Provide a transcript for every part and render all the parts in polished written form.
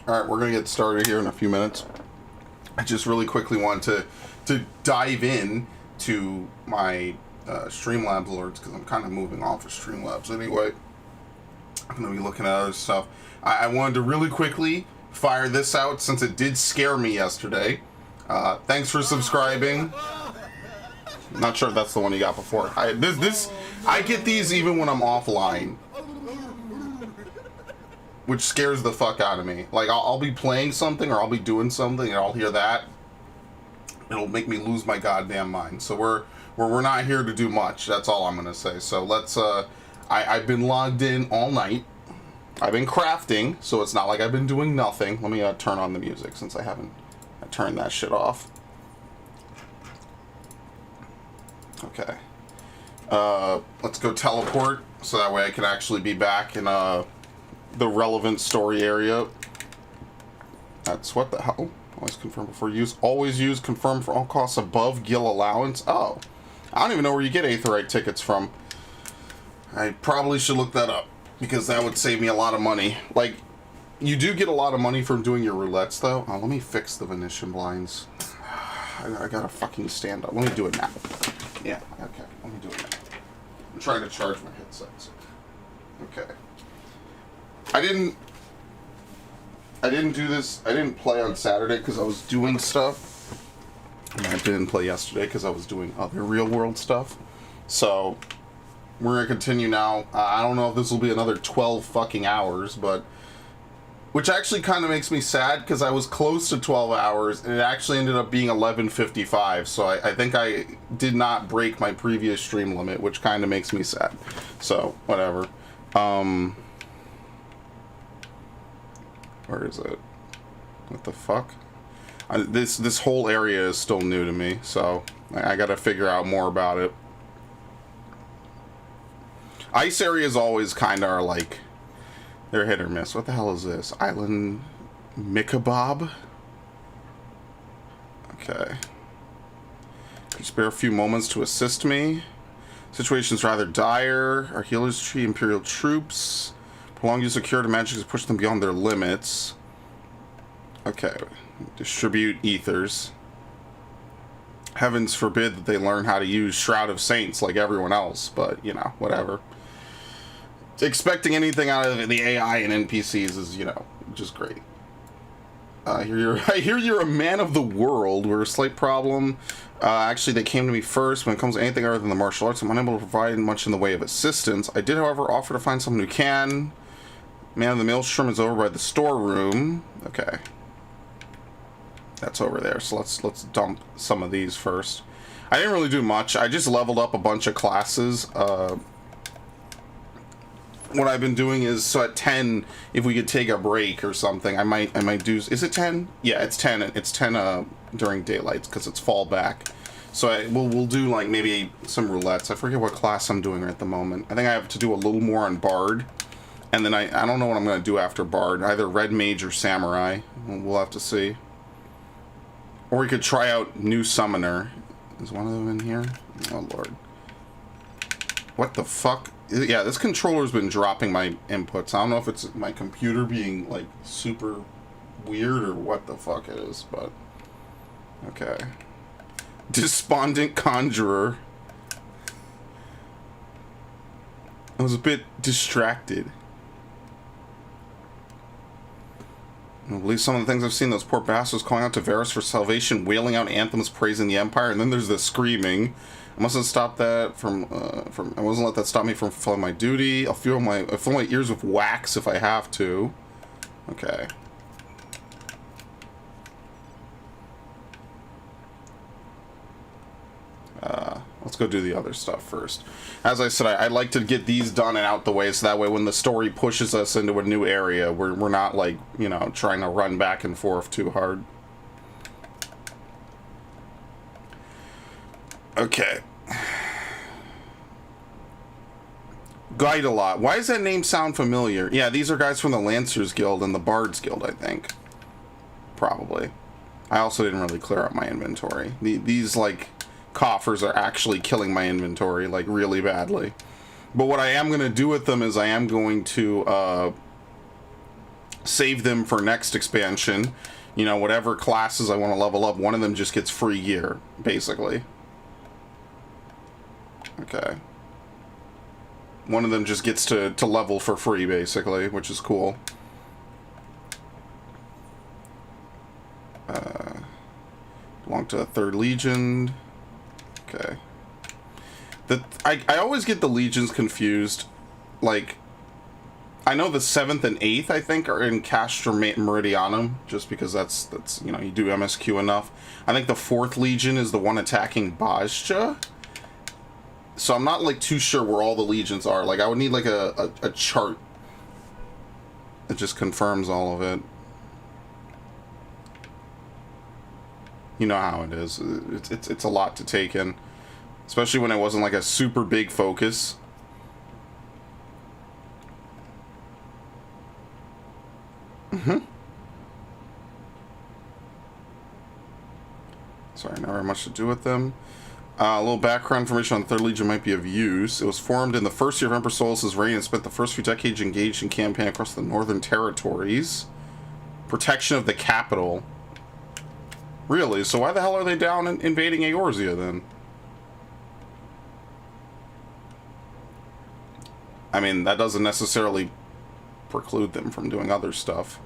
Alright, we're going to get started here in a few minutes. I just really quickly want to dive in to my Streamlabs alerts, because I'm kind of moving off of Streamlabs anyway. I'm going to be looking at other stuff. I wanted to really quickly fire this out since it did scare me yesterday. Thanks for subscribing. Not sure if that's the one you got before. I get these even when I'm offline, which scares the fuck out of me. Like, I'll be playing something or I'll be doing something and I'll hear that. It'll make me lose my goddamn mind. So we're not here to do much. That's all I'm gonna say. So let's. I've been logged in all night. I've been crafting, so it's not like I've been doing nothing. Let me turn on the music since I haven't turned that shit off. Okay. Let's go teleport so that way I can actually be back in the relevant story area. That's what the hell? Always confirm before use. Always use confirm for all costs above guild allowance. Oh, I don't even know where you get Aetheryte tickets from. I probably should look that up because that would save me a lot of money. Like, you do get a lot of money from doing your roulettes though. Oh, let me fix the Venetian blinds. I gotta fucking stand up. Let me do it now. Yeah, okay. Let me do it now. I'm trying to charge my headsets. Okay. I didn't do this. I didn't play on Saturday because I was doing stuff. And I didn't play yesterday because I was doing other real world stuff. So we're gonna continue now. I don't know if this will be another 12 fucking hours, but which actually kind of makes me sad because I was close to 12 hours and it actually ended up being 11:55. So I think I did not break my previous stream limit, which kind of makes me sad. So whatever. Where is it? What the fuck? This whole area is still new to me, so I gotta figure out more about it. Ice areas always kind of are like, they're hit or miss. What the hell is this? Island Mikabob? Okay. Could you spare a few moments to assist me? Situation's rather dire. Our healers treat Imperial troops. Prolonged use of curative magic to push them beyond their limits. Okay. Distribute ethers. Heavens forbid that they learn how to use Shroud of Saints like everyone else, but, you know, whatever. Expecting anything out of the AI and NPCs is, you know, just great. I hear you're a man of the world. We're a slight problem. Actually, they came to me first. When it comes to anything other than the martial arts, I'm unable to provide much in the way of assistance. I did, however, offer to find someone who can. Man of the Maelstrom is over by the storeroom. Okay. That's over there. So let's dump some of these first. I didn't really do much. I just leveled up a bunch of classes. What I've been doing is, so at 10, if we could take a break or something, I might do, is it 10? Yeah, it's 10. It's 10 during daylights because it's fall back. So we'll do like maybe some roulettes. I forget what class I'm doing at the moment. I think I have to do a little more on Bard. And then I don't know what I'm going to do after Bard. Either Red Mage or Samurai. We'll have to see. Or we could try out New Summoner. Is one of them in here? Oh, Lord. What the fuck? Yeah, this controller's been dropping my inputs. I don't know if it's my computer being, like, super weird or what the fuck it is, but... Okay. Despondent Conjurer. I was a bit distracted. I believe some of the things I've seen, those poor bastards calling out to Varus for salvation, wailing out anthems praising the Empire, and then there's the screaming. I mustn't stop that I wasn't let that stop me from fulfilling my duty. I'll fill my ears with wax if I have to. Okay. Let's go do the other stuff first. As I said, I'd like to get these done and out the way so that way when the story pushes us into a new area, we're not, like, you know, trying to run back and forth too hard. Okay. Guide a lot. Why does that name sound familiar? Yeah, these are guys from the Lancers Guild and the Bards Guild, I think. Probably. I also didn't really clear up my inventory. These, like, coffers are actually killing my inventory, like, really badly. But what I am going to do with them is I am going to save them for next expansion. You know, whatever classes I want to level up, one of them just gets free gear, basically. Okay. One of them just gets to level for free, basically, which is cool. Belong to the 3rd Legion. Okay. I always get the legions confused. Like, I know the 7th and 8th, I think, are in Castra Meridianum, just because that's you know, you do MSQ enough. I think the 4th Legion is the one attacking Bajja. So I'm not, like, too sure where all the legions are. Like, I would need, like, a chart that just confirms all of it. You know how it is. It's a lot to take in. Especially when it wasn't, like, a super big focus. Sorry, not very much to do with them. A little background information on the 3rd Legion might be of use. It was formed in the first year of Emperor Solus's reign and spent the first few decades engaged in campaign across the northern territories. Protection of the capital. Really? So why the hell are they down in invading Eorzea then? I mean, that doesn't necessarily preclude them from doing other stuff.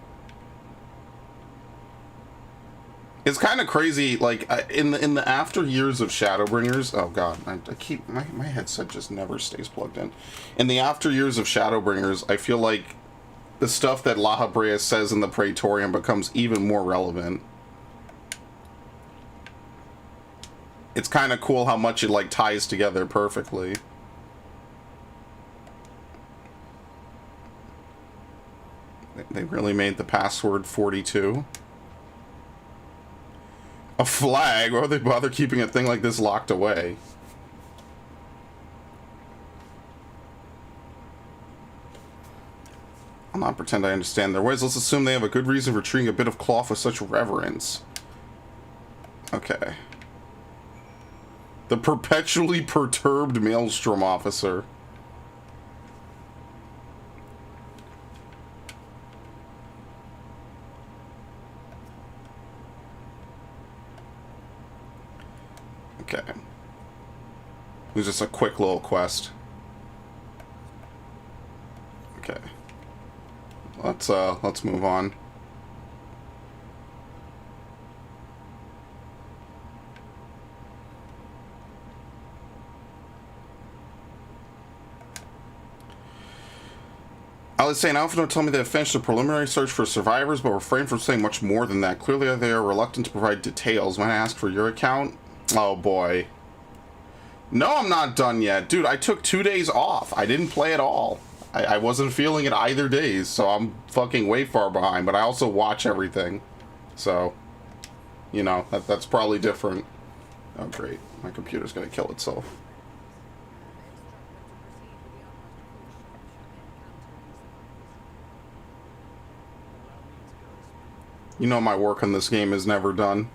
It's kind of crazy, like, in the after years of Shadowbringers... Oh, God, I keep... My headset just never stays plugged in. In the after years of Shadowbringers, I feel like the stuff that La Habrea says in the Praetorium becomes even more relevant. It's kind of cool how much it, like, ties together perfectly. They really made the password 42. A flag? Why would they bother keeping a thing like this locked away? I'll not pretend I understand their ways. Let's assume they have a good reason for treating a bit of cloth with such reverence. Okay. The perpetually perturbed Maelstrom officer. Okay. It was just a quick little quest. Okay. Let's move on. I was saying, Alpha told me they have finished a preliminary search for survivors, but refrained from saying much more than that. Clearly, they are reluctant to provide details. When I ask for your account, oh boy. No, I'm not done yet. Dude, I took 2 days off. I didn't play at all. I wasn't feeling it either days, so I'm fucking way far behind, but I also watch everything. So, you know, that's probably different. Oh, great. My computer's gonna kill itself. You know my work on this game is never done.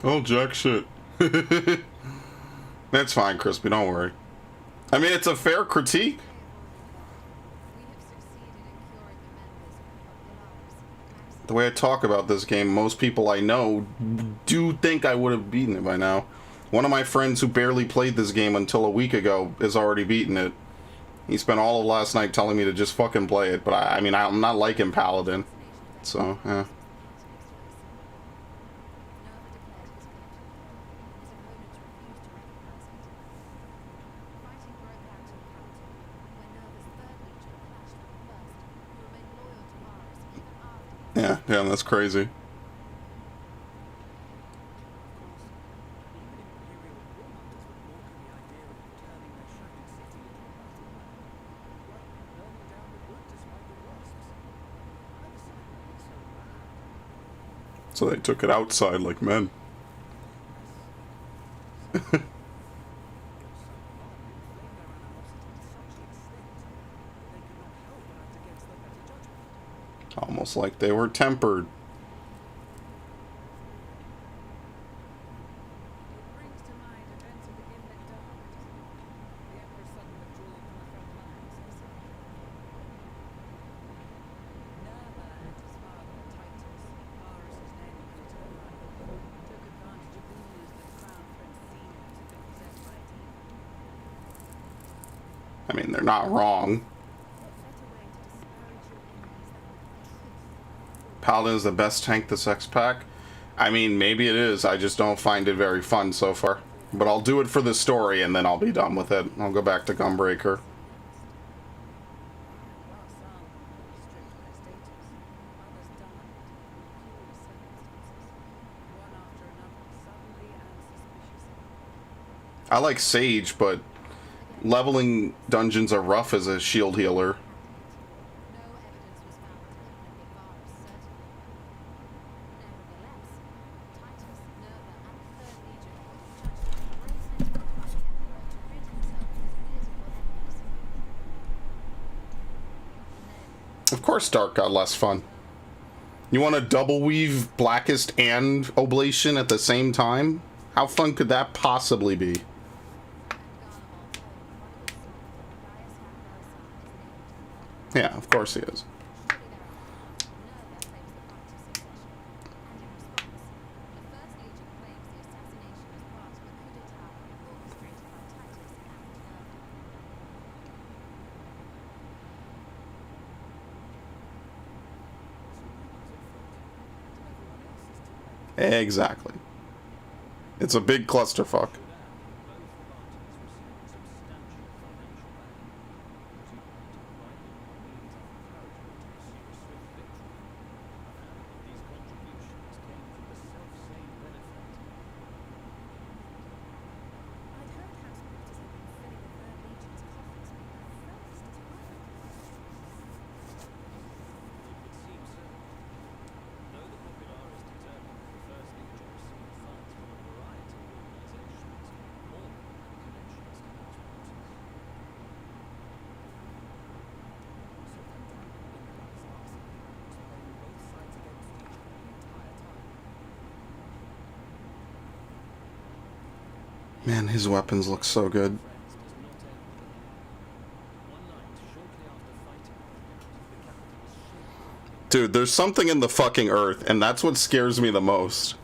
Oh, jack shit. That's fine, Crispy, don't worry. I mean, it's a fair critique. The way I talk about this game, most people I know do think I would have beaten it by now. One of my friends who barely played this game until a week ago has already beaten it. He spent all of last night telling me to just fucking play it, but I mean, I'm not liking Paladin. So, yeah. Yeah, that's crazy. So they took it outside like men. Almost like they were tempered. I mean, they're not wrong. Paladin is the best tank this X-Pack. I mean, maybe it is. I just don't find it very fun so far. But I'll do it for the story, and then I'll be done with it. I'll go back to Gunbreaker. I like Sage, but leveling dungeons are rough as a shield healer. Of course Dark got less fun. You want to double weave Blackest and Oblation at the same time? How fun could that possibly be? Yeah, of course he is. Exactly. It's a big clusterfuck. Man, his weapons look so good. Dude, there's something in the fucking earth, and that's what scares me the most.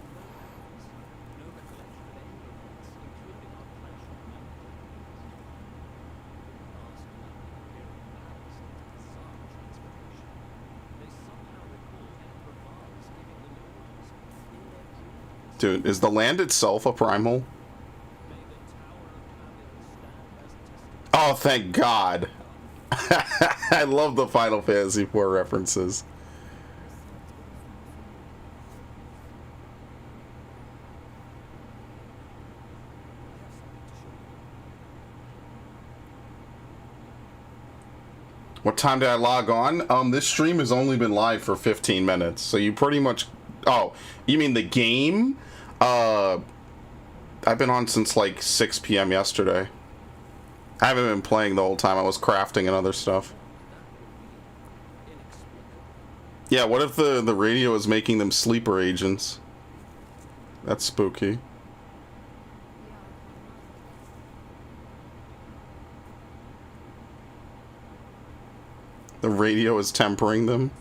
Dude, is the land itself a primal? Oh, thank God. I love the Final Fantasy IV references. What time did I log on? This stream has only been live for 15 minutes, so you pretty much... Oh, you mean the game? I've been on since like 6 p.m. yesterday. I haven't been playing the whole time. I was crafting and other stuff. Yeah, what if the radio is making them sleeper agents? That's spooky. The radio is tempering them.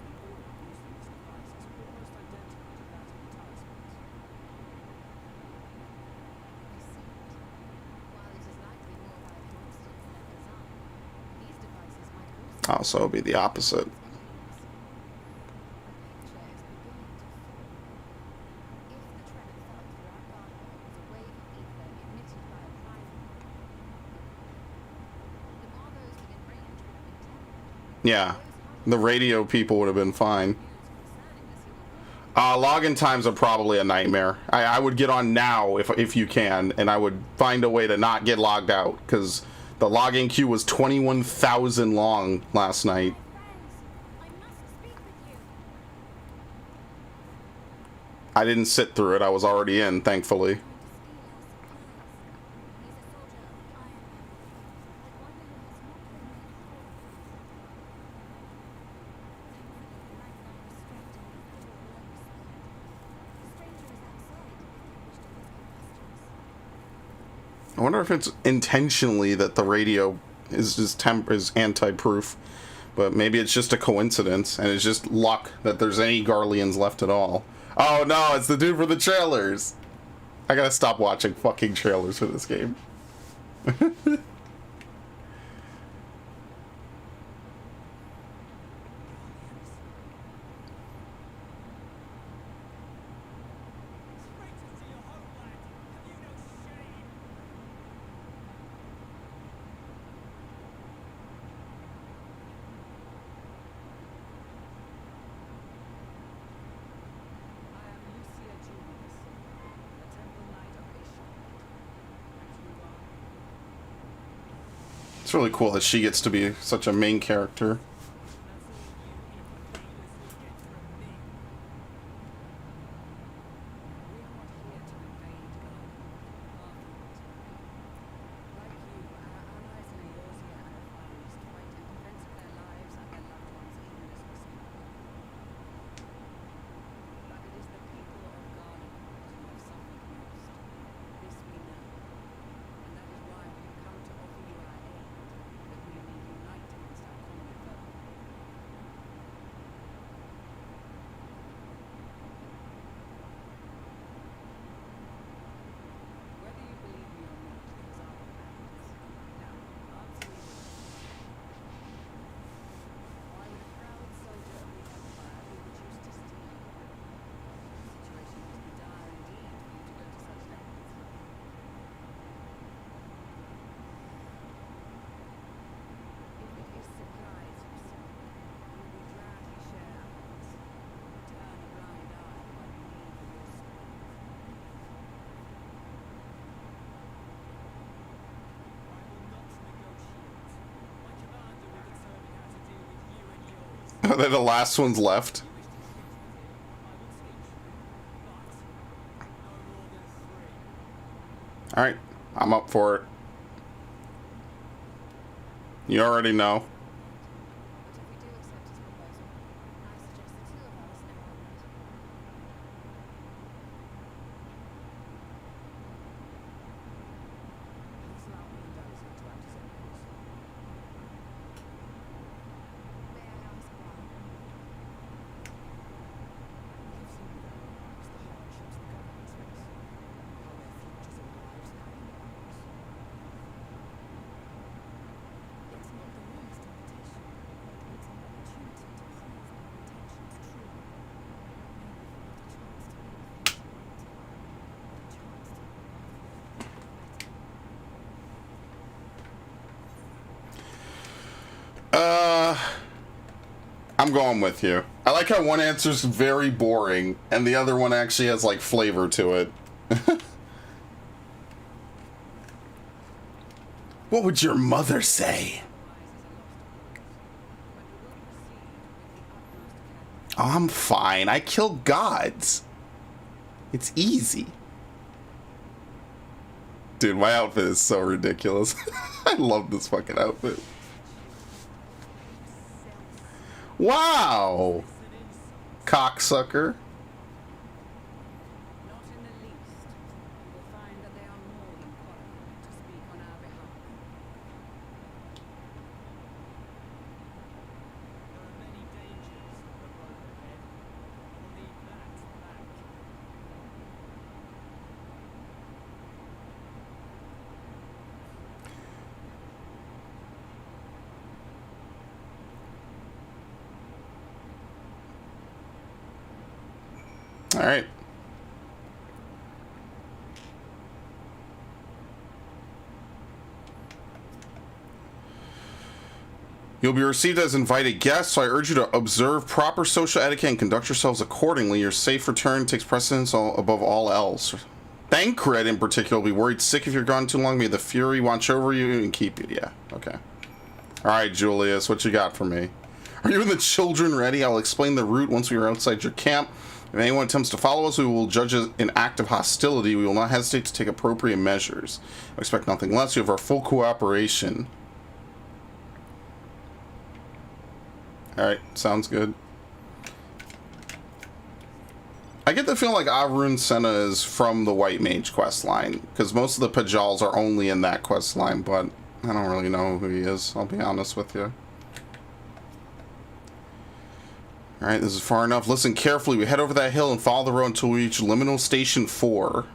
Oh, so it'll be the opposite. Yeah, the radio people would have been fine. Login times are probably a nightmare. I would get on now if you can, and I would find a way to not get logged out, because the login queue was 21,000 long last night. I didn't sit through it. I was already in, thankfully. I wonder if it's intentionally that the radio is anti-proof, but maybe it's just a coincidence, and it's just luck that there's any Garleans left at all. Oh no, it's the dude for the trailers! I gotta stop watching fucking trailers for this game. It's really cool that she gets to be such a main character. They're the last ones left. Alright, I'm up for it. You already know. I'm going with you. I like how one answer's very boring, and the other one actually has, like, flavor to it. What would your mother say? Oh, I'm fine. I kill gods. It's easy. Dude, my outfit is so ridiculous. I love this fucking outfit. Wow! Cocksucker. All right. You'll be received as invited guests, so I urge you to observe proper social etiquette and conduct yourselves accordingly. Your safe return takes precedence above all else. Thancred, in particular, will be worried sick if you're gone too long. May the Fury watch over you and keep you. Yeah, okay. All right, Julius, what you got for me? Are you and the children ready? I'll explain the route once we are outside your camp. If anyone attempts to follow us, we will judge it an act of hostility. We will not hesitate to take appropriate measures. I expect nothing less. You have our full cooperation. Alright, sounds good. I get the feeling like Arun Senna is from the White Mage quest line, because most of the Pajals are only in that quest line, but I don't really know who he is, I'll be honest with you. Alright, this is far enough. Listen carefully. We head over that hill and follow the road until we reach Liminal Station 4.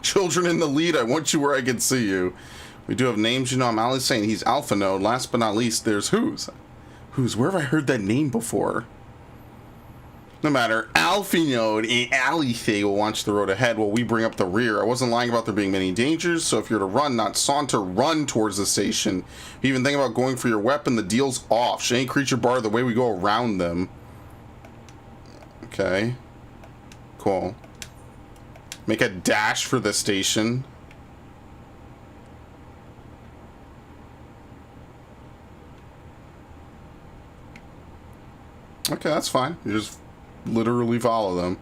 Children in the lead, I want you where I can see you. We do have names, you know. I'm always saying he's Alpha Node. Last but not least, there's Who's. Who's? Where have I heard that name before? No matter. Alpha Node and Alithay will watch the road ahead while we bring up the rear. I wasn't lying about there being many dangers, so if you're to run, not saunter, run towards the station. If you even think about going for your weapon, the deal's off. Should any creature bar the way we go around them. Okay. Cool. Make a dash for the station. Okay, that's fine. You just literally follow them.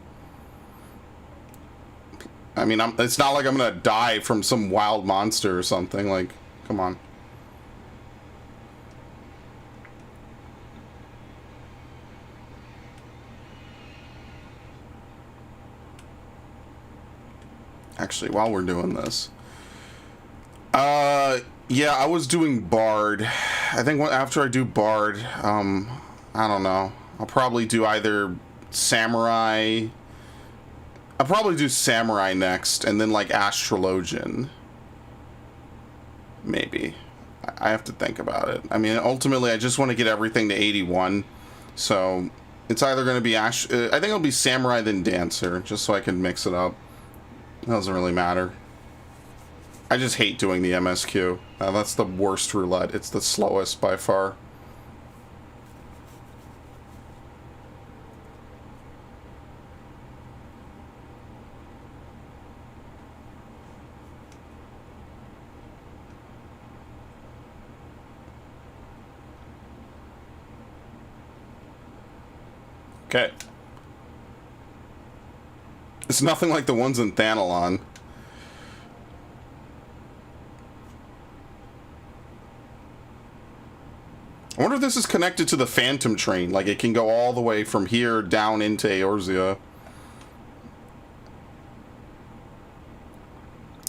I mean, it's not like I'm gonna die from some wild monster or something. Like, come on. Actually, while we're doing this, yeah, I was doing Bard. I think after I do Bard, I don't know. I'll probably do either Samurai. I'll probably do Samurai next, and then like Astrologian. Maybe. I have to think about it. I mean, ultimately, I just want to get everything to 81. So it's either going to be I think it'll be Samurai then Dancer, just so I can mix it up. It doesn't really matter. I just hate doing the MSQ. That's the worst roulette. It's the slowest by far. Okay. It's nothing like the ones in Thanalon. I wonder if this is connected to the Phantom Train. Like, it can go all the way from here down into Eorzea.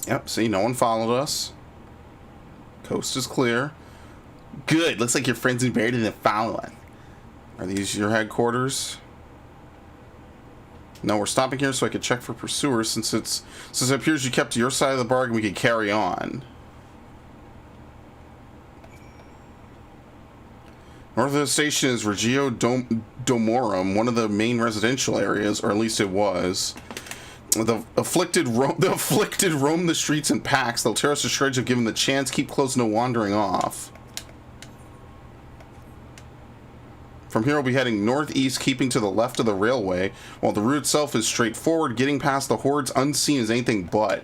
Yep, see, no one followed us. Coast is clear. Good, looks like your friends invited to follow us. Are these your headquarters? No, we're stopping here so I could check for pursuers since it appears you kept to your side of the bargain, we could carry on. North of the station is Regio Domorum, one of the main residential areas, or at least it was. The afflicted roam the streets in packs. They'll tear us to shreds if given the chance. Keep close, no wandering off. From here, we'll be heading northeast, keeping to the left of the railway, while the route itself is straightforward. Getting past the hordes unseen is anything but.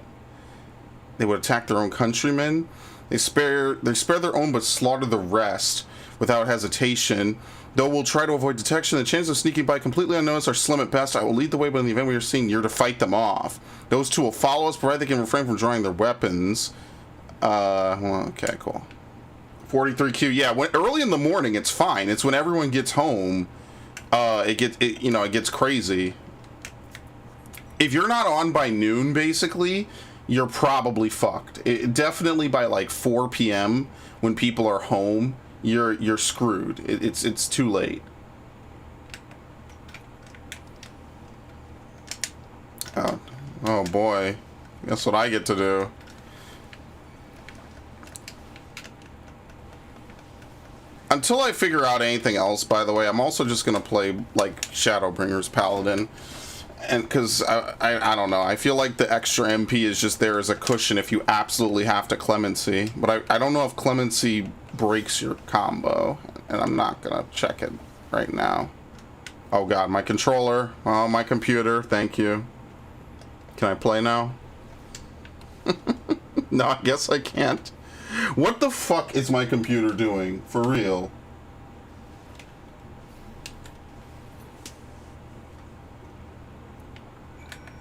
They would attack their own countrymen. They spare their own, but slaughter the rest without hesitation. Though we'll try to avoid detection, the chances of sneaking by completely unnoticed are slim at best. I will lead the way, but in the event we are seen, you're to fight them off. Those two will follow us, provided they can refrain from drawing their weapons. Well, okay, cool. 43Q, yeah. Early in the morning, it's fine. It's when everyone gets home, it gets crazy. If you're not on by noon, basically, you're probably fucked. Definitely by like 4 p.m. when people are home, you're screwed. It's too late. Oh boy, that's what I get to do. Until I figure out anything else, by the way, I'm also just gonna play like Shadowbringer's Paladin, and because I don't know, I feel like the extra MP is just there as a cushion if you absolutely have to Clemency, but I don't know if Clemency breaks your combo, and I'm not gonna check it right now. Oh god, my controller, oh my computer, thank you. Can I play now? No, I guess I can't. What the fuck is my computer doing? For real?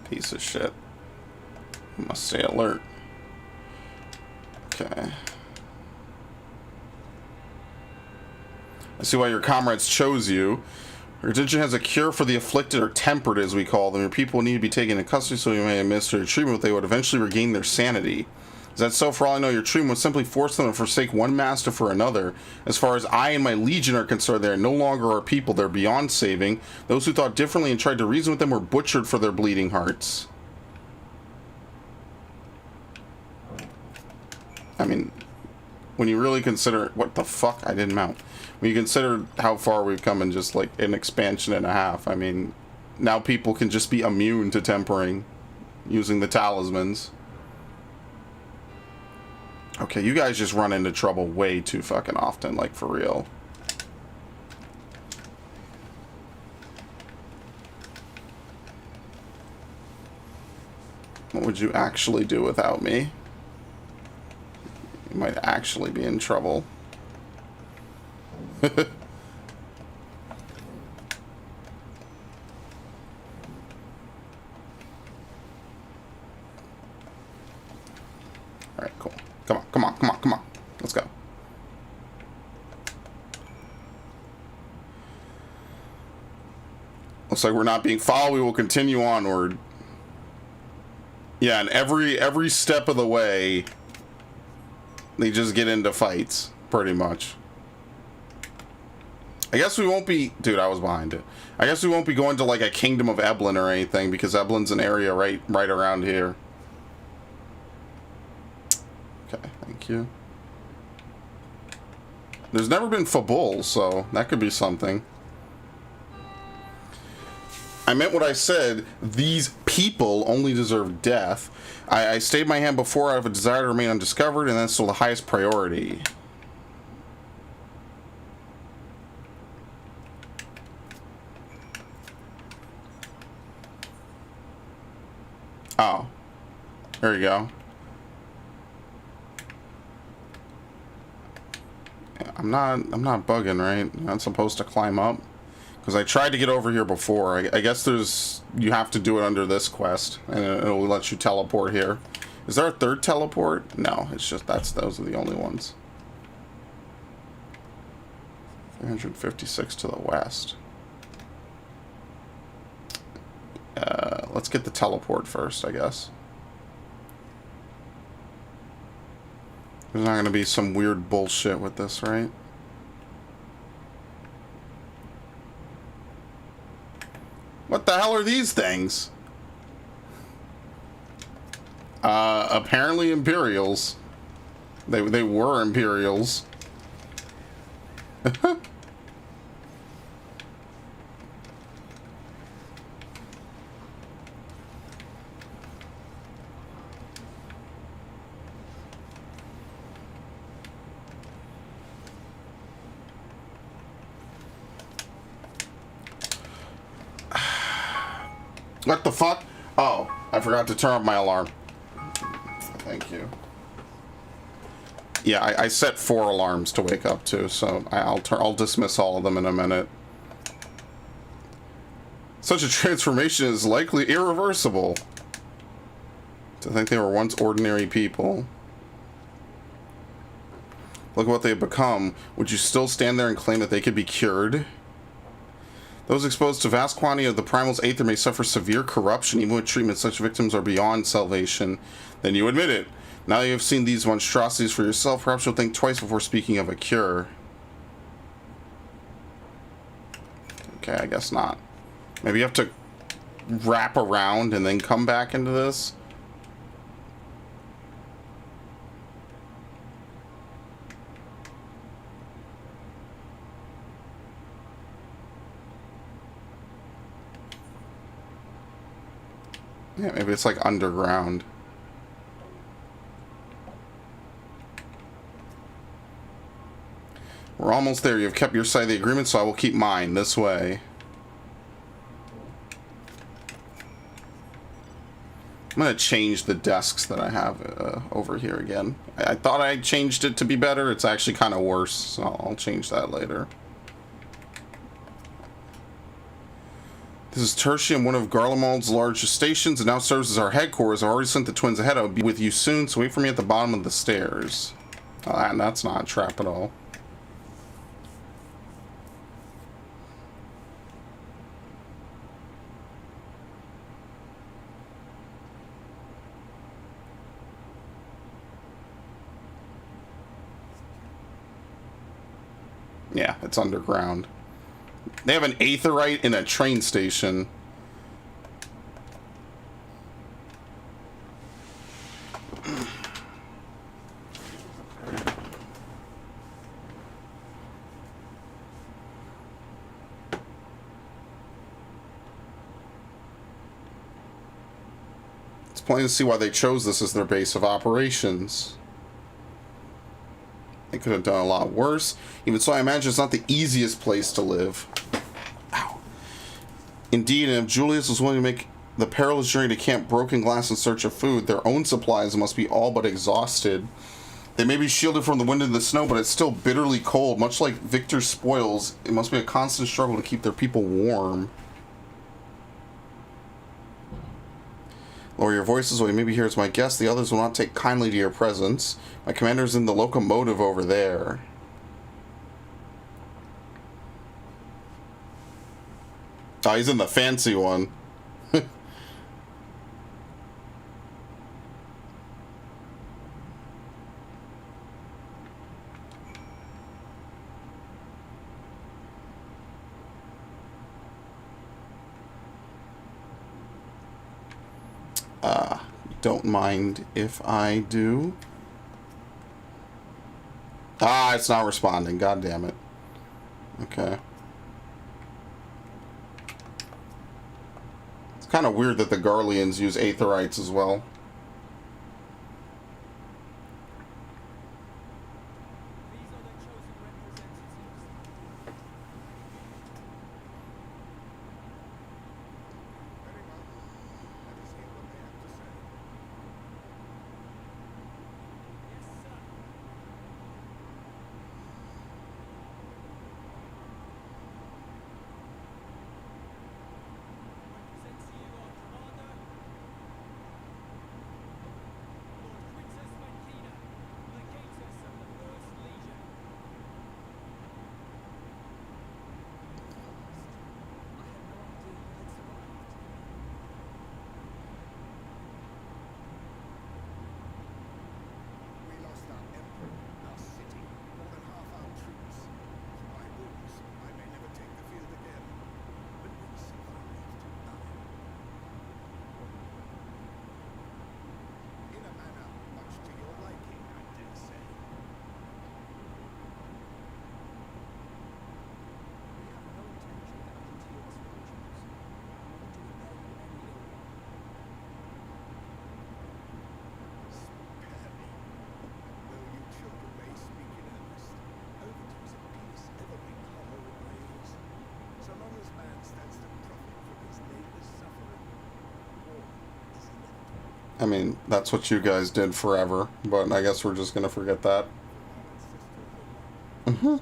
Piece of shit. Must stay alert. Okay. I see why your comrades chose you. Your attention has a cure for the afflicted, or tempered as we call them. Your people need to be taken into custody so you may administer treatment, but they would eventually regain their sanity. Is that so? For all I know, your treatment would simply force them to forsake one master for another. As far as I and my legion are concerned, they are no longer our people. They're beyond saving. Those who thought differently and tried to reason with them were butchered for their bleeding hearts. I mean, when you really consider... What the fuck? I didn't mount. When you consider how far we've come in just like an expansion and a half, I mean, now people can just be immune to tempering using the talismans. Okay, you guys just run into trouble way too fucking often, like for real. What would you actually do without me? You might actually be in trouble. Alright, cool. Come on, come on, come on, come on. Let's go. Looks like we're not being followed. We will continue onward. Yeah, and every step of the way, they just get into fights, pretty much. I guess we won't be... Dude, I was behind it. I guess we won't be going to, like, a Kingdom of Eblin or anything, because Eblin's an area right around here. Okay, thank you. There's never been Fabul, so that could be something. I meant what I said. These people only deserve death. I stayed my hand before out of a desire to remain undiscovered, and that's still the highest priority. Oh. There you go. Yeah, I'm not bugging, right? I'm not supposed to climb up. Because I tried to get over here before. I guess there's... You have to do it under this quest. And it'll let you teleport here. Is there a third teleport? No, it's just... Those are the only ones. 356 to the west. Let's get the teleport first, I guess. There's not going to be some weird bullshit with this, right? What the hell are these things? Apparently Imperials. They were Imperials. What the fuck? Oh, I forgot to turn off my alarm. Thank you. Yeah, I set 4 alarms to wake up to, so I'll dismiss all of them in a minute. Such a transformation is likely irreversible. To think they were once ordinary people. Look at what they've become. Would you still stand there and claim that they could be cured? Those exposed to vast quantity of the primal's aether may suffer severe corruption. Even with treatment, such victims are beyond salvation. Then you admit it. Now you have seen these monstrosities for yourself, perhaps you'll think twice before speaking of a cure. Okay, I guess not. Maybe you have to wrap around and then come back into this. Yeah, maybe it's like underground. We're almost there. You've kept your side of the agreement, so I will keep mine this way. I'm going to change the desks that I have over here again. I thought I changed it to be better. It's actually kind of worse, so I'll change that later. This is Tertium, one of Garlemald's largest stations, and now serves as our headquarters. I've already sent the twins ahead. I'll be with you soon, so wait for me at the bottom of the stairs. And that's not a trap at all. Yeah, it's underground. They have an aetherite in a train station. It's plain to see why they chose this as their base of operations. They could have done a lot worse. Even so, I imagine it's not the easiest place to live. Ow. Indeed, and if Julius was willing to make the perilous journey to Camp Broken Glass in search of food, their own supplies must be all but exhausted. They may be shielded from the wind and the snow, but it's still bitterly cold. Much like Victor's spoils, it must be a constant struggle to keep their people warm. Lower your voices, while you may be here as my guest. The others will not take kindly to your presence. My commander's in the locomotive over there. Oh, he's in the fancy one. Don't mind if I do. Ah, it's not responding. God damn it. Okay. It's kind of weird that the Garleans use aetherites as well. I mean, that's what you guys did forever, but I guess we're just gonna forget that. Mm-hmm.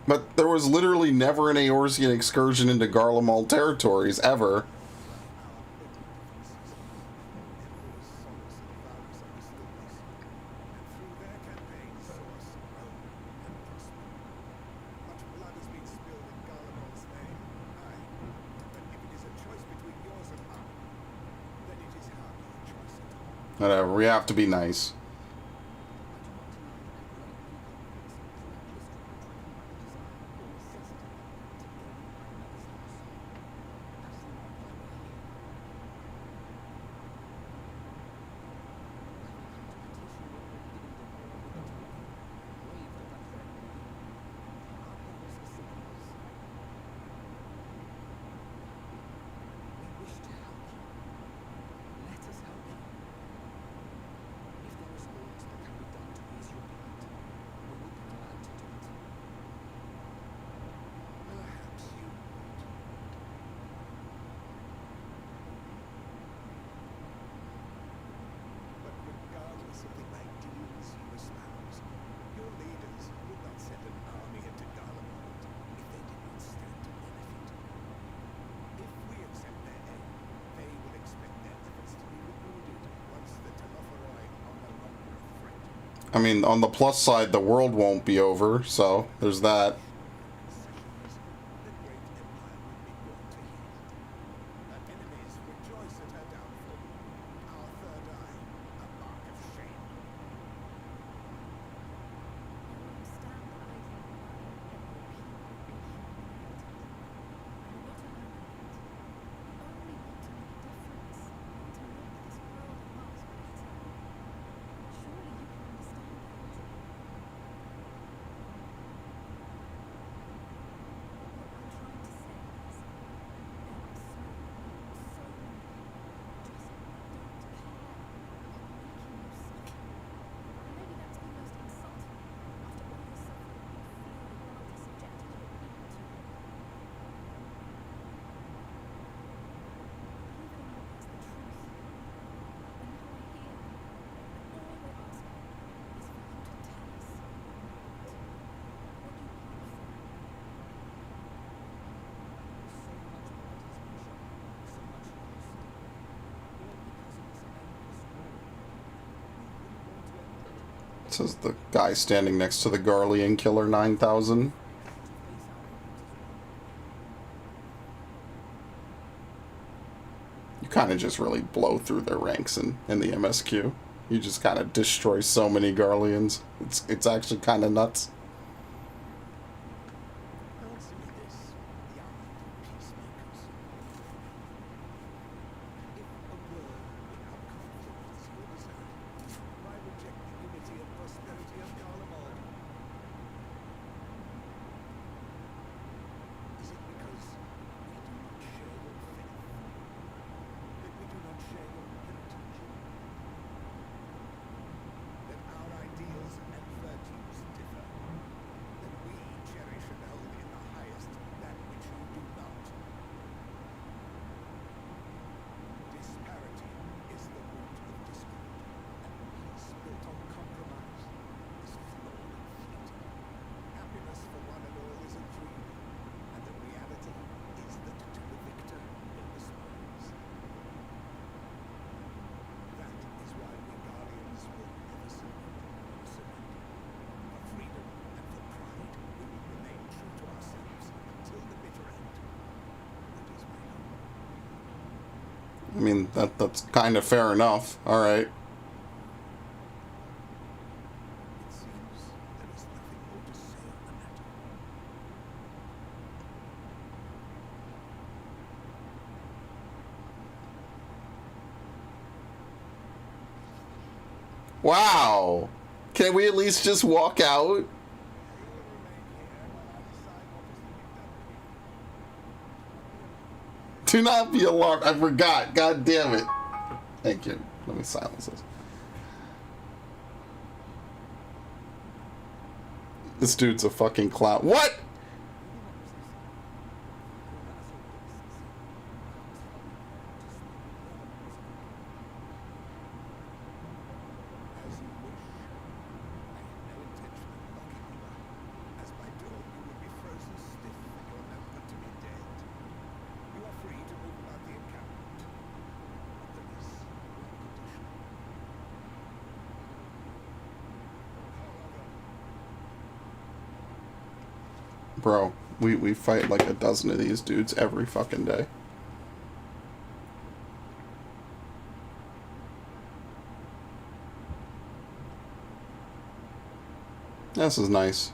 But there was literally never an Eorzean excursion into Garlemald territories, ever. Whatever, we have to be nice. I mean, on the plus side, the world won't be over, so there's that. Says the guy standing next to the Garlean Killer 9000. You kind of just really blow through their ranks in the MSQ. You just kind of destroy so many Garleans. It's actually kind of nuts. I mean, that's kind of fair enough. All right. Wow. Can we at least just walk out? Do not be alarmed. I forgot. God damn it. Thank you. Let me silence this. This dude's a fucking clown. What? Bro, we fight like a dozen of these dudes every fucking day. This is nice.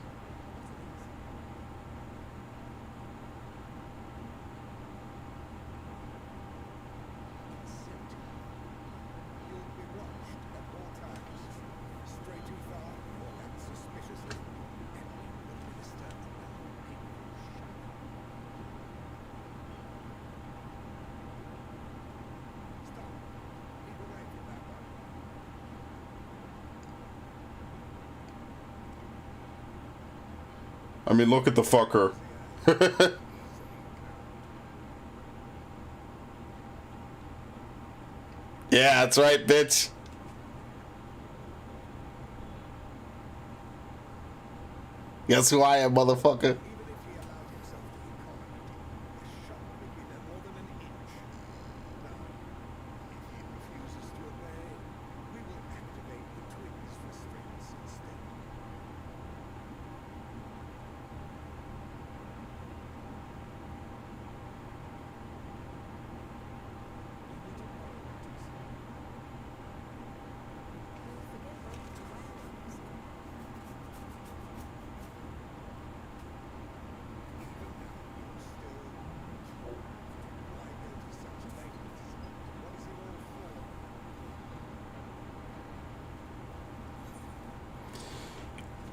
I mean, look at the fucker. Yeah, that's right, bitch. Guess who I am, motherfucker?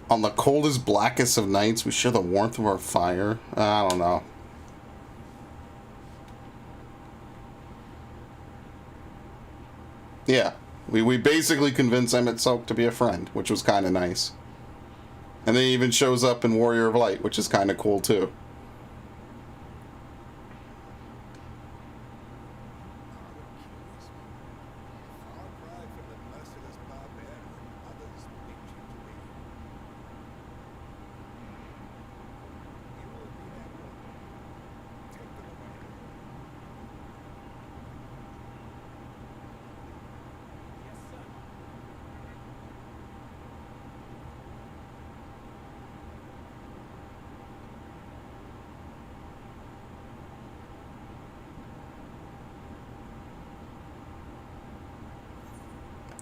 On the coldest, blackest of nights, we share the warmth of our fire. I don't know. Yeah, we basically convinced MSQ to be a friend, which was kind of nice. And then he even shows up in Warrior of Light, which is kind of cool too.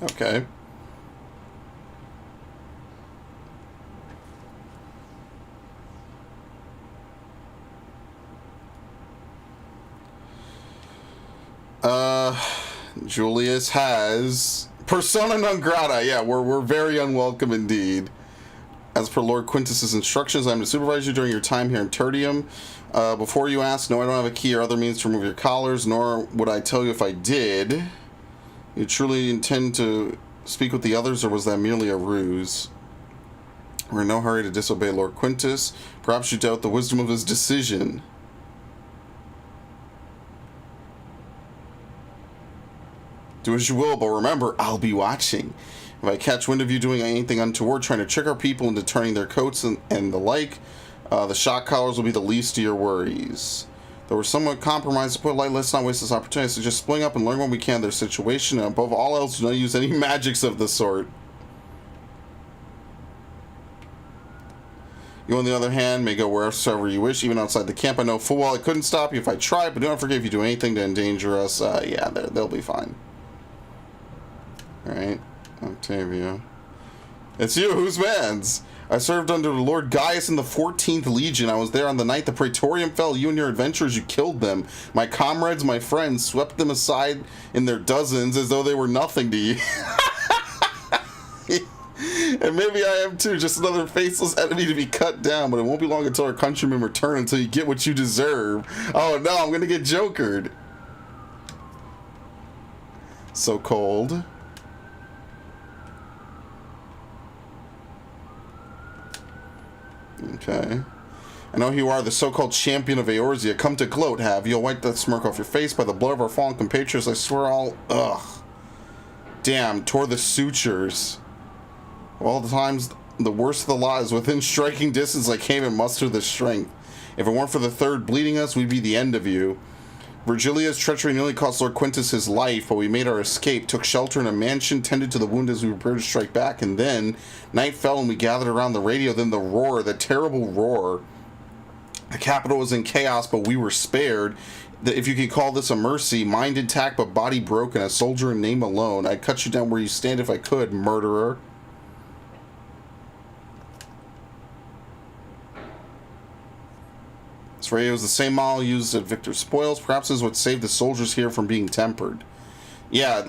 Okay. Julius has persona non grata. Yeah, we're very unwelcome indeed. As per Lord Quintus's instructions, I'm to supervise you during your time here in Tertium. Before you ask, no, I don't have a key or other means to remove your collars, nor would I tell you if I did. You truly intend to speak with the others, or was that merely a ruse? We're in no hurry to disobey Lord Quintus. Perhaps you doubt the wisdom of his decision. Do as you will, but remember, I'll be watching. If I catch wind of you doing anything untoward, trying to trick our people into turning their coats and the like, the shock collars will be the least of your worries. Though we're somewhat compromised, to put it light, let's not waste this opportunity. So just spling up and learn what we can of their situation, and above all else, do not use any magics of the sort. You, on the other hand, may go wherever you wish, even outside the camp. I know full well I couldn't stop you if I tried, but do not forget if you do anything to endanger us, yeah, they'll be fine. Alright, Octavio. It's you, whose man's? I served under Lord Gaius in the 14th Legion. I was there on the night the Praetorium fell. You and your adventurers, you killed them. My comrades, my friends, swept them aside in their dozens as though they were nothing to you. And maybe I am too, just another faceless enemy to be cut down, but it won't be long until our countrymen return until you get what you deserve. Oh no, I'm gonna get jokered. So cold. Okay. I know who you are, the so-called champion of Eorzea. Come to gloat, have you? I'll wipe that smirk off your face. By the blood of our fallen compatriots, I swear I'll... Ugh. Damn, tore the sutures. All the times, the worst of the lot is within striking distance. I can't even muster the strength. If it weren't for the third bleeding us, we'd be the end of you. Virgilia's treachery nearly cost Lord Quintus his life, but we made our escape, took shelter in a mansion, tended to the wound as we prepared to strike back, and then night fell and we gathered around the radio. Then the roar, the terrible roar. The capital was in chaos, but we were spared. If you can call this a mercy, mind intact but body broken, a soldier in name alone. I'd cut you down where you stand if I could, murderer. This radio is the same model used at Victor's spoils. Perhaps this is what saved the soldiers here from being tempered. Yeah,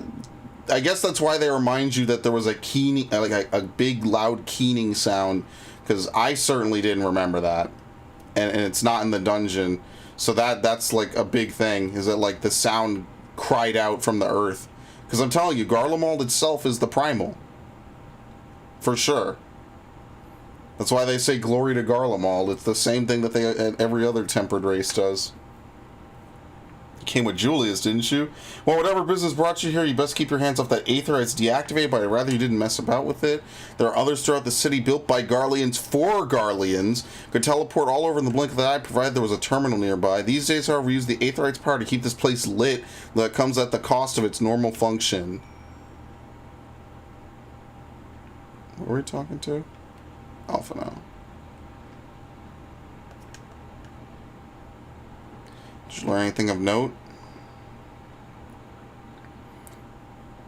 I guess that's why they remind you that there was a keening, like a big loud keening sound, because I certainly didn't remember that, and it's not in the dungeon. So that's like a big thing, is that like the sound cried out from the earth. Because I'm telling you, Garlemald itself is the primal, for sure. That's why they say glory to Garlemald. It's the same thing that every other tempered race does. You came with Julius, didn't you? Well, whatever business brought you here, you best keep your hands off that Aether. It's deactivated, but I'd rather you didn't mess about with it. There are others throughout the city built by Garleans for Garleans. Could teleport all over in the blink of the eye, provided there was a terminal nearby. These days, however, we use the Aetherite's power to keep this place lit. That comes at the cost of its normal function. What were we talking to? Alpha now. Did you learn anything of note?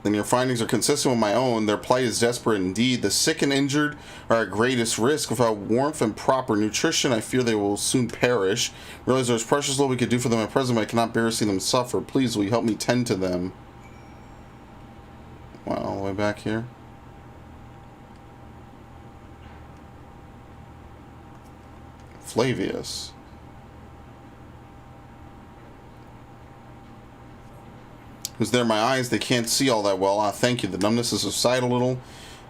Then your findings are consistent with my own. Their plight is desperate indeed. The sick and injured are at greatest risk. Without warmth and proper nutrition, I fear they will soon perish. Realize there's precious little we could do for them at present, but I cannot bear seeing them suffer. Please, will you help me tend to them? Wow, all the way back here. Flavius. Who's there? My eyes, they can't see all that well. Ah, thank you. The numbness has subsided a little.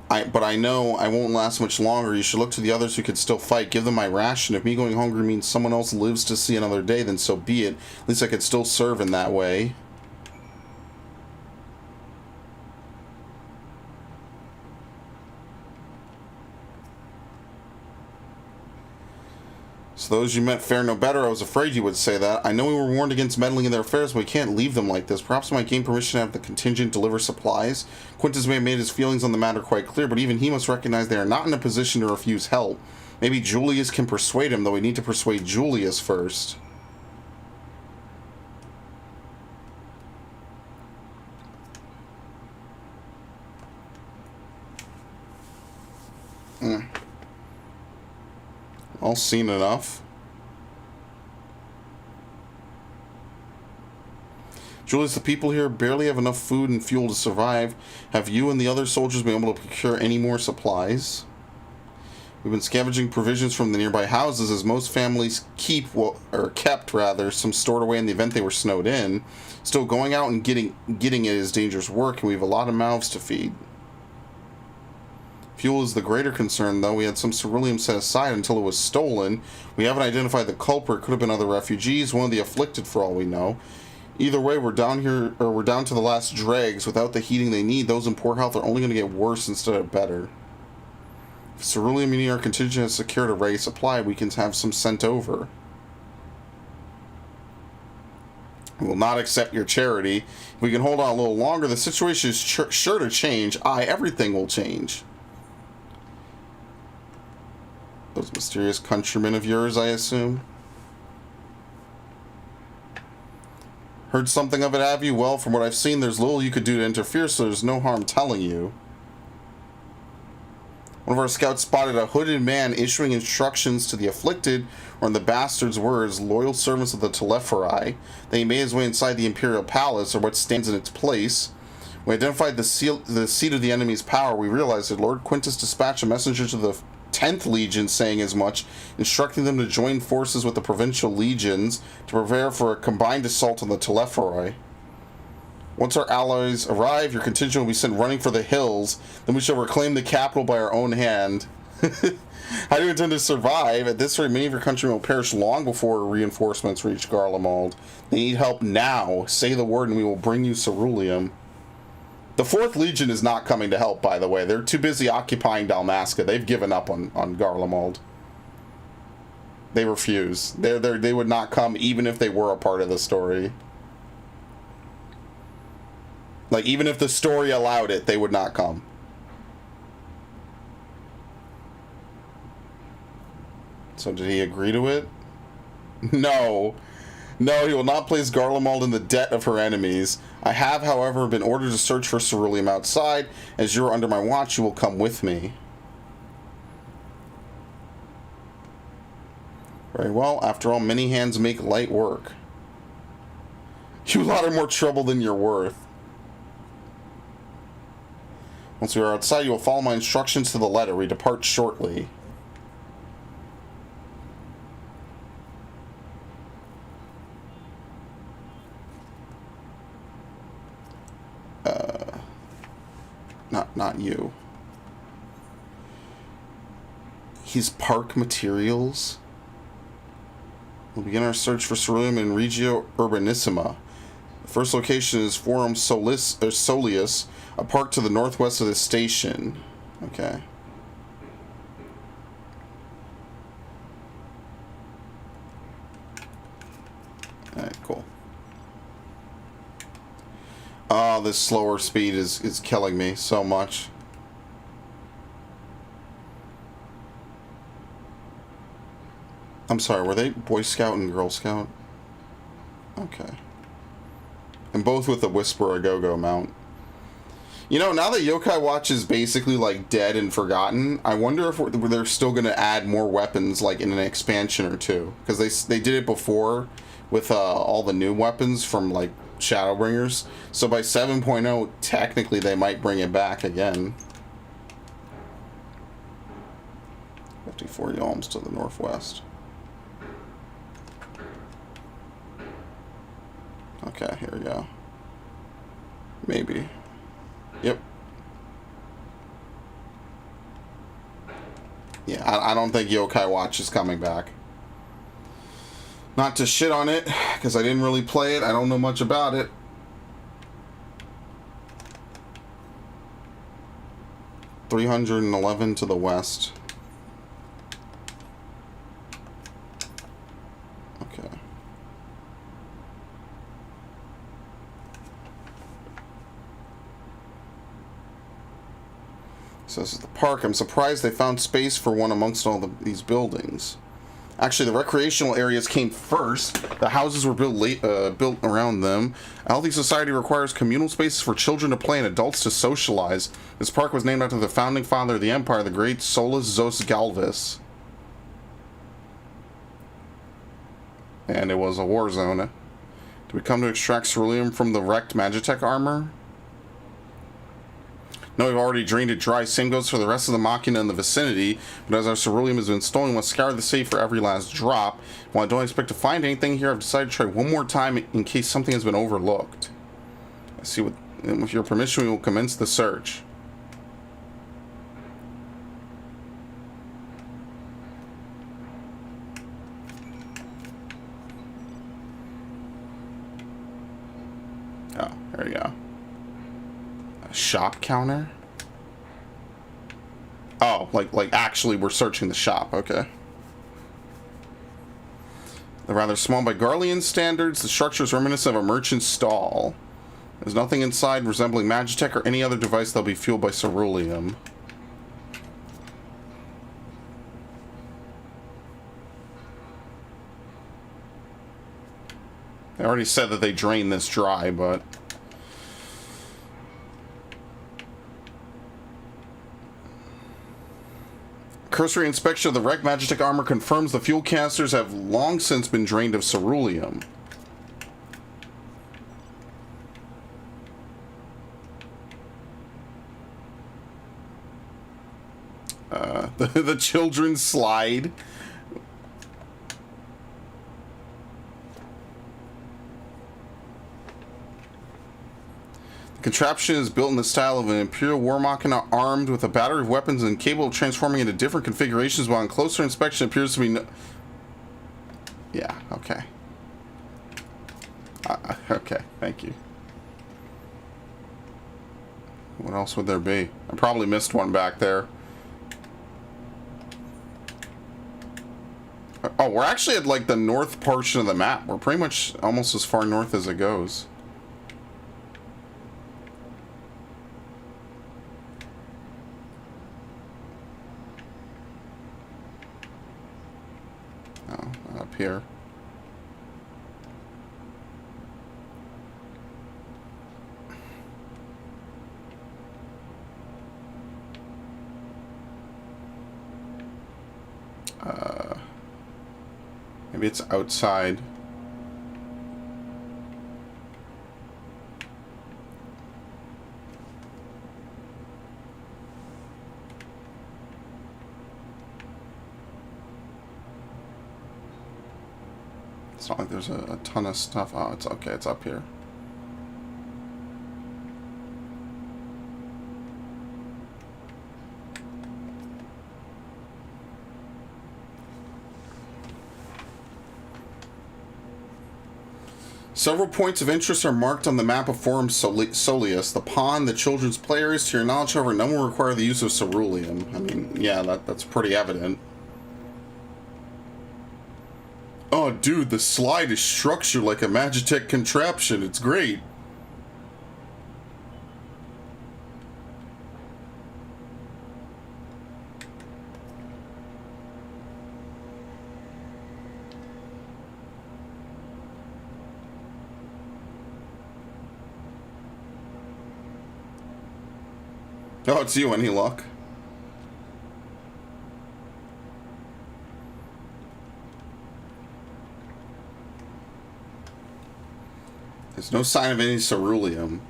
But I know I won't last much longer. You should look to the others who could still fight. Give them my ration. If me going hungry means someone else lives to see another day, then so be it. At least I could still serve in that way. So those you met fare no better. I was afraid you would say that. I know we were warned against meddling in their affairs, but we can't leave them like this. Perhaps I might gain permission to have the contingent deliver supplies. Quintus may have made his feelings on the matter quite clear, but even he must recognize they are not in a position to refuse help. Maybe Julius can persuade him, though we need to persuade Julius first. All seen enough. Julius, the people here barely have enough food and fuel to survive. Have you and the other soldiers been able to procure any more supplies? We've been scavenging provisions from the nearby houses, as most families kept some stored away in the event they were snowed in. Still, going out and getting it is dangerous work, and we have a lot of mouths to feed. Fuel is the greater concern, though. We had some ceruleum set aside until it was stolen. We haven't identified the culprit. Could have been other refugees, one of the afflicted for all we know. Either way, we're down to the last dregs. Without the heating they need, those in poor health are only going to get worse instead of better. If ceruleum meaning our contingent has secured a ready supply, we can have some sent over. We will not accept your charity. If we can hold on a little longer, the situation is sure to change. Everything will change. Those mysterious countrymen of yours, I assume. Heard something of it, have you? Well, from what I've seen, there's little you could do to interfere, so there's no harm telling you. One of our scouts spotted a hooded man issuing instructions to the afflicted, or in the bastard's words, loyal servants of the Telephori, that he made his way inside the Imperial Palace, or what stands in its place. When we identified the seat of the enemy's power, we realized that Lord Quintus dispatched a messenger to the 10th Legion saying as much, instructing them to join forces with the provincial legions to prepare for a combined assault on the Telephori. Once our allies arrive, your contingent will be sent running for the hills, then we shall reclaim the capital by our own hand. How do you intend to survive? At this rate, many of your countrymen will perish long before reinforcements reach Garlemald. They need help now. Say the word and we will bring you ceruleum. The 4th Legion is not coming to help, by the way. They're too busy occupying Dalmasca. They've given up on Garlemald. They refuse. They would not come even if they were a part of the story. Like, even if the story allowed it, they would not come. So did he agree to it? No. No, he will not place Garlemald in the debt of her enemies. I have, however, been ordered to search for ceruleum outside. As you are under my watch, you will come with me. Very well. After all, many hands make light work. You lot are more trouble than you're worth. Once we are outside, you will follow my instructions to the letter. We depart shortly. Not you. He's Park Materials. We'll begin our search for ceruleum in Regio Urbanissima. The first location is Forum Soleus, a park to the northwest of the station. Okay. Alright, cool. Oh, this slower speed is killing me so much. I'm sorry, were they Boy Scout and Girl Scout? Okay. And both with the Whisper a Go-Go mount. You know, now that Yokai Watch is basically, like, dead and forgotten, I wonder if they're still going to add more weapons, like, in an expansion or two. Because they did it before with all the new weapons from, like, Shadowbringers. So by 7.0, technically they might bring it back again. 54 Yalms to the northwest. Okay, here we go. Maybe. Yep. Yeah, I don't think Yokai Watch is coming back. Not to shit on it, because I didn't really play it. I don't know much about it. $311 to the west. Okay. So this is the park. I'm surprised they found space for one amongst all these buildings. Actually, the recreational areas came first. The houses were built around them. A healthy society requires communal spaces for children to play and adults to socialize. This park was named after the founding father of the empire, the great Solus Zos Galvus. And it was a war zone. Do we come to extract ceruleum from the wrecked Magitech armor? No, we've already drained it dry. Same goes for the rest of the Machina in the vicinity. But as our ceruleum has been stolen, we must scour the city for every last drop. While I don't expect to find anything here, I've decided to try one more time in case something has been overlooked. Let's see what. With your permission, we will commence the search. Oh, there we go. A shop counter? Oh, like actually we're searching the shop, okay. They're rather small by Garlean standards. The structure is reminiscent of a merchant's stall. There's nothing inside resembling Magitech or any other device that'll be fueled by ceruleum. They already said that they drained this dry, but... Cursory inspection of the wrecked Magitech armor confirms the fuel canisters have long since been drained of ceruleum. The children's slide. The contraption is built in the style of an Imperial War Machina armed with a battery of weapons and capable of transforming into different configurations, while on closer inspection appears to be no... Yeah, okay. Okay, thank you. What else would there be? I probably missed one back there. Oh, we're actually at like the north portion of the map. We're pretty much almost as far north as it goes. Oh, up here. Maybe it's outside. It's not like there's a ton of stuff. Oh, it's okay. It's up here. Several points of interest are marked on the map of Forum Soleus. The pond, the children's players. To your knowledge, however, none will require the use of ceruleum. I mean, yeah, that's pretty evident. Oh, dude, the slide is structured like a Magitech contraption. It's great. Oh, it's you. Any luck? There's no sign of any ceruleum.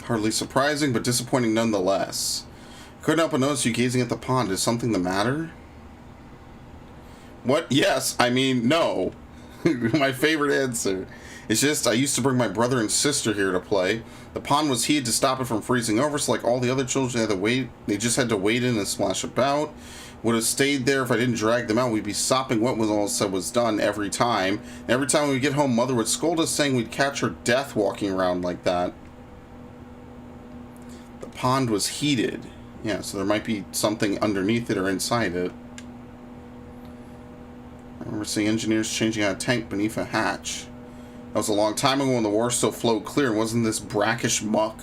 Hardly surprising, but disappointing nonetheless. Couldn't help but notice you gazing at the pond. Is something the matter? What? Yes. I mean, no. My favorite answer. It's just, I used to bring my brother and sister here to play. The pond was heated to stop it from freezing over, so like all the other children, they just had to wade in and splash about. Would have stayed there if I didn't drag them out. We'd be sopping wet when all said was done every time. And every time we would get home, Mother would scold us, saying we'd catch her death walking around like that. The pond was heated. Yeah, so there might be something underneath it or inside it. I remember seeing engineers changing out a tank beneath a hatch. That was a long time ago when the water still flowed clear and wasn't this brackish muck.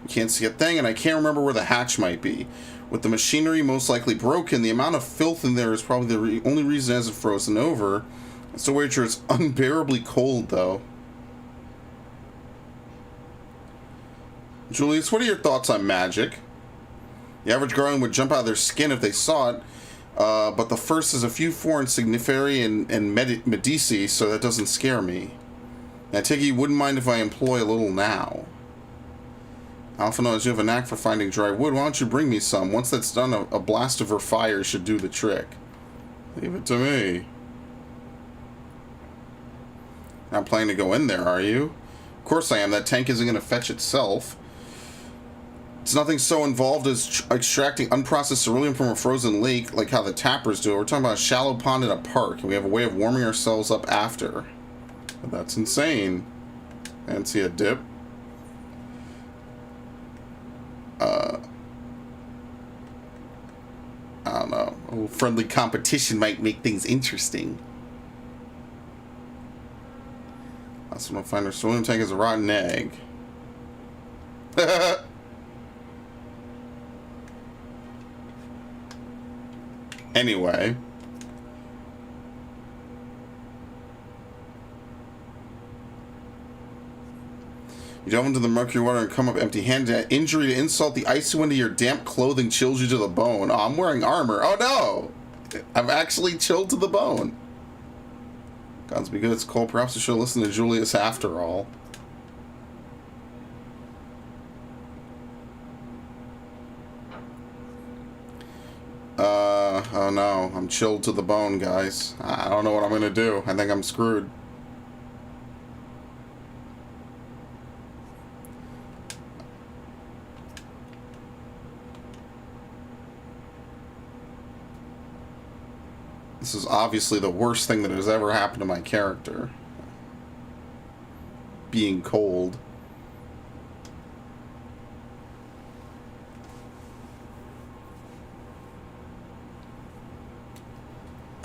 You can't see a thing, and I can't remember where the hatch might be. With the machinery most likely broken, the amount of filth in there is probably the only reason it hasn't frozen over. It's the wager it's unbearably cold, though. Julius, what are your thoughts on magic? The average Guardian would jump out of their skin if they saw it, but the first is a few foreign Signiferi and Medici, so that doesn't scare me. And I take it you wouldn't mind if I employ a little now. Alpha knows you have a knack for finding dry wood. Why don't you bring me some? Once that's done, a blast of her fire should do the trick. Leave it to me. Not planning to go in there, are you? Of course I am. That tank isn't going to fetch itself. It's nothing so involved as extracting unprocessed ceruleum from a frozen lake, like how the tappers do. We're talking about a shallow pond in a park, and we have a way of warming ourselves up after. But that's insane. Fancy a dip? I don't know. A little friendly competition might make things interesting. Last one I'll find our ceruleum tank is a rotten egg. Anyway. You delve into the murky water and come up empty-handed. Injury to insult, the icy wind of your damp clothing chills you to the bone. Oh, I'm wearing armor. Oh, no! I'm actually chilled to the bone. Gods be good, it's cold. Perhaps I should listen to Julius after all. Oh no. I'm chilled to the bone, guys. I don't know what I'm gonna do. I think I'm screwed. This is obviously the worst thing that has ever happened to my character. Being cold.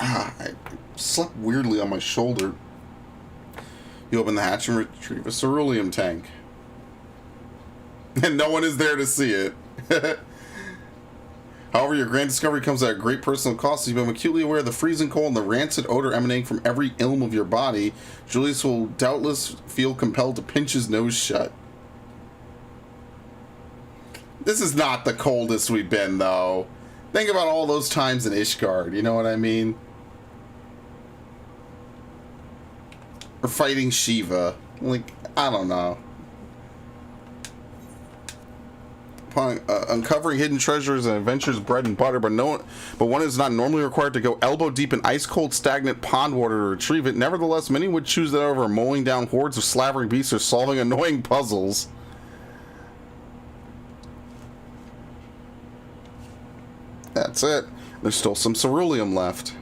I slept weirdly on my shoulder. You open the hatch and retrieve a ceruleum tank. And no one is there to see it. However, your grand discovery comes at a great personal cost. You've been acutely aware of the freezing cold and the rancid odor emanating from every ilm of your body. Julius will doubtless feel compelled to pinch his nose shut. This is not the coldest we've been, though. Think about all those times in Ishgard, you know what I mean? Or fighting Shiva. Like, I don't know. Uncovering hidden treasures and adventures, bread and butter, but one is not normally required to go elbow deep in ice cold stagnant pond water to retrieve it. Nevertheless, many would choose that over mowing down hordes of slavering beasts or solving annoying puzzles. That's it. There's still some ceruleum left.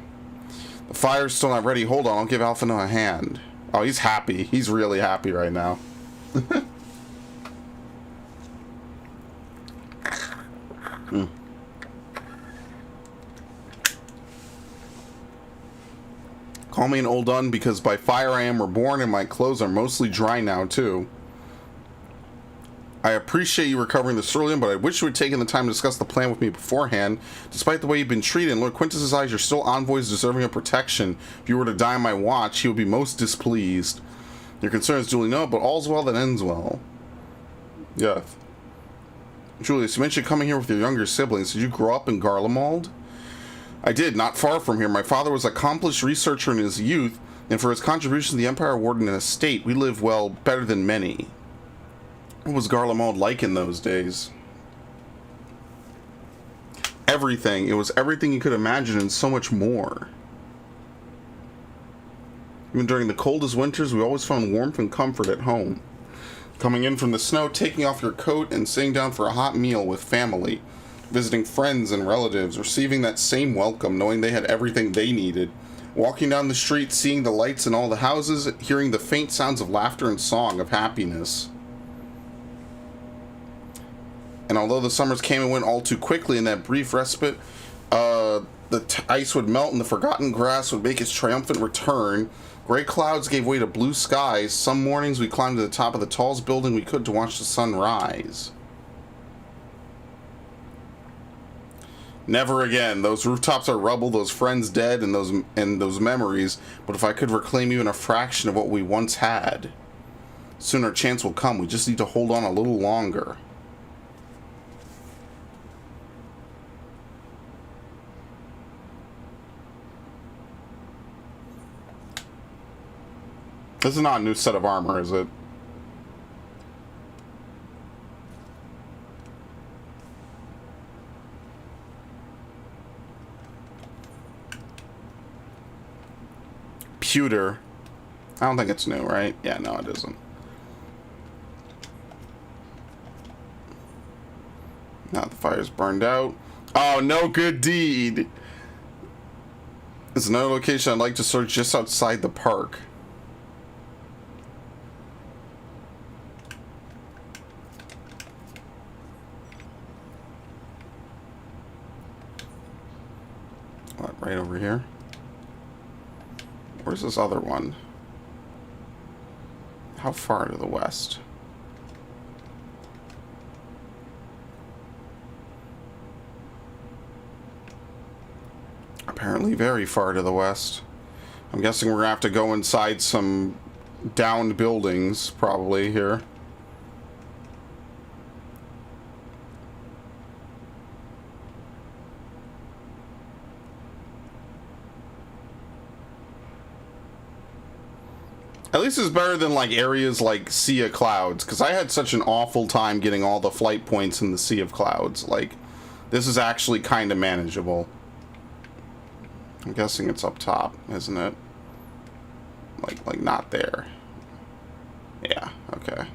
The fire's still not ready. Hold on, I'll give Alphino a hand. Oh, he's happy. He's really happy right now. Call me an old un because by fire I am reborn and my clothes are mostly dry now too. I appreciate you recovering the ceruleum, but I wish you had taken the time to discuss the plan with me beforehand. Despite the way you've been treated, in Lord Quintus's eyes, you're still envoys deserving of protection. If you were to die on my watch, he would be most displeased. Your concerns duly noted, but all's well that ends well. Yeah. Julius, you mentioned coming here with your younger siblings. Did you grow up in Garlemald? I did, not far from here. My father was an accomplished researcher in his youth, and for his contributions to the Empire awarded an estate, we live, well, better than many. What was Garlemald like in those days? Everything. It was everything you could imagine and so much more. Even during the coldest winters, we always found warmth and comfort at home. Coming in from the snow, taking off your coat, and sitting down for a hot meal with family. Visiting friends and relatives, receiving that same welcome, knowing they had everything they needed. Walking down the street, seeing the lights in all the houses, hearing the faint sounds of laughter and song of happiness. And although the summers came and went all too quickly in that brief respite, the ice would melt and the forgotten grass would make its triumphant return. Gray clouds gave way to blue skies. Some mornings we climbed to the top of the tallest building we could to watch the sun rise. Never again. Those rooftops are rubble, those friends dead, and those memories. But if I could reclaim even a fraction of what we once had, soon our chance will come. We just need to hold on a little longer. This is not a new set of armor, is it? Pewter. I don't think it's new, right? Yeah, no, it isn't. Now the fire's burned out. Oh, no good deed! There's another location I'd like to search just outside the park. What, right over here? Where's this other one? How far to the west? Apparently very far to the west. I'm guessing we're gonna have to go inside some downed buildings, probably, here. At least it's better than like areas like Sea of Clouds, because I had such an awful time getting all the flight points in the Sea of Clouds. Like, this is actually kind of manageable. I'm guessing it's up top, isn't it? Like not there. Yeah, okay.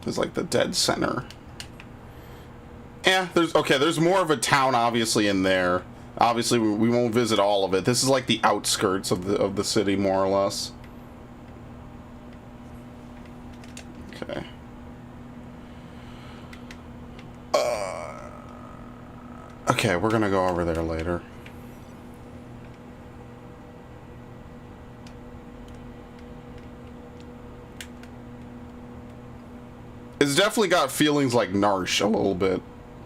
Is like the dead center. Yeah, there's more of a town obviously in there. Obviously we won't visit all of it. This is like the outskirts of the city, more or less. Okay. Okay, we're gonna go over there later. It's definitely got feelings like Narsh a little bit,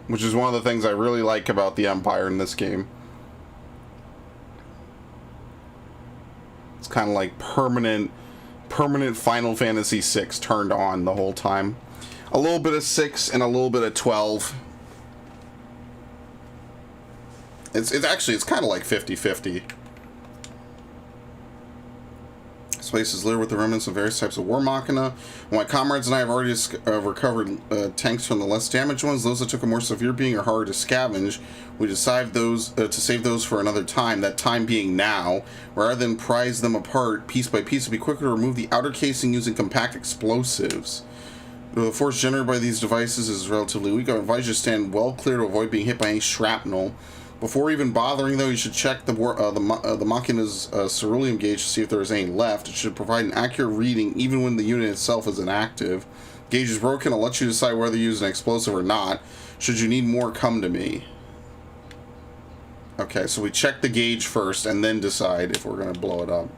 which is one of the things I really like about the Empire in this game. It's kind of like permanent Final Fantasy VI turned on the whole time. A little bit of 6 and a little bit of 12. It's kind of like 50-50. Space is littered with the remnants of various types of war machina. My comrades and I have already recovered tanks from the less damaged ones. Those that took a more severe beating are harder to scavenge. We decide to save those for another time, that time being now. Rather than prise them apart piece by piece, it would be quicker to remove the outer casing using compact explosives. The force generated by these devices is relatively weak. I advise you to stand well clear to avoid being hit by any shrapnel. Before even bothering, though, you should check the machina's ceruleum gauge to see if there is any left. It should provide an accurate reading even when the unit itself is inactive. Gauge is broken. I'll let you decide whether to use an explosive or not. Should you need more, come to me. Okay, so we check the gauge first and then decide if we're going to blow it up.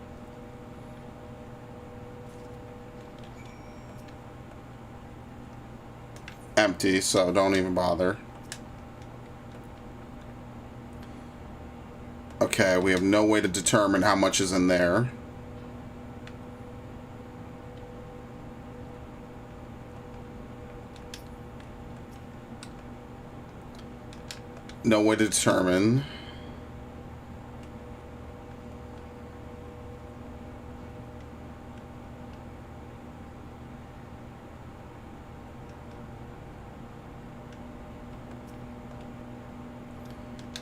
Empty, so don't even bother. Okay, we have no way to determine how much is in there. No way to determine.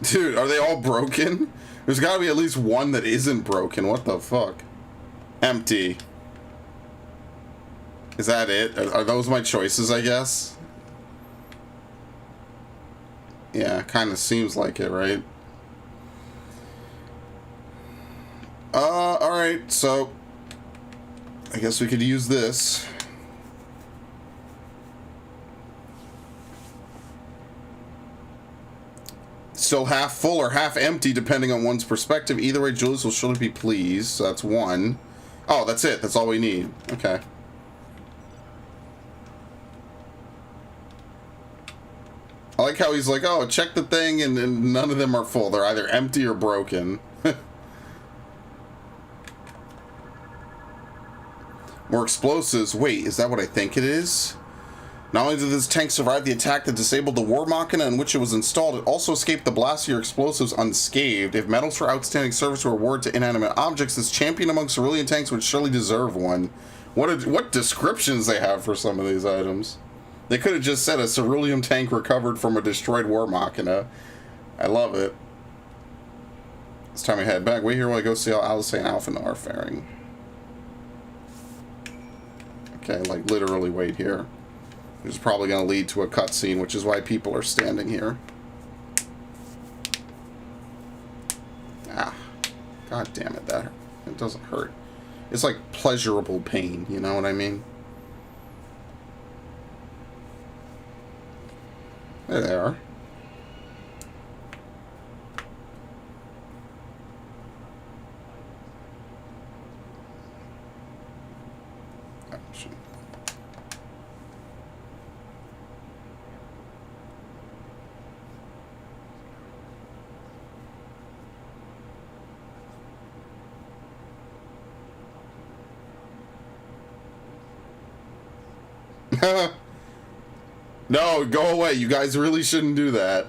Dude, are they all broken? There's gotta be at least one that isn't broken. What the fuck? Empty. Is that it? Are those my choices, I guess? Yeah, kind of seems like it, right? Alright, so I guess we could use this. Still half full or half empty, depending on one's perspective. Either way, Julius will surely be pleased. So that's one. Oh, that's it. That's all we need. Okay. I like how he's like, oh, check the thing, and none of them are full. They're either empty or broken. More explosives. Wait, is that what I think it is? Not only did this tank survive the attack that disabled the war machina in which it was installed, it also escaped the blast of your explosives unscathed. If medals for outstanding service were awarded to inanimate objects, this champion among cerulean tanks would surely deserve one. What descriptions they have for some of these items. They could have just said a cerulean tank recovered from a destroyed war machina. I love it. It's time to head back. Wait here while I go see how Alice and Alpha are faring. Okay, like literally wait here. Which is probably going to lead to a cutscene, which is why people are standing here. Ah, god damn it, it doesn't hurt. It's like pleasurable pain, you know what I mean? There they are. Oh, shit. No, go away. You guys really shouldn't do that.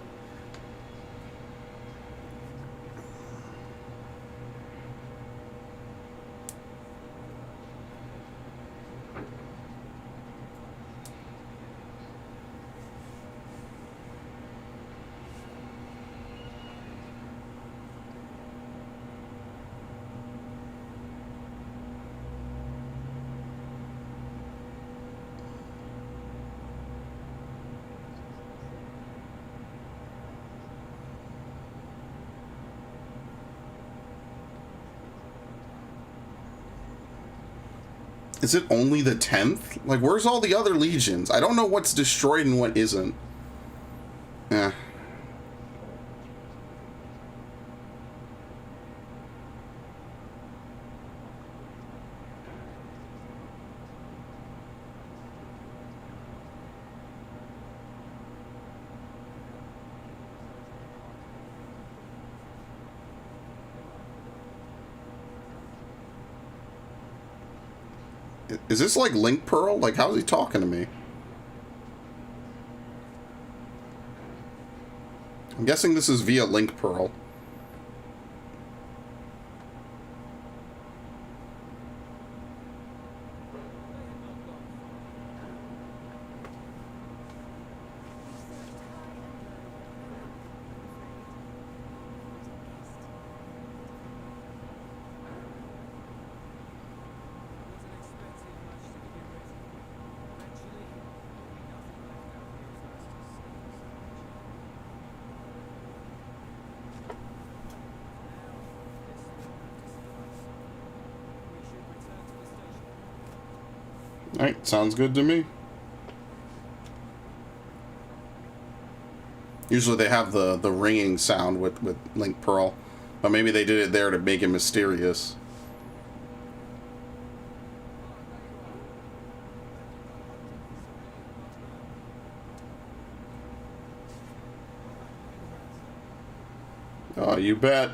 Is it only the 10th? Like, where's all the other legions? I don't know what's destroyed and what isn't. Yeah. Is this like Link Pearl? Like, how is he talking to me? I'm guessing this is via Link Pearl. Alright, sounds good to me. Usually they have the ringing sound with Link Pearl. But maybe they did it there to make it mysterious. Oh, you bet.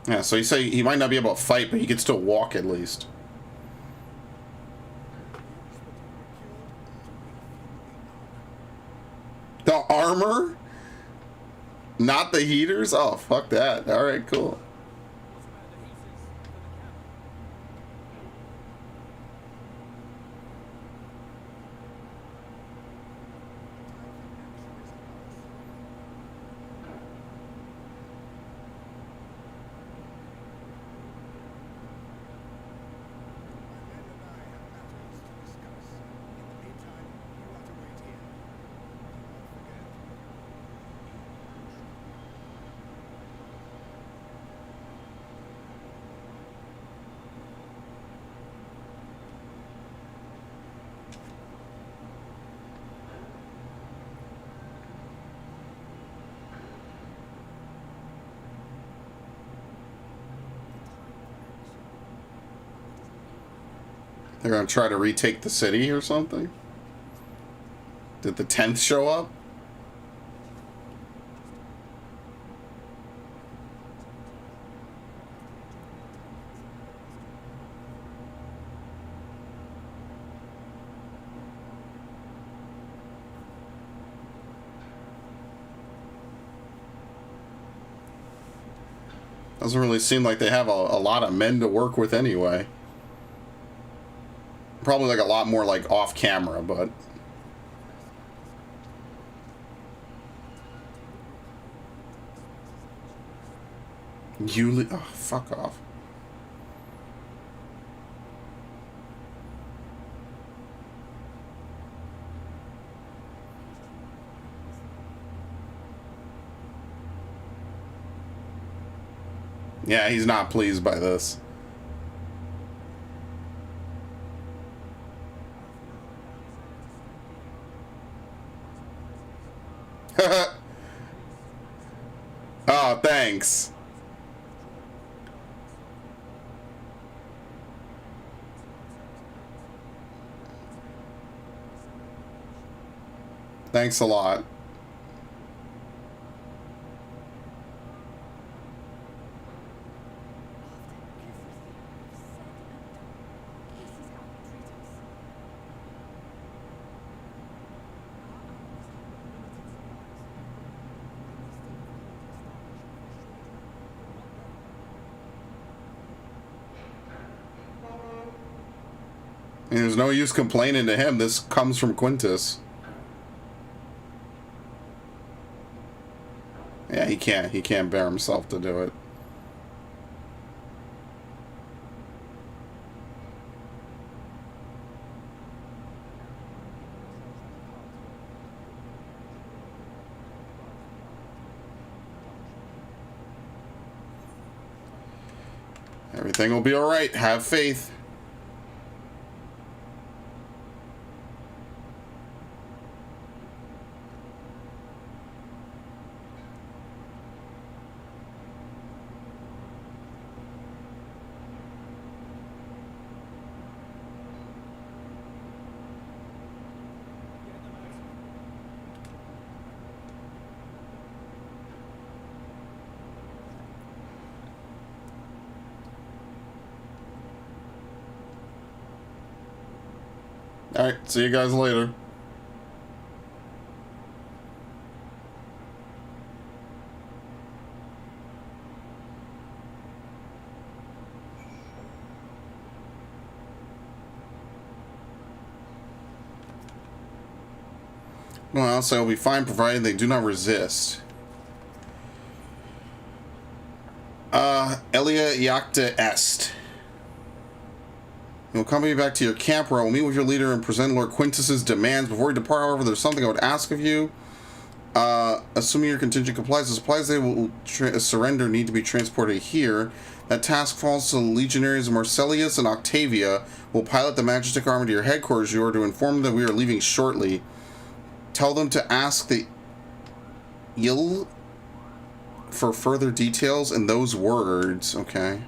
Yeah, so you say he might not be able to fight, but he can still walk at least. The armor? Not the heaters? Oh, fuck that. Alright, cool. They're gonna try to retake the city or something? Did the 10th show up? Doesn't really seem like they have a lot of men to work with anyway. Probably like a lot more like off camera, but oh, fuck off. Yeah, he's not pleased by this. Oh, thanks. Thanks a lot. And there's no use complaining to him. This comes from Quintus. Yeah, he can't. He can't bear himself to do it. Everything will be all right. Have faith. Alright, see you guys later. Well, I'll say it'll be fine provided they do not resist. Elia Iacta Est. You'll accompany me back to your camp where I will meet with your leader and present Lord Quintus's demands. Before we depart, however, there's something I would ask of you. Assuming your contingent complies, the supplies they will surrender need to be transported here. That task falls to the legionaries of Marcellius and Octavia. Will pilot the Majestic Army to your headquarters. You are to inform them we are leaving shortly. Tell them to ask the ill for further details in those words. Okay.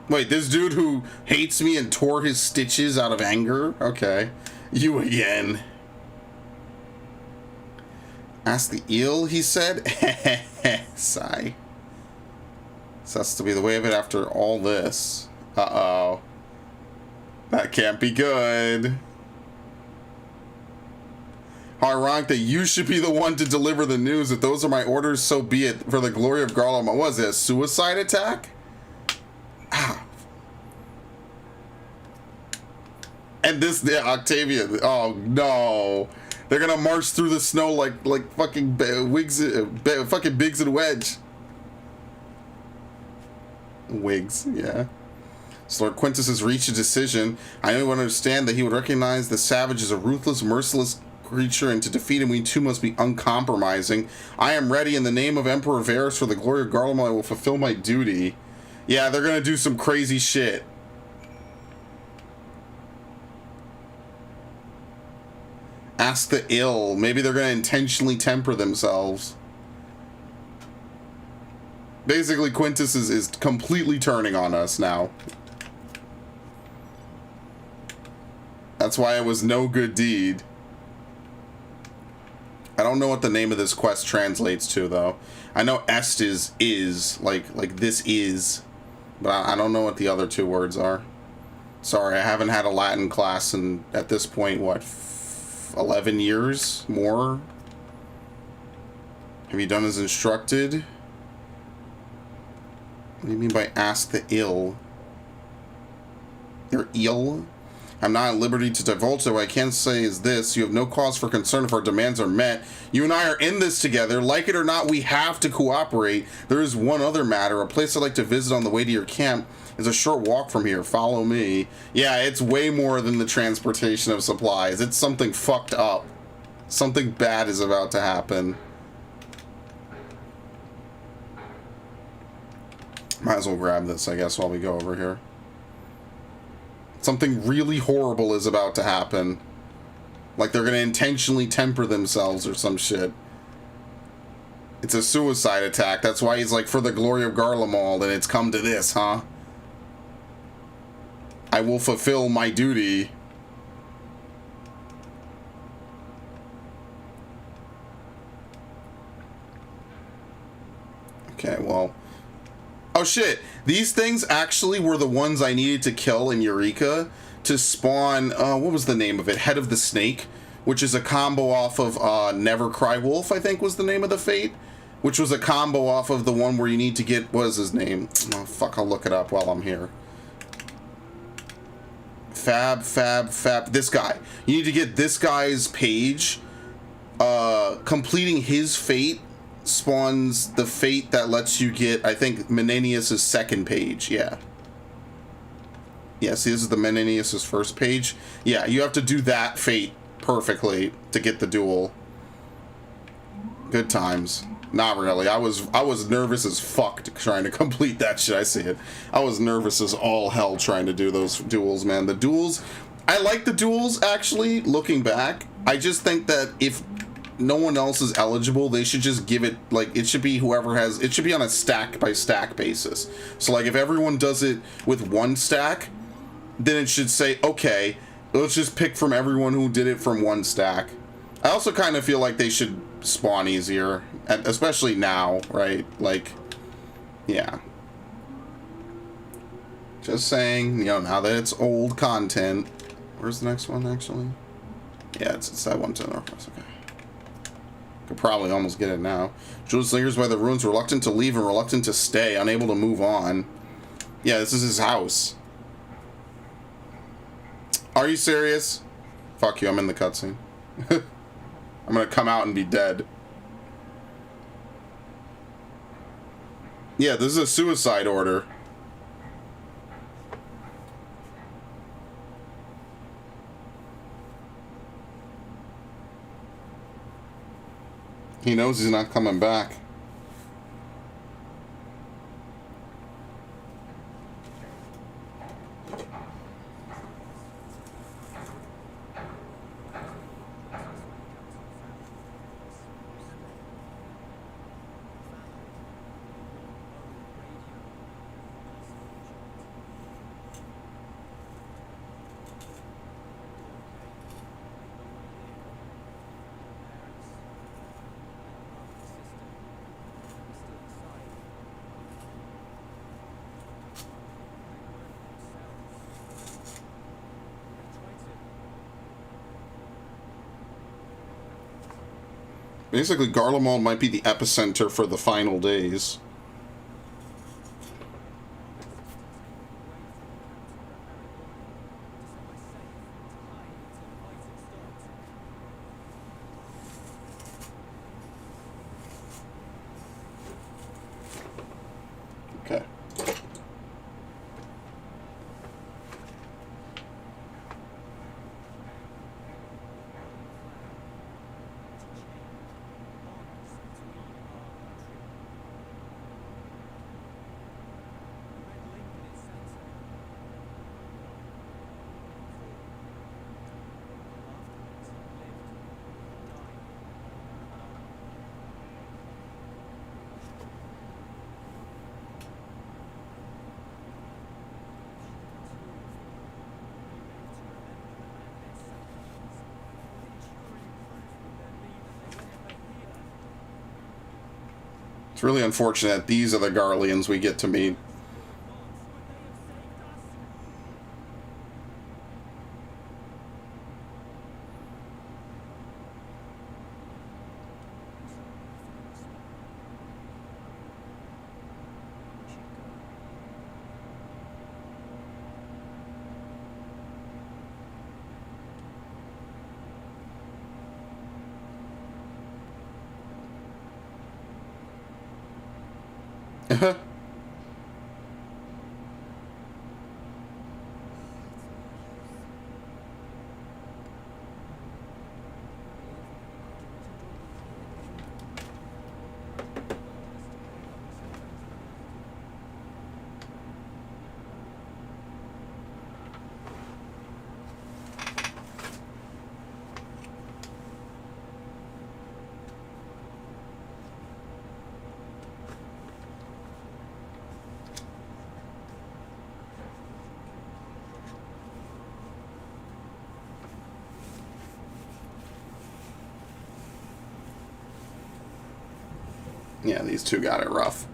Wait, this dude who hates me and tore his stitches out of anger? Okay. You again. Ask the eel, he said. Sigh. So that's to be the way of it after all this. Uh-oh. That can't be good. How ironic that you should be the one to deliver the news. If those are my orders, so be it. For the glory of Garland. What was it? A suicide attack? Ah. And this, yeah, Octavia. Oh no, they're gonna march through the snow like fucking fucking Biggs and Wedge. Wigs, yeah. So Lord Quintus has reached a decision. I only want to understand that he would recognize the savage as a ruthless, merciless creature, and to defeat him, we too must be uncompromising. I am ready in the name of Emperor Varus. For the glory of Garlemald, I will fulfill my duty. Yeah, they're gonna do some crazy shit. Ask the ill. Maybe they're gonna intentionally temper themselves. Basically, Quintus is completely turning on us now. That's why it was no good deed. I don't know what the name of this quest translates to, though. I know est is like this is, but I don't know what the other two words are. Sorry, I haven't had a Latin class in, at this point, what, 11 years? More? Have you done as instructed? What do you mean by ask the ill? You're ill? I'm not at liberty to divulge, so what I can say is this. You have no cause for concern if our demands are met. You and I are in this together. Like it or not, we have to cooperate. There is one other matter. A place I'd like to visit on the way to your camp is a short walk from here. Follow me. Yeah, it's way more than the transportation of supplies. It's something fucked up. Something bad is about to happen. Might as well grab this, I guess, while we go over here. Something really horrible is about to happen. Like they're gonna intentionally temper themselves or some shit. It's a suicide attack. That's why he's like, for the glory of Garlemald, and it's come to this, huh? I will fulfill my duty. Okay, well... Oh shit, these things actually were the ones I needed to kill in Eureka to spawn, what was the name of it? Head of the Snake, which is a combo off of Never Cry Wolf, I think was the name of the fate, which was a combo off of the one where you need to get, what is his name? Oh fuck, I'll look it up while I'm here. Fab, this guy. You need to get this guy's page. Completing his fate spawns the fate that lets you get, I think, Menenius' second page. Yeah, see, this is the Menenius' first page. Yeah, you have to do that fate perfectly to get the duel. Good times. Not really. I was nervous as fuck trying to complete that shit. I see it. I was nervous as all hell trying to do those duels, man. The duels, I like the duels, actually, looking back. I just think that if no one else is eligible, they should just give it, like, it should be whoever has, it should be on a stack by stack basis. So like if everyone does it with one stack, then it should say, okay, let's just pick from everyone who did it from one stack. I also kind of feel like they should spawn easier, especially now, right? Like, yeah. Just saying, you know, now that it's old content. Where's the next one, actually? Yeah, it's that one to the northwest, okay. Could probably almost get it now. Julius lingers by the ruins, reluctant to leave and reluctant to stay, unable to move on. Yeah, this is his house. Are you serious? Fuck you, I'm in the cutscene. I'm gonna come out and be dead. Yeah, this is a suicide order. He knows he's not coming back. Basically, Garlemald might be the epicenter for the final days. Okay. It's really unfortunate that these are the Garleans we get to meet. Yeah, these two got it rough.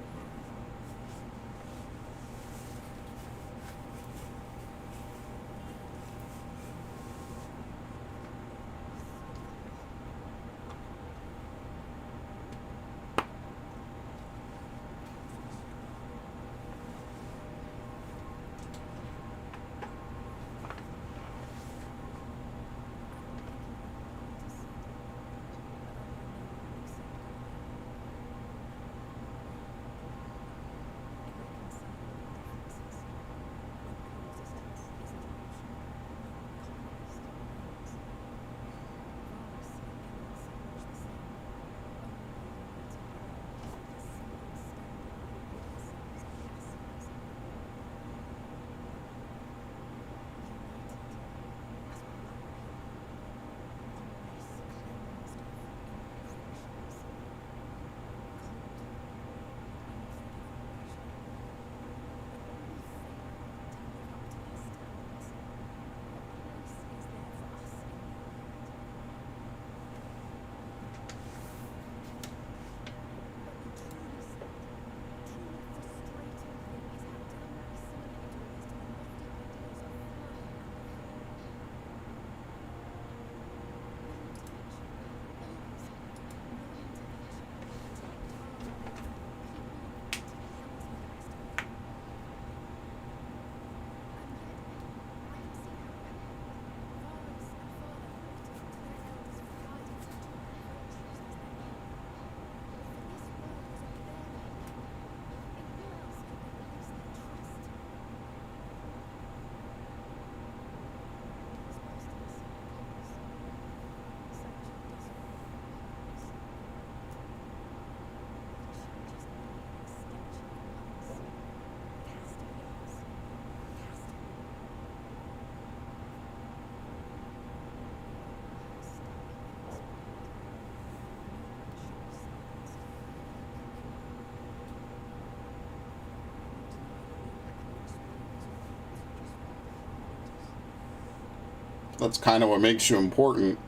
That's kind of what makes you important.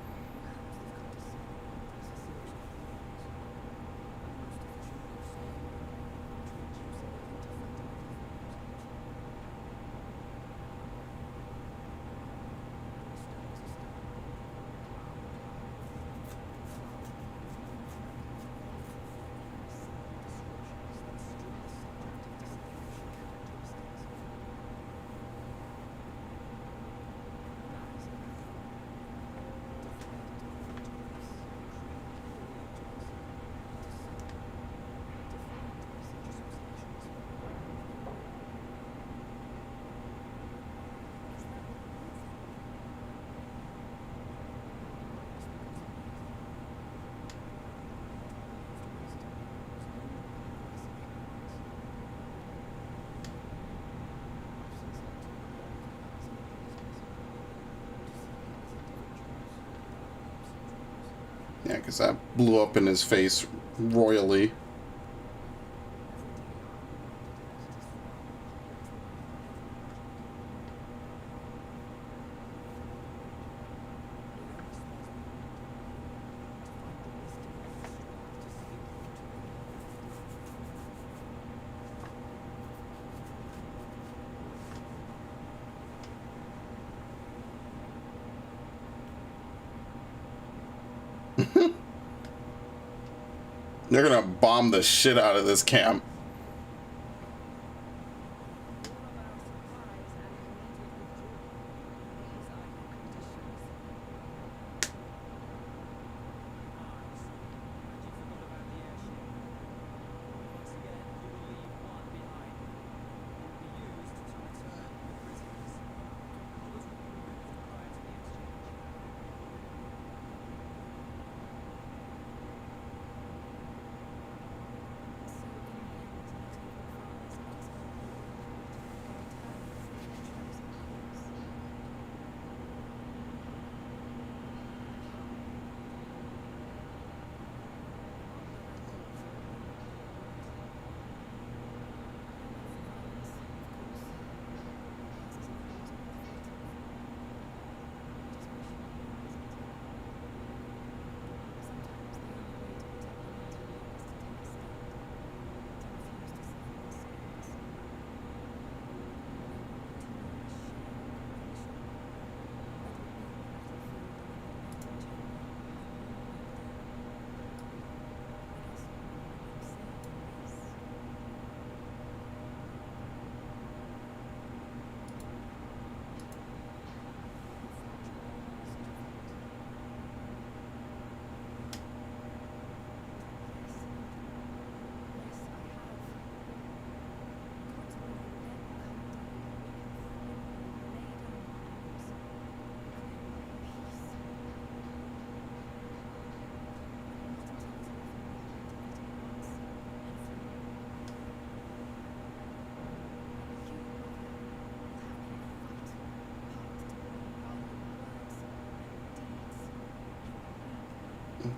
Yeah, because that blew up in his face royally. They're gonna bomb the shit out of this camp.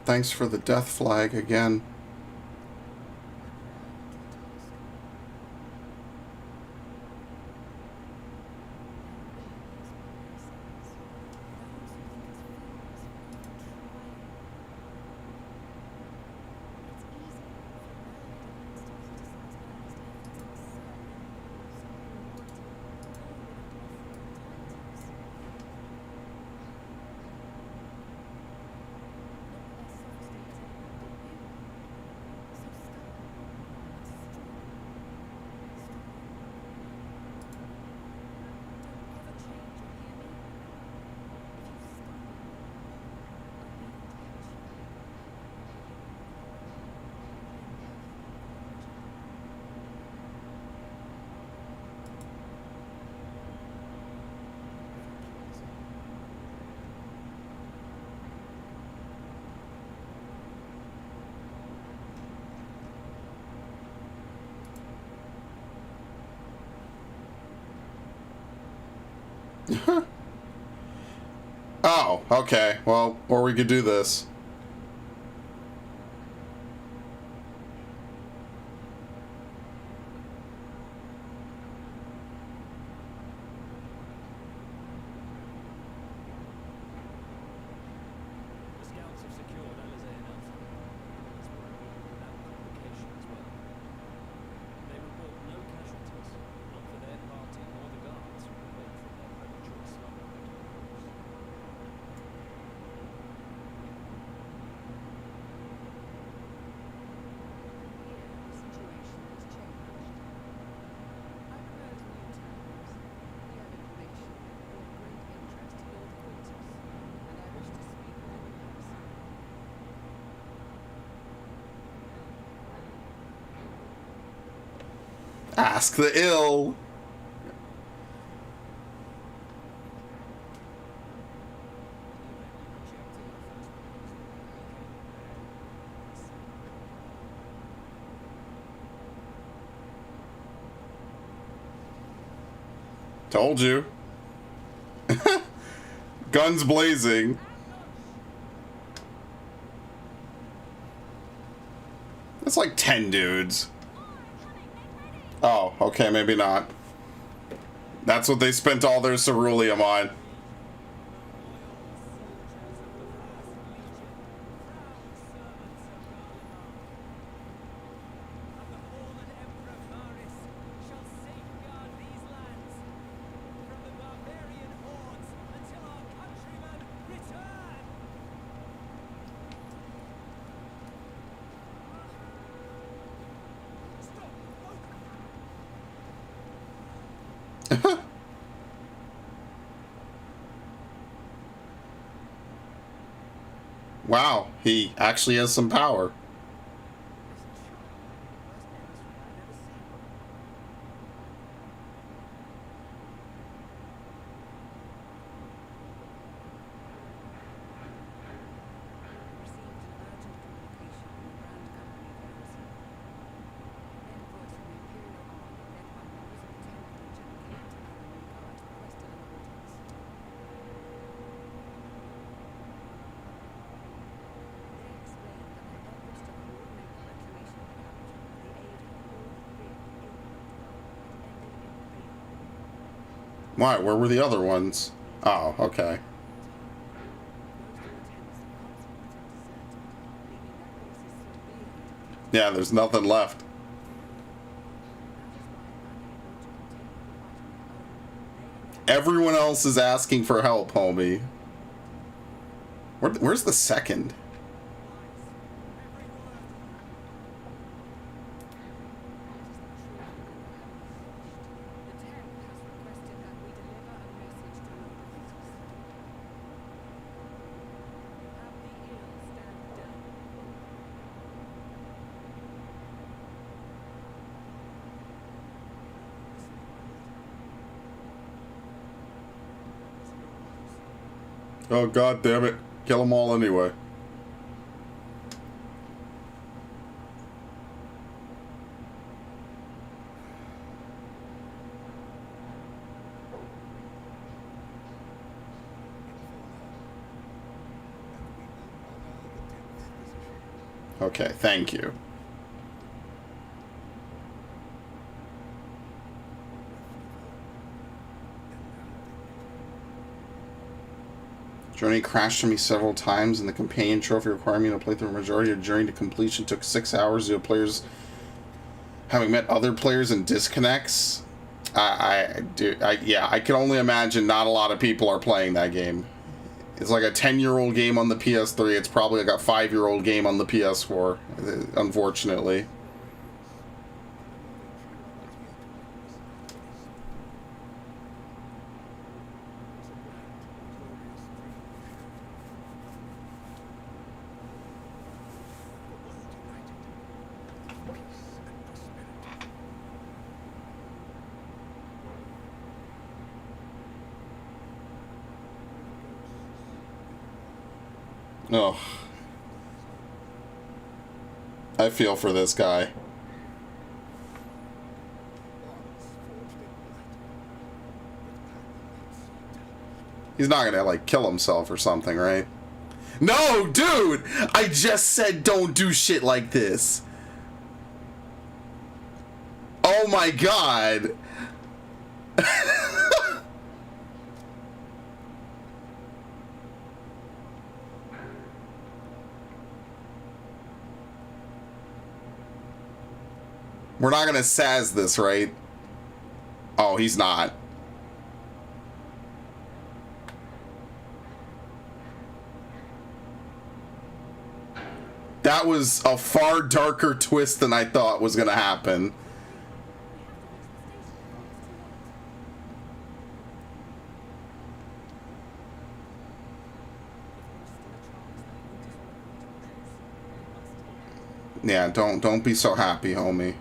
Thanks for the death flag again. Oh, okay. Well, or we could do this. Ask the ill. Told you. Guns blazing. That's like 10 dudes. Oh, okay, maybe not. That's what they spent all their ceruleum on. Wow, he actually has some power. Why? Where were the other ones? Oh, okay. Yeah, there's nothing left. Everyone else is asking for help, homie. Where's the second? Oh, god damn it. Kill them all anyway. Okay, thank you. Journey crashed on me several times, and the companion trophy requiring me to play through a majority of Journey to completion took 6 hours due to players having met other players and disconnects. Yeah, I can only imagine not a lot of people are playing that game. It's like a 10-year-old game on the PS3. It's probably like a 5-year-old game on the PS4, unfortunately. Oh, I feel for this guy. He's not gonna, like, kill himself or something, right? No, dude! I just said don't do shit like this. Oh my god. We're not gonna Saz this, right? Oh, he's not. That was a far darker twist than I thought was gonna happen. Yeah, don't be so happy, homie.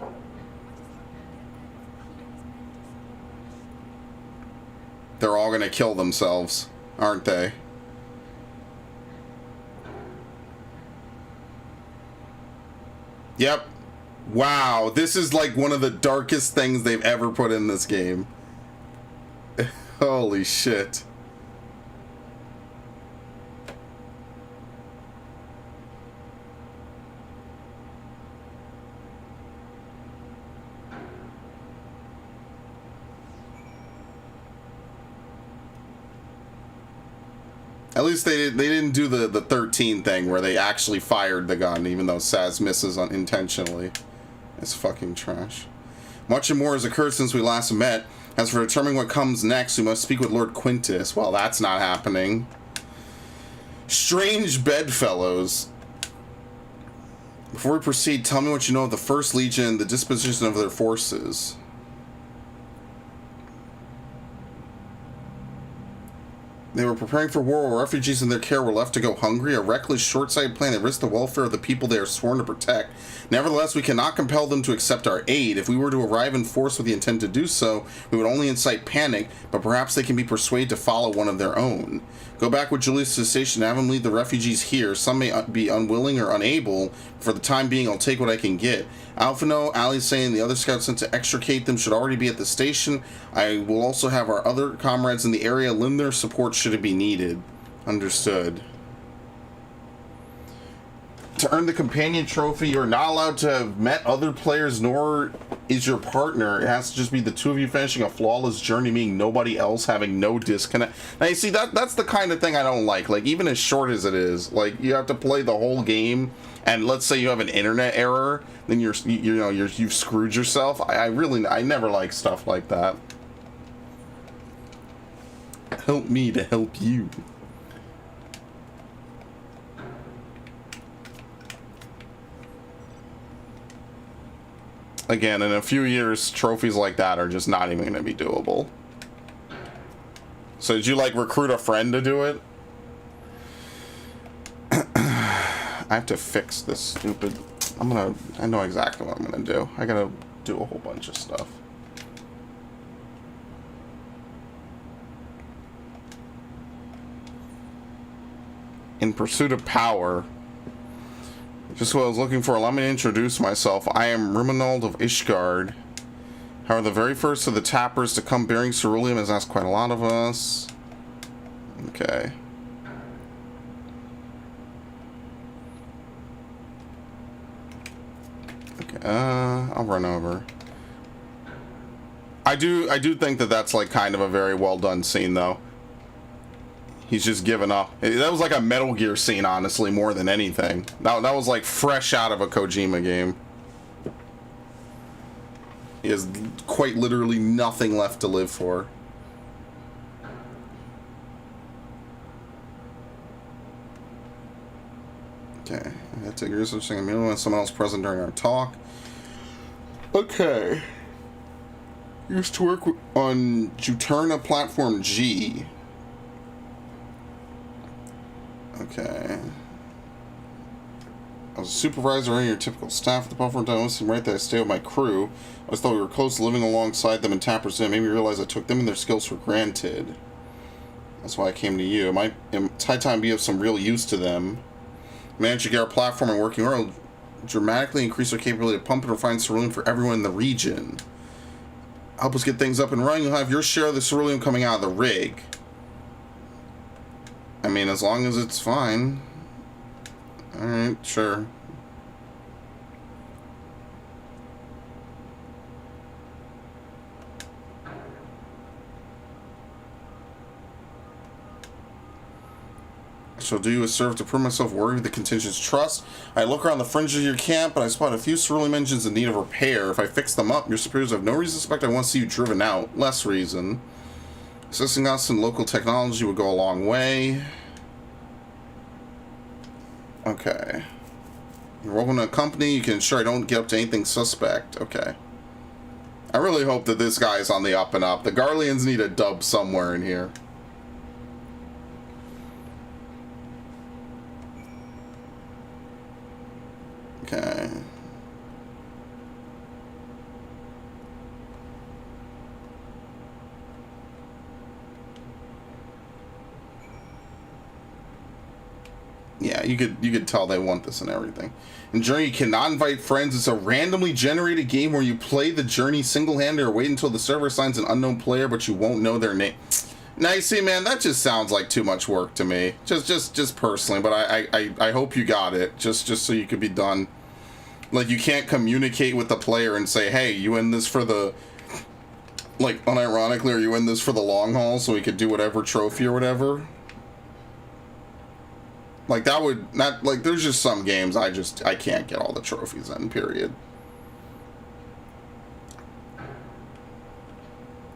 all gonna kill themselves, aren't they? Yep. Wow, this is like one of the darkest things they've ever put in this game. Holy shit. At least they didn't do the 13 thing where they actually fired the gun, even though Saz misses unintentionally. It's fucking trash. Much more has occurred since we last met. As for determining what comes next, we must speak with Lord Quintus. Well, that's not happening. Strange bedfellows. Before we proceed, tell me what you know of the First Legion, the disposition of their forces. They were preparing for war where refugees in their care were left to go hungry, a reckless, short-sighted plan that risked the welfare of the people they are sworn to protect. Nevertheless, we cannot compel them to accept our aid. If we were to arrive in force with the intent to do so, we would only incite panic, but perhaps they can be persuaded to follow one of their own. Go back with Julius to the station and have him lead the refugees here. Some may be unwilling or unable. For the time being, I'll take what I can get. Alphino, Ali saying the other scouts sent to extricate them should already be at the station. I will also have our other comrades in the area lend their support should it be needed. Understood. To earn the companion trophy, you're not allowed to have met other players, nor is your partner. It has to just be the two of you finishing a flawless journey, meaning nobody else having no disconnect. Now, you see, that's the kind of thing I don't like. Like, even as short as it is, like, you have to play the whole game, and let's say you have an internet error, then you've screwed yourself. I never like stuff like that. Help me to help you. Again, in a few years, trophies like that are just not even going to be doable. So did you, like, recruit a friend to do it? I have to fix this stupid... I know exactly what I'm going to do. I got to do a whole bunch of stuff. In pursuit of power... Just what I was looking for, allow me to introduce myself. I am Rimonald of Ishgard. However, the very first of the tappers to come bearing ceruleum has asked quite a lot of us. Okay. Okay, I'll run over. I do think that that's like kind of a very well done scene though. He's just given up. That was like a Metal Gear scene, honestly, more than anything. That was like fresh out of a Kojima game. He has quite literally nothing left to live for. Okay. I have to take research thing immediately when someone else present during our talk. Okay. Used to work on Juturna Platform G. Okay. I was a supervisor on your typical staff at the platform. I don't seem right that I stay with my crew. I just thought we were close to living alongside them in Tapper's Inn. Made me realize I took them and their skills for granted. That's why I came to you. It's high time to be of some real use to them. Manage to get our platform and working order, dramatically increase our capability of pump and refine ceruleum for everyone in the region. Help us get things up and running. You'll have your share of the ceruleum coming out of the rig. I mean, as long as it's fine. Alright, sure. So do you serve to prove myself worthy of the contingent's trust? I look around the fringes of your camp, and I spot a few ceruleum engines in need of repair. If I fix them up, your superiors have no reason to suspect I want to see you driven out. Less reason. Assisting us in local technology would go a long way. Okay. You're welcome to a company. You can ensure I don't get up to anything suspect. Okay. I really hope that this guy is on the up and up. The Garleans need a dub somewhere in here. Okay. Yeah, you could tell they want this and everything. In Journey, you cannot invite friends. It's a randomly generated game where you play the Journey single-handed or wait until the server assigns an unknown player, but you won't know their name. Now, you see, man, that just sounds like too much work to me. Just personally, but I hope you got it, just so you could be done. Like, you can't communicate with the player and say, hey, you in this for the... Like, unironically, are you in this for the long haul so we could do whatever trophy or whatever? Like, that would not, like, there's just some games I can't get all the trophies in, period.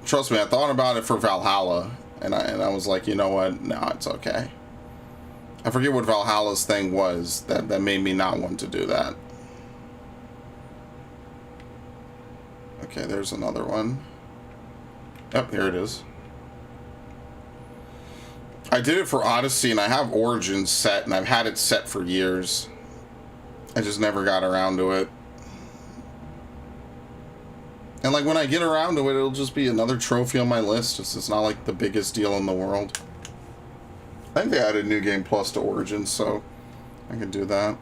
Trust me, I thought about it for Valhalla, and I was like, you know what, no, it's okay. I forget what Valhalla's thing was that made me not want to do that. Okay, there's another one. Yep, here it is. I did it for Odyssey, and I have Origins set, and I've had it set for years. I just never got around to it. And, like, when I get around to it, it'll just be another trophy on my list. It's not, like, the biggest deal in the world. I think they added New Game Plus to Origins, so I can do that.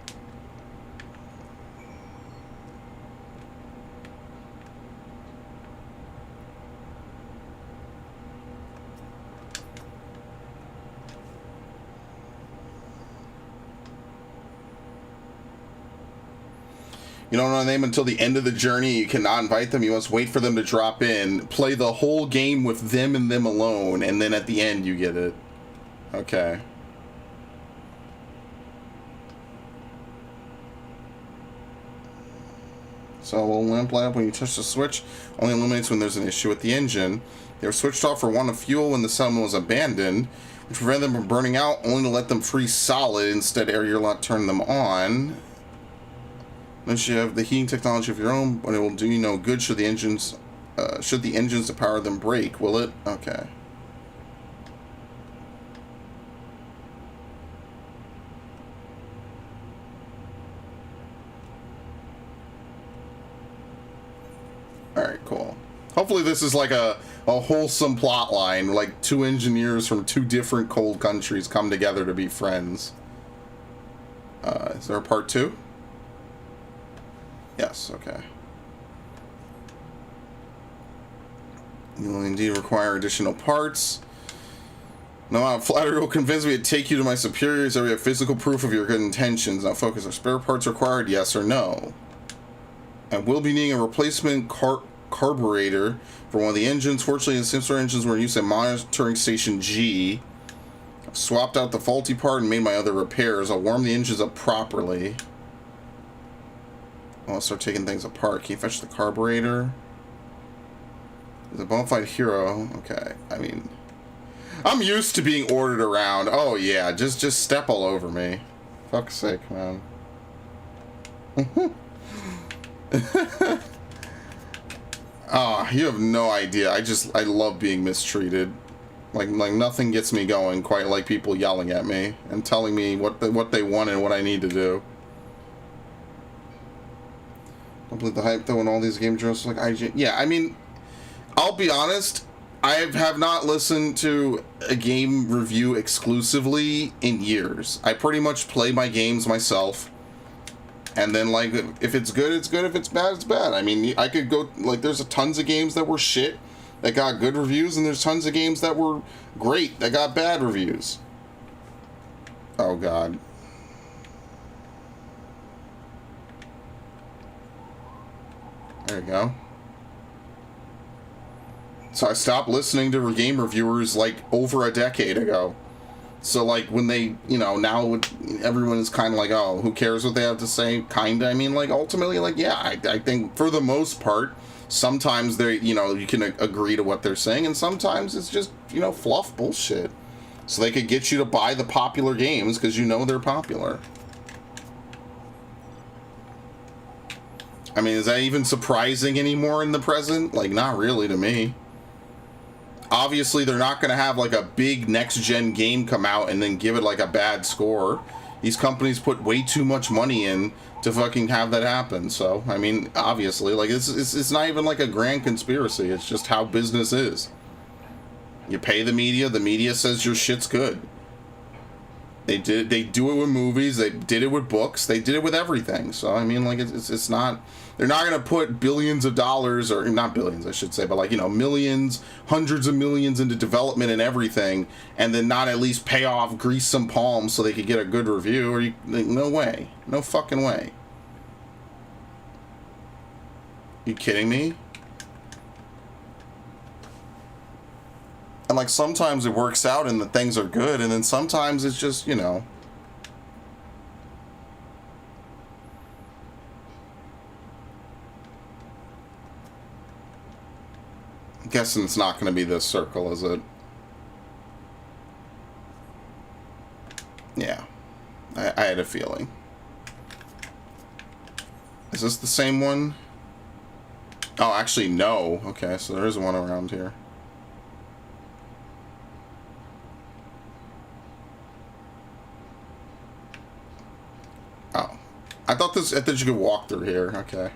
You don't know their name until the end of the journey. You cannot invite them. You must wait for them to drop in. Play the whole game with them and them alone, and then at the end you get it. Okay. So a little lamp light up when you touch the switch. Only illuminates when there's an issue with the engine. They were switched off for want of fuel when the settlement was abandoned, which prevented them from burning out, only to let them freeze solid. Instead, Air-Lot turned them on. Unless you have the heating technology of your own, but it will do you no good should the engines to power them break, will it? Okay. Alright, cool. Hopefully this is like a wholesome plot line, like two engineers from two different cold countries come together to be friends. Is there a part 2? Yes, okay. You will indeed require additional parts. No amount of flattery will convince me to take you to my superiors that we have physical proof of your good intentions. Now focus, are spare parts required, yes or no? I will be needing a replacement carburetor for one of the engines. Fortunately, the sensor engines were in use at monitoring station G. I've swapped out the faulty part and made my other repairs. I'll warm the engines up properly. I'll start taking things apart. Can you fetch the carburetor? He's a bona fide hero. Okay, I mean, I'm used to being ordered around. Oh yeah, just step all over me. Fuck's sake, man. Ah, you have no idea. I love being mistreated. Like nothing gets me going quite like people yelling at me and telling me what they want and what I need to do. Don't believe the hype though when all these game journalists like IGN. Yeah, I mean, I'll be honest, I have not listened to a game review exclusively in years. I pretty much play my games myself, and then like if it's good, it's good. If it's bad, it's bad. I mean, I could go like there's tons of games that were shit that got good reviews, and there's tons of games that were great that got bad reviews. Oh God. There you go. So I stopped listening to game reviewers like over a decade ago. So like when they, you know, now everyone is kind of like, oh, who cares what they have to say? Kind of. I mean, like ultimately, like, yeah, I think for the most part, sometimes they, you know, you can agree to what they're saying, and sometimes it's just, you know, fluff bullshit. So they could get you to buy the popular games because you know they're popular. I mean, is that even surprising anymore in the present? Like, not really to me. Obviously, they're not going to have, like, a big next-gen game come out and then give it, like, a bad score. These companies put way too much money in to fucking have that happen. So, I mean, obviously, like, it's not even, like, a grand conspiracy. It's just how business is. You pay the media says your shit's good. They do it with movies. They did it with books. They did it with everything. So I mean, like it's not. They're not gonna put billions of dollars, or not billions, I should say, but like, you know, millions, hundreds of millions into development and everything, and then not at least pay off, grease some palms so they could get a good review. Or like, no way, no fucking way. You kidding me? And like sometimes it works out and the things are good, and then sometimes it's just, you know. I'm guessing it's not going to be this circle, is it? Yeah. I had a feeling. Is this the same one? Oh, actually, no. Okay, so there is one around here. Oh. I thought you could walk through here. Okay.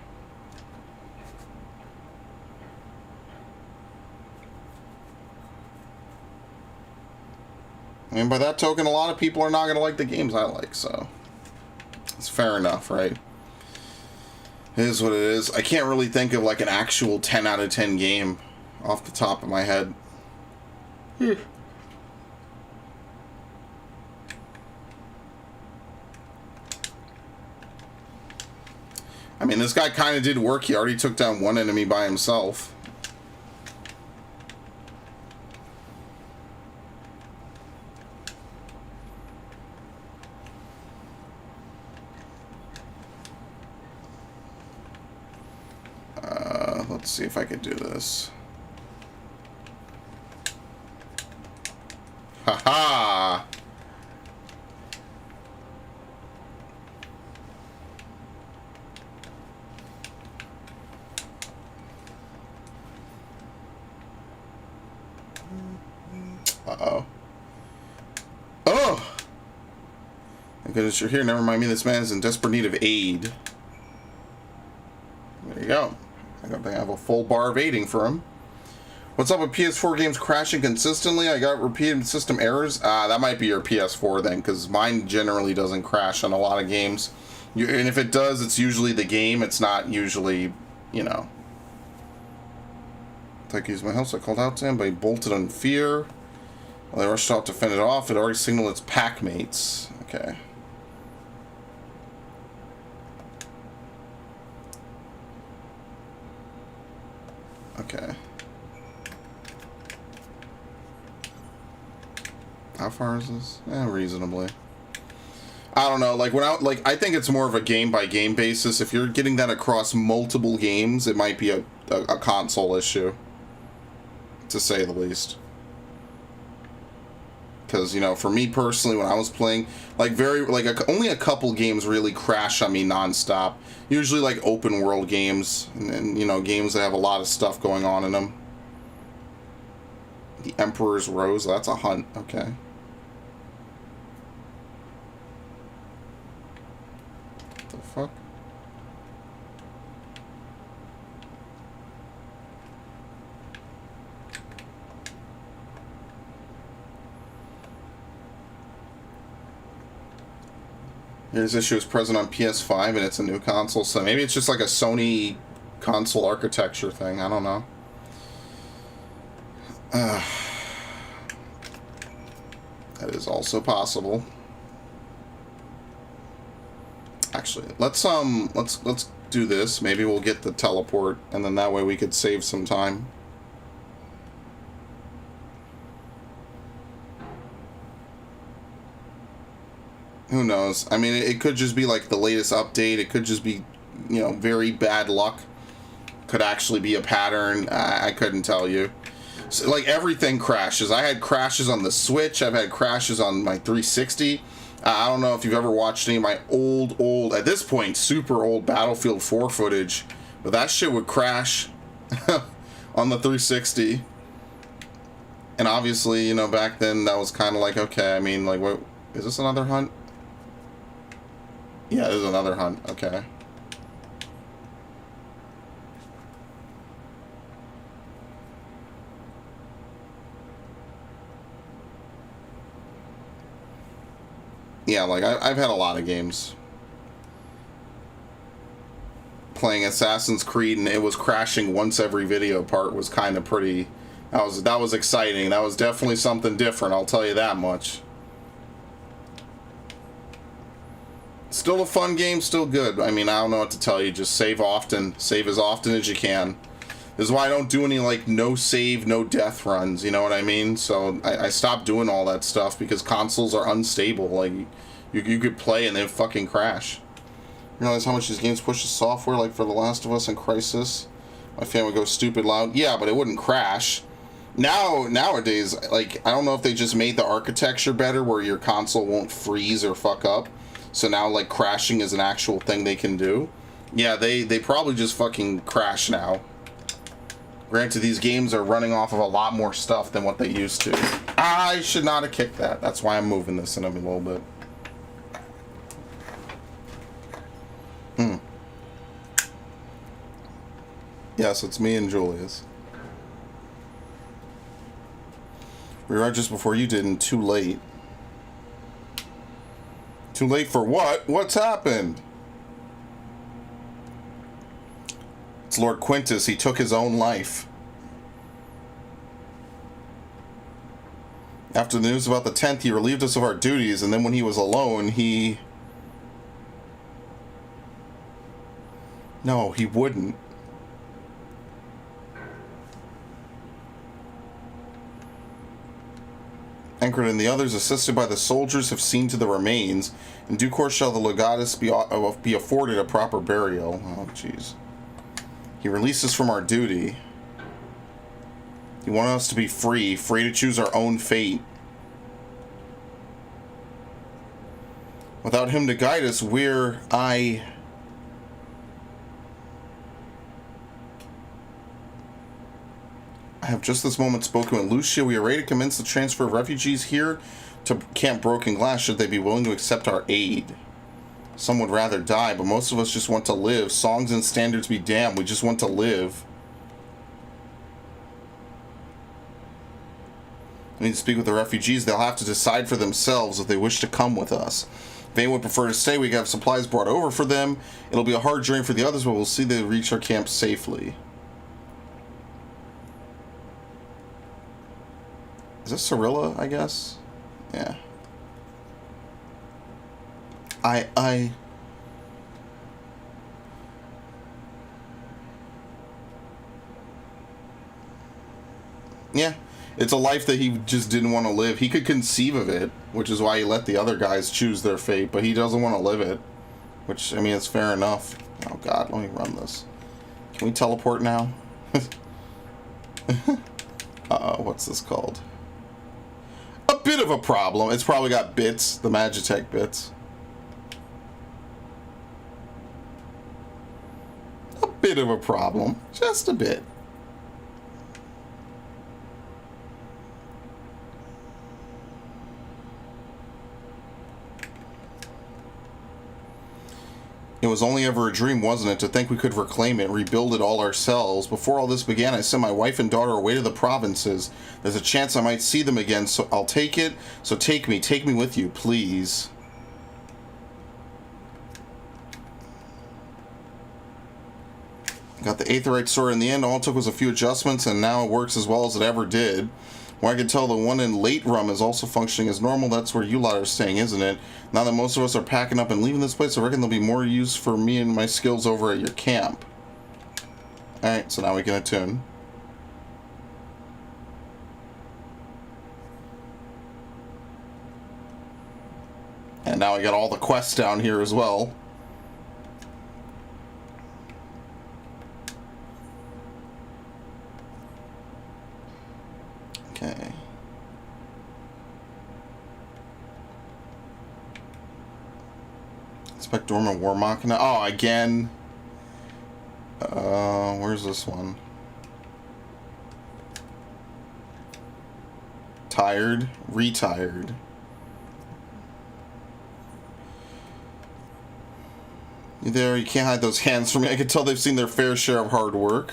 I mean, by that token, a lot of people are not going to like the games I like, so it's fair enough, right? It is what it is. I can't really think of like an actual 10 out of 10 game off the top of my head. I mean, this guy kind of did work. He already took down one enemy by himself. Let's see if I could do this. Haha! Uh-oh. Oh! Thank goodness you're here. Never mind me, this man is in desperate need of aid. There you go. I don't think I have a full bar of aiding for him. What's up with PS4 games crashing consistently? I got repeated system errors. That might be your PS4 then, because mine generally doesn't crash on a lot of games. And if it does, it's usually the game. It's not usually, you know. I used my health, so I called out to him, but he bolted on fear. Well, they rushed out to fend it off. It already signaled its pack mates. Okay. Okay. How far is this? Reasonably. I don't know. Like I think it's more of a game by game basis. If you're getting that across multiple games, it might be a console issue, to say the least. Because, you know, for me personally, when I was playing, like only a couple games really crash on me nonstop. Usually like open world games, and you know, games that have a lot of stuff going on in them. The Emperor's Rose, that's a hunt. Okay. What the fuck? This issue is present on PS5 and it's a new console, so maybe it's just like a Sony console architecture thing. I don't know. That is also possible. Actually, let's do this. Maybe we'll get the teleport, and then that way we could save some time. Who knows? I mean, it could just be like the latest update. It could just be, you know, very bad luck. Could actually be a pattern. I couldn't tell you. So, like, everything crashes. I had crashes on the Switch. I've had crashes on my 360. I don't know if you've ever watched any of my old, at this point, super old Battlefield 4 footage. But that shit would crash on the 360. And obviously, you know, back then, that was kind of like, okay, I mean, like, what, is this another hunt? Yeah, this is another hunt. Okay. Yeah, like, I've had a lot of games. Playing Assassin's Creed and it was crashing once every video part was kind of pretty... That was exciting. That was definitely something different, I'll tell you that much. Still a fun game, still good. I mean, I don't know what to tell you. Just save often. Save as often as you can. This is why I don't do any, like, no save, no death runs, you know what I mean? So I stopped doing all that stuff because consoles are unstable. Like, you could play and they fucking crash. You realize how much these games push the software, like for The Last of Us and Crysis? My fan would go stupid loud. Yeah, but it wouldn't crash. Nowadays, like, I don't know if they just made the architecture better where your console won't freeze or fuck up. So now, like, crashing is an actual thing they can do. Yeah, they probably just fucking crash now. Granted, these games are running off of a lot more stuff than what they used to. I should not have kicked that. That's why I'm moving this in a little bit. Yes, it's me and Julius. We were out just before you did and too late. Too late for what? What's happened? It's Lord Quintus. He took his own life. After the news about the 10th, he relieved us of our duties, and then when he was alone, he... No, he wouldn't. Ancred and the others, assisted by the soldiers, have seen to the remains. In due course shall the legatus be afforded a proper burial. Oh, jeez. He released us from our duty. He wanted us to be free to choose our own fate. Without him to guide us, I have just this moment spoken with Lucia. We are ready to commence the transfer of refugees here to Camp Broken Glass should they be willing to accept our aid. Some would rather die, but most of us just want to live. Songs and standards be damned, we just want to live. We need to speak with the refugees. They'll have to decide for themselves if they wish to come with us. If anyone would prefer to stay, we can have supplies brought over for them. It'll be a hard journey for the others, but we'll see they reach our camp safely. Is this Cirilla, I guess? Yeah. Yeah. It's a life that he just didn't want to live. He could conceive of it, which is why he let the other guys choose their fate, but he doesn't want to live it. Which, I mean, it's fair enough. Oh god, let me run this. Can we teleport now? What's this called? A bit of a problem. It's probably got bits, the Magitech bits. A bit of a problem. Just a bit. It was only ever a dream, wasn't it, to think we could reclaim it, rebuild it all ourselves. Before all this began, I sent my wife and daughter away to the provinces. There's a chance I might see them again, so I'll take it. So take me with you, please. Got the Aetherite sword in the end. All it took was a few adjustments, and now it works as well as it ever did. Where I can tell the one in Late Rum is also functioning as normal. That's where you lot are staying, isn't it? Now that most of us are packing up and leaving this place, I reckon there'll be more use for me and my skills over at your camp. Alright, so now we can attune. And now I got all the quests down here as well. Okay. Inspect Dormant War Machina. Oh, again. Where's this one? Tired. Retired. You there? You can't hide those hands from me. I can tell they've seen their fair share of hard work.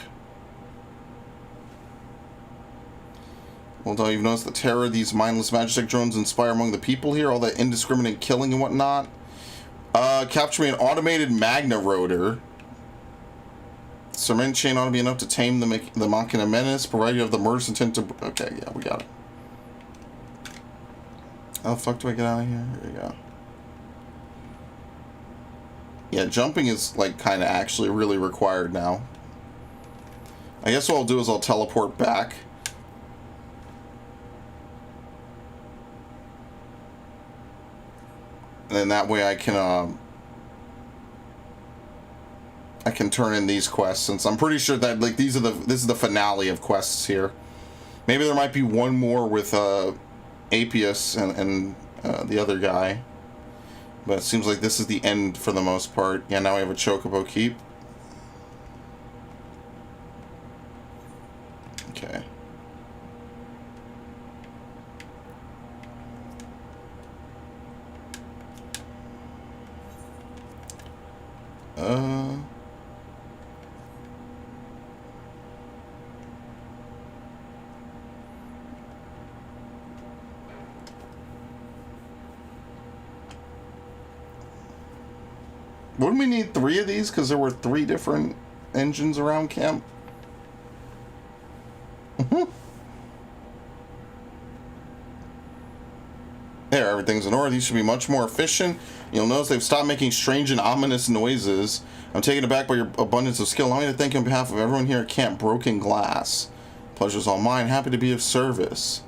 Although you've noticed the terror these mindless Magitech drones inspire among the people here, all that indiscriminate killing and whatnot. Capture me an automated Magna rotor. Cement chain ought to be enough to tame the Machina menace, provided you have the murderous intent to... Okay, yeah, we got it. How the fuck do I get out of here? Here we go. Yeah, jumping is, like, kind of actually really required now. I guess what I'll do is I'll teleport back. And then that way I can turn in these quests, since I'm pretty sure that, like, this is the finale of quests here. Maybe there might be one more with Apius and the other guy. But it seems like this is the end for the most part. Yeah, now we have a Chocobo Keep. Okay. Wouldn't we need 3 of these? Because there were 3 different engines around camp. There, everything's in order. These should be much more efficient. You'll notice they've stopped making strange and ominous noises. I'm taken aback by your abundance of skill. Allow me to thank you on behalf of everyone here at Camp Broken Glass. Pleasure's all mine. Happy to be of service.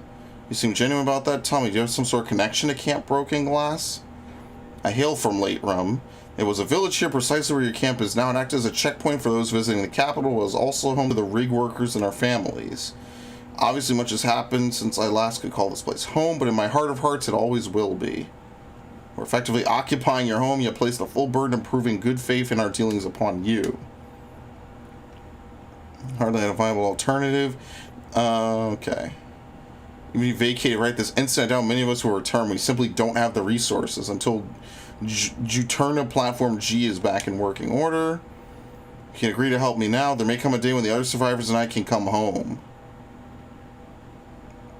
You seem genuine about that. Tell me, do you have some sort of connection to Camp Broken Glass? I hail from Late Rum. It was a village here precisely where your camp is now and acted as a checkpoint for those visiting the capital. It was also home to the rig workers and our families. Obviously much has happened since I last could call this place home, but in my heart of hearts it always will be. We're effectively occupying your home, yet place the full burden of proving good faith in our dealings upon you. Hardly had a viable alternative. Okay. Even if you vacated right this instant, I doubt many of us will return. We simply don't have the resources until Juturna Platform G is back in working order. You can agree to help me now. There may come a day when the other survivors and I can come home.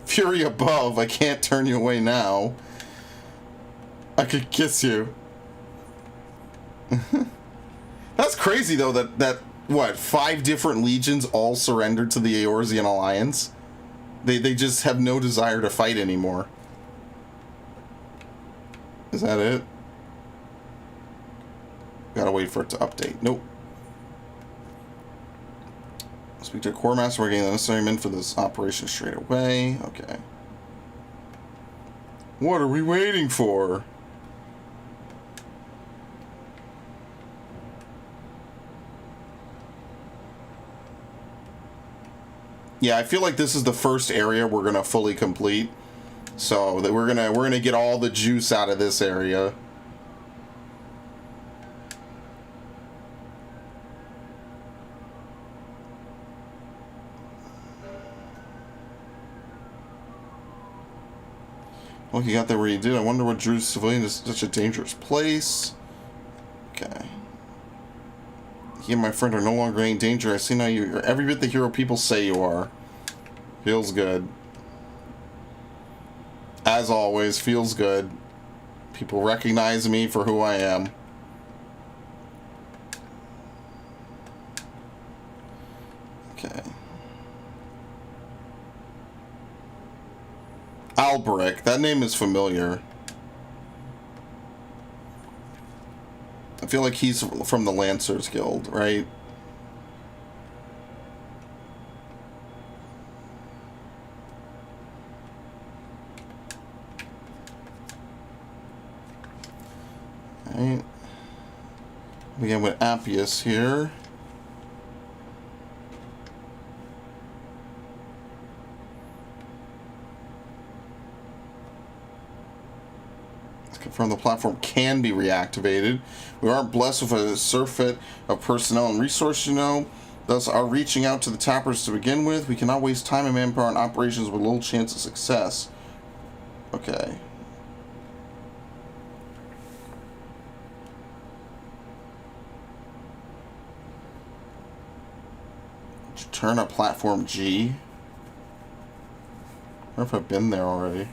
Fury above, I can't turn you away now. I could kiss you. That's crazy though, that what, 5 different legions all surrendered to the Eorzean Alliance? They just have no desire to fight anymore. Is that it? Gotta wait for it to update. Nope. Speak to Core Master. We're getting the necessary men for this operation straight away. Okay. What are we waiting for? Yeah, I feel like this is the first area we're gonna fully complete. So that we're gonna get all the juice out of this area. Well, you got that where you did. I wonder what drew civilian to such a dangerous place. Okay. You and my friend are no longer in danger. I see now you're every bit the hero people say you are. Feels good. As always, feels good. People recognize me for who I am. Okay. Alberic, that name is familiar. I feel like he's from the Lancers Guild, right? Alright. Begin with Appius here. Confirm the platform can be reactivated. We aren't blessed with a surfeit of personnel and resources, you know. Thus, our reaching out to the tappers to begin with. We cannot waste time and manpower on operations with little chance of success. Okay. Turn up platform G. Where if I've been there already.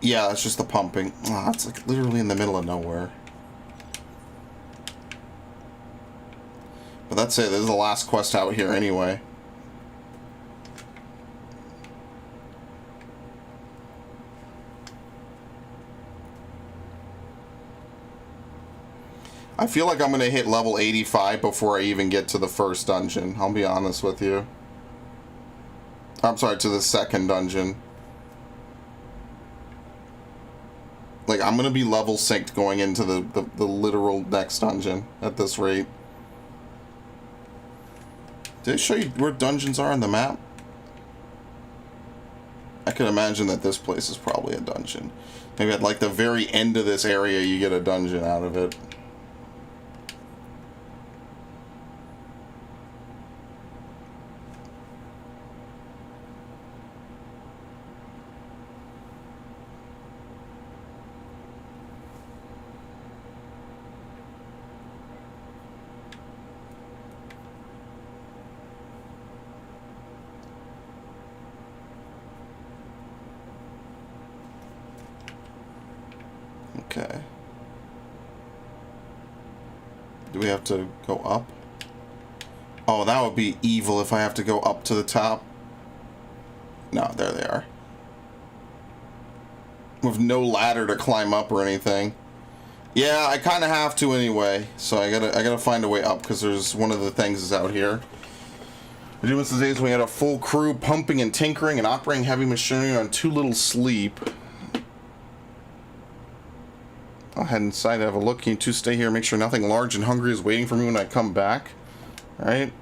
Yeah, it's just the pumping. Oh, it's like literally in the middle of nowhere. But that's it. This is the last quest out here anyway. I feel like I'm going to hit level 85 before I even get to the first dungeon. I'll be honest with you. I'm sorry, to the second dungeon. Like, I'm going to be level synced going into the literal next dungeon at this rate. Did it show you where dungeons are on the map? I can imagine that this place is probably a dungeon. Maybe at like the very end of this area you get a dungeon out of it. Okay. Do we have to go up? Oh, that would be evil if I have to go up to the top. No, there they are. With no ladder to climb up or anything. Yeah, I kind of have to anyway. So I gotta find a way up because there's one of the things is out here. We're doing some days when we had a full crew pumping and tinkering and operating heavy machinery on too little sleep. I'll head inside to have a look. Can you two stay here? Make sure nothing large and hungry is waiting for me when I come back. Alright.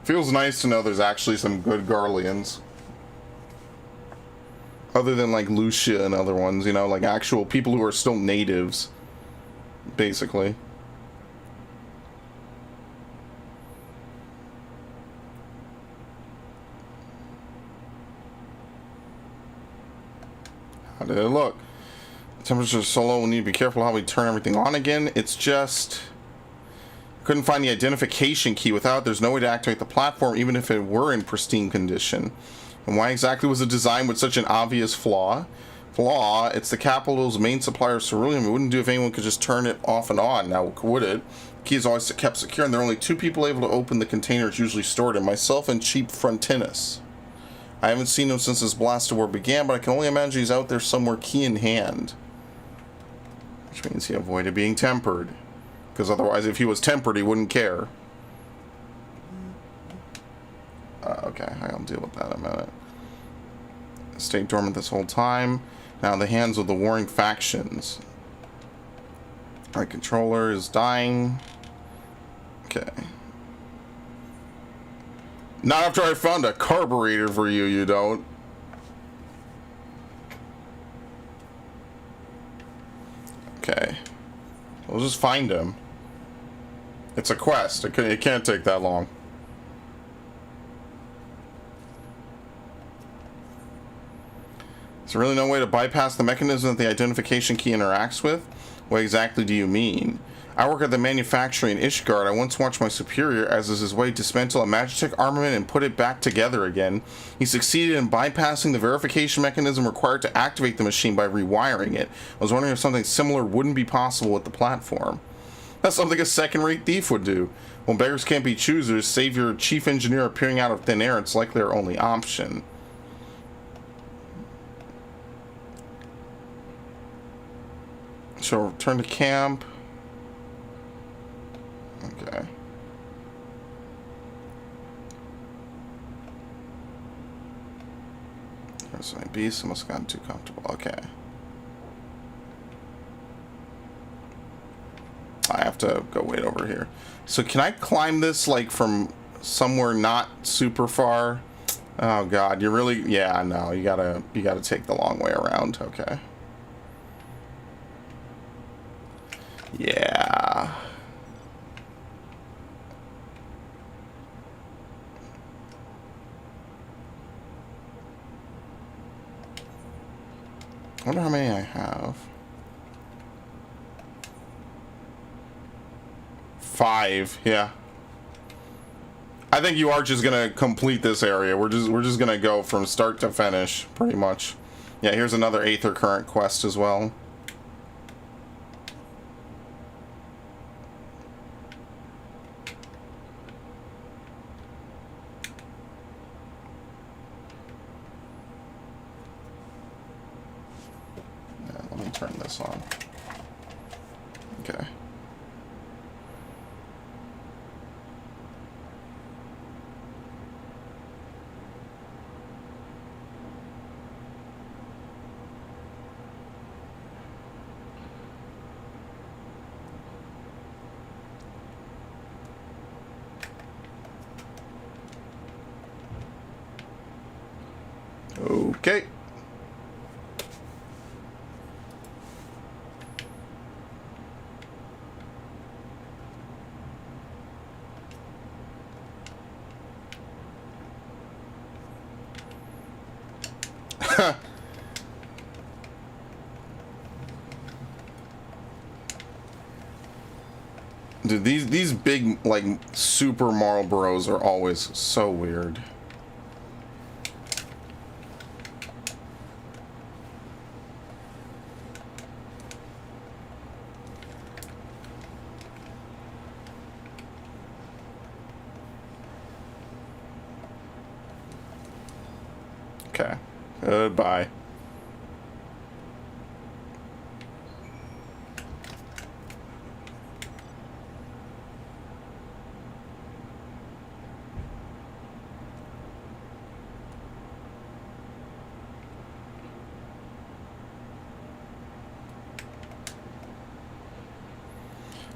Feels nice to know there's actually some good Garleans. Other than like Lucia and other ones, you know, like actual people who are still natives. Basically. How did it look? The temperature is so low, we need to be careful how we turn everything on again. It's just... couldn't find the identification key. Without it, there's no way to activate the platform, even if it were in pristine condition. And why exactly was it designed with such an obvious flaw? It's the capital's main supplier of ceruleum. It wouldn't do if anyone could just turn it off and on. Now, would it? The key is always kept secure, and there are only two people able to open the container it's usually stored in. Myself and Cheap Frontinus. I haven't seen him since this blasted war began, but I can only imagine he's out there somewhere key in hand. Which means he avoided being tempered. Because otherwise, if he was tempered, he wouldn't care. Okay, I'll deal with that in a minute. Stayed dormant this whole time. Now in the hands of the warring factions. My controller is dying. Okay. Not after I found a carburetor for you, you don't. Okay. We'll just find him. It's a quest. It can't take that long. Is there really no way to bypass the mechanism that the identification key interacts with? What exactly do you mean? I work at the manufacturing in Ishgard. I once watched my superior, as is his way, dismantle a Magitech armament and put it back together again. He succeeded in bypassing the verification mechanism required to activate the machine by rewiring it. I was wondering if something similar wouldn't be possible with the platform. That's something a second-rate thief would do. When beggars can't be choosers, save your chief engineer appearing out of thin air. It's likely our only option. So return to camp. Okay. There's my beast. I must have gotten too comfortable. Okay. I have to go wait over here. So can I climb this like from somewhere not super far? Oh god, you really, yeah, no, you gotta take the long way around. Okay. Yeah. I wonder how many I have. 5, yeah. I think you are just gonna complete this area. We're just gonna go from start to finish, pretty much. Yeah, here's another Aether Current quest as well. Yeah, let me turn this on. Okay. Okay. Dude, these big, like, super Marlboros are always so weird. Okay. Goodbye.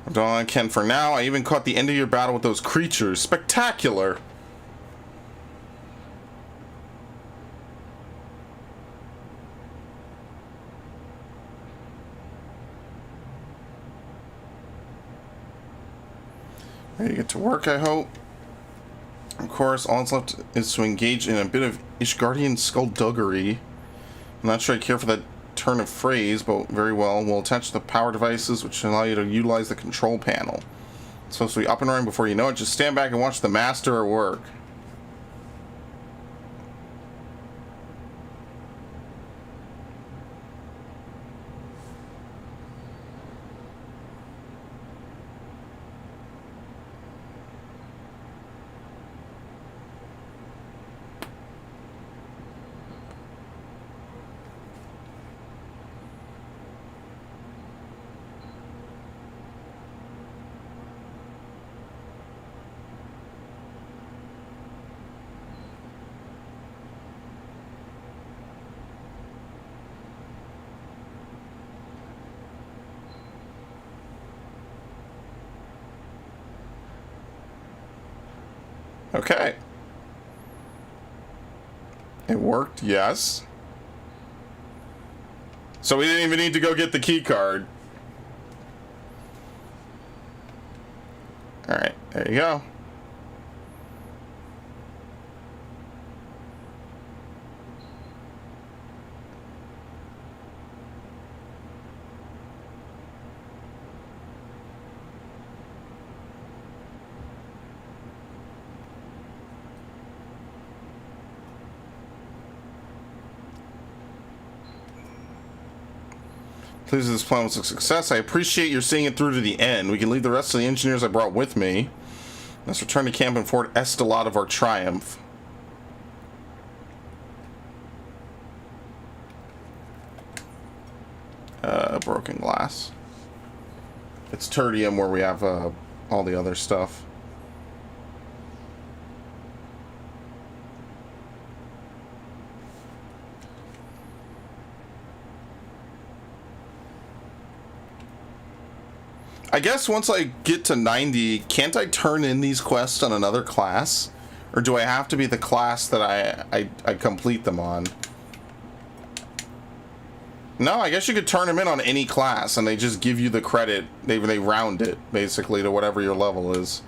I've done all I can for now. I even caught the end of your battle with those creatures. Spectacular! Ready to get to work, I hope. Of course, all that's left is to engage in a bit of Ishgardian skullduggery. I'm not sure I care for that turn of phrase, but very well. We'll attach the power devices, which allow you to utilize the control panel. It's supposed to be up and running before you know it. Just stand back and watch the master at work. Okay. It worked, yes. So we didn't even need to go get the key card. Alright, there you go. Pleased this plan was a success. I appreciate your seeing it through to the end. We can leave the rest of the engineers I brought with me. Let's return to camp and Fort Estelade of our triumph. Broken glass. It's tertium where we have all the other stuff. I guess once I get to 90, can't I turn in these quests on another class? Or do I have to be the class that I complete them on? No, I guess you could turn them in on any class and they just give you the credit. They round it, basically, to whatever your level is.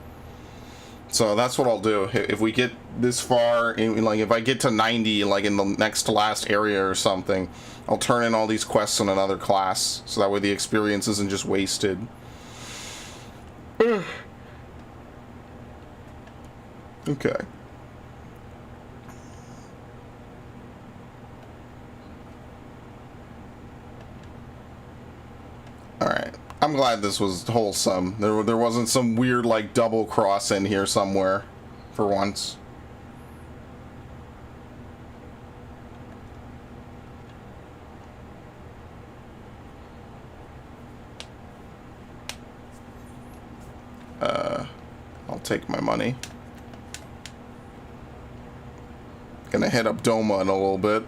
So that's what I'll do. If we get this far, like if I get to 90, like in the next to last area or something, I'll turn in all these quests on another class. So that way the experience isn't just wasted. Okay. Alright. I'm glad this was wholesome. There wasn't some weird, like, double cross in here somewhere. For once. I'll take my money. Gonna hit up Doma in a little bit.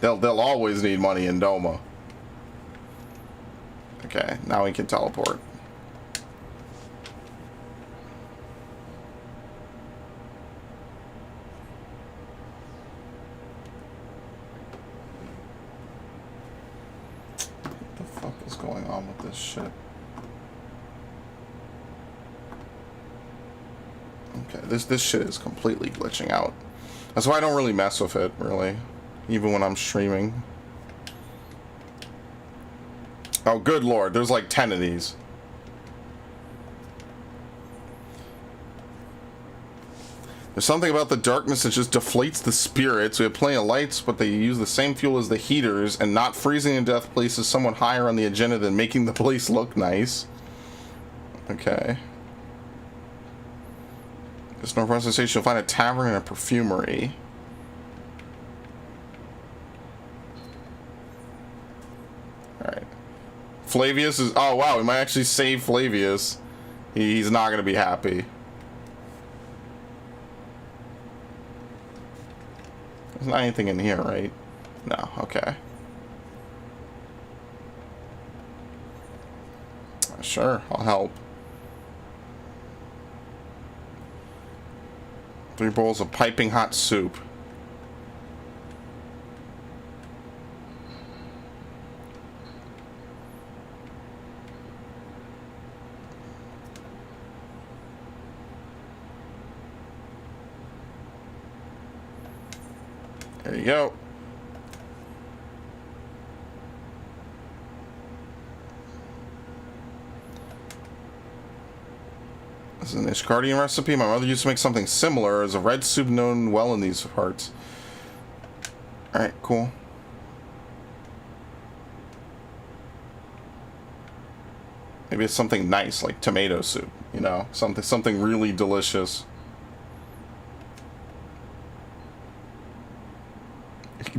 They'll always need money in Doma. Okay, now we can teleport. What the fuck is going on with this shit? Okay, this shit is completely glitching out. That's why I don't really mess with it, really. Even when I'm streaming. Oh, good lord, there's like 10 of these. There's something about the darkness that just deflates the spirits. We have plenty of lights, but they use the same fuel as the heaters, and not freezing to death places someone higher on the agenda than making the place look nice. Okay. This northwestern station, you'll find a tavern and a perfumery. Alright. Flavius is... Oh, wow, we might actually save Flavius. He's not going to be happy. There's not anything in here, right? No, okay. Sure, I'll help. 3 bowls of piping hot soup. There you go. This is an Ishkardian recipe. My mother used to make something similar as a red soup known well in these parts. Alright, cool. Maybe it's something nice, like tomato soup, you know? Something really delicious.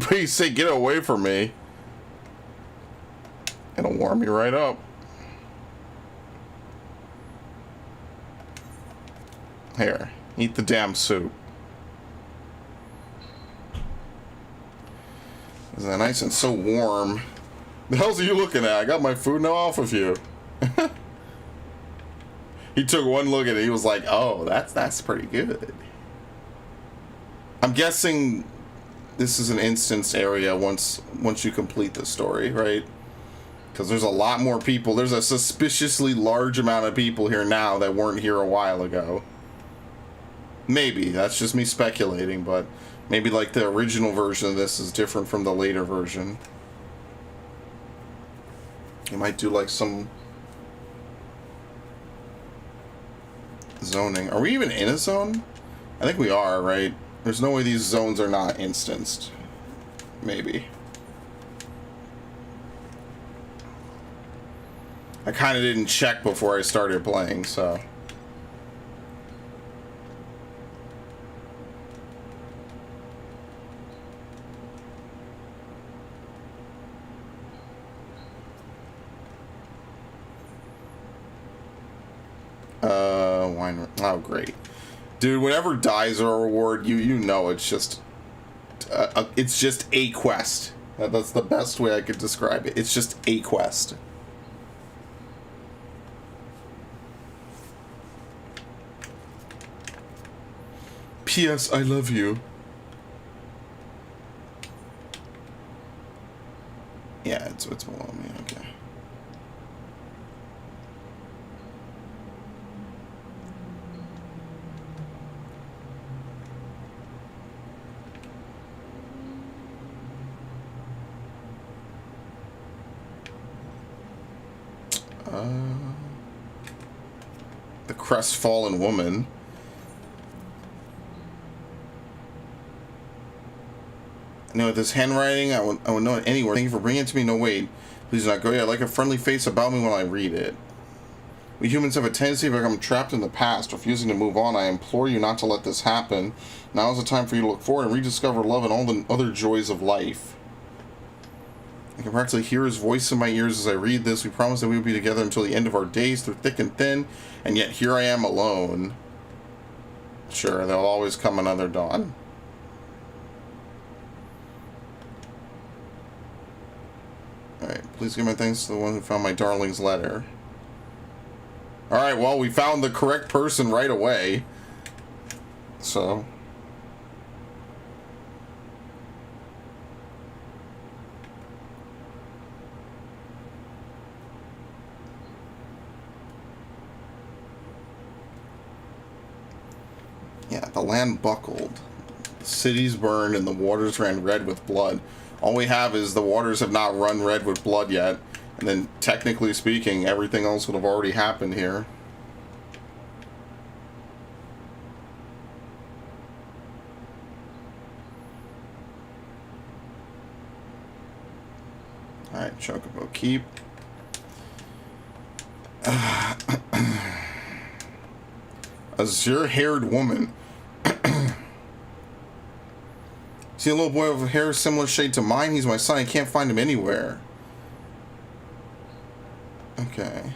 Please say, get away from me. It'll warm me right up. Here, eat the damn soup. Isn't that nice and so warm? The hell's are you looking at? I got my food now off of you. He took one look at it. He was like, "Oh, that's pretty good." I'm guessing this is an instanced area once you complete the story, right? Because there's a lot more people. There's a suspiciously large amount of people here now that weren't here a while ago. Maybe that's just me speculating, but maybe like the original version of this is different from the later version. You might do like some zoning. Are we even in a zone? I think we are, right? There's no way these zones are not instanced. Maybe. I kind of didn't check before I started playing, so... wine. Oh, great. Dude, whenever dies are a reward, you know it's just a quest. That's the best way I could describe it. It's just a quest. P.S. I love you. Yeah, it's below me. Okay. The crestfallen woman. You know, with this handwriting, I would know it anywhere. Thank you for bringing it to me. No, wait. Please do not go yet. I like a friendly face about me when I read it. We humans have a tendency to become trapped in the past, refusing to move on. I implore you not to let this happen. Now is the time for you to look forward and rediscover love and all the other joys of life. I can practically hear his voice in my ears as I read this. We promised that we would be together until the end of our days, through thick and thin, and yet here I am alone. Sure, there'll always come another dawn. Alright, please give my thanks to the one who found my darling's letter. Alright, well, we found the correct person right away. So... yeah, the land buckled. The cities burned and the waters ran red with blood. All we have is the waters have not run red with blood yet. And then, technically speaking, everything else would have already happened here. Alright, Chocobo Keep. Azure-haired woman. See a little boy with hair similar shade to mine? He's my son. I can't find him anywhere. Okay.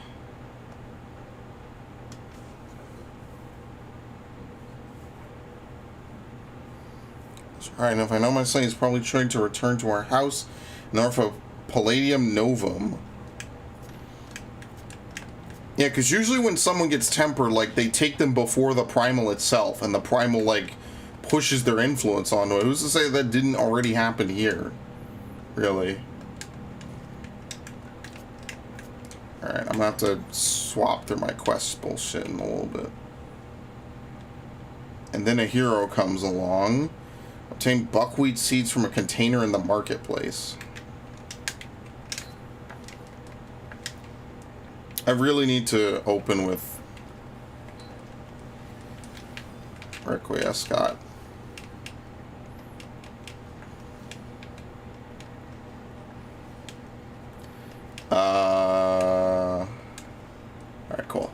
Alright, now if I know my son, he's probably trying to return to our house north of Palladium Novum. Yeah, because usually when someone gets tempered, like, they take them before the primal itself, and the primal, like, pushes their influence onto it. Who's to say that didn't already happen here? Really? Alright, I'm gonna have to swap through my quest bullshit in a little bit. And then a hero comes along. Obtain buckwheat seeds from a container in the marketplace. I really need to open with Requiescat. Alright, cool.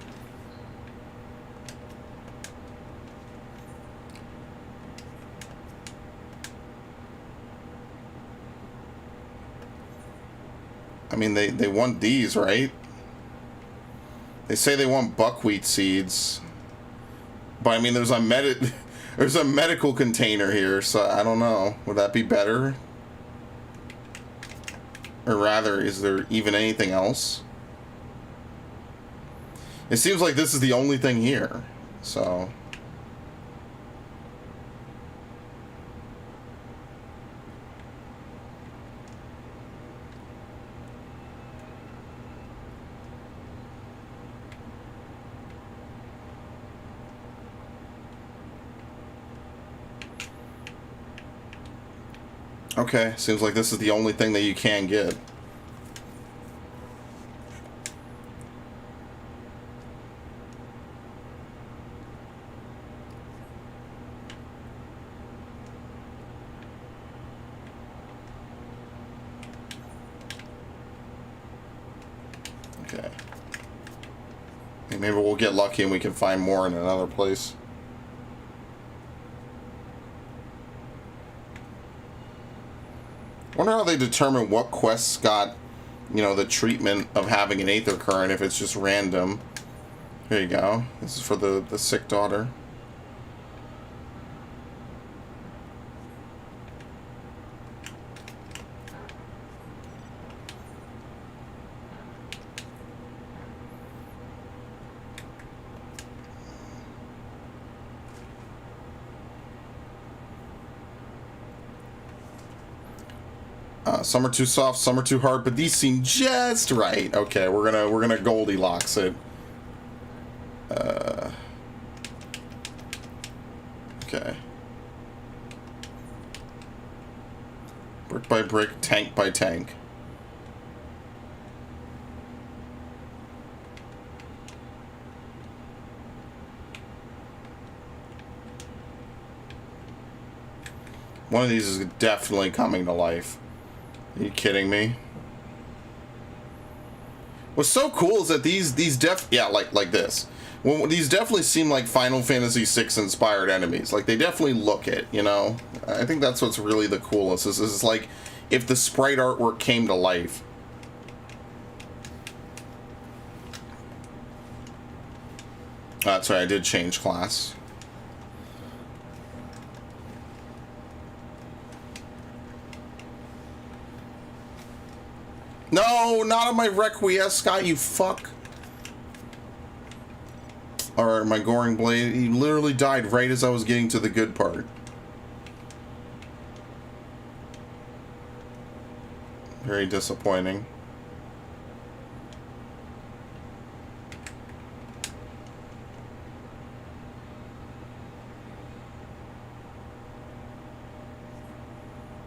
I mean, they want these, right? They say they want buckwheat seeds. But I mean, there's a medical container here, so I don't know. Would that be better? Or rather, is there even anything else? It seems like this is the only thing here, so... Okay, seems like this is the only thing that you can get. Okay. Maybe we'll get lucky and we can find more in another place. I wonder how they determine what quests got, you know, the treatment of having an Aether Current if it's just random. Here you go. This is for the sick daughter. Some are too soft, some are too hard, but these seem just right. Okay, we're gonna Goldilocks it. Okay. Brick by brick, tank by tank. One of these is definitely coming to life. Are you kidding me? What's so cool is that these yeah, like this. Well, these definitely seem like Final Fantasy VI inspired enemies. Like, they definitely look it, you know? I think that's what's really the coolest. Is like, if the sprite artwork came to life. That's right, I did change class. No, not on my Requiescat, you fuck. Or my Goring Blade. He literally died right as I was getting to the good part. Very disappointing.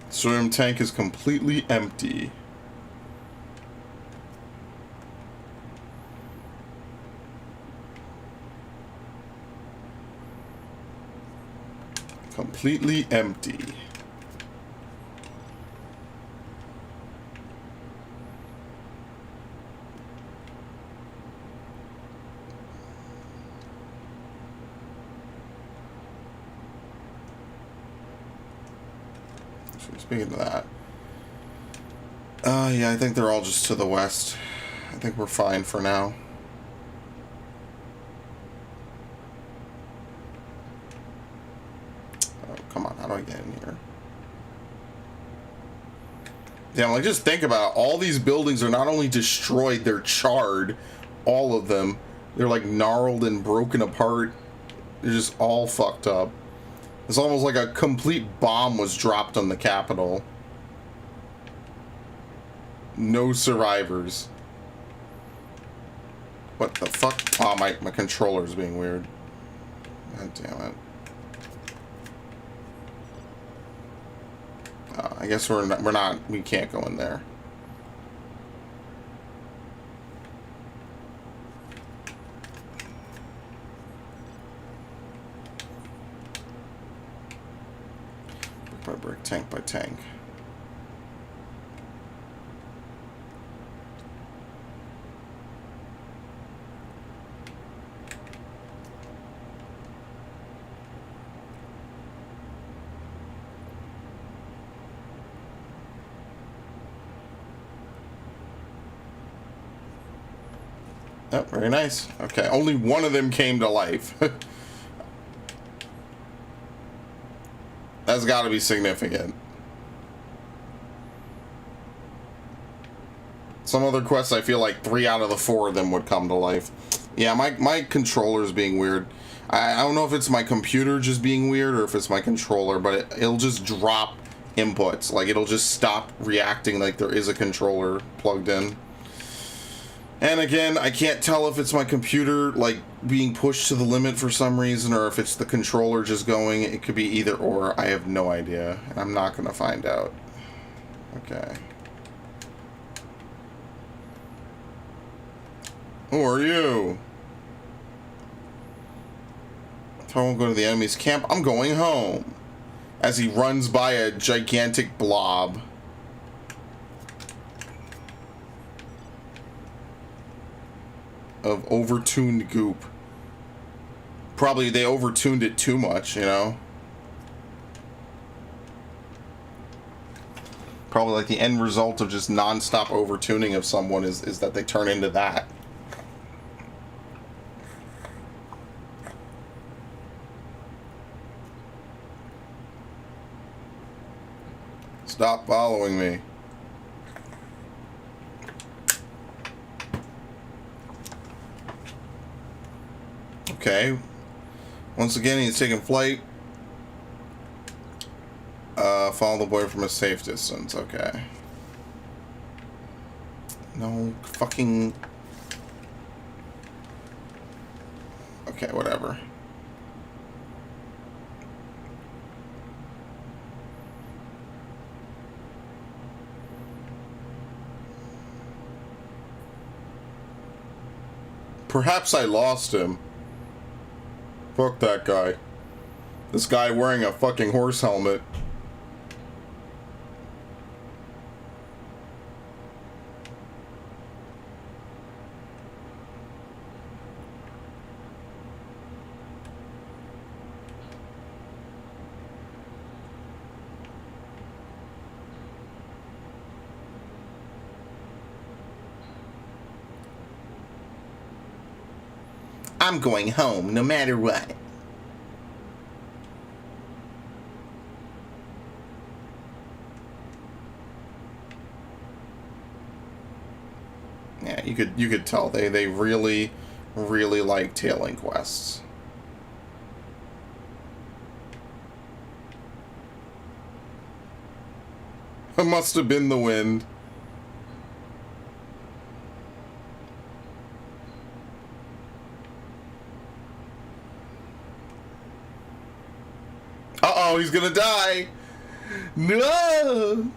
Sodium tank is completely empty. Completely empty. Speaking of that, yeah, I think they're all just to the west. I think we're fine for now. Oh, come on, how do I get in here? Yeah, like, just think about it. All these buildings are not only destroyed, they're charred. All of them. They're like gnarled and broken apart. They're just all fucked up. It's almost like a complete bomb was dropped on the Capitol. No survivors. What the fuck? Oh, my controller's being weird. God damn it. I guess we can't go in there. Brick by brick, tank by tank. Oh, very nice. Okay, only one of them came to life. That's got to be significant. Some other quests, I feel like 3 out of the 4 of them would come to life. Yeah, my controller's being weird. I don't know if it's my computer just being weird or if it's my controller, but it'll just drop inputs. Like, it'll just stop reacting like there is a controller plugged in. And again, I can't tell if it's my computer, like, being pushed to the limit for some reason, or if it's the controller just going. It could be either or. I have no idea. And I'm not going to find out. Okay. Who are you? If I won't go to the enemy's camp, I'm going home. As he runs by a gigantic blob. Of overtuned goop. Probably they overtuned it too much, you know? Probably like the end result of just non-stop overtuning of someone is that they turn into that. Stop following me. Okay. Once again, he's taking flight. Follow the boy from a safe distance. Okay. No fucking... Okay, whatever. Perhaps I lost him. Fuck that guy. This guy wearing a fucking horse helmet. I'm going home, no matter what. Yeah, you could tell they really like tailing quests. It must have been the wind. Uh-oh, he's gonna die. No.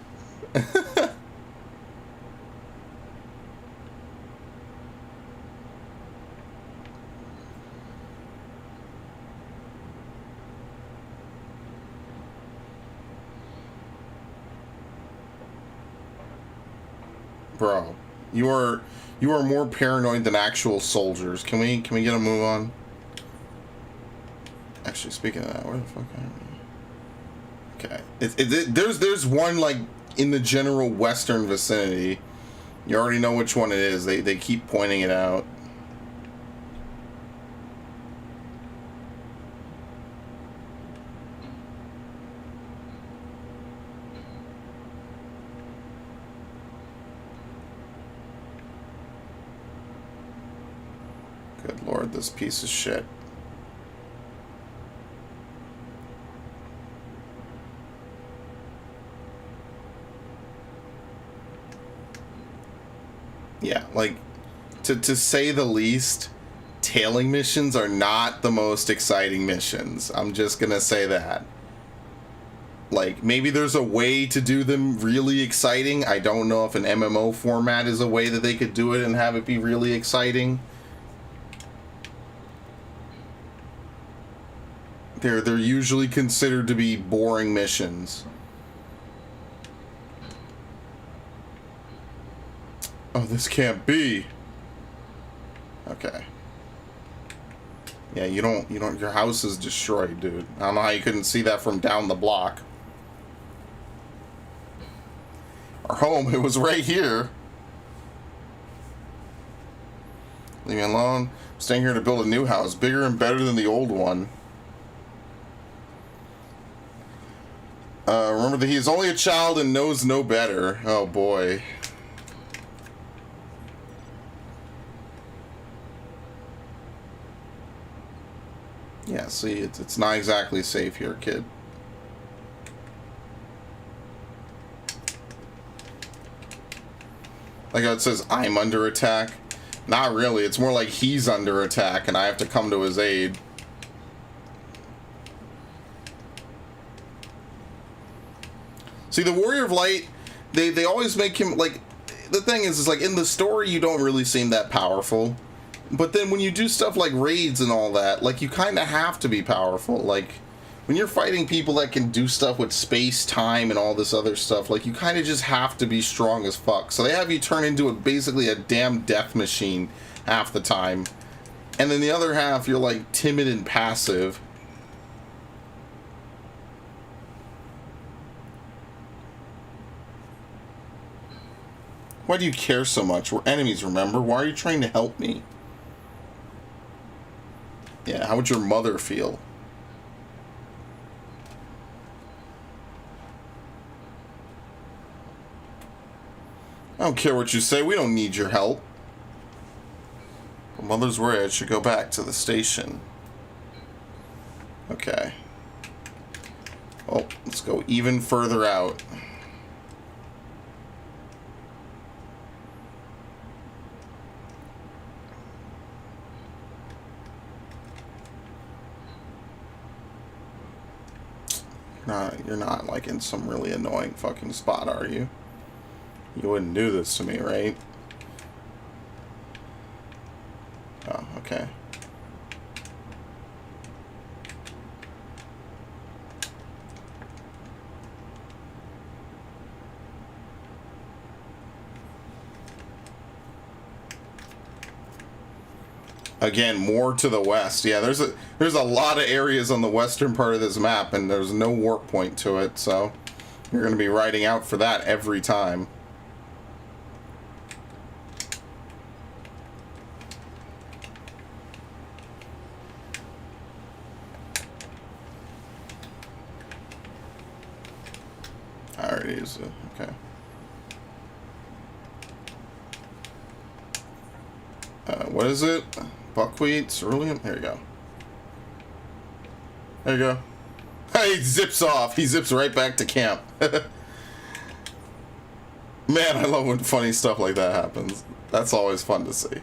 Bro, you are more paranoid than actual soldiers. Can we get a move on? Actually, speaking of that, where the fuck are we? Okay, there's one like in the general western vicinity. You already know which one it is. They keep pointing it out. Good lord, this piece of shit. Yeah, like, to say the least, tailing missions are not the most exciting missions. I'm just gonna say that. Like, maybe there's a way to do them really exciting. I don't know if an MMO format is a way that they could do it and have it be really exciting. They're usually considered to be boring missions. Oh, this can't be. Okay. Yeah, you don't, your house is destroyed, dude. I don't know how you couldn't see that from down the block. Our home, it was right here. Leave me alone. I'm staying here to build a new house, bigger and better than the old one. Remember that he is only a child and knows no better. Oh boy. Yeah, see, it's not exactly safe here, kid. Like how it says, I'm under attack. Not really, it's more like he's under attack and I have to come to his aid. See, the Warrior of Light, they always make him, like, the thing is like, in the story, you don't really seem that powerful. But then when you do stuff like raids and all that, like, you kind of have to be powerful. Like, when you're fighting people that can do stuff with space, time, and all this other stuff, like, you kind of just have to be strong as fuck. So they have you turn into basically a damn death machine half the time. And then the other half, you're, like, timid and passive. Why do you care so much? We're enemies, remember? Why are you trying to help me? Yeah, how would your mother feel? I don't care what you say. We don't need your help. But mother's worried I should go back to the station. Okay. Oh, let's go even further out. You're not like in some really annoying fucking spot, are you? You wouldn't do this to me, right? Oh, okay. Again, more to the west. Yeah, there's a lot of areas on the western part of this map, and there's no warp point to it, so you're going to be riding out for that every time. I already used it. Okay. What is it? Buckwheat, cerulean? There you go. There you go. He zips off. He zips right back to camp. Man, I love when funny stuff like that happens. That's always fun to see.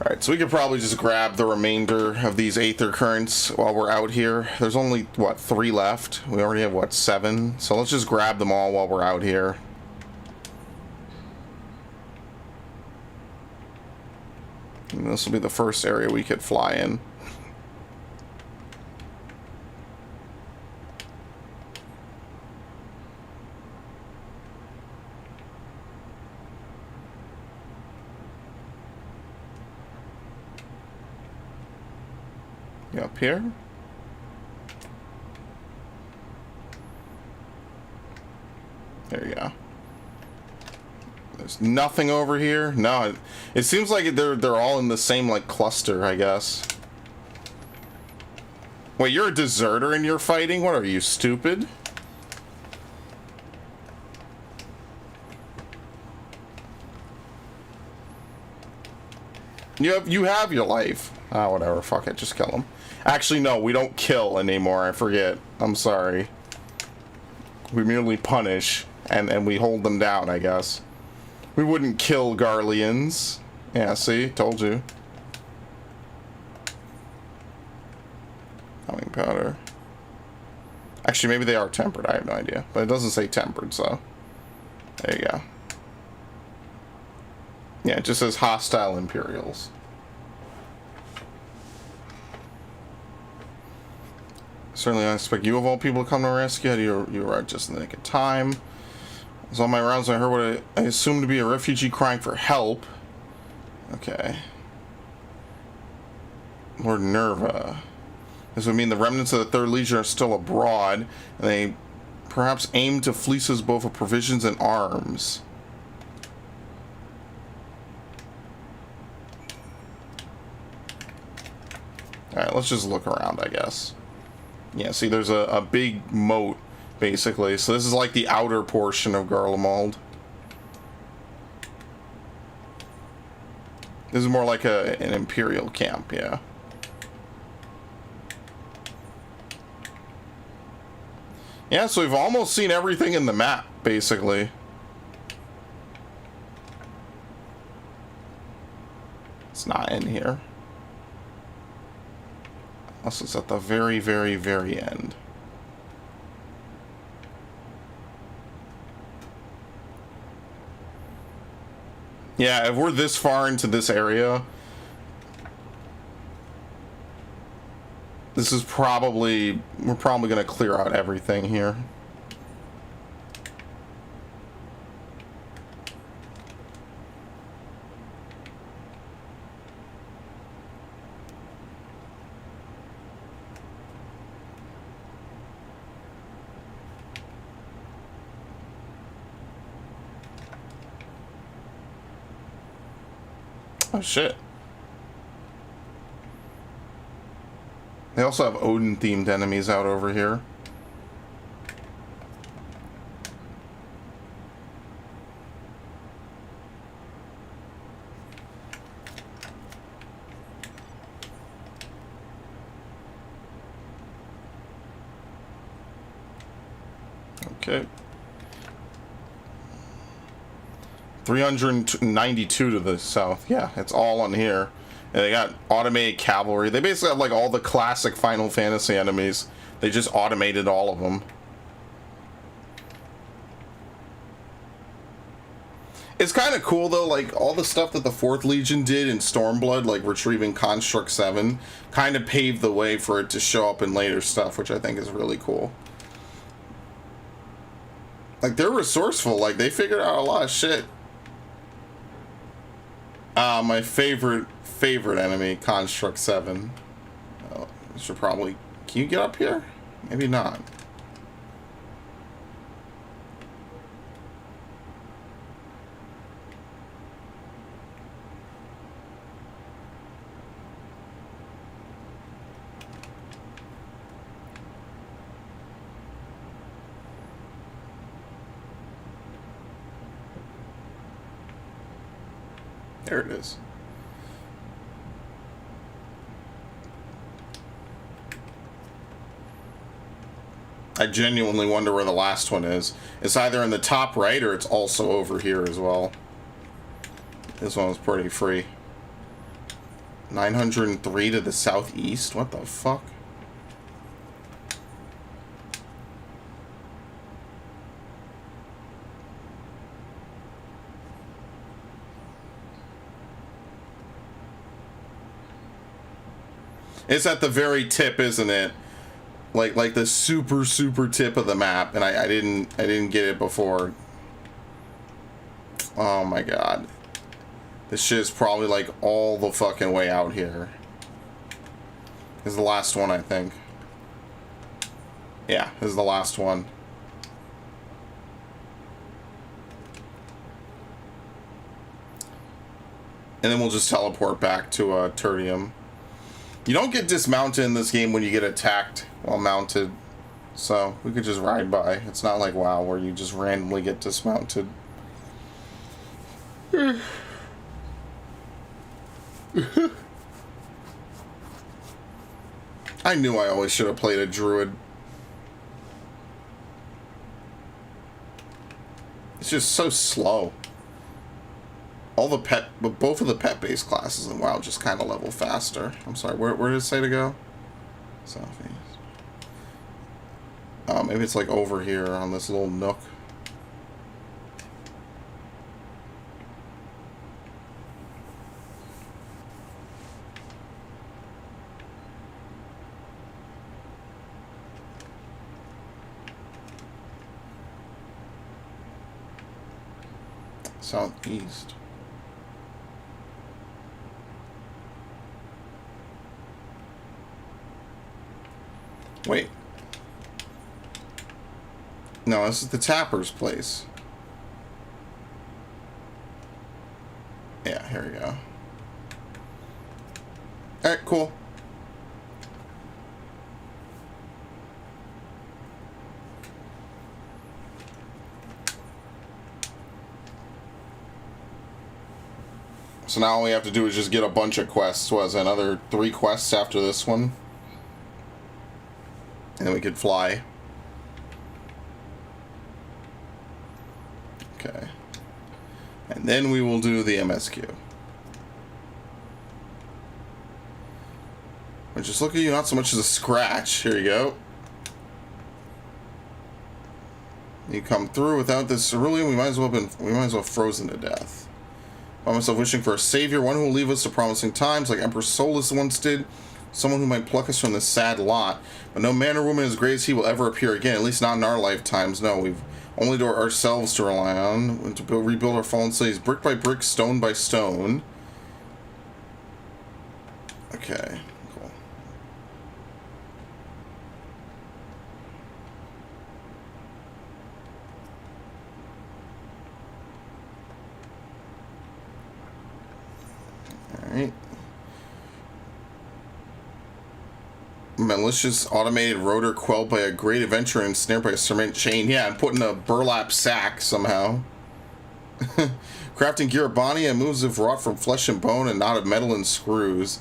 Alright, so we could probably just grab the remainder of these Aether Currents while we're out here. There's only, what, 3 left? We already have, what, 7? So let's just grab them all while we're out here. And this will be the first area we could fly in. Up here. There you go. There's nothing over here. No, it seems like they're all in the same like cluster, I guess. Wait, you're a deserter and you're fighting? What are you, stupid? You have your life. Ah, whatever. Fuck it. Just kill him. Actually, no, we don't kill anymore. I forget. I'm sorry. We merely punish, and we hold them down, I guess. We wouldn't kill Garleans. Yeah, see? Told you. Humming powder. Actually, maybe they are tempered. I have no idea. But it doesn't say tempered, so... There you go. Yeah, it just says hostile Imperials. Certainly I expect you of all people to come to our rescue. You arrived just in the nick of time. As on my rounds, I heard what I assumed to be a refugee crying for help. Okay. Lord Nerva. This would mean the remnants of the 3rd Legion are still abroad, and they perhaps aim to fleece us both of provisions and arms. Alright, let's just look around, I guess. Yeah, see, there's a big moat, basically. So this is like the outer portion of Garlemald. This is more like an Imperial camp, yeah. Yeah, so we've almost seen everything in the map, basically. It's not in here. Unless it's at the very, very, very end. Yeah, if we're this far into this area, this is probably... We're probably going to clear out everything here. Oh, shit. They also have Odin-themed enemies out over here. Okay. 392 to the south. Yeah, it's all on here. And they got automated cavalry. They basically have like all the classic Final Fantasy enemies. They just automated all of them. It's kind of cool though, like all the stuff that the 4th Legion did in Stormblood, like retrieving Construct 7, kind of paved the way for it to show up in later stuff, which I think is really cool. Like, they're resourceful. Like, they figured out a lot of shit. My favorite enemy, Construct 7. Oh, should probably... Can you get up here? Maybe not. There it is. I genuinely wonder where the last one is. It's either in the top right or it's also over here as well. This one was pretty free. 903 to the southeast? What the fuck? It's at the very tip, isn't it? Like the super tip of the map, and I didn't get it before. Oh my god. This shit is probably like all the fucking way out here. This is the last one, I think. Yeah, this is the last one. And then we'll just teleport back to Tertium. You don't get dismounted in this game when you get attacked while mounted. So, we could just ride by. It's not like WoW where you just randomly get dismounted. I knew I always should have played a druid. It's just so slow. All the pet, but both of the pet-based classes in WoW just kind of level faster. I'm sorry, where did it say to go? Southeast. Maybe it's like over here on this little nook. Southeast. Wait. No, this is the Tapper's place. Yeah, here we go. Alright, cool. So now all we have to do is just get a bunch of quests. What is it, another 3 quests after this one? And then we could fly. Okay. And then we will do the MSQ. But just look at you, not so much as a scratch. Here you go. You come through without this cerulean, we might as well have frozen to death. I find myself wishing for a savior, one who will leave us to promising times, like Emperor Solus once did. Someone who might pluck us from this sad lot. But no man or woman as great as he will ever appear again, at least not in our lifetimes. No, we've only to ourselves to rely on, and to rebuild our fallen cities brick by brick, stone by stone. Okay, cool. Alright. Malicious automated rotor quelled by a great adventurer and snared by a cement chain. Yeah, and put in a burlap sack somehow. Crafting gear Bonnie and moves of wrought from flesh and bone and not of metal and screws.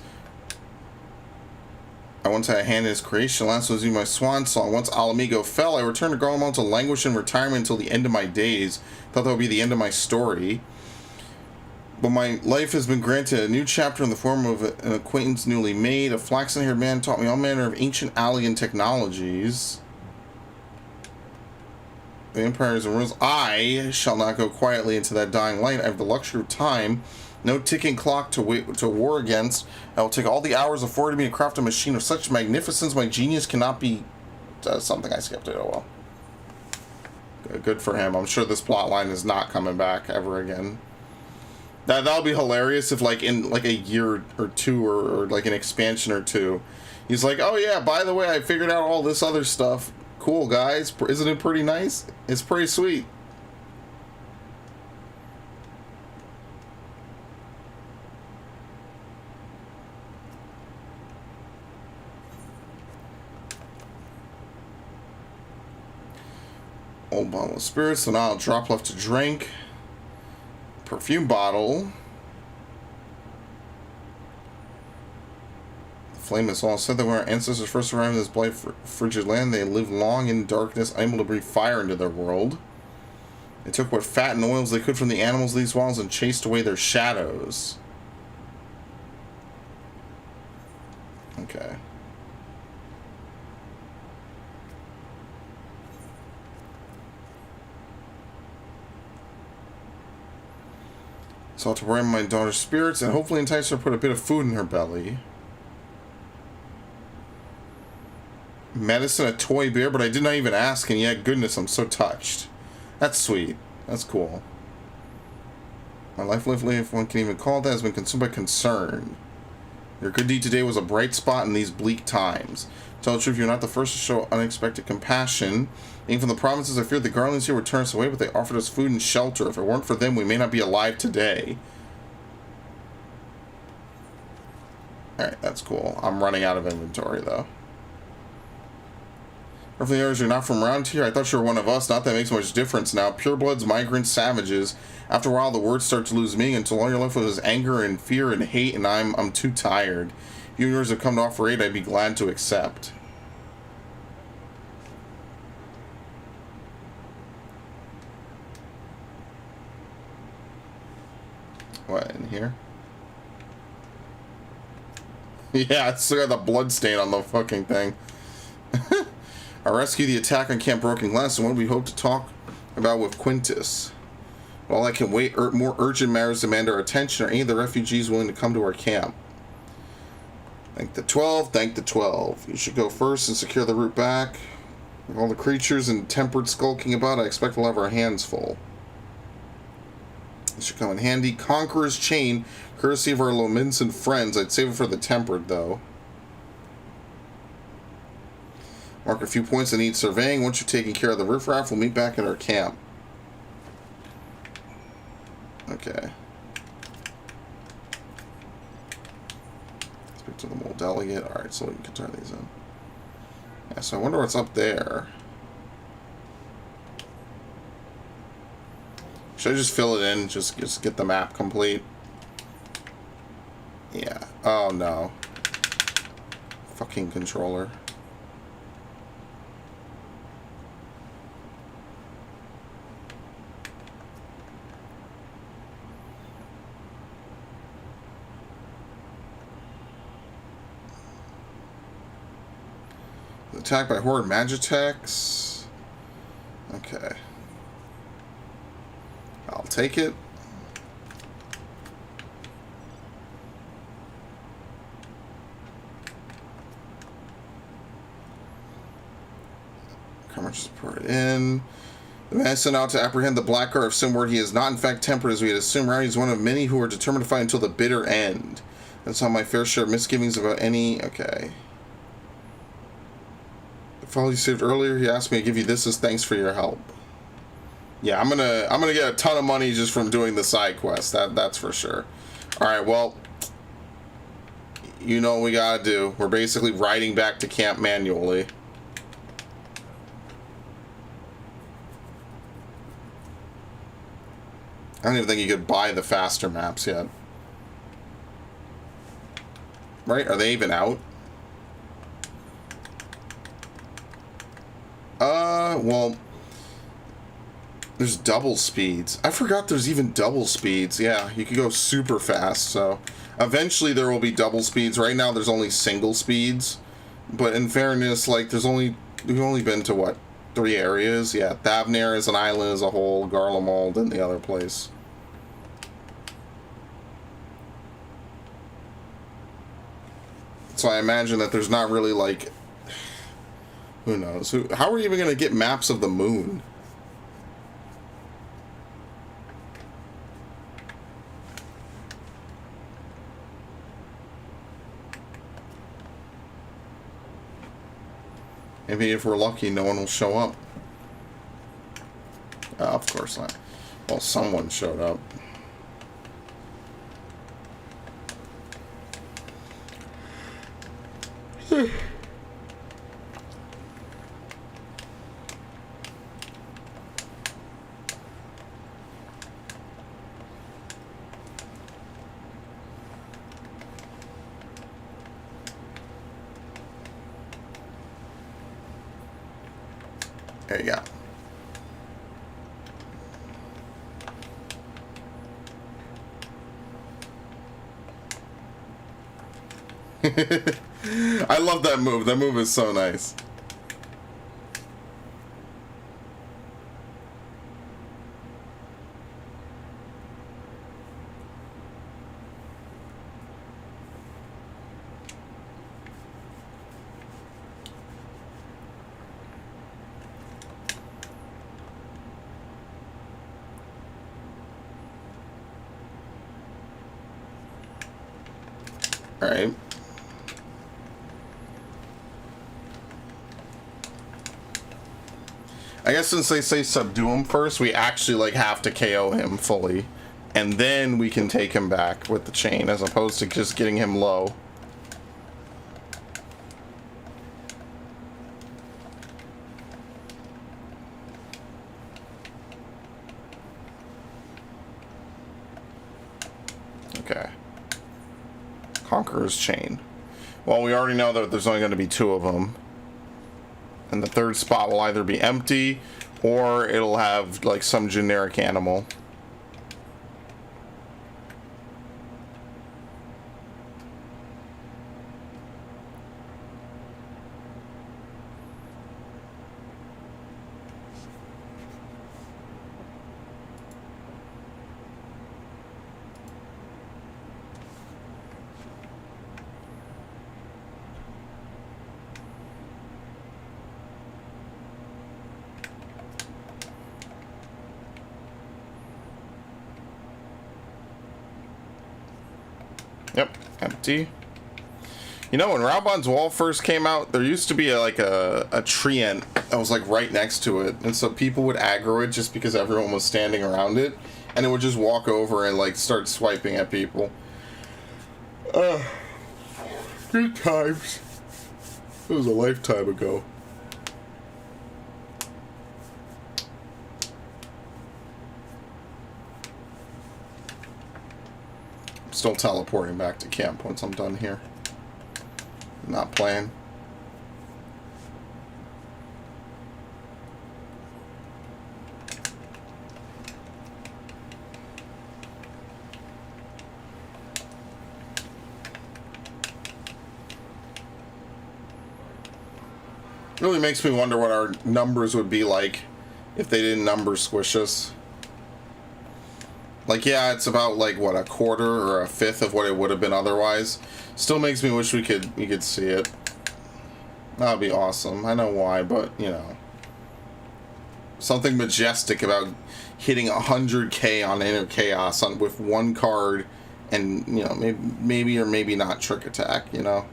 I once had a hand in his creation. Last was my swan song. Once Alamigo fell, I returned to Garlemald to languish in retirement until the end of my days. Thought that would be the end of my story. But my life has been granted a new chapter in the form of an acquaintance newly made. A flaxen-haired man taught me all manner of ancient alien technologies. The empires and rules. I shall not go quietly into that dying light. I have the luxury of time, no ticking clock to war against. I will take all the hours afforded me to craft a machine of such magnificence my genius cannot be... something I skipped it. Oh well. Good for him. I'm sure this plot line is not coming back ever again. That'll be hilarious if, like, in, like, a year or two, or like, an expansion or two, he's like, oh, yeah, by the way, I figured out all this other stuff. Cool, guys. Isn't it pretty nice? It's pretty sweet. Old bottle of spirits, so now a drop left to drink. Perfume bottle. Flame is all said that when our ancestors first arrived in this blight frigid land, they lived long in darkness, unable to breathe fire into their world. They took what fat and oils they could from the animals of these wilds and chased away their shadows. Okay. So to bring my daughter's spirits and hopefully entice her to put a bit of food in her belly. Medicine, a toy bear, but I did not even ask, and yet, goodness, I'm so touched. That's sweet. That's cool. My life, if one can even call it that, has been consumed by concern. Your good deed today was a bright spot in these bleak times. To tell the truth, you're not the first to show unexpected compassion. Being from the provinces, I feared the Garlands here would turn us away, but they offered us food and shelter. If it weren't for them, we may not be alive today. Alright, that's cool. I'm running out of inventory, though. Or for the others, you're not from around here. I thought you were one of us. Not that it makes much difference now. Purebloods, migrants, savages. After a while, the words start to lose meaning until all you're left with is anger and fear and hate, and I'm too tired. If you and yours have come to offer aid, I'd be glad to accept. What, in here? Yeah, it's still got the blood stain on the fucking thing. I rescued the attack on Camp Broken Glass, and what we hope to talk about with Quintus. While I can wait, more urgent matters demand our attention. Are any of the refugees willing to come to our camp? Thank the 12, thank the 12. You should go first and secure the route back. With all the creatures and tempered skulking about, I expect we'll have our hands full. This should come in handy. Conqueror's Chain, courtesy of our Lominsan friends. I'd save it for the tempered, though. Mark a few points that need surveying. Once you've taken care of the riffraff, we'll meet back at our camp. Okay. Speak to the mole delegate. Alright, so we can turn these in. Yeah, so I wonder what's up there. Should I just fill it in? Just get the map complete? Yeah. Oh no. Fucking controller. Attacked by Horde Magitex. Okay. I'll take it. Come on, just pour it in. The man sent out to apprehend the Black Guard of Simward. He is not in fact tempered as we had assumed. Rather, he's one of many who are determined to fight until the bitter end. That's how my fair share of misgivings about any... Okay. The fellow you saved earlier, he asked me to give you this as thanks for your help. Yeah, I'm gonna get a ton of money just from doing the side quest. That's for sure. All right, well, you know what we gotta do. We're basically riding back to camp manually. I don't even think you could buy the faster maps yet. Right? Are they even out? Well, there's double speeds. I forgot there's even double speeds. Yeah, you could go super fast, so eventually there will be double speeds. Right now there's only single speeds, but in fairness, like, we've only been to, what, 3 areas? Yeah, Thavnir as an island as a whole, Garlemald, and the other place. So I imagine that there's not really, like... Who knows? How are we even going to get maps of the moon? Maybe if we're lucky, no one will show up. Of course not. Well, someone showed up. There you go. I love that move. That move is so nice. All right. I guess since they say subdue him first, we actually like have to KO him fully, and then we can take him back with the chain, as opposed to just getting him low. Okay. Conqueror's Chain. Well, we already know that there's only going to be 2 of them. And the 3rd spot will either be empty, or it'll have, like, some generic animal. Yep, empty. You know, when Raubon's Wall first came out, there used to be like a treant that was like right next to it, and so people would aggro it just because everyone was standing around it, and it would just walk over and like start swiping at people. Good times. It was a lifetime ago. Still teleporting back to camp once I'm done here. Not playing. Really makes me wonder what our numbers would be like if they didn't number squish us. Like, yeah, it's about, like, what, a quarter or a fifth of what it would have been otherwise. Still makes me wish we could see it. That would be awesome. I know why, but, you know. Something majestic about hitting 100k on Inner Chaos with one card and, you know, maybe or maybe not Trick Attack, you know.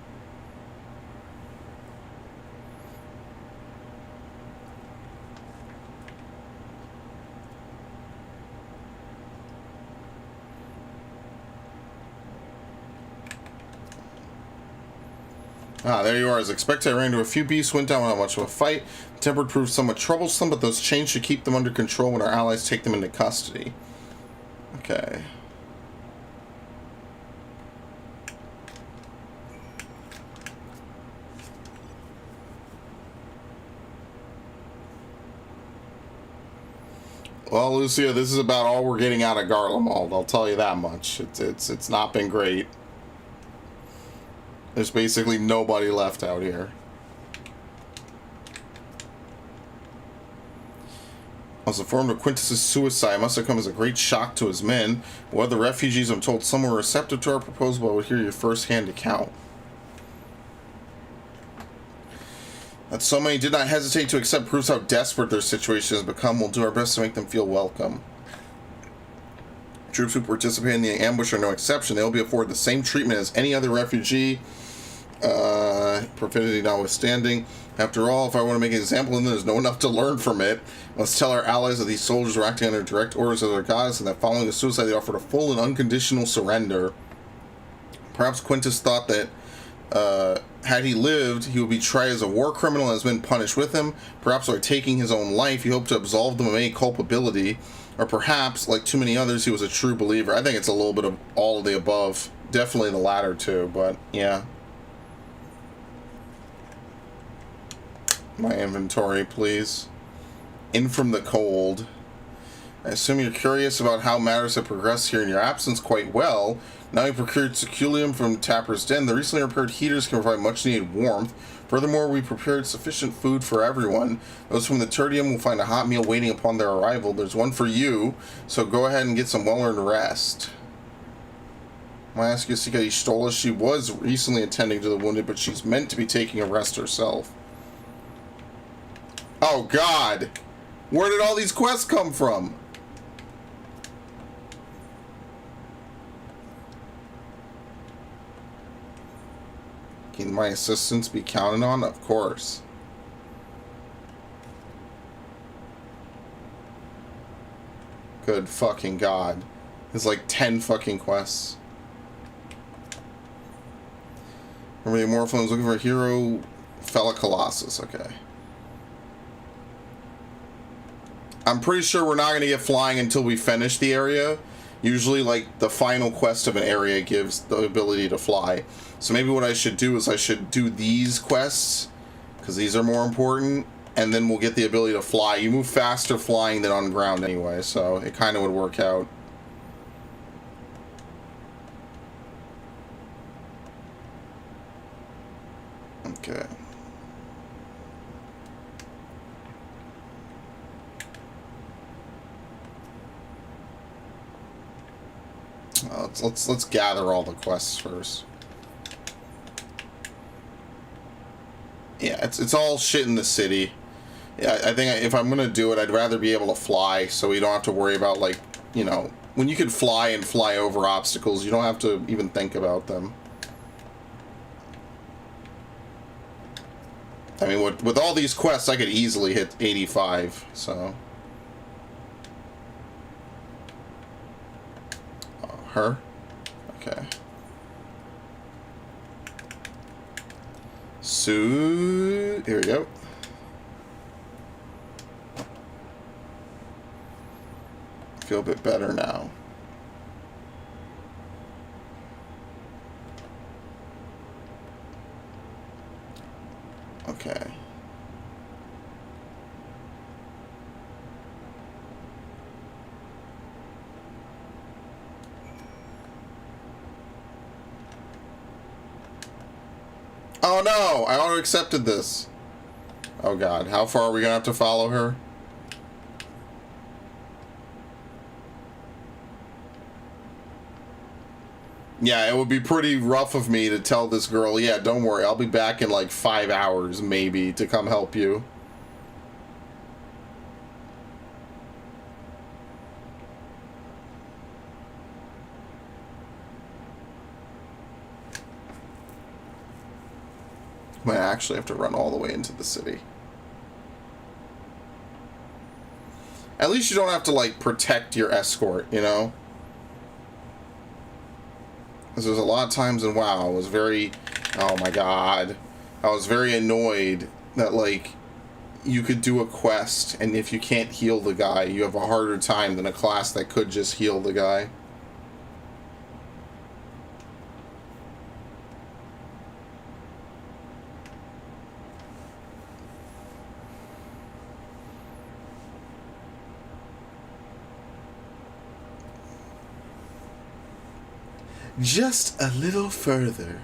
Ah, there you are. As expected, I ran into a few beasts, went down without much of a fight. The Tempered proved somewhat troublesome, but those chains should keep them under control when our allies take them into custody. Okay. Well, Lucia, this is about all we're getting out of Garlemald, I'll tell you that much. It's not been great. There's basically nobody left out here. I was informed of Quintus's suicide. It must have come as a great shock to his men. Well, the refugees, I'm told, some were receptive to our proposal, but I would hear your first-hand account. That so many did not hesitate to accept proves how desperate their situation has become. We'll do our best to make them feel welcome. Troops who participate in the ambush are no exception. They will be afforded the same treatment as any other refugee, profanity notwithstanding. After all, if I want to make an example of them, there's no enough to learn from it. Let's tell our allies that these soldiers were acting under direct orders of their gods, and that following the suicide, they offered a full and unconditional surrender. Perhaps Quintus thought that had he lived, he would be tried as a war criminal and has been punished with him. Perhaps by taking his own life, he hoped to absolve them of any culpability. Or perhaps, like too many others, he was a true believer. I think it's a little bit of all of the above. Definitely the latter two, but yeah. My inventory, please. In from the cold. I assume you're curious about how matters have progressed here in your absence. Quite well. Now we procured Seculium from Tapper's Den. The recently repaired heaters can provide much needed warmth. Furthermore, we prepared sufficient food for everyone. Those from the Tertium will find a hot meal waiting upon their arrival. There's one for you, so go ahead and get some well-earned rest. My ask you, Sika Ishtola, she was recently attending to the wounded, but she's meant to be taking a rest herself. Oh, God! Where did all these quests come from? Can my assistance be counted on? Of course. Good fucking God. There's like 10 fucking quests. Remember the Morphone was looking for a hero, Fella Colossus. Okay. I'm pretty sure we're not going to get flying until we finish the area. Usually, like, the final quest of an area gives the ability to fly. So maybe what I should do is I should do these quests, because these are more important, and then we'll get the ability to fly. You move faster flying than on ground anyway, so it kind of would work out. Okay. Let's gather all the quests first. Yeah, it's all shit in the city. Yeah, I think if I'm gonna do it, I'd rather be able to fly, so we don't have to worry about, like, you know, when you can fly and fly over obstacles, you don't have to even think about them. I mean, with all these quests, I could easily hit 85, so. Her? Okay. So, here we go. Feel a bit better now. Okay. Oh no! I auto accepted this. Oh God, how far are we gonna have to follow her? Yeah, it would be pretty rough of me to tell this girl, yeah, don't worry, I'll be back in like 5 hours, maybe, to come help you. Might actually have to run all the way into the city. At least you don't have to, like, protect your escort, you know? Because there's a lot of times in WoW, I was very... Oh my God. I was very annoyed that, like, you could do a quest, and if you can't heal the guy, you have a harder time than a class that could just heal the guy. Just a little further.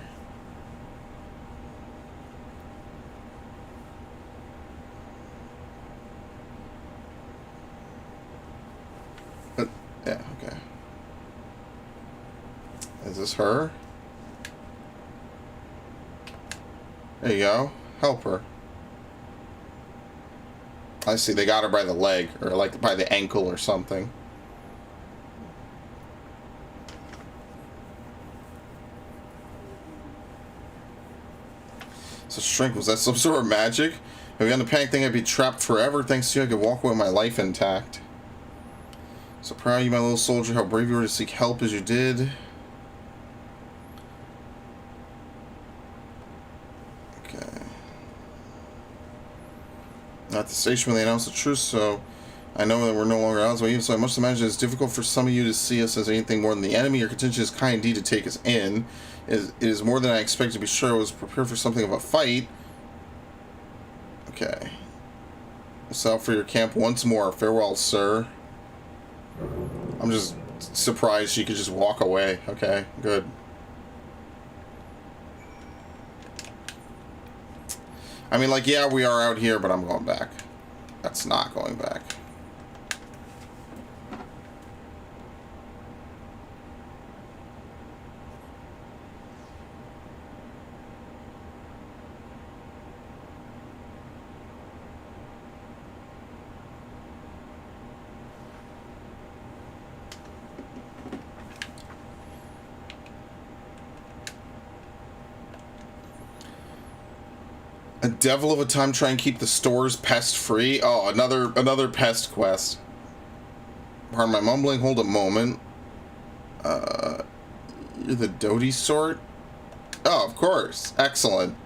Yeah, okay. Is this her? There you go. Help her. I see, they got her by the leg, or like by the ankle or something. So shrink, was that some sort of magic? If I began to panic, think I'd be trapped forever. Thanks to you, I could walk away with my life intact. So proud of you, my little soldier, how brave you were to seek help as you did. Okay. At the station when they announced the truce, so I know that we're no longer odds, so I must imagine it's difficult for some of you to see us as anything more than the enemy. Your contention is kind indeed to take us in. It is more than I expected, to be sure. I was prepared for something of a fight. Okay. Sell for your camp once more. Farewell, sir. I'm just surprised she could just walk away. Okay, good. I mean, like, yeah, we are out here, but I'm going back. That's not going back. A devil of a time trying to keep the stores pest free. Oh, another pest quest. Pardon my mumbling. Hold a moment. You're the Doty sort? Oh, of course. Excellent.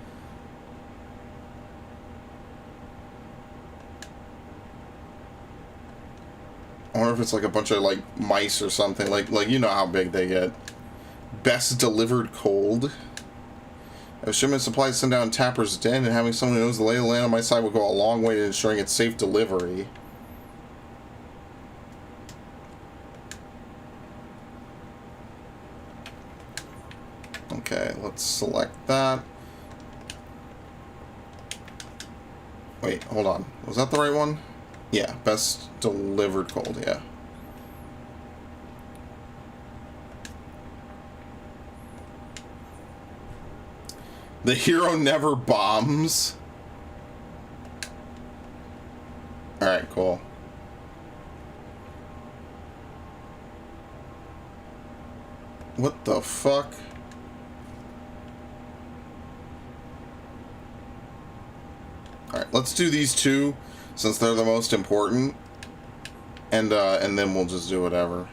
I wonder if it's like a bunch of like mice or something. Like you know how big they get. Best delivered cold. If shipment supplies sent down Tapper's Den, and having someone who knows the lay of the land on my side will go a long way to ensuring its safe delivery. Okay, let's select that. Wait, hold on. Was that the right one? Yeah, best delivered cold, yeah. The hero never bombs. Alright, cool. What the fuck? Alright, let's do these two, since they're the most important. And then we'll just do whatever.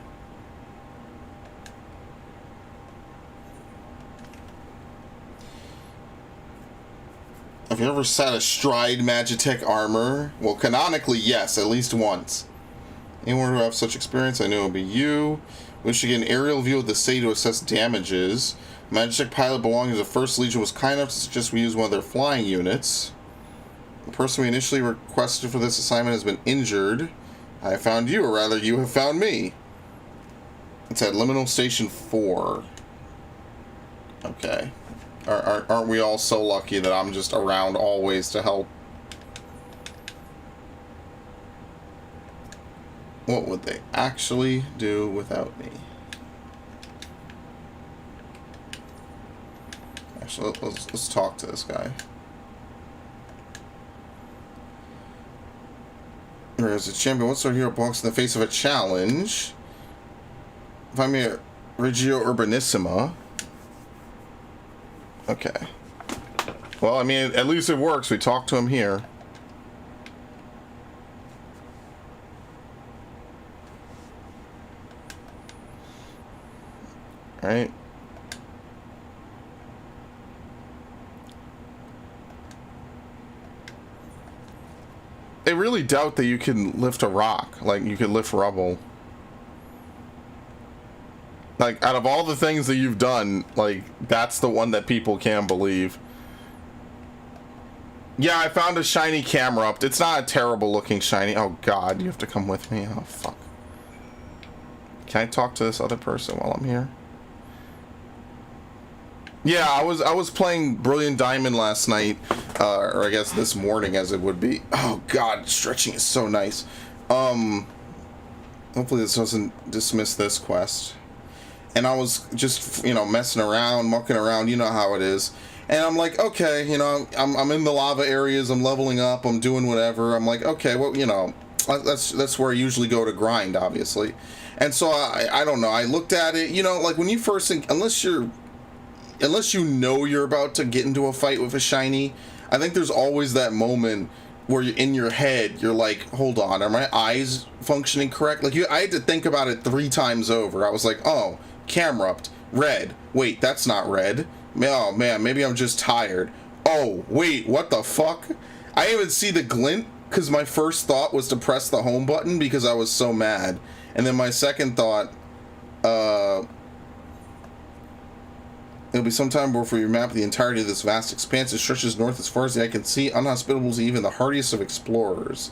Have you ever sat astride Magitech armor? Well, canonically, yes, at least once. Anyone who have such experience, I know it would be you. Wish to get an aerial view of the city to assess damages. Magitech pilot belonging to the First Legion was kind enough to suggest we use one of their flying units. The person we initially requested for this assignment has been injured. I found you, or rather, you have found me. It's at Liminal Station 4. Okay. Aren't we all so lucky that I'm just around always to help? What would they actually do without me? Actually, let's talk to this guy. There's a champion. What sort of hero belongs in the face of a challenge? Find me a Regio Urbanissima. Okay. Well, I mean, at least it works. We talked to him here. Right. I really doubt that you can lift a rock. Like, you can lift rubble. Like, out of all the things that you've done, like, that's the one that people can't believe. Yeah, I found a shiny camera up. It's not a terrible looking shiny. Oh, God, you have to come with me. Oh, fuck. Can I talk to this other person while I'm here? Yeah, I was playing Brilliant Diamond last night, or I guess this morning as it would be. Oh, God, stretching is so nice. Hopefully this doesn't dismiss this quest. And I was just, you know, messing around, mucking around, you know how it is. And I'm like, okay, you know, I'm in the lava areas, I'm leveling up, I'm doing whatever. I'm like, okay, well, you know, that's where I usually go to grind, obviously. And so I don't know, I looked at it, you know, like when you first, unless you know you're about to get into a fight with a shiny, I think there's always that moment where you're in your head, you're like, hold on, are my eyes functioning correct? Like, I had to think about it 3 times over. I was like, oh, camera upped, red, wait, that's not red. Oh man, maybe I'm just tired. Oh wait, what the fuck? I didn't even see the glint because my first thought was to press the home button because I was so mad, and then my second thought, it'll be some time before you map the entirety of this vast expanse. It stretches north as far as the eye can see, unhospitable to even the hardiest of explorers.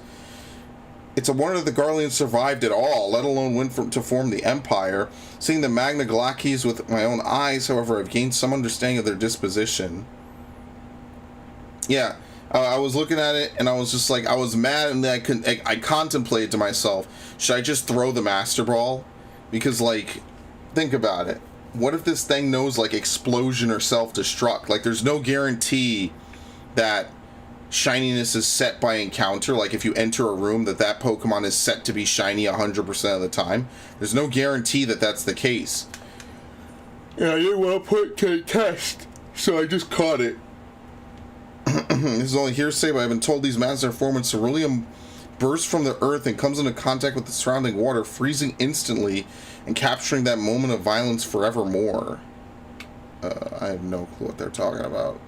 It's a wonder the Garleans survived at all, let alone went to form the Empire. Seeing the Magna Glacies with my own eyes, however, I've gained some understanding of their disposition. Yeah, I was looking at it, and I was just like, I was mad, and then I contemplated to myself, should I just throw the Master Ball? Because, like, think about it. What if this thing knows, like, explosion or self-destruct? Like, there's no guarantee that shininess is set by encounter. Like, if you enter a room, that Pokemon is set to be shiny 100% of the time. There's no guarantee that that's the case. Yeah, I didn't want to put it to the test, so I just caught it. This is only hearsay, but I've been told these master form when ceruleum bursts from the earth and comes into contact with the surrounding water, freezing instantly and capturing that moment of violence forevermore. I have no clue what they're talking about.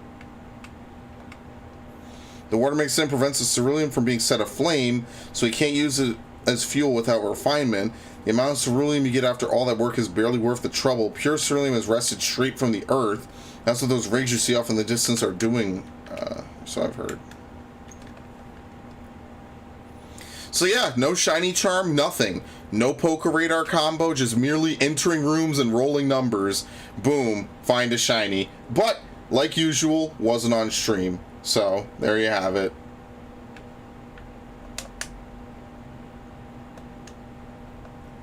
The water mixed in prevents the ceruleum from being set aflame, so you can't use it as fuel without refinement. The amount of ceruleum you get after all that work is barely worth the trouble. Pure ceruleum is wrested straight from the earth. That's what those rigs you see off in the distance are doing, so I've heard. So yeah, no shiny charm, nothing. No Poké Radar combo, just merely entering rooms and rolling numbers. Boom, find a shiny. But, like usual, wasn't on stream. So, there you have it.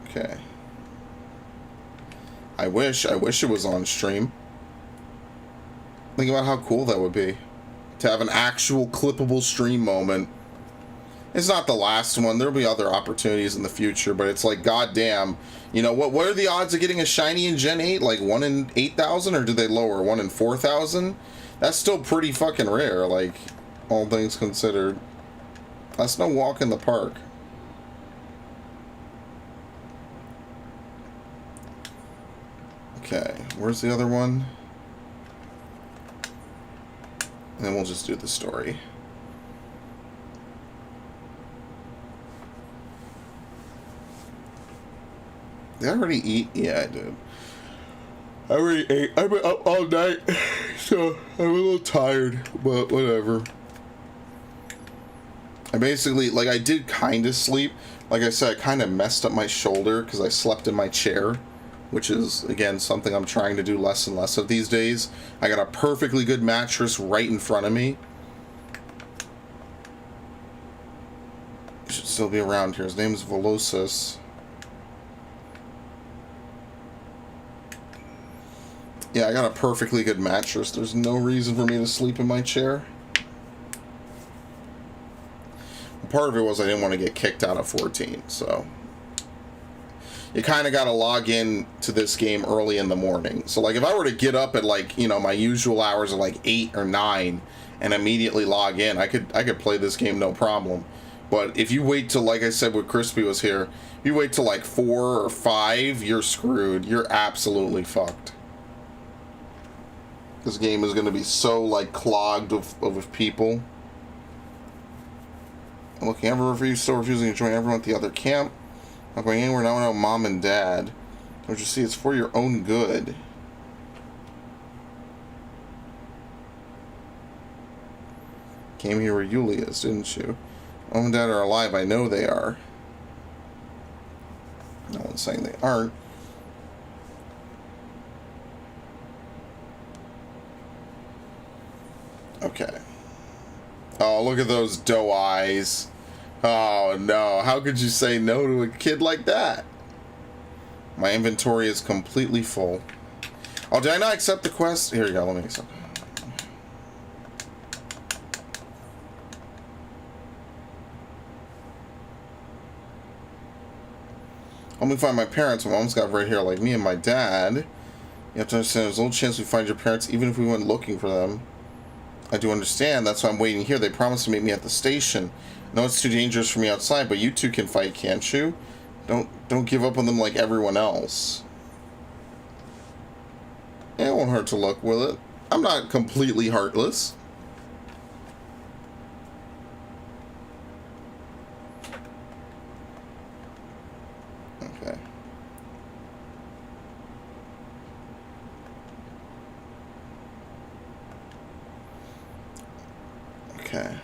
Okay. I wish it was on stream. Think about how cool that would be. To have an actual clippable stream moment. It's not the last one. There'll be other opportunities in the future, but it's like, goddamn, you know, what are the odds of getting a shiny in Gen 8? Like 1 in 8,000, or do they lower? 1 in 4,000? That's still pretty fucking rare, like, all things considered. That's no walk in the park. Okay, where's the other one? And then we'll just do the story. Did I already eat? Yeah, I did. I already ate. I've been up all night, so I'm a little tired, but whatever. I basically, like, I did kind of sleep. Like I said, I kind of messed up my shoulder because I slept in my chair, which is, again, something I'm trying to do less and less of these days. I got a perfectly good mattress right in front of me. He should still be around here. His name is Velocis. Yeah, I got a perfectly good mattress. There's no reason for me to sleep in my chair. Part of it was I didn't want to get kicked out of 14, so... You kind of got to log in to this game early in the morning. So, like, if I were to get up at, like, you know, my usual hours of, like, 8 or 9 and immediately log in, I could play this game no problem. But if you wait till, like I said when Crispy was here, if you wait till, like, 4 or 5, you're screwed. You're absolutely fucked. This game is going to be so, like, clogged with people. I'm looking everywhere, you still refusing to join everyone at the other camp. Not going anywhere now without mom and dad. Don't you see, it's for your own good. Came here where Yulia is, didn't you? Mom and dad are alive, I know they are. No one's saying they aren't. Okay. Oh, look at those doe eyes. Oh, no. How could you say no to a kid like that? My inventory is completely full. Oh, did I not accept the quest? Here you go. Let me accept. Help me find my parents. My mom's got right here, like me and my dad. You have to understand there's a little chance we find your parents even if we went looking for them. I do understand. That's why I'm waiting here. They promised to meet me at the station. I know it's too dangerous for me outside, but you two can fight, can't you? Don't give up on them like everyone else. It won't hurt to look, will it? I'm not completely heartless. Okay. Okay.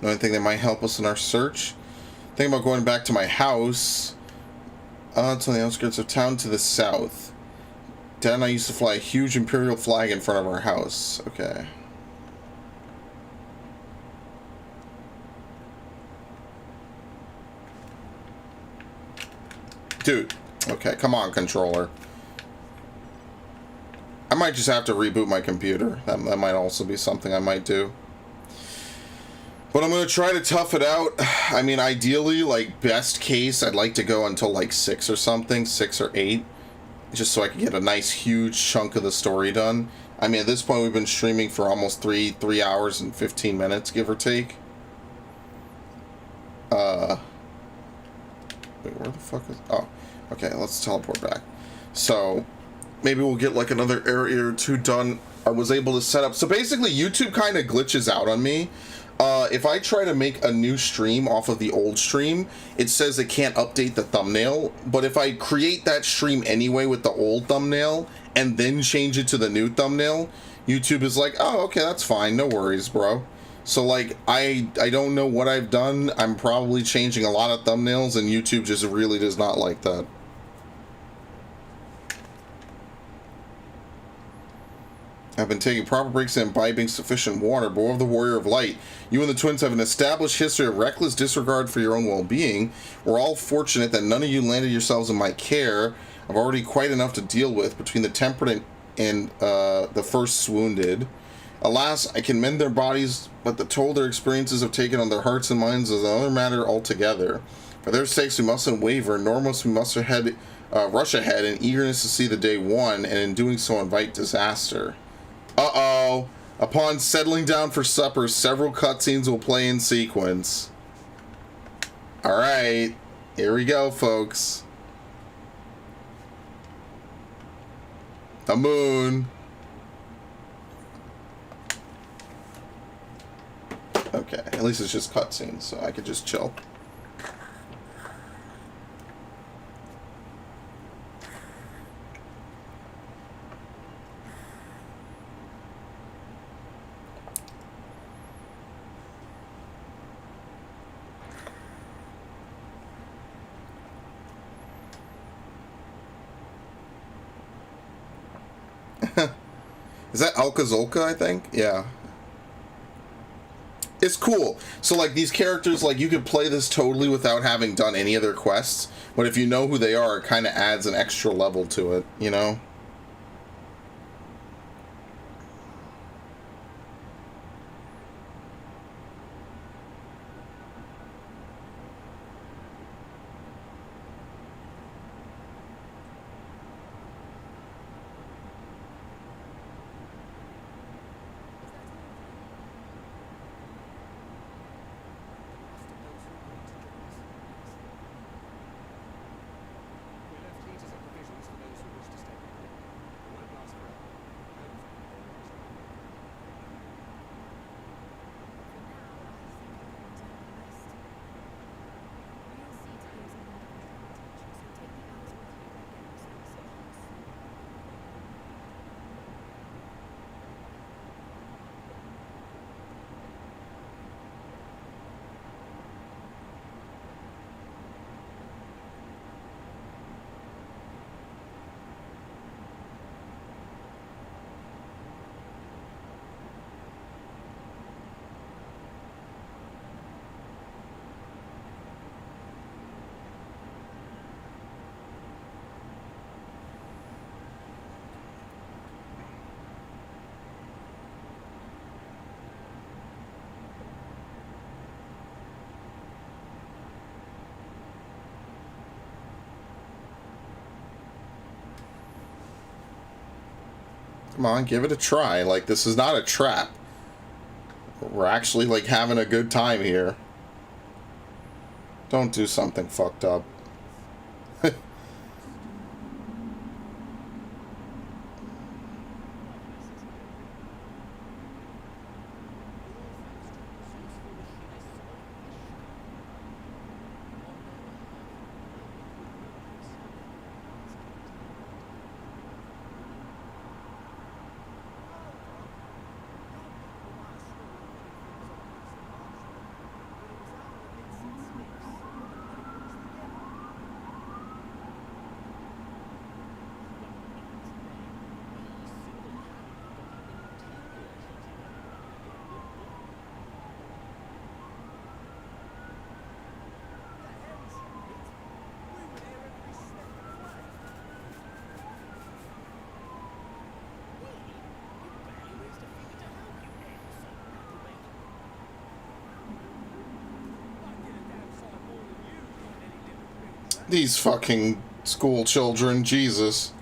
The only thing that might help us in our search. Think about going back to my house. It's on the outskirts of town to the south. Dad and I used to fly a huge imperial flag in front of our house. Okay. Dude. Okay, come on, controller. I might just have to reboot my computer. That might also be something I might do. But I'm going to try to tough it out. I mean, ideally, like, best case, I'd like to go until, like, 6 or something. 6 or 8. Just so I can get a nice, huge chunk of the story done. I mean, at this point, we've been streaming for almost 3 hours and 15 minutes, give or take. Wait, where the fuck is... Oh, okay, let's teleport back. So, maybe we'll get, like, another area or two done. I was able to set up... So, basically, YouTube kind of glitches out on me. If I try to make a new stream off of the old stream, it says it can't update the thumbnail. But if I create that stream anyway with the old thumbnail and then change it to the new thumbnail, YouTube is like, oh, okay, that's fine. No worries, bro. So, like, I don't know what I've done. I'm probably changing a lot of thumbnails, and YouTube just really does not like that. I've been taking proper breaks and imbibing sufficient water, but of the Warrior of Light, you and the twins have an established history of reckless disregard for your own well-being. We're all fortunate that none of you landed yourselves in my care. I've already quite enough to deal with between the temperate and the first wounded. Alas, I can mend their bodies, but the toll their experiences have taken on their hearts and minds is another matter altogether. For their sakes, we mustn't waver, nor must we rush ahead in eagerness to see the day won, and in doing so invite disaster. Uh-oh. Upon settling down for supper, several cutscenes will play in sequence. Alright. Here we go, folks. The moon. Okay, at least it's just cutscenes, so I could just chill. Is that Alka-Zolka, I think? Yeah. It's cool. So, like, these characters, like, you could play this totally without having done any of their quests, but if you know who they are, it kind of adds an extra level to it, you know? Come on, give it a try. Like, this is not a trap. We're actually, like, having a good time here. Don't do something fucked up. These fucking school children, Jesus.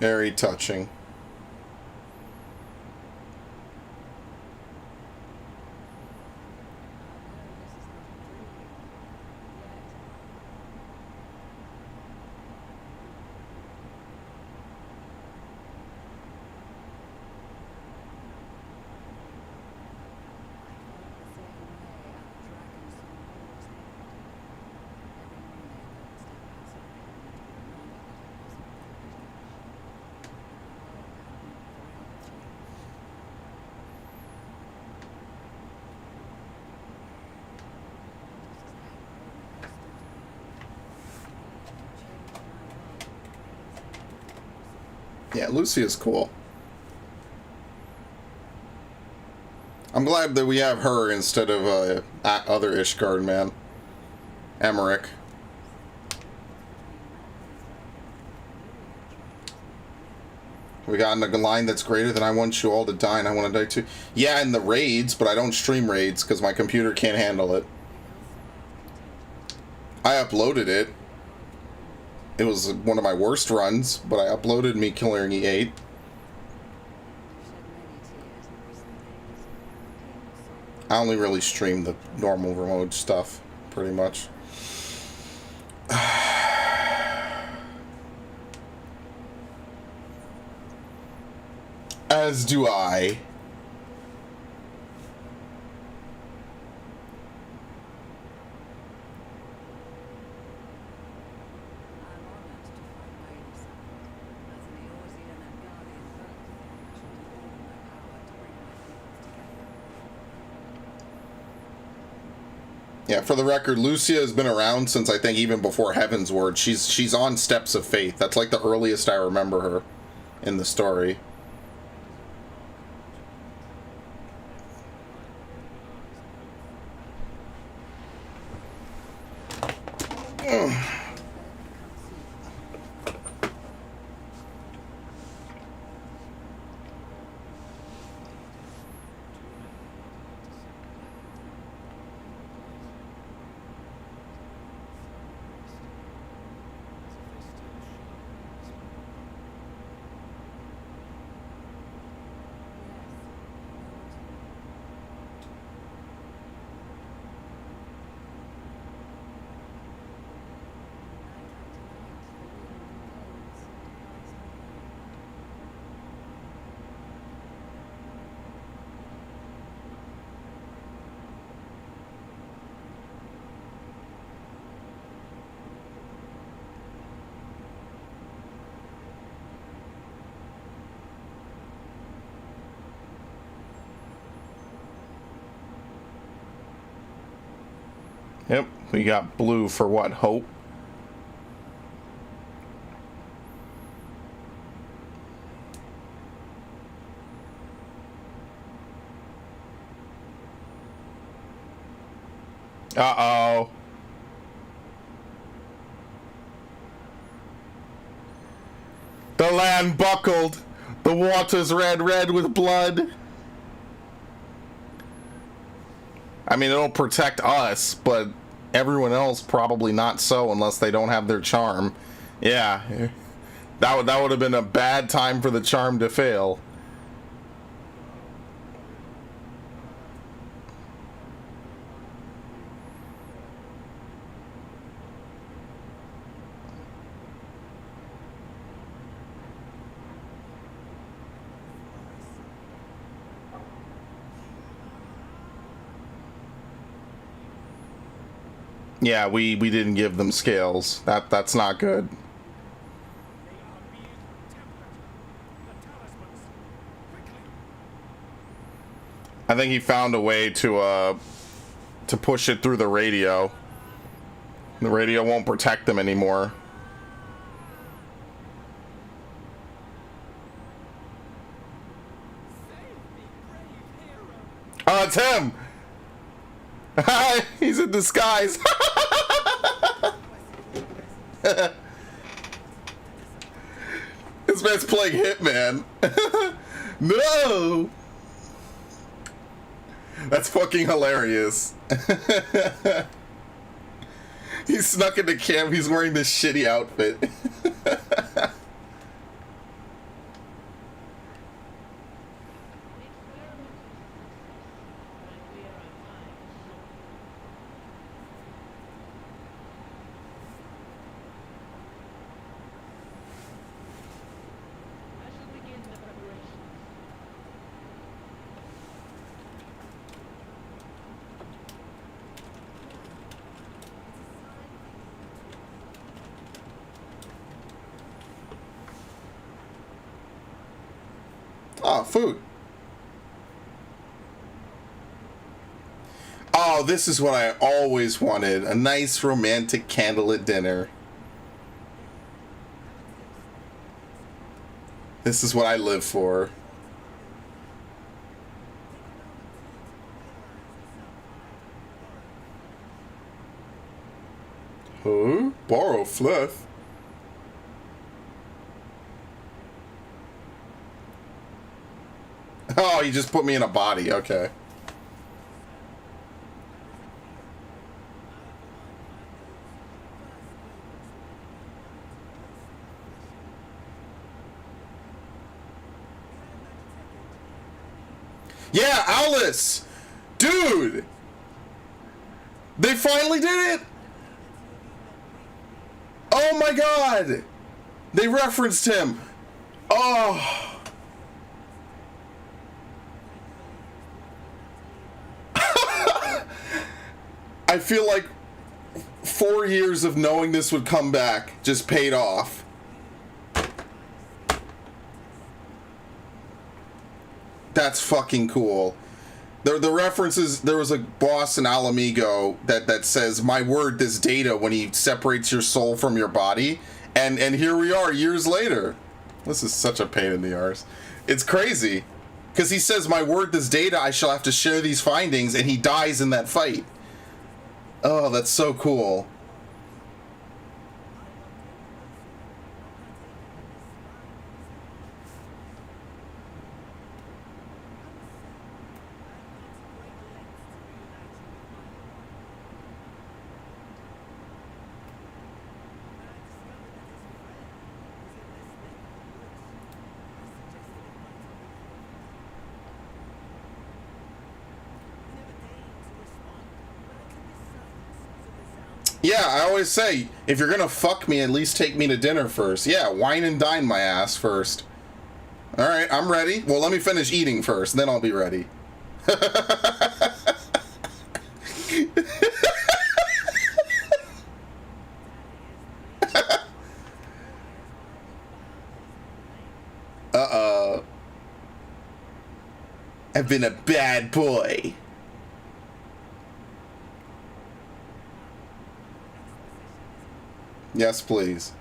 Very touching. Yeah, Lucy is cool. I'm glad that we have her instead of other Ishgard man, Emmerich. We got a line that's greater than I want you all to die and I want to die too. Yeah, in the raids, but I don't stream raids because my computer can't handle it. I uploaded it. It was one of my worst runs, but I uploaded me killing E8. I only really stream the normal remote stuff, pretty much. As do I. Yeah, for the record, Lucia has been around since I think even before Heaven's Word. She's on Steps of Faith. That's like the earliest I remember her in the story. Yep, we got blue for what? Hope. Uh-oh. The land buckled. The water's red with blood. I mean, it'll protect us, but everyone else probably not so unless they don't have their charm. Yeah. That would have been a bad time for the charm to fail. Yeah, we didn't give them scales. That's not good. I think he found a way to push it through the radio. The radio won't protect them anymore. Oh, it's him! He's in disguise. This man's playing Hitman. No! That's fucking hilarious. He snuck into camp. He's wearing this shitty outfit. Oh, food. Oh, this is what I always wanted. A nice romantic candlelit dinner. This is what I live for. Huh? Borrow fluff? Oh, you just put me in a body. Okay. Yeah, Alice! Dude! They finally did it! Oh my god! They referenced him! Oh! I feel like 4 years of knowing this would come back just paid off. That's fucking cool. The references, there was a boss in Alamigo that says, "My word, this data," when he separates your soul from your body. And here we are years later. This is such a pain in the arse. It's crazy. Because he says, "My word, this data, I shall have to share these findings," and he dies in that fight. Oh, that's so cool. Yeah, I always say, if you're gonna fuck me, at least take me to dinner first. Yeah, wine and dine my ass first. Alright, I'm ready. Well, let me finish eating first, then I'll be ready. Uh-oh. I've been a bad boy. Yes, please.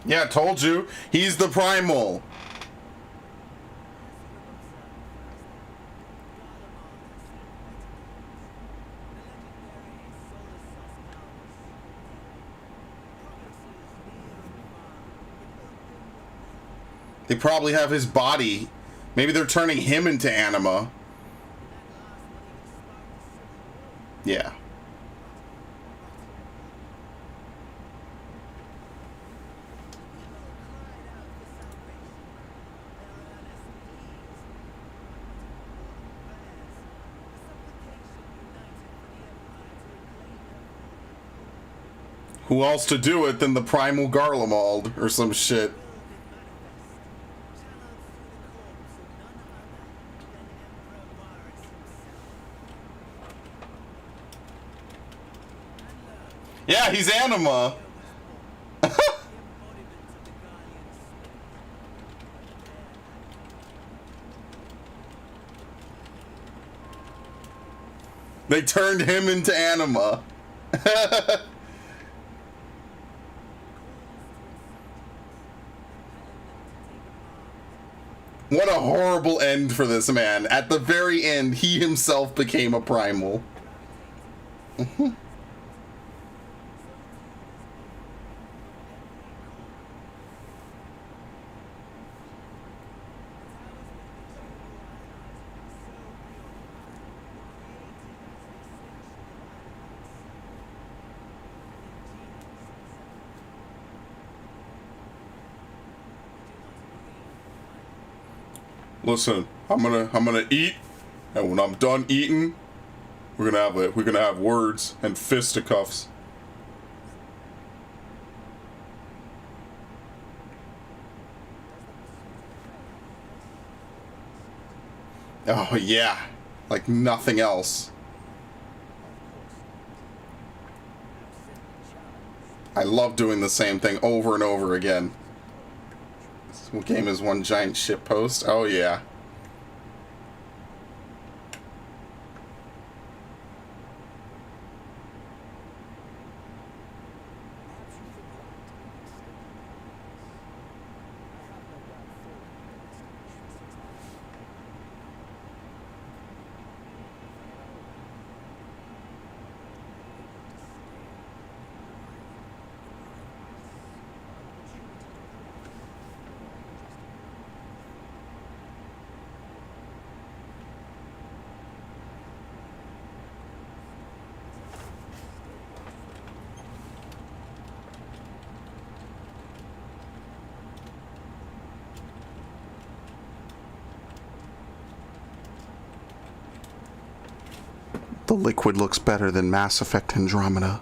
Yeah, told you. He's the primal. They probably have his body. Maybe they're turning him into anima. Yeah. Who else to do it than the primal Garlemald or some shit? Yeah, he's anima. They turned him into anima. What a horrible end for this man. At the very end, he himself became a primal. Listen, I'm gonna eat, and when I'm done eating, we're gonna have words and fisticuffs. Oh yeah, like nothing else. I love doing the same thing over and over again. This game is one giant shit post. Oh yeah. The liquid looks better than Mass Effect Andromeda.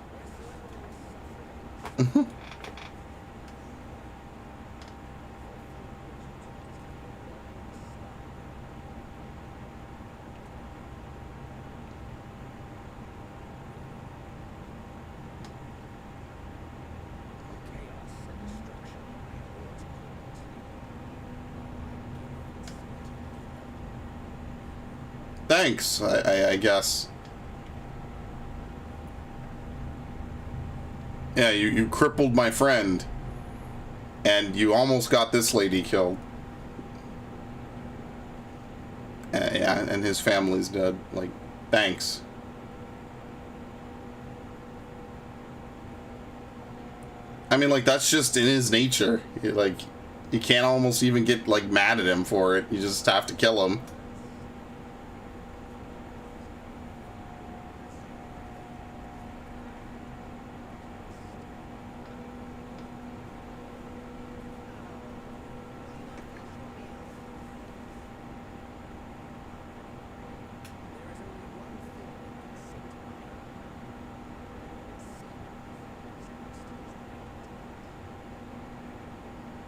Thanks, I guess. Yeah, you crippled my friend. And you almost got this lady killed. Yeah, and his family's dead. Like, thanks. I mean, like, that's just in his nature. Like, you can't almost even get, like, mad at him for it. You just have to kill him.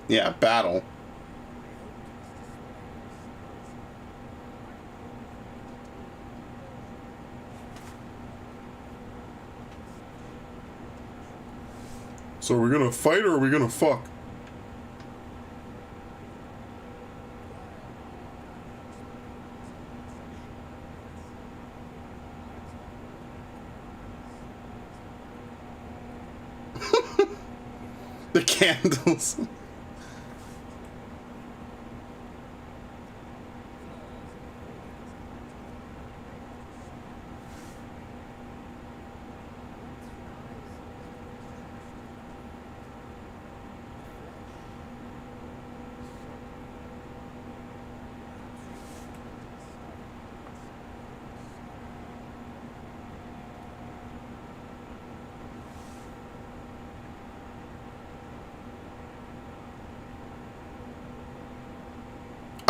Yeah, battle. So are we gonna fight or are we gonna fuck? The candles.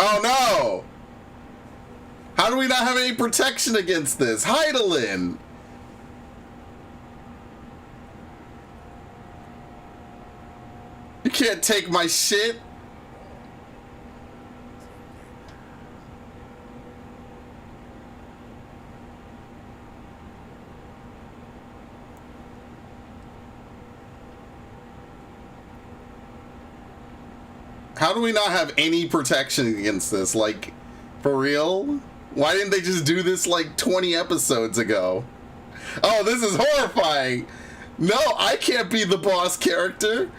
Oh no! How do we not have any protection against this? Heidelin! You can't take my shit. How do we not have any protection against this? Like, for real? Why didn't they just do this like 20 episodes ago? Oh, this is horrifying. No, I can't be the boss character.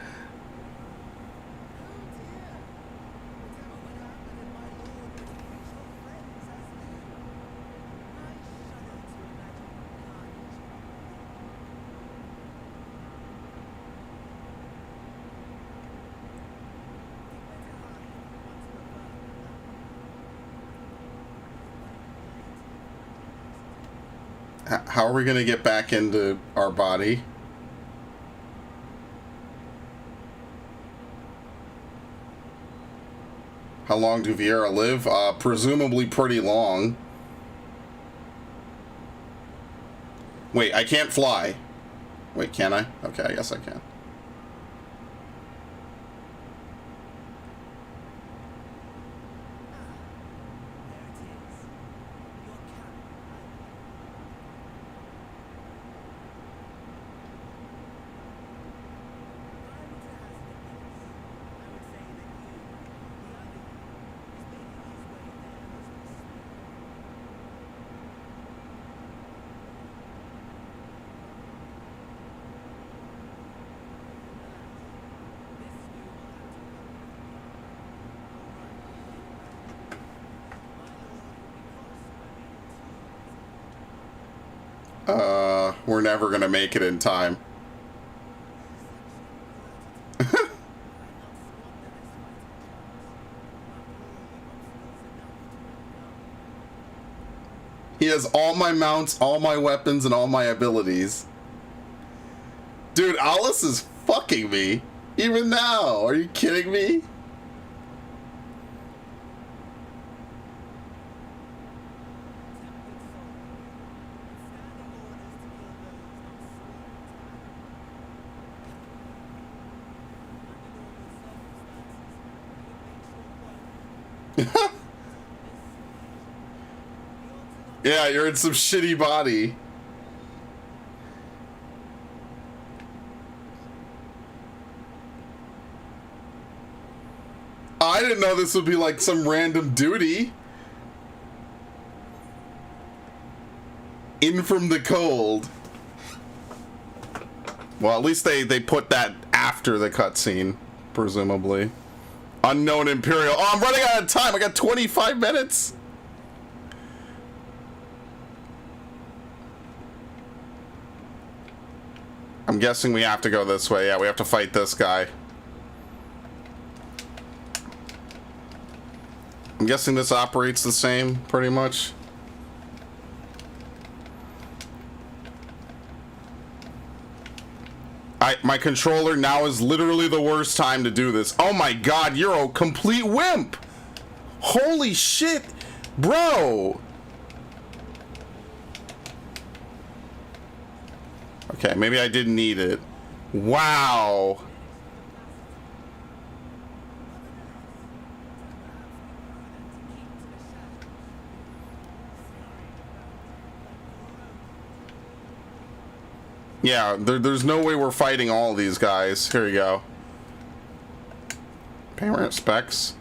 How are we going to get back into our body? How long do Vieira live? Presumably pretty long. Wait, I can't fly. Wait, can I? Okay, I guess I can. We're never gonna make it in time. He has all my mounts, all my weapons, and all my abilities. Dude, Alice is fucking me. Even now. Are you kidding me? Yeah, you're in some shitty body. I didn't know this would be like some random duty. In from the cold. Well, at least they put that after the cutscene, presumably. Unknown Imperial. Oh, I'm running out of time. I got 25 minutes. I'm guessing we have to go this way. Yeah, we have to fight this guy. I'm guessing this operates the same, pretty much. My controller now is literally the worst time to do this. Oh my god, you're a complete wimp! Holy shit! Bro! Okay, maybe I didn't need it. Wow. Yeah, there's no way we're fighting all of these guys. Here you go. Parent specs.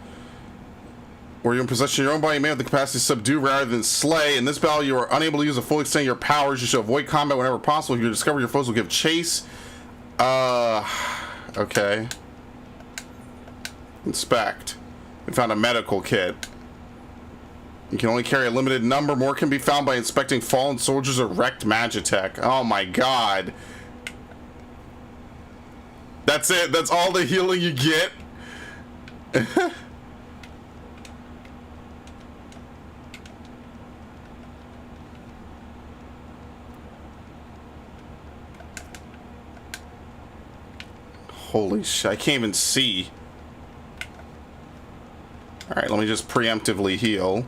Were you in possession of your own body, you may have the capacity to subdue rather than slay. In this battle, you are unable to use the full extent of your powers. You should avoid combat whenever possible. If you discover your foes will give chase. Okay. Inspect. We found a medical kit. You can only carry a limited number. More can be found by inspecting fallen soldiers or wrecked Magitech. Oh my god. That's it. That's all the healing you get. Holy shit, I can't even see. Alright, let me just preemptively heal.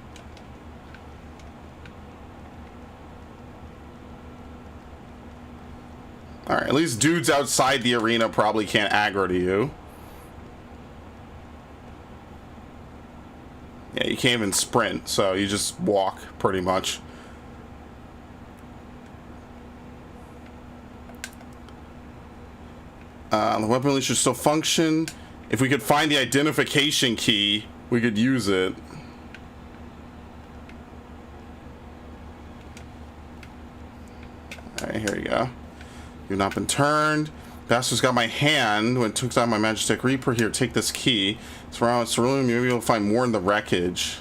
Alright, at least dudes outside the arena probably can't aggro to you. Yeah, you can't even sprint, so you just walk, pretty much. The weapon release should still function. If we could find the identification key, we could use it. Alright, here we go. You've not been turned. Bastard's got my hand when it took down my Magitech Reaper. Here, take this key. It's around Cerulean. Maybe you'll find more in the wreckage.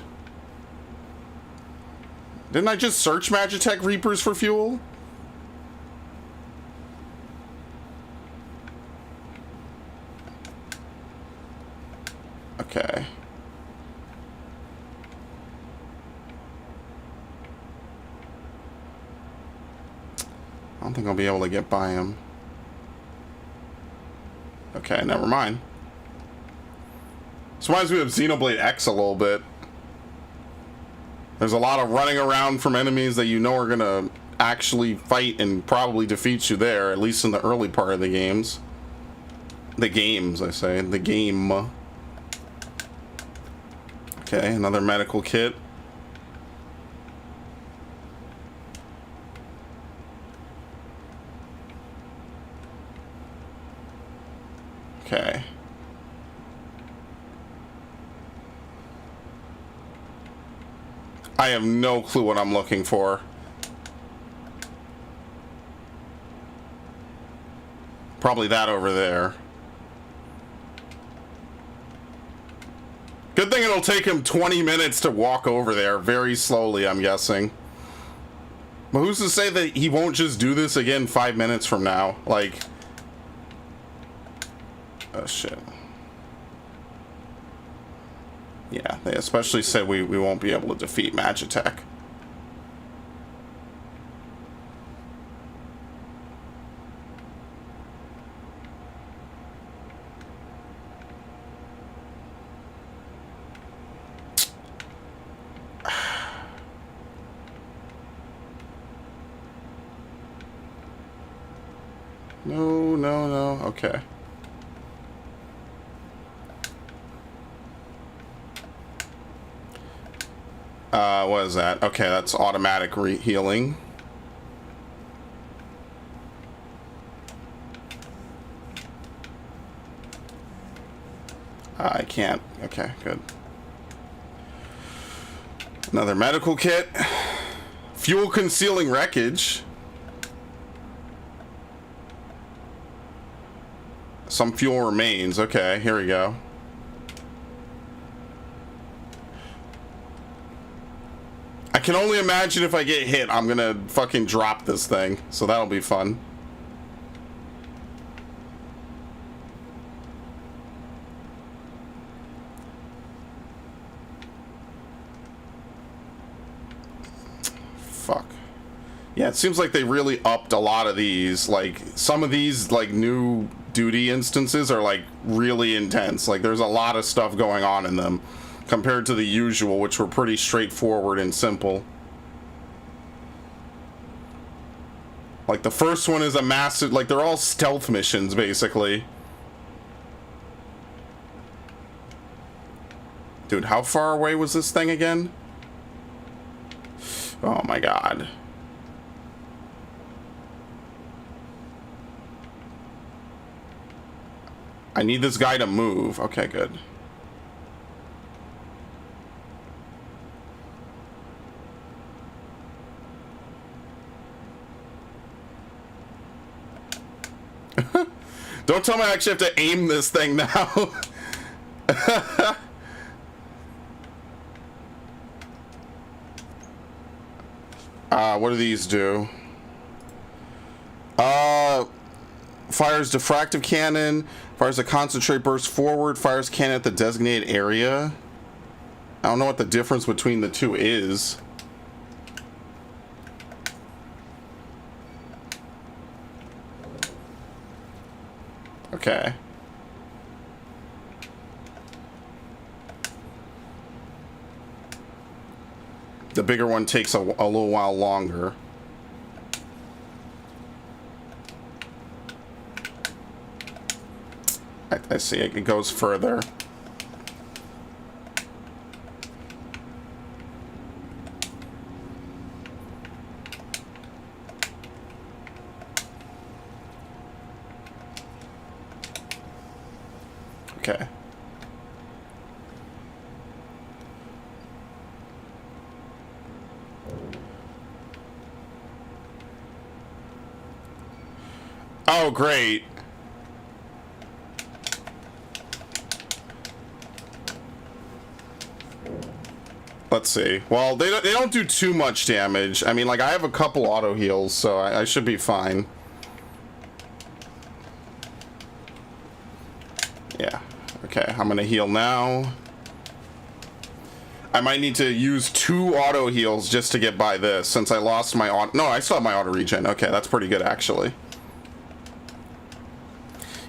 Didn't I just search Magitech Reapers for fuel? Okay. I don't think I'll be able to get by him. Okay, never mind. This reminds me of Xenoblade X a little bit. There's a lot of running around from enemies that you know are gonna actually fight and probably defeat you there, at least in the early part of the games. The games, I say. The game. Okay, another medical kit. Okay. I have no clue what I'm looking for. Probably that over there. Good thing it'll take him 20 minutes to walk over there, very slowly, I'm guessing. But who's to say that he won't just do this again 5 minutes from now? Like... Oh, shit. Yeah, they especially said we won't be able to defeat Magitech. No. Okay. What is that? Okay, that's automatic healing. I can't. Okay, good. Another medical kit. Fuel concealing wreckage. Some fuel remains. Okay, here we go. I can only imagine if I get hit, I'm gonna fucking drop this thing. So that'll be fun. Fuck. Yeah, it seems like they really upped a lot of these. Like, some of these, like, new duty instances are, like, really intense. Like, there's a lot of stuff going on in them, compared to the usual, which were pretty straightforward and simple. Like, the first one is a massive... Like, they're all stealth missions, basically. Dude, how far away was this thing again? Oh my god. I need this guy to move. Okay, good. Don't tell me I actually have to aim this thing now. What do these do? Fires diffractive cannon, fires a concentrate burst forward, fires cannon at the designated area. I don't know what the difference between the two is. Okay. The bigger one takes a little while longer. I see it goes further. Okay. Oh, great. Let's see. Well, they don't do too much damage. I mean, like, I have a couple auto heals, so I should be fine. Yeah. Okay, I'm gonna heal now. I might need to use 2 auto heals just to get by this, since I lost my auto... No, I still have my auto regen. Okay, that's pretty good, actually.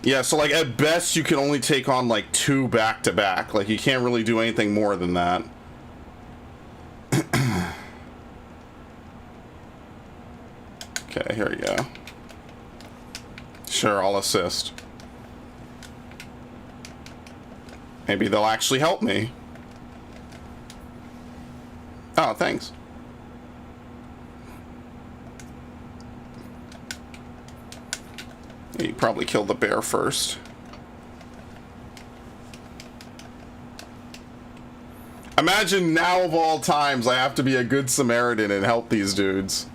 Yeah, so, like, at best, you can only take on, like, 2 back-to-back. Like, you can't really do anything more than that. Okay, here we go. Sure, I'll assist. Maybe they'll actually help me. Oh, thanks. You probably killed the bear first. Imagine now of all times I have to be a good Samaritan and help these dudes.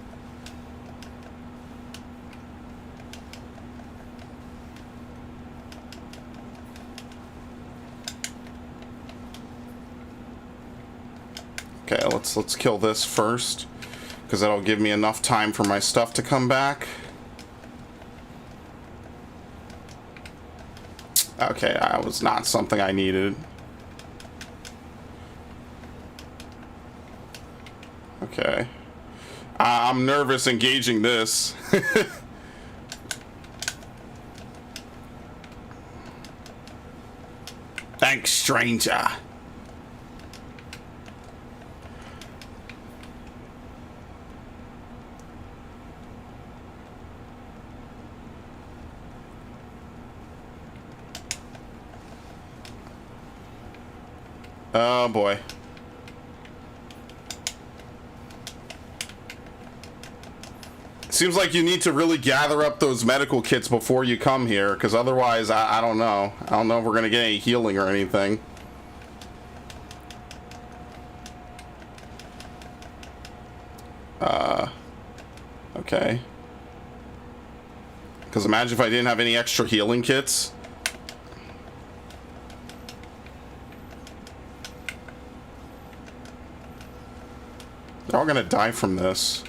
Okay, let's kill this first, because that'll give me enough time for my stuff to come back. Okay, that was not something I needed. Okay. I'm nervous engaging this. Thanks, stranger. Oh boy. Seems like you need to really gather up those medical kits before you come here, because otherwise, I don't know. I don't know if we're going to get any healing or anything. Okay. Because imagine if I didn't have any extra healing kits. They're all gonna die from this.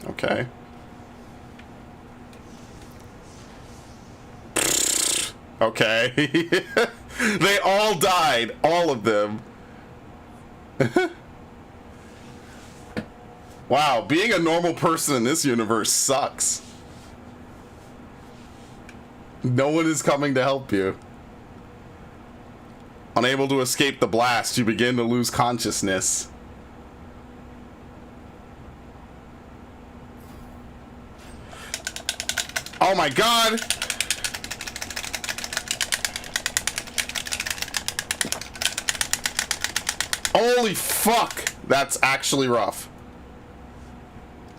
Okay. Okay. They all died. All of them. Wow, being a normal person in this universe sucks. No one is coming to help you. Unable to escape the blast, you begin to lose consciousness. Oh my god! Holy fuck! That's actually rough.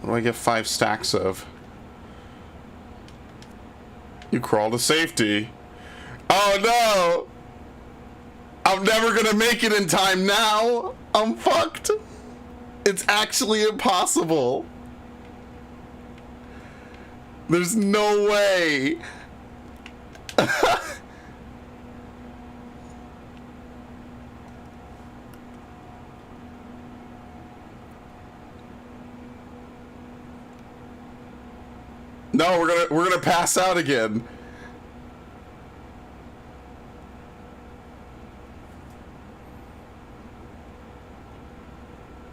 What do I get 5 stacks of? You crawl to safety. Oh no! I'm never gonna make it in time now! I'm fucked! It's actually impossible! There's no way! No, we're gonna pass out again.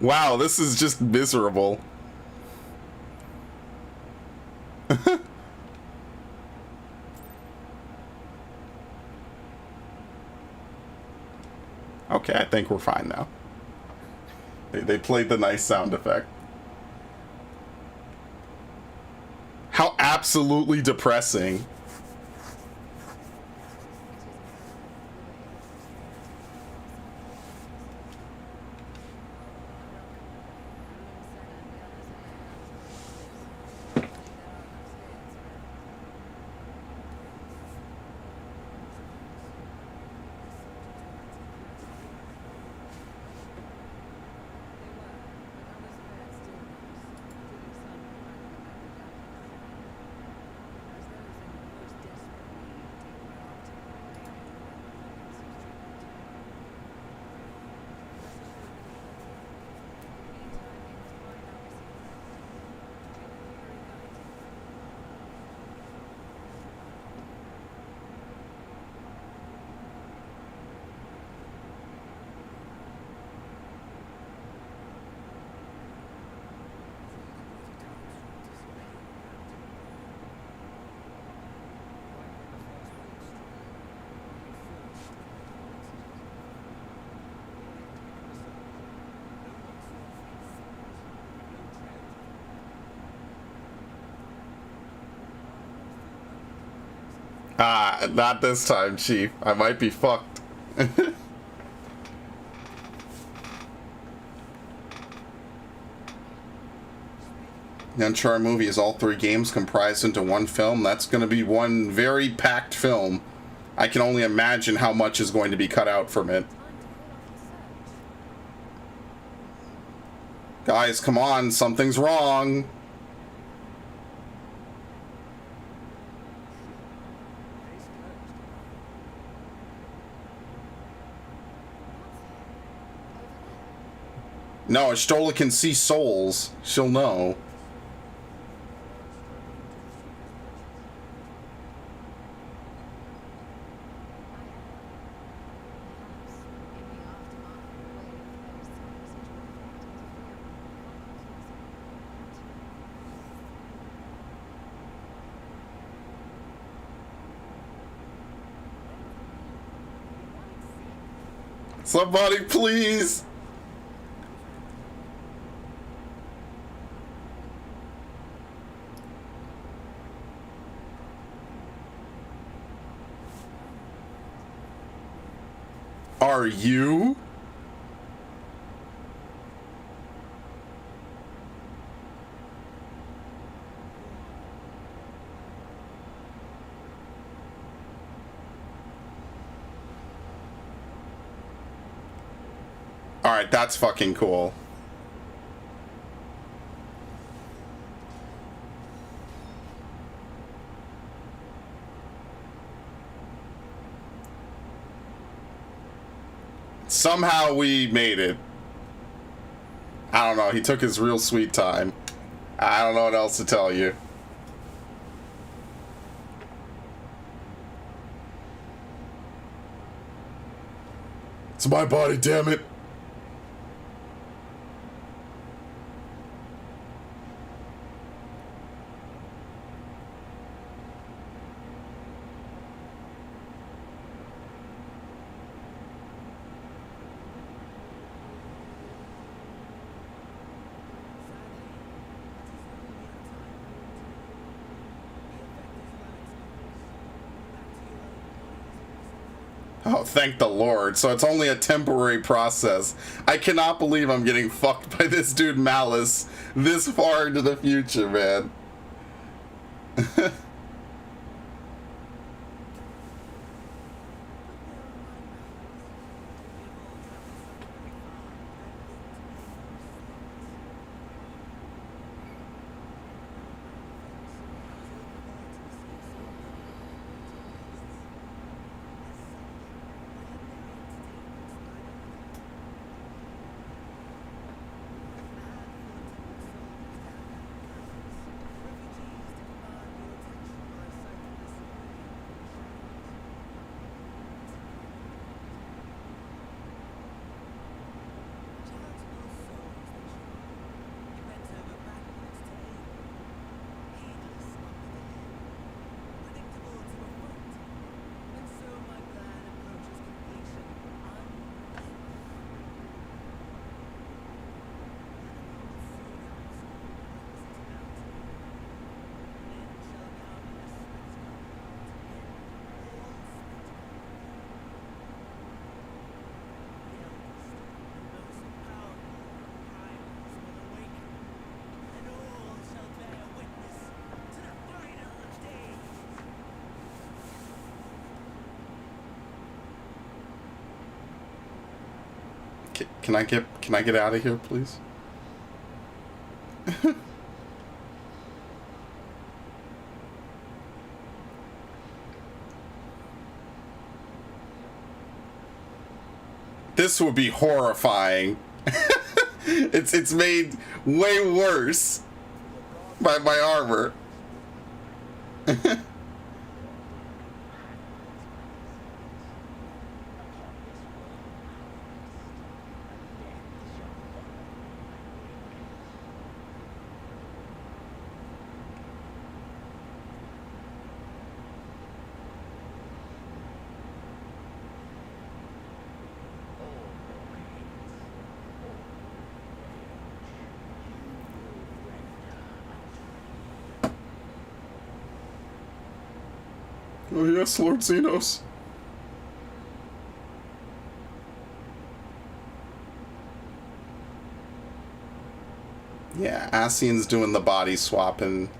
Wow, this is just miserable. Okay, I think we're fine now. They played the nice sound effect. How absolutely depressing. Ah, not this time, Chief. I might be fucked. The Uncharted movie is all 3 games comprised into one film. That's going to be one very packed film. I can only imagine how much is going to be cut out from it. Guys, come on. Something's wrong. No, Stola can see souls. She'll know. Somebody, please! Are you? Alright, that's fucking cool. Somehow we made it. I don't know, he took his real sweet time. I don't know what else to tell you. It's my body, damn it. Oh, thank the Lord. So it's only a temporary process. I cannot believe I'm getting fucked by this dude Malice this far into the future, man. Can I get out of here, please? This would be horrifying. It's made way worse by my armor. Oh yes, Lord Xenos. Yeah, Asian's doing the body swapping.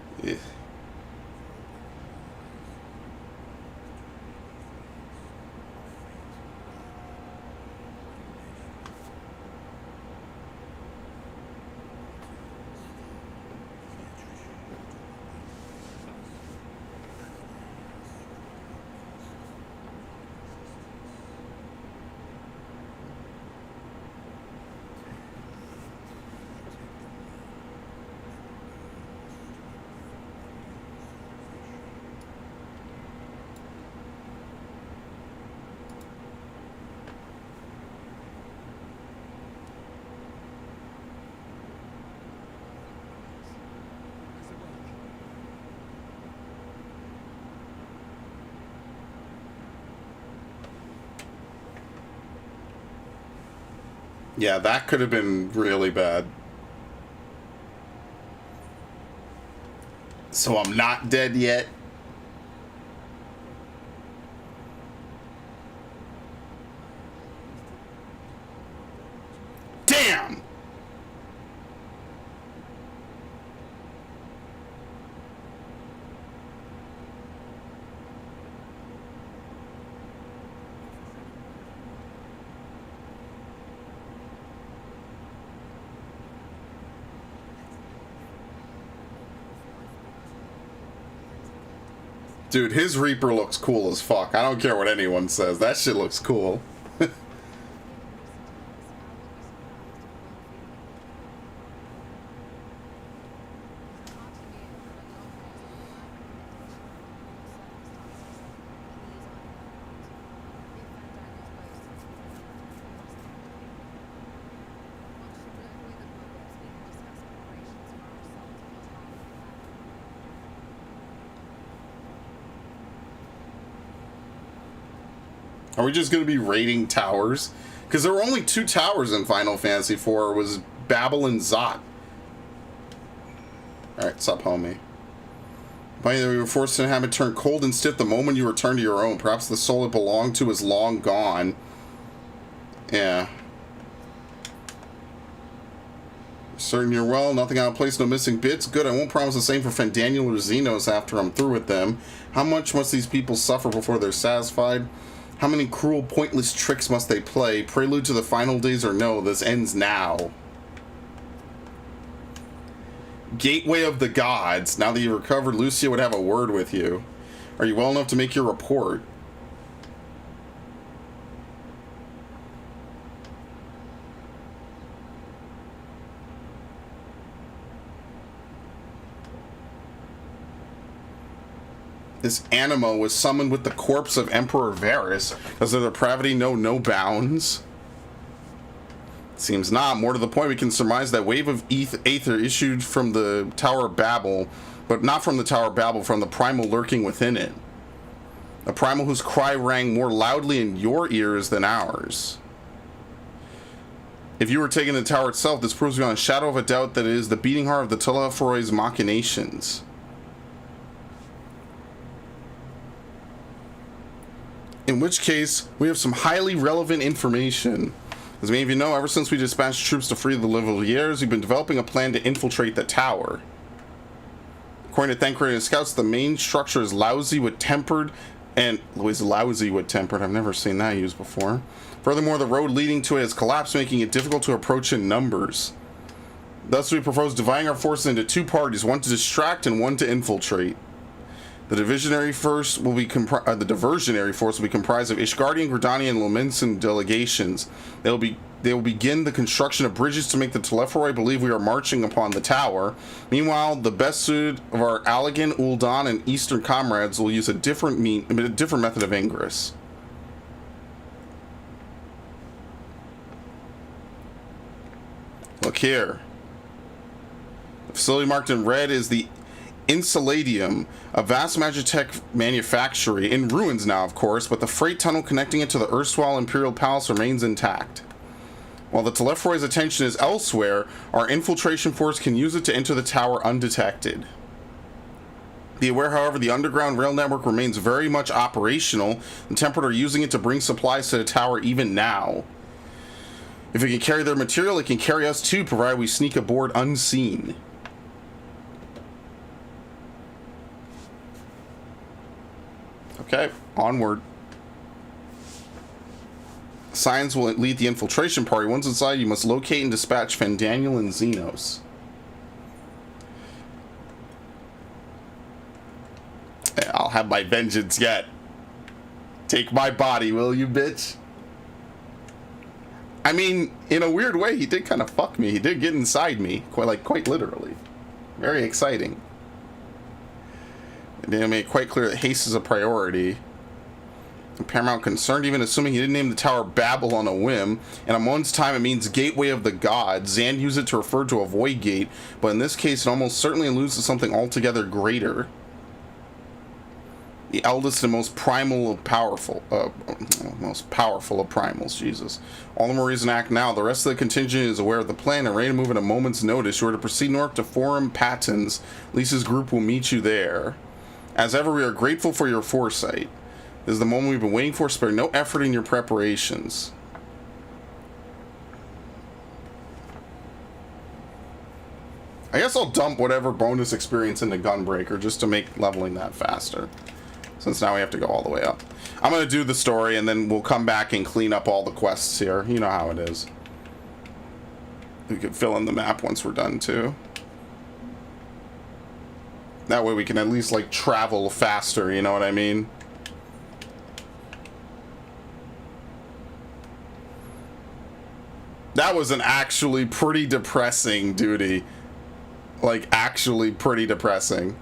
Yeah, that could have been really bad. So I'm not dead yet. Damn! Dude, his Reaper looks cool as fuck. I don't care what anyone says. That shit looks cool. Are we just going to be raiding towers? Because there were only 2 towers in Final Fantasy IV. It was Babel and Zot. Alright, sup, homie. By the way, you were forced to have it turn cold and stiff the moment you return to your own. Perhaps the soul it belonged to is long gone. Yeah. Certain you're well, nothing out of place, no missing bits. Good, I won't promise the same for Fandaniel or Xenos after I'm through with them. How much must these people suffer before they're satisfied? How many cruel, pointless tricks must they play? Prelude to the final days or no, this ends now. Gateway of the Gods. Now that you've recovered, Lucia would have a word with you. Are you well enough to make your report? This Anima was summoned with the corpse of Emperor Varus. Does their depravity know no bounds? Seems not. More to the point, we can surmise that wave of aether issued from the Tower of Babel, but not from the Tower of Babel, from the primal lurking within it. A primal whose cry rang more loudly in your ears than ours. If you were taking the tower itself, this proves beyond a shadow of a doubt that it is the beating heart of the Telephoroid's machinations. In which case, we have some highly relevant information. As many of you know, ever since we dispatched troops to free the Liveliers, we've been developing a plan to infiltrate the tower. According to Thancred scouts, the main structure is lousy with tempered, I've never seen that used before. Furthermore, the road leading to it has collapsed, making it difficult to approach in numbers. Thus, we propose dividing our forces into two parties, one to distract and one to infiltrate. The diversionary force will be comprised of Ishgardian, Gridanian, and Lominsan delegations. They will begin the construction of bridges to make the Telephorai believe we are marching upon the tower. Meanwhile, the best suited of our Allagan, Ul'dan, and Eastern comrades will use a different method of ingress. Look here. The facility marked in red is the Insuladium, a vast Magitech manufactory, in ruins now, of course, but the freight tunnel connecting it to the erstwhile Imperial Palace remains intact. While the Telephorei's attention is elsewhere, our infiltration force can use it to enter the tower undetected. Be aware, however, the underground rail network remains very much operational. The Tempered are using it to bring supplies to the tower even now. If it can carry their material, it can carry us too, provided we sneak aboard unseen. Okay, onward. Science will lead the infiltration party. Once inside, you must locate and dispatch Fandaniel and Xenos. I'll have my vengeance yet. Take my body, will you, bitch? I mean, in a weird way, he did kind of fuck me. He did get inside me, quite literally. Very exciting. They made it quite clear that haste is a priority. A paramount concern, even assuming he didn't name the tower Babel on a whim. In a moment's time, it means Gateway of the Gods. Zand used it to refer to a void gate, but in this case, it almost certainly alludes to something altogether greater. The eldest and most powerful of primals, Jesus. All the more reason to act now. The rest of the contingent is aware of the plan and ready to move at a moment's notice. You are to proceed north to Forum Patens. Lisa's group will meet you there. As ever, we are grateful for your foresight. This is the moment we've been waiting for. Spare no effort in your preparations. I guess I'll dump whatever bonus experience into Gunbreaker just to make leveling that faster. Since now we have to go all the way up. I'm going to do the story and then we'll come back and clean up all the quests here. You know how it is. We could fill in the map once we're done too. That way we can at least, like, travel faster, you know what I mean? That was an actually pretty depressing duty. Like, actually pretty depressing.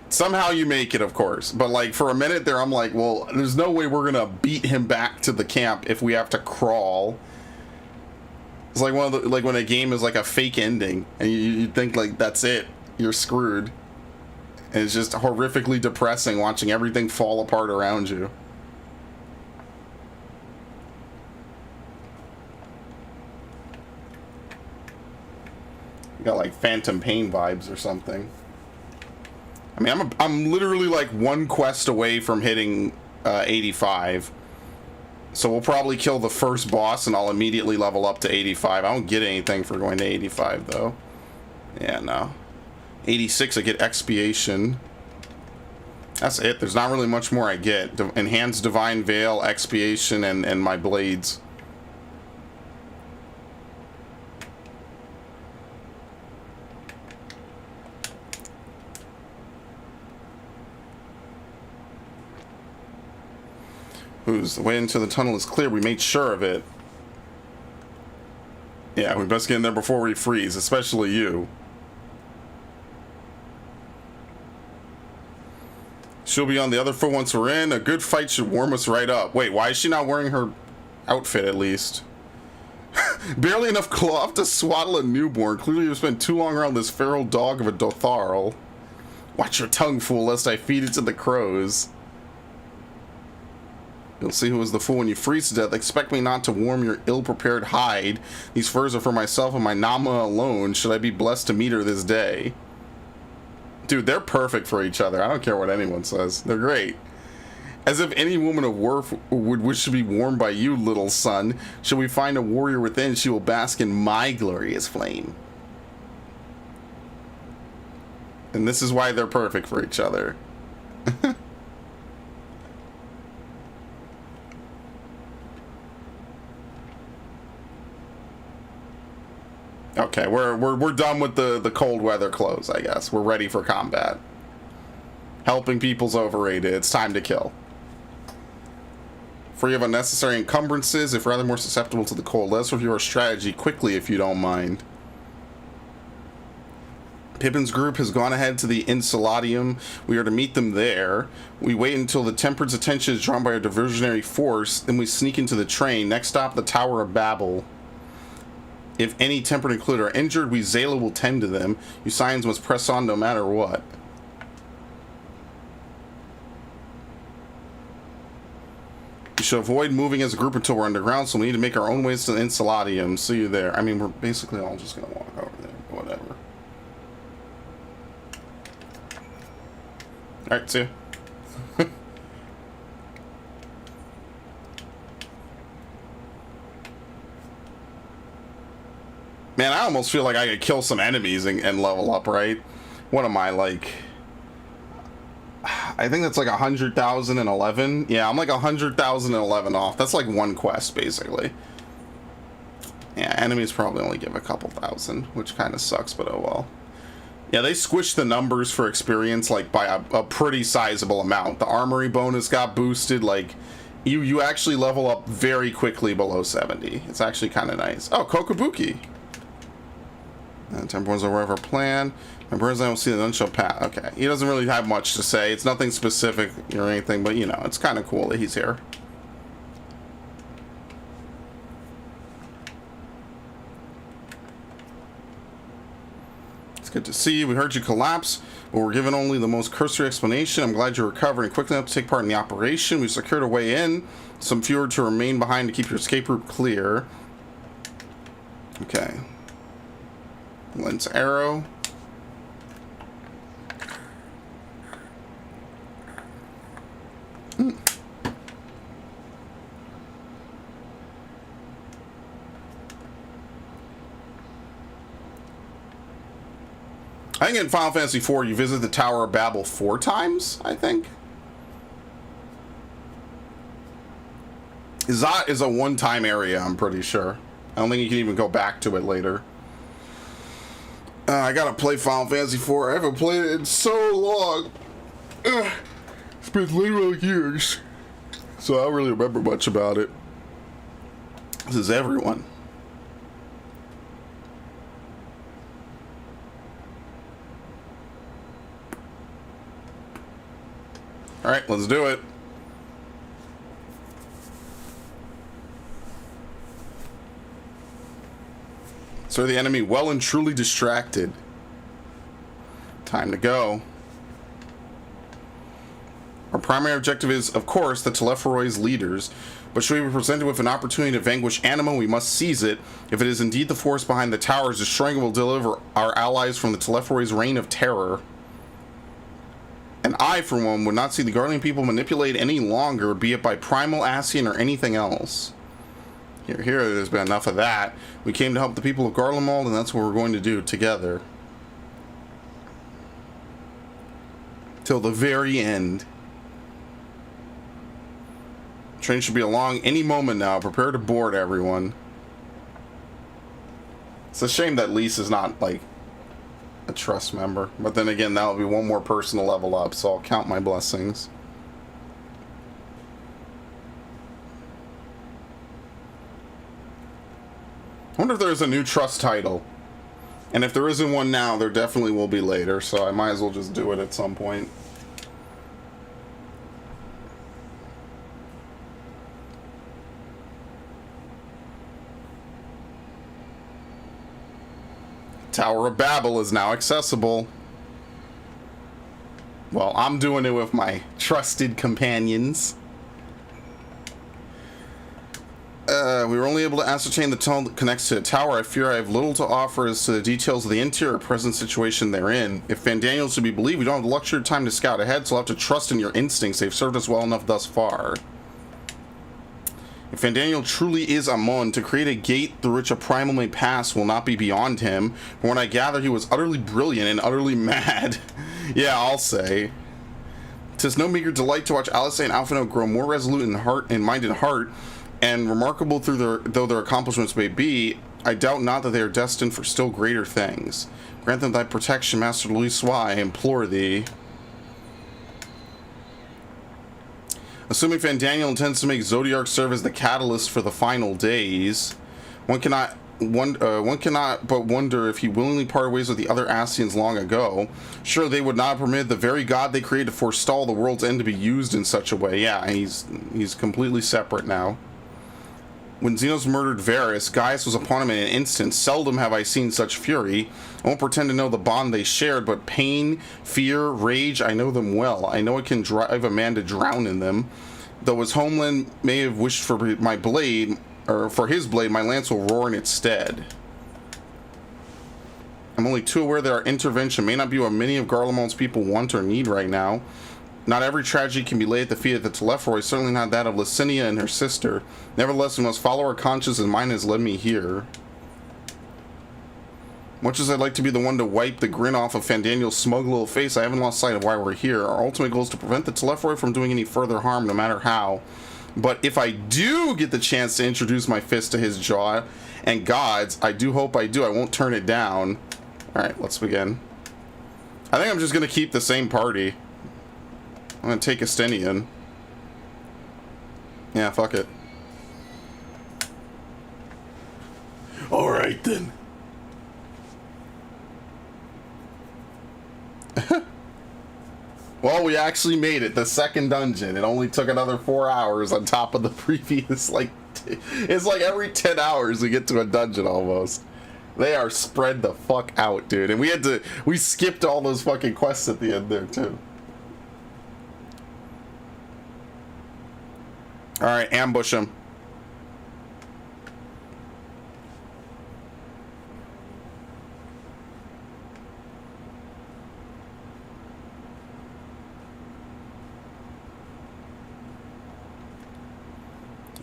Somehow you make it, of course. But, like, for a minute there, I'm like, well, there's no way we're gonna beat him back to the camp if we have to crawl. It's like one of the, like when a game is like a fake ending and you think like that's it, you're screwed. And it's just horrifically depressing watching everything fall apart around you. You got like Phantom Pain vibes or something. mean, I'm literally like one quest away from hitting 85. So we'll probably kill the first boss and I'll immediately level up to 85. I don't get anything for going to 85 though. Yeah, no. 86, I get expiation. That's it. There's not really much more I get. Enhanced Divine Veil, expiation, and my blades. The way into the tunnel is clear. We made sure of it. Yeah, we best get in there before we freeze, especially you. She'll be on the other foot once we're in. A good fight should warm us right up. Wait, why is she not wearing her outfit at least? Barely enough cloth to swaddle a newborn. Clearly you've spent too long around this feral dog of a Dotharl. Watch your tongue, fool, lest I feed it to the crows. You'll see who is the fool when you freeze to death. Expect me not to warm your ill-prepared hide. These furs are for myself and my Nama alone, should I be blessed to meet her this day. Dude, they're perfect for each other. I don't care what anyone says. They're great. As if any woman of worth would wish to be warmed by you, little son. Should we find a warrior within, she will bask in my glorious flame. And this is why they're perfect for each other. Okay, we're done with the cold weather clothes, I guess. We're ready for combat. Helping people's overrated. It's time to kill. Free of unnecessary encumbrances, if rather more susceptible to the cold. Let's review our strategy quickly, if you don't mind. Pippin's group has gone ahead to the Insuladium. We are to meet them there. We wait until the Tempered's attention is drawn by our diversionary force. Then we sneak into the train. Next stop, the Tower of Babel. If any Tempered included are injured, we Zayla will tend to them. You Scions must press on no matter what. We should avoid moving as a group until we're underground, so we need to make our own ways to the Insuladium. See you there. I mean, we're basically all just going to walk over there. Whatever. Alright, see ya. Man, I almost feel like I could kill some enemies and level up, right? What am I, like... I think that's like 100,011. Yeah, I'm like 100,011 off. That's like one quest, basically. Yeah, enemies probably only give a couple thousand, which kind of sucks, but oh well. Yeah, they squished the numbers for experience, like, by a pretty sizable amount. The armory bonus got boosted, like... You actually level up very quickly below 70. It's actually kind of nice. Oh, Kokobuki! Temperance over our plan. My birds I will see the nunchuck path. Okay, he doesn't really have much to say. It's nothing specific or anything, but you know, it's kind of cool that he's here. It's good to see you. We heard you collapse, but we're given only the most cursory explanation. I'm glad you recovered and quickly enough to take part in the operation. We secured a way in. Some fewer to remain behind to keep your escape route clear. Okay. Lens arrow. I think in Final Fantasy IV you visit the Tower of Babel 4 times, I think. Zot is a one-time area, I'm pretty sure. I don't think you can even go back to it later. I gotta play Final Fantasy IV. I haven't played it in so long. It's been literally years. So I don't really remember much about it. This is everyone. Alright, let's do it. So the enemy well and truly distracted. Time to go. Our primary objective is, of course, the Telephoros leaders, but should we be presented with an opportunity to vanquish Anima, we must seize it. If it is indeed the force behind the towers, destroying it will deliver our allies from the Telephoros' reign of terror. And I, for one, would not see the Guardian people manipulate any longer, be it by primal, Ascian, or anything else. Here, there's been enough of that. We came to help the people of Garlemald, and that's what we're going to do together. Till the very end. Train should be along any moment now. Prepare to board, everyone. It's a shame that Lise is not, like, a trust member. But then again, that'll be one more person to level up, so I'll count my blessings. I wonder if there's a new trust title. And if there isn't one now, there definitely will be later, so I might as well just do it at some point. Tower of Babel is now accessible. Well, I'm doing it with my trusted companions. We were only able to ascertain the tunnel that connects to the tower. I fear I have little to offer as to the details of the interior present situation therein. If Van Daniel is to be believed, we don't have the luxury of time to scout ahead, so I'll have to trust in your instincts. They've served us well enough thus far. If Van Daniel truly is Amon, to create a gate through which a primal may pass will not be beyond him. From what I gather, he was utterly brilliant and utterly mad. Yeah, I'll say. 'Tis no meager delight to watch Alice and Alphino grow more resolute in mind and heart, and remarkable though their accomplishments may be, I doubt not that they are destined for still greater things. Grant them thy protection, Master Louis, I implore thee. Assuming Van Daniel intends to make Zodiark serve as the catalyst for the final days, one cannot but wonder if he willingly parted ways with the other Ascians long ago. Sure, they would not permit the very god they created to forestall the world's end to be used in such a way. Yeah, he's completely separate now. When Xenos murdered Varus, Gaius was upon him in an instant. Seldom have I seen such fury. I won't pretend to know the bond they shared, but pain, fear, rage, I know them well. I know it can drive a man to drown in them. Though his homeland may have wished for my blade, or for his blade, my lance will roar in its stead. I'm only too aware that our intervention may not be what many of Garlemald's people want or need right now. Not every tragedy can be laid at the feet of the Telephroi, certainly not that of Licinia and her sister. Nevertheless, we must follow our conscience, and mine has led me here. Much as I'd like to be the one to wipe the grin off of Van Daniel's smug little face, I haven't lost sight of why we're here. Our ultimate goal is to prevent the Telephroi from doing any further harm, no matter how. But if I do get the chance to introduce my fist to his jaw, and gods, I do hope I do. I won't turn it down. Alright, let's begin. I think I'm just going to keep the same party. I'm gonna take Estinian. Yeah, fuck it. Alright then. Well, we actually made it. The second dungeon. It only took another 4 hours on top of the previous, like... It's like every 10 hours we get to a dungeon almost. They are spread the fuck out, dude. And we skipped all those fucking quests at the end there, too. Alright, ambush him.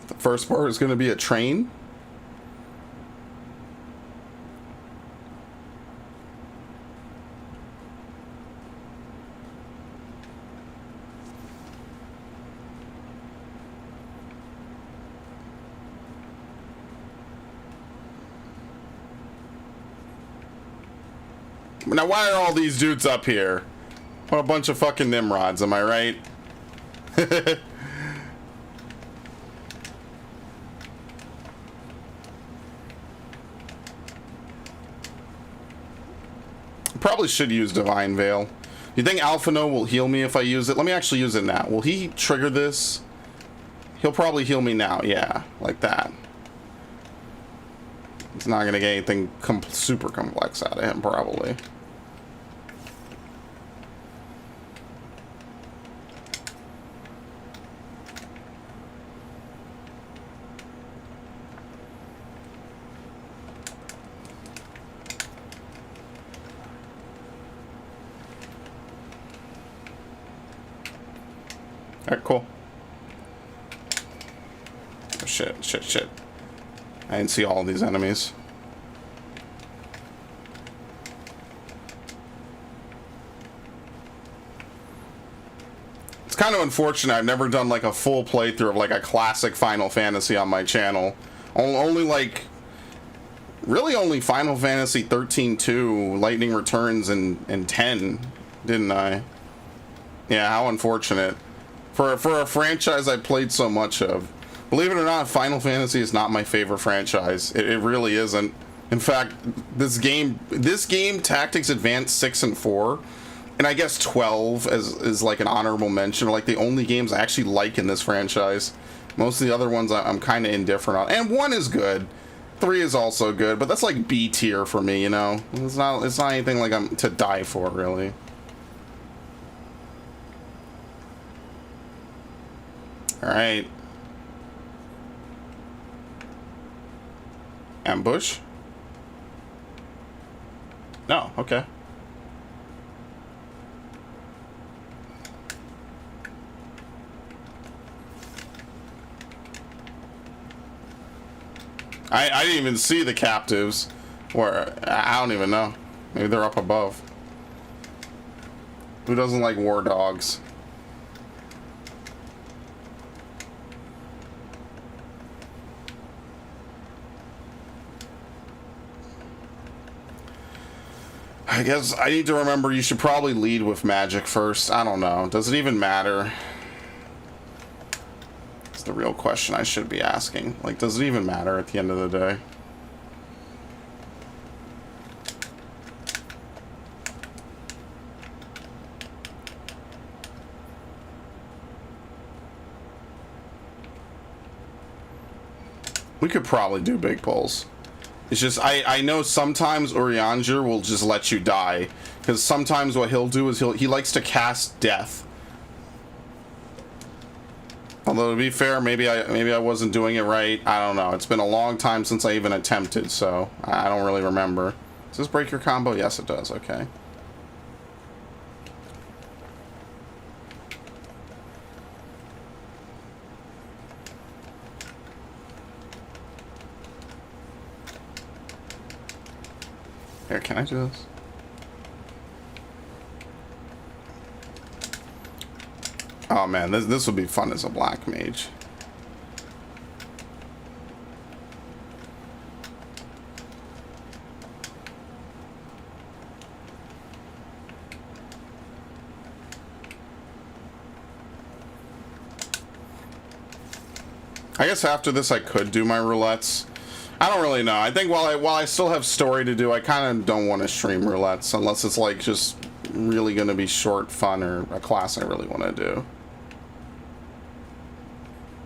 The first part is going to be a train. Now, why are all these dudes up here? What a bunch of fucking Nimrods, am I right? Probably should use Divine Veil. You think Alphino will heal me if I use it? Let me actually use it now. Will he trigger this? He'll probably heal me now. Yeah, like that. It's not going to get anything super complex out of him, probably. Alright, cool. Oh, shit, shit, shit. I didn't see all of these enemies. It's kind of unfortunate. I've never done like a full playthrough of like a classic Final Fantasy on my channel. Only like, really only Final Fantasy 13-2, Lightning Returns, and 10, didn't I? Yeah, how unfortunate. For a franchise I played so much of. Believe it or not, Final Fantasy is not my favorite franchise. It really isn't. In fact, this game, Tactics Advance 6 and 4, and I guess 12 is like an honorable mention, are like the only games I actually like in this franchise. Most of the other ones I'm kind of indifferent on. And 1 is good. 3 is also good, but that's like B tier for me, you know? It's not anything like I'm to die for, really. Alright. Ambush? No, okay. I didn't even see the captives. Or, I don't even know. Maybe they're up above. Who doesn't like war dogs? I guess I need to remember you should probably lead with magic first. I don't know. Does it even matter? It's the real question I should be asking. Like, does it even matter at the end of the day? We could probably do big pulls. It's just, I know sometimes Urianger will just let you die. Because sometimes what he'll do is he likes to cast death. Although to be fair, maybe I wasn't doing it right. I don't know. It's been a long time since I even attempted, so I don't really remember. Does this break your combo? Yes, it does. Okay. Here, can I do this? Oh man, this would be fun as a black mage. I guess after this I could do my roulettes. I don't really know. I think while I still have story to do, I kind of don't want to stream roulettes unless it's like just really going to be short, fun, or a class I really want to do.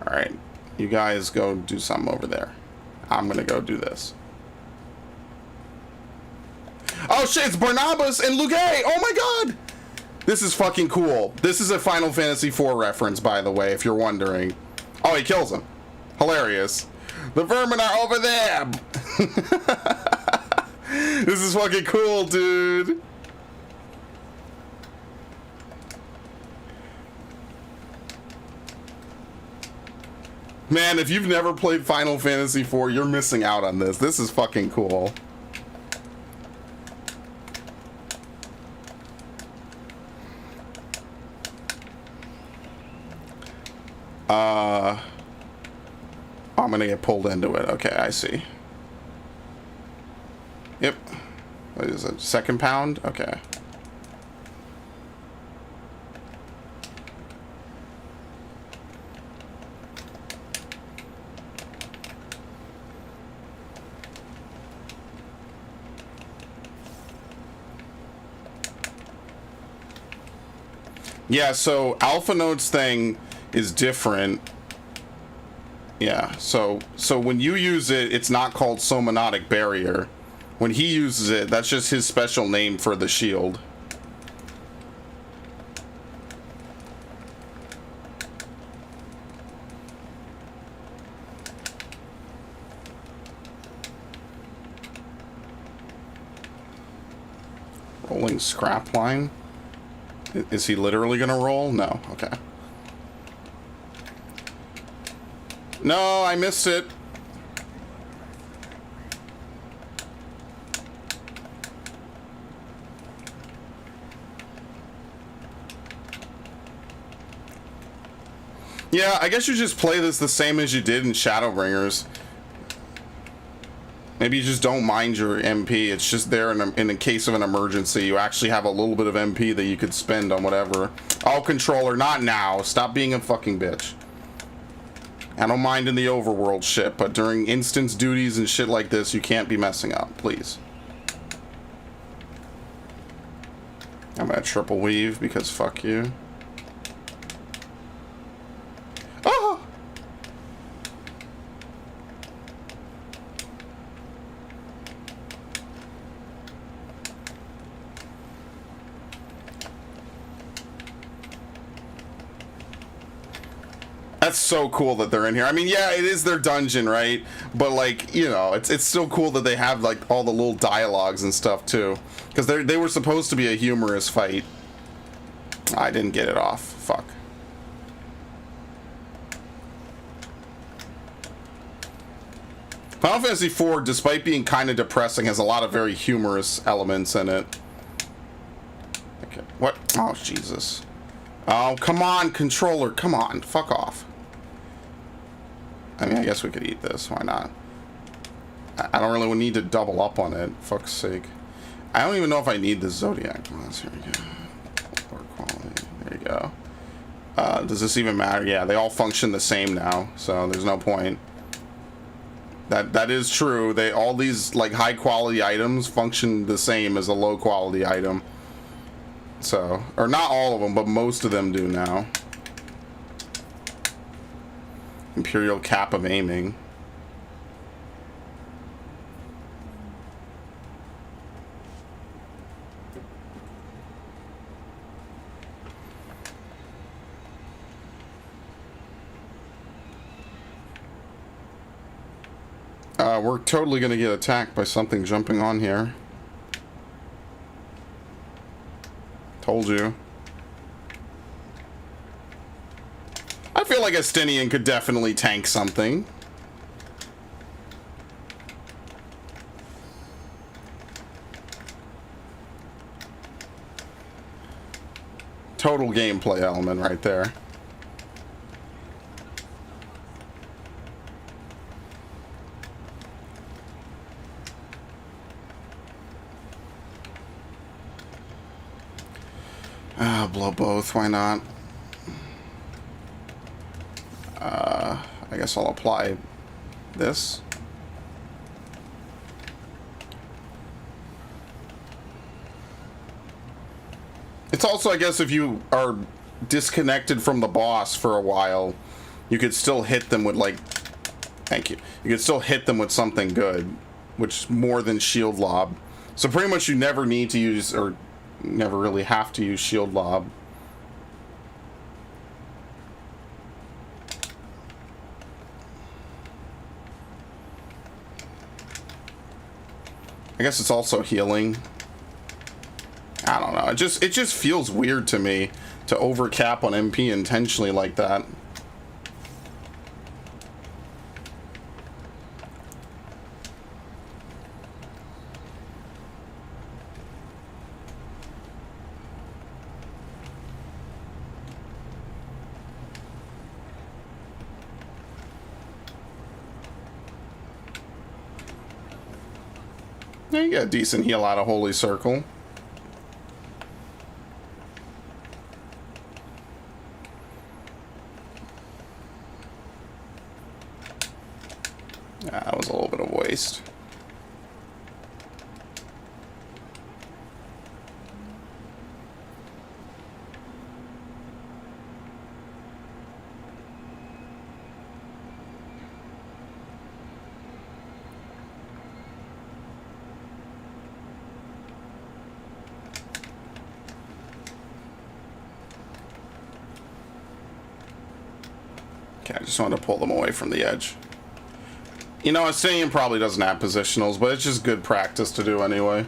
Alright, you guys go do something over there. I'm going to go do this. Oh shit, it's Barnabas and Lugay! Oh my god! This is fucking cool. This is a Final Fantasy IV reference, by the way, if you're wondering. Oh, he kills him. Hilarious. The vermin are over there! This is fucking cool, dude. Man, if you've never played Final Fantasy IV, you're missing out on this. This is fucking cool. I'm gonna get pulled into it. Okay, I see. Yep. What is it? Second pound? Okay. Yeah, so Alpha Node's thing is different. Yeah, so when you use it, it's not called Somnotic Barrier. When he uses it, that's just his special name for the shield. Rolling scrap line? Is he literally gonna roll? No, okay. No, I missed it. Yeah, I guess you just play this the same as you did in Shadowbringers. Maybe you just don't mind your MP. It's just there in the case of an emergency. You actually have a little bit of MP that you could spend on whatever. Oh, controller, not now. Stop being a fucking bitch. I don't mind in the overworld shit, but during instance duties and shit like this, you can't be messing up, please. I'm gonna triple weave because fuck you. Oh! That's so cool that they're in here. I mean, yeah, it is their dungeon, right? But like, you know, it's still cool that they have like all the little dialogues and stuff too, because they were supposed to be a humorous fight. I didn't get it off. Fuck. Final Fantasy IV, despite being kind of depressing, has a lot of very humorous elements in it. Okay. What? Oh, Jesus. Oh, come on, controller. Come on. Fuck off. I mean, I guess we could eat this. Why not? I don't really need to double up on it. Fuck's sake. I don't even know if I need the Zodiac glass. Here we go. Poor quality. There you go. Does this even matter? Yeah, they all function the same now, so there's no point. That is true. All these like high quality items function the same as a low quality item. So, or not all of them, but most of them do now. Imperial cap of aiming. We're totally gonna get attacked by something jumping on here. Told you. I feel like Estinian could definitely tank something. Total gameplay element right there. Blow both, why not? I guess I'll apply this. It's also, I guess, if you are disconnected from the boss for a while, you could still hit them with, like, thank you. You could still hit them with something good, which more than shield lob. So pretty much you never need to use, or never really have to use shield lob. I guess it's also healing. I don't know. It just feels weird to me to overcap on MP intentionally like that. Yeah, you get a decent heal out of Holy Circle. Yeah, that was a little bit of waste. Okay, I just wanted to pull them away from the edge. You know, Estinian probably doesn't have positionals, but it's just good practice to do anyway.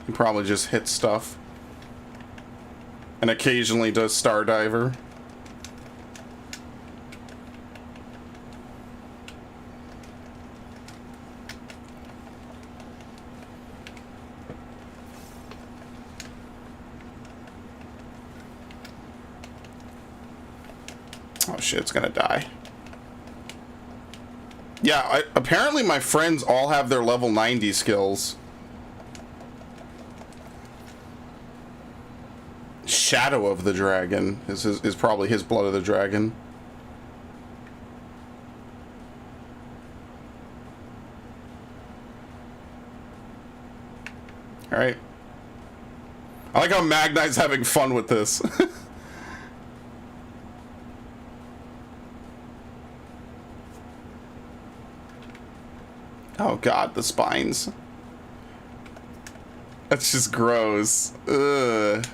He probably just hits stuff. And occasionally does Star Diver. shit, it's gonna die. Yeah, apparently my friends all have their level 90 skills. Shadow of the Dragon is probably his Blood of the Dragon. Alright. I like how Magnite's having fun with this. Oh god, the spines. That's just gross. Ugh.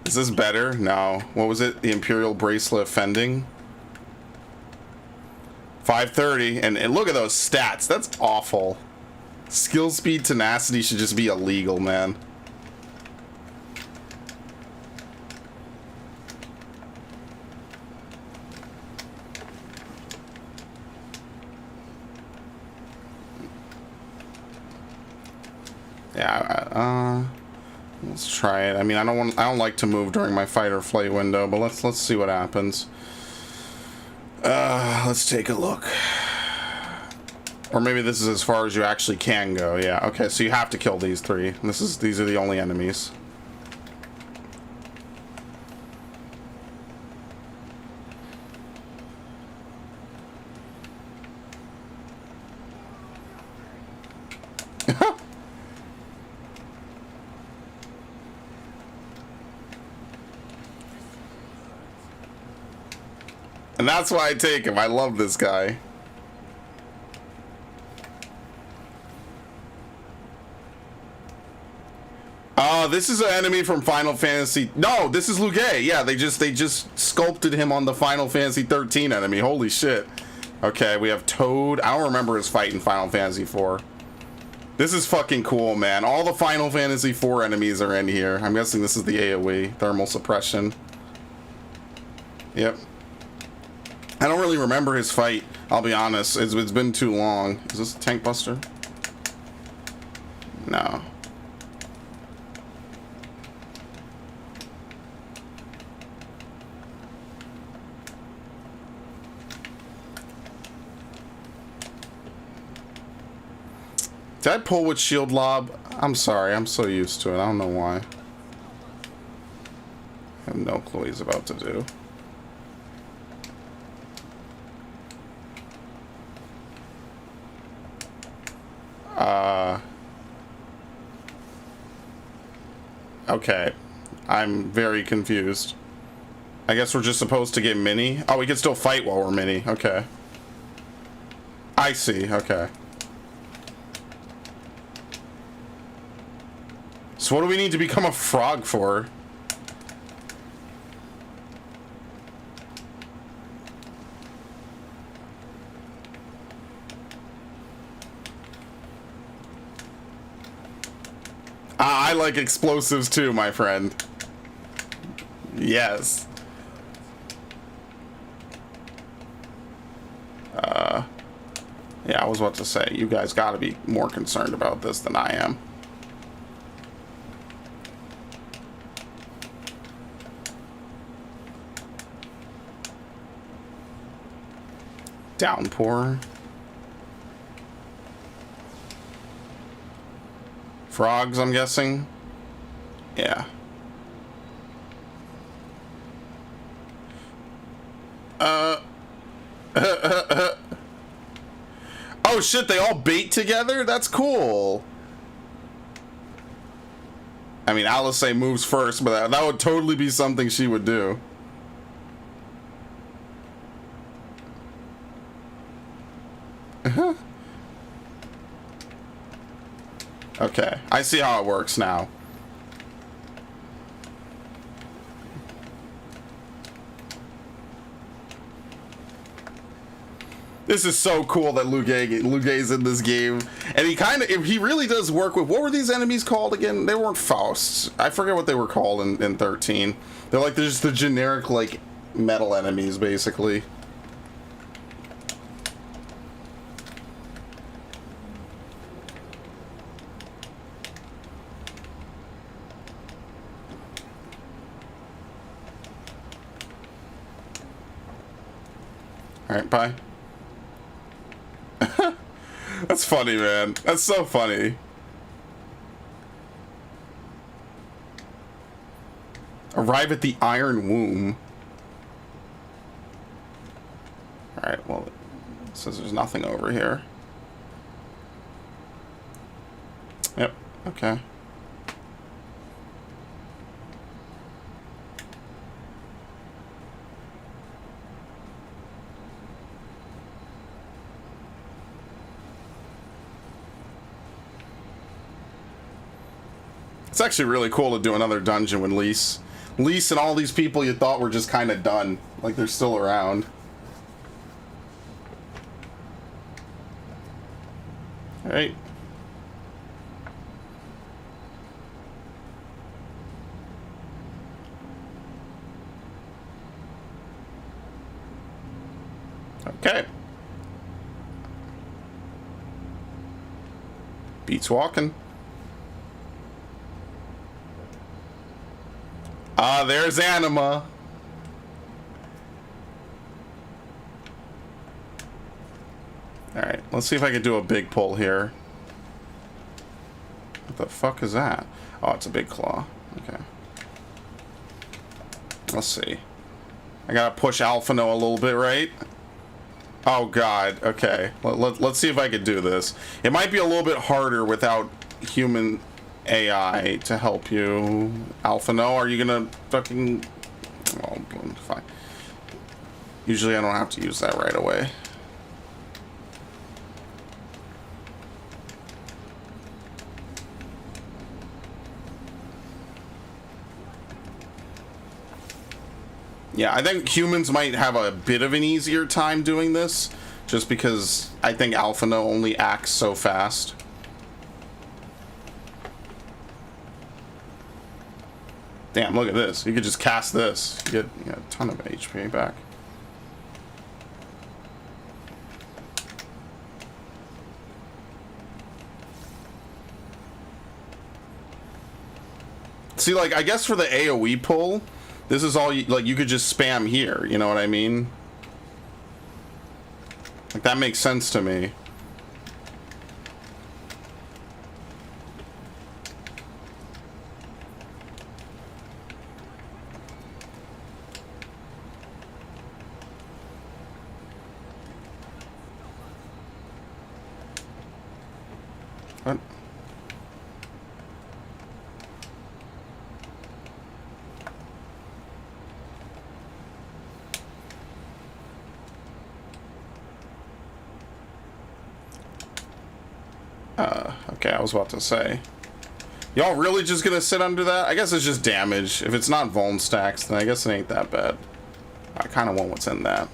Is this better? No. What was it? The Imperial Bracelet Fending? 530. And look at those stats. That's awful. Skill speed tenacity should just be illegal, man. Yeah, let's try it. I mean, I don't like to move during my fight or flight window, but let's see what happens. Let's take a look. Or maybe this is as far as you actually can go. Yeah, okay, so you have to kill these three. These are the only enemies. And that's why I take him. I love this guy. This is an enemy from Final Fantasy. No, this is Lugae. Yeah, they just sculpted him on the Final Fantasy 13 enemy. Holy shit. Okay, we have Toad. I don't remember his fight in Final Fantasy 4. This is fucking cool, man. All the Final Fantasy 4 enemies are in here. I'm guessing this is the AoE, thermal suppression. Yep. I don't really remember his fight, I'll be honest. It's been too long. Is this a tank buster? No. Did I pull with shield lob? I'm sorry, I'm so used to it. I don't know why. I have no clue what he's about to do. Okay. I'm very confused. I guess we're just supposed to get mini? Oh, we can still fight while we're mini. Okay. I see. Okay. So what do we need to become a frog for? I like explosives too, my friend. Yes. Yeah, I was about to say, you guys gotta be more concerned about this than I am. Downpour. Frogs, I'm guessing. Yeah. Oh shit, they all bait together? That's cool. I mean, Alice moves first, but that would totally be something she would do. Okay, I see how it works now. This is so cool that Lugae's in this game, and he really does work with, what were these enemies called again? They weren't Fausts. I forget what they were called in 13. They're just the generic metal enemies basically. Alright, bye. That's funny, man. That's so funny. Arrive at the Iron Womb. Alright, well, it says there's nothing over here. Yep, okay. It's actually really cool to do another dungeon with Lise. Lise and all these people you thought were just kind of done. Like, they're still around. Alright. Okay. Beats walking. Ah, there's Anima. Alright, let's see if I can do a big pull here. What the fuck is that? Oh, it's a big claw. Okay. Let's see. I gotta push Alphino a little bit, right? Oh god, okay. Let's see if I can do this. It might be a little bit harder without human AI to help you. Alphino, are you gonna fucking... Oh, fine. Usually I don't have to use that right away. Yeah, I think humans might have a bit of an easier time doing this, just because I think Alphino only acts so fast. Damn, look at this. You could just cast this. You get a ton of HP back. See, like, I guess for the AoE pull, this is all you, like, you could just spam here, you know what I mean? Like, that makes sense to me. What? Okay, I was about to say. Y'all really just gonna sit under that? I guess it's just damage. If it's not vuln stacks, then I guess it ain't that bad. I kind of want what's in that.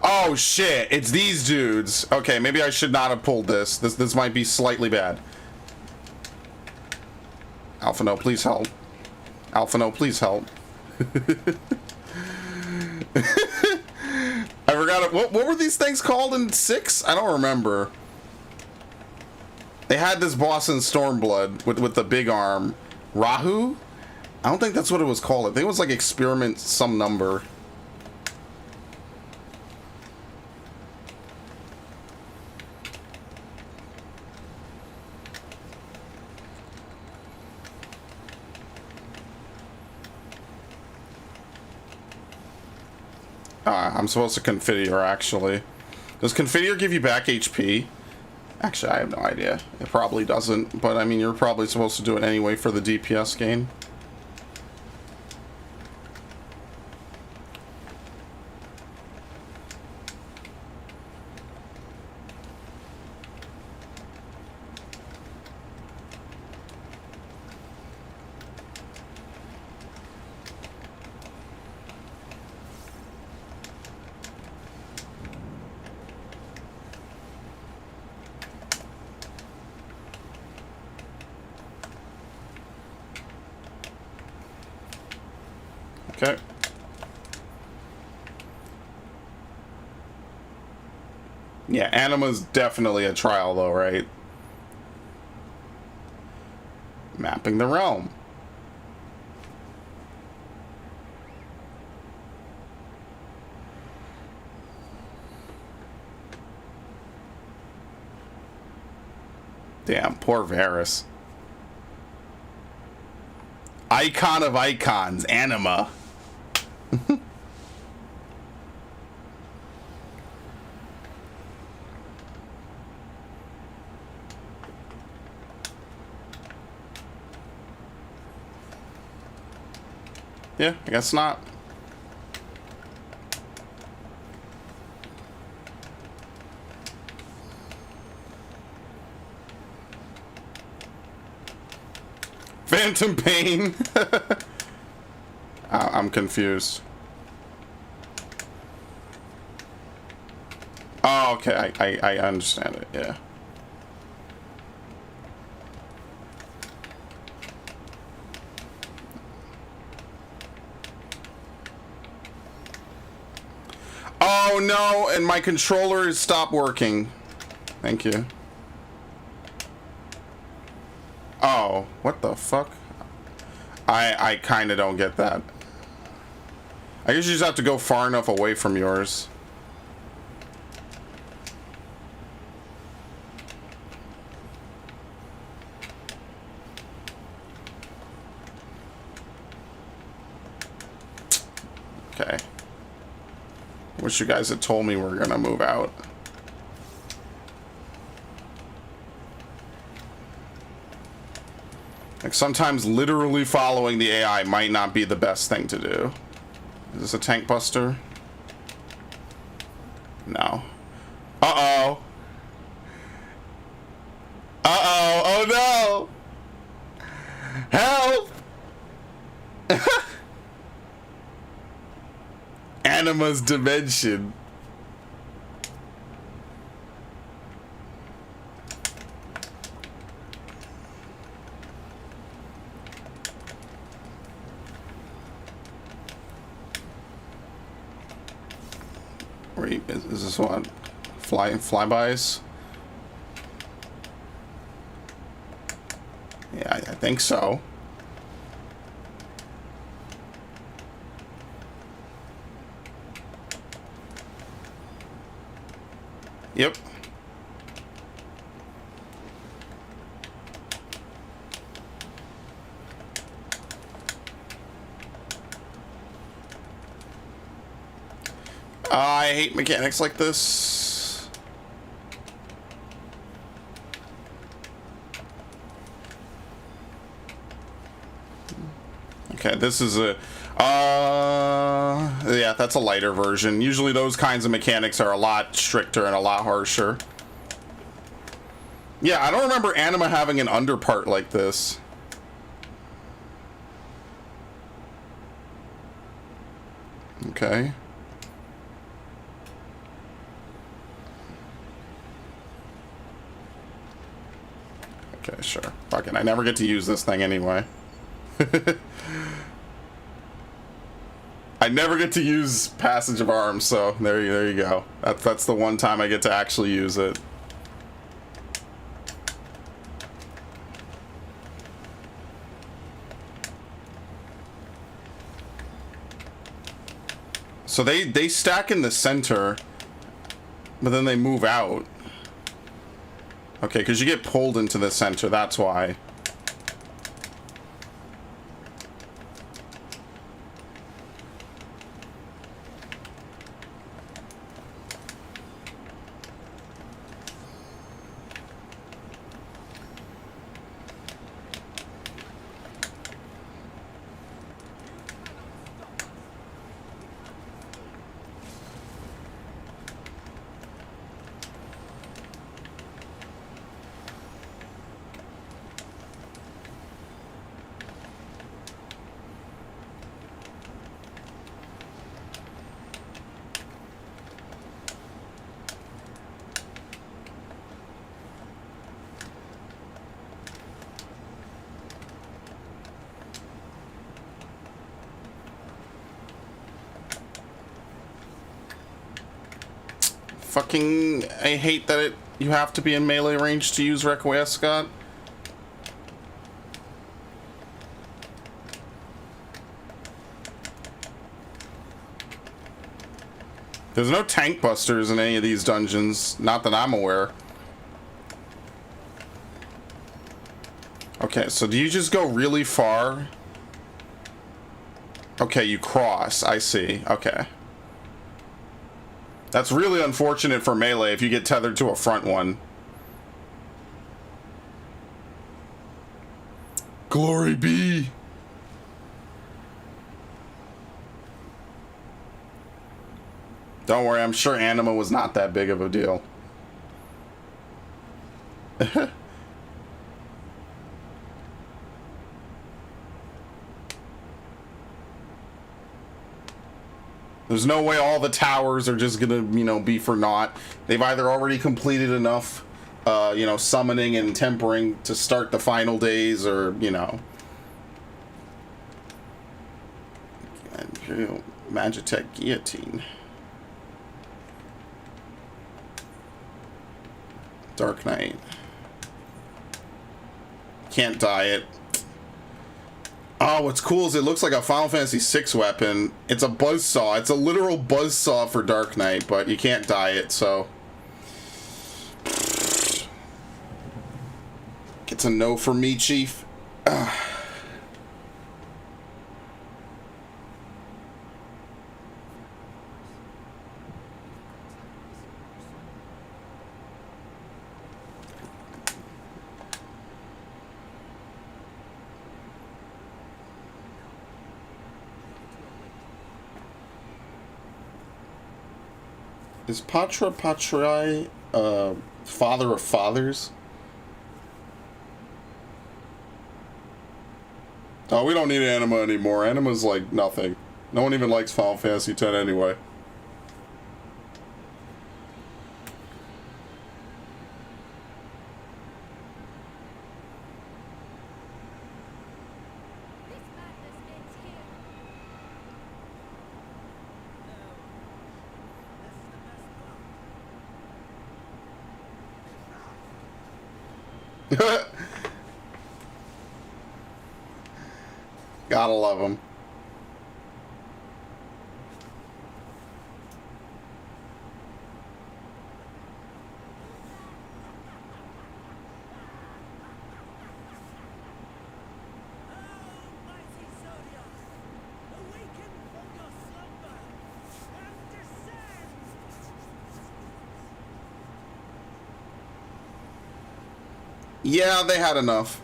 Oh shit, it's these dudes. Okay, maybe I should not have pulled this. This might be slightly bad. Alphino, please help. Alphino, please help. I forgot it. What were these things called in 6? I don't remember. They had this boss in Stormblood with the big arm. Rahu? I don't think that's what it was called. I think it was like experiment some number. I'm supposed to configure, actually. Does configure give you back HP? Actually, I have no idea. It probably doesn't, but I mean, you're probably supposed to do it anyway for the DPS gain. Okay. Yeah, Anima's definitely a trial though, right? Mapping the realm. Damn, poor Varys. Icon of icons, Anima. Yeah, I guess not. Phantom Pain. I'm confused. Oh, okay. I understand it. Yeah. Oh no! And my controller has stopped working. Thank you. Oh, what the fuck? I kind of don't get that. I guess you just have to go far enough away from yours. Okay. Wish you guys had told me we're gonna move out. Like, sometimes literally following the AI might not be the best thing to do. Is this a tank buster? No. Uh-oh. Uh-oh. Oh no! Help! Anima's dimension. Wait, is this what? Flybys? Yeah, I think so. Yep. I hate mechanics like this. Okay, this is a... yeah, that's a lighter version. Usually those kinds of mechanics are a lot stricter and a lot harsher. Yeah, I don't remember Anima having an underpart like this. Okay. Okay, sure. Fuck it. I never get to use this thing anyway. I never get to use Passage of Arms, so there you go. That's the one time I get to actually use it. So they stack in the center, but then they move out. Okay, because you get pulled into the center, that's why. Fucking, I hate that you have to be in melee range to use Requiescat. There's no tank busters in any of these dungeons, not that I'm aware. Okay, so do you just go really far? Okay, you cross. I see. Okay. That's really unfortunate for melee if you get tethered to a front one. Glory be! Don't worry, I'm sure Anima was not that big of a deal. There's no way all the towers are just gonna, you know, be for naught. They've either already completed enough, you know, summoning and tempering to start the final days, or, you know. Imperial Magitech Guillotine. Dark Knight. Can't dye it. Oh, what's cool is it looks like a Final Fantasy VI weapon. It's a buzzsaw. It's a literal buzzsaw for Dark Knight, but you can't dye it, so... It's a no for me, Chief. Is Patra Patrae, father of fathers? Oh, we don't need Anima anymore. Anima's like nothing. No one even likes Final Fantasy X anyway. Gotta love him. Yeah, they had enough.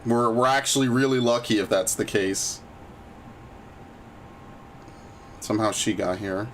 We're actually really lucky if that's the case. Somehow she got here.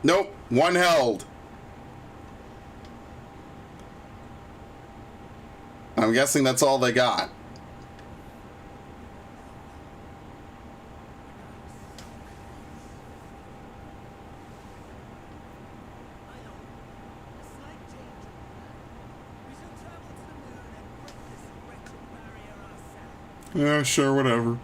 Nope, one held. I'm guessing that's all they got. Yeah, sure, whatever.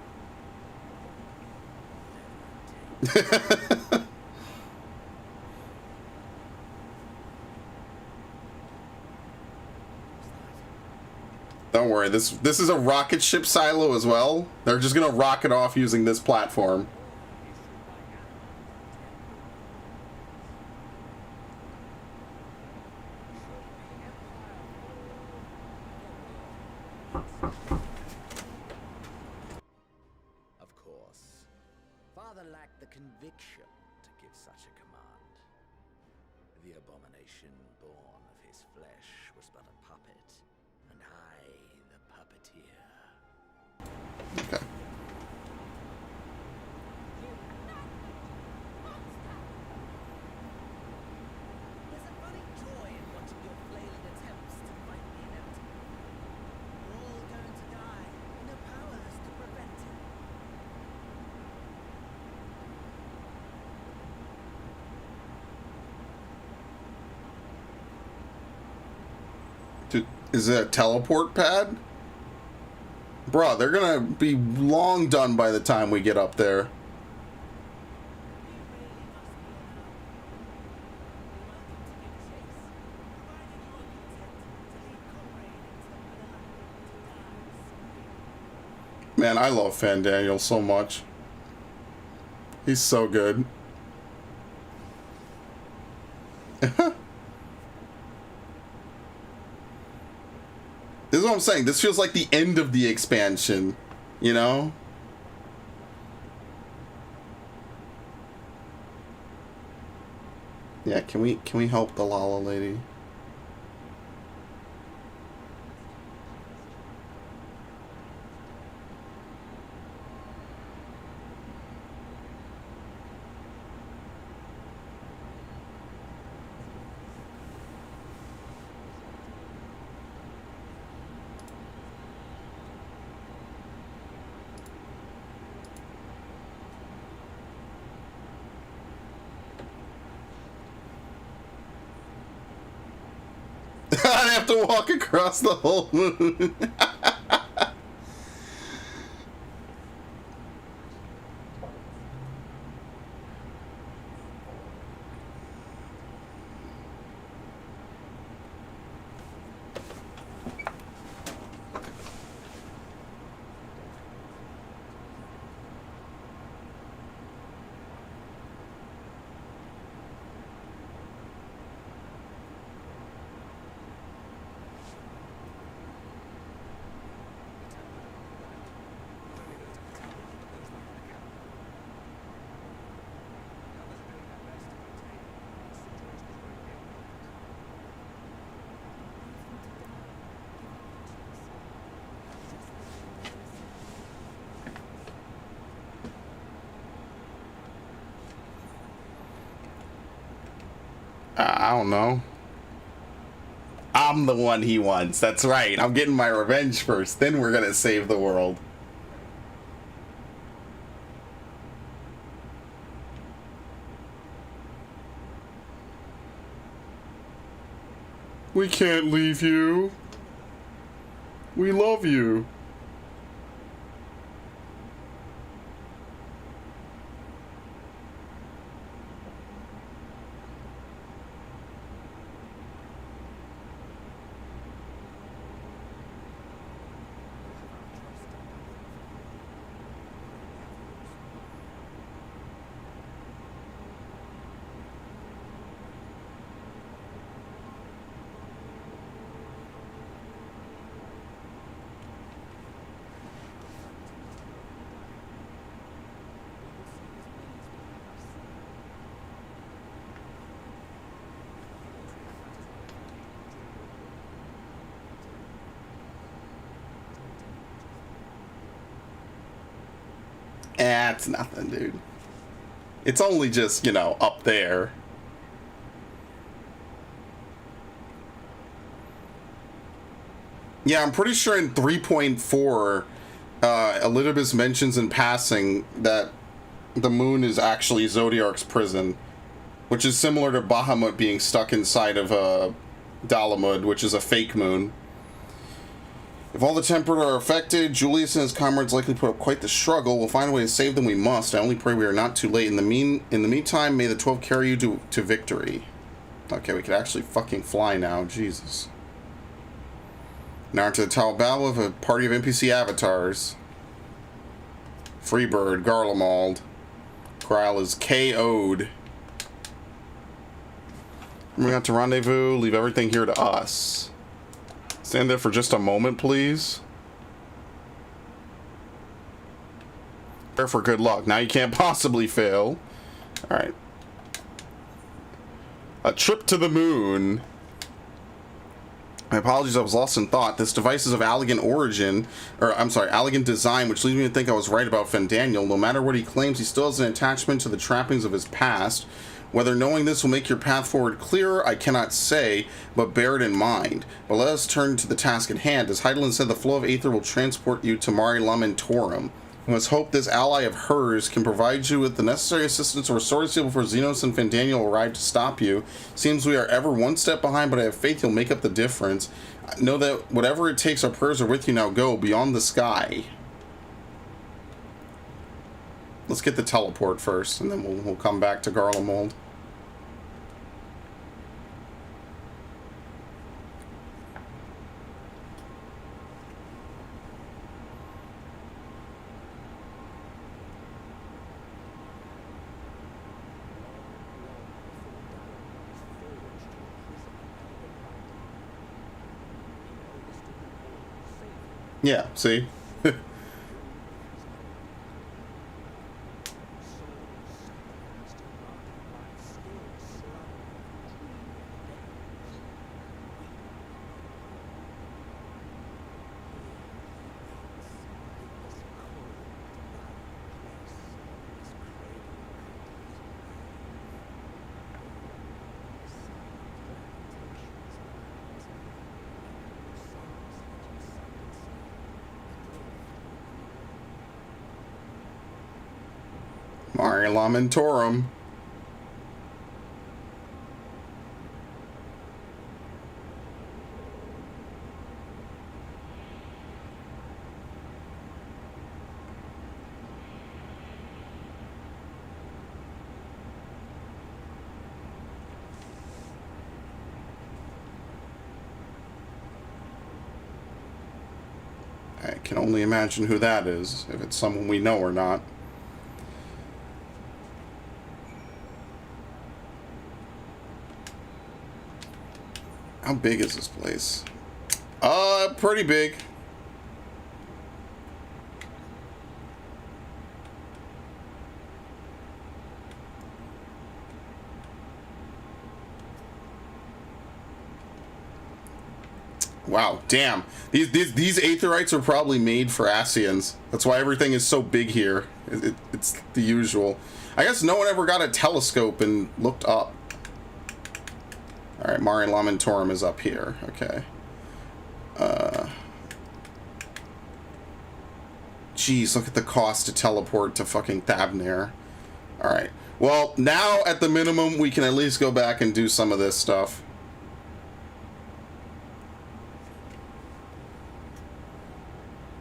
Don't worry, this is a rocket ship silo as well. They're just gonna rocket off using this platform. Of course, Father lacked the conviction to give such a command. The abomination born of his flesh was but a puppet, and I the puppeteer. Okay. There's a funny joy in watching your flailing attempts to fight the inevitable. We're all going to die, and you're powerless to prevent it. Dude, is it a teleport pad? Bruh, they're gonna be long done by the time we get up there. Man, I love Fan Daniel so much. He's so good. This is what I'm saying. This feels like the end of the expansion, you know? Yeah, can we help the Lala lady? I'd have to walk across the whole moon. I don't know. I'm the one he wants. That's right. I'm getting my revenge first. Then we're gonna save the world. We can't leave you. We love you. It's nothing, dude. It's only just, you know, up there. Yeah, I'm pretty sure in 3.4, Elidibus mentions in passing that the moon is actually Zodiark's prison, which is similar to Bahamut being stuck inside of Dalamud, which is a fake moon. If all the tempered are affected, Julius and his comrades likely put up quite the struggle. We'll find a way to save them, we must. I only pray we are not too late. In the meantime, may the 12 carry you to victory. Okay, we could actually fucking fly now. Jesus. Now into the Tower Battle with a party of NPC avatars. Freebird, Garlemald. Krile is KO'd. We got to rendezvous. Leave everything here to us. Stand there for just a moment, please. There for good luck. Now you can't possibly fail. Alright. A trip to the moon. My apologies, I was lost in thought. This device is of elegant origin, or I'm sorry, elegant design, which leads me to think I was right about Fandaniel. No matter what he claims, he still has an attachment to the trappings of his past. Whether knowing this will make your path forward clearer, I cannot say, but bear it in mind. But let us turn to the task at hand. As Heidelin said, the flow of aether will transport you to Mare Lamentorum. We must hope this ally of hers can provide you with the necessary assistance or sword seal before Xenos and Fandaniel arrive to stop you. Seems we are ever one step behind, but I have faith you'll make up the difference. Know that whatever it takes, our prayers are with you. Now go beyond the sky. Let's get the teleport first, and then we'll come back to Garlemald. Yeah, see? Mare Lamentorum. I can only imagine who that is, if it's someone we know or not. How big is this place? Pretty big. Wow, damn. These aetherites are probably made for Asians. That's why everything is so big here. It's the usual. I guess no one ever got a telescope and looked up. Alright, Mare Lamentorum is up here. Okay. Jeez, look at the cost to teleport to fucking Thabnir. Alright. Well, now, at the minimum, we can at least go back and do some of this stuff.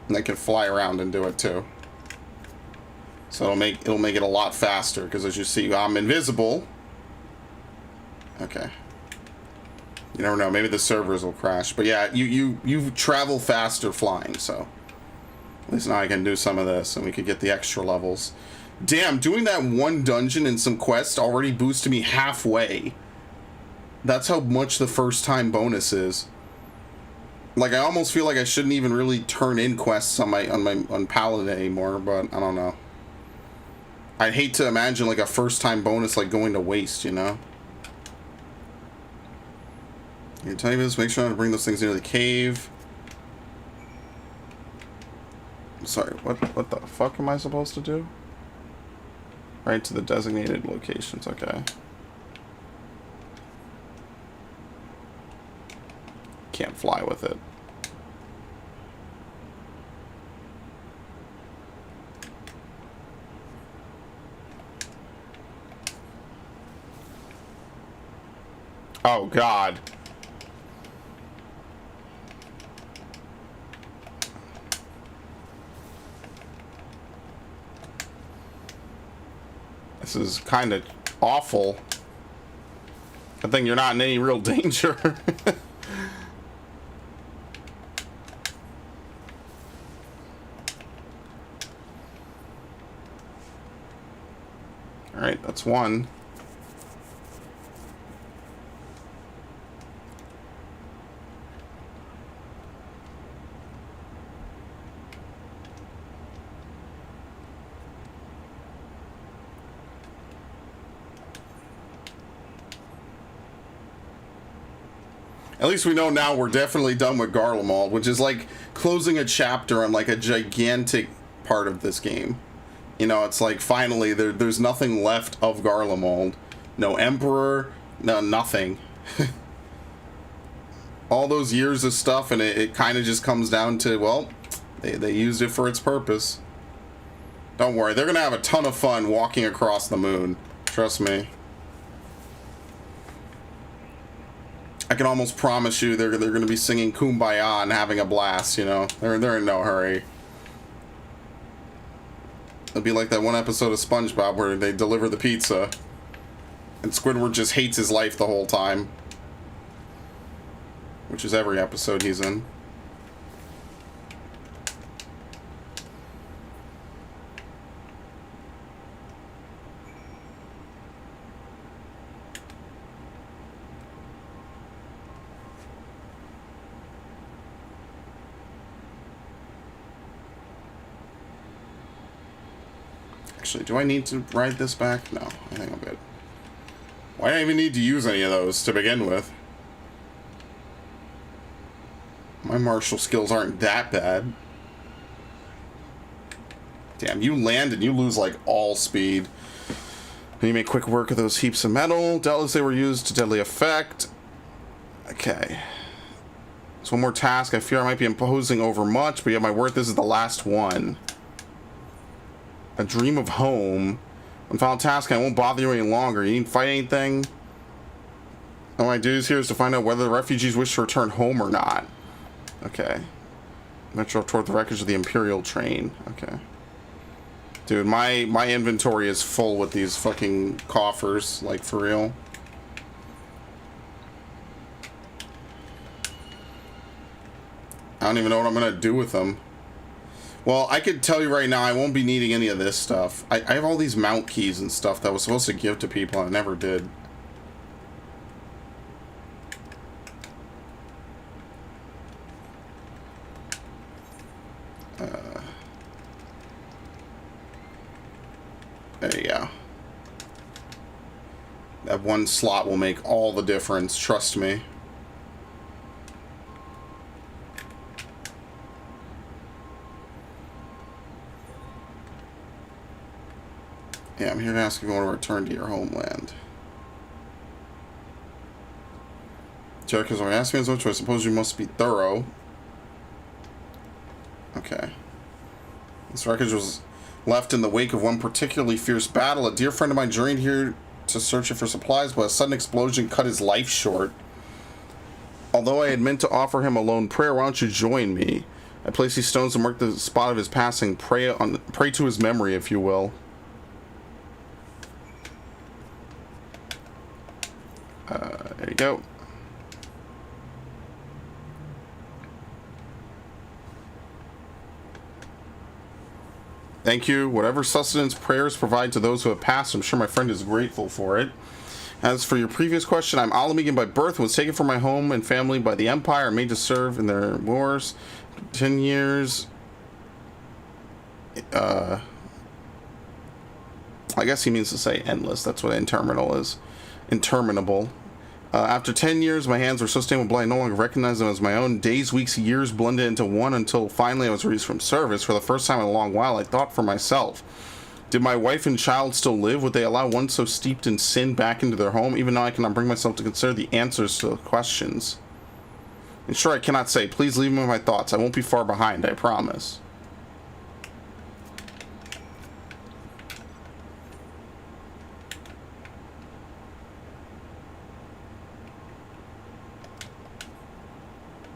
And I can fly around and do it, too. So it'll make it a lot faster, because as you see, I'm invisible. Okay. You never know, maybe the servers will crash. But yeah, you travel faster flying, so at least now I can do some of this and we could get the extra levels. Damn, doing that one dungeon and some quests already boosted me halfway. That's how much the first time bonus is. Like, I almost feel like I shouldn't even really turn in quests on Paladin anymore, but I don't know. I'd hate to imagine like a first time bonus like going to waste, you know? Can tell you this, make sure to bring those things into the cave. Sorry, what the fuck am I supposed to do? Right to the designated locations, okay. Can't fly with it. Oh God. This is kind of awful. I think you're not in any real danger. Alright, that's one. At least we know now we're definitely done with Garlemald, which is like closing a chapter on like a gigantic part of this game. You know, it's like finally there's nothing left of Garlemald. No Emperor, no nothing. All those years of stuff, and it kind of just comes down to, well, they used it for its purpose. Don't worry, they're going to have a ton of fun walking across the moon. Trust me. I can almost promise you they're going to be singing Kumbaya and having a blast, you know. They're in no hurry. It'll be like that one episode of SpongeBob where they deliver the pizza and Squidward just hates his life the whole time. Which is every episode he's in. Actually, do I need to ride this back? No, I think I'm good. Why do I even need to use any of those to begin with? My martial skills aren't that bad. Damn, you land and you lose like all speed. And you make quick work of those heaps of metal. Doubtless they were used to deadly effect. Okay. So one more task. I fear I might be imposing over much, but yeah, my word, this is the last one. A dream of home. One final task, I won't bother you any longer. You need to fight anything? All my duties here is to find out whether the refugees wish to return home or not. Okay. Metro toward the wreckage of the Imperial train. Okay. Dude, my inventory is full with these fucking coffers, like for real. I don't even know what I'm gonna do with them. Well, I could tell you right now, I won't be needing any of this stuff. I have all these mount keys and stuff that I was supposed to give to people and I never did. There you go. That one slot will make all the difference, trust me. Yeah, I'm here to ask if you want to return to your homeland. Jericho's already asked me as much, so I suppose you must be thorough. Okay. This wreckage was left in the wake of one particularly fierce battle. A dear friend of mine journeyed here to search it for supplies, but a sudden explosion cut his life short. Although I had meant to offer him a lone prayer, why don't you join me? I place these stones to mark the spot of his passing. Pray to his memory, if you will. There you go. Thank you. Whatever sustenance prayers provide to those who have passed, I'm sure my friend is grateful for it. As for your previous question, I'm Alamegan by birth and was taken from my home and family by the Empire and made to serve in their wars. 10 years. I guess he means to say endless. That's what interminable is. Interminable. After 10 years, my hands were so stained with blood I no longer recognized them as my own. Days, weeks, years blended into one until finally I was released from service. For the first time in a long while, I thought for myself. Did my wife and child still live? Would they allow one so steeped in sin back into their home? Even now I cannot bring myself to consider the answers to the questions. And sure, I cannot say. Please leave me with my thoughts. I won't be far behind, I promise.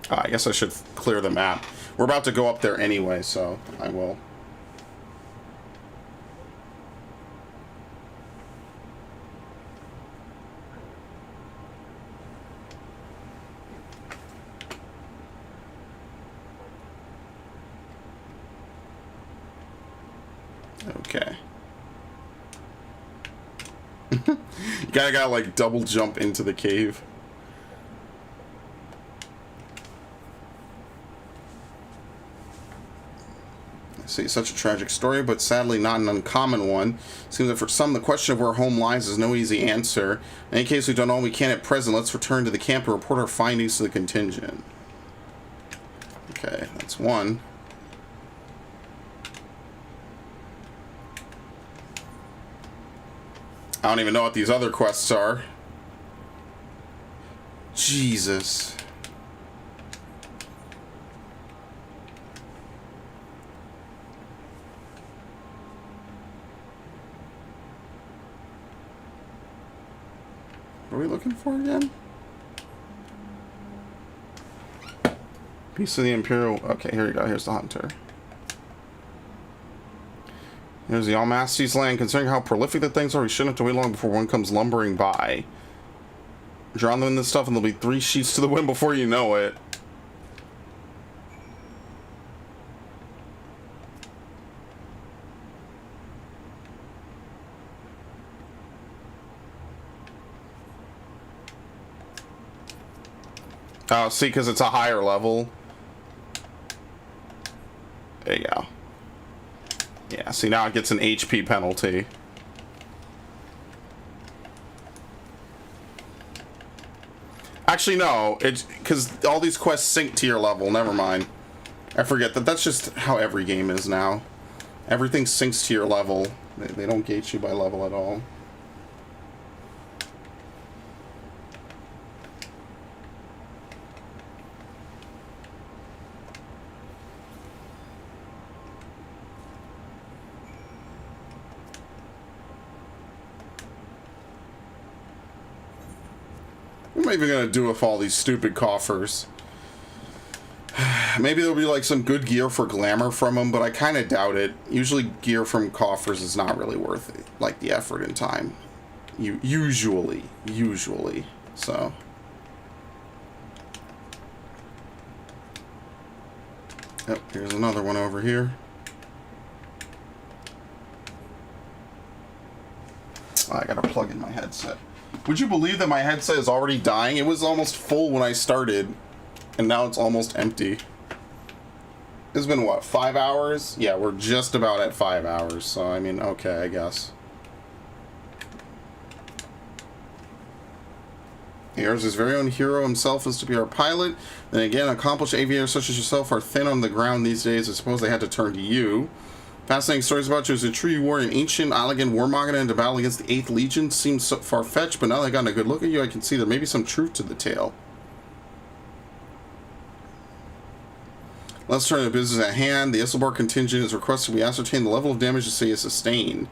I guess I should clear the map. We're about to go up there anyway, so I will. Okay. You gotta like double jump into the cave. See, such a tragic story, but sadly not an uncommon one. Seems that for some, the question of where home lies is no easy answer. In any case, we've done all we can at present. Let's return to the camp and report our findings to the contingent. Okay, that's one. I don't even know what these other quests are. Jesus. What are we looking for again? Piece of the Imperial... Okay, here you go. Here's the Hunter. Here's the Almasty's land. Considering how prolific the things are, we shouldn't have to wait long before one comes lumbering by. Drown them in this stuff and there'll be 3 sheets to the wind before you know it. Oh, see, because it's a higher level. There you go. Yeah, see, now it gets an HP penalty. Actually, no. It's because all these quests sync to your level. Never mind. I forget that. That's just how every game is now. Everything syncs to your level. They don't gate you by level at all. What am I even gonna do with all these stupid coffers? Maybe there'll be like some good gear for glamour from them, but I kind of doubt it. Usually gear from coffers is not really worth it, like the effort and time. Usually. So. Yep, here's another one over here. Oh, I gotta plug in my headset. Would you believe that my headset is already dying? It was almost full when I started, and now it's almost empty. It's been, what, 5 hours? Yeah, we're just about at 5 hours, so, I mean, okay, I guess. Here's his very own hero himself is to be our pilot. Then again, accomplished aviators such as yourself are thin on the ground these days. I suppose they had to turn to you. Fascinating stories about you as a true you wore an ancient Allegan Warmagan into battle against the 8th Legion. Seems so far-fetched, but now that I got a good look at you, I can see there may be some truth to the tale. Let's turn to business at hand. The Isselbar contingent is requested we ascertain the level of damage the city has sustained.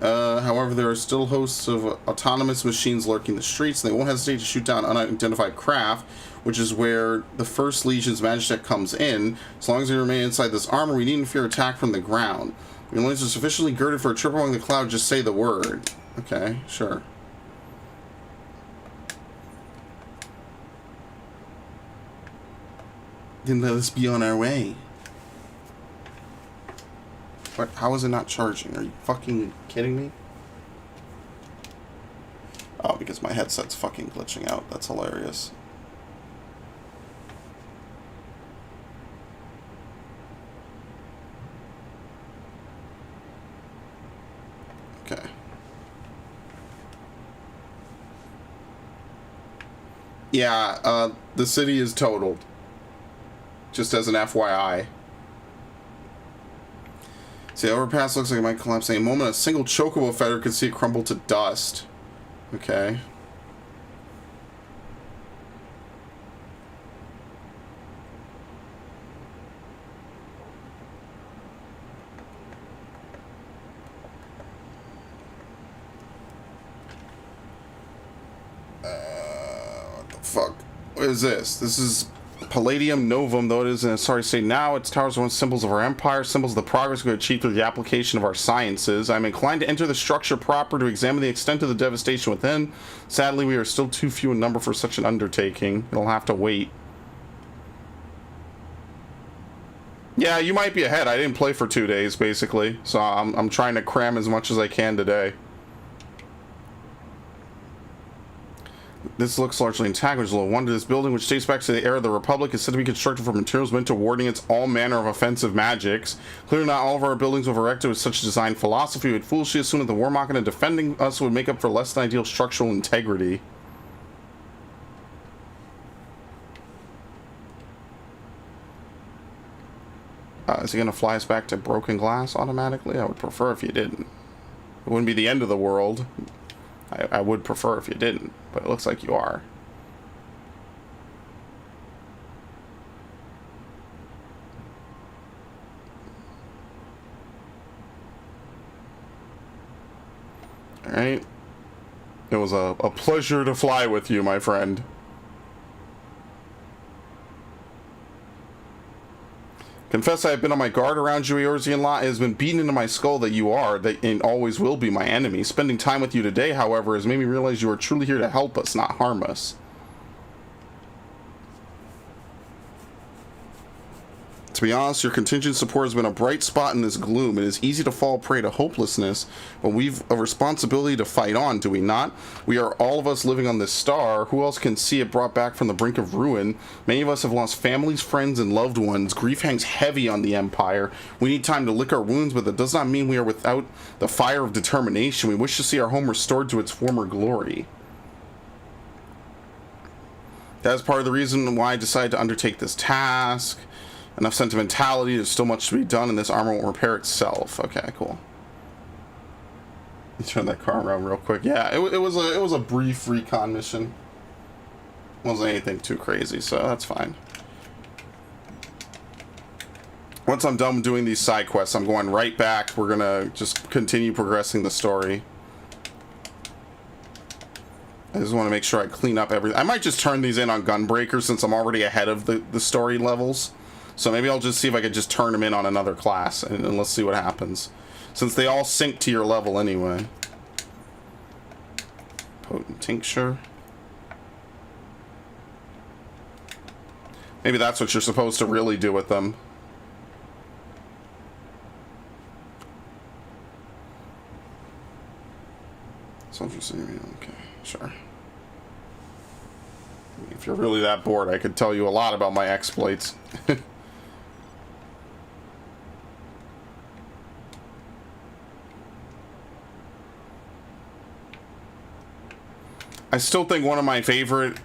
However, there are still hosts of autonomous machines lurking the streets, and they won't hesitate to shoot down unidentified craft, which is where the First Legion's Magitech comes in. As long as we remain inside this armor, we needn't fear attack from the ground. Your loins are sufficiently girded for a trip among the clouds, just say the word. Okay, sure. Then let us be on our way. What? How is it not charging? Are you fucking kidding me? Oh, because my headset's fucking glitching out. That's hilarious. Okay. Yeah, the city is totaled. Just as an FYI. See, the overpass looks like it might collapse any moment. A single chocobo feather could see it crumble to dust. Okay. What the fuck? What is this? This is Palladium Novum, though it is in a sorry state now. Its towers are once symbols of our empire, symbols of the progress we have achieved through the application of our sciences. I'm inclined to enter the structure proper to examine the extent of the devastation within. Sadly, we are still too few in number for such an undertaking. It'll have to wait. Yeah, you might be ahead. I didn't play for 2 days, basically, so I'm trying to cram as much as I can today. This looks largely intact, which is a little wonder. This building, which dates back to the era of the Republic, is said to be constructed from materials meant to ward against all manner of offensive magics. Clearly not all of our buildings were erected with such design philosophy. We would foolishly assume that the war machina defending us would make up for less than ideal structural integrity. Is he going to fly us back to broken glass automatically? I would prefer if you didn't. It wouldn't be the end of the world. I would prefer if you didn't, but it looks like you are. Alright. It was a pleasure to fly with you, my friend. Confess I have been on my guard around you, Eorzean lot. It has been beaten into my skull that you are, and always will be, my enemy. Spending time with you today, however, has made me realize you are truly here to help us, not harm us. To be honest, your contingent support has been a bright spot in this gloom. It is easy to fall prey to hopelessness, but we've a responsibility to fight on, do we not? We are all of us living on this star. Who else can see it brought back from the brink of ruin? Many of us have lost families, friends, and loved ones. Grief hangs heavy on the Empire. We need time to lick our wounds, but that does not mean we are without the fire of determination. We wish to see our home restored to its former glory. That is part of the reason why I decided to undertake this task. Enough sentimentality, there's still much to be done, and this armor won't repair itself. Okay, cool. Let's turn that car around real quick. Yeah, it was a brief recon mission. Wasn't anything too crazy, so that's fine. Once I'm done doing these side quests, I'm going right back. We're gonna just continue progressing the story. I just want to make sure I clean up everything. I might just turn these in on Gunbreaker since I'm already ahead of the story levels. So maybe I'll just see if I could just turn them in on another class, and let's see what happens. Since they all sync to your level anyway. Potent Tincture. Maybe that's what you're supposed to really do with them. So interesting. Okay, sure. If you're really that bored, I could tell you a lot about my exploits. I still think one of my favorite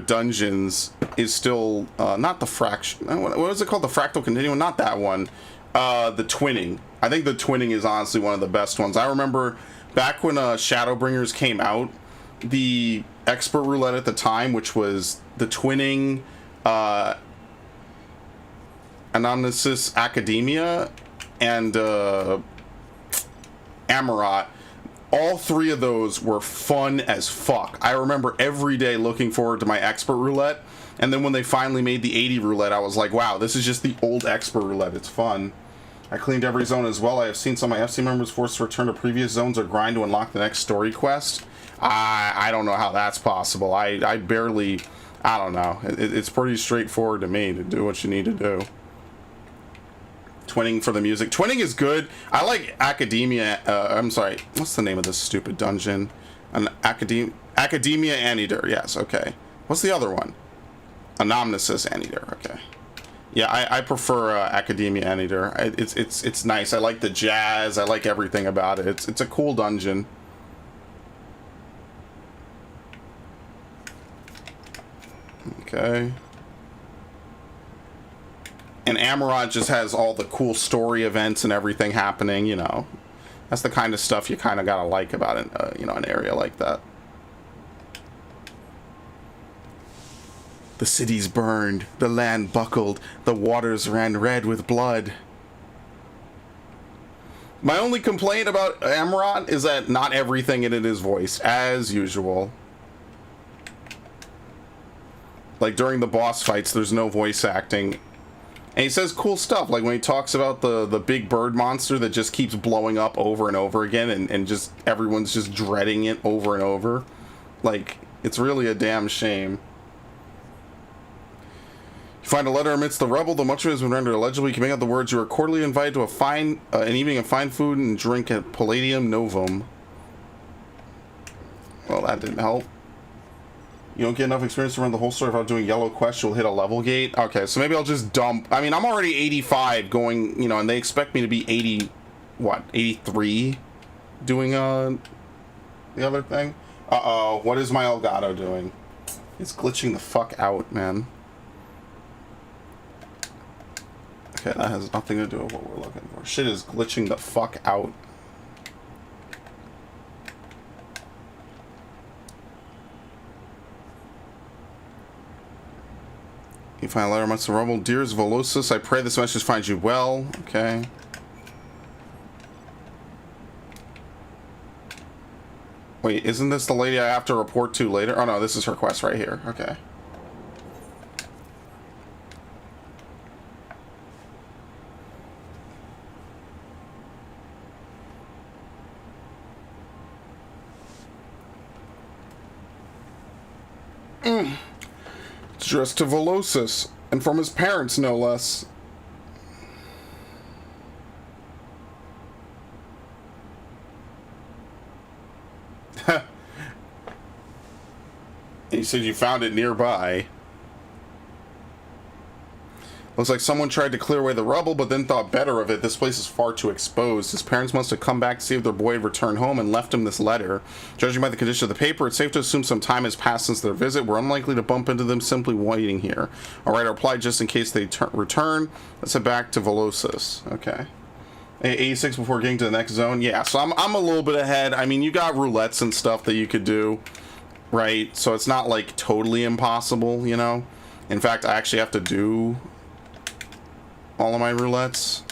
dungeons is still not the fraction. What was it called? The Fractal Continuum? Not that one. The Twinning. I think the Twinning is honestly one of the best ones. I remember back when Shadowbringers came out, the expert roulette at the time, which was the Twinning, Anamnesis Academia, and Amarat. All three of those were fun as fuck. I remember every day looking forward to my expert roulette, and then when they finally made the 80 roulette, I was like, wow, this is just the old expert roulette. It's fun. I cleaned every zone as well. I have seen some of my FC members forced to return to previous zones or grind to unlock the next story quest. I don't know how that's possible. I barely, I don't know. It's pretty straightforward to me to do what you need to do. Twinning for the music. Twinning is good. I like Academia. I'm sorry. What's the name of this stupid dungeon? An Academia Anteater. Yes. Okay. What's the other one? Anamnesis Anteater. Okay. Yeah, I prefer Academia Anteater. It's nice. I like the jazz. I like everything about it. It's a cool dungeon. Okay. And Amarat just has all the cool story events and everything happening, you know. That's the kind of stuff you kind of gotta like about it, you know, an area like that. The cities burned, the land buckled, the waters ran red with blood. My only complaint about Amarat is that not everything in it is voiced, as usual. Like during the boss fights, there's no voice acting. And he says cool stuff, like when he talks about the big bird monster that just keeps blowing up over and over again, and just everyone's just dreading it over and over. Like, it's really a damn shame. You find a letter amidst the rubble, though much of it has been rendered illegible. You can make out the words, you are cordially invited to an evening of fine food and drink at Palladium Novum. Well, that didn't help. You don't get enough experience to run the whole story without doing yellow quest, you'll hit a level gate. Okay, so maybe I'll just dump. I mean, I'm already 85 going, you know, and they expect me to be 80, what, 83 doing the other thing. Uh-oh, what is my Elgato doing? It's glitching the fuck out, man. Okay, that has nothing to do with what we're looking for. Shit is glitching the fuck out. You find a letter amongst the rubble. Dearest Volosis, I pray this message finds you well. Okay. Wait, isn't this the lady I have to report to later? Oh no, this is her quest right here. Okay. It's addressed to Volosis, and from his parents, no less. He said you found it nearby. Looks like someone tried to clear away the rubble, but then thought better of it. This place is far too exposed. His parents must have come back to see if their boy had returned home and left him this letter. Judging by the condition of the paper, it's safe to assume some time has passed since their visit. We're unlikely to bump into them simply waiting here. Alright, I'll apply just in case they return. Let's head back to Volosis. Okay. 86 before getting to the next zone. Yeah, so I'm a little bit ahead. I mean, you got roulettes and stuff that you could do, right? So it's not like totally impossible, you know? In fact, I actually have to do all of my roulettes,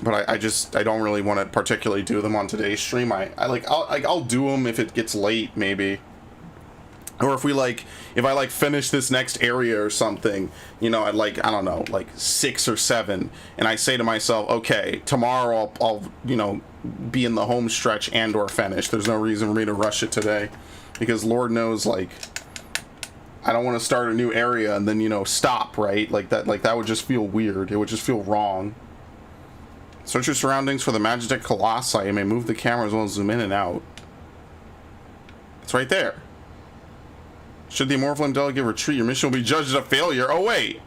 but I don't really want to particularly do them on today's stream. I'll do them if it gets late, maybe, or if I finish this next area or something, you know, at I don't know, 6 or 7, and I say to myself, okay, tomorrow I'll you know, be in the home stretch and or finish. There's no reason for me to rush it today, because Lord knows, I don't want to start a new area and then, you know, stop, right? That would just feel weird. It would just feel wrong. Search your surroundings for the Magitek Colossi. You may move the camera as well as zoom in and out. It's right there. Should the Amorphland Delegate retreat, your mission will be judged as a failure. Oh, wait.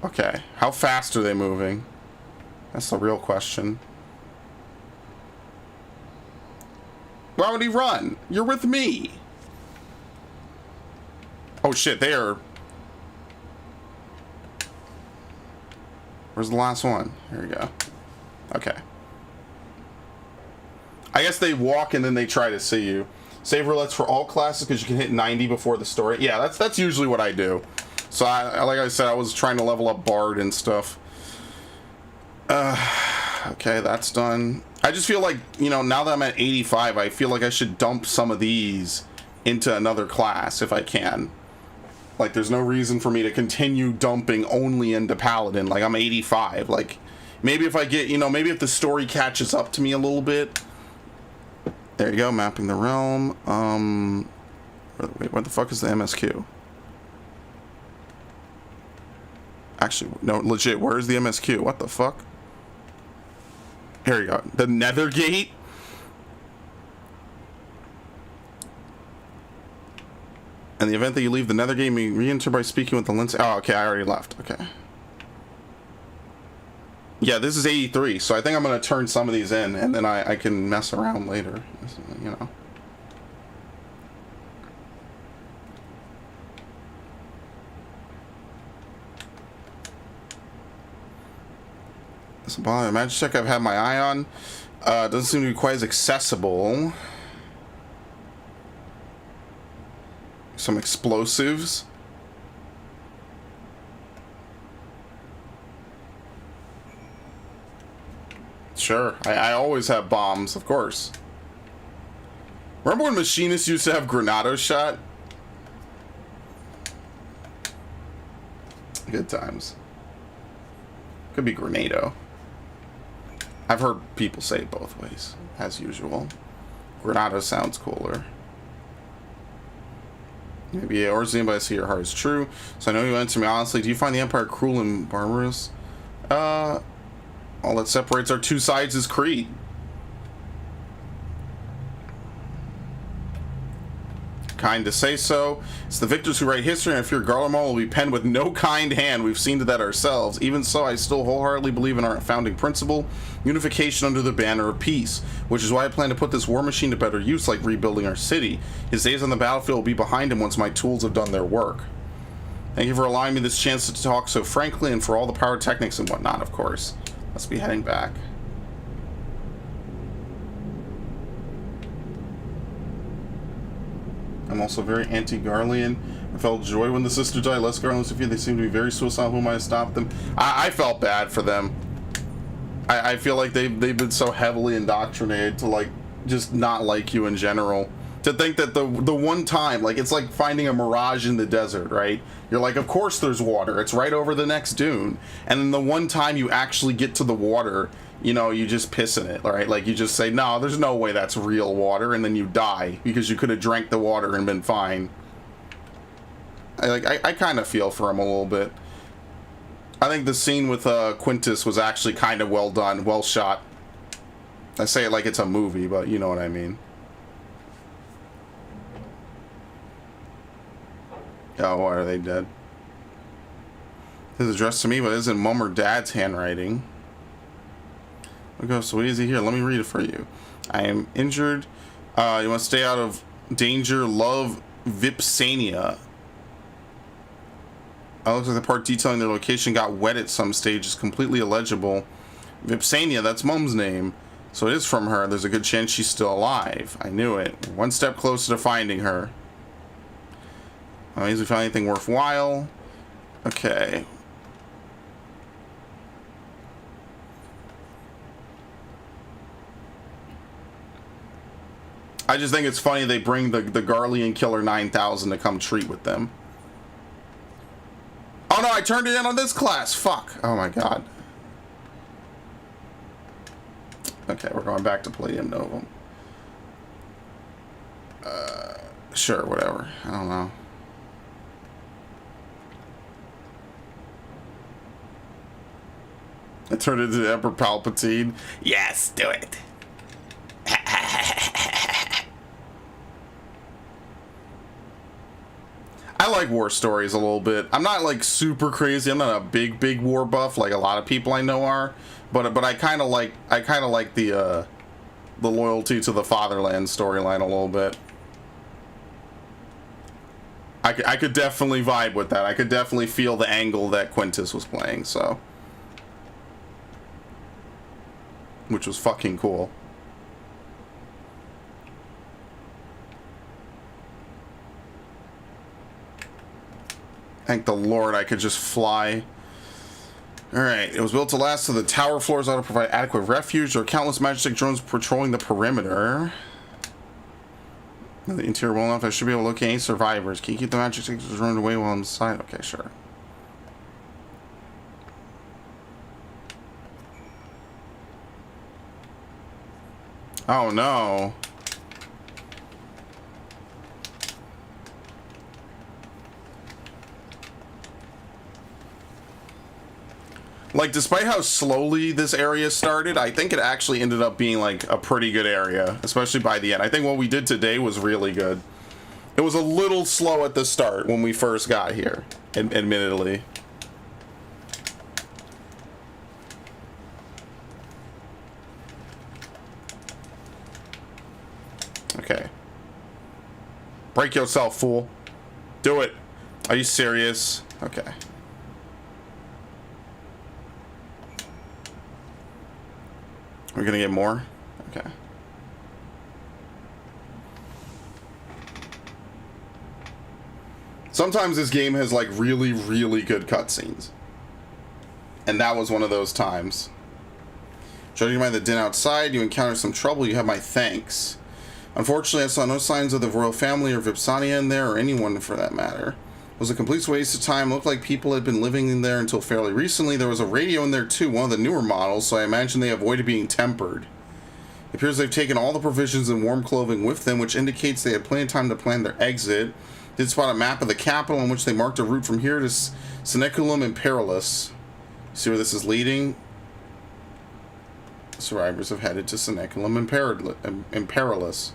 Okay. How fast are they moving? That's the real question. Why would he run? You're with me. Oh shit, they are... Where's the last one? Here we go. Okay. I guess they walk and then they try to see you. Save roulettes for all classes because you can hit 90 before the story. Yeah, that's usually what I do. So like I said, I was trying to level up Bard and stuff. Okay, that's done. I just feel like, you know, now that I'm at 85, I feel like I should dump some of these into another class if I can. There's no reason for me to continue dumping only into Paladin. I'm 85. Maybe if I get, you know, maybe if the story catches up to me a little bit. There you go, mapping the realm. Wait, what the fuck is the MSQ? Actually, no, legit, where's the MSQ? What the fuck? Here you go. The Nether Gate? In the event that you leave the Nether Gate, you may re-enter by speaking with the lens. Oh, okay, I already left. Okay. Yeah, this is 83, so I think I'm going to turn some of these in, and then I can mess around later, you know. This Magitek I've had my eye on. Doesn't seem to be quite as accessible. Some explosives. Sure, I always have bombs, of course. Remember when machinists used to have Granado shot? Good times. Could be Grenado. I've heard people say it both ways, as usual. Granado sounds cooler. Maybe, or does anybody see your heart is true? So I know you answer me honestly. Do you find the Empire cruel and barbarous? All that separates our two sides is creed. kind to say so. It's the victors who write history, and if your Garlemald will be penned with no kind hand. We've seen to that ourselves. Even so, I still wholeheartedly believe in our founding principle, unification under the banner of peace, which is why I plan to put this war machine to better use, like rebuilding our city. His days on the battlefield will be behind him once my tools have done their work. Thank you for allowing me this chance to talk so frankly, and for all the pyrotechnics and whatnot, of course. Let's be heading back. I'm also very anti-Garlean. I felt joy when the sister died. Less Garleans of you. They seem to be very suicidal. Who might have stopped them? I felt bad for them. I feel like they've been so heavily indoctrinated to like just not like you in general. To think that the one time, like, it's like finding a mirage in the desert, right? You're like, of course there's water. It's right over the next dune. And then the one time you actually get to the water, you know, you just piss in it, right? Like, you just say, no, there's no way that's real water, and then you die because you could have drank the water and been fine. I kind of feel for him a little bit. I think the scene with Quintus was actually kind of well done, well shot. I say it like it's a movie, but you know what I mean. Oh, why are they dead? This is addressed to me, but it isn't Mom or Dad's handwriting. Okay, so easy here. Let me read it for you. I am injured. You must stay out of danger. Love, Vipsania. It looks like the part detailing their location got wet at some stage. Is completely illegible. Vipsania, that's Mom's name. So it is from her. There's a good chance she's still alive. I knew it. One step closer to finding her. Easily found anything worthwhile. Okay. I just think it's funny they bring the Garlean Killer 9000 to come treat with them. Oh no, I turned it in on this class. Fuck. Oh my god. Okay, we're going back to Palladium Novum. Sure, whatever. I don't know. I turned into Emperor Palpatine. Yes, do it. I like war stories a little bit. I'm not like super crazy. I'm not a big war buff like a lot of people I know are, but I kind of like the loyalty to the fatherland storyline a little bit. I could definitely vibe with that. I could definitely feel the angle that Quintus was playing, so, which was fucking cool. Thank the Lord I could just fly. Alright, it was built to last, so the tower floors ought to provide adequate refuge. There are countless Majestic drones patrolling the perimeter. The interior well enough, I should be able to locate any survivors. Can you keep the Majestic drones away while inside? Okay, sure. Oh no. Like, despite how slowly this area started, I think it actually ended up being, like, a pretty good area, especially by the end. I think what we did today was really good. It was a little slow at the start when we first got here, admittedly. Okay. Break yourself, fool. Do it. Are you serious? Okay. We're gonna get more? Okay. Sometimes this game has like really good cutscenes. And that was one of those times. Judging by the din outside, you encounter some trouble, you have my thanks. Unfortunately, I saw no signs of the royal family or Vipsania in there, or anyone for that matter. It was a complete waste of time. It looked like people had been living in there until fairly recently. There was a radio in there too, one of the newer models, so I imagine they avoided being tempered. It appears they've taken all the provisions and warm clothing with them, which indicates they had plenty of time to plan their exit. Did spot a map of the capital in which they marked a route from here to Seneculum and Perilous. See where this is leading? Survivors have headed to Seneculum and Perilous.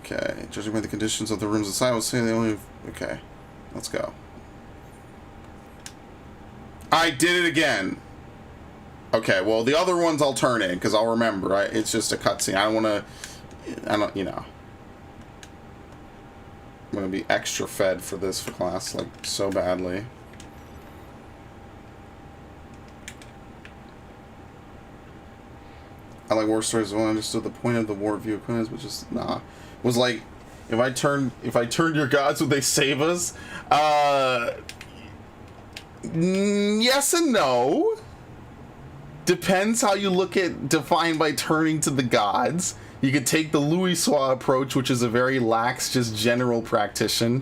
Okay, judging by the conditions of the rooms inside, I would say they only... Okay, let's go. I did it again. Okay, well, the other ones I'll turn in, because I'll remember. It's just a cutscene. I don't want to... I don't, you know... I'm going to be extra fed for this class, like, so badly. I like war stories. Well, I understood the point of the war view equipment, but just nah. It was like, if I turn your gods, would they save us? Yes and no. Depends how you look at defined by turning to the gods. You could take the Louis-Soix approach, which is a very lax, just general practitioner.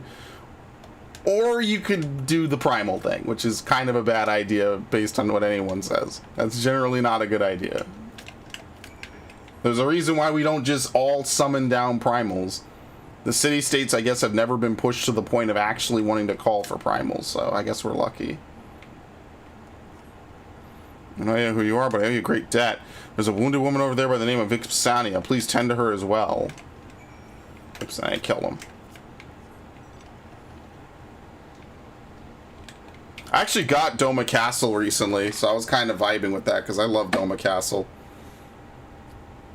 Or you could do the primal thing, which is kind of a bad idea based on what anyone says. That's generally not a good idea. There's a reason why we don't just all summon down primals. The city-states, I guess, have never been pushed to the point of actually wanting to call for primals, so I guess we're lucky. I don't know who you are, but I owe you a great debt. There's a wounded woman over there by the name of Vipsania. Please tend to her as well. Vipsania, kill him. I actually got Doma Castle recently, so I was kind of vibing with that, because I love Doma Castle.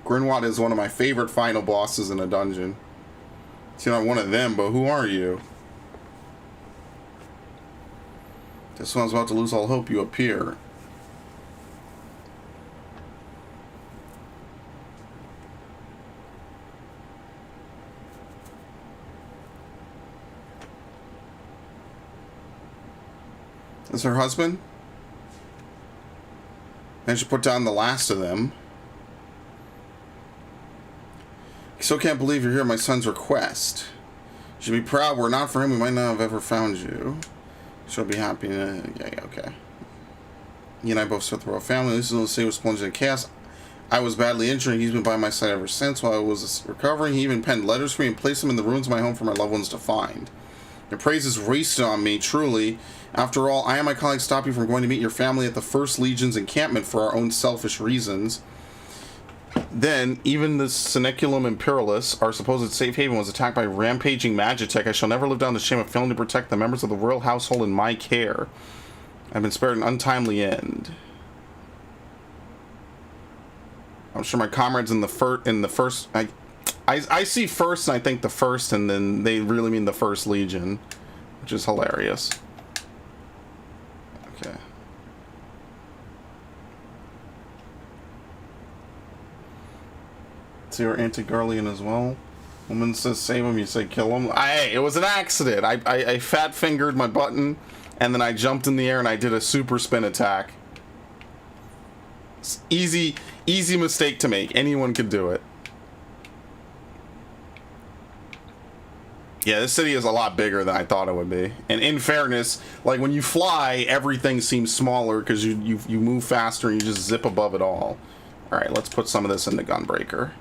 Grinwad is one of my favorite final bosses in a dungeon. You're not one of them, but who are you? This one's about to lose all hope. You appear. Is her husband? And she put down the last of them. I still can't believe you're here at my son's request. You should be proud. Were it not for him, we might not have ever found you. She'll be happy. Yeah, okay. He and I both served the royal family. This is the city was plunged in chaos. I was badly injured, and he's been by my side ever since. While I was recovering, he even penned letters for me and placed them in the ruins of my home for my loved ones to find. Your praise is wasted on me, truly. After all, I and my colleagues stopped you from going to meet your family at the First Legion's encampment for our own selfish reasons. Then, even the Seneculum Imperialis, our supposed safe haven, was attacked by rampaging Magitech. I shall never live down the shame of failing to protect the members of the royal household in my care. I've been spared an untimely end. I'm sure my comrades in the first... I see first, and I think the first, and then they really mean the First Legion, which is hilarious. Okay. So you're anti-Garlean as well? Woman says save him, you say kill him. Hey, it was an accident. I fat-fingered my button, and then I jumped in the air and I did a super spin attack. It's easy mistake to make. Anyone could do it. Yeah, this city is a lot bigger than I thought it would be. And in fairness, like when you fly, everything seems smaller because you move faster and you just zip above it all. Alright, let's put some of this into Gunbreaker.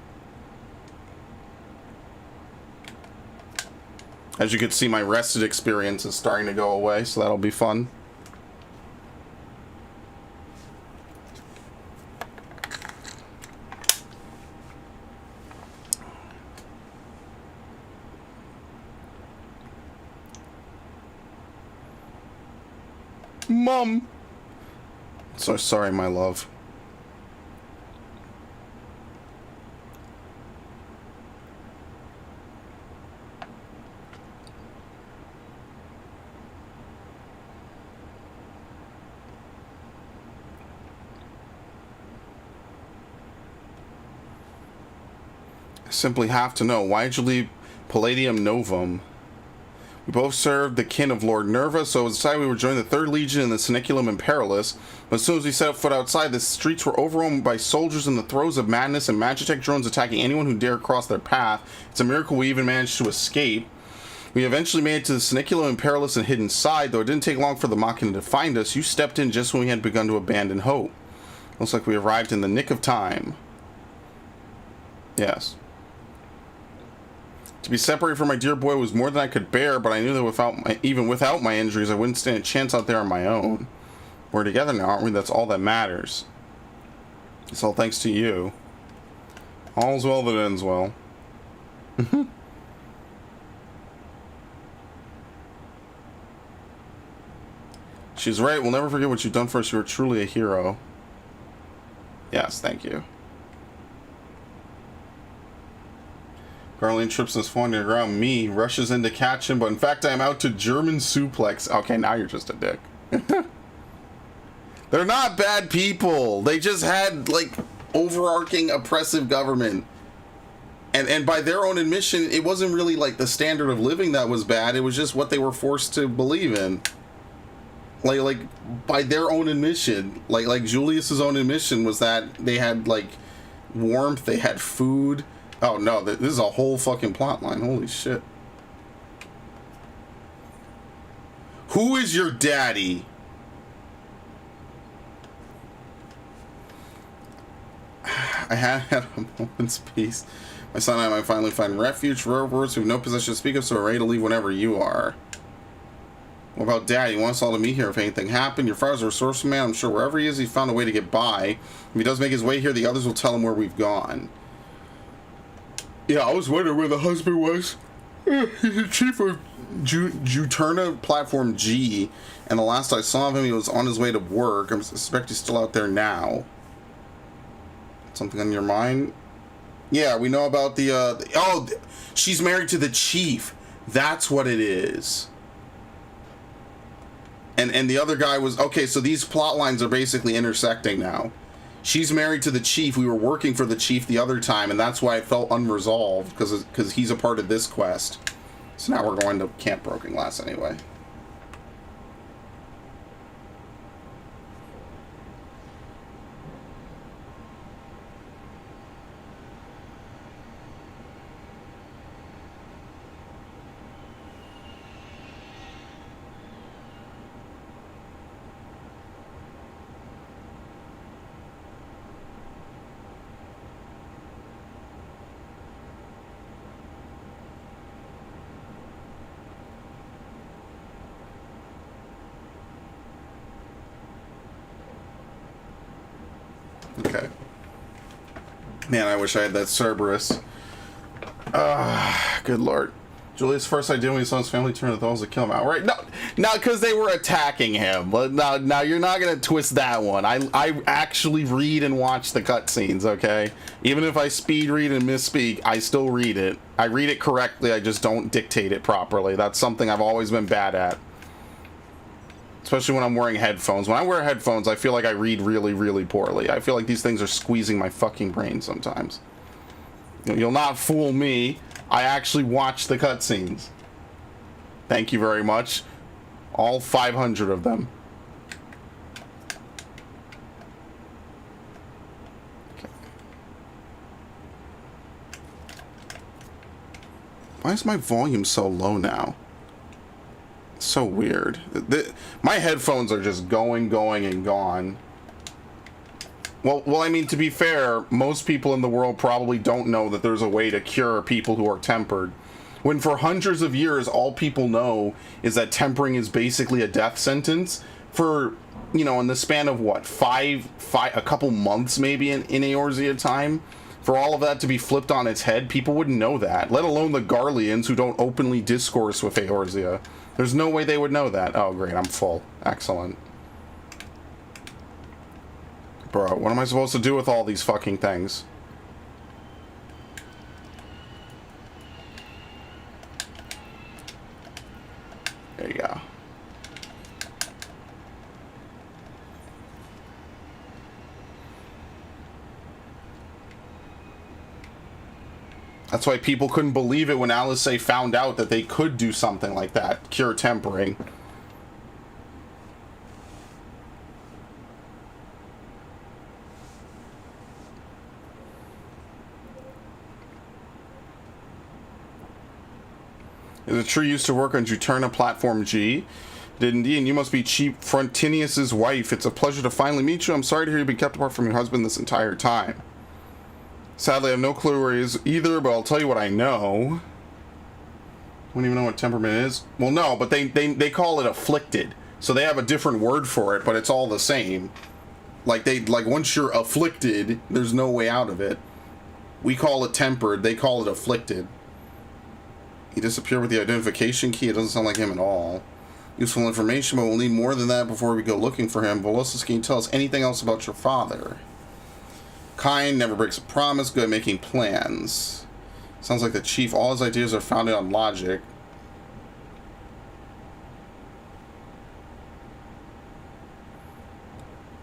As you can see, my rested experience is starting to go away, so that'll be fun. Mom! So sorry, my love. I simply have to know, why'd you leave Palladium Novum? We both served the kin of Lord Nerva, so it was decided we would join the 3rd Legion in the Seneculum Imperialis. But as soon as we set foot outside, the streets were overrun by soldiers in the throes of madness and Magitech drones attacking anyone who dared cross their path. It's a miracle we even managed to escape. We eventually made it to the Seneculum Imperialis and hid inside, though it didn't take long for the Machina to find us. You stepped in just when we had begun to abandon hope. Looks like we arrived in the nick of time. Yes. To be separated from my dear boy was more than I could bear, but I knew that even without my injuries, I wouldn't stand a chance out there on my own. We're together now, aren't we? That's all that matters. It's all thanks to you. All's well that ends well. She's right. We'll never forget what you've done for us. You were truly a hero. Yes, thank you. Garland trips is falling to the ground. Me rushes in to catch him, but in fact I'm out to German suplex. Okay, now you're just a dick. They're not bad people. They just had, like, overarching oppressive government. And by their own admission, it wasn't really, like, the standard of living that was bad. It was just what they were forced to believe in. Like by their own admission. Like Julius's own admission was that they had, like, warmth, they had food. Oh, no, this is a whole fucking plot line. Holy shit. Who is your daddy? I had a moment's peace. My son and I might finally find refuge. Rovers who have no possession to speak of, so we're ready to leave whenever you are. What about Dad? He wants us all to meet here if anything happened. Your father's a resourceful man. I'm sure wherever he is, he found a way to get by. If he does make his way here, the others will tell him where we've gone. Yeah, I was wondering where the husband was. He's the chief of Juturna Platform G, and the last I saw of him, he was on his way to work. I suspect he's still out there now. Something on your mind? Yeah, we know about the oh, she's married to the chief. That's what it is. And the other guy was, okay, so these plot lines are basically intersecting now. She's married to the chief. We were working for the chief the other time, and that's why it felt unresolved, because he's a part of this quest. So now we're going to Camp Broken Glass anyway. Okay. Man, I wish I had that Cerberus. Good lord. Julius' first idea when he saw his family turn the thorns to kill him outright. No, not because they were attacking him. Now you're not gonna twist that one. I actually read and watch the cutscenes, okay? Even if I speed read and misspeak, I still read it. I read it correctly, I just don't dictate it properly. That's something I've always been bad at. Especially when I'm wearing headphones. When I wear headphones, I feel like I read really, really poorly. I feel like these things are squeezing my fucking brain sometimes. You'll not fool me. I actually watch the cutscenes. Thank you very much. All 500 of them. Okay. Why is my volume so low now? So weird. My headphones are just going and gone. Well, I mean, to be fair, most people in the world probably don't know that there's a way to cure people who are tempered. When for hundreds of years, all people know is that tempering is basically a death sentence. For, you know, in the span of what, a couple months maybe in Eorzea time, for all of that to be flipped on its head, people wouldn't know that. Let alone the Garleans who don't openly discourse with Eorzea. There's no way they would know that. Oh, great, I'm full. Excellent. Bro, what am I supposed to do with all these fucking things? There you go. That's why people couldn't believe it when Alice found out that they could do something like that. Cure tempering. Is it true you used to work on Juturna Platform G? Did indeed, and you must be Chief Frontinius' wife. It's a pleasure to finally meet you. I'm sorry to hear you've been kept apart from your husband this entire time. Sadly, I have no clue where he is either, but I'll tell you what I know. I don't even know what temperament is. Well, no, but they call it afflicted. So they have a different word for it, but it's all the same. Like once you're afflicted, there's no way out of it. We call it tempered, they call it afflicted. He disappeared with the identification key. It doesn't sound like him at all. Useful information, but we'll need more than that before we go looking for him. Volossus, can you tell us anything else about your father? Kind, never breaks a promise, good at making plans. Sounds like the chief. All his ideas are founded on logic.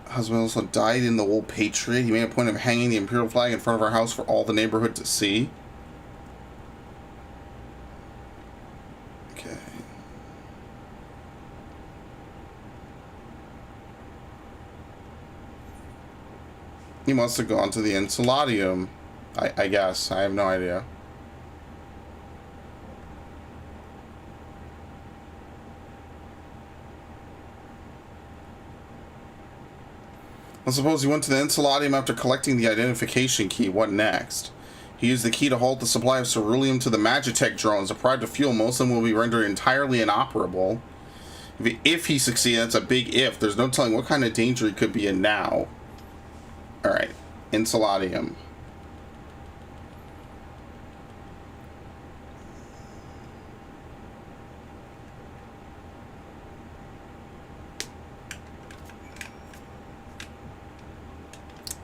Husband also died in the old Patriot. He made a point of hanging the Imperial flag in front of our house for all the neighborhood to see. Okay. He must have gone to the Insuladium, I guess. I have no idea. I suppose he went to the Insuladium after collecting the identification key. What next? He used the key to halt the supply of ceruleum to the Magitech drones. Deprived of fuel, most of them will be rendered entirely inoperable. If he succeeds, that's a big if. There's no telling what kind of danger he could be in now. Alright. Insuladium.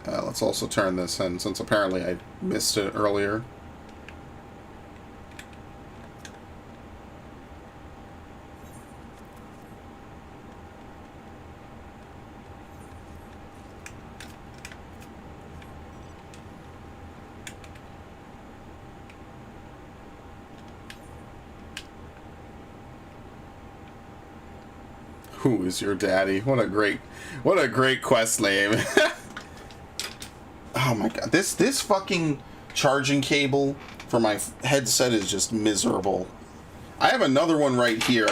Let's also turn this in, since apparently I missed it earlier. Who is your daddy? What a great quest name. Oh my god, this fucking charging cable for my headset is just miserable. I have another one right here.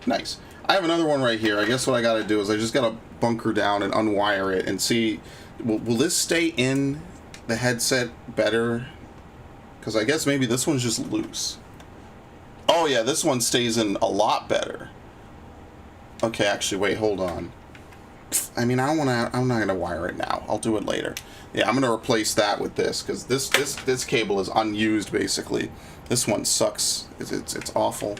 Nice. I have another one right here. I guess what I gotta do is I just gotta bunker down and unwire it and see, will this stay in the headset better? Because I guess maybe this one's just loose. Oh yeah, this one stays in a lot better. Okay, actually, wait, hold on. I mean, I'm not gonna wire it now. I'll do it later. Yeah, I'm gonna replace that with this because this cable is unused basically. This one sucks. It's awful.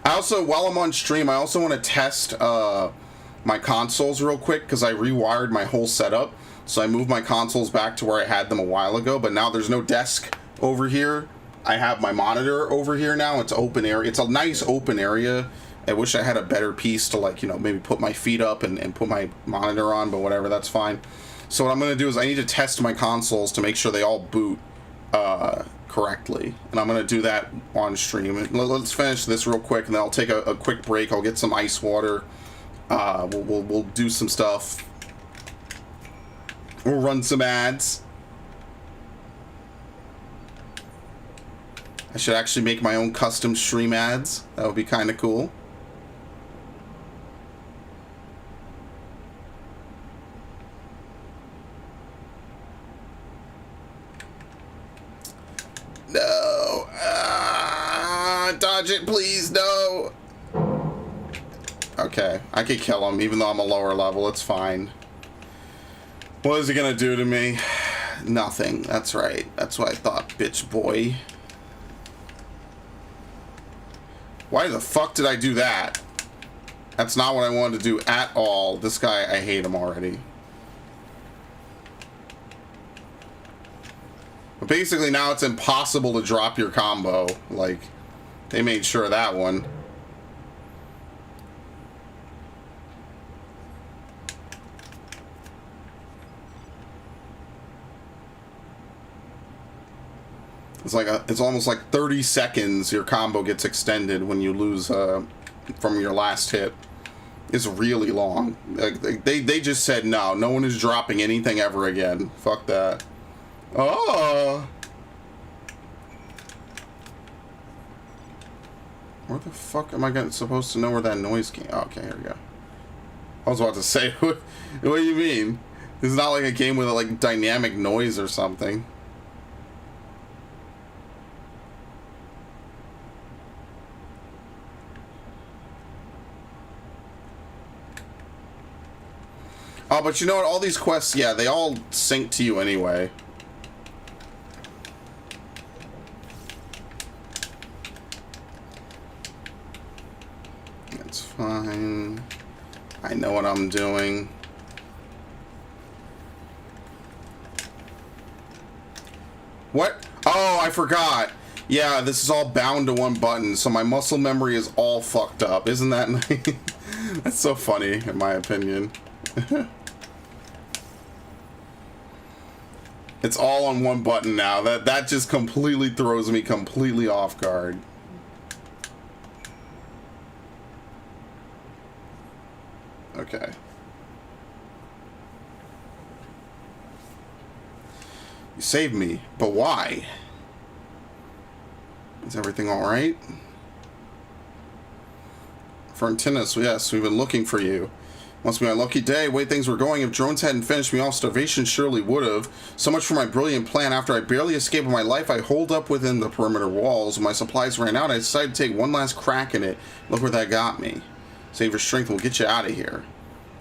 I also, while I'm on stream, I also want to test my consoles real quick because I rewired my whole setup. So I moved my consoles back to where I had them a while ago, but now there's no desk over here. I have my monitor over here now. It's open area. It's a nice open area. I wish I had a better piece to, like, you know, maybe put my feet up and put my monitor on, but whatever, that's fine. So what I'm going to do is I need to test my consoles to make sure they all boot correctly. And I'm going to do that on stream. Let's finish this real quick, and then I'll take a quick break. I'll get some ice water. We'll do some stuff. We'll run some ads. I should actually make my own custom stream ads. That would be kind of cool. No. Dodge it, please. No. Okay. I could kill him, even though I'm a lower level. It's fine. What is he going to do to me? Nothing. That's right. That's what I thought, bitch boy. Why the fuck did I do that? That's not what I wanted to do at all. This guy, I hate him already. But basically now it's impossible to drop your combo. Like, they made sure of that one. It's almost like 30 seconds your combo gets extended when you lose from your last hit. It's really long. Like, they just said no one is dropping anything ever again. Fuck that. Oh. Where the fuck am I supposed to know where that noise came? Oh, okay, here we go. I was about to say, what do you mean? This is not like a game with a, like, dynamic noise or something. Oh, but you know what? All these quests, yeah, they all sync to you anyway. I know what I'm doing. What? Oh, I forgot. Yeah, this is all bound to one button, so my muscle memory is all fucked up. Isn't that nice? That's so funny, in my opinion. It's all on one button now. That just completely throws me completely off guard. Okay. You saved me, but why? Is everything alright? Frontinus, yes, we've been looking for you. Must be my lucky day. The way things were going, if drones hadn't finished me off, starvation surely would have. So much for my brilliant plan. After I barely escaped with my life, I holed up within the perimeter walls. When my supplies ran out, I decided to take one last crack in it. Look where that got me. Save your strength, we'll get you out of here.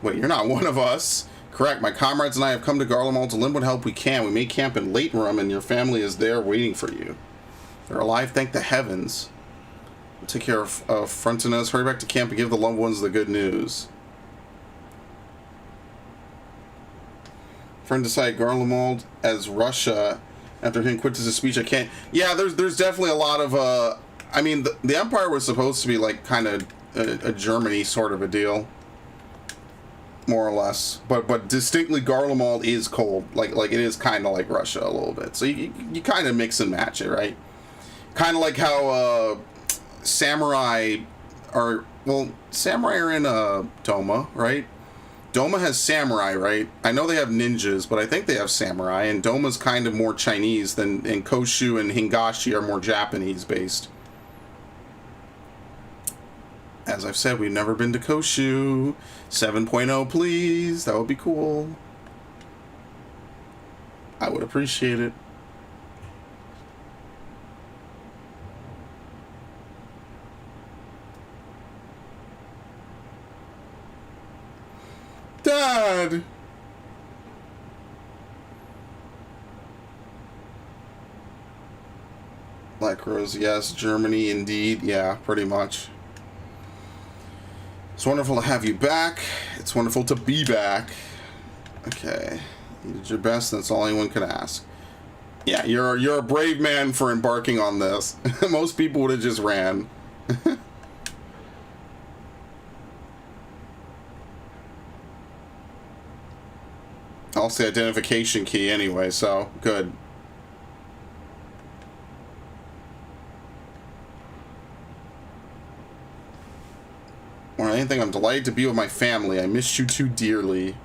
Wait, you're not one of us. Correct, my comrades and I have come to Garlemald to lend what help we can. We made camp in Late Room, and your family is there waiting for you. They're alive, thank the heavens. We'll take care of Frontinus. Hurry back to camp and give the loved ones the good news. Friend decided Garlemald as Russia after him quit his speech. I can't. Yeah, there's definitely a lot of. I mean, the Empire was supposed to be like kind of a Germany sort of a deal, more or less. But distinctly Garlemald is cold. Like it is kind of like Russia a little bit. So you kind of mix and match it, right? Kind of like how samurai are. Well, samurai are in Doma, right? Doma has samurai, right? I know they have ninjas, but I think they have samurai, and Doma's kind of more Chinese than, and Koshu and Hingashi are more Japanese based. As I've said, we've never been to Koshu. 7.0, please. That would be cool. I would appreciate it. Dad! Black Rose, yes. Germany, indeed. Yeah, pretty much. It's wonderful to have you back. It's wonderful to be back. Okay. You did your best, that's all anyone could ask. Yeah, you're a brave man for embarking on this. Most people would have just ran. Also the identification key anyway, so good. More than anything, I'm delighted to be with my family. I missed you too dearly.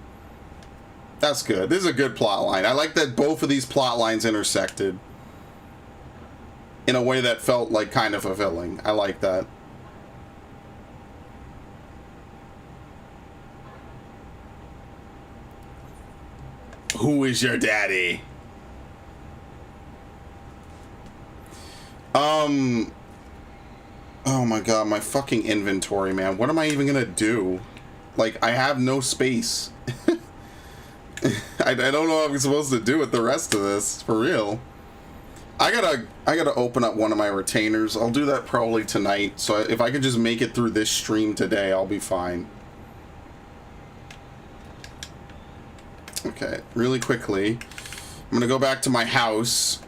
That's good. This is a good plot line. I like that both of these plot lines intersected in a way that felt like kind of fulfilling. I like that. Who is your daddy? Oh my god, my fucking inventory, man. What am I even gonna do? Like, I have no space. I don't know what I'm supposed to do with the rest of this, for real. I gotta open up one of my retainers. I'll do that probably tonight. So if I can just make it through this stream today, I'll be fine. Okay, really quickly, I'm gonna go back to my house.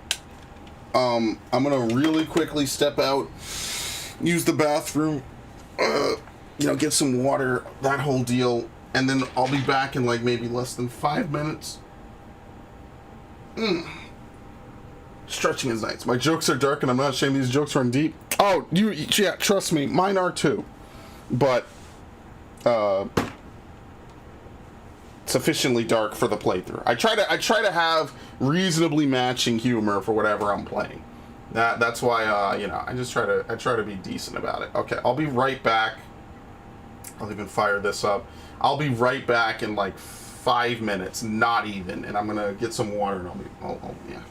I'm gonna really quickly step out, use the bathroom, you know, get some water, that whole deal, and then I'll be back in like maybe less than 5 minutes. Stretching is nice. My jokes are dark, and I'm not ashamed these jokes run deep. Oh, yeah, trust me, mine are too. But sufficiently dark for the playthrough. I try to have reasonably matching humor for whatever I'm playing. That's why you know, I try to be decent about it. Okay, I'll be right back. I'll even fire this up. I'll be right back in like 5 minutes, not even, and I'm gonna get some water and I'll yeah.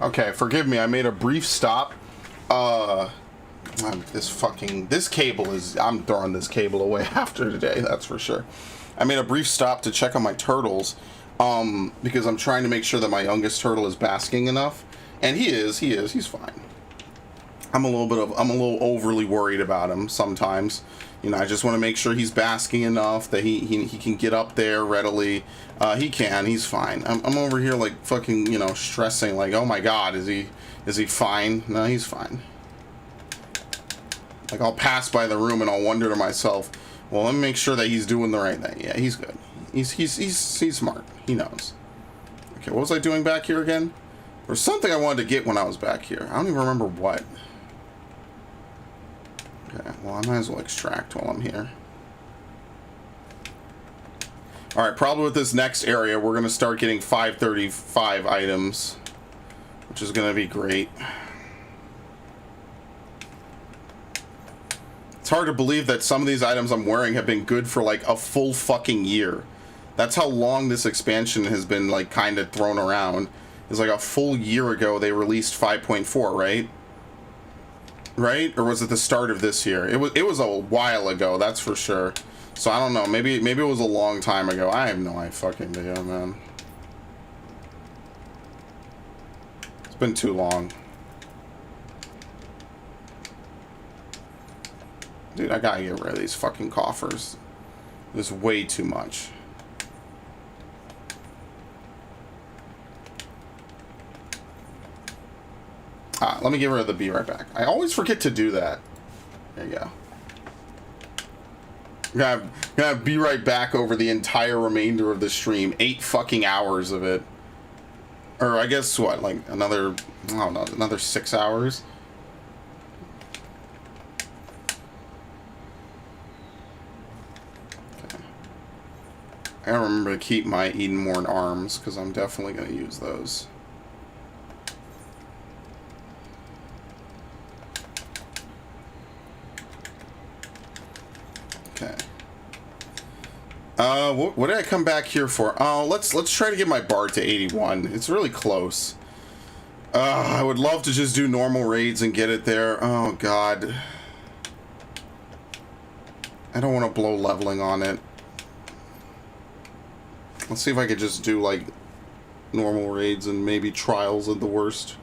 Okay, forgive me. I made a brief stop. This cable is... I'm throwing this cable away after today, that's for sure. I made a brief stop to check on my turtles, because I'm trying to make sure that my youngest turtle is basking enough. And he's fine. I'm a little overly worried about him sometimes. You know, I just want to make sure he's basking enough that he can get up there readily. He's fine. I'm over here like fucking, you know, stressing like, oh my god, is he fine? No, he's fine. Like, I'll pass by the room and I'll wonder to myself, well, let me make sure that he's doing the right thing. Yeah, he's good. He's smart. He knows. Okay, what was I doing back here again? There was something I wanted to get when I was back here. I don't even remember what. Okay, well, I might as well extract while I'm here. Alright, probably with this next area, we're going to start getting 535 items, which is going to be great. It's hard to believe that some of these items I'm wearing have been good for like a full fucking year. That's how long this expansion has been like kind of thrown around. It's like a full year ago they released 5.4, right? Right? Or was it the start of this year? It was a while ago, that's for sure. So I don't know. Maybe it was a long time ago. I have no fucking idea, man. It's been too long. Dude, I gotta get rid of these fucking coffers. There's way too much. Let me get rid of the be right back. I always forget to do that. There you go. I'm gonna be right back over the entire remainder of the stream. 8 fucking hours of it. Or I guess what, like another, I don't know, another 6 hours? Okay. I gotta remember to keep my Edenmorn arms, because I'm definitely gonna use those. Okay. What did I come back here for? Oh, let's try to get my bar to 81. It's really close. I would love to just do normal raids and get it there. Oh god. I don't want to blow leveling on it. Let's see if I could just do like normal raids and maybe trials at the worst.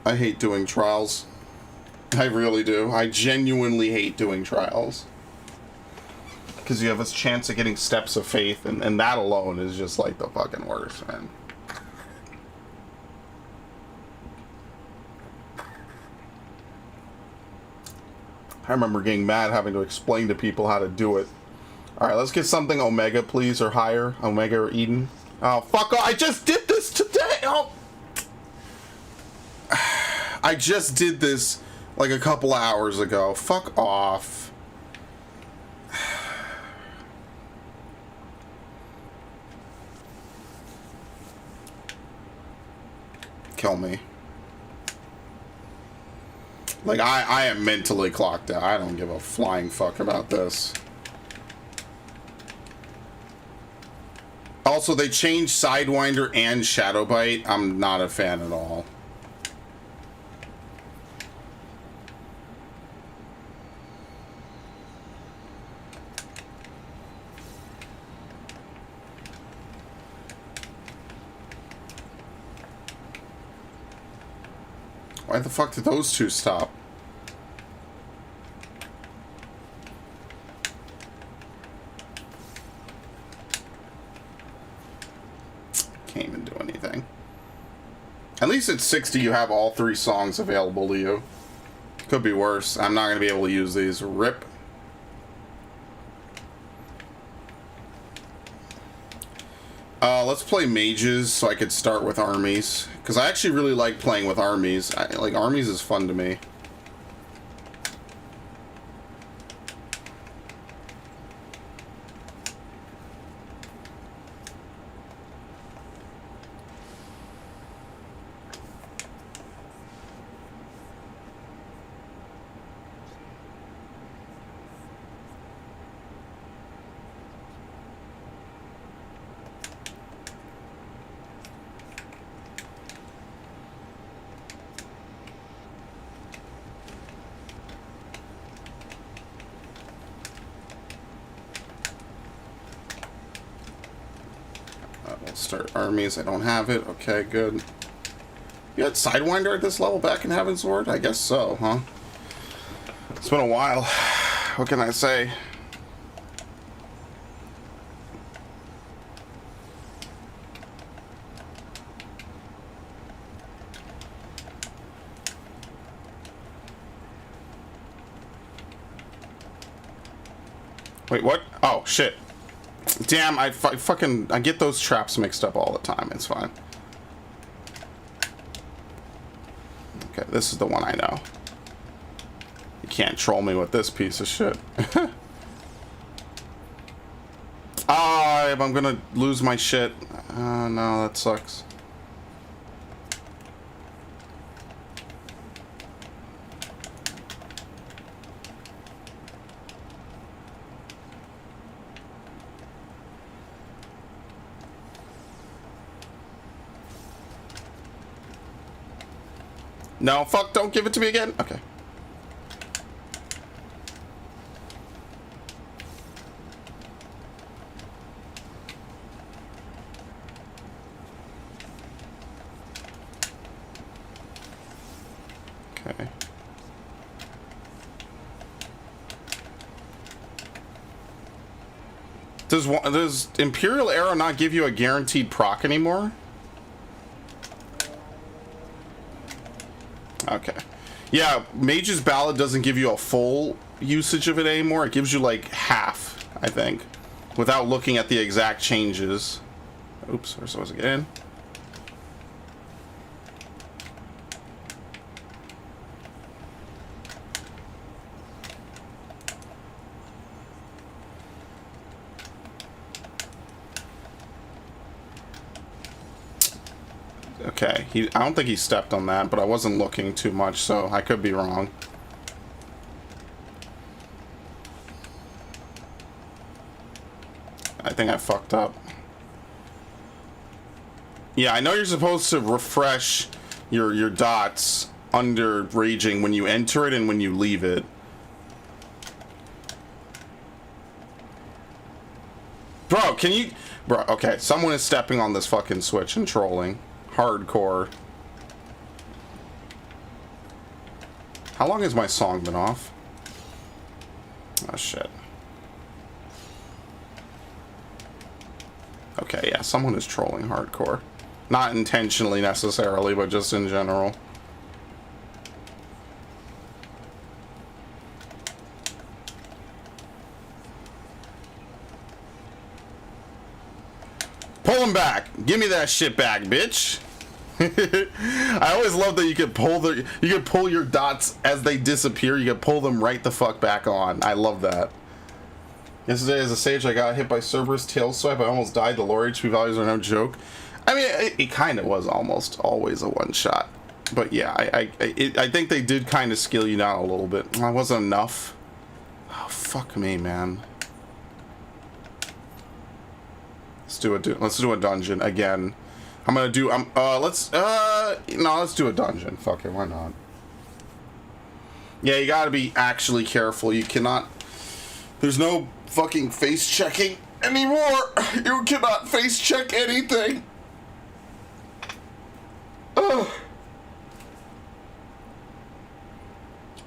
I hate doing trials. I really do. I genuinely hate doing trials. Because you have a chance of getting steps of faith, and that alone is just like the fucking worst, man. I remember getting mad having to explain to people how to do it. Alright, let's get something Omega, please, or higher. Omega or Eden. Oh, fuck off. I just did this today! Oh. I just did this like a couple hours ago. Fuck off. Kill me. Like, I am mentally clocked out. I don't give a flying fuck about this. Also, they changed Sidewinder and Shadowbite. I'm not a fan at all. Why the fuck did those two stop? Can't even do anything. At least at 60 you have all 3 songs available to you. Could be worse. I'm not going to be able to use these. RIP. Let's play mages so I could start with armies. Because I actually really like playing with armies. Like, armies is fun to me. Start armies. I don't have it. Okay, good. You had Sidewinder at this level back in Heavensward? I guess so, huh? It's been a while. What can I say? Wait, what? Oh, shit. Damn, I get those traps mixed up all the time. It's fine. Okay, this is the one I know. You can't troll me with this piece of shit. I'm gonna lose my shit. No, that sucks. No, fuck, don't give it to me again. Okay. Okay. Does Imperial Arrow not give you a guaranteed proc anymore? Okay. Yeah, Mage's Ballad doesn't give you a full usage of it anymore. It gives you like half, I think, without looking at the exact changes. Oops, we're supposed to get in. Okay, I don't think he stepped on that, but I wasn't looking too much, so I could be wrong. I think I fucked up. Yeah, I know you're supposed to refresh your dots under Raging when you enter it and when you leave it. Bro, can you... Bro, okay, someone is stepping on this fucking switch and trolling. Hardcore. How long has my song been off? Oh, shit. Okay, yeah, someone is trolling hardcore. Not intentionally necessarily, but just in general. Pull him back. Give me that shit back, bitch. I always love that you can pull your dots as they disappear. You can pull them right the fuck back on. I love that. Yesterday as a sage, I got hit by Cerberus tail swipe. I almost died. The lower HP values are no joke. I mean, it kind of was almost always a one shot. But yeah, I think they did kind of skill you down a little bit. That wasn't enough. Oh, fuck me, man. Let's do a dungeon again. I'm gonna do let's do a dungeon. Fuck it, why not? Yeah, you gotta be actually careful. You cannot, there's no fucking face checking anymore. You cannot face check anything. Ugh.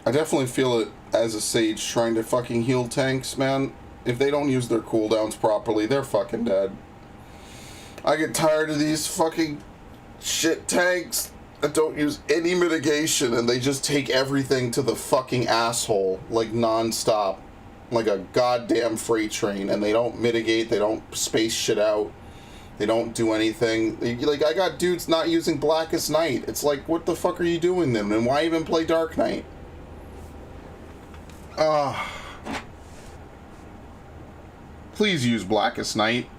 I definitely feel it as a sage trying to fucking heal tanks, man. If they don't use their cooldowns properly, they're fucking dead. I get tired of these fucking shit tanks that don't use any mitigation and they just take everything to the fucking asshole, like non-stop, like a goddamn freight train, and they don't mitigate, they don't space shit out, they don't do anything. Like, I got dudes not using Blackest Night. It's like, what the fuck are you doing then? And why even play Dark Knight? Please use Blackest Night.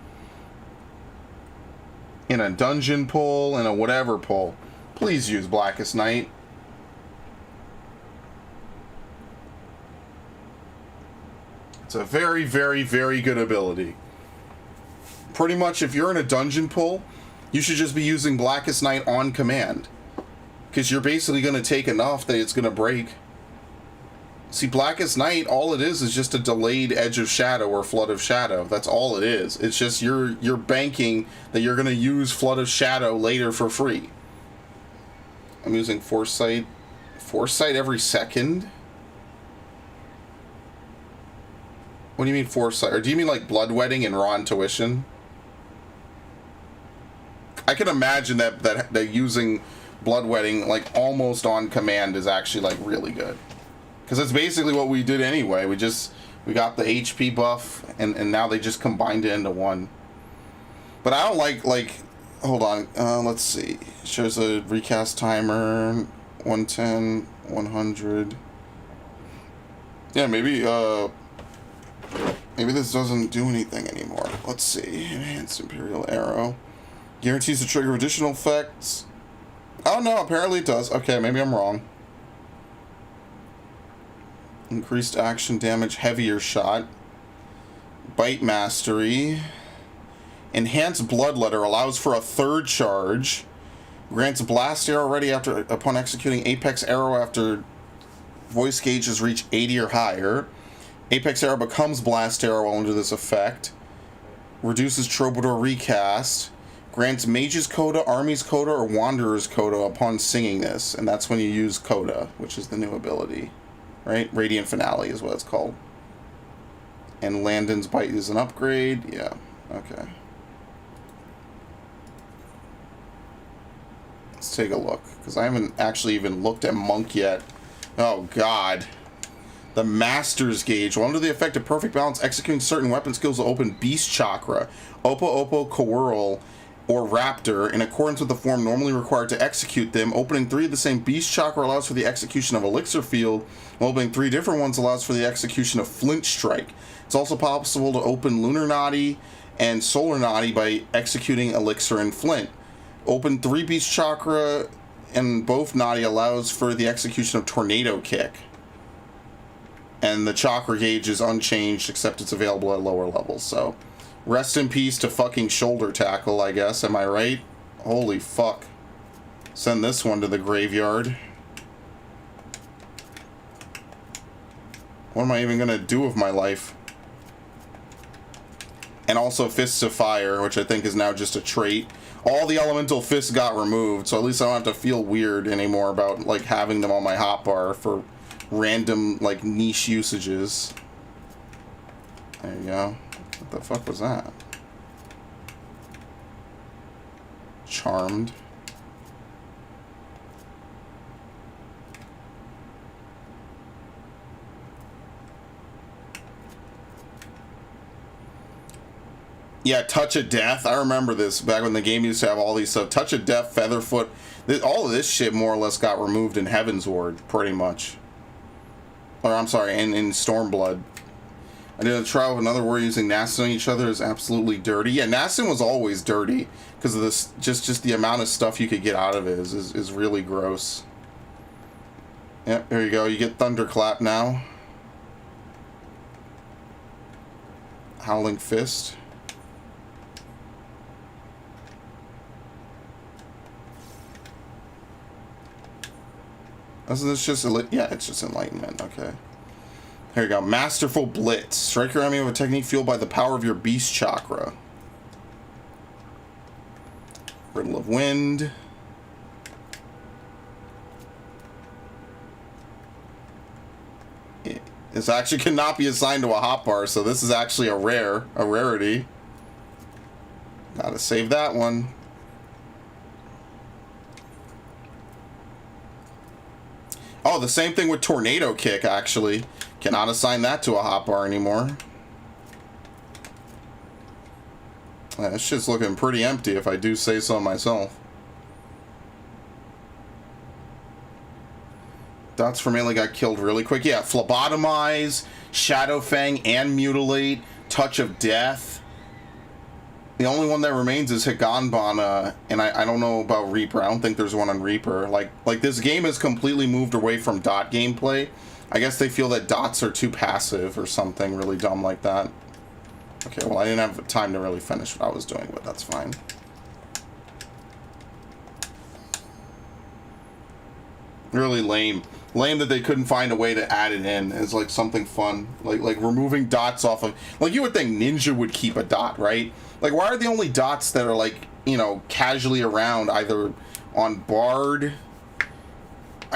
In a dungeon pull, in a whatever pull. Please use Blackest Night. It's a very, very, very good ability. Pretty much, if you're in a dungeon pull, you should just be using Blackest Night on command. Because you're basically going to take enough that it's going to break. See, Blackest Night, all it is just a delayed Edge of Shadow or Flood of Shadow. That's all it is. It's just you're banking that you're going to use Flood of Shadow later for free. I'm using Foresight. Foresight every second? What do you mean Foresight? Or do you mean like Bloodwetting and Raw Intuition? I can imagine that using Bloodwetting like almost on command is actually like really good. Because that's basically what we did anyway. We got the HP buff, and now they just combined it into one. But I don't like hold on, let's see. Shows a recast timer, 110, 100. Yeah, maybe this doesn't do anything anymore. Let's see. Enhanced Imperial Arrow. Guarantees to trigger additional effects. Oh no, apparently it does. Okay, maybe I'm wrong. Increased action damage, heavier shot. Bite Mastery. Enhanced Bloodletter allows for a third charge. Grants Blast Arrow ready upon executing Apex Arrow after voice gauges reach 80 or higher. Apex Arrow becomes Blast Arrow under this effect. Reduces Troubadour Recast. Grants Mage's Coda, Army's Coda, or Wanderer's Coda upon singing this. And that's when you use Coda, which is the new ability. Right? Radiant Finale is what it's called. And Landon's Bite is an upgrade. Yeah, okay. Let's take a look, because I haven't actually even looked at Monk yet. Oh, God. The Master's Gauge. While under the effect of Perfect Balance, executing certain weapon skills will open Beast Chakra, Oppo, Coeurl, or Raptor in accordance with the form normally required to execute them. Opening 3 of the same Beast Chakra allows for the execution of Elixir Field, while opening 3 different ones allows for the execution of Flint Strike. It's also possible to open Lunar Nadi and Solar Nadi by executing Elixir and Flint. Open 3 Beast Chakra and both Nadi allows for the execution of Tornado Kick. And the Chakra gauge is unchanged except it's available at lower levels, so... Rest in peace to fucking Shoulder Tackle, I guess. Am I right? Holy fuck. Send this one to the graveyard. What am I even gonna do with my life? And also Fists of Fire, which I think is now just a trait. All the elemental fists got removed, so at least I don't have to feel weird anymore about, like, having them on my hotbar for random, like, niche usages. There you go. What the fuck was that? Charmed. Yeah, Touch of Death. I remember this back when the game used to have all these stuff. Touch of Death, Featherfoot. All of this shit more or less got removed in Heavensward, pretty much. Or, I'm sorry, in Stormblood. I did a trial of another warrior using Nastin on each other is absolutely dirty. Yeah, Nastin was always dirty because of this. Just the amount of stuff you could get out of it is really gross. Yep, there you go. You get Thunderclap now. Howling Fist. Isn't this just yeah? It's just Enlightenment. Okay. Here you go. Masterful Blitz. Strike your enemy with a technique fueled by the power of your Beast Chakra. Riddle of Wind. This actually cannot be assigned to a hotbar, so this is actually a rarity. Gotta save that one. Oh, the same thing with Tornado Kick, actually. Cannot assign that to a hotbar anymore. Yeah, this shit's looking pretty empty if I do say so myself. Dots for melee got killed really quick. Yeah, Phlebotomize, Shadowfang, and Mutilate, Touch of Death. The only one that remains is Higanbana, and I don't know about Reaper. I don't think there's one on Reaper. Like this game has completely moved away from dot gameplay. I guess they feel that dots are too passive or something really dumb like that. Okay, well, I didn't have time to really finish what I was doing, but that's fine. Really lame. Lame that they couldn't find a way to add it in as like something fun, like removing dots off of, like, you would think Ninja would keep a dot, right? Like, why are the only dots that are like, you know, casually around either on Bard,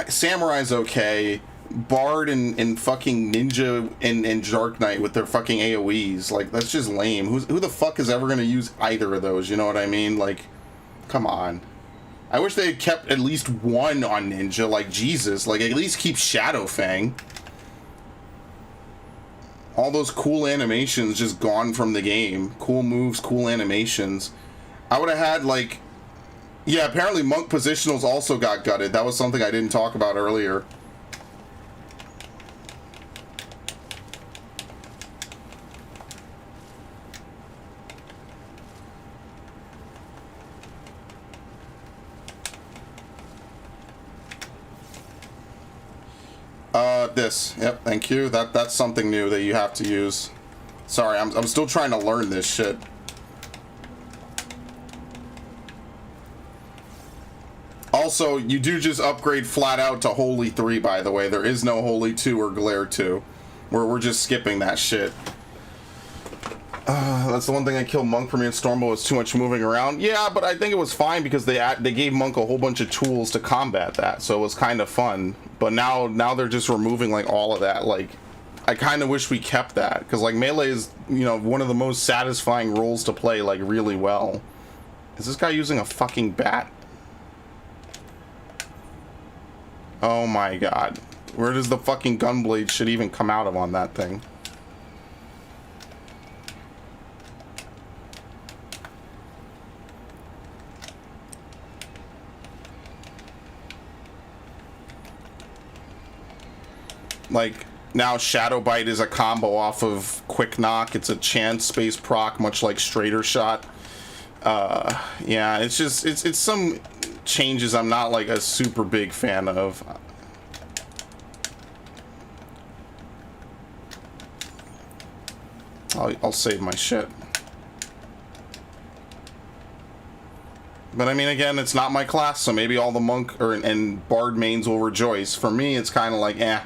Samurai's okay, Bard and fucking Ninja and Dark Knight with their fucking AoEs? Like, that's just lame. Who the fuck is ever gonna use either of those? You know what I mean? Like, come on. I wish they had kept at least one on Ninja. Like, Jesus, like, at least keep Shadow Fang. All those cool animations just gone from the game. Cool moves, cool animations. I would have had, like, yeah, apparently Monk Positionals also got gutted. That was something I didn't talk about earlier. This. Yep, thank you. That's something new that you have to use. Sorry, I'm still trying to learn this shit. Also, you do just upgrade flat out to Holy 3, by the way. There is no Holy 2 or Glare 2. We're just skipping that shit. That's the one thing I killed Monk for me in Stormbow was too much moving around. Yeah, but I think it was fine because they gave Monk a whole bunch of tools to combat that, so it was kind of fun. But now they're just removing like all of that. Like, I kind of wish we kept that because like melee is, you know, one of the most satisfying roles to play like really well. Is this guy using a fucking bat? Oh my god, where does the fucking gunblade shit even come out of on that thing? Like, now Shadow Bite is a combo off of Quick Knock. It's a chance space proc, much like Straighter Shot. Yeah, it's just, it's some changes I'm not like a super big fan of. I'll save my shit. But I mean, again, it's not my class, so maybe all the Monk and Bard mains will rejoice. For me, it's kind of like, eh.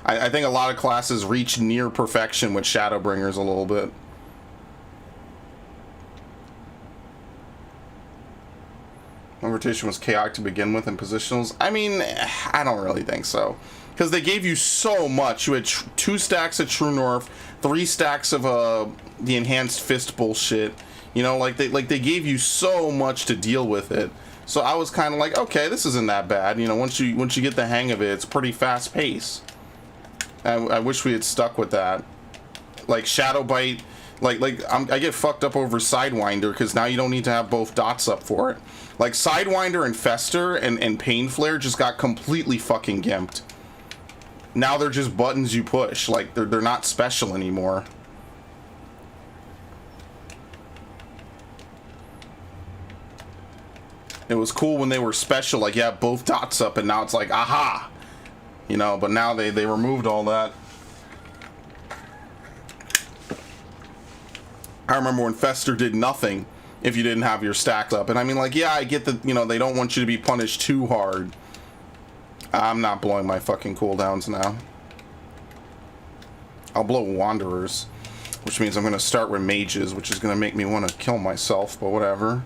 I think a lot of classes reach near perfection with Shadowbringers a little bit. My rotation was chaotic to begin with in positionals. I mean, I don't really think so. Because they gave you so much. You had 2 stacks of True North, 3 stacks of the enhanced fist bullshit. You know, like they gave you so much to deal with it. So I was kind of like, okay, this isn't that bad. You know, once you get the hang of it, it's pretty fast pace. I wish we had stuck with that. Like Shadow Bite, I get fucked up over Sidewinder because now you don't need to have both dots up for it. Like Sidewinder and Fester and Pain Flare just got completely fucking gimped. Now they're just buttons you push. Like they're not special anymore. It was cool when they were special, like, yeah, both dots up, and now it's like, aha! You know, but now they removed all that. I remember when Fester did nothing if you didn't have your stacks up. And I mean, like, yeah, I get that, you know, they don't want you to be punished too hard. I'm not blowing my fucking cooldowns now. I'll blow Wanderers, which means I'm going to start with Mages, which is going to make me want to kill myself, but whatever.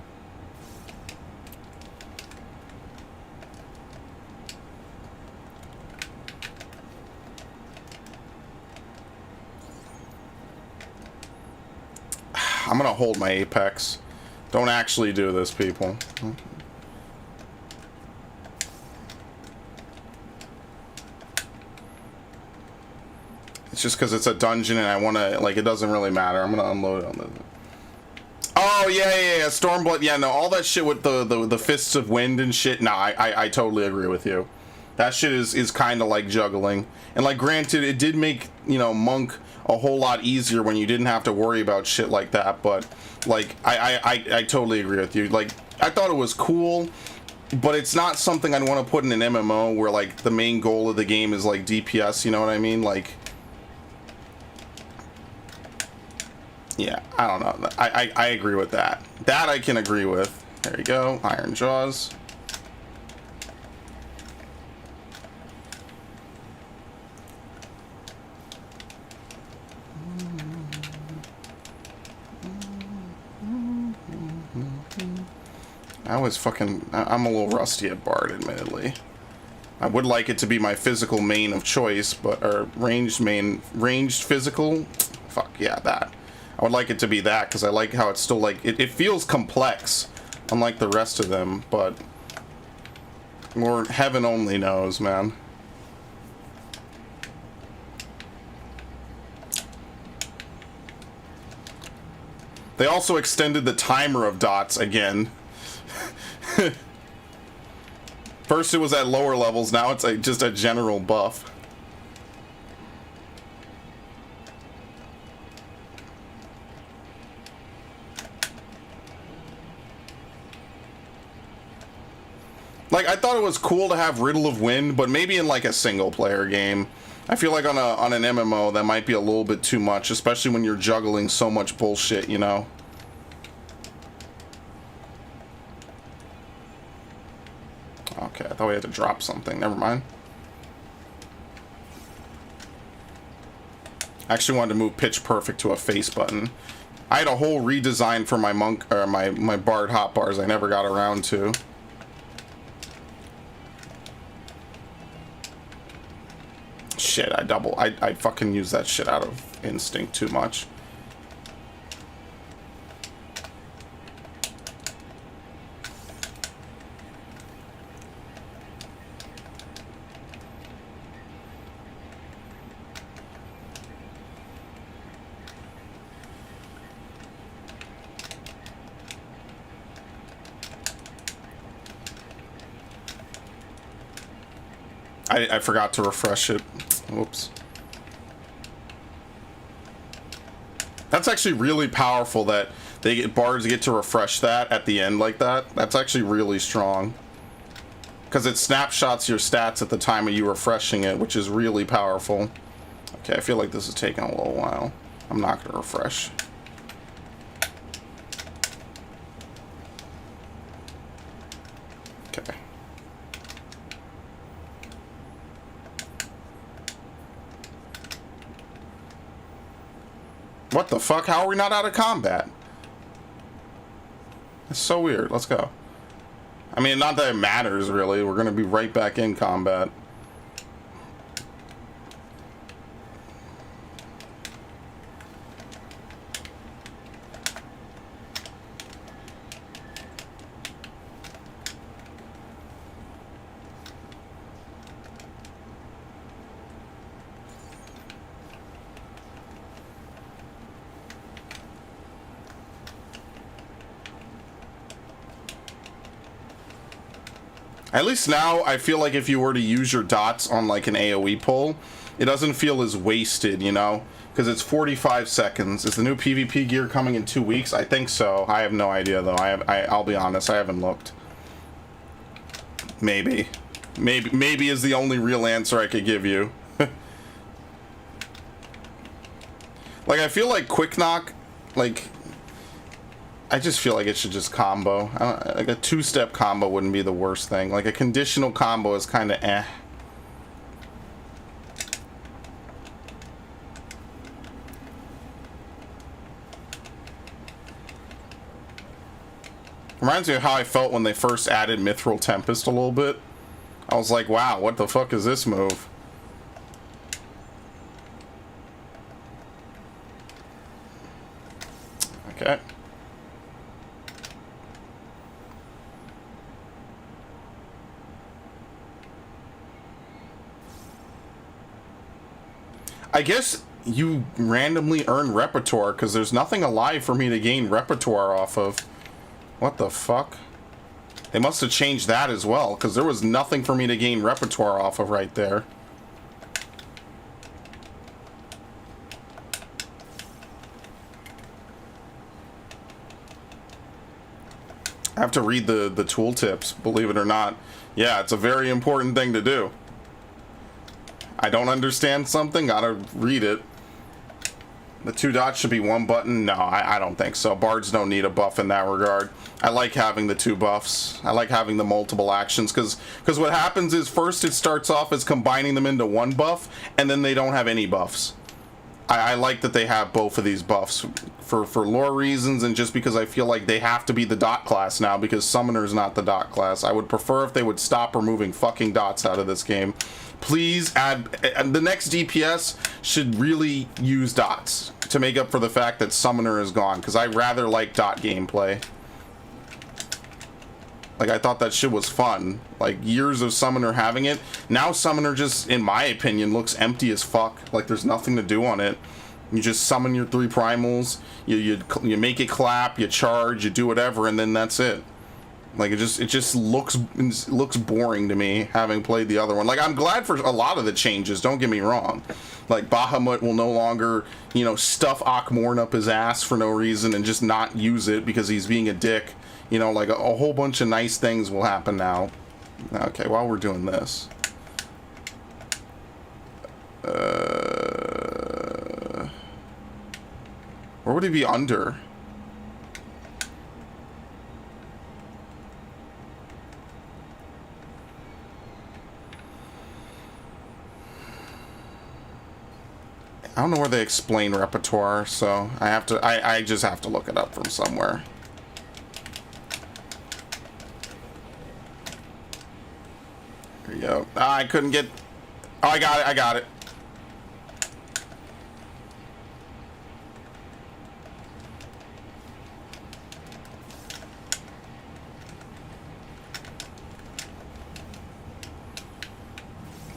I'm gonna hold my Apex. Don't actually do this, people. It's just because it's a dungeon and I want to, like, it doesn't really matter. I'm gonna unload it on the... Oh, yeah, Stormblood. Yeah, no, all that shit with the Fists of Wind and shit. No, I totally agree with you. That shit is kind of like juggling. And, like, granted, it did make, you know, Monk a whole lot easier when you didn't have to worry about shit like that. But, like, I totally agree with you. Like, I thought it was cool, but it's not something I'd want to put in an MMO where, like, the main goal of the game is, like, DPS, you know what I mean? Like, yeah, I don't know. I agree with that. That I can agree with. There you go. Iron Jaws. I'm a little rusty at Bard, admittedly. I would like it to be my physical main of choice, but, or ranged physical. Fuck, yeah, that. I would like it to be that, because I like how it's still, like, it feels complex, unlike the rest of them, but Lord, heaven only knows, man. They also extended the timer of dots again. First it was at lower levels, now it's just a general buff. Like, I thought it was cool to have Riddle of Wind, but maybe in like a single player game. I feel like on an MMO that might be a little bit too much, especially when you're juggling so much bullshit, you know? Okay, I thought we had to drop something. Never mind. I actually wanted to move Pitch Perfect to a face button. I had a whole redesign for my monk or my Bard hotbars I never got around to. Shit, I fucking use that shit out of instinct too much. I forgot to refresh it. Whoops. That's actually really powerful that bards get to refresh that at the end like that. That's actually really strong. Because it snapshots your stats at the time of you refreshing it, which is really powerful. Okay, I feel like this is taking a little while. I'm not going to refresh. Okay. What the fuck? How are we not out of combat? It's so weird. Let's go. I mean, not that it matters, really. We're going to be right back in combat. At least now, I feel like if you were to use your dots on like an AoE pull, it doesn't feel as wasted, you know? Because it's 45 seconds. Is the new PvP gear coming in 2 weeks? I think so. I have no idea, though. I'll be honest, I haven't looked. Maybe. Maybe is the only real answer I could give you. Like, I feel like Quick Knock, like... I just feel like it should just combo. Like a two-step combo wouldn't be the worst thing. Like a conditional combo is kind of eh. Reminds me of how I felt when they first added Mithril Tempest a little bit. I was like, wow, what the fuck is this move? Okay. I guess you randomly earn repertoire because there's nothing alive for me to gain repertoire off of. What the fuck? They must have changed that as well because there was nothing for me to gain repertoire off of right there. I have to read the tooltips, believe it or not. Yeah, it's a very important thing to do. I don't understand something, gotta read it. The 2 dots should be 1 button. No, I don't think so. Bards don't need a buff in that regard. I like having the 2 buffs. I like having the multiple actions because what happens is first it starts off as combining them into 1 buff and then they don't have any buffs. I like that they have both of these buffs for lore reasons, and just because I feel like they have to be the dot class now because Summoner's not the dot class. I would prefer if they would stop removing fucking dots out of this game. Please add, the next DPS should really use dots to make up for the fact that Summoner is gone, because I rather like dot gameplay. Like, I thought that shit was fun. Like, years of Summoner having it. Now Summoner just, in my opinion, looks empty as fuck. Like, there's nothing to do on it. You just summon your 3 primals, you make it clap, you charge, you do whatever, and then that's it. Like, it just looks boring to me, having played the other one. Like, I'm glad for a lot of the changes, don't get me wrong. Like, Bahamut will no longer, you know, stuff Akmorn up his ass for no reason and just not use it because he's being a dick. You know, like, a whole bunch of nice things will happen now. Okay, while we're doing this. Where would he be under? I don't know where they explain repertoire, so I just have to look it up from somewhere. There you go. I couldn't get... Oh, I got it.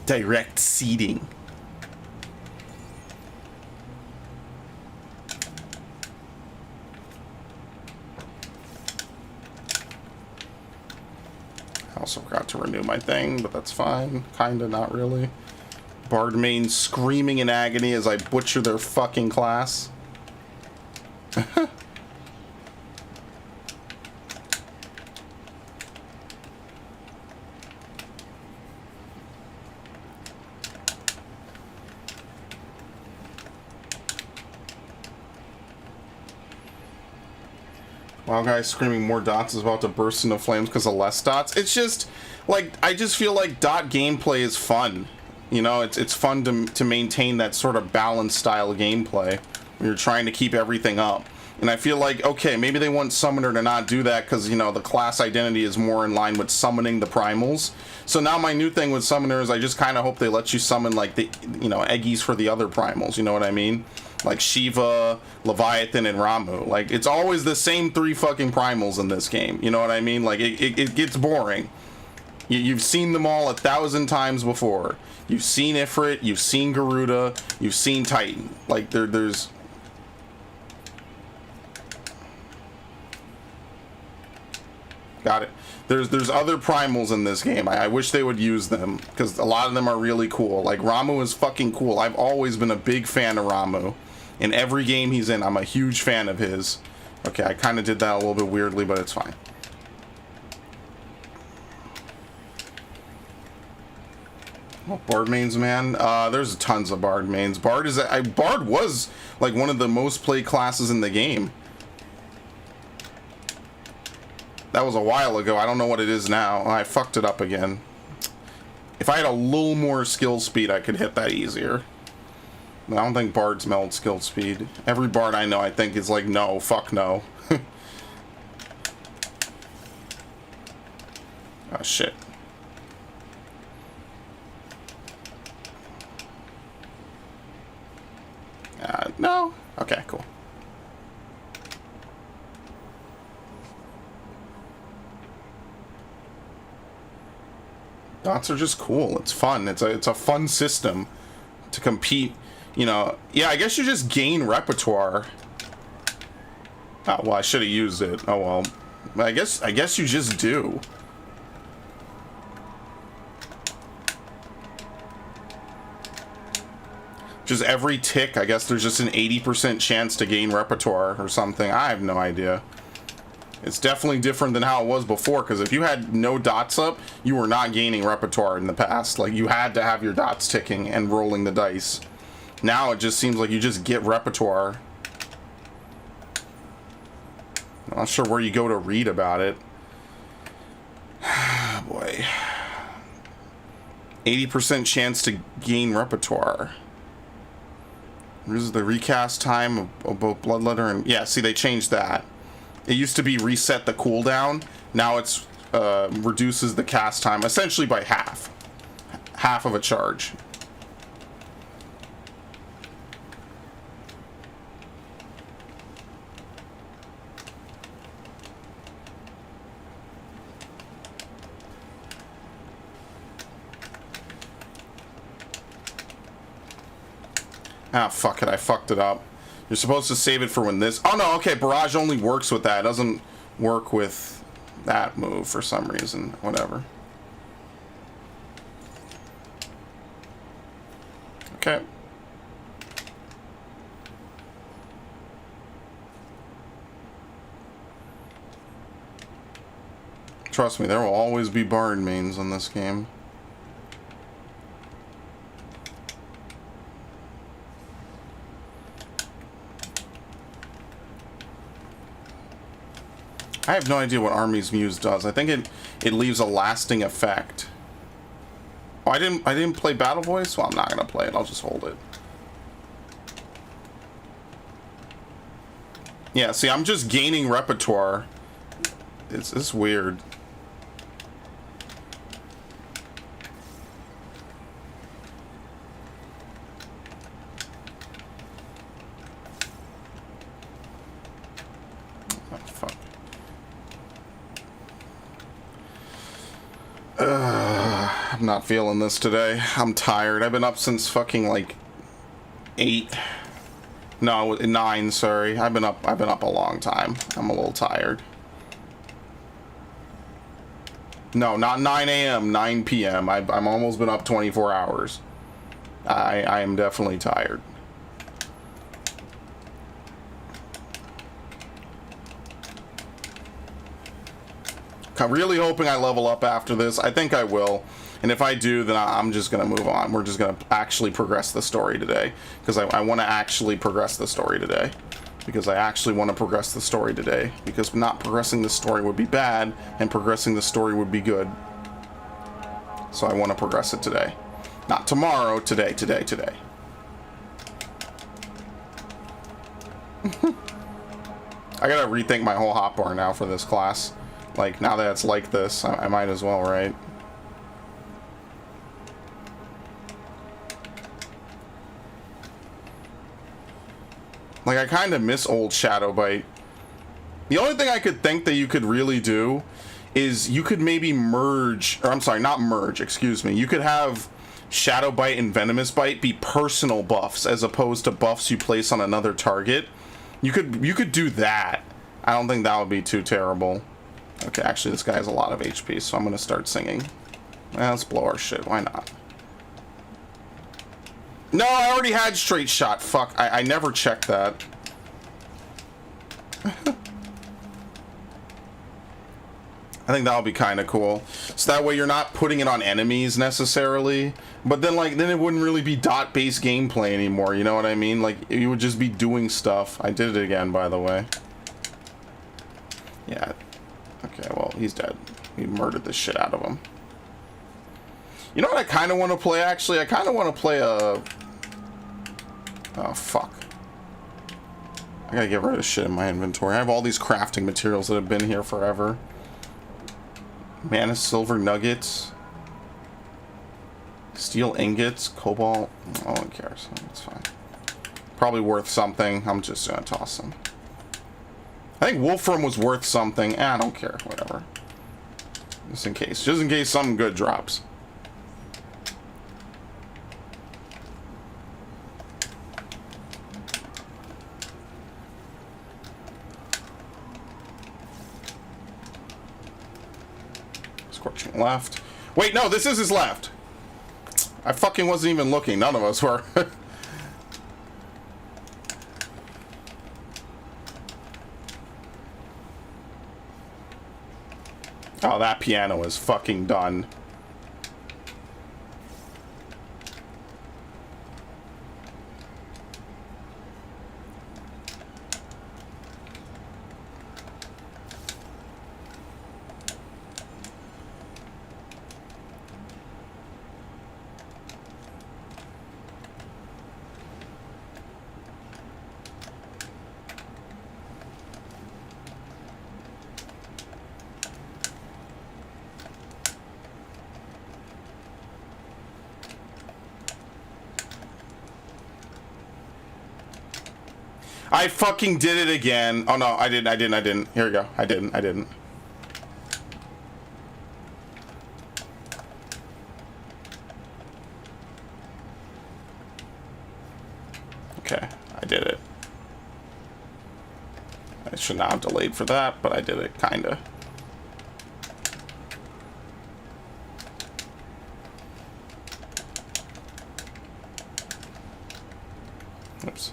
Direct seeding. I also forgot to renew my thing, but that's fine. Kinda, not really. Bard main screaming in agony as I butcher their fucking class. Wow, guys screaming more dots is about to burst into flames because of less dots. It's just, like, I just feel like dot gameplay is fun. You know, it's fun to maintain that sort of balanced style of gameplay when you're trying to keep everything up. And I feel like, okay, maybe they want Summoner to not do that because, you know, the class identity is more in line with summoning the primals. So now my new thing with Summoner is I just kind of hope they let you summon, like, the, you know, Eggies for the other primals, you know what I mean? Like Shiva, Leviathan, and Ramu. Like, it's always the same 3 fucking primals in this game, you know what I mean? Like, it gets boring. You've seen them all 1,000 times before. You've seen Ifrit, you've seen Garuda, you've seen Titan. Like, there's... Got it. There's other primals in this game. I wish they would use them, because a lot of them are really cool. Like, Ramu is fucking cool. I've always been a big fan of Ramu. In every game he's in, I'm a huge fan of his. Okay, I kind of did that a little bit weirdly, but it's fine. Oh, Bard mains, man. There's tons of Bard mains. Bard was like one of the most played classes in the game. That was a while ago. I don't know what it is now. I fucked it up again. If I had a little more skill speed, I could hit that easier. But I don't think Bards meld skill speed. Every Bard I know, I think, is like, no, fuck no. Oh, shit. No? Okay, cool. Dots are just cool. It's fun. It's a fun system to compete. You know, yeah, I guess you just gain repertoire. Oh, well, I should have used it. Oh, well. I guess you just do. Just every tick, I guess there's just an 80% chance to gain repertoire or something. I have no idea. It's definitely different than how it was before, because if you had no dots up, you were not gaining repertoire in the past. Like, you had to have your dots ticking and rolling the dice. Now it just seems like you just get repertoire. I'm not sure where you go to read about it. Boy. 80% chance to gain repertoire. This is the recast time of both Bloodletter and... Yeah, see, they changed that. It used to be reset the cooldown. Now it's reduces the cast time essentially by half. Half of a charge. Ah, fuck it. I fucked it up. You're supposed to save it for when this... Oh, no. Okay. Barrage only works with that. It doesn't work with that move for some reason. Whatever. Okay. Trust me, there will always be Bard mains on this game. I have no idea what Army's Muse does. I think it leaves a lasting effect. Oh, I didn't play Battle Voice? Well, I'm not gonna play it. I'll just hold it. Yeah, see, I'm just gaining repertoire. It's weird. Oh, fuck. I'm not feeling this today. I'm tired. I've been up since fucking like 8. No, 9, sorry. I've been up a long time. I'm a little tired. No, not 9 a.m., 9 p.m. I'm almost been up 24 hours. I am definitely tired. I'm really hoping I level up after this. I think I will. And if I do, then I'm just going to move on. We're just going to actually progress the story today. Because I want to actually progress the story today. Because I actually want to progress the story today. Because not progressing the story would be bad, and progressing the story would be good. So I want to progress it today. Not tomorrow, today. I gotta rethink my whole hotbar now for this class. Like, now that it's like this, I might as well, right? Like, I kind of miss old Shadow Bite. The only thing I could think that you could really do is you could maybe merge, or I'm sorry, not merge, excuse me. You could have Shadow Bite and Venomous Bite be personal buffs as opposed to buffs you place on another target. You could do that. I don't think that would be too terrible. Okay, actually, this guy has a lot of HP, so I'm going to start singing. Well, let's blow our shit. Why not? No, I already had straight shot. Fuck, I never checked that. I think that'll be kind of cool. So that way you're not putting it on enemies necessarily. But then, like, then it wouldn't really be dot-based gameplay anymore, you know what I mean? Like, you would just be doing stuff. I did it again, by the way. Yeah. Okay, well, he's dead. We murdered the shit out of him. You know what I kind of want to play, actually? I kind of want to play a... Oh, fuck. I gotta get rid of shit in my inventory. I have all these crafting materials that have been here forever. Mana silver nuggets. Steel ingots. Cobalt. No one cares. It's fine. Probably worth something. I'm just gonna toss them. I think Wolfram was worth something. I don't care. Whatever. Just in case. Just in case something good drops. Scorching left. Wait, no, this is his left. I fucking wasn't even looking. None of us were. Oh, that piano is fucking done. I fucking did it again. Oh no, I didn't. Here we go. I didn't. Okay, I did it. I should not have delayed for that, but I did it, kinda. Oops.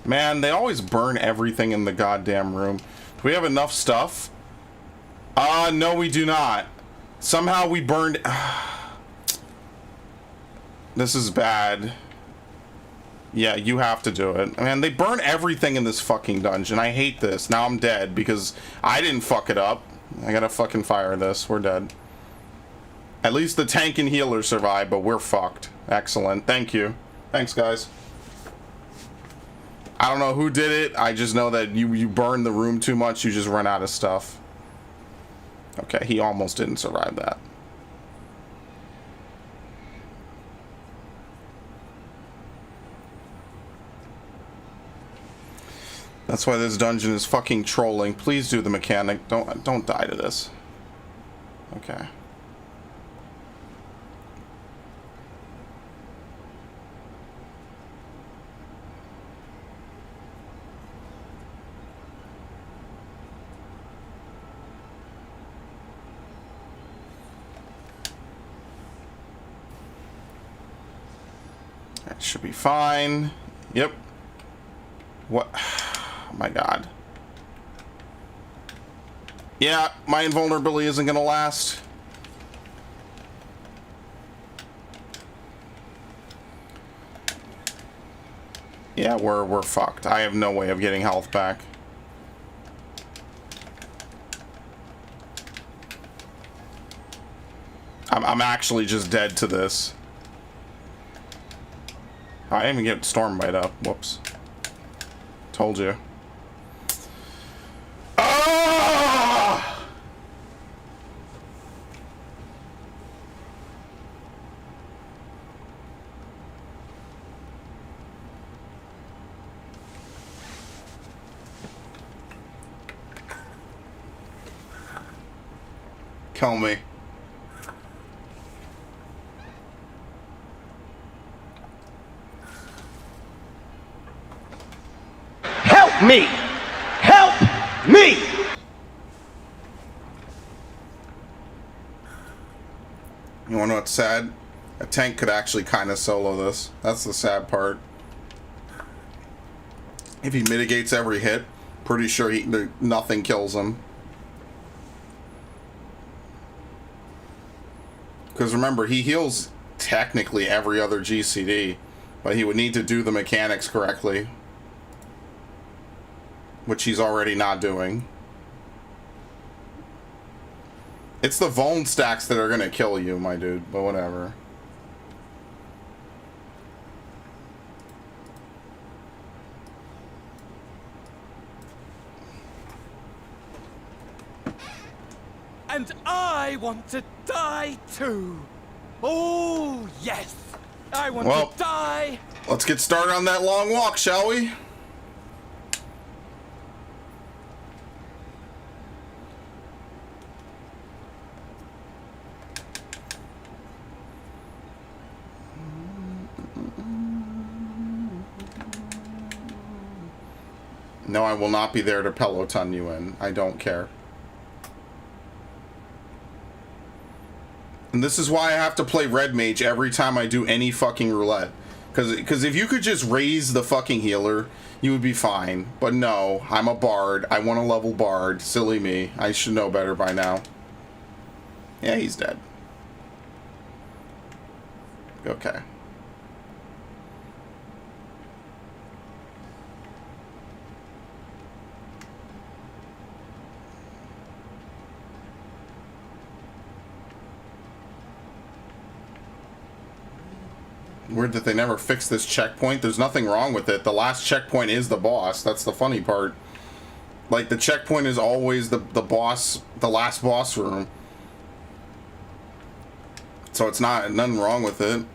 Man, they always burn everything in the goddamn room. Do we have enough stuff? No, we do not. Somehow we burned... This is bad. Yeah, you have to do it. Man, they burn everything in this fucking dungeon. I hate this. Now I'm dead because I didn't fuck it up. I gotta fucking fire this. We're dead. At least the tank and healer survived, but we're fucked. Excellent. Thank you. Thanks, guys. I don't know who did it. I just know that you burn the room too much, you just run out of stuff. Okay, he almost didn't survive that. That's why this dungeon is fucking trolling. Please do the mechanic. Don't die to this. Okay. That should be fine. Yep. What? Oh my god. Yeah, my invulnerability isn't gonna last. Yeah, we're fucked. I have no way of getting health back. I'm actually just dead to this. I didn't even get Stormbite up. Whoops. Told you. Ah! Kill me. Help me! Help me! You wanna know what's sad? A tank could actually kind of solo this. That's the sad part. If he mitigates every hit, pretty sure nothing kills him. Because remember, he heals technically every other GCD, but he would need to do the mechanics correctly. Which he's already not doing. It's the Vuln stacks that are gonna kill you, my dude, but whatever. And I want to die too. Oh, yes. I want to die. Let's get started on that long walk, shall we? No, I will not be there to peloton you in. I don't care. And this is why I have to play Red Mage every time I do any fucking roulette. Because if you could just raise the fucking healer, you would be fine. But no, I'm a bard. I want a level bard. Silly me. I should know better by now. Yeah, he's dead. Okay. Weird that they never fixed this checkpoint. There's nothing wrong with it. The last checkpoint is the boss. That's the funny part. Like, the checkpoint is always the boss, the last boss room. So it's nothing wrong with it.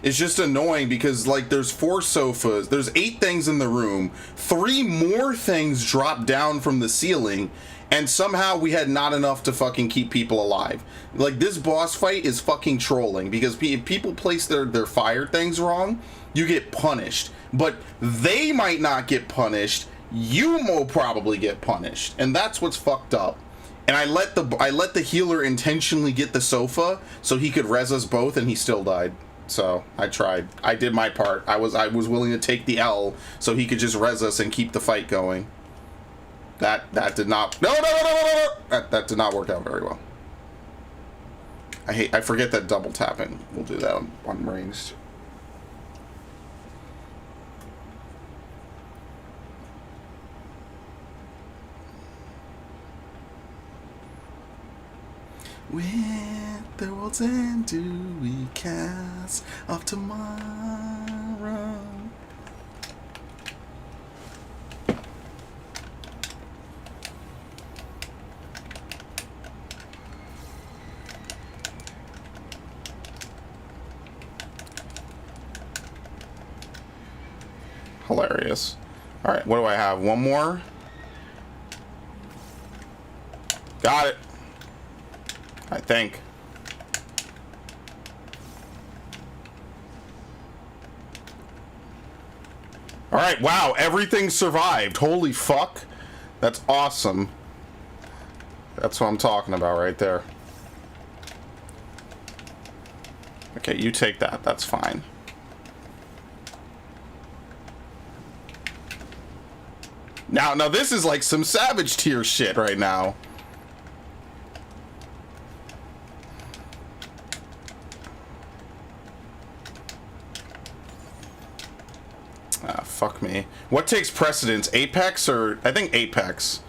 It's just annoying because, like, there's 4 sofas, there's 8 things in the room, 3 more things drop down from the ceiling, and somehow we had not enough to fucking keep people alive. Like, this boss fight is fucking trolling, because if people place their fire things wrong, you get punished. But they might not get punished, you will probably get punished, and that's what's fucked up. And I let the healer intentionally get the sofa so he could res us both, and he still died. So I tried. I did my part. I was willing to take the L so he could just res us and keep the fight going. That did not. No. That did not work out very well. I forget that double tapping. We'll do that on ranged. With the world's end do we cast of tomorrow? Hilarious. Alright, what do I have? One more? Got it. I think. Alright, wow, everything survived. Holy fuck. That's awesome. That's what I'm talking about right there. Okay, you take that. That's fine. Now this is like some Savage tier shit right now. Ah, fuck me. What takes precedence? Apex or... I think Apex.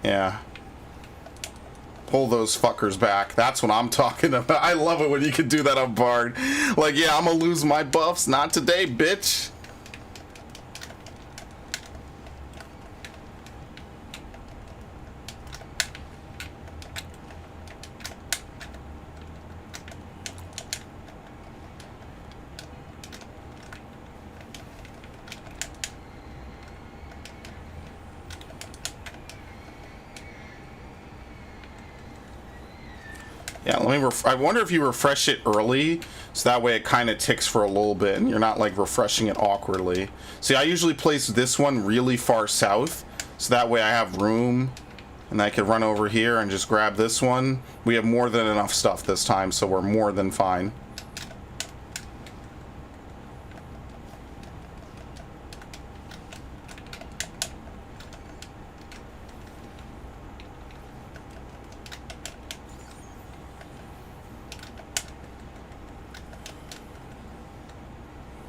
Yeah. Pull those fuckers back. That's what I'm talking about. I love it when you can do that on Bard. Like, yeah, I'm gonna lose my buffs. Not today, bitch. Yeah, let me I wonder if you refresh it early, so that way it kind of ticks for a little bit, and you're not, like, refreshing it awkwardly. See, I usually place this one really far south, so that way I have room, and I can run over here and just grab this one. We have more than enough stuff this time, so we're more than fine.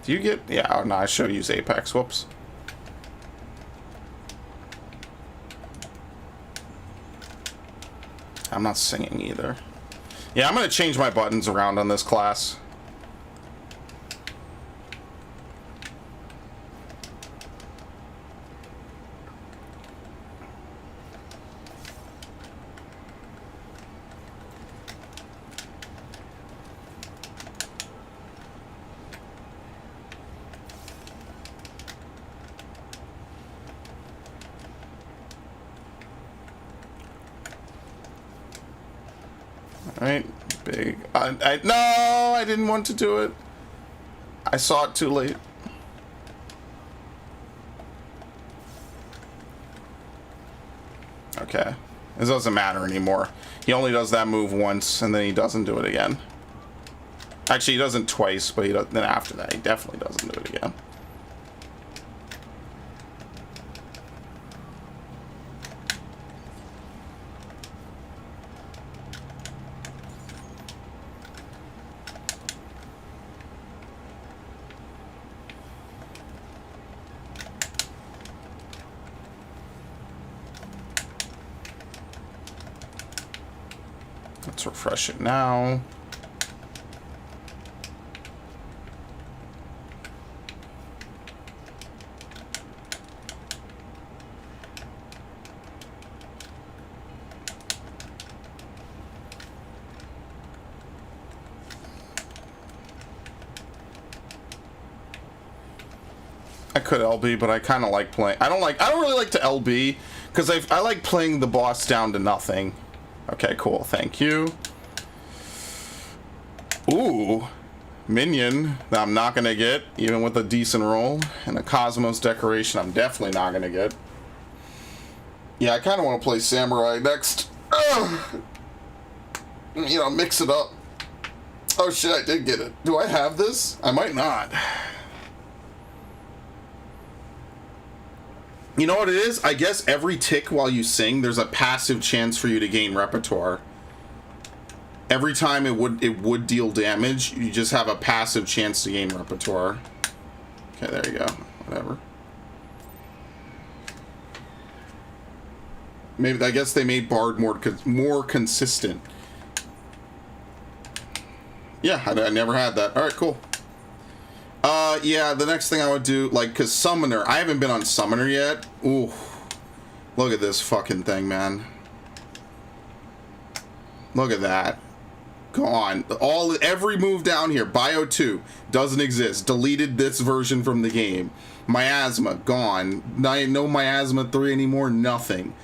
Do you get... Yeah, oh, no, I should use Apex. Whoops. I'm not singing either. Yeah, I'm going to change my buttons around on this class. Alright, big. No, I didn't want to do it. I saw it too late. Okay. This doesn't matter anymore. He only does that move once, and then he doesn't do it again. Actually, he doesn't twice, but then after that, he definitely doesn't do it again. Let's refresh it now. I could LB, but I kind of like playing. I don't really like to LB because I like playing the boss down to nothing. Okay, cool. Thank you. Ooh, minion that I'm not gonna get even with a decent roll, and a Cosmos decoration I'm definitely not gonna get. Yeah, I kind of want to play Samurai next. You know, mix it up. Oh shit, I did get it. Do I have this? I might not. You know what it is? I guess every tick while you sing, there's a passive chance for you to gain repertoire. Every time it would deal damage, you just have a passive chance to gain repertoire. Okay, there you go. Whatever. Maybe I guess they made Bard more consistent. Yeah, I never had that. All right, cool. Yeah, the next thing I would do, like, because Summoner, I haven't been on Summoner yet. Ooh, look at this fucking thing, man. Look at that. Gone. Every move down here, Bio 2, doesn't exist. Deleted this version from the game. Miasma, gone. No Miasma 3 anymore, nothing.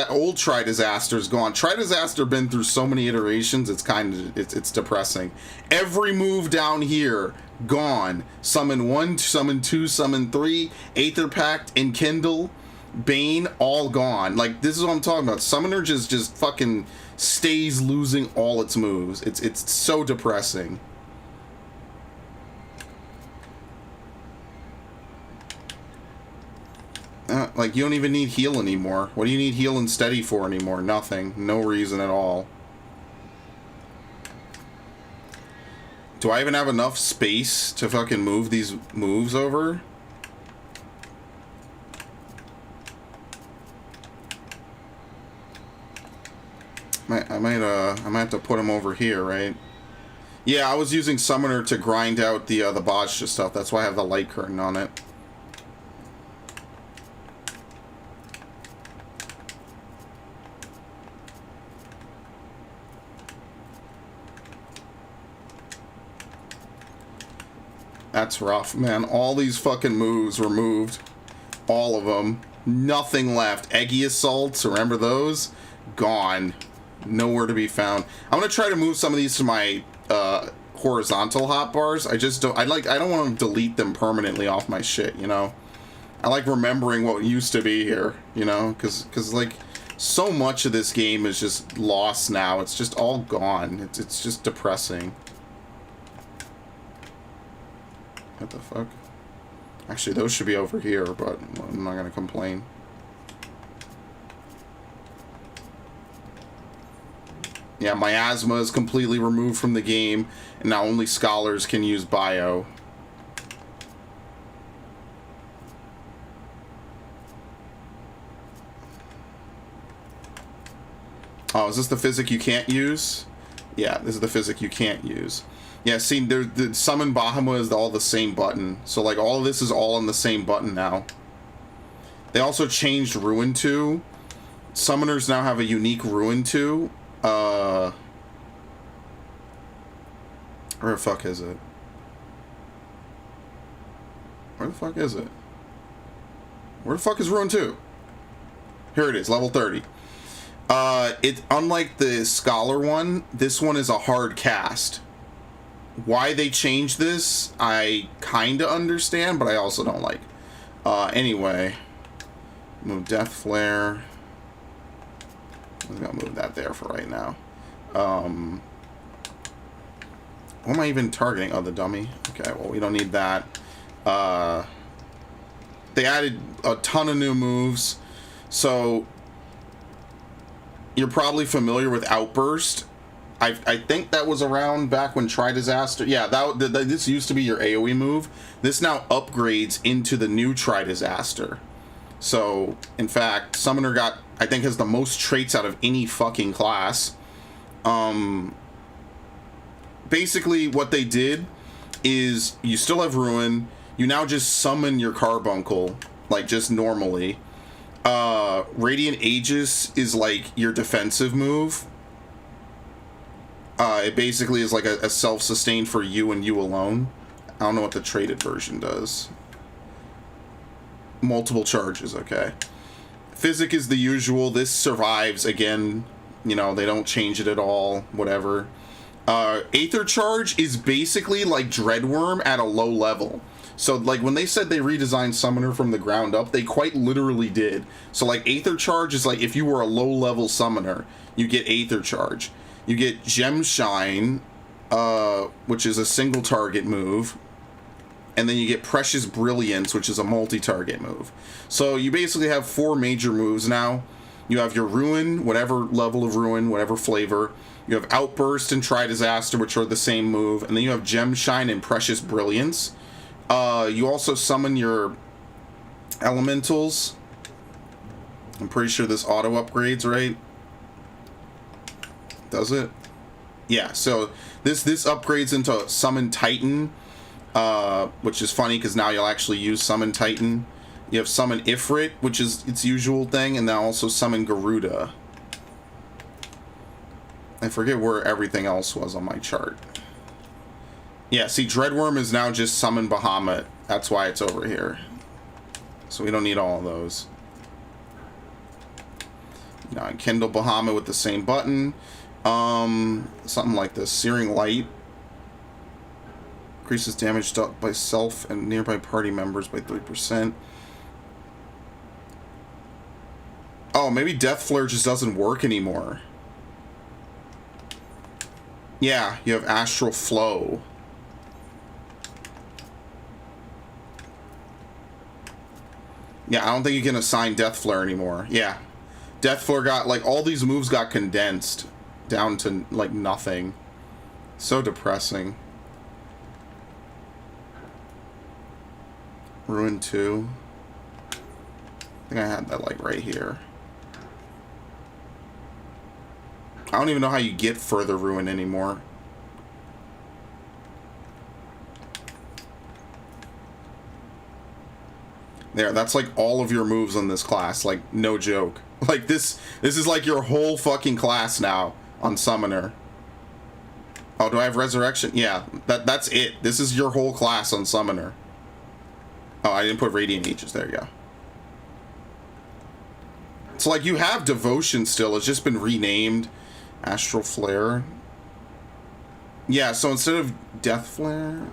Old Tri-Disaster's gone. Tri-Disaster been through so many iterations, it's depressing. Every move down here, gone. Summon 1, Summon 2, Summon 3, Aether Pact, Enkindle, Bane, all gone. Like, this is what I'm talking about. Summoner just fucking stays losing all its moves. It's so depressing. Like, you don't even need heal anymore. What do you need heal and steady for anymore? Nothing. No reason at all. Do I even have enough space to fucking move these moves over? I might have to put them over here, right? Yeah, I was using Summoner to grind out the botched stuff. That's why I have the light curtain on it. That's rough, man. All these fucking moves removed. All of them. Nothing left. Eggy Assaults, remember those? Gone. Nowhere to be found. I'm gonna try to move some of these to my horizontal hotbars. I don't want to delete them permanently off my shit, you know? I like remembering what used to be here, you know? Because like, so much of this game is just lost now. It's just all gone. It's just depressing. What the fuck? Actually, those should be over here, but I'm not gonna complain. Yeah, Miasma is completely removed from the game, and now only scholars can use Bio. Oh, is this the physic you can't use? Yeah, this is the physic you can't use. Yeah, see, the Summon Bahamut is all the same button. So, like, all of this is all on the same button now. They also changed Ruin 2. Summoners now have a unique Ruin 2. Where the fuck is it? Where the fuck is it? Where the fuck is Ruin 2? Here it is, level 30. Unlike the Scholar one, this one is a hard cast. Why they changed this, I kinda understand, but I also don't like. Anyway. Move Death Flare. I'm gonna move that there for right now. What am I even targeting? Oh, the dummy. Okay, well, we don't need that. They added a ton of new moves. So, you're probably familiar with Outburst. I think that was around back when Tri-Disaster... Yeah, this used to be your AoE move. This now upgrades into the new Tri-Disaster. So, in fact, Summoner I think has the most traits out of any fucking class. Basically what they did is you still have Ruin. You now just summon your Carbuncle, like just normally. Radiant Aegis is like your defensive move. It basically is like a self-sustain for you and you alone. I don't know what the traded version does. Multiple charges, okay. Physic is the usual. This survives again. You know, they don't change it at all. Whatever. Aether Charge is basically like Dreadworm at a low level. So, like, when they said they redesigned Summoner from the ground up, they quite literally did. So, like, Aether Charge is like if you were a low-level Summoner, you get Aether Charge. You get Gem Shine, which is a single-target move. And then you get Precious Brilliance, which is a multi-target move. So, you basically have 4 major moves now. You have your Ruin, whatever level of Ruin, whatever flavor. You have Outburst and Try Disaster, which are the same move. And then you have Gem Shine and Precious Brilliance. You also summon your Elementals. I'm pretty sure this auto upgrades, right? Does it? Yeah, so this upgrades into Summon Titan, which is funny because now you'll actually use Summon Titan. You have Summon Ifrit, which is its usual thing, and then also Summon Garuda. I forget where everything else was on my chart. Yeah, see, Dreadworm is now just Summon Bahamut. That's why it's over here. So we don't need all of those. Now I kindle Bahamut with the same button. Something like this. Searing Light. Increases damage dealt by self and nearby party members by 3%. Oh, maybe Death Flare just doesn't work anymore. Yeah, you have Astral Flow. Yeah, I don't think you can assign Death Flare anymore. Yeah. Death Flare got, like, all these moves got condensed down to, like, nothing. So depressing. Ruin 2. I think I had that, like, right here. I don't even know how you get further Ruin anymore. There, that's like all of your moves on this class, like no joke. Like this is like your whole fucking class now on Summoner. Oh, do I have Resurrection? Yeah, that's it. This is your whole class on Summoner. Oh, I didn't put Radiant Aegis. There you go. It's like you have Devotion still. It's just been renamed Astral Flare. Yeah, so instead of Death Flare,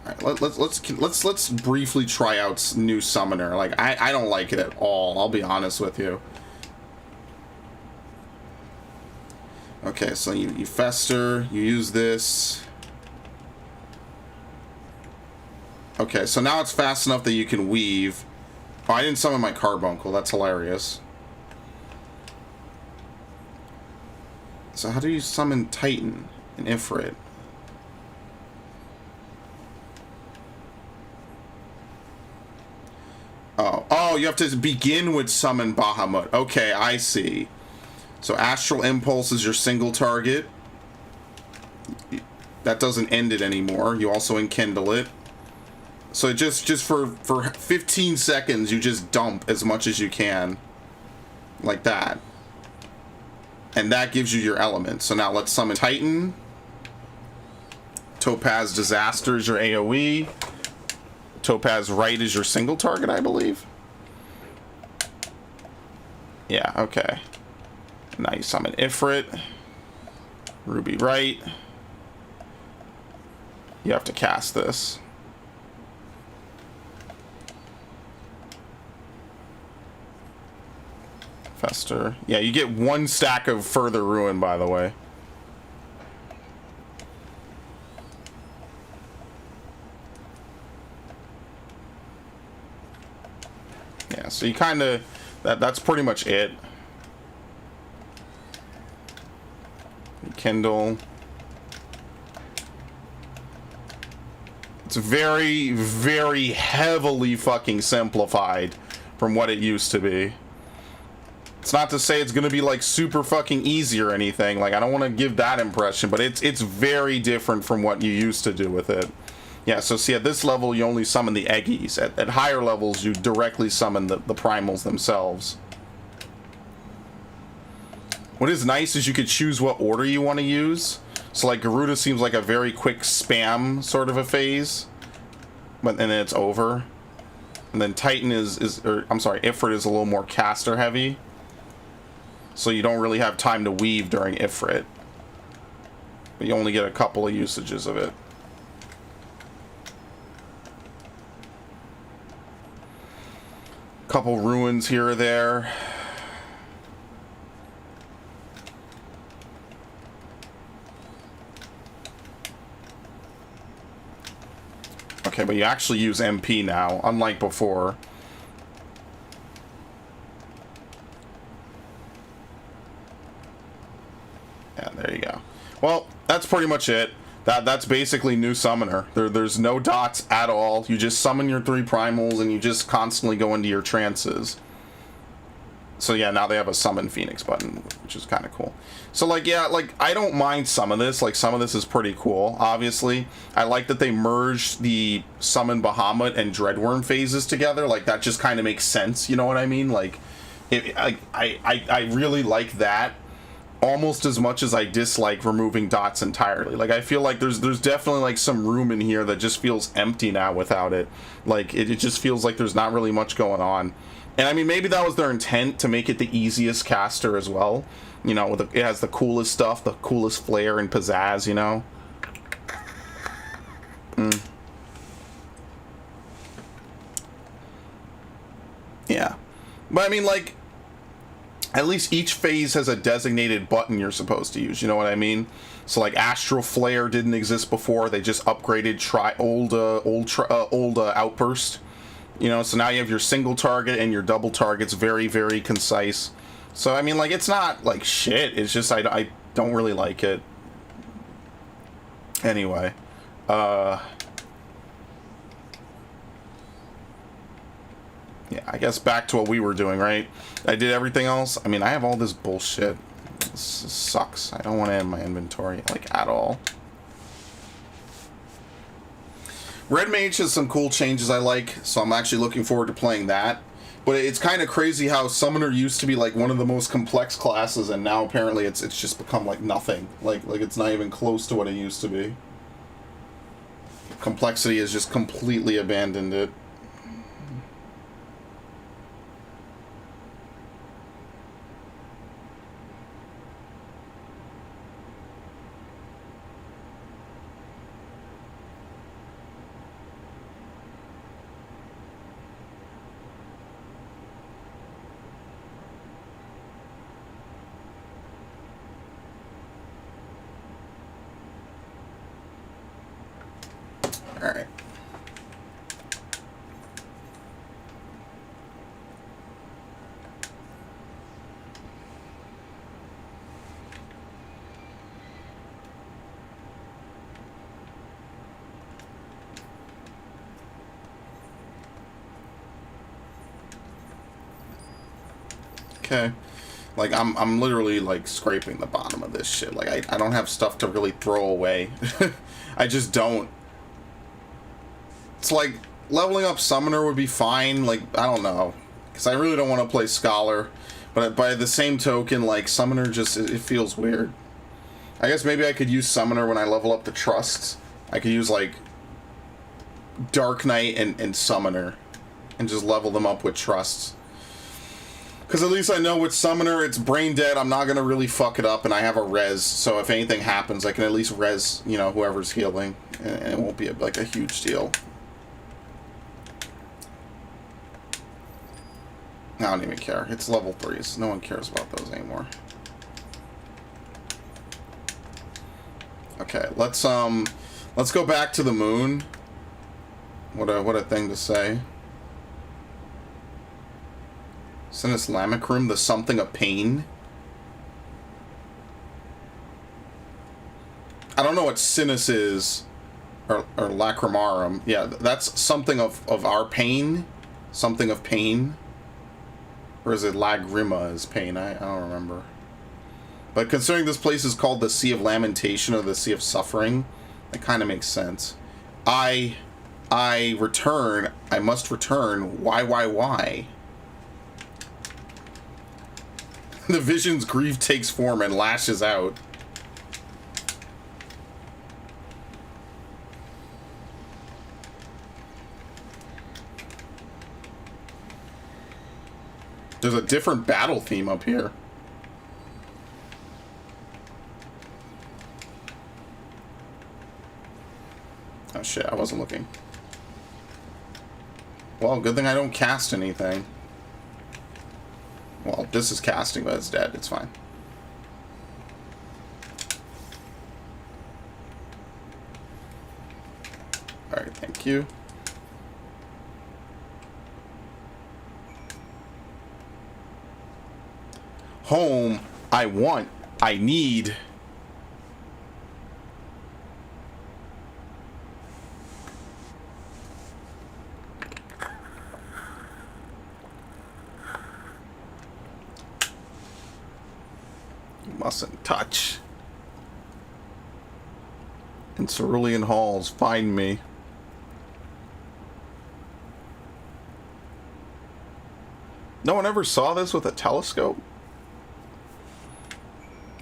all right, let's briefly try out new Summoner. Like I don't like it at all. I'll be honest with you. Okay, so you fester. You use this. Okay, so now it's fast enough that you can weave. Oh, I didn't summon my Carbuncle. That's hilarious. So how do you summon Titan and Ifrit? Oh, you have to begin with Summon Bahamut. Okay, I see. So Astral Impulse is your single target. That doesn't end it anymore. You also enkindle it. So just for 15 seconds, you just dump as much as you can. Like that. And that gives you your element. So now let's summon Titan. Topaz Disaster is your AoE. Topaz Right is your single target, I believe. Yeah, okay. Now you summon Ifrit. Ruby Right. You have to cast this. Fester. Yeah, you get 1 stack of further ruin, by the way. Yeah, so you kind of... That's pretty much it. Kindle. It's very, very heavily fucking simplified from what it used to be. It's not to say it's gonna be like super fucking easy or anything. Like, I don't want to give that impression, but it's very different from what you used to do with it. Yeah, so see, at this level, you only summon the eggies. At higher levels, you directly summon the primals themselves. What is nice is you could choose what order you want to use. So, like, Garuda seems like a very quick spam sort of a phase. And then it's over. And then Titan I'm sorry, Ifrit is a little more caster heavy. So you don't really have time to weave during Ifrit. But you only get a couple of usages of it. Couple ruins here or there. Okay, but you actually use MP now, unlike before. Yeah, there you go. Well, that's pretty much it. That's basically new summoner. There's no dots at all. You just summon your 3 primals and you just constantly go into your trances. So yeah, now they have a summon Phoenix button, which is kind of cool. So like, yeah, like I don't mind some of this. Like some of this is pretty cool, obviously. I like that they merged the summon Bahamut and Dreadworm phases together. Like that just kind of makes sense, you know what I mean? Like, I really like that. Almost as much as I dislike removing dots entirely. Like I feel like there's definitely like some room in here that just feels empty now without it. Like it just feels like there's not really much going on. And I mean, maybe that was their intent, to make it the easiest caster as well. You know, it has the coolest stuff, the coolest flair and pizzazz, you know. Yeah. But I mean, like, at least each phase has a designated button you're supposed to use, you know what I mean? So like Astral Flare didn't exist before, they just upgraded old Outburst. You know, so now you have your single target and your double targets, very, very concise. So I mean, like, it's not like shit, it's just I don't really like it. Anyway, yeah, I guess back to what we were doing, right? I did everything else. I mean, I have all this bullshit. This sucks. I don't want to end my inventory, like, at all. Red Mage has some cool changes I like, so I'm actually looking forward to playing that. But it's kind of crazy how Summoner used to be, like, one of the most complex classes, and now apparently it's just become, like, nothing. Like it's not even close to what it used to be. Complexity has just completely abandoned it. Alright. Okay. Like, I'm literally, like, scraping the bottom of this shit. Like, I don't have stuff to really throw away. I just don't. It's like, leveling up Summoner would be fine, like, I don't know. Because I really don't want to play Scholar. But by the same token, like, Summoner just, it feels weird. I guess maybe I could use Summoner when I level up the Trusts. I could use, like, Dark Knight and Summoner. And just level them up with Trusts. Because at least I know with Summoner, it's brain dead, I'm not going to really fuck it up, and I have a res, so if anything happens, I can at least res, you know, whoever's healing, and it won't be, like, a huge deal. I don't even care. It's level 3s. No one cares about those anymore. Okay, let's go back to the moon. What a thing to say. Sinus Lamacrum, the something of pain. I don't know what Sinus is, or Lacrimarum. Yeah, that's something of our pain. Something of pain. Or is it Lagrima is pain? I don't remember. But considering this place is called the Sea of Lamentation or the Sea of Suffering, it kind of makes sense. I return. I must return. Why? The vision's grief takes form and lashes out. There's a different battle theme up here. Oh shit, I wasn't looking. Well, good thing I don't cast anything. Well, this is casting, but it's dead. It's fine. Alright, thank you. Home, I want, I need. You mustn't touch. In cerulean halls, find me. No one ever saw this with a telescope?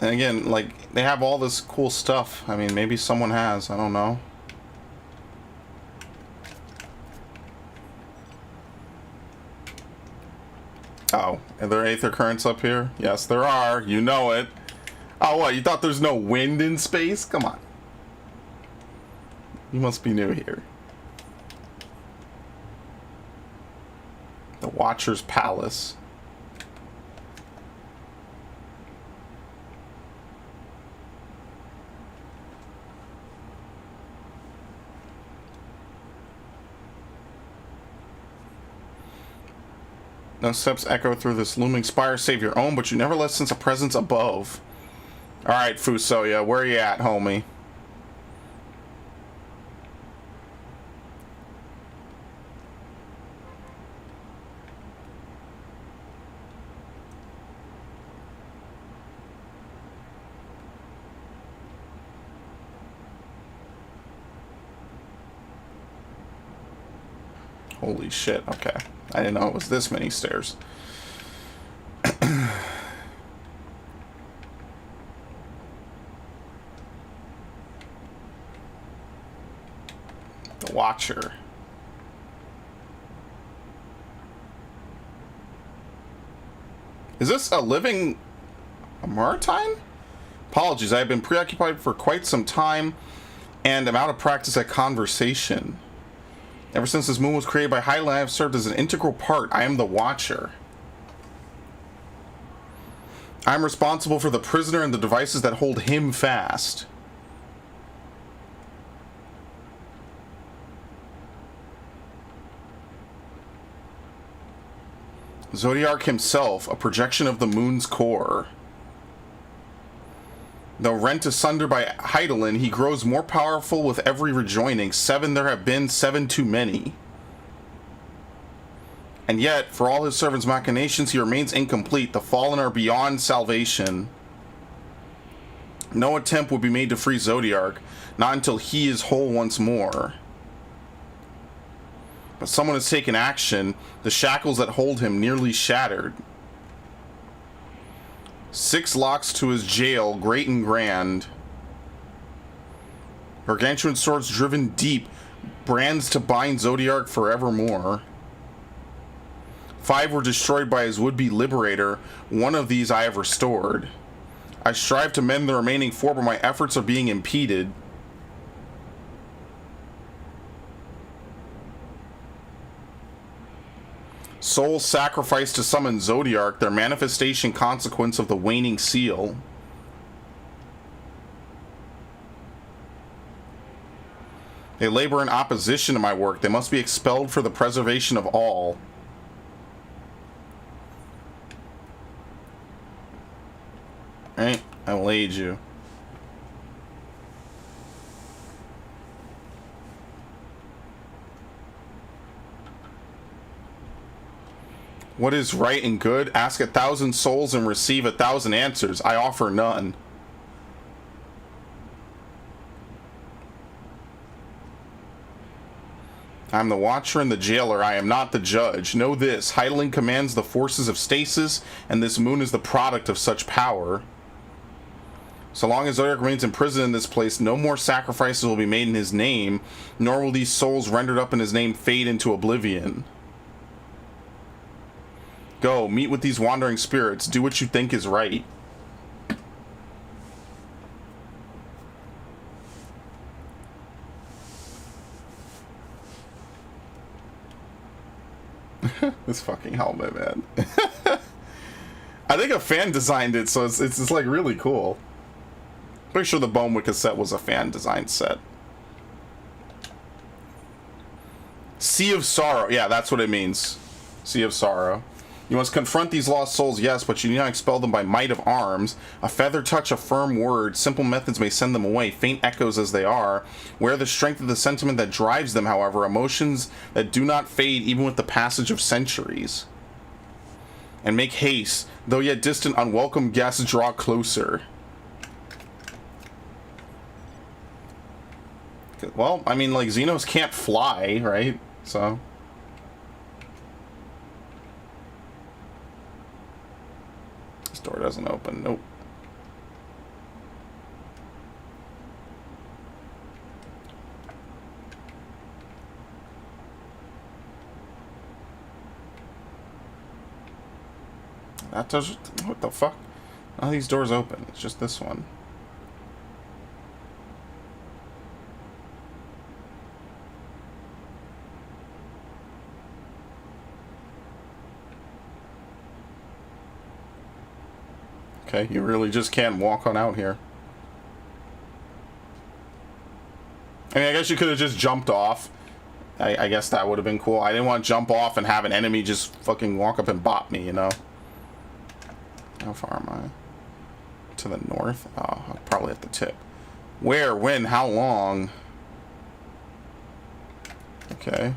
And again, like, they have all this cool stuff. I mean, maybe someone has. I don't know. Oh, are there aether currents up here? Yes, there are. You know it. Oh, what? You thought there's no wind in space? Come on. You must be new here. The Watcher's Palace. No steps echo through this looming spire save your own, but you never let sense a presence above. Alright, Fusoya, where you at, homie? Holy shit, okay. I didn't know it was this many stairs. The Watcher. Is this a living Maritime? Apologies, I have been preoccupied for quite some time and am out of practice at conversation. Ever since this moon was created by Highland, I have served as an integral part. I am the Watcher. I am responsible for the prisoner and the devices that hold him fast. Zodiark himself, a projection of the moon's core. Though rent asunder by Heidelin, he grows more powerful with every rejoining. 7 there have been, 7 too many. And yet, for all his servants' machinations, he remains incomplete. The fallen are beyond salvation. No attempt would be made to free Zodiark, not until he is whole once more. But someone has taken action. The shackles that hold him nearly shattered. 6 locks to his jail, great and grand. Gargantuan swords driven deep, brands to bind Zodiark forevermore. 5 were destroyed by his would-be liberator. 1 of these I have restored. I strive to mend the remaining 4, but my efforts are being impeded. Souls sacrificed to summon Zodiark, their manifestation consequence of the waning seal. They labor in opposition to my work. They must be expelled for the preservation of all. Alright, I will aid you. What is right and good? Ask 1,000 souls and receive 1,000 answers. I offer none. I'm the watcher and the jailer. I am not the judge. Know this. Hydaling commands the forces of stasis, and this moon is the product of such power. So long as Zodiac remains imprisoned in this place, no more sacrifices will be made in his name, nor will these souls rendered up in his name fade into oblivion. Go, meet with these wandering spirits. Do what you think is right. This fucking helmet, man. I think a fan designed it, so it's like really cool. Pretty sure the Bonewood cassette was a fan designed set. Sea of Sorrow. Yeah, that's what it means. Sea of Sorrow. You must confront these lost souls, yes, but you need not expel them by might of arms. A feather touch, a firm word. Simple methods may send them away, faint echoes as they are. Wear the strength of the sentiment that drives them, however, emotions that do not fade even with the passage of centuries. And make haste, though yet distant, unwelcome guests draw closer. Well, I mean, like, Xenos can't fly, right? So... this door doesn't open. Nope. That does... what the fuck? None of these doors open. It's just this one. Okay, you really just can't walk on out here. I mean, I guess you could have just jumped off. I guess that would have been cool. I didn't want to jump off and have an enemy just fucking walk up and bop me, you know? How far am I? To the north? Oh, probably at the tip. Where? When? How long? Okay.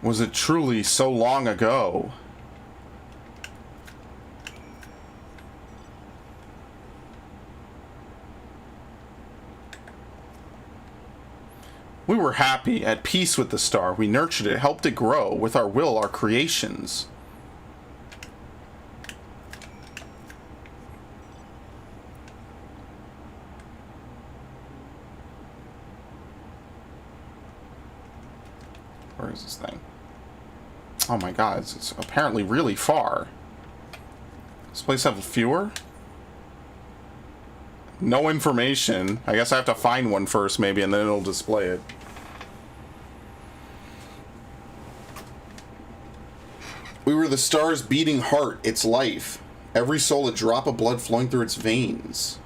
Was it truly so long ago? We were happy, at peace with the star. We nurtured it, helped it grow, with our will, our creations. Where is this thing? Oh my god, it's apparently really far. Does this place have fewer? No information. I guess I have to find one first, maybe, and then it'll display it. We were the star's beating heart, its life. Every soul a drop of blood flowing through its veins.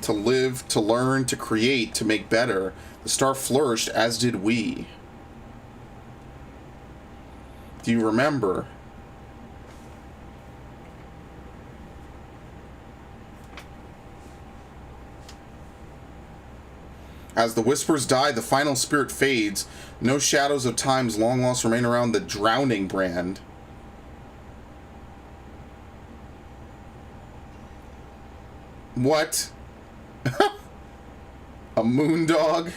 To live, to learn, to create, to make better. The star flourished, as did we. Do you remember? As the whispers die, the final spirit fades. No shadows of time's long lost remain around the drowning brand. What? A moondog?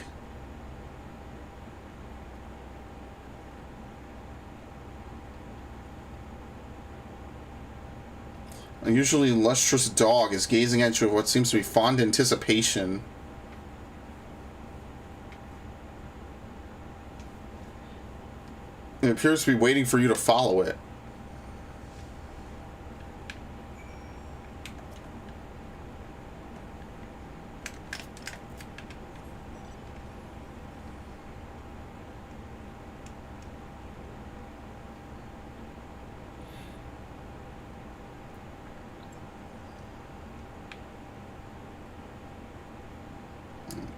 A usually lustrous dog is gazing at you with what seems to be fond anticipation. It appears to be waiting for you to follow it.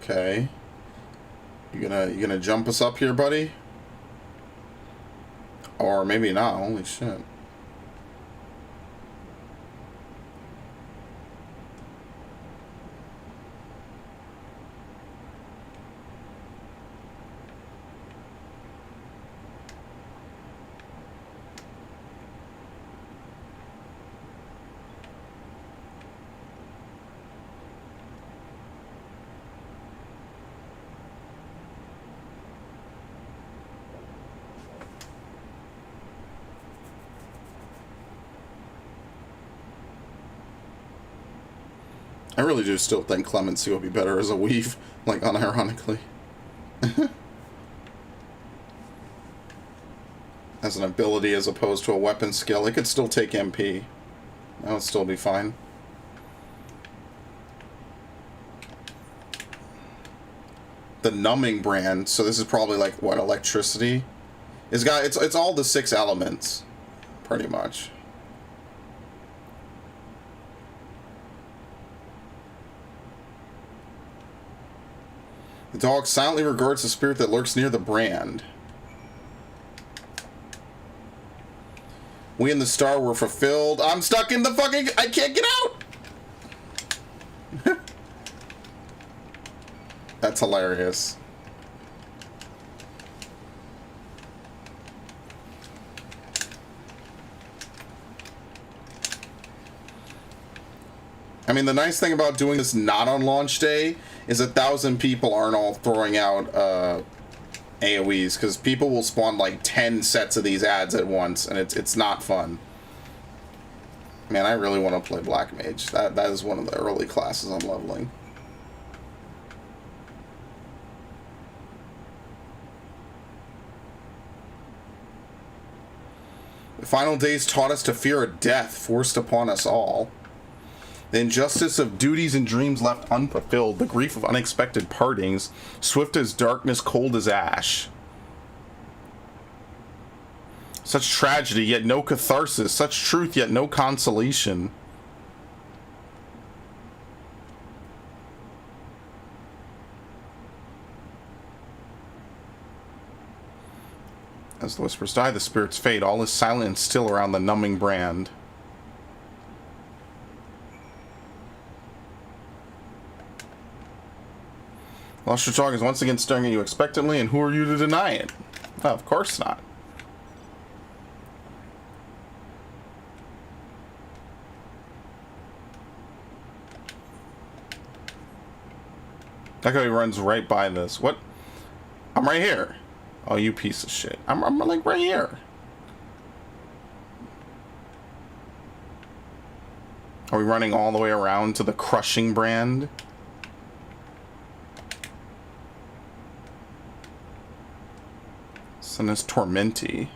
Okay. You gonna jump us up here, buddy? Or maybe not. Holy shit. I really do still think Clemency would be better as a weave, like unironically. As an ability as opposed to a weapon skill, it could still take MP. That would still be fine. The numbing brand, so this is probably like what, electricity? It's all the 6 elements, pretty much. The dog silently regards the spirit that lurks near the brand. We and the star were fulfilled. I'm stuck in the fucking... I can't get out! That's hilarious. I mean, the nice thing about doing this not on launch day is 1,000 people aren't all throwing out AoEs, because people will spawn like 10 sets of these ads at once, and it's not fun. Man, I really want to play Black Mage. That is one of the early classes I'm leveling. The final days taught us to fear a death forced upon us all. The injustice of duties and dreams left unfulfilled, the grief of unexpected partings, swift as darkness, cold as ash. Such tragedy, yet no catharsis, such truth, yet no consolation. As the whispers die, the spirits fade, all is silent and still around the numbing brand. AdryenzXBL is once again staring at you expectantly, and who are you to deny it? Well, of course not. That guy runs right by this. What? I'm right here. Oh, you piece of shit. I'm like right here. Are we running all the way around to the crushing brand? Sinus Tormenti.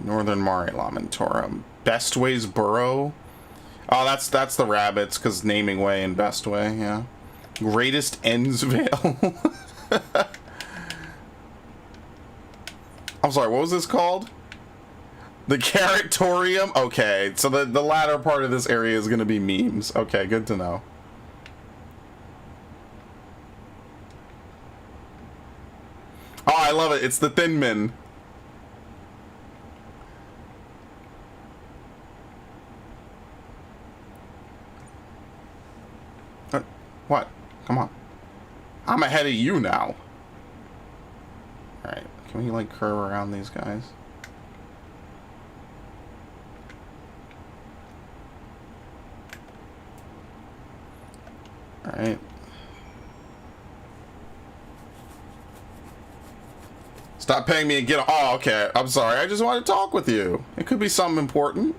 Northern Mare Lamentorum. Bestway's Burrow. Oh, that's the rabbits, because naming way and best way, yeah. Greatest Endsvale. I'm sorry, what was this called? The Caratorium? Okay, so the latter part of this area is going to be memes. Okay, good to know. Oh, I love it. It's the Thin Men. What? Come on. I'm ahead of you now. Alright, can we like curve around these guys? Alright. Stop paying me and get... Oh, okay. I'm sorry. I just want to talk with you. It could be something important.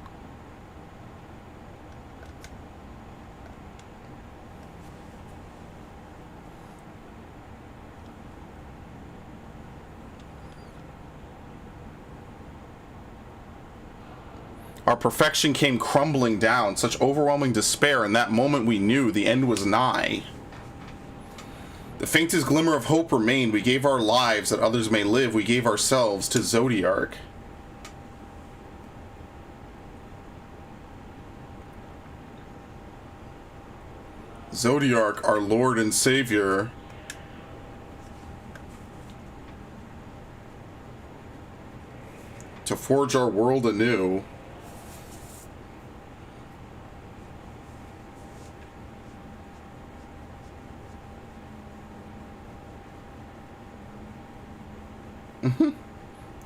Our perfection came crumbling down, such overwhelming despair. In that moment we knew the end was nigh. The faintest glimmer of hope remained. We gave our lives that others may live. We gave ourselves to Zodiark. Zodiark, our Lord and Savior. To forge our world anew.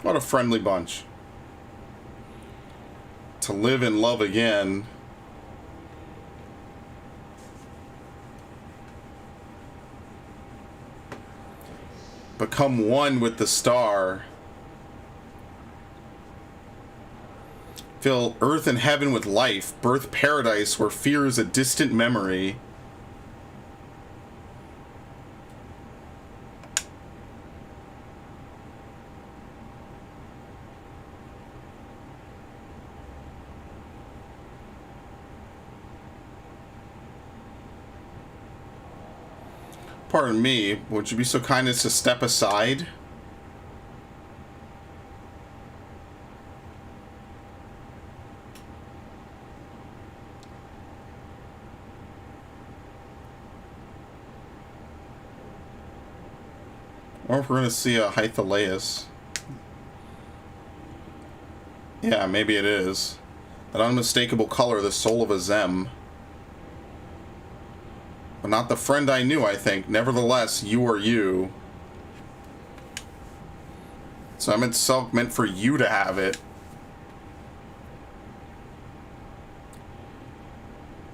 What a friendly bunch. To live and love again. Become one with the star. Fill earth and heaven with life. Birth paradise where fear is a distant memory. Pardon me, would you be so kind as to step aside? Or if we're going to see a Hythalaeus. Yeah, maybe it is. That unmistakable color, the soul of a Zem. But not the friend I knew, I think. Nevertheless, you are you. So I'm itself meant for you to have it.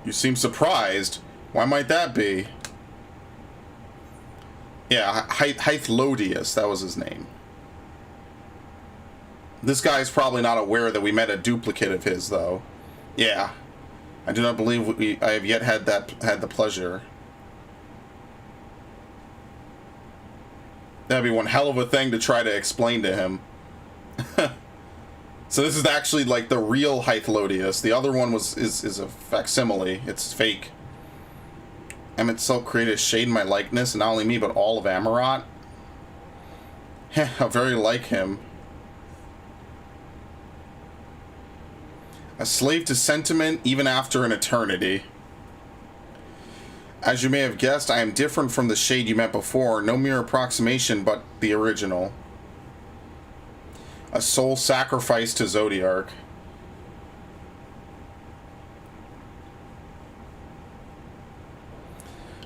You seem surprised. Why might that be? Yeah, Hythlodius, that was his name. This guy's probably not aware that we met a duplicate of his, though. Yeah. I do not believe I have yet had the pleasure. That'd be one hell of a thing to try to explain to him. So this is actually like the real Hythlodius. The other one is a facsimile. It's fake. Em itself created a shade in my likeness, and not only me, but all of Amarat. How very like him. A slave to sentiment, even after an eternity. As you may have guessed, I am different from the shade you met before. No mere approximation, but the original. A soul sacrificed to Zodiark.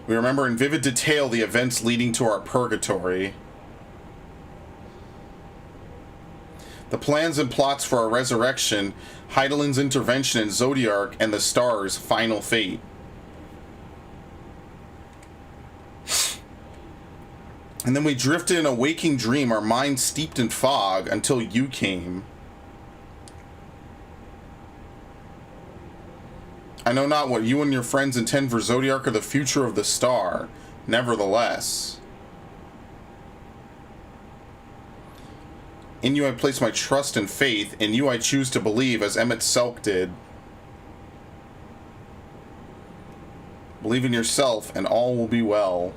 We remember in vivid detail the events leading to our purgatory. The plans and plots for our resurrection, Heidelin's intervention in Zodiark, and the stars' final fate. And then we drifted in a waking dream, our minds steeped in fog, until you came. I know not what you and your friends intend for Zodiark or the future of the star. Nevertheless. In you I place my trust and faith. In you I choose to believe, as Emmett Selk did. Believe in yourself, and all will be well.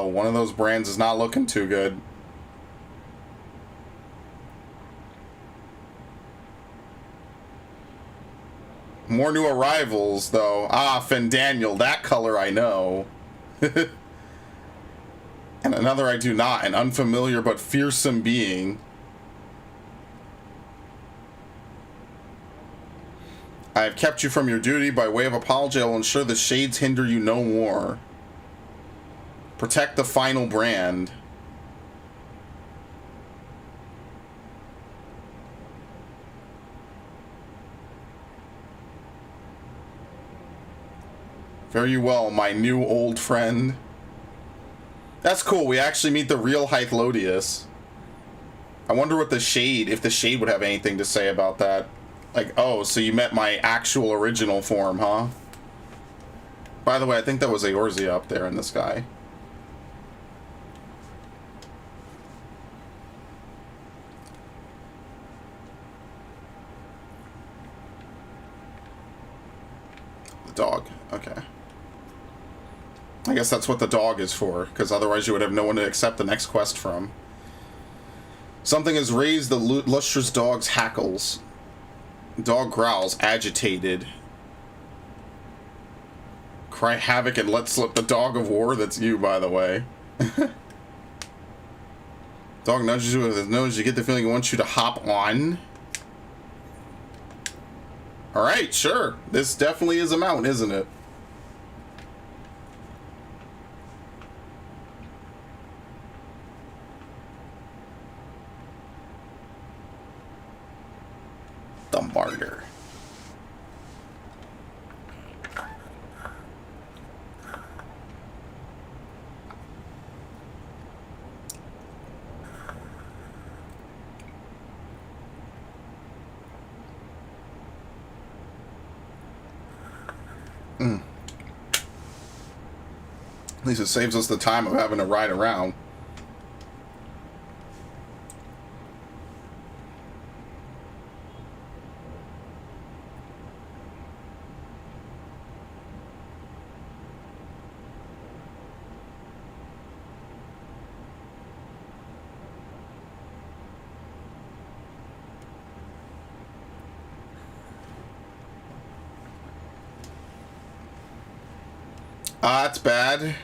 One of those brands is not looking too good. More new arrivals, though. Ah, Fendaniel, that color I know. And another I do not, an unfamiliar but fearsome being. I have kept you from your duty. By way of apology, I will ensure the shades hinder you no more. Protect the final brand. Very well, my new old friend. That's cool. We actually meet the real Hythlodius. I wonder what the Shade, if the Shade would have anything to say about that. Like, oh, so you met my actual original form, huh? By the way, I think that was Eorzea up there in the sky. Dog. Okay. I guess that's what the dog is for, because otherwise you would have no one to accept the next quest from. Something has raised the lustrous dog's hackles. Dog growls, agitated. Cry havoc and let slip the dog of war. That's you, by the way. Dog nudges you with his nose. You get the feeling it wants you to hop on. Alright, sure. This definitely is a mount, isn't it? The martyr. At least it saves us the time of having to ride around. That's bad.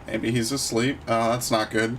Maybe he's asleep. Oh, that's not good.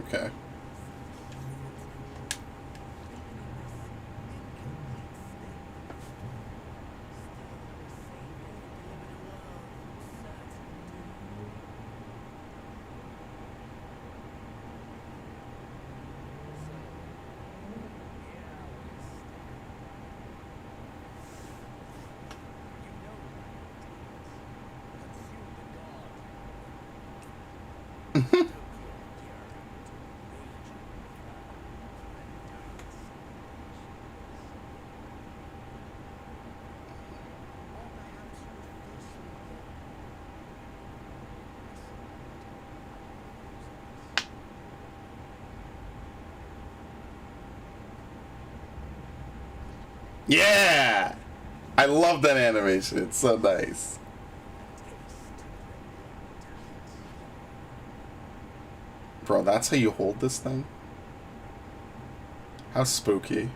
Okay. Yeah! I love that animation. It's so nice. Bro, that's how you hold this thing? How spooky.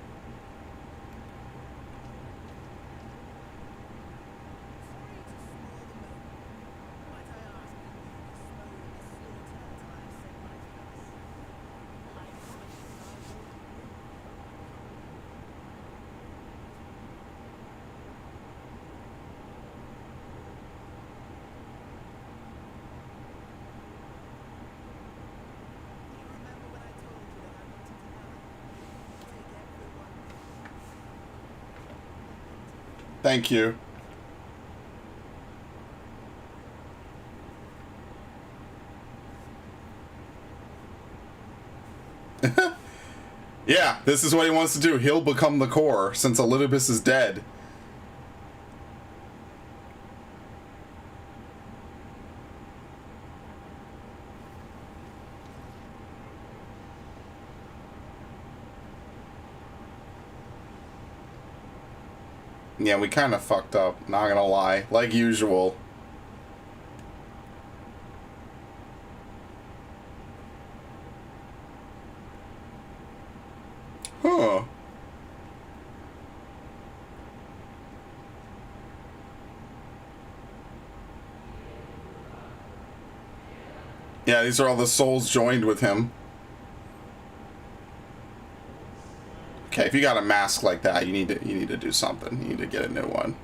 Thank you. Yeah, this is what he wants to do. He'll become the core since Elidibus is dead. Yeah, we kind of fucked up, not gonna lie. Like usual. Yeah, these are all the souls joined with him. Okay, if you got a mask like that, you need to do something. You need to get a new one.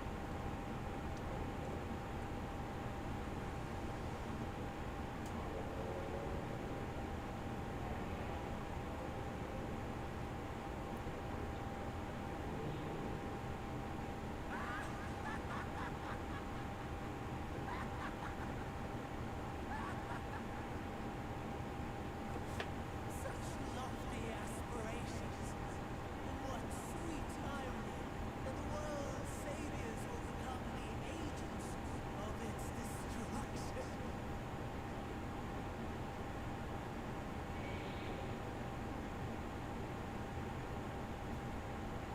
Such lofty aspirations. And what sweet irony that the world's saviors will become the agents of its destruction.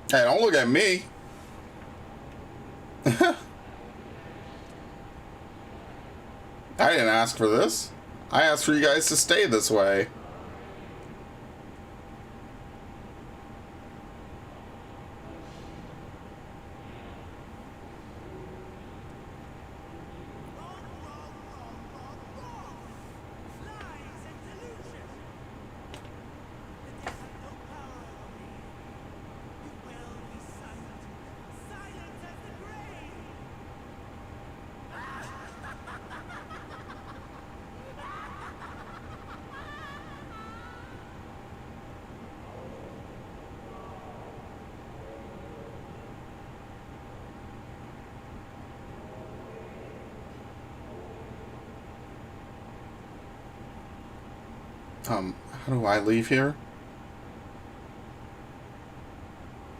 Hey, don't look at me. I didn't ask for this. I asked for you guys to stay this way. Lies and delusion. The dead have no power over me. You will be silent. Silent as the grave. How do I leave here?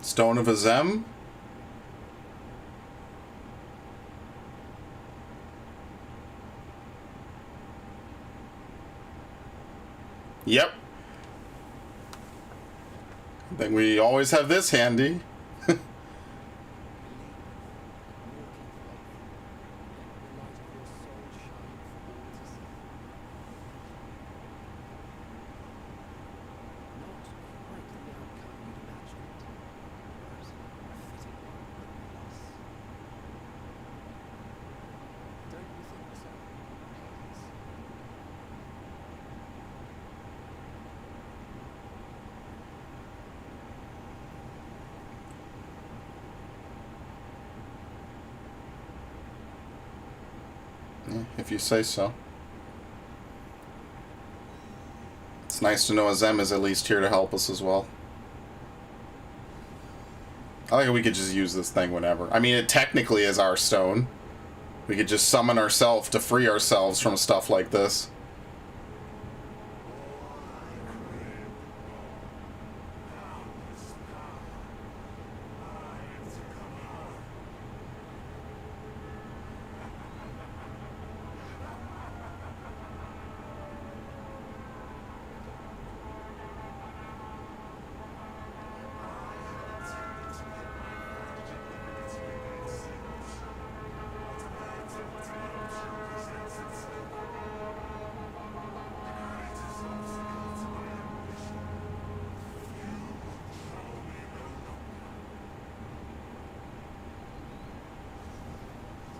Stone of Azem? Yep. I think we always have this handy. If you say so. It's nice to know Azem is at least here to help us as well. I think we could just use this thing whenever. I mean, it technically is our stone. We could just summon ourselves to free ourselves from stuff like this.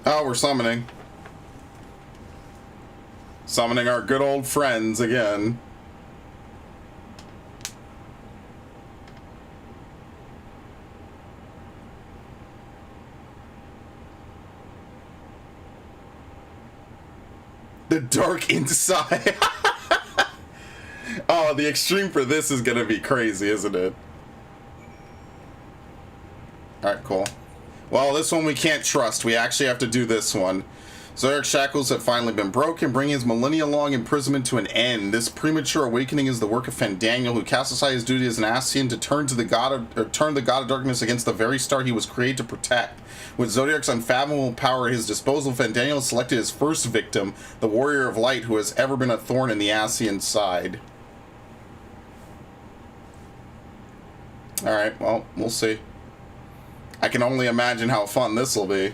Oh, we're summoning. Summoning our good old friends again. The dark inside. Oh, the extreme for this is gonna be crazy, isn't it? Alright, cool. Well, this one we can't trust. We actually have to do this one. Zodiac's shackles have finally been broken, bringing his millennia-long imprisonment to an end. This premature awakening is the work of Fandaniel, who cast aside his duty as an Ascian to turn the god of darkness against the very star he was created to protect. With Zodiac's unfathomable power at his disposal, Fandaniel selected his first victim, the Warrior of Light, who has ever been a thorn in the Ascian side. Alright, well, we'll see. I can only imagine how fun this will be.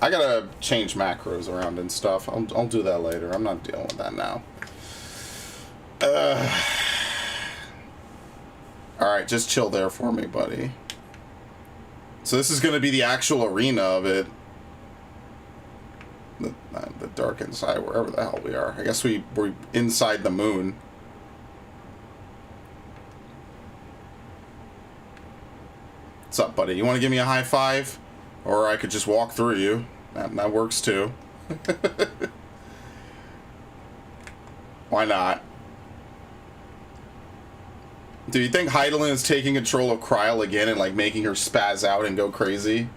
I gotta change macros around and stuff. I'll do that later. I'm not dealing with that now. Alright, just chill there for me, buddy. So this is gonna be the actual arena of it. The dark inside, wherever the hell we are. I guess we're inside the moon. What's up, buddy? You want to give me a high five? Or I could just walk through you. That works too. Why not? Do you think Heidelin is taking control of Kryl again and like making her spaz out and go crazy?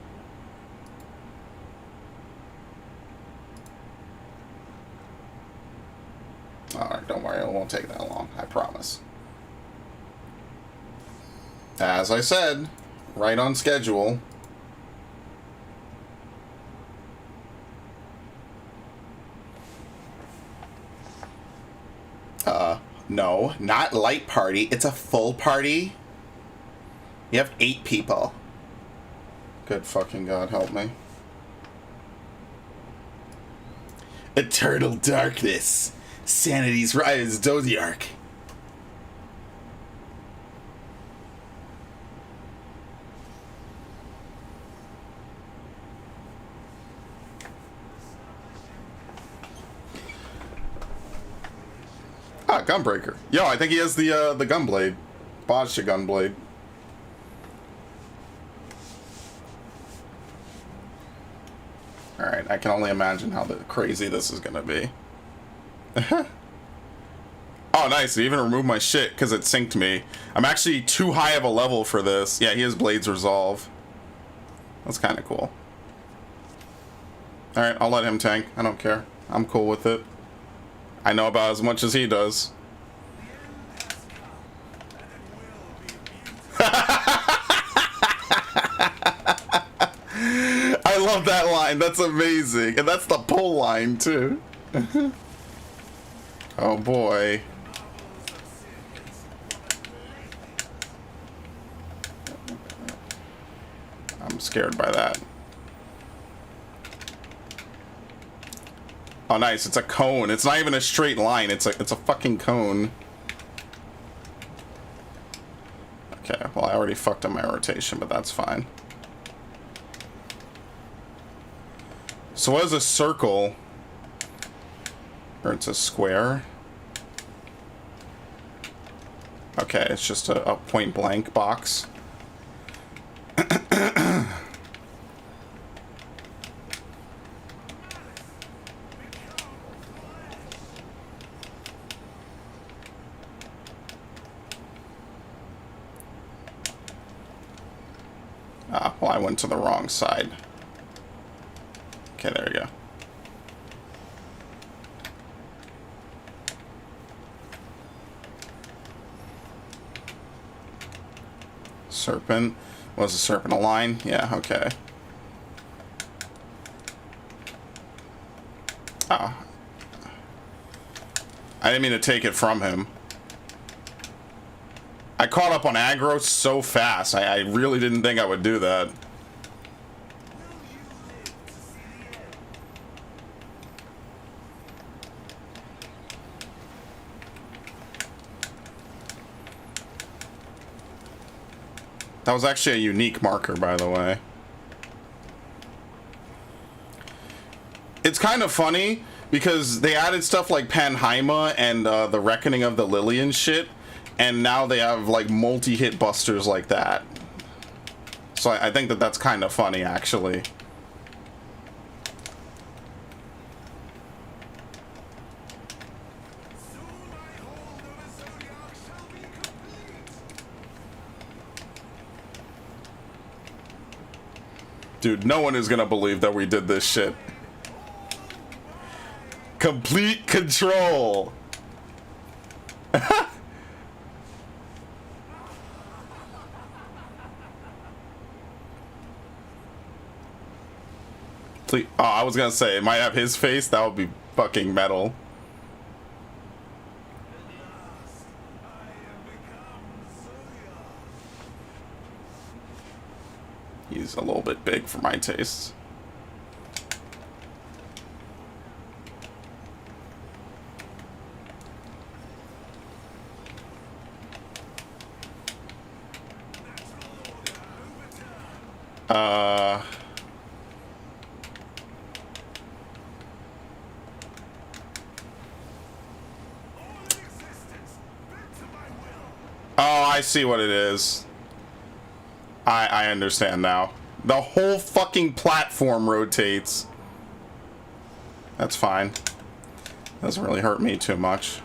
Alright, don't worry, it won't take that long, I promise. As I said, right on schedule. No, not light party. It's a full party. You have 8 people. Good fucking God, help me. Eternal darkness. Sanity's rise, Dodiarch. Ah, Gunbreaker. Yo, I think he has the gunblade. Bajta gunblade. Alright, I can only imagine how crazy this is gonna be. Oh, nice. He even removed my shit because it synced me. I'm actually too high of a level for this. Yeah, he has Blades Resolve. That's kind of cool. Alright, I'll let him tank. I don't care. I'm cool with it. I know about as much as he does. I love that line. That's amazing. And that's the pull line, too. Oh, boy. I'm scared by that. Oh, nice. It's a cone. It's not even a straight line. It's a fucking cone. Okay, well, I already fucked up my rotation, but that's fine. So what is a circle? Or it's a square? Okay, it's just a point blank box. Ah, well, I went to the wrong side. Okay, there we go. Serpent. Was the serpent a line? Yeah, okay. Ah. I didn't mean to take it from him. I caught up on aggro so fast. I really didn't think I would do that. That was actually a unique marker, by the way. It's kind of funny because they added stuff like Panheima and the Reckoning of the Lily and shit, and now they have like multi-hit busters like that. So I think that that's kind of funny, actually. Dude, no one is gonna believe that we did this shit. Complete control. Oh, I was gonna say, it might have his face. That would be fucking metal. He's a little bit big for my tastes. I see what it is. I understand now. The whole fucking platform rotates. That's fine. Doesn't really hurt me too much.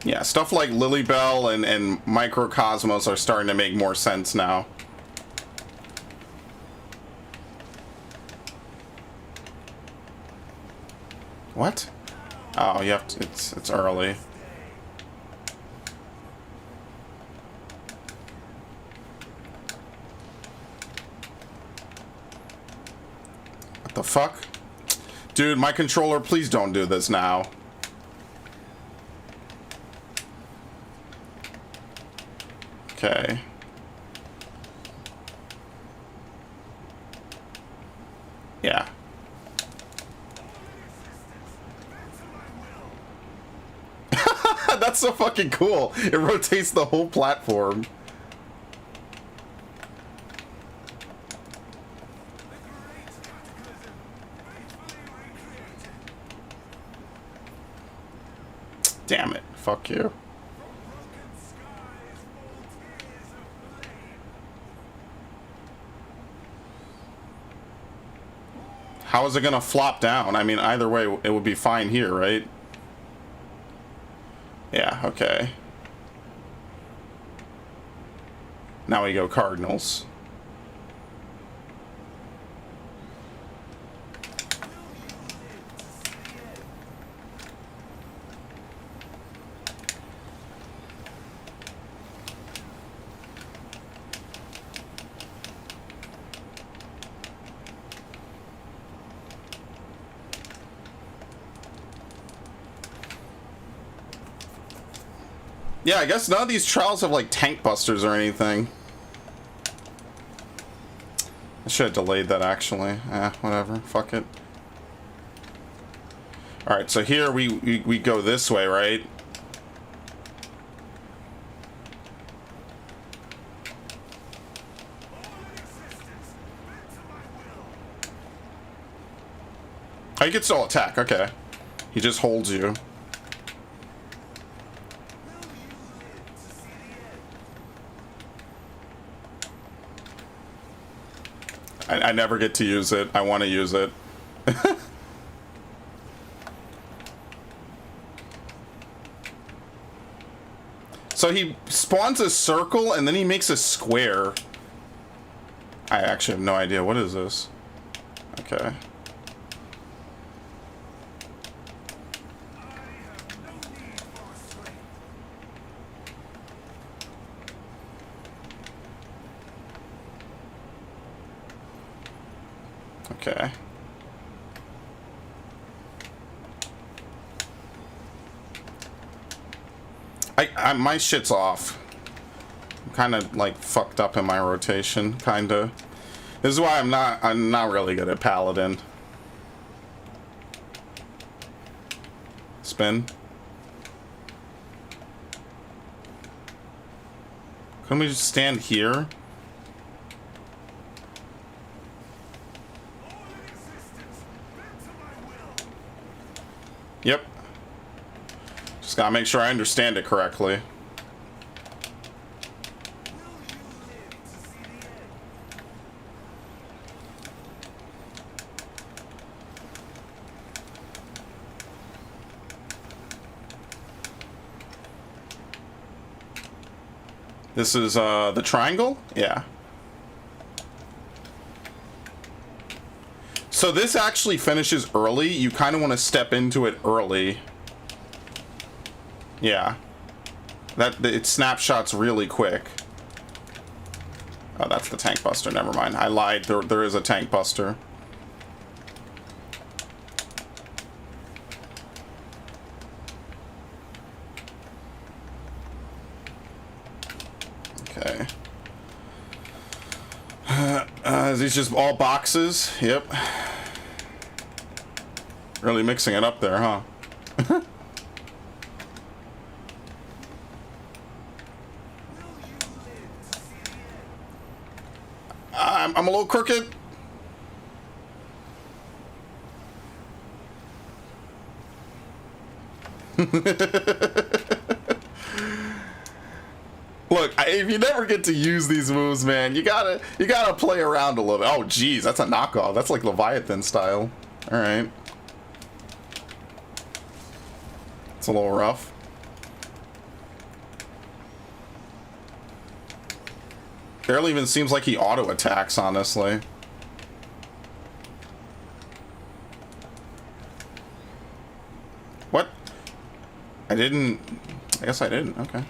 Yeah, stuff like Lilybell and Microcosmos are starting to make more sense now. What? Oh, you have to, it's early. What the fuck? Dude, my controller, please don't do this now. Okay. Yeah. That's so fucking cool. It rotates the whole platform. Damn it. Fuck you. How is it gonna flop down? I mean, either way, it would be fine here, right? Yeah, okay. Now we go Cardinals. Yeah, I guess none of these trials have like tank busters or anything. I should have delayed that actually. Whatever. Fuck it. Alright, so here we go this way, right? Oh, you can still attack, okay. He just holds you. I never get to use it. I want to use it. So he spawns a circle and then he makes a square. I actually have no idea. What is this? Okay. Okay. My shit's off. I'm kind of like fucked up in my rotation, kind of. This is why I'm not really good at Paladin. Spin. Couldn't we just stand here? Yep. Just gotta make sure I understand it correctly. This is the triangle? Yeah. So this actually finishes early. You kind of want to step into it early. Yeah. It snapshots really quick. Oh, that's the tank buster. Never mind. I lied. There is a tank buster. Okay. Is these just all boxes? Yep. Really mixing it up there, huh? I'm a little crooked. Look, if you never get to use these moves, man, you gotta play around a little bit. Oh, geez, that's a knockoff. That's like Leviathan style. All right, it's a little rough. Barely even seems like he auto attacks, honestly. What? I didn't. I guess I didn't. Okay.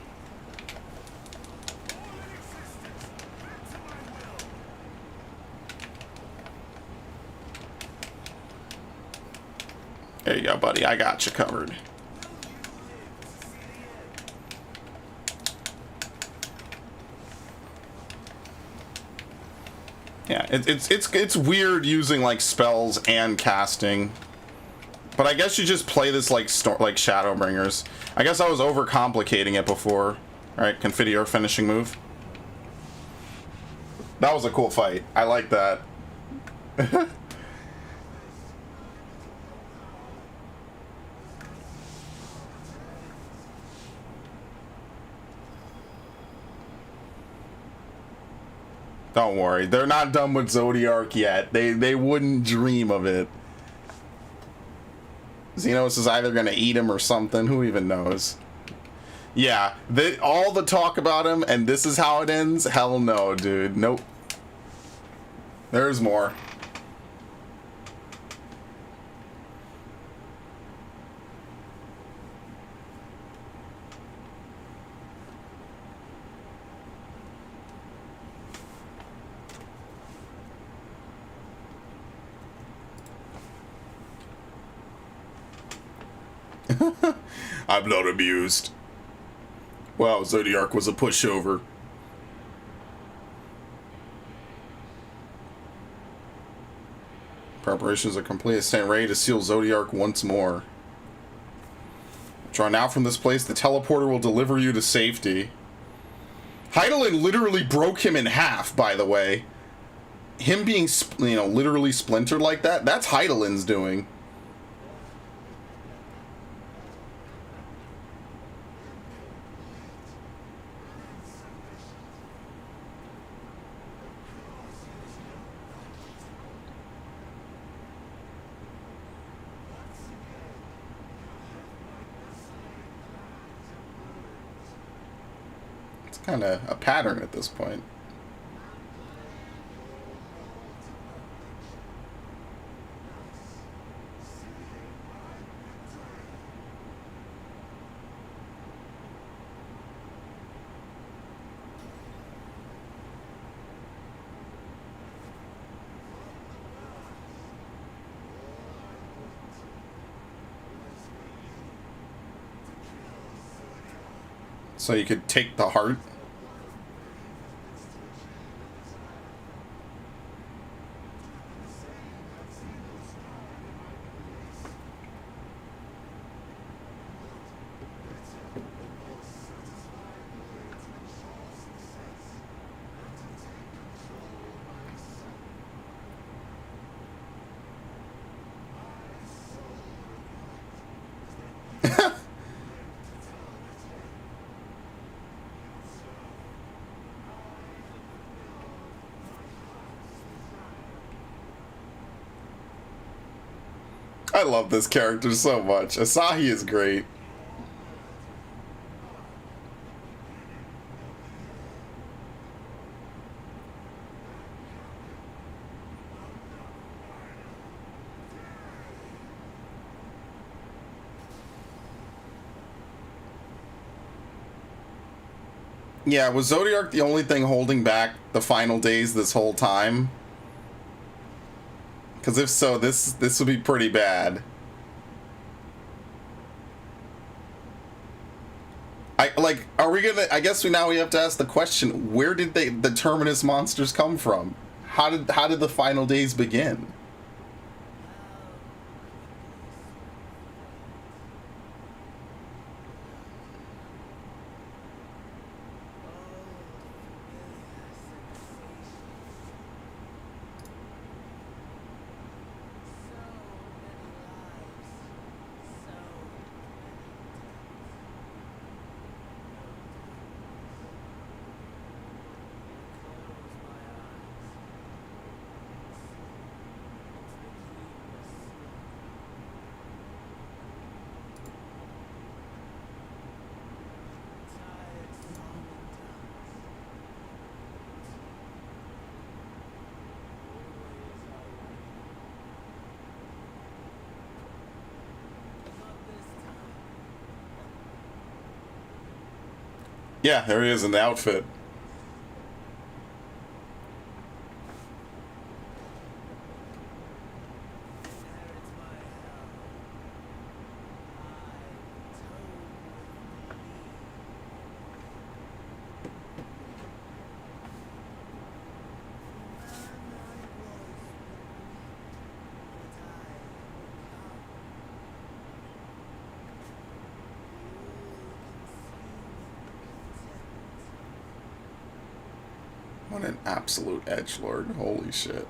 There you go, buddy. I got you covered. Yeah, it's weird using like spells and casting, but I guess you just play this like Shadowbringers. I guess I was overcomplicating it before. All right, Confidior finishing move. That was a cool fight. I like that. Don't worry, they're not done with Zodiark yet. They wouldn't dream of it. Xenos is either gonna eat him or something. Who even knows? Yeah, all the talk about him, and this is how it ends? Hell no, dude. Nope. There's more. I'm not amused. Wow, Zodiark was a pushover. Preparations are complete. Stand ready to seal Zodiark once more. Draw now from this place. The teleporter will deliver you to safety. Hydaelyn literally broke him in half, by the way. Him being, literally splintered like that, that's Hydaelyn's doing. Kind of a pattern at this point. So you could take the heart. I love this character so much. Asahi is great. Yeah, was Zodiark the only thing holding back the final days this whole time? Because if so, this would be pretty bad. Are we gonna? I guess we have to ask the question: where did the Terminus monsters come from? How did the final days begin? Yeah, there he is in the outfit. What an absolute edgelord. Holy shit.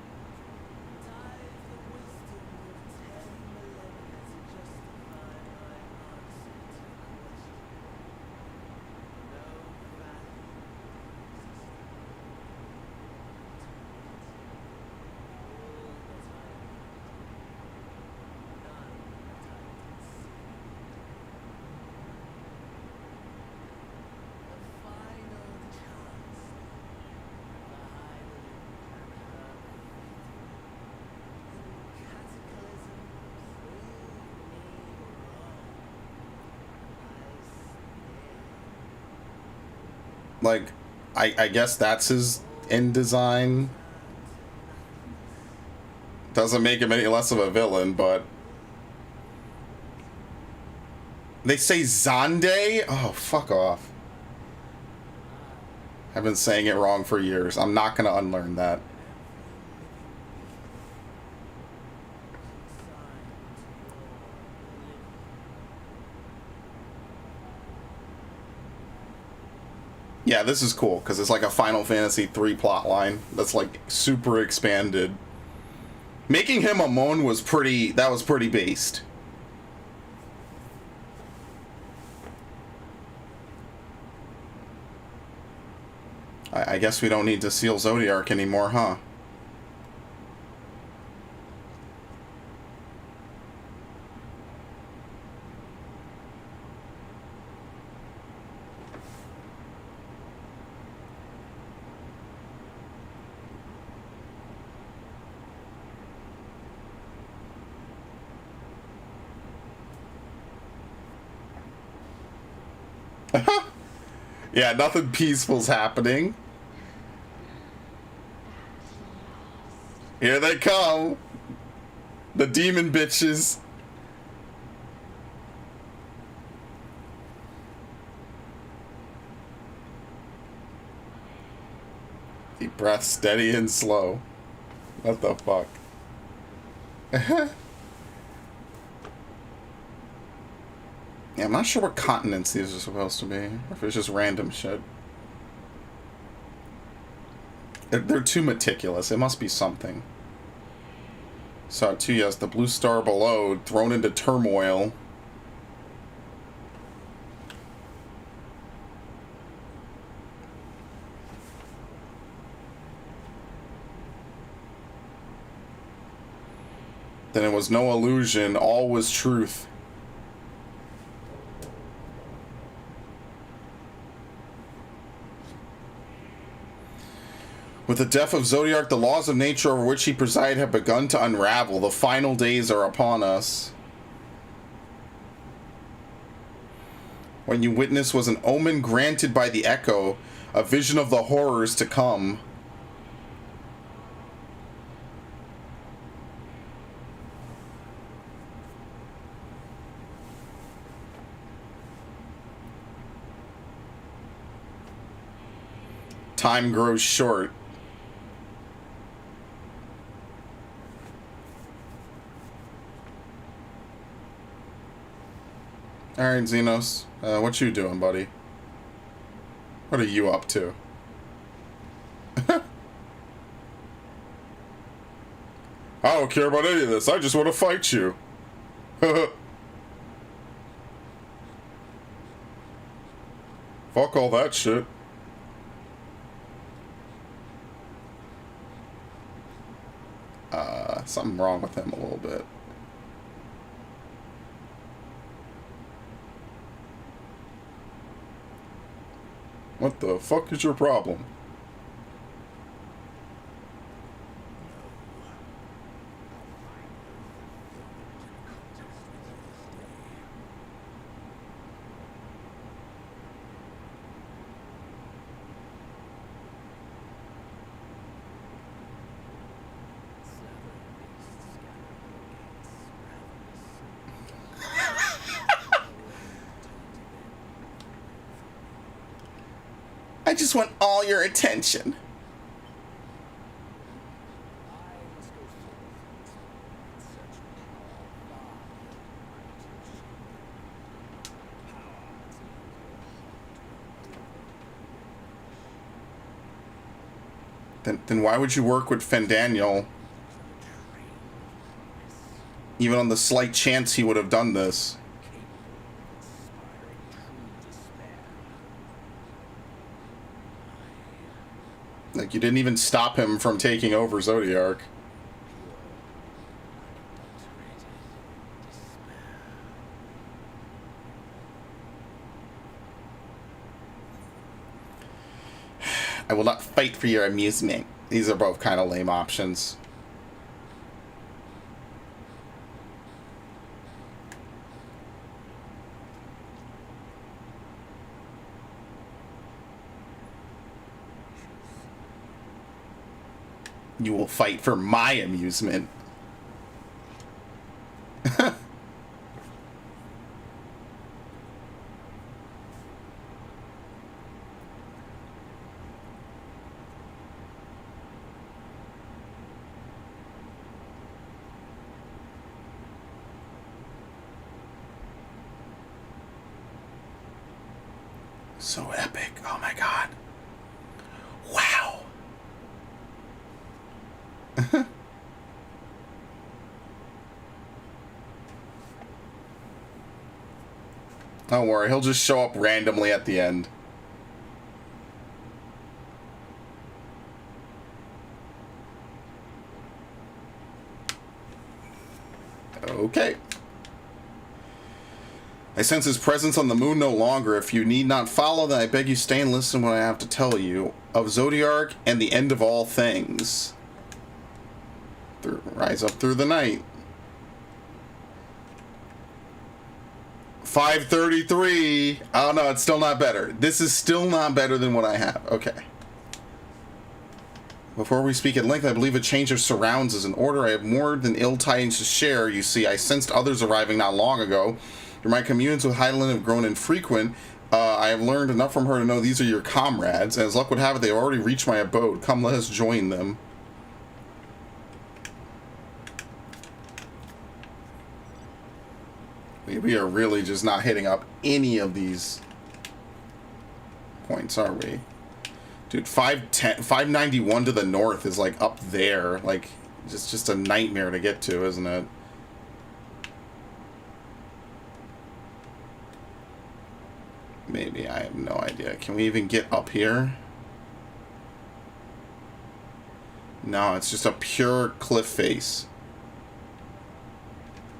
Like, I guess that's his end design. Doesn't make him any less of a villain, but... They say Zonde? Oh, fuck off. I've been saying it wrong for years. I'm not gonna unlearn that. Yeah, this is cool, because it's like a Final Fantasy III plotline that's like super expanded. Making him a Mon was pretty, that was pretty based. I guess we don't need to seal Zodiark anymore, huh? Yeah, nothing peaceful's happening. Here they come. The demon bitches. Deep breath, steady and slow. What the fuck? Yeah, I'm not sure what continents these are supposed to be. Or if it's just random shit. They're too meticulous. It must be something. So, too, yes, the blue star below, thrown into turmoil. Then it was no illusion, all was truth. With the death of Zodiark, the laws of nature over which he presided have begun to unravel. The final days are upon us. What you witnessed was an omen granted by the Echo, a vision of the horrors to come. Time grows short. Alright, Xenos. What you doing, buddy? What are you up to? I don't care about any of this. I just want to fight you. Fuck all that shit. Something wrong with him a little bit. What the fuck is your problem? I just want all your attention. Then why would you work with Fendaniel? Even on the slight chance he would have done this. Like, you didn't even stop him from taking over Zodiark. I will not fight for your amusement. These are both kind of lame options. You will fight for my amusement. So epic. Oh my god. Wow. Don't worry, he'll just show up randomly at the end. Okay. I sense his presence on the moon no longer. If you need not follow, then I beg you stay and listen to what I have to tell you of Zodiark and the end of all things. Rise up through the night. 5:33. Oh no, it's still not better. This is still not better than what I have. Okay. Before we speak at length, I believe a change of surrounds is in order. I have more than ill tidings to share. You see, I sensed others arriving not long ago. My communes with Heidelin have grown infrequent. I have learned enough from her to know these are your comrades, and as luck would have it, they have already reached my abode. Come, let us join them. We are really just not hitting up any of these points, are we? Dude, 591 to the north is like up there. Like, just a nightmare to get to, isn't it? Maybe, I have no idea. Can we even get up here? No, it's just a pure cliff face.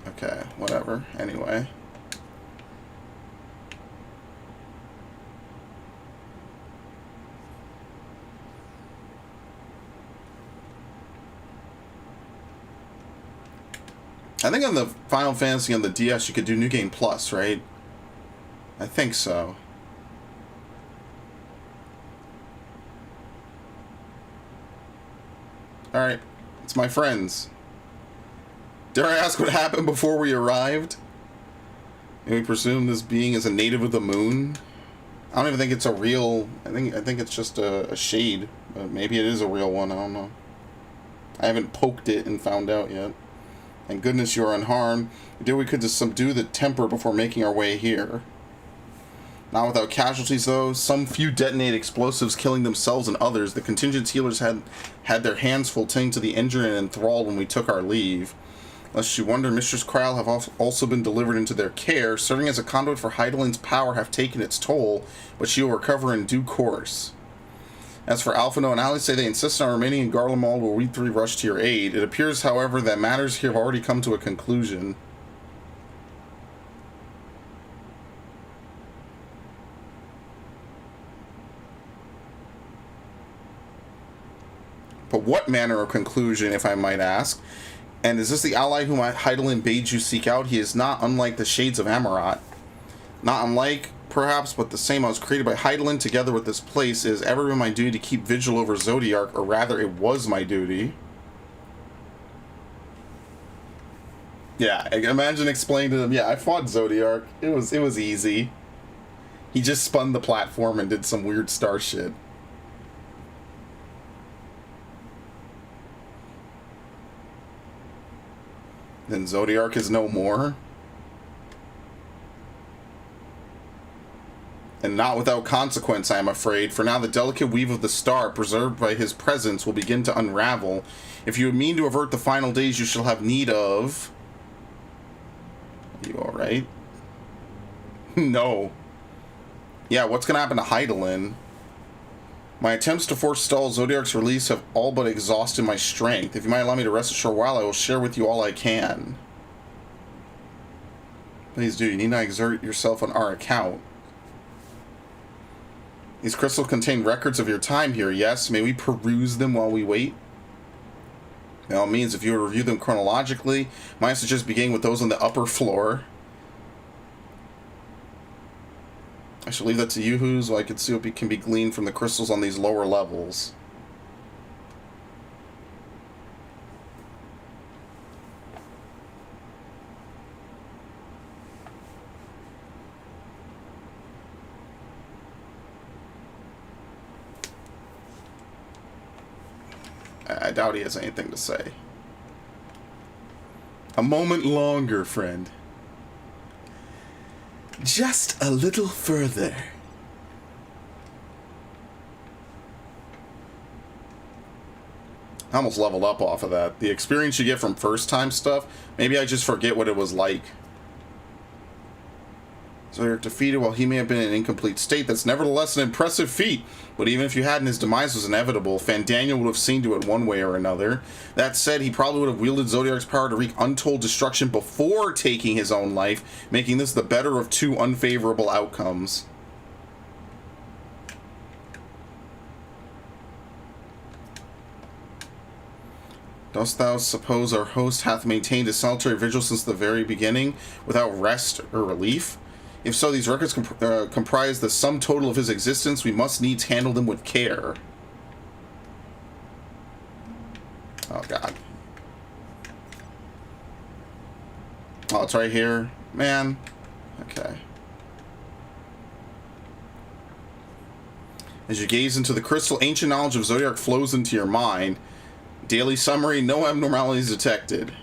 Okay, whatever. Anyway. I think on the Final Fantasy on the DS you could do New Game Plus, right? I think so. Alright, it's my friends. Dare I ask what happened before we arrived? And we presume this being is a native of the moon? I don't even think it's a real... I think it's just a shade. But maybe it is a real one, I don't know. I haven't poked it and found out yet. Thank goodness you are unharmed. We did what we could to subdue the temper before making our way here. Not without casualties, though. Some few detonate explosives, killing themselves and others. The contingent healers had their hands full tending to the injured and enthralled when we took our leave. Lest you wonder, Mistress Krile have also been delivered into their care. Serving as a conduit for Heidelin's power have taken its toll, but she will recover in due course. As for Alphino and Alice, they insist on remaining in Garlemald while we three rush to your aid. It appears, however, that matters here have already come to a conclusion. But what manner of conclusion, if I might ask? And is this the ally whom Heidelin bade you seek out? He is not unlike the Shades of Amarat. Not unlike, perhaps, but the same I was created by Heidelin together with this place. It has ever been my duty to keep vigil over Zodiark, or rather, it was my duty. Yeah, imagine explaining to them, yeah, I fought Zodiark. It was easy. He just spun the platform and did some weird star shit. Then Zodiac is no more. And not without consequence, I am afraid. For now, the delicate weave of the star, preserved by his presence, will begin to unravel. If you mean to avert the final days, you shall have need of... Are you alright? No. Yeah, what's gonna happen to Heidelin? My attempts to forestall Zodiac's release have all but exhausted my strength. If you might allow me to rest a short while, I will share with you all I can. Please do. You need not exert yourself on our account. These crystals contain records of your time here, yes? May we peruse them while we wait? By all means, if you would review them chronologically, my suggest beginning with those on the upper floor. I shall leave that to you, so I can see what can be gleaned from the crystals on these lower levels. I doubt he has anything to say. A moment longer, friend. Just a little further. I almost leveled up off of that. The experience you get from first time stuff, maybe I just forget what it was like. Zodiac defeated while he may have been in an incomplete state. That's nevertheless an impressive feat. But even if you hadn't, his demise was inevitable. Fandaniel would have seen to it one way or another. That said, he probably would have wielded Zodiac's power to wreak untold destruction before taking his own life, making this the better of two unfavorable outcomes. Dost thou suppose our host hath maintained a solitary vigil since the very beginning, without rest or relief? If so, these records comprise the sum total of his existence. We must needs handle them with care. Oh, God. Oh, it's right here. Man. Okay. As you gaze into the crystal, ancient knowledge of Zodiac flows into your mind. Daily summary, no abnormalities detected.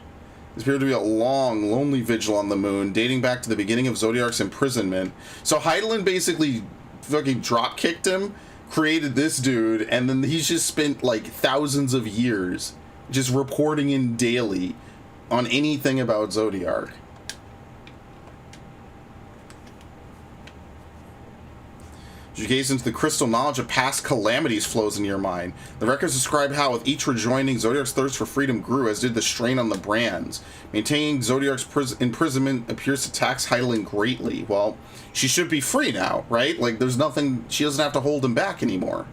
This appeared to be a long, lonely vigil on the moon, dating back to the beginning of Zodiac's imprisonment. So Heidelin basically fucking drop-kicked him, created this dude, and then he's just spent, like, thousands of years just reporting in daily on anything about Zodiac. As you gaze into the crystal, knowledge of past calamities flows in your mind. The records describe how, with each rejoining, Zodiac's thirst for freedom grew, as did the strain on the brands. Maintaining Zodiac's imprisonment appears to tax Heidelin greatly. Well, she should be free now, right? Like, there's nothing... She doesn't have to hold him back anymore.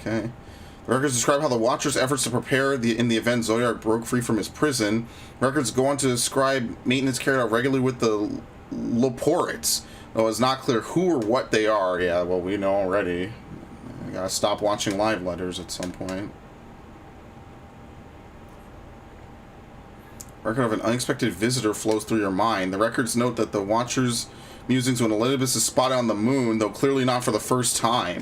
Okay. The records describe how the Watcher's efforts to prepare in the event Zodiac broke free from his prison. Records go on to describe maintenance carried out regularly with the Loporits, though it's not clear who or what they are. Yeah, well, we know already. I gotta stop watching live letters at some point. Record of an unexpected visitor flows through your mind. The records note that the Watcher's musings when Elidibus is spotted on the moon, though clearly not for the first time.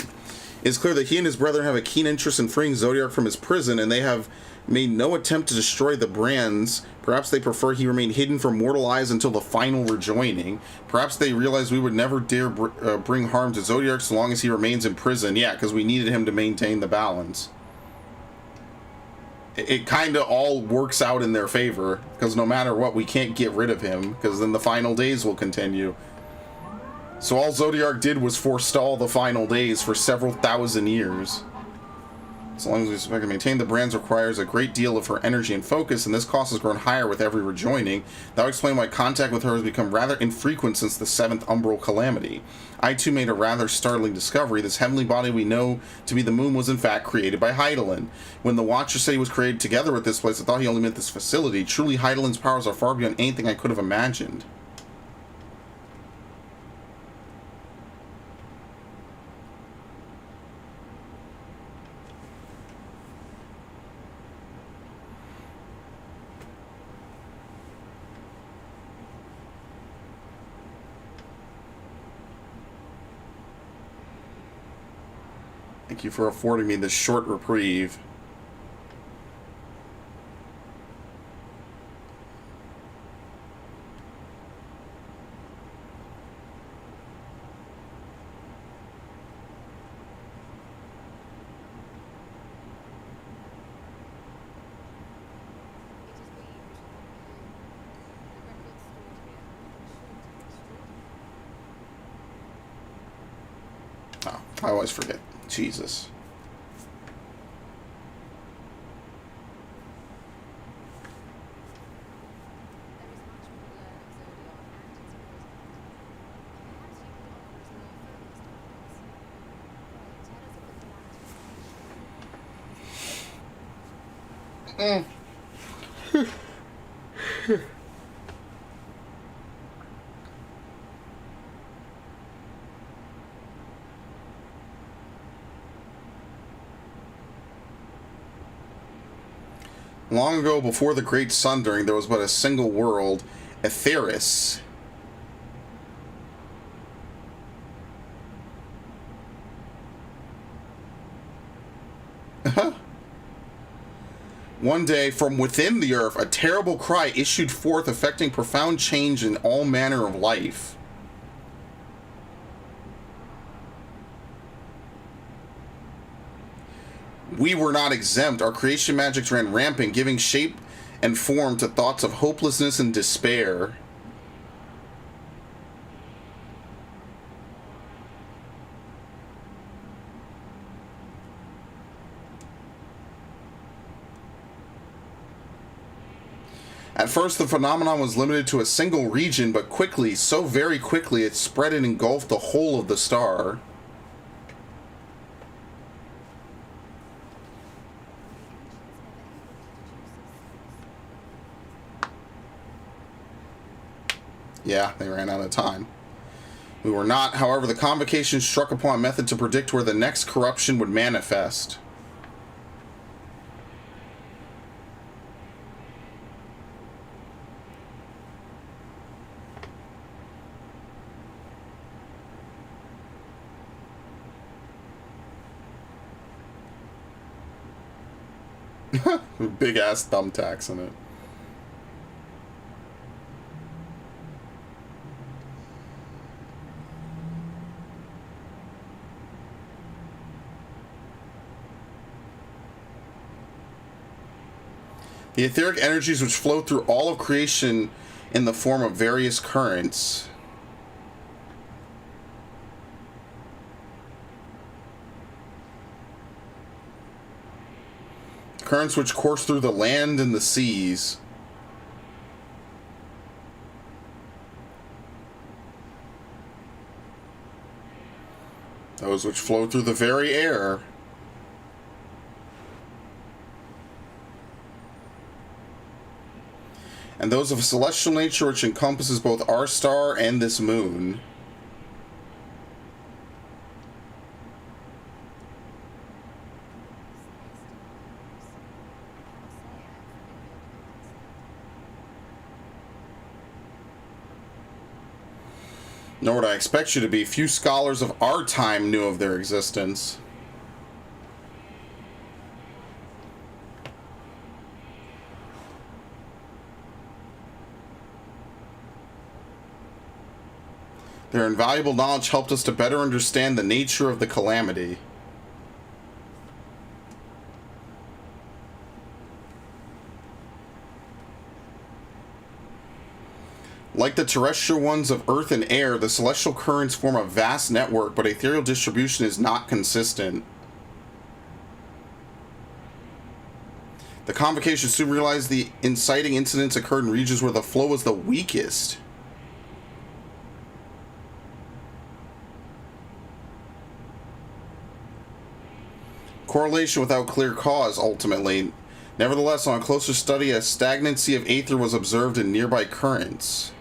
It's clear that he and his brethren have a keen interest in freeing Zodiac from his prison, and they have made no attempt to destroy the brands. Perhaps they prefer he remain hidden from mortal eyes until the final rejoining. Perhaps they realize we would never dare bring harm to Zodiac so long as he remains in prison. Yeah, because we needed him to maintain the balance. It kind of all works out in their favor, because no matter what, we can't get rid of him, because then the final days will continue. So all Zodiac did was forestall the final days for several thousand years. As long as we expect to maintain the brands requires a great deal of her energy and focus, and this cost has grown higher with every rejoining. That would explain why contact with her has become rather infrequent since the 7th Umbral Calamity. I too made a rather startling discovery. This heavenly body we know to be the moon was in fact created by Heidelin. When the Watcher said he was created together with this place, I thought he only meant this facility. Truly, Heidelin's powers are far beyond anything I could have imagined. Thank you for affording me this short reprieve. Oh, I always forget. Jesus. Long ago, before the Great Sundering, there was but a single world, Aetheris. One day, from within the earth, a terrible cry issued forth, affecting profound change in all manner of life. We were not exempt. Our creation magics ran rampant, giving shape and form to thoughts of hopelessness and despair. At first, the phenomenon was limited to a single region, but quickly, so very quickly, it spread and engulfed the whole of the star. Yeah, they ran out of time. We were not, however, the convocation struck upon a method to predict where the next corruption would manifest. Big ass thumbtacks in it. The etheric energies which flow through all of creation in the form of various currents. Currents which course through the land and the seas. Those which flow through the very air. And those of celestial nature which encompasses both our star and this moon. Nor would I expect you to be. Few scholars of our time knew of their existence. Their invaluable knowledge helped us to better understand the nature of the calamity. Like the terrestrial ones of earth and air, the celestial currents form a vast network, but ethereal distribution is not consistent. The convocation soon realized the inciting incidents occurred in regions where the flow was the weakest. Correlation without clear cause, ultimately. Nevertheless, on a closer study, a stagnancy of aether was observed in nearby currents.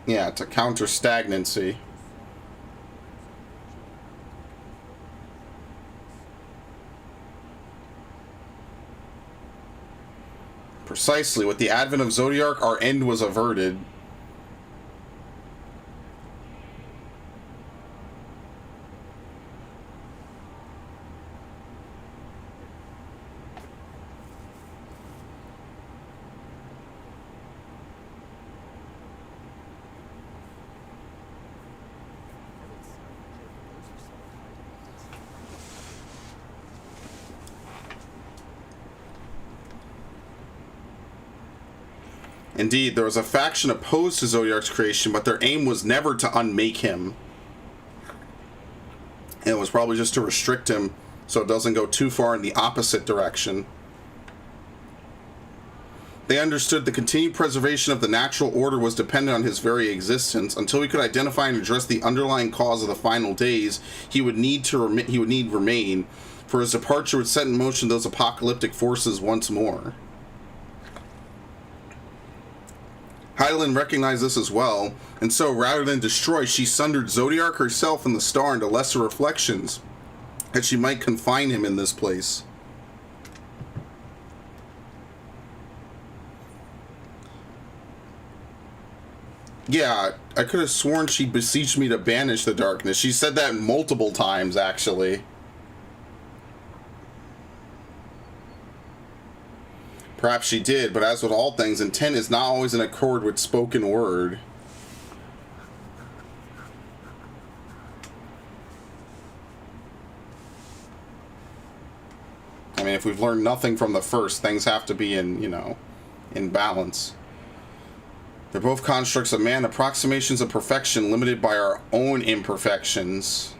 Yeah, to counter stagnancy. Precisely. With the advent of Zodiark, our end was averted. Indeed, there was a faction opposed to Zodiark's creation, but their aim was never to unmake him. And it was probably just to restrict him so it doesn't go too far in the opposite direction. They understood the continued preservation of the natural order was dependent on his very existence. Until we could identify and address the underlying cause of the final days, he would need remain, for his departure would set in motion those apocalyptic forces once more. Hydaelyn recognized this as well, and so rather than destroy, she sundered Zodiark herself and the star into lesser reflections, that she might confine him in this place. Yeah, I could have sworn she beseeched me to banish the darkness. She said that multiple times, actually. Perhaps she did, but as with all things, intent is not always in accord with spoken word. I mean, if we've learned nothing from the first, things have to be in, you know, in balance. They're both constructs of man, approximations of perfection limited by our own imperfections.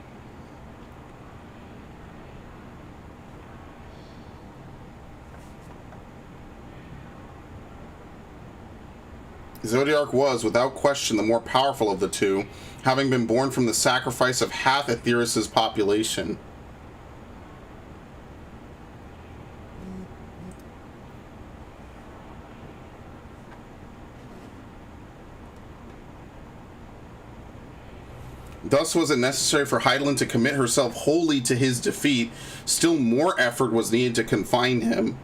Zodiark was, without question, the more powerful of the two, having been born from the sacrifice of half Aetheris' population. Thus was it necessary for Hydaelyn to commit herself wholly to his defeat. Still more effort was needed to confine him.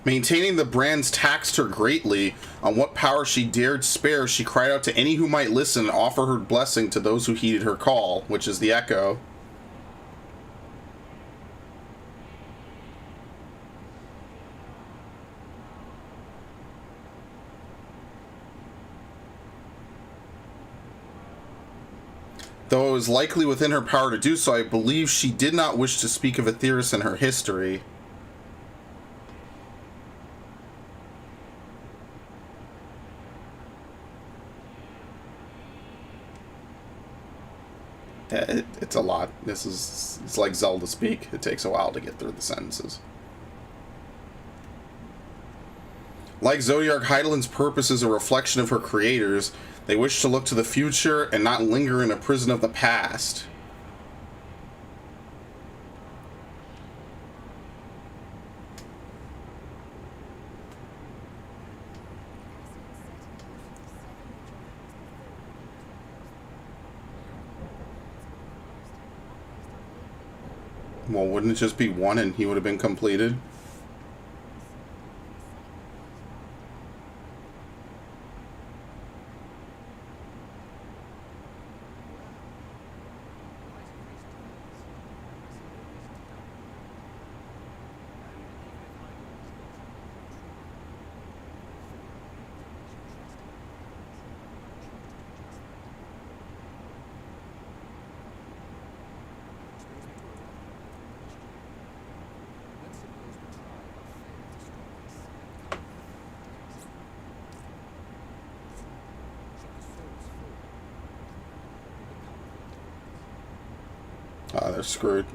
Maintaining the brands taxed her greatly. On what power she dared spare, she cried out to any who might listen and offer her blessing to those who heeded her call, which is the Echo. Though it was likely within her power to do so, I believe she did not wish to speak of Aetheris and her history. It's a lot. It's like Zelda speak. It takes a while to get through the sentences. Like Zodiark, Hydaelyn's purpose is a reflection of her creators. They wish to look to the future and not linger in a prison of the past. Well, wouldn't it just be one and he would have been completed? They're screwed.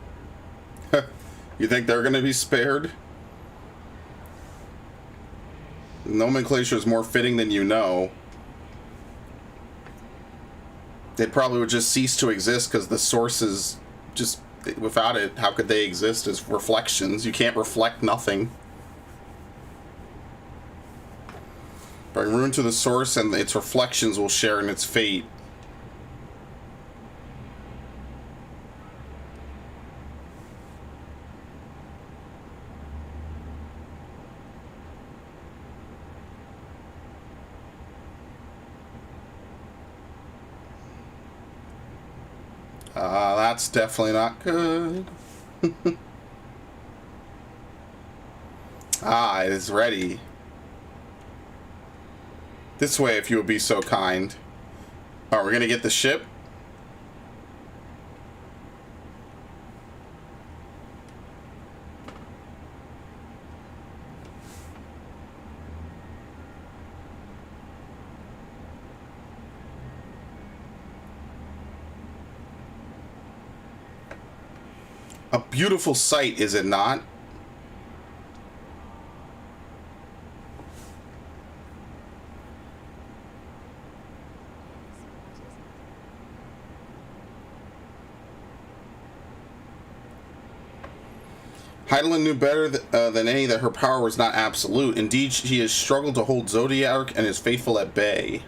You think they're going to be spared? Nomenclature is more fitting than you know. They probably would just cease to exist because the source is just, without it, how could they exist as reflections? You can't reflect nothing. Bring ruin to the source and its reflections will share in its fate. That's definitely not good. It is ready. This way, if you would be so kind. Oh, we're gonna get the ship? A beautiful sight, is it not? Heidelin knew better than any that her power was not absolute. Indeed, she has struggled to hold Zodiac and his faithful at bay.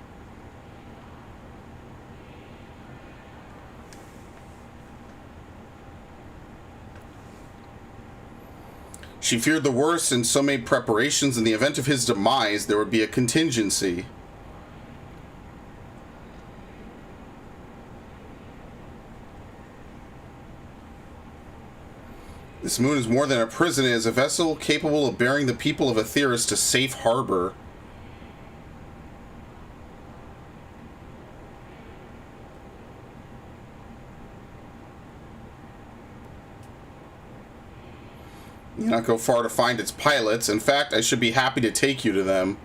She feared the worst and so made preparations. In the event of his demise, there would be a contingency. This moon is more than a prison. It is a vessel capable of bearing the people of Aetheris to safe harbor. You not go far to find its pilots. In fact, I should be happy to take you to them.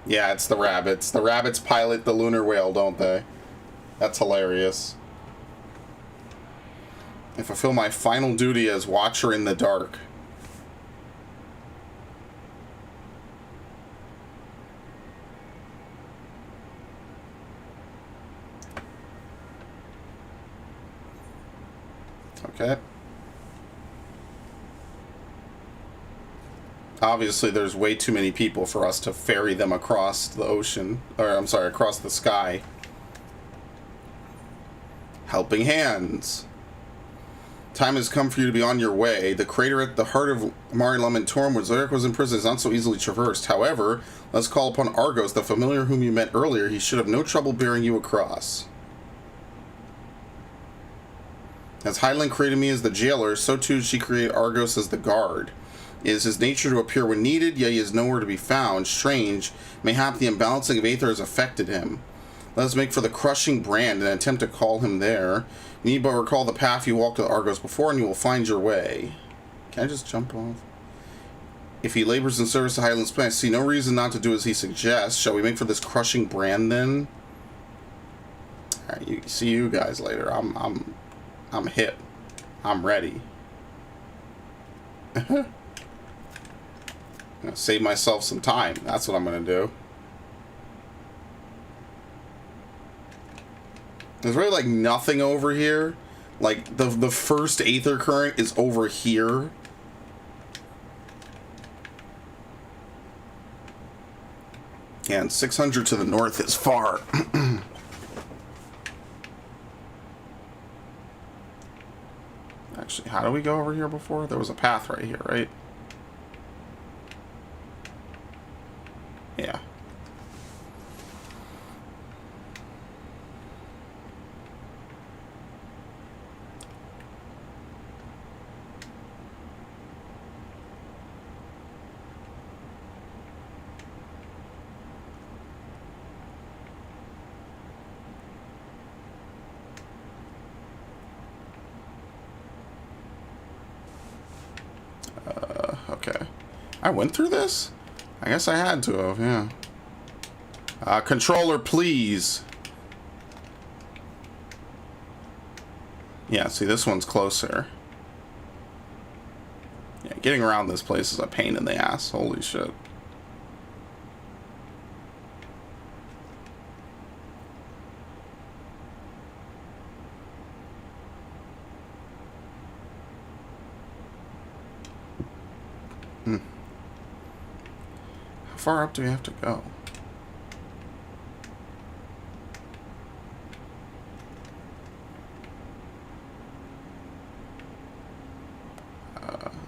Yeah, it's the rabbits. The rabbits pilot the lunar whale, don't they? That's hilarious. I fulfill my final duty as Watcher in the Dark. Okay. Obviously, there's way too many people for us to ferry them across the ocean. Or, I'm sorry, across the sky. Helping hands. Time has come for you to be on your way. The crater at the heart of Mare Lamentorum, where Zodiac was imprisoned, is not so easily traversed. However, let's call upon Argos, the familiar whom you met earlier. He should have no trouble bearing you across. As Hyland created me as the jailer, so too she created Argos as the guard. It is his nature to appear when needed, yet he is nowhere to be found. Strange, mayhap the imbalancing of Aether has affected him. Let us make for the crushing brand and attempt to call him there. You need but recall the path you walked to Argos before, and you will find your way. Can I just jump off? If he labors in service to Highland's plan, I see no reason not to do as he suggests. Shall we make for this crushing brand then? Alright, see you guys later. I'm hip. I'm ready. I'm gonna save myself some time. That's what I'm gonna do. There's really like nothing over here. Like the first Aether current is over here. And 600 to the north is far. Actually, how do we go over here before? There was a path right here, right? Yeah. Okay. I went through this? I guess I had to have, yeah. Controller, please. Yeah, see, this one's closer. Yeah, getting around this place is a pain in the ass. Holy shit. How far up do we have to go?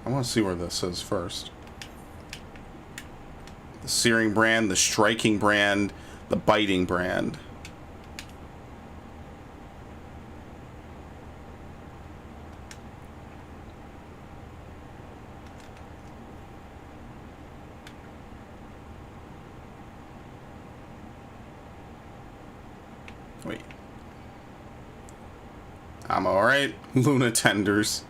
I want to see where this is first. The searing brand, the striking brand, the biting brand. Wait. I'm alright. Luna tenders.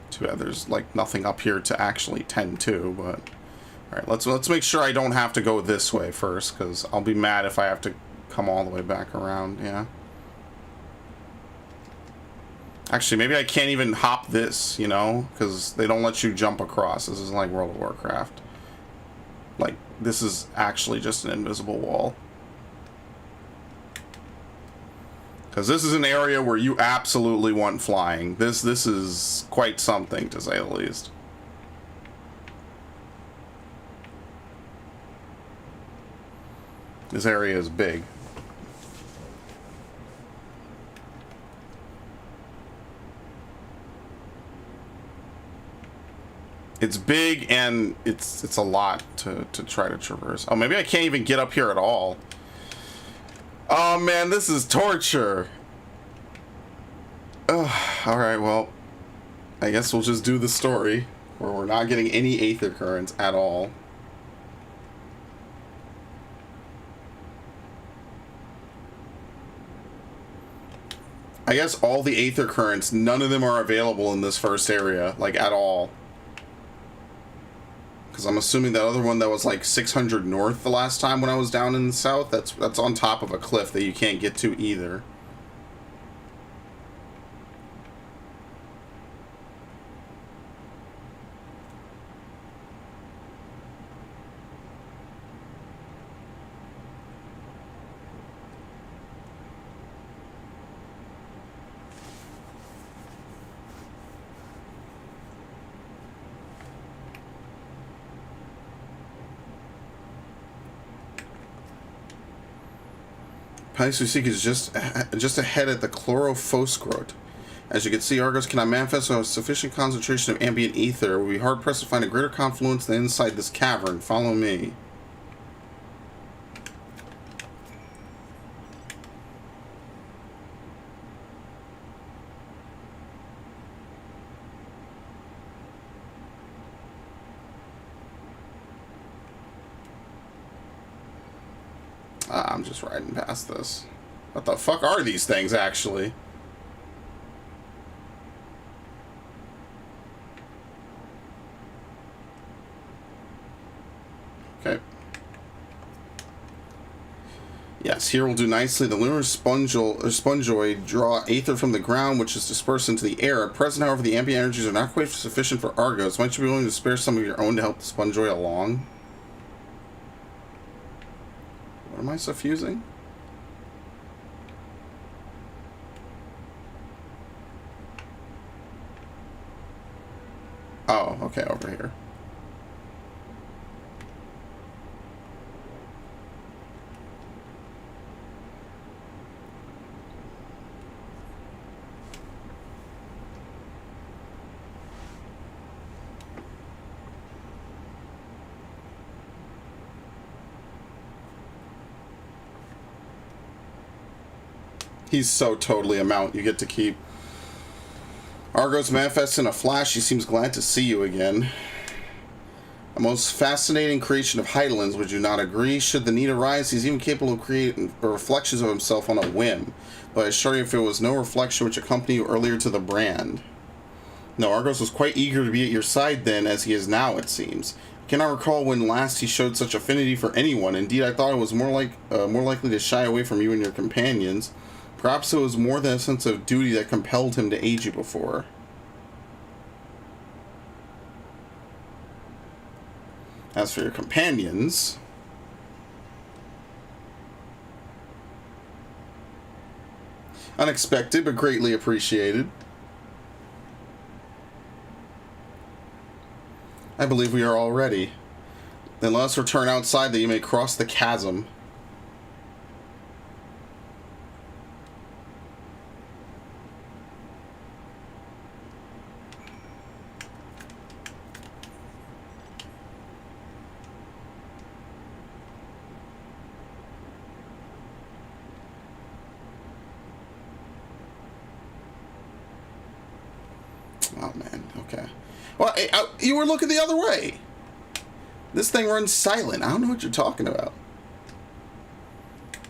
Too bad there's like nothing up here to actually tend to, but alright, let's make sure I don't have to go this way first, because I'll be mad if I have to come all the way back around, yeah. Actually, maybe I can't even hop this, you know, because they don't let you jump across. This is like World of Warcraft. Like, this is actually just an invisible wall. Because this is an area where you absolutely want flying. This is quite something, to say the least. This area is big. It's big and it's a lot to try to traverse. Oh, maybe I can't even get up here at all. Oh man, this is torture. Alright, well, I guess we'll just do the story where we're not getting any aether currents at all. I guess all the aether currents, none of them are available in this first area, like at all. Because I'm assuming that other one that was like 600 north the last time when I was down in the south, that's on top of a cliff that you can't get to either. Place we seek is just ahead at the Chlorophosgrot. As you can see, Argos cannot manifest without a sufficient concentration of ambient ether. It will be hard pressed to find a greater confluence than inside this cavern. Follow me. I'm just riding past this. What the fuck are these things, actually? Okay. Yes, here will do nicely. The lunar spongoid draw aether from the ground, which is dispersed into the air. At present, however, the ambient energies are not quite sufficient for Argos. Might you be willing to spare some of your own to help the spongoid along? What am I suffusing? Oh, okay, over here. He's so totally a mount you get to keep. Argos manifests in a flash. He seems glad to see you again. A most fascinating creation of Heidelins, would you not agree? Should the need arise, he's even capable of creating reflections of himself on a whim. But I assure you, if it was no reflection which accompanied you earlier to the brand. No, Argos was quite eager to be at your side then, as he is now, it seems. I cannot recall when last he showed such affinity for anyone. Indeed, I thought it was more likely to shy away from you and your companions. Perhaps it was more than a sense of duty that compelled him to aid you before. As for your companions... unexpected, but greatly appreciated. I believe we are all ready. Then let us return outside that you may cross the chasm. Oh man, okay. Well, you were looking the other way. This thing runs silent. I don't know what you're talking about.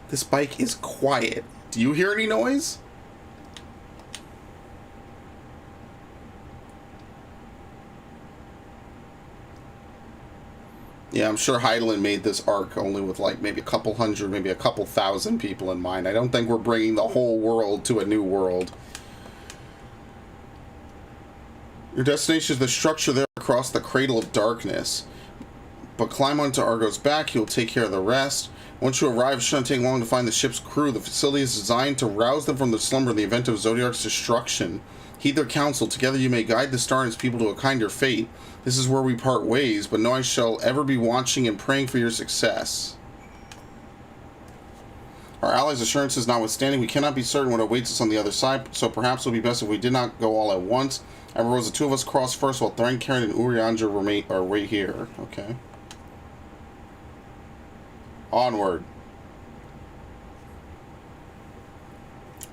This bike is quiet. Do you hear any noise? Yeah, I'm sure Heidelin made this arc only with like maybe a couple hundred, maybe a couple thousand people in mind. I don't think we're bringing the whole world to a new world. Your destination is the structure there across the Cradle of Darkness. But climb onto Argo's back, you'll take care of the rest. Once you arrive, it shouldn't take long to find the ship's crew. The facility is designed to rouse them from their slumber in the event of Zodiark's destruction. Heed their counsel. Together you may guide the star and its people to a kinder fate. This is where we part ways, but know I shall ever be watching and praying for your success. Our allies' assurances notwithstanding, we cannot be certain what awaits us on the other side, so perhaps it would be best if we did not go all at once. I propose the two of us cross first while Thrain, Karen, and Urianger are wait here. Okay. Onward.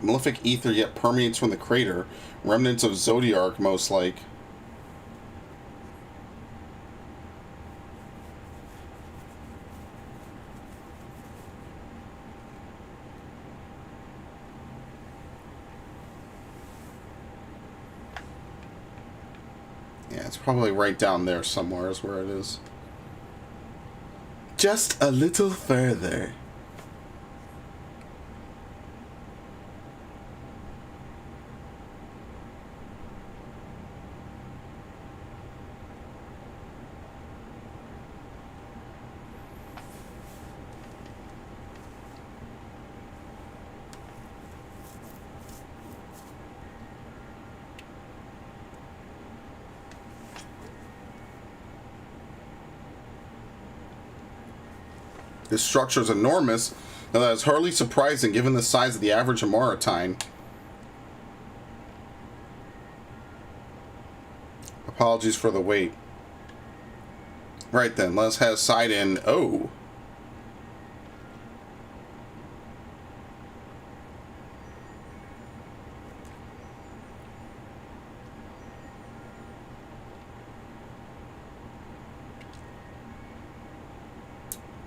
Malefic ether yet permeates from the crater. Remnants of Zodiark, most like. Yeah, it's probably right down there somewhere is where it is. Just a little further. This structure is enormous, and that is hardly surprising given the size of the average Amaritine. Apologies for the wait. Right then, let's have side in O.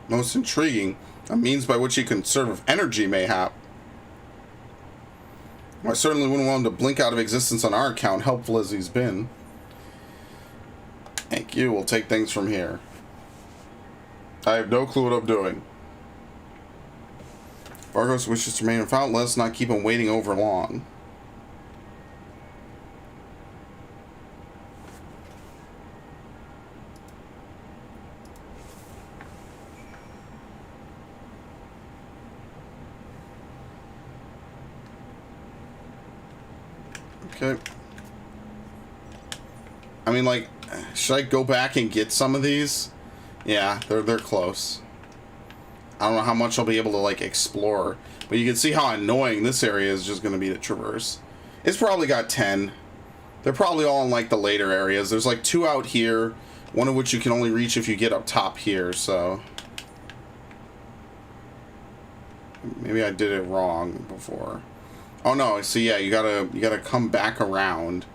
Most intriguing, a means by which he can conserve energy, mayhap. I certainly wouldn't want him to blink out of existence on our account, helpful as he's been. Thank you, we'll take things from here. I have no clue what I'm doing. Vargos wishes to remain without, let us not keep him waiting over long. Okay. I mean, like, should I go back and get some of these? Yeah, they're close. I don't know how much I'll be able to, like, explore. But you can see how annoying this area is just going to be to traverse. It's probably got 10. They're probably all in, like, the later areas. There's, like, 2 out here. One of which you can only reach if you get up top here, so... Maybe I did it wrong before. Oh no, so yeah, you gotta come back around.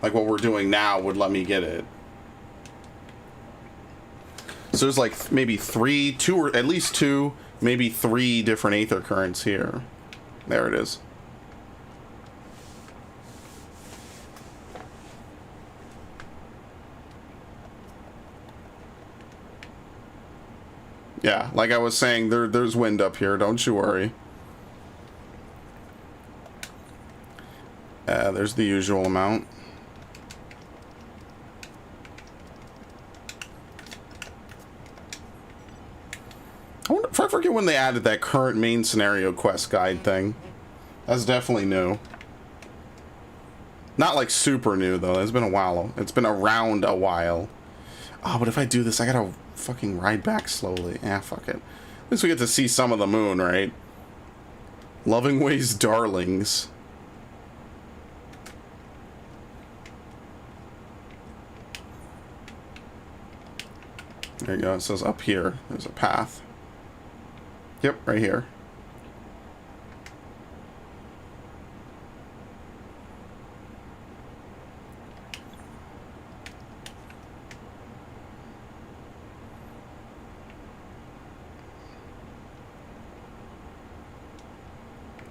Like what we're doing now would let me get it. So there's like maybe 2 or at least 2, maybe 3 different aether currents here. There it is. Yeah, like I was saying, there's wind up here, don't you worry. There's the usual amount. I forget when they added that current main scenario quest guide thing. That's definitely new. Not like super new though. It's been a while. It's been around a while. Oh, but if I do this, I gotta fucking ride back slowly. Ah, fuck it. At least we get to see some of the moon, right? Loving Ways Darlings. There you go. It says up here. There's a path. Yep, right here.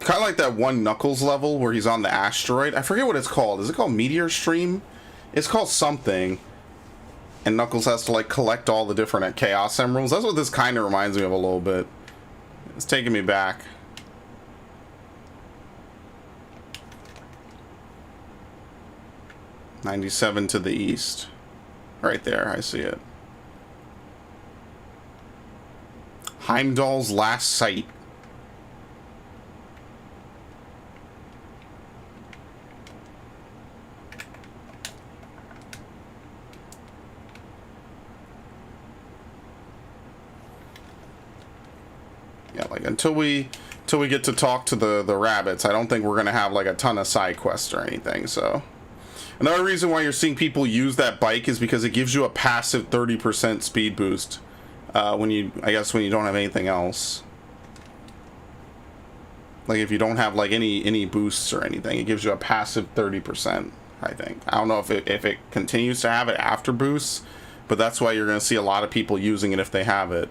Kind of like that one Knuckles level where he's on the asteroid. I forget what it's called. Is it called Meteor Stream? It's called something. And Knuckles has to like collect all the different Chaos Emeralds. That's what this kind of reminds me of a little bit. It's taking me back. "97 to the east." Right there, I see it. Heimdall's Last Sight. Yeah, like until we get to talk to the rabbits, I don't think we're gonna have like a ton of side quests or anything. So another reason why you're seeing people use that bike is because it gives you a passive 30% speed boost when you don't have anything else. Like if you don't have like any boosts or anything, it gives you a passive 30%. I think. I don't know if it continues to have it after boosts, but that's why you're gonna see a lot of people using it if they have it.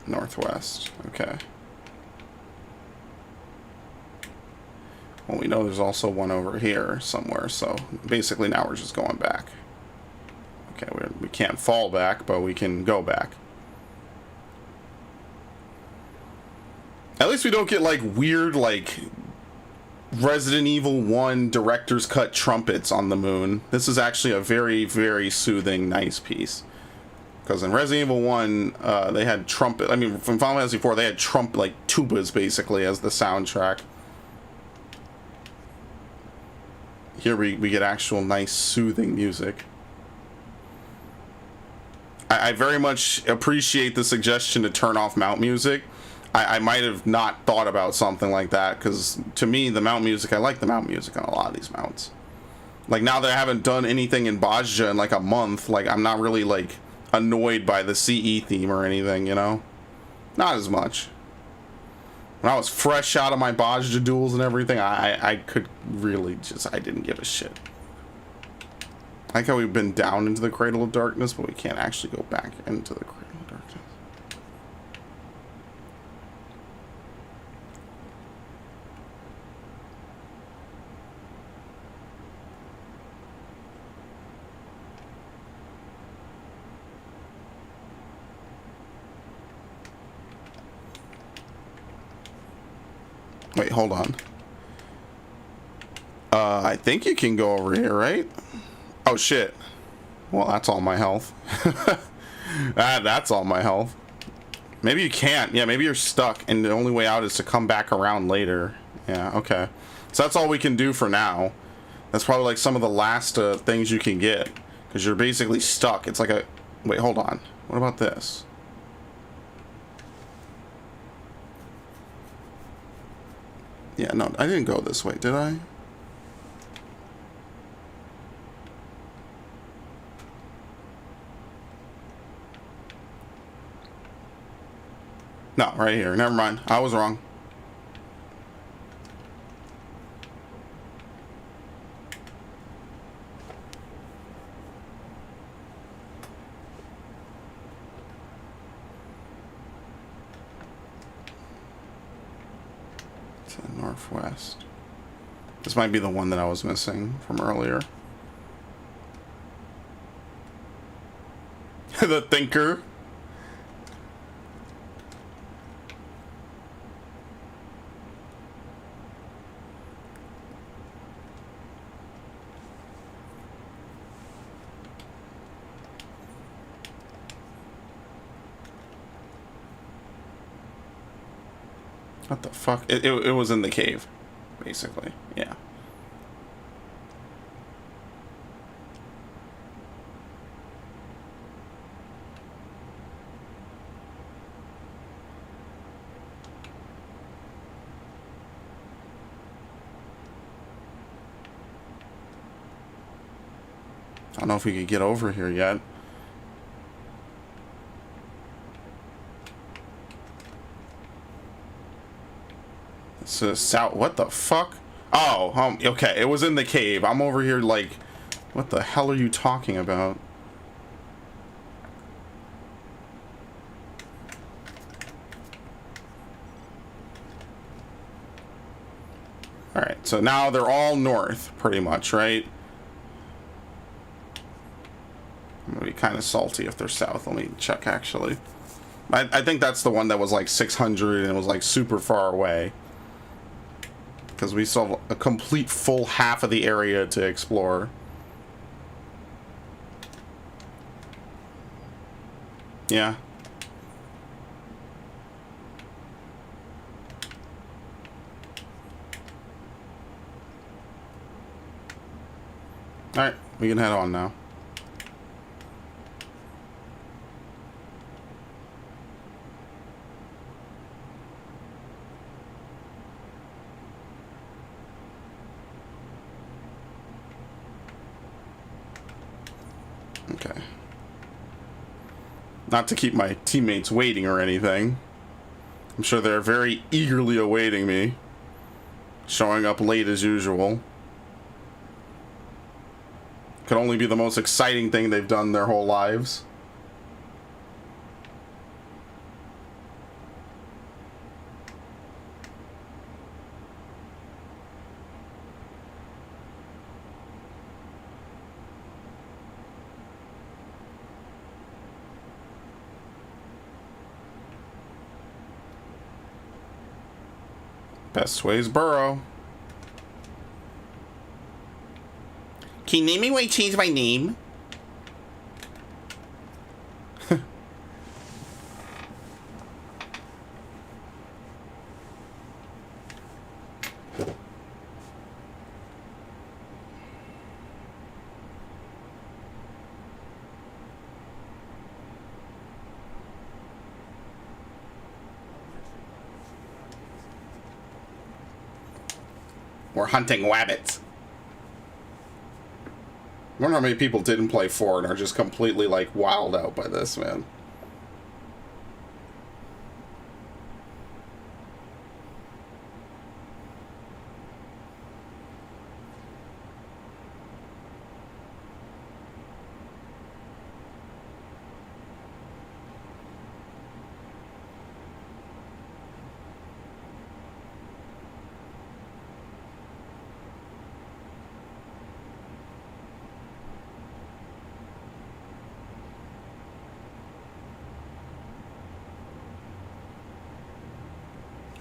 Northwest. Okay. Well, we know there's also one over here somewhere, so basically now we're just going back. Okay, we can't fall back, but we can go back. At least we don't get like weird like Resident Evil 1 director's cut trumpets on the moon. This is actually a very, very soothing, nice piece. Because in Resident Evil 1, they had trumpet. I mean, from Final Fantasy 4, they had like tubas basically as the soundtrack. Here we get actual nice, soothing music. I very much appreciate the suggestion to turn off mount music. I might have not thought about something like that, because to me, the mount music, I like the mount music on a lot of these mounts. Like, now that I haven't done anything in Bajja in like a month, like, I'm not really like annoyed by the CE theme or anything, you know? Not as much. When I was fresh out of my Bajja duels and everything, I could really just, I didn't give a shit. I like how we've been down into the Cradle of Darkness, but we can't actually go back into the Cradle of Darkness. Wait, hold on. I think you can go over here, right? Oh, shit. Well, that's all my health. That's all my health. Maybe you can't. Yeah, maybe you're stuck, and the only way out is to come back around later. Yeah, okay. So that's all we can do for now. That's probably like some of the last things you can get, because you're basically stuck. It's like a... Wait, hold on. What about this? Yeah, no, I didn't go this way, did I? No, right here. Never mind. I was wrong. To the northwest. This might be the one that I was missing from earlier. The Thinker. What the fuck? It was in the cave, basically. Yeah. I don't know if we could get over here yet. So south. What the fuck? Oh, okay. It was in the cave. I'm over here like, what the hell are you talking about? All right. So now they're all north, pretty much, right? I'm gonna be kind of salty if they're south. Let me check actually. I think that's the one that was like 600 and it was like super far away. Because we still have a complete full half of the area to explore. Yeah. Alright, we can head on now. Okay. Not to keep my teammates waiting or anything. I'm sure they're very eagerly awaiting me. Showing up late as usual. Could only be the most exciting thing they've done their whole lives. Best ways burrow. Can you name me why I changed my name? We're hunting rabbits. I wonder how many people didn't play 4 and are just completely like wowed out by this, man.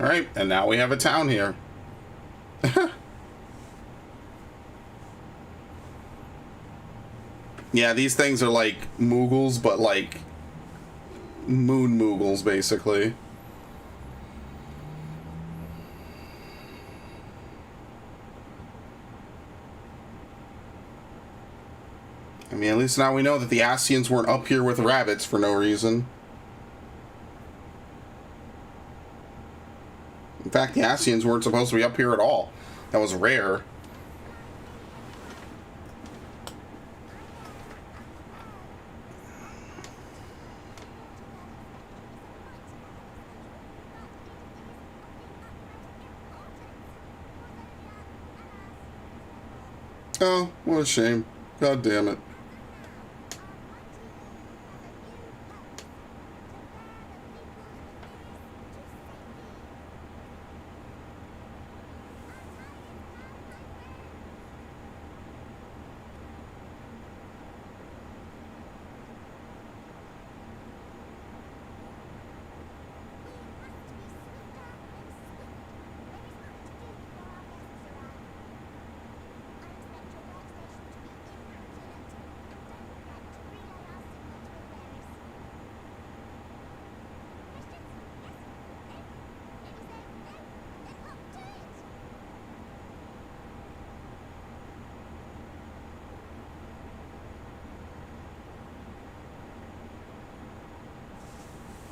All right, and now we have a town here. Yeah, these things are like Moogles, but like moon Moogles, basically. I mean, at least now we know that the Ascians weren't up here with rabbits for no reason. In fact, the Ascians weren't supposed to be up here at all. That was rare. Oh, what a shame. God damn it.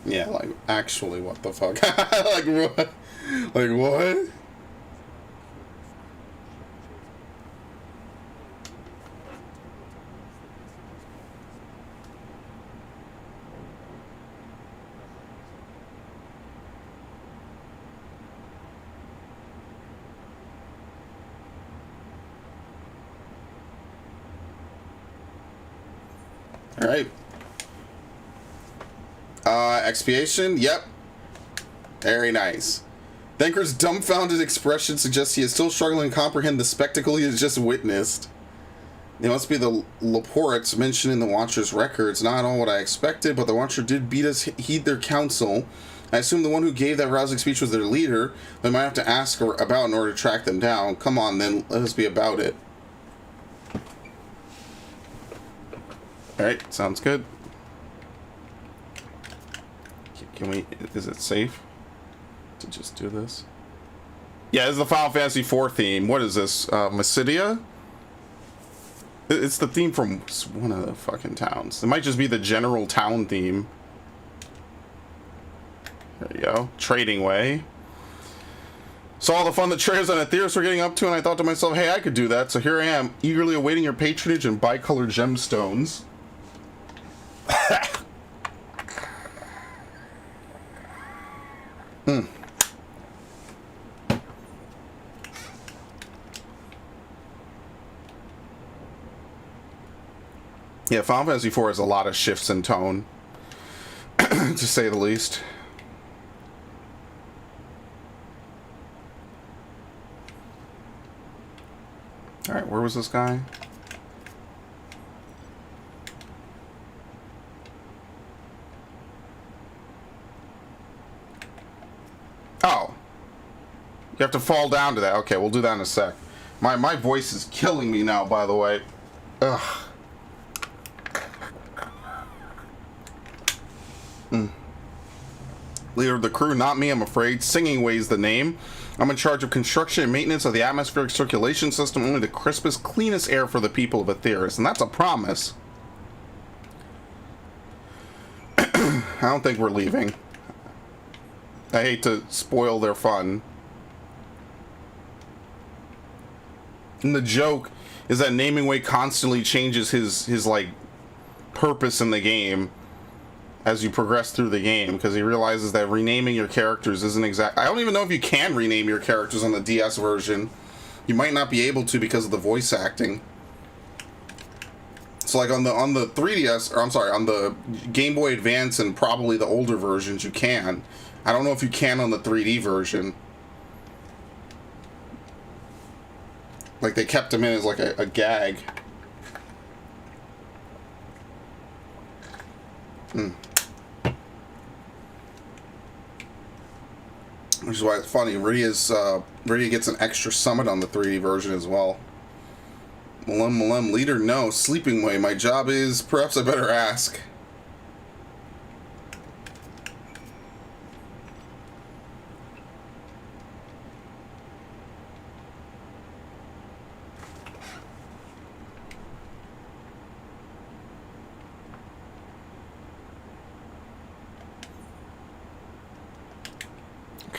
Yeah, like, actually, what the fuck? Like, what? Like, what? All right. Expiation? Yep. Very nice. Thanker's dumbfounded expression suggests he is still struggling to comprehend the spectacle he has just witnessed. It must be the Laportes mentioned in the Watcher's records. Not all what I expected, but the Watcher did beat us, heed their counsel. I assume the one who gave that rousing speech was their leader. They might have to ask her about in order to track them down. Come on, then. Let us be about it. Alright, sounds good. Can we... Is it safe to just do this? Yeah, this is the Final Fantasy IV theme. What is this? Mysidia? It's the theme from one of the fucking towns. It might just be the general town theme. There you go. Trading Way. Saw all the fun that traders and Aetheris were getting up to, and I thought to myself, hey, I could do that. So here I am, eagerly awaiting your patronage and bicolored gemstones. Yeah, Final Fantasy IV has a lot of shifts in tone, to say the least. Alright, where was this guy? Oh. You have to fall down to that. Okay, we'll do that in a sec. My voice is killing me now, by the way. Ugh. Leader of the crew, not me, I'm afraid. Singing Way's the name. I'm in charge of construction and maintenance of the atmospheric circulation system, only the crispest, cleanest air for the people of Aetheris, and that's a promise. I don't think we're leaving. I hate to spoil their fun. And the joke is that Naming Way constantly changes his like purpose in the game as you progress through the game, because he realizes that renaming your characters isn't exact. I don't even know if you can rename your characters on the DS version. You might not be able to because of the voice acting. So like on the 3DS, or I'm sorry, on the Game Boy Advance and probably the older versions, you can. I don't know if you can on the 3D version. Like they kept him in as like a gag. Which is why it's funny. Rydia gets an extra summit on the 3D version as well. Malem, leader, no. Sleeping Way, my job is... Perhaps I better ask.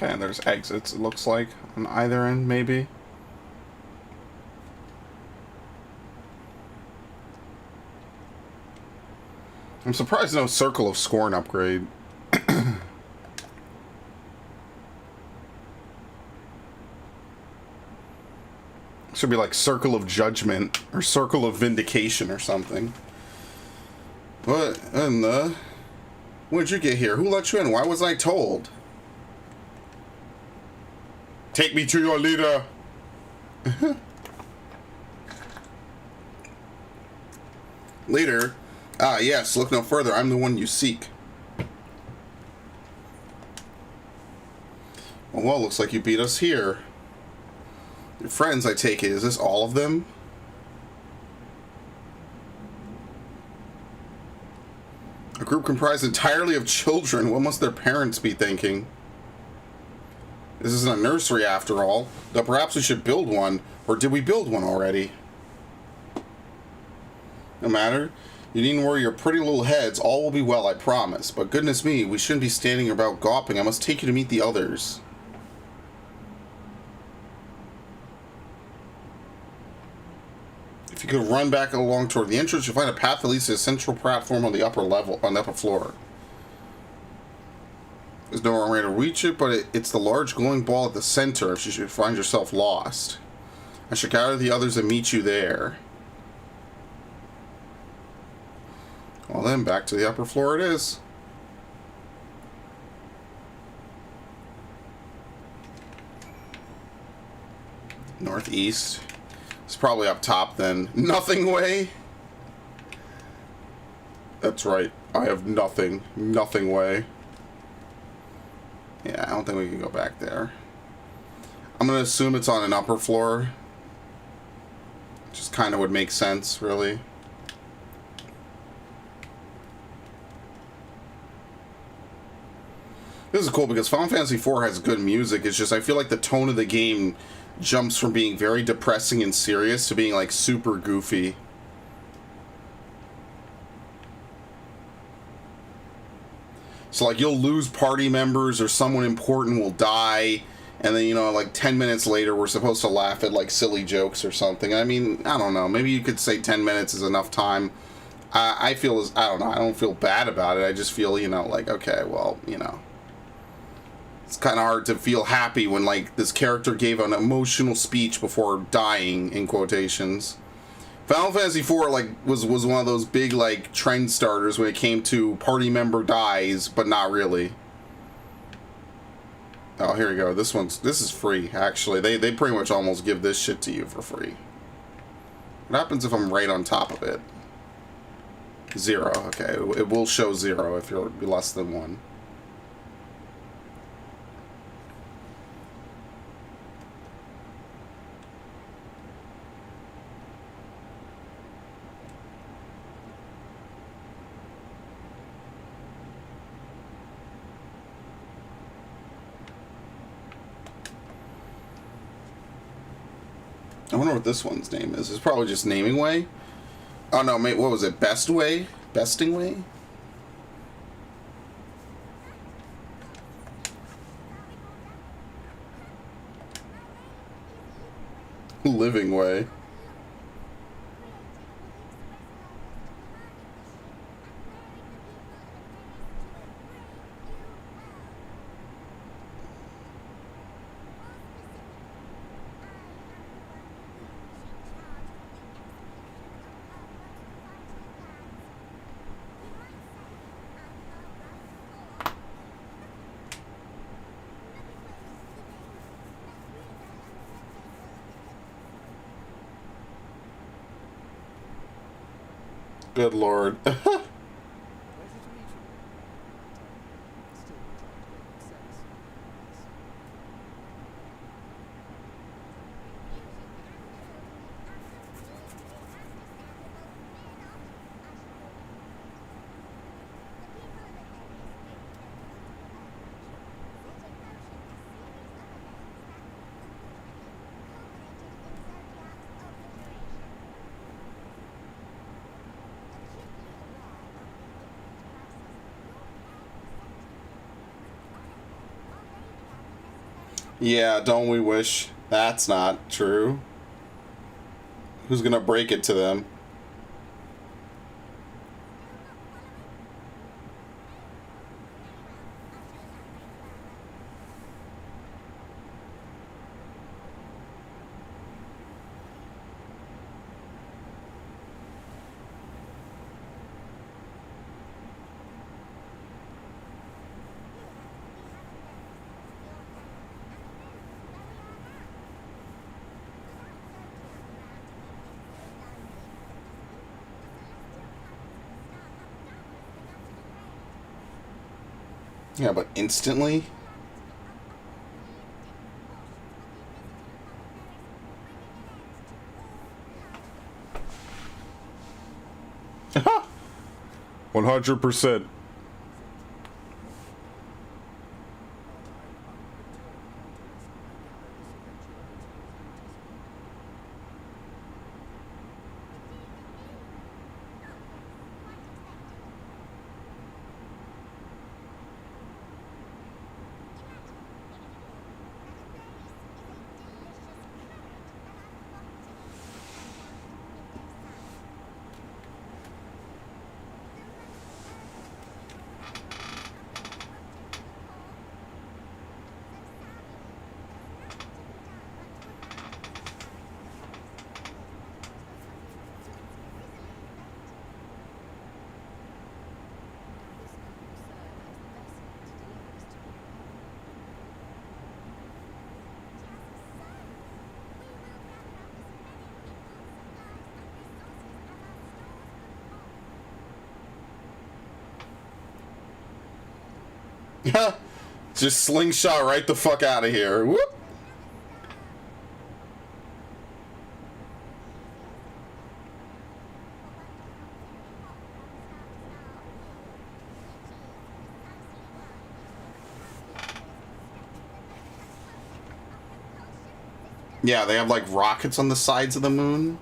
Okay, and there's exits, it looks like, on either end, maybe. I'm surprised no Circle of Scorn upgrade. Should be like Circle of Judgment, or Circle of Vindication, or something. What in the... When'd you get here? Who let you in? Why was I told? Take me to your leader. Leader? Ah, yes, look no further. I'm the one you seek. Well, looks like you beat us here. Your friends, I take it. Is this all of them? A group comprised entirely of children. What must their parents be thinking? This isn't a nursery after all. Though perhaps we should build one. Or did we build one already? No matter. You needn't worry your pretty little heads. All will be well, I promise. But goodness me, we shouldn't be standing about gawping. I must take you to meet the others. If you could run back along toward the entrance, you'll find a path that leads to a central platform on the upper level, on the upper floor. There's no wrong way to reach it, but it's the large glowing ball at the center if you should find yourself lost. I should gather the others and meet you there. Well then, back to the upper floor it is. Northeast. It's probably up top then. Nothing way? That's right. I have nothing. Nothing way. Yeah, I don't think we can go back there. I'm going to assume it's on an upper floor. Just kind of would make sense, really. This is cool because Final Fantasy IV has good music. It's just I feel like the tone of the game jumps from being very depressing and serious to being like super goofy. So like you'll lose party members or someone important will die, and then, you know, like 10 minutes later we're supposed to laugh at like silly jokes or something. I mean, I don't know. Maybe you could say 10 minutes is enough time. I feel as I don't know. I don't feel bad about it. I just feel, you know, like, okay, well, you know. It's kind of hard to feel happy when, like, this character gave an emotional speech before dying, in quotations. Final Fantasy IV, like, was one of those big, like, trend starters when it came to party member dies, but not really. Oh, here we go. This is free, actually. They pretty much almost give this shit to you for free. What happens if I'm right on top of it? 0. Okay, it will show 0 if you're less than 1. I wonder what this one's name is. It's probably just Naming Way. Oh no, mate, what was it? Best Way? Besting Way? Living Way. Good lord. Yeah, don't we wish? That's not true. Who's gonna break it to them? Yeah, but instantly? Ha! 100%. Just slingshot right the fuck out of here. Whoop. Yeah, they have like rockets on the sides of the moon.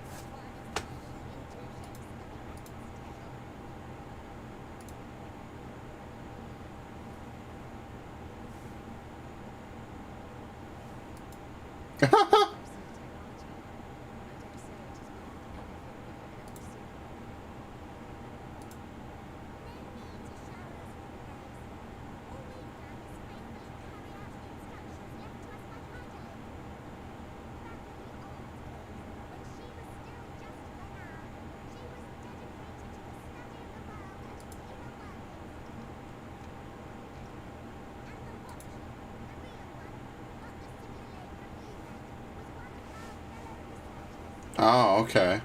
Oh, okay.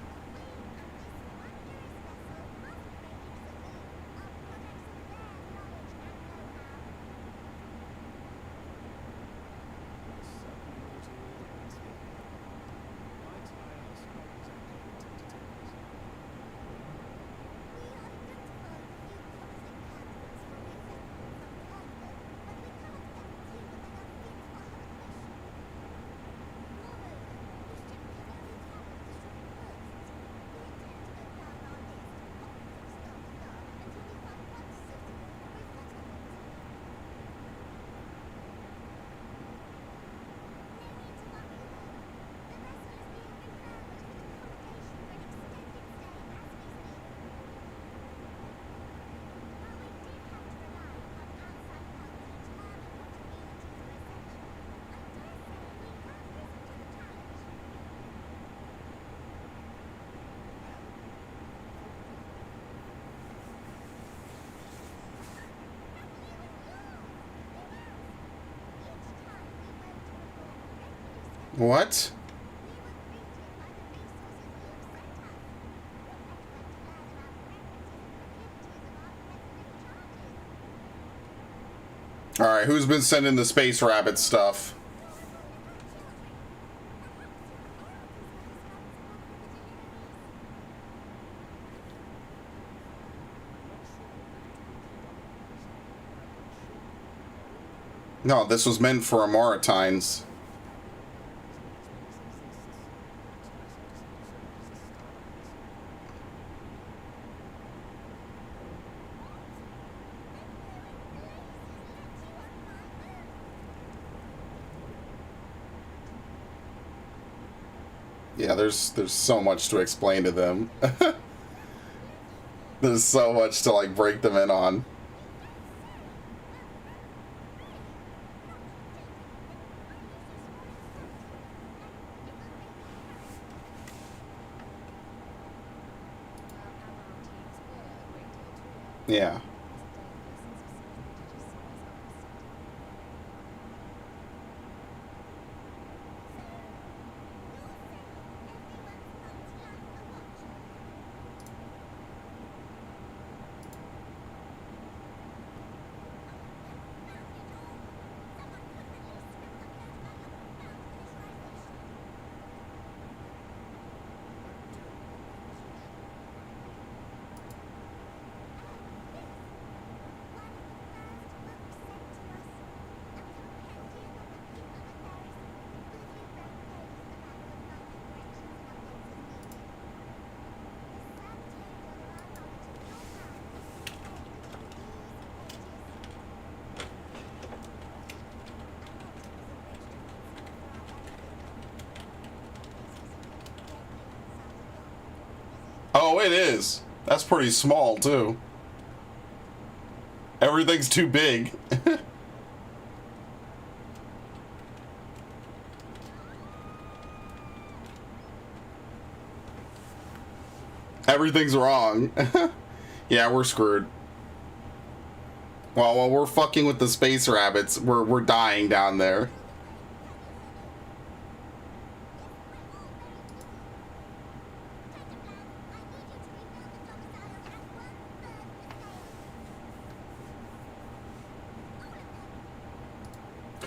What? Alright, who's been sending the space rabbit stuff? No, this was meant for Amaritines. Yeah, there's so much to explain to them. There's so much to like break them in on. Yeah. Oh, it is. That's pretty small, too. Everything's too big. Everything's wrong. Yeah, we're screwed. Well, while we're fucking with the space rabbits, we're dying down there.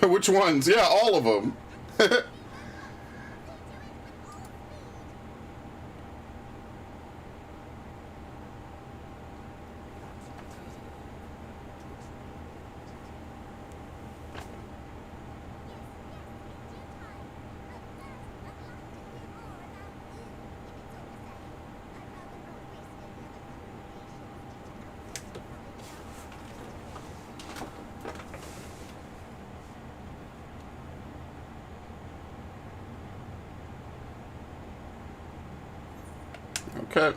Which ones? Yeah, all of them. Okay.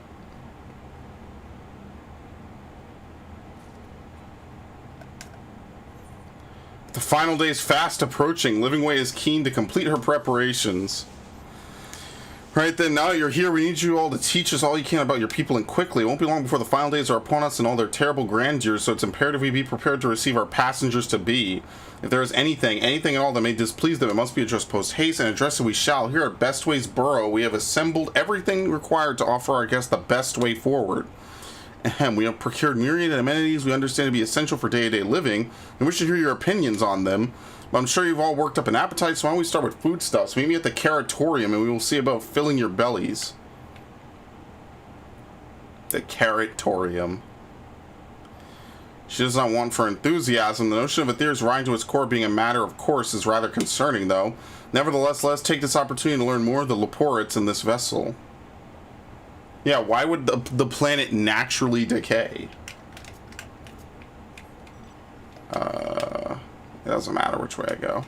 The final day is fast approaching. Living Way is keen to complete her preparations. Right then, now you're here. We need you all to teach us all you can about your people and quickly. It won't be long before the final days are upon us and all their terrible grandeur, so it's imperative we be prepared to receive our passengers to be. If there is anything at all that may displease them, it must be addressed post haste, and addressed we shall. Here at Bestways Borough, we have assembled everything required to offer our guests the best way forward. We have procured myriad amenities we understand to be essential for day-to-day living, and wish to hear your opinions on them. But I'm sure you've all worked up an appetite, so why don't we start with foodstuffs? Meet me at the Caratorium, and we will see about filling your bellies. The Caratorium. She does not want for enthusiasm. The notion of Aether's rise to its core being a matter of course is rather concerning, though. Nevertheless, let us take this opportunity to learn more of the Leporites in this vessel. Yeah, why would the planet naturally decay? It doesn't matter which way I go.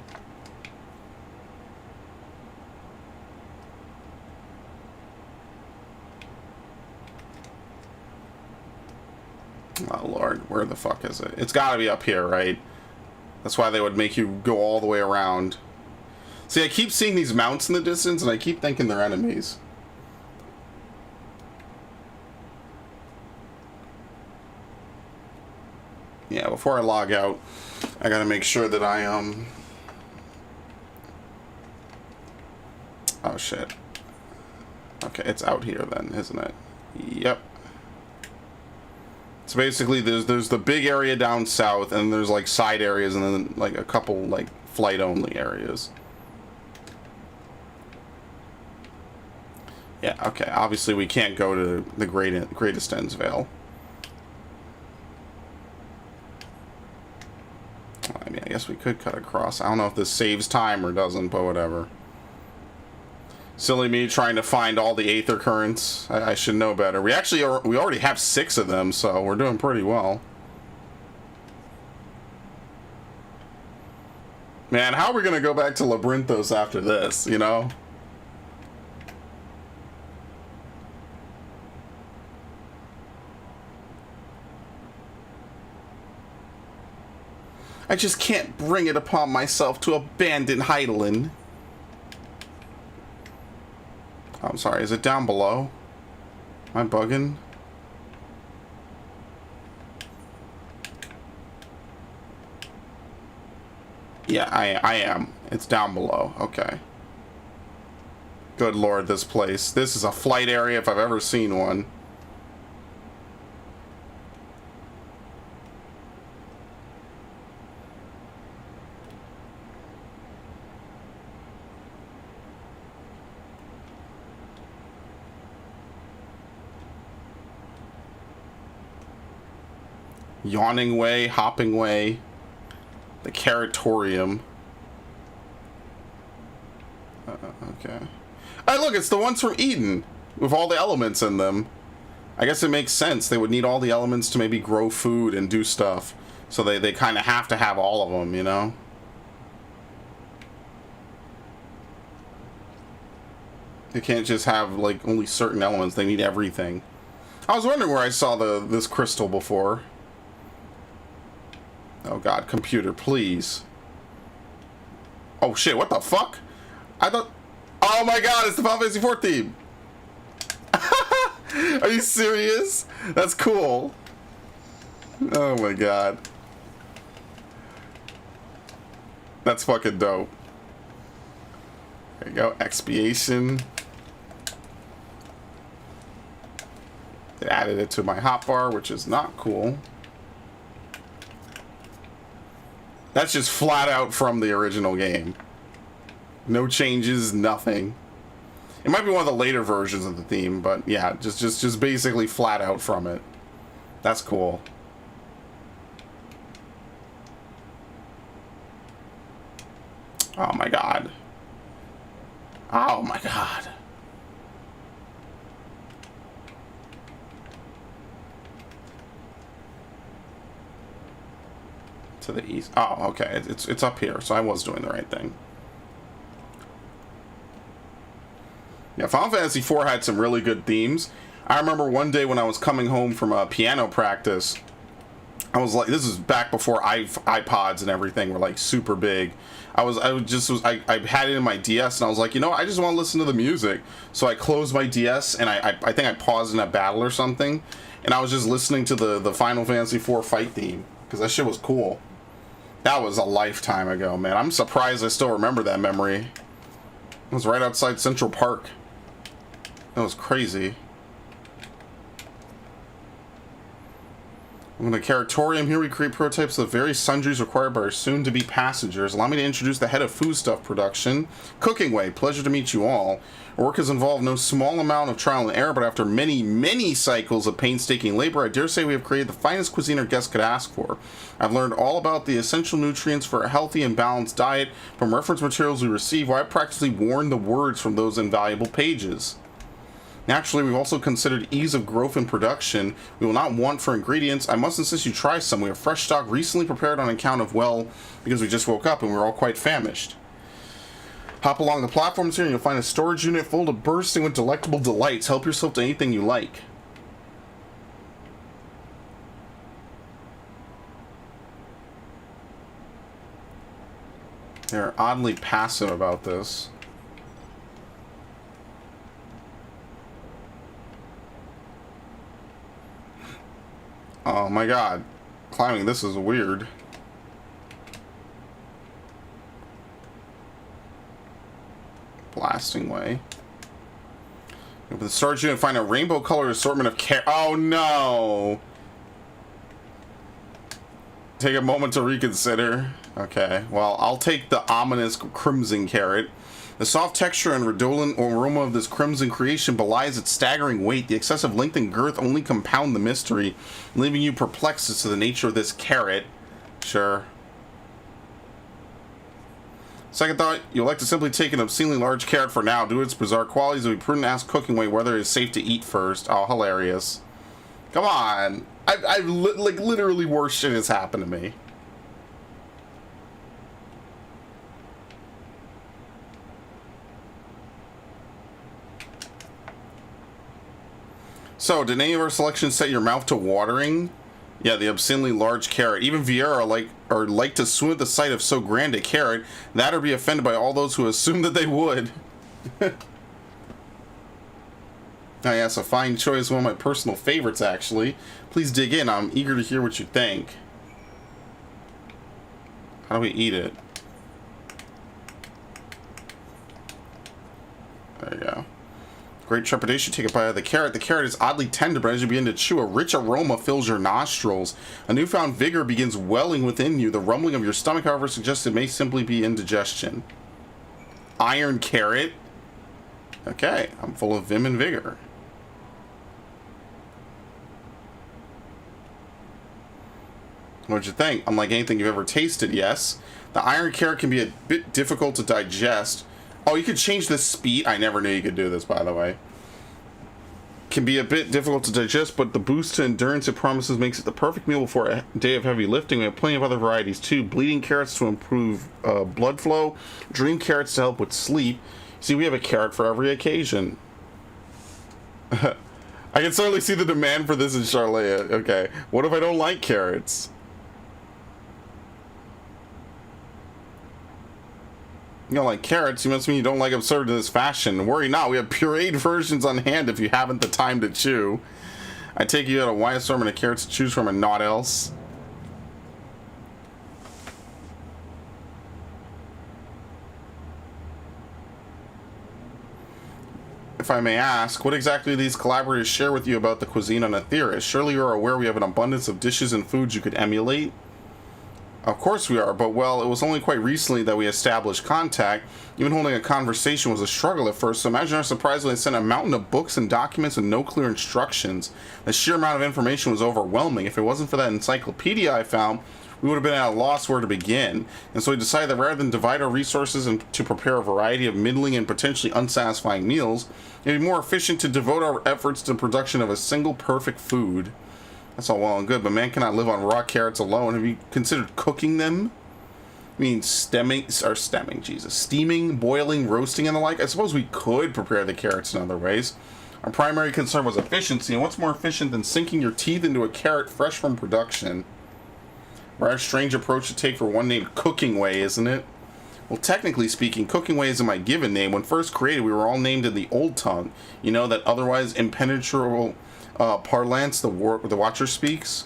Oh Lord, where the fuck is it? It's gotta be up here, right? That's why they would make you go all the way around. See, I keep seeing these mounts in the distance, and I keep thinking they're enemies. Yeah, before I log out, I gotta make sure that I, oh shit. Okay, it's out here then, isn't it? Yep. So basically, there's the big area down south, and there's like side areas, and then like a couple like flight-only areas. Yeah, okay, obviously we can't go to the Greatest Endsvale. I mean, I guess we could cut across. I don't know if this saves time or doesn't, but whatever. Silly me trying to find all the Aether currents. I should know better. We already have 6 of them, so we're doing pretty well. Man, how are we gonna go back to Labyrinthos after this, you know? I just can't bring it upon myself to abandon Heidelin. I'm sorry, is it down below? Am I bugging? Yeah, I am. It's down below. Okay. Good lord, this place. This is a flight area if I've ever seen one. Yawning Way, Hopping Way, the Caratorium. Okay. Hey, look, it's the ones from Eden with all the elements in them. I guess it makes sense. They would need all the elements to maybe grow food and do stuff. So they kind of have to have all of them, you know? They can't just have, like, only certain elements. They need everything. I was wondering where I saw this crystal before. Oh god, computer, please. Oh shit, what the fuck? I thought... Oh my god, it's the Final Fantasy IV theme! Are you serious? That's cool. Oh my god. That's fucking dope. There you go, expiation. They added it to my hotbar, which is not cool. That's just flat out from the original game. No changes, nothing. It might be one of the later versions of the theme, but yeah, just basically flat out from it. That's cool. Oh my god. Oh my god. To the east. Oh, okay. It's up here, so I was doing the right thing. Yeah, Final Fantasy IV had some really good themes. I remember one day when I was coming home from a piano practice, I was like, this is back before iPods and everything were like super big. I had it in my DS and I was like, you know, I just want to listen to the music. So I closed my DS and I think I paused in a battle or something, and I was just listening to the Final Fantasy IV fight theme because that shit was cool. That was a lifetime ago, man. I'm surprised I still remember that memory. It was right outside Central Park. That was crazy. In the Caratorium, here we create prototypes of various sundries required by our soon-to-be passengers. Allow me to introduce the head of foodstuff production, Cooking Way. Pleasure to meet you all. Our work has involved no small amount of trial and error, but after many, many cycles of painstaking labor, I dare say we have created the finest cuisine our guests could ask for. I've learned all about the essential nutrients for a healthy and balanced diet from reference materials we receive, while I practically warn the words from those invaluable pages. Naturally, we've also considered ease of growth and production. We will not want for ingredients. I must insist you try some. We have fresh stock recently prepared on account of, well, because we just woke up and we're all quite famished. Hop along the platforms here and you'll find a storage unit full to bursting with delectable delights. Help yourself to anything you like. They're oddly passive about this. Oh my god. Climbing this is weird. Blasting way. Open the storage unit and find a rainbow colored assortment of oh no! Take a moment to reconsider. Okay, well, I'll take the ominous crimson carrot. The soft texture and redolent aroma of this crimson creation belies its staggering weight. The excessive length and girth only compound the mystery, leaving you perplexed as to the nature of this carrot. Sure. Second thought, you'll like to simply take an obscenely large carrot for now. Due to its bizarre qualities, it would be prudent to ask Cooking Way whether it is safe to eat first. Oh, hilarious. Come on. I've like literally worse shit has happened to me. So, did any of our selections set your mouth to watering? Yeah, the obscenely large carrot. Even Vieira like to swoon at the sight of so grand a carrot, that or be offended by all those who assume that they would. Oh yes, a fine choice, one of my personal favorites actually. Please dig in, I'm eager to hear what you think. How do we eat it? There you go. Great trepidation, take a bite of the carrot. The carrot is oddly tender, but as you begin to chew, a rich aroma fills your nostrils. A newfound vigor begins welling within you. The rumbling of your stomach, however, suggests it may simply be indigestion. Iron carrot? Okay, I'm full of vim and vigor. What'd you think? Unlike anything you've ever tasted, yes. The iron carrot can be a bit difficult to digest. Oh, you could change the speed. I never knew you could do this, by the way. Can be a bit difficult to digest, but the boost to endurance it promises makes it the perfect meal before a day of heavy lifting. We have plenty of other varieties too. Bleeding carrots to improve blood flow. Dream carrots to help with sleep. See, we have a carrot for every occasion. I can certainly see the demand for this in Charlotte. Okay, what if I don't like carrots? You don't like carrots, you must mean you don't like them served in this fashion. Worry not, we have pureed versions on hand if you haven't the time to chew. I take you out a wide assortment of carrots to choose from and not else. If I may ask, what exactly do these collaborators share with you about the cuisine on Aetherius? Surely you're aware we have an abundance of dishes and foods you could emulate? Of course we are, but well, it was only quite recently that we established contact. Even holding a conversation was a struggle at first, so imagine our surprise when they sent a mountain of books and documents with no clear instructions. The sheer amount of information was overwhelming. If it wasn't for that encyclopedia I found, we would have been at a loss where to begin. And so we decided that rather than divide our resources and to prepare a variety of middling and potentially unsatisfying meals, it'd be more efficient to devote our efforts to the production of a single perfect food. That's all well and good, but man cannot live on raw carrots alone. Have you considered cooking them? I mean, steaming, boiling, roasting, and the like? I suppose we could prepare the carrots in other ways. Our primary concern was efficiency, and what's more efficient than sinking your teeth into a carrot fresh from production? Rather strange approach to take for one named Cooking Way, isn't it? Well, technically speaking, Cooking Way isn't my given name. When first created, we were all named in the Old Tongue. You know, that otherwise impenetrable parlance the Watcher speaks.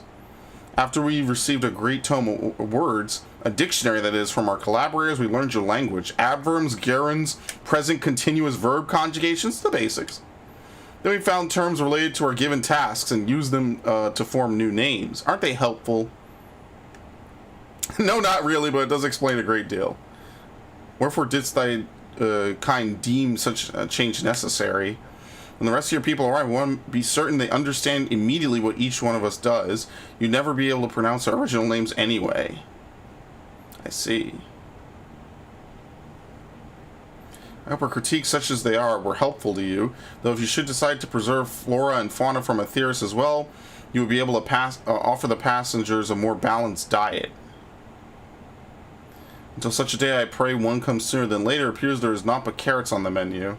After we received a great tome of words, a dictionary that is, from our collaborators, we learned your language. Adverbs, gerunds, present continuous verb conjugations, the basics. Then we found terms related to our given tasks and used them to form new names. Aren't they helpful? No, not really, but it does explain a great deal. Wherefore didst thy kind deem such a change necessary? When the rest of your people arrive, we want to be certain they understand immediately what each one of us does. You'd never be able to pronounce our original names anyway. I see. I hope our critiques, such as they are, were helpful to you. Though if you should decide to preserve flora and fauna from Aetheris as well, you would be able to offer the passengers a more balanced diet. Until such a day, I pray one comes sooner than later. It appears there is naught but carrots on the menu.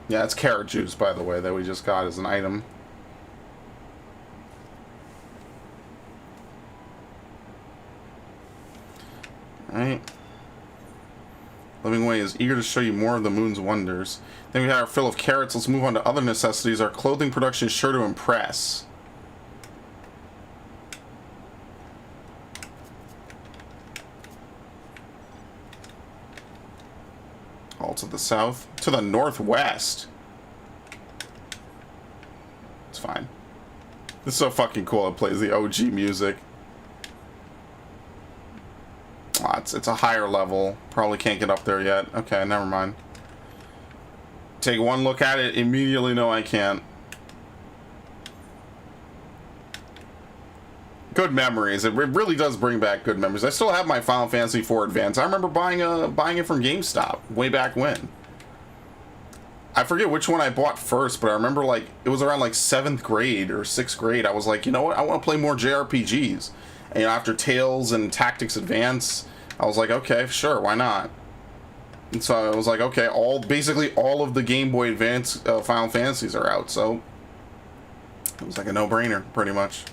Yeah, it's carrot juice, by the way, that we just got as an item. Alright. Living Way is eager to show you more of the moon's wonders. Then we had our fill of carrots. Let's move on to other necessities. Our clothing production is sure to impress. All to the south. To the northwest. It's fine. This is so fucking cool. It plays the OG music. Oh, it's a higher level. Probably can't get up there yet. Okay, never mind. Take one look at it, immediately know I can't. Good memories. It really does bring back good memories. I still have my Final Fantasy IV Advance. I remember buying it from GameStop way back when. I forget which one I bought first, but I remember like it was around like 7th grade or 6th grade. I was like, you know what? I want to play more JRPGs. And after Tales and Tactics Advance, I was like, okay, sure, why not? And so I was like, okay, basically all of the Game Boy Advance Final Fantasies are out, so it was like a no-brainer, pretty much.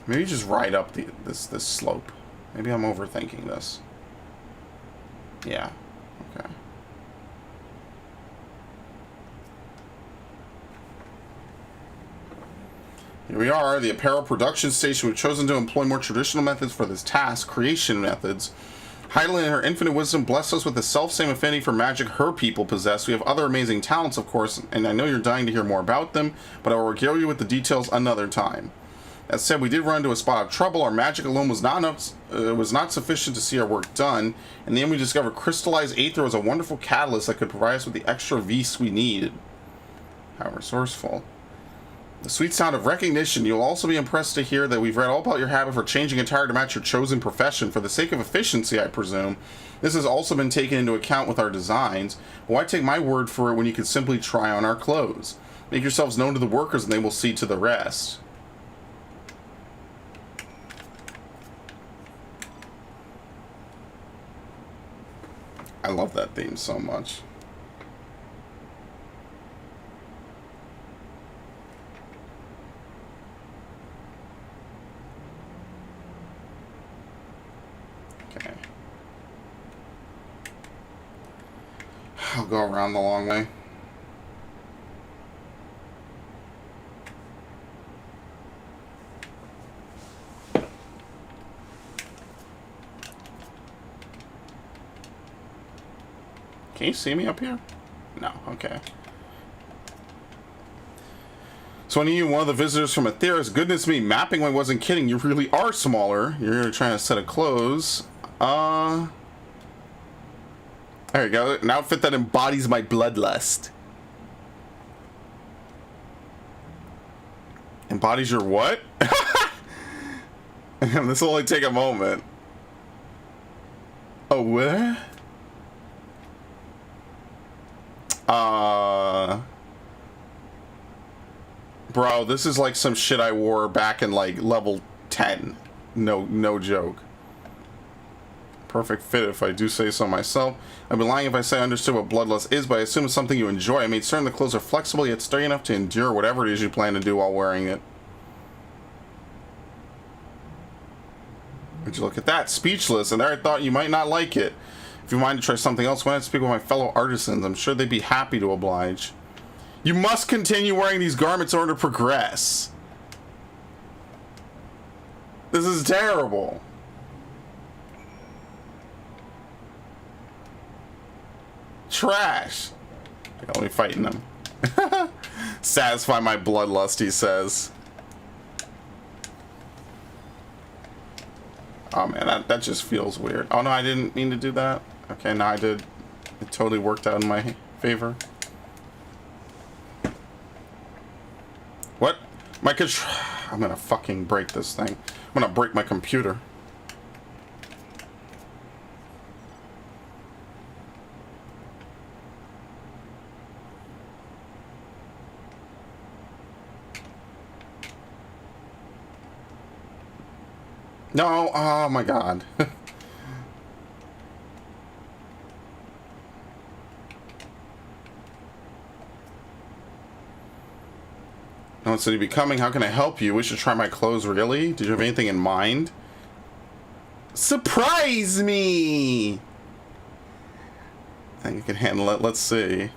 Maybe just ride up this slope. Maybe I'm overthinking this. Yeah. Okay. Here we are, the apparel production station. We've chosen to employ more traditional methods for this task, creation methods. Hydaelyn, in her infinite wisdom, blessed us with the self-same affinity for magic her people possess. We have other amazing talents, of course, and I know you're dying to hear more about them, but I will regale you with the details another time. That said, we did run into a spot of trouble. Our magic alone was not sufficient to see our work done. In the end, we discovered crystallized aether was a wonderful catalyst that could provide us with the extra vis we needed. How resourceful. The sweet sound of recognition. You'll also be impressed to hear that we've read all about your habit for changing attire to match your chosen profession. For the sake of efficiency, I presume. This has also been taken into account with our designs. But why take my word for it when you could simply try on our clothes? Make yourselves known to the workers and they will see to the rest. I love that theme so much. Okay. I'll go around the long way. Can you see me up here? No, okay. So when you one of the visitors from Aetheris, goodness me, mapping I wasn't kidding, you really are smaller. You're trying to set of clothes. There you go. An outfit that embodies my bloodlust. Embodies your what? This will only take a moment. Oh, what? Bro, this is like some shit I wore back in like level 10. No joke. Perfect fit if I do say so myself. I'd be lying if I say I understood what bloodlust is, but I assume it's something you enjoy. I made certain the clothes are flexible yet sturdy enough to endure whatever it is you plan to do while wearing it. Would you look at that? Speechless, and there I thought you might not like it. If you mind to try something else, why not speak with my fellow artisans? I'm sure they'd be happy to oblige. You must continue wearing these garments in order to progress. This is terrible. Trash. You're only fighting them. Satisfy my bloodlust, he says. Oh man, that just feels weird. Oh no, I didn't mean to do that. Okay, no, I did. It totally worked out in my favor. What? My control. I'm gonna fucking break this thing. I'm gonna break my computer. No, oh my god. No one said you'd be coming. How can I help you? We should try my clothes, really? Did you have anything in mind? Surprise me! I think you can handle it. Let's see.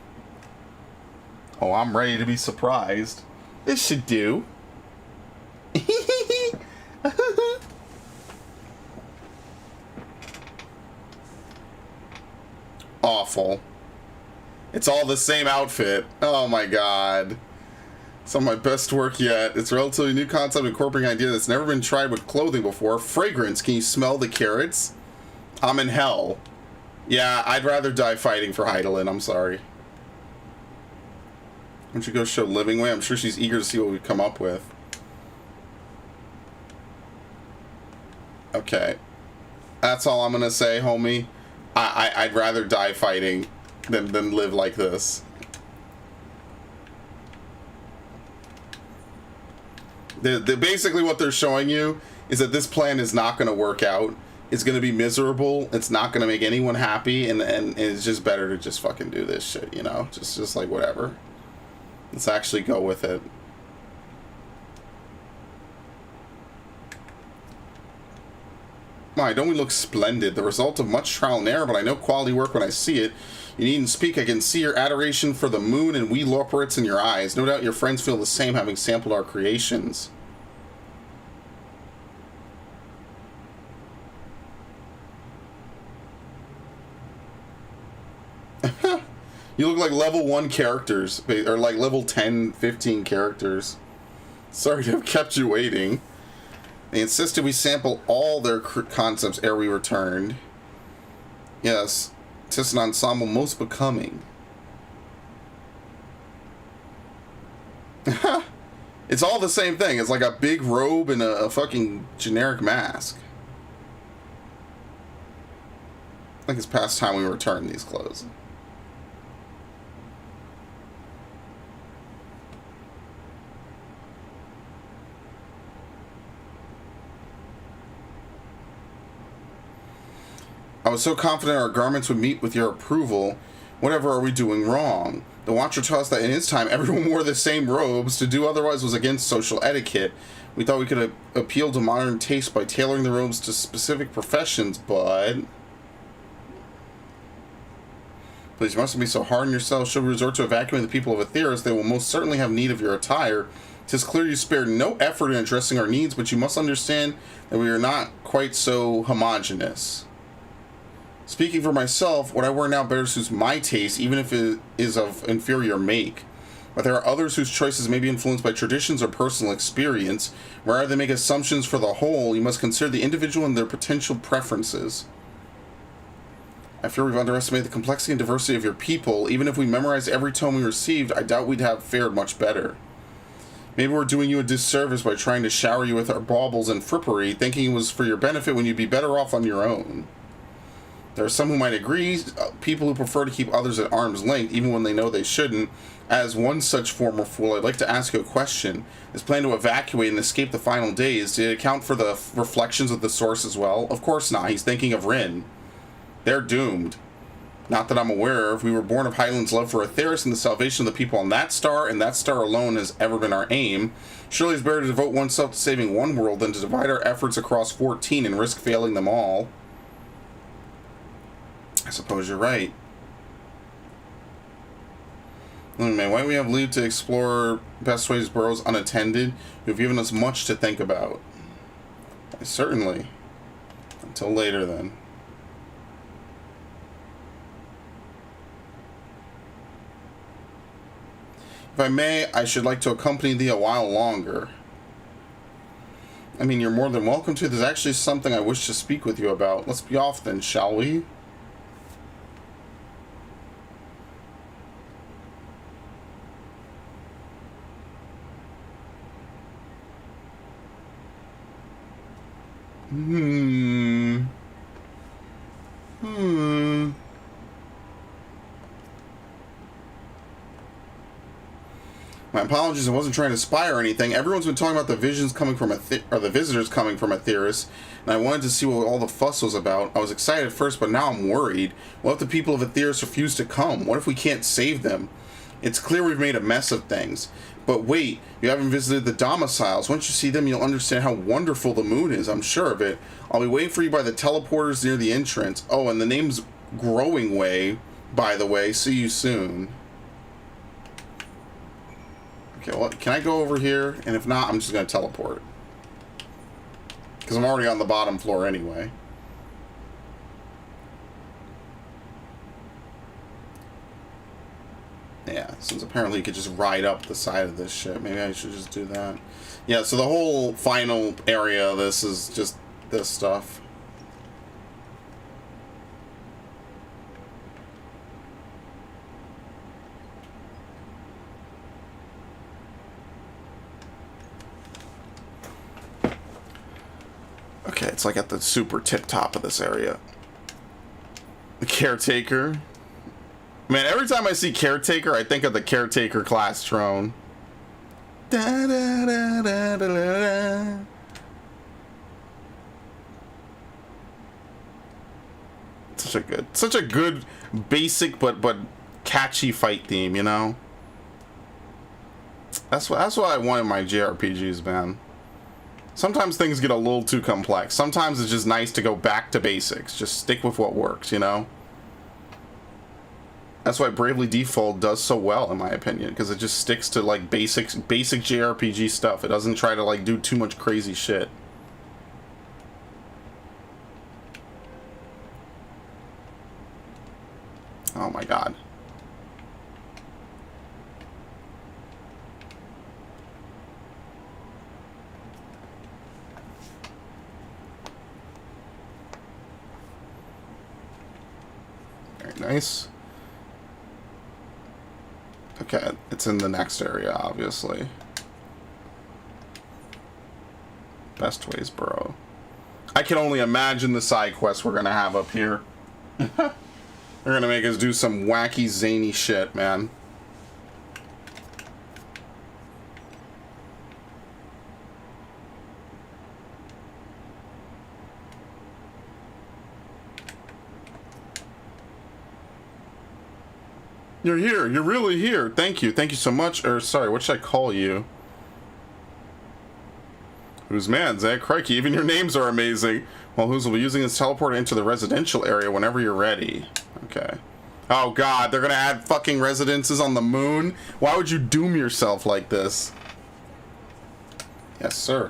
Oh, I'm ready to be surprised. This should do. Awful. It's all the same outfit. Oh my god. Some of my best work yet. It's a relatively new concept incorporating an idea that's never been tried with clothing before. Fragrance. Can you smell the carrots? I'm in hell. Yeah, I'd rather die fighting for Heidelin. I'm sorry. Why don't you go show Living Way? I'm sure she's eager to see what we come up with. Okay. That's all I'm gonna say, homie. I'd rather die fighting than live like this. Basically what they're showing you is that this plan is not going to work out. It's going to be miserable. It's not going to make anyone happy, and it's just better to just fucking do this shit, you know? Just like whatever. Let's actually go with it. My, don't we look splendid? The result of much trial and error, but I know quality work when I see it. You needn't speak. I can see your adoration for the moon and we lorperets in your eyes. No doubt your friends feel the same, having sampled our creations. You look like level 1 characters, or like level 10, 15 characters. Sorry to have kept you waiting. They insisted we sample all their concepts ere we returned. Yes, it is an ensemble most becoming. It's all the same thing. It's like a big robe and a fucking generic mask. I think it's past time we return these clothes. I was so confident our garments would meet with your approval. Whatever are we doing wrong? The Watcher taught us that in his time, everyone wore the same robes. To do otherwise was against social etiquette. We thought we could appeal to modern taste by tailoring the robes to specific professions, but... Please, you mustn't be so hard on yourselves. Should we resort to evacuating the people of Aetheris, they will most certainly have need of your attire. 'Tis clear you spared no effort in addressing our needs, but you must understand that we are not quite so homogeneous. Speaking for myself, what I wear now better suits my taste, even if it is of inferior make. but there are others whose choices may be influenced by traditions or personal experience. Rather than make assumptions for the whole, you must consider the individual and their potential preferences. I fear we've underestimated the complexity and diversity of your people. Even if we memorized every tome we received, I doubt we'd have fared much better. Maybe we're doing you a disservice by trying to shower you with our baubles and frippery, thinking it was for your benefit when you'd be better off on your own. There are some who might agree, people who prefer to keep others at arm's length, even when they know they shouldn't. As one such former fool, I'd like to ask you a question. His plan to evacuate and escape the final days, did it account for the reflections of the source as well? Of course not. He's thinking of Rin. They're doomed. Not that I'm aware of. We were born of Hyland's love for Aetheris and the salvation of the people on that star, and that star alone has ever been our aim. Surely it's better to devote oneself to saving one world than to divide our efforts across 14 and risk failing them all. I suppose you're right. Man, why do we have leave to explore Bestway's burrows unattended? You've given us much to think about. Certainly. Until later, then. If I may, I should like to accompany thee a while longer. I mean, you're more than welcome to. There's actually something I wish to speak with you about. Let's be off then, shall we? My apologies, I wasn't trying to spy or anything. Everyone's been talking about the visions coming from the visitors coming from Aetheris, and I wanted to see what all the fuss was about. I was excited at first, but now I'm worried. What if the people of Aetheris refuse to come? What if we can't save them? It's clear we've made a mess of things. But wait, you haven't visited the domiciles. Once you see them, you'll understand how wonderful the moon is. I'm sure of it. I'll be waiting for you by the teleporters near the entrance. Oh, and the name's Growing Way, by the way. See you soon. Okay, well, can I go over here? And if not, I'm just going to teleport. Because I'm already on the bottom floor anyway. Yeah, since apparently you could just ride up the side of this shit. Maybe I should just do that. Yeah, so the whole final area of this is just this stuff. Okay, it's like at the super tip top of this area. The Caretaker. Man, every time I see Caretaker, I think of the Caretaker class drone. Da, da, da, da, da, da. Such a good basic but catchy fight theme, you know? That's what I want in my JRPGs, man. Sometimes things get a little too complex. Sometimes it's just nice to go back to basics. Just stick with what works, you know? That's why Bravely Default does so well, in my opinion, because it just sticks to, like, basic JRPG stuff. It doesn't try to, like, do too much crazy shit. Oh my god. Very nice. Okay, it's in the next area, obviously. Best ways, bro. I can only imagine the side quests we're gonna have up here. They're gonna make us do some wacky, zany shit, man. You're here. You're really here. Thank you. Thank you so much. Or, sorry, what should I call you? Who's man, Zach? Crikey, even your names are amazing. Well, Who's will be using this teleporter into the residential area whenever you're ready. Okay. Oh, God. They're going to add fucking residences on the moon? Why would you doom yourself like this? Yes, sir.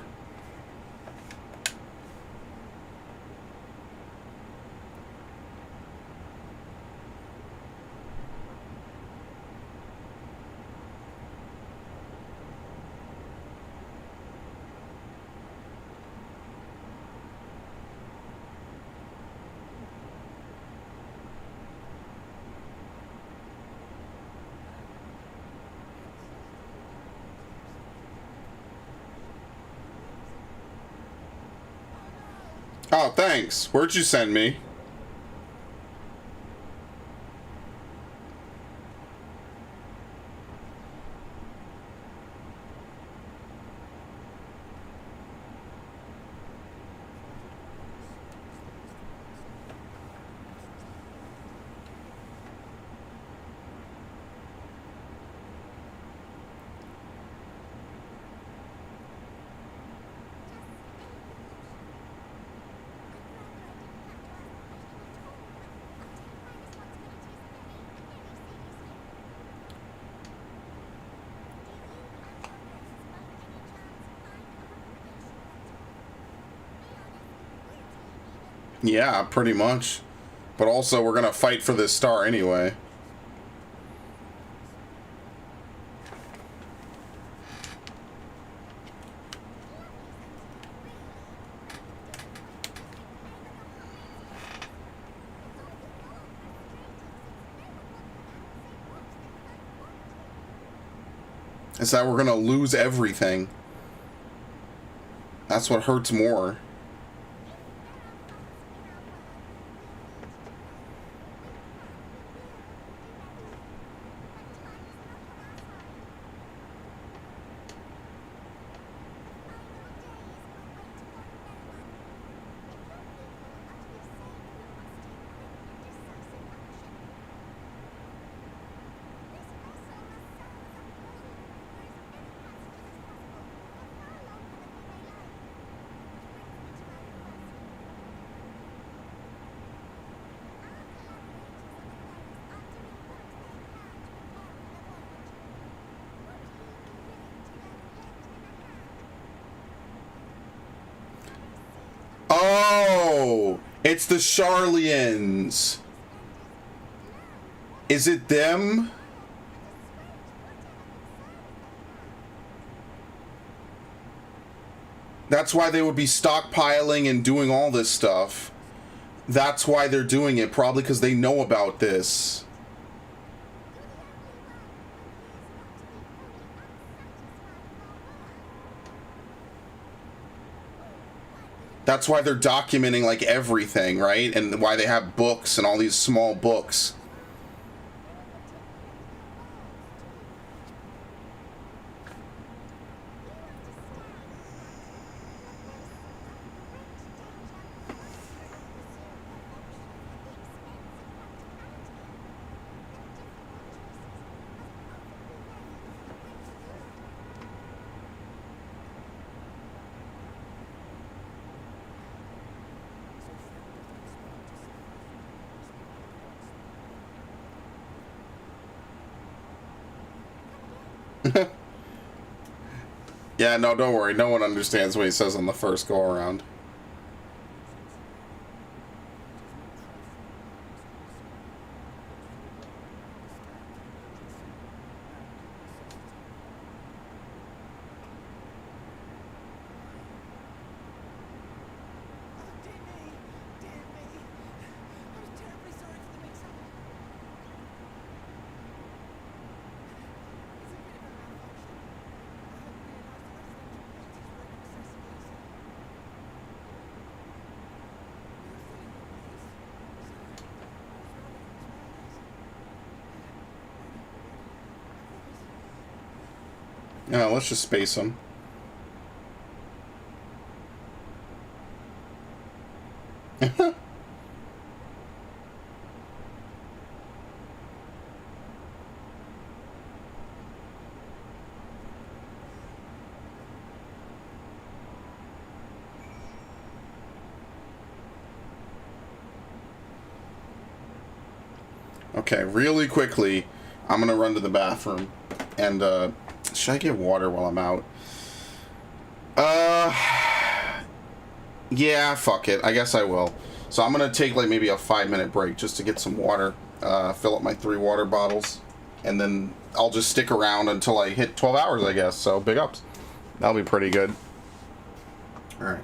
Oh, thanks. Where'd you send me? Yeah, pretty much. But also, we're gonna fight for this star anyway. Is that we're gonna lose everything. That's what hurts more. Oh, it's the Charlians. Is it them? That's why they would be stockpiling and doing all this stuff. That's why they're doing it, probably because they know about this. That's why they're documenting, like, everything, right? And why they have books and all these small books. Yeah, no, don't worry. No one understands what he says on the first go around. No, let's just space them. Okay, really quickly, I'm gonna run to the bathroom. And, should I get water while I'm out? Yeah, fuck it. I guess I will. So I'm gonna take, like, maybe a 5-minute break just to get some water. Fill up my 3 water bottles. And then I'll just stick around until I hit 12 hours, I guess. So, big ups. That'll be pretty good. Alright.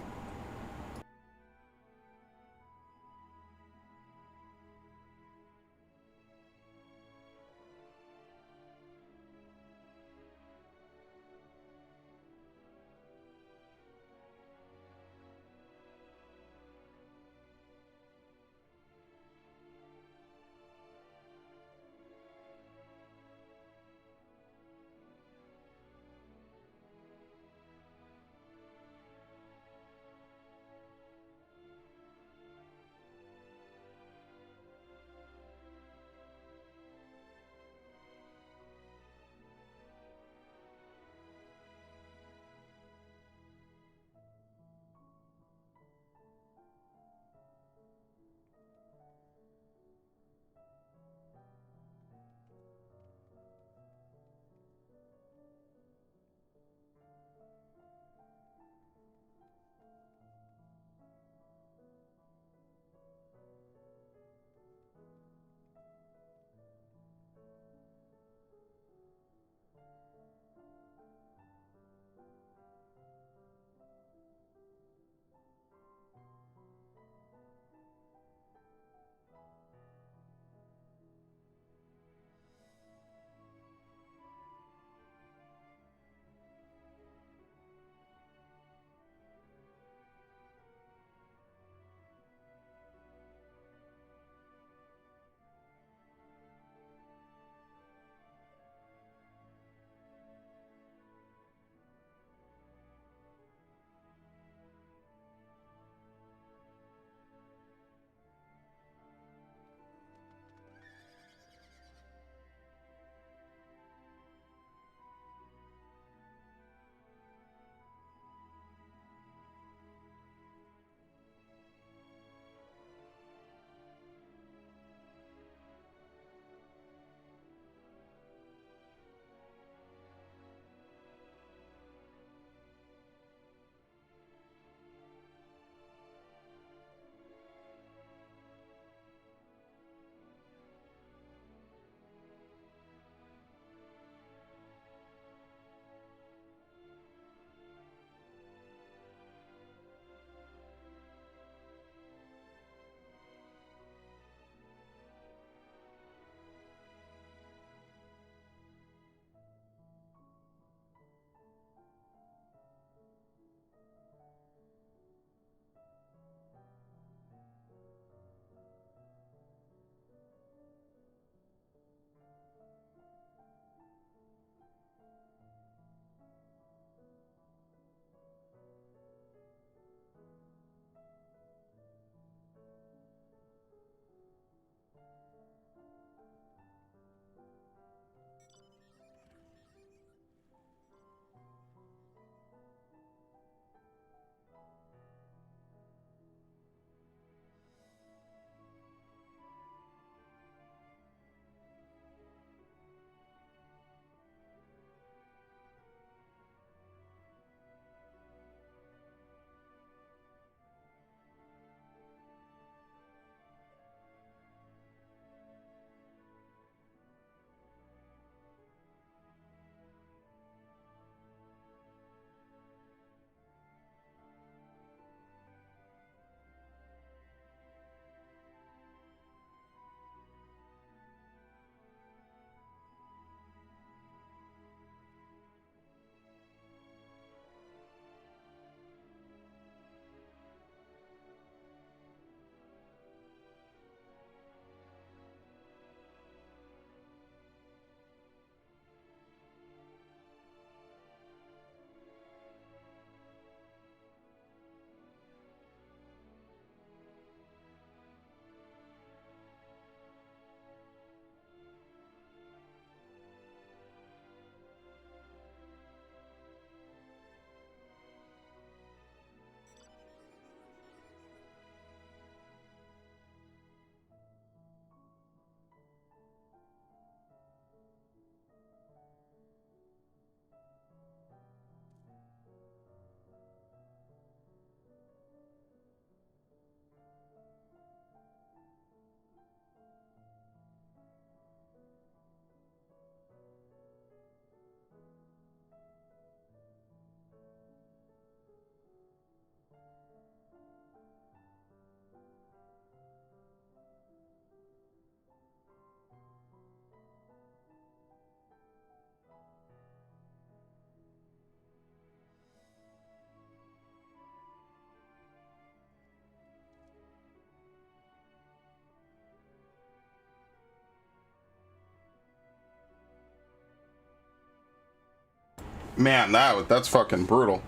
Man, that's fucking brutal.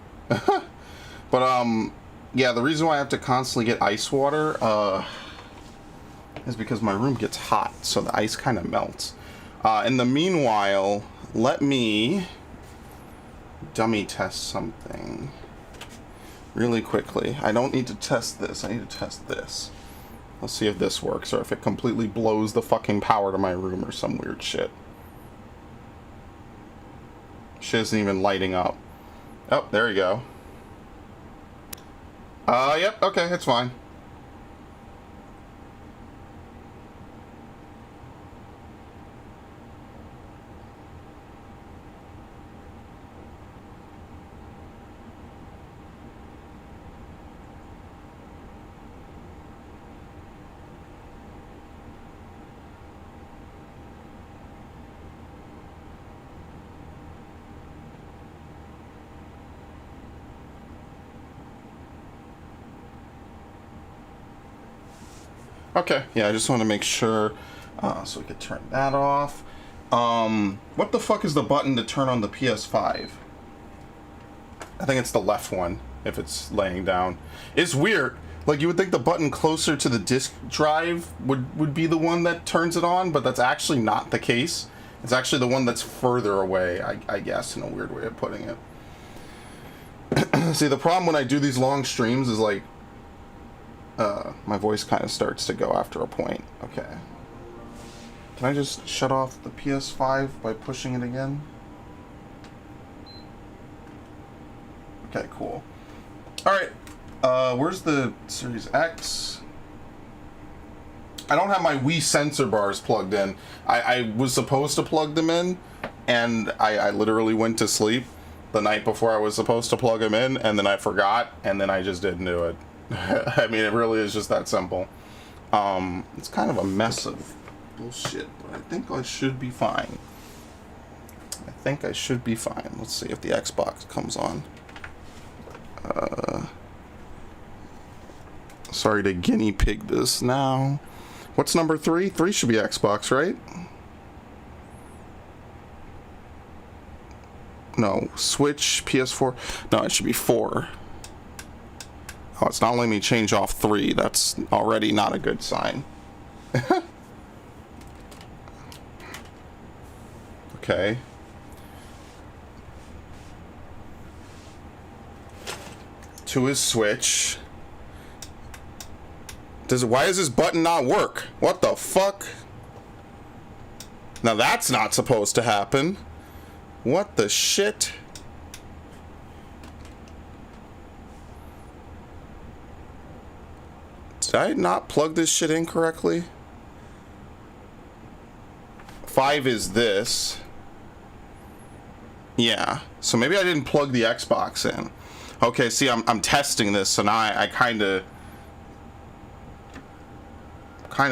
But yeah, the reason why I have to constantly get ice water is because my room gets hot, so the ice kind of melts. In the meanwhile, let me dummy test something really quickly. I don't need to test this, I need to test this. Let's see if this works, or if it completely blows the fucking power to my room or some weird shit. Shit isn't even lighting up. Oh, there you go. Yep, okay, it's fine. Okay, yeah, I just want to make sure, so we could turn that off. What the fuck is the button to turn on the PS5? I think it's the left one, if it's laying down. It's weird. Like, you would think the button closer to the disk drive would be the one that turns it on, but that's actually not the case. It's actually the one that's further away, I guess, in a weird way of putting it. See, the problem when I do these long streams is, like, my voice kind of starts to go after a point. Okay. Can I just shut off the PS5 by pushing it again? Okay, cool. Alright. Where's the Series X? I don't have my Wii sensor bars plugged in. I was supposed to plug them in, and I literally went to sleep the night before I was supposed to plug them in, and then I forgot, and then I just didn't do it. I mean, it really is just that simple. It's kind of a mess of bullshit, but I think I should be fine. I think I should be fine. Let's see if the Xbox comes on. Sorry to guinea pig this now. What's number 3? 3 should be Xbox, right? No, Switch, PS4. No, it should be 4. Oh, it's not letting me change off 3. That's already not a good sign. Okay. To his Switch. Why does this button not work? What the fuck? Now that's not supposed to happen. What the shit? Did I not plug this shit in correctly? 5 is this. Yeah. So maybe I didn't plug the Xbox in. Okay, see, I'm testing this, so now I kind of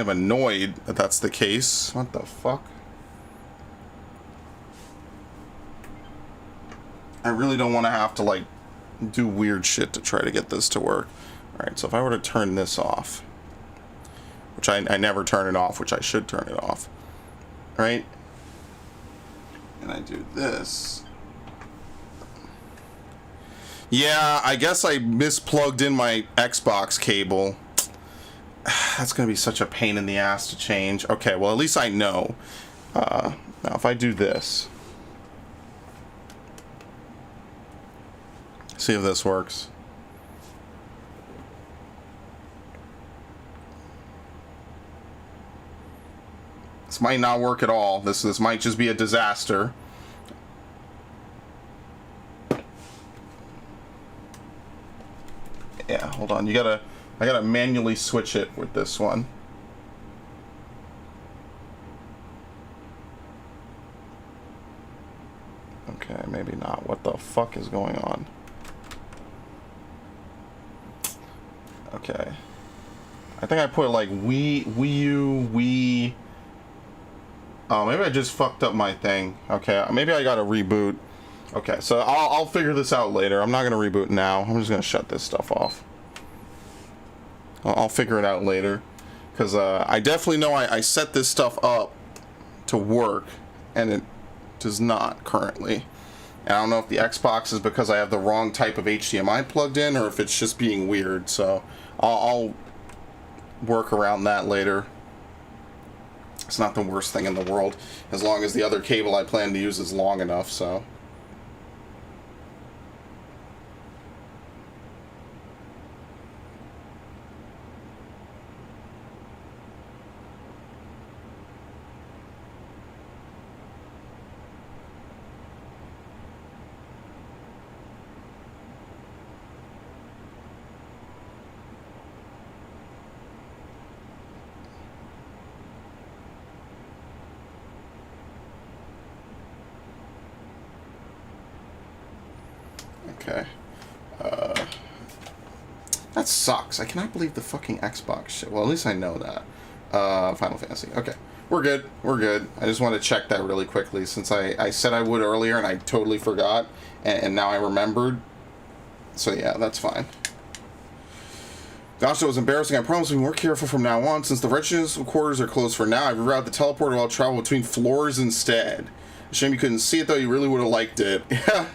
annoyed that that's the case. What the fuck? I really don't want to have to, like, do weird shit to try to get this to work. Alright, so if I were to turn this off, which I never turn it off, which I should turn it off, right? And I do this. Yeah, I guess I misplugged in my Xbox cable. That's gonna be such a pain in the ass to change. Okay, well, at least I know. Now, if I do this, see if this works. This might not work at all. This might just be a disaster. Yeah, hold on. I gotta manually switch it with this one. Okay, maybe not. What the fuck is going on? Okay. I think I put like Wii U, Wii. Oh, maybe I just fucked up my thing. Okay, maybe I gotta reboot. Okay, so I'll figure this out later. I'm not gonna reboot now. I'm just gonna shut this stuff off. I'll figure it out later, because I definitely know I set this stuff up to work, and it does not currently. And I don't know if the Xbox is because I have the wrong type of HDMI plugged in, or if it's just being weird. So I'll work around that later. It's not the worst thing in the world, as long as the other cable I plan to use is long enough, so. Okay. That sucks. I cannot believe the fucking Xbox shit. Well, at least I know that. Final Fantasy. Okay. We're good. We're good. I just want to check that really quickly since I said I would earlier and I totally forgot. And now I remembered. So yeah, that's fine. Gosh, that was embarrassing. I promise we'll be more careful from now on. Since the residential quarters are closed for now, I've rerouted the teleporter while travel between floors instead. Shame you couldn't see it though. You really would have liked it. Yeah.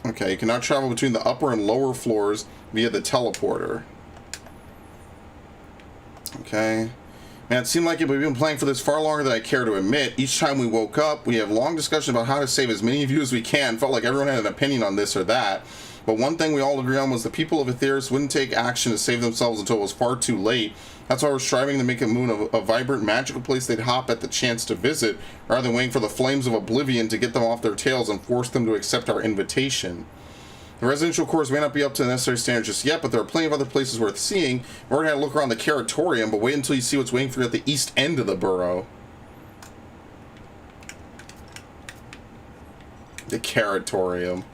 Okay, you cannot travel between the upper and lower floors via the teleporter. Okay. Man, it seemed like it, but we've been playing for this far longer than I care to admit. Each time we woke up, we have long discussion about how to save as many of you as we can. Felt like everyone had an opinion on this or that. But one thing we all agree on was the people of Aetheris wouldn't take action to save themselves until it was far too late. That's why we're striving to make a moon a vibrant, magical place they'd hop at the chance to visit, rather than waiting for the flames of oblivion to get them off their tails and force them to accept our invitation. The residential cores may not be up to the necessary standards just yet, but there are plenty of other places worth seeing. We've already had a look around the Caratorium, but wait until you see what's waiting for you at the east end of the borough. The Caratorium.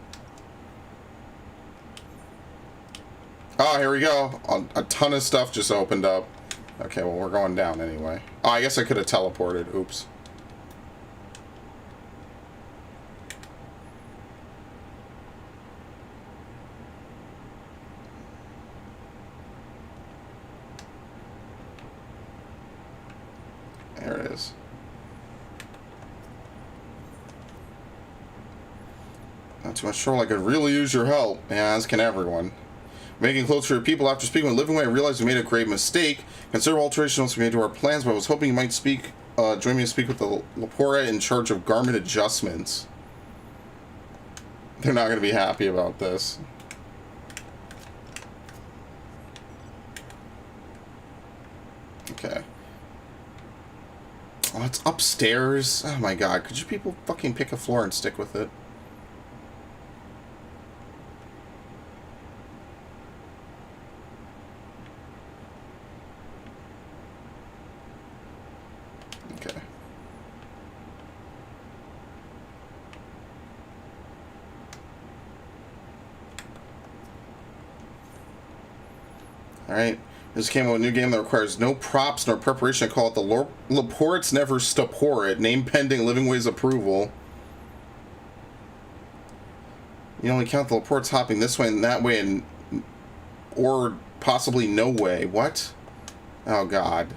Oh, here we go. A ton of stuff just opened up. Okay, well, we're going down anyway. Oh, I guess I could have teleported. Oops. There it is. Not too much trouble. I could really use your help. Yeah, as can everyone. Making clothes for your people. After speaking with Living Way, I realized we made a grave mistake. Consider alterations we made to our plans, but I was hoping you might join me to speak with the Lapora in charge of garment adjustments. They're not going to be happy about this. Okay. Oh, it's upstairs. Oh my god. Could you people fucking pick a floor and stick with it? Okay. Alright. This came out with a new game that requires no props nor preparation. I call it the Laports Never Stopor. Name pending Living Way's approval. You only count the Laports hopping this way and that way, and or possibly no way. What? Oh god.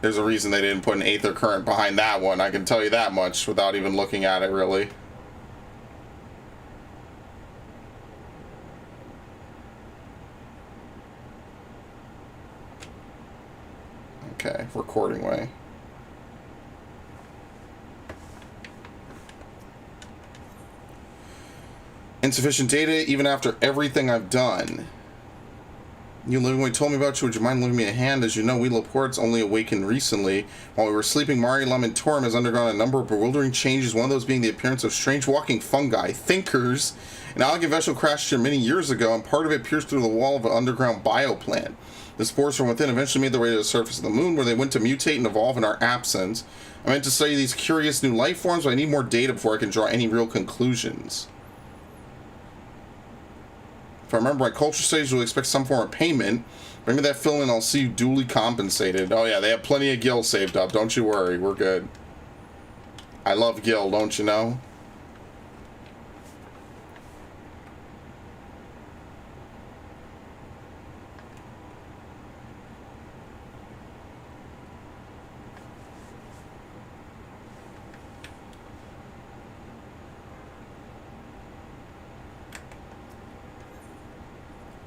There's a reason they didn't put an Aether current behind that one. I can tell you that much without even looking at it, really. Okay, recording way. Insufficient data, even after everything I've done. You Living Way told me about you. Would you mind lending me a hand? As you know, we Laports only awakened recently. While we were sleeping, Mari Lamentorum has undergone a number of bewildering changes, one of those being the appearance of strange walking fungi, thinkers. An algae vessel crashed here many years ago, and part of it pierced through the wall of an underground bioplant. The spores from within eventually made their way to the surface of the moon, where they went to mutate and evolve in our absence. I meant to study these curious new life forms, but I need more data before I can draw any real conclusions. If I remember my culture studies, you'll expect some form of payment. Bring me that film and I'll see you duly compensated. Oh yeah, they have plenty of gil saved up. Don't you worry, we're good. I love gil, don't you know?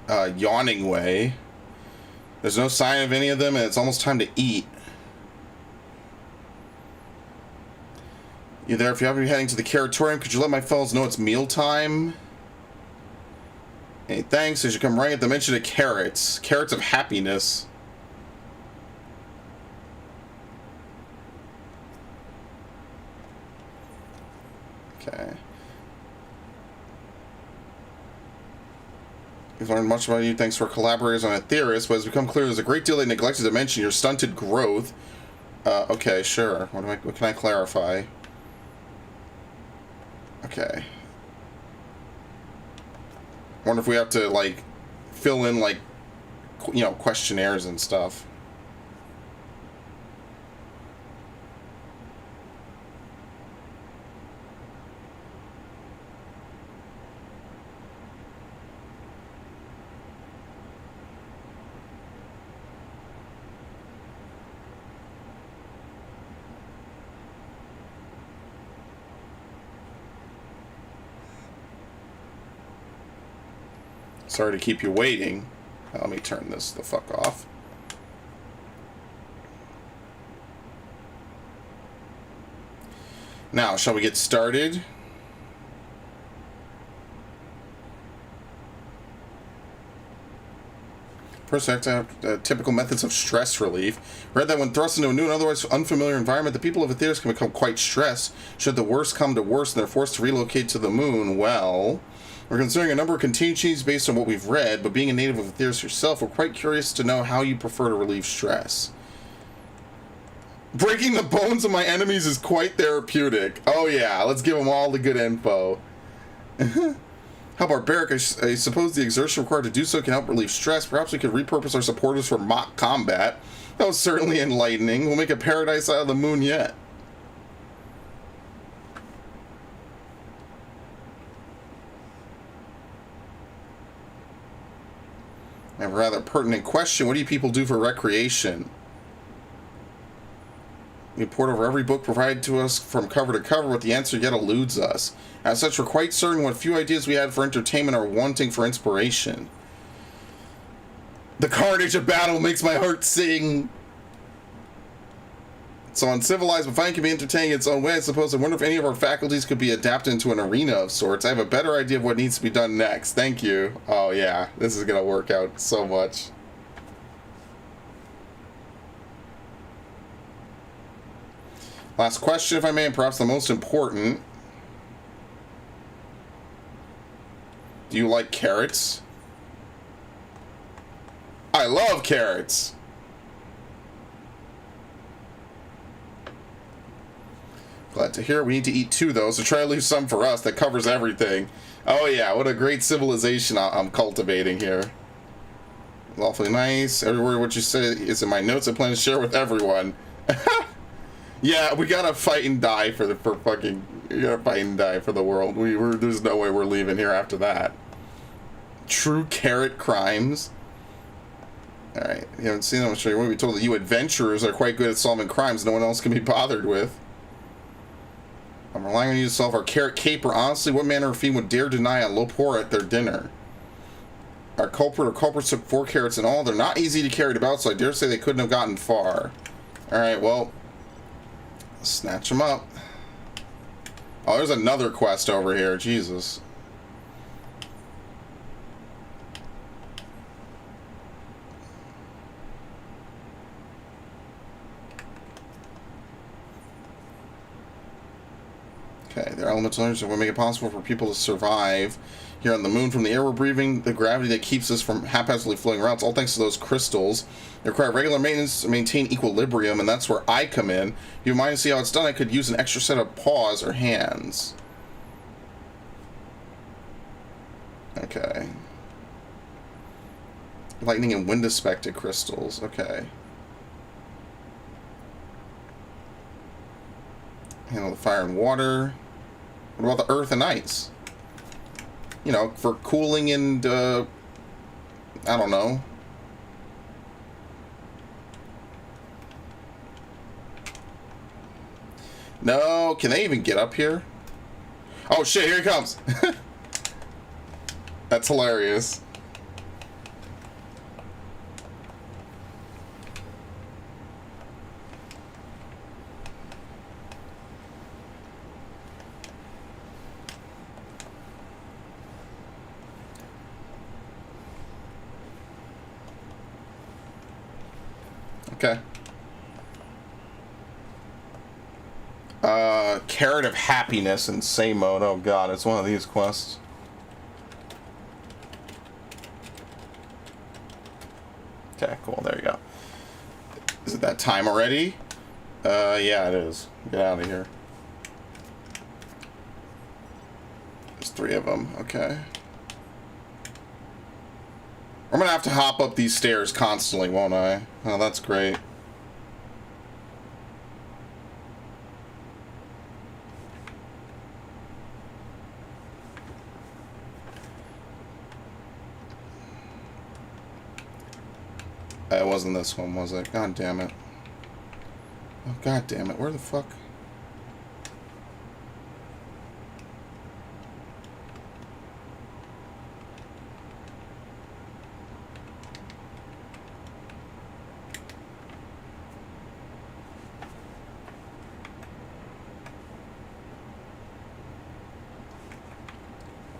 yawning way. There's no sign of any of them, and it's almost time to eat. You there? If you happen to be heading to the Caratorium, could you let my fellows know it's mealtime? Hey, thanks. As you come right at the mention of carrots. Carrots of happiness. Okay. We've learned much about you thanks to our collaborators on Aetheris, but it's become clear there's a great deal they neglected to mention your stunted growth. Okay, sure. What can I clarify? Okay. Wonder if we have to, like, fill in, like, you know, questionnaires and stuff. Sorry to keep you waiting. Let me turn this the fuck off. Now, shall we get started? First, I have to have typical methods of stress relief. Read that when thrust into a new and otherwise unfamiliar environment, the people of Aetheris can become quite stressed. Should the worst come to worst and they're forced to relocate to the moon, well... We're considering a number of contingencies based on what we've read, but being a native of Aetheris yourself, we're quite curious to know how you prefer to relieve stress. Breaking the bones of my enemies is quite therapeutic. Oh yeah, let's give them all the good info. How barbaric. I suppose the exertion required to do so can help relieve stress. Perhaps we could repurpose our supporters for mock combat. That was certainly enlightening. We'll make a paradise out of the moon yet. I have a rather pertinent question. What do you people do for recreation? We poured over every book provided to us from cover to cover, but the answer yet eludes us. As such, we're quite certain what few ideas we had for entertainment are wanting for inspiration. The carnage of battle makes my heart sing. So uncivilized, but fine can be entertaining in its own way. I suppose I wonder if any of our faculties could be adapted into an arena of sorts. I have a better idea of what needs to be done next. Thank you. Oh yeah, this is gonna work out so much. Last question, if I may, and perhaps the most important. Do you like carrots? I love carrots. Glad to hear. We need to eat too, though, so try to leave some for us. That covers everything. Oh yeah, what a great civilization I'm cultivating here. Lawfully nice. Every word what you say is in my notes. I plan to share with everyone. Yeah, we gotta fight and die we gotta fight and die for the world. There's no way we're leaving here after that. True carrot crimes. Alright, you haven't seen them. I'm sure you want to be told that you adventurers are quite good at solving crimes no one else can be bothered with. I'm relying on you to solve our carrot caper. Honestly, what manner of fiend would dare deny a lopor at their dinner? Our culprit or culprits took 4 carrots in all. They're not easy to carry about, so I dare say they couldn't have gotten far. Alright, well, snatch them up. Oh, there's another quest over here. Jesus. Okay, their elemental energy will make it possible for people to survive here on the moon. From the air we're breathing, the gravity that keeps us from haphazardly floating around, it's all thanks to those crystals. They require regular maintenance to maintain equilibrium, and that's where I come in. If you mind to see how it's done, I could use an extra set of paws or hands. Okay. Lightning and wind aspected crystals. Okay. Handle the fire and water. What about the earth and ice? You know, for cooling and, I don't know. No, can they even get up here? Oh shit, here he comes. That's hilarious. Okay. Carrot of Happiness in Say mode. Oh god, it's one of these quests. Okay, cool, there you go. Is it that time already? Yeah, it is. Get out of here. There's 3 of them, okay. I'm gonna have to hop up these stairs constantly, won't I? Oh, that's great. It wasn't this one, was it? God damn it. Oh, god damn it. Where the fuck?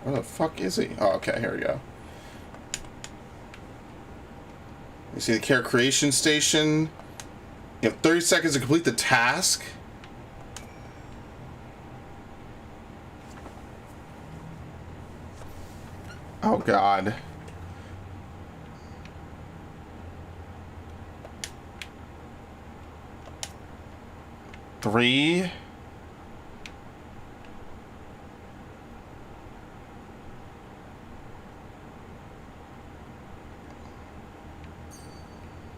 Where the fuck is he? Oh, okay, here we go. You see the care creation station. You have 30 seconds to complete the task. Oh god. Three.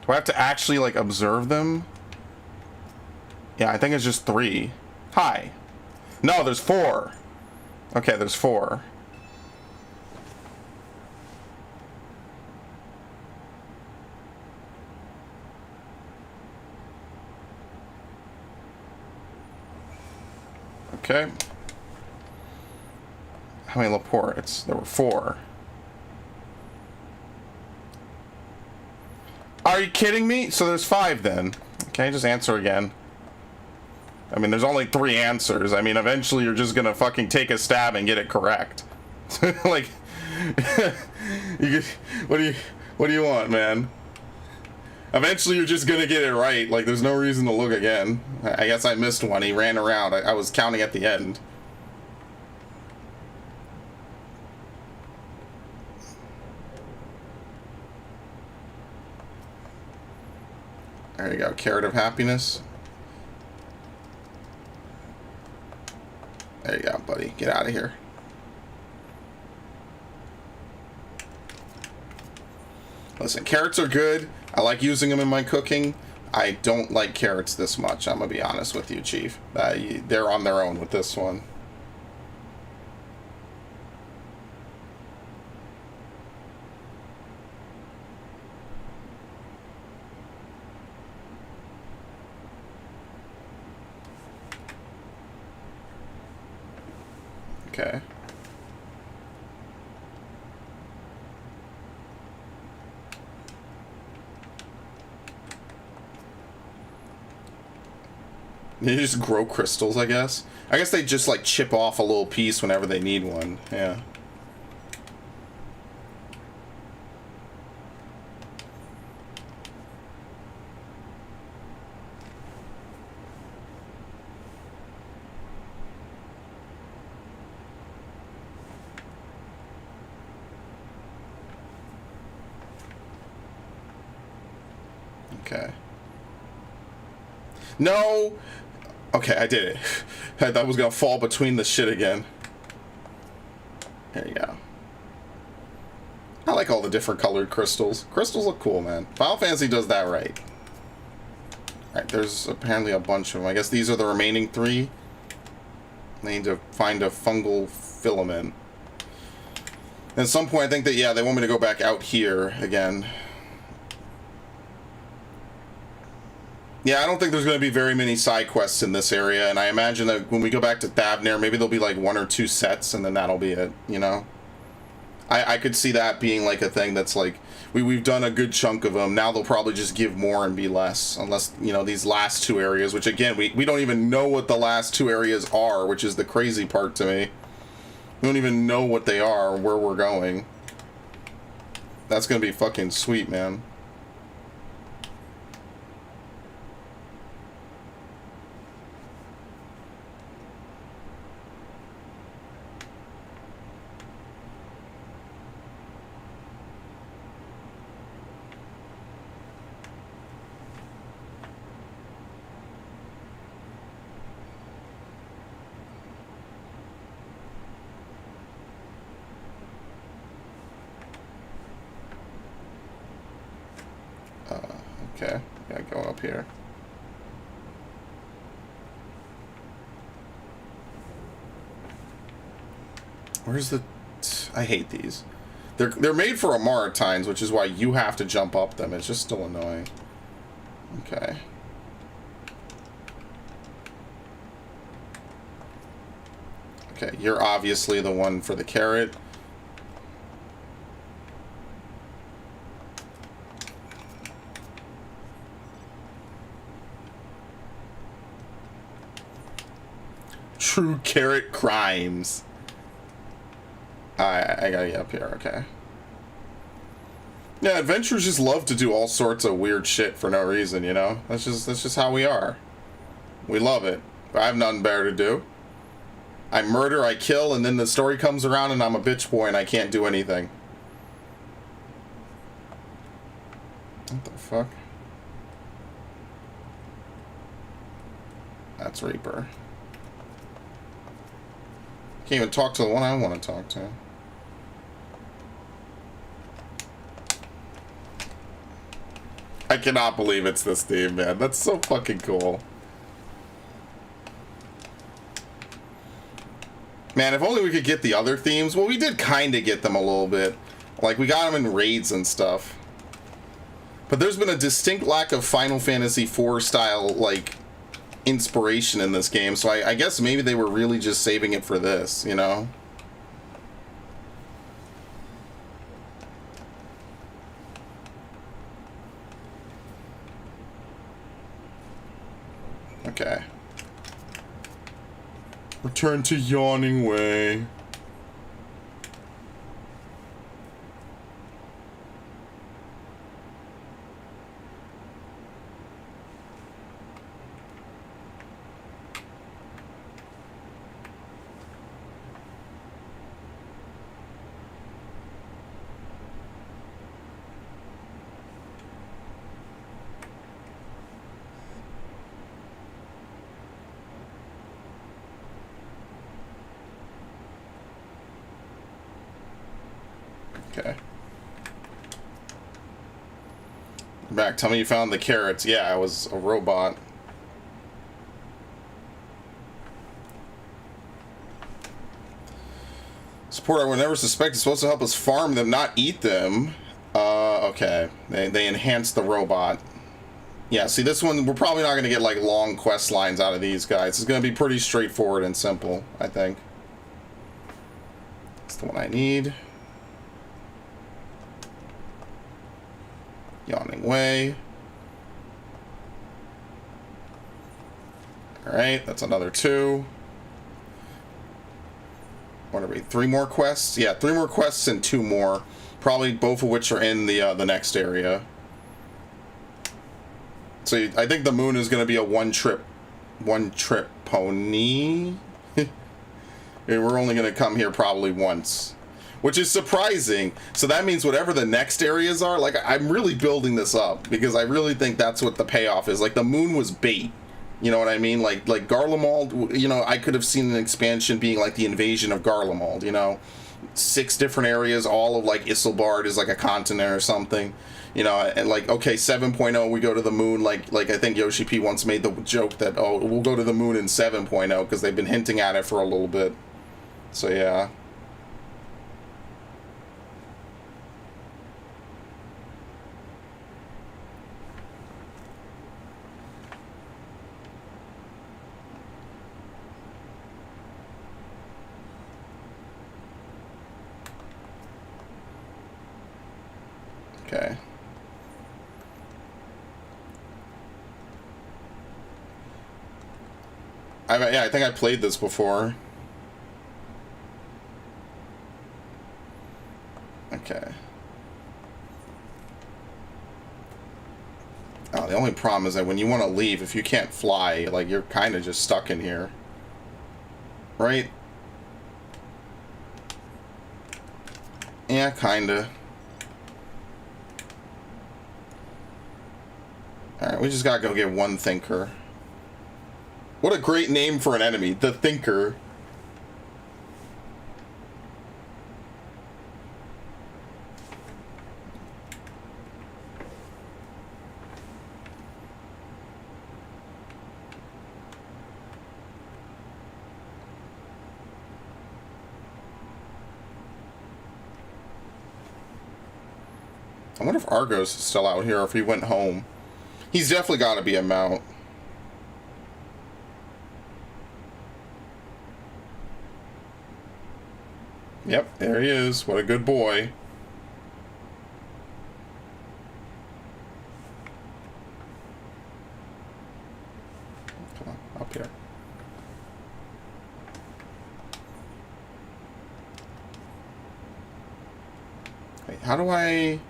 Do I have to actually, like, observe them? Yeah, I think it's just 3. Hi. No, there's 4. Okay, there's 4. Okay. How many Laportes? There were 4. Are you kidding me? So there's 5 then. Okay, just answer again. I mean, there's only 3 answers. I mean, eventually you're just gonna fucking take a stab and get it correct. Like, what do you want, man? Eventually you're just gonna get it right. Like, there's no reason to look again. I guess I missed one. He ran around. I was counting at the end. There you go, Carrot of Happiness. There you go, buddy. Get out of here. Listen, carrots are good. I like using them in my cooking. I don't like carrots this much, I'm gonna be honest with you, Chief. They're on their own with this one. Okay. They just grow crystals, I guess. I guess they just like chip off a little piece whenever they need one. Yeah. Okay. No! Okay, I did it. I thought I was gonna fall between the shit again. There you go. I like all the different colored crystals. Crystals look cool, man. Final Fantasy does that right. Alright, there's apparently a bunch of them. I guess these are the remaining 3. They need to find a fungal filament. At some point, I think that, yeah, they want me to go back out here again. Yeah, I don't think there's going to be very many side quests in this area, and I imagine that when we go back to Thavnir, maybe there'll be like 1 or 2 sets, and then that'll be it, you know? I could see that being like a thing that's like, we've done a good chunk of them, now they'll probably just give more and be less, unless, you know, these last 2 areas, which again, we don't even know what the last 2 areas are, which is the crazy part to me. We don't even know what they are, where we're going. That's going to be fucking sweet, man. Okay, gotta go up here. Where's the... I hate these. They're made for Amaritines, which is why you have to jump up them. It's just still annoying. Okay. Okay, you're obviously the one for the carrot. True carrot crimes. I gotta get up here, okay. Yeah, adventurers just love to do all sorts of weird shit for no reason, you know? That's just how we are. We love it. I have nothing better to do. I murder, I kill, and then the story comes around and I'm a bitch boy and I can't do anything. What the fuck? That's Reaper. Can't even talk to the one I want to talk to. I cannot believe it's this theme, man. That's so fucking cool. Man, if only we could get the other themes. Well, we did kind of get them a little bit. Like, we got them in raids and stuff. But there's been a distinct lack of Final Fantasy IV style, like, inspiration in this game. So I guess maybe they were really just saving it for this, you know? Okay. Return to Yawning Way. Okay. Back, tell me you found the carrots. Yeah, I was a robot. Support I would never suspect is supposed to help us farm them, not eat them. Okay. They enhanced the robot. Yeah, see this one, we're probably not going to get like long quest lines out of these guys. It's going to be pretty straightforward and simple, I think. That's the one I need. Yawning Way. Alright, that's another 2. What are we? 3 more quests? Yeah, 3 more quests and 2 more. Probably both of which are in the next area. So I think the moon is going to be a one trip pony. We're only going to come here probably once. Which is surprising. So that means whatever the next areas are, like, I'm really building this up because I really think that's what the payoff is. Like, the moon was bait. You know what I mean? Like Garlemald, you know, I could have seen an expansion being like the invasion of Garlemald, you know? 6 different areas, all of like Isilbard is like a continent or something. You know, and like, okay, 7.0, we go to the moon. Like I think Yoshi P once made the joke that, oh, we'll go to the moon in 7.0 because they've been hinting at it for a little bit. So, yeah. Okay. Yeah, I think I played this before. Okay. Oh, the only problem is that when you want to leave, if you can't fly, like, you're kind of just stuck in here. Right? Yeah, kinda. Alright, we just gotta go get one Thinker. What a great name for an enemy, the Thinker. I wonder if Argos is still out here or if he went home. He's definitely got to be a mount. Yep, there he is. What a good boy. Come on, up here. Wait, how do I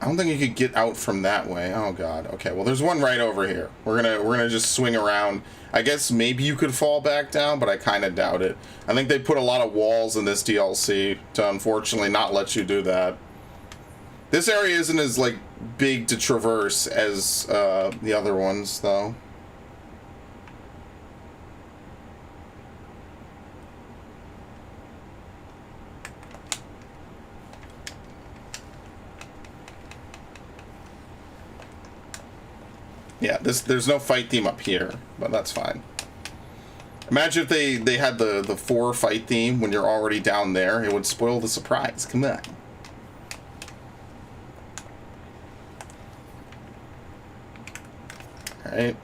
don't think you could get out from that way. Oh god. Okay, well there's one right over here. We're gonna just swing around. I guess maybe you could fall back down, but I kinda doubt it. I think they put a lot of walls in this DLC to unfortunately not let you do that. This area isn't as like big to traverse as the other ones though. Yeah, there's no fight theme up here, but that's fine. Imagine if they had the 4 fight theme when you're already down there. It would spoil the surprise. Come on. Alright.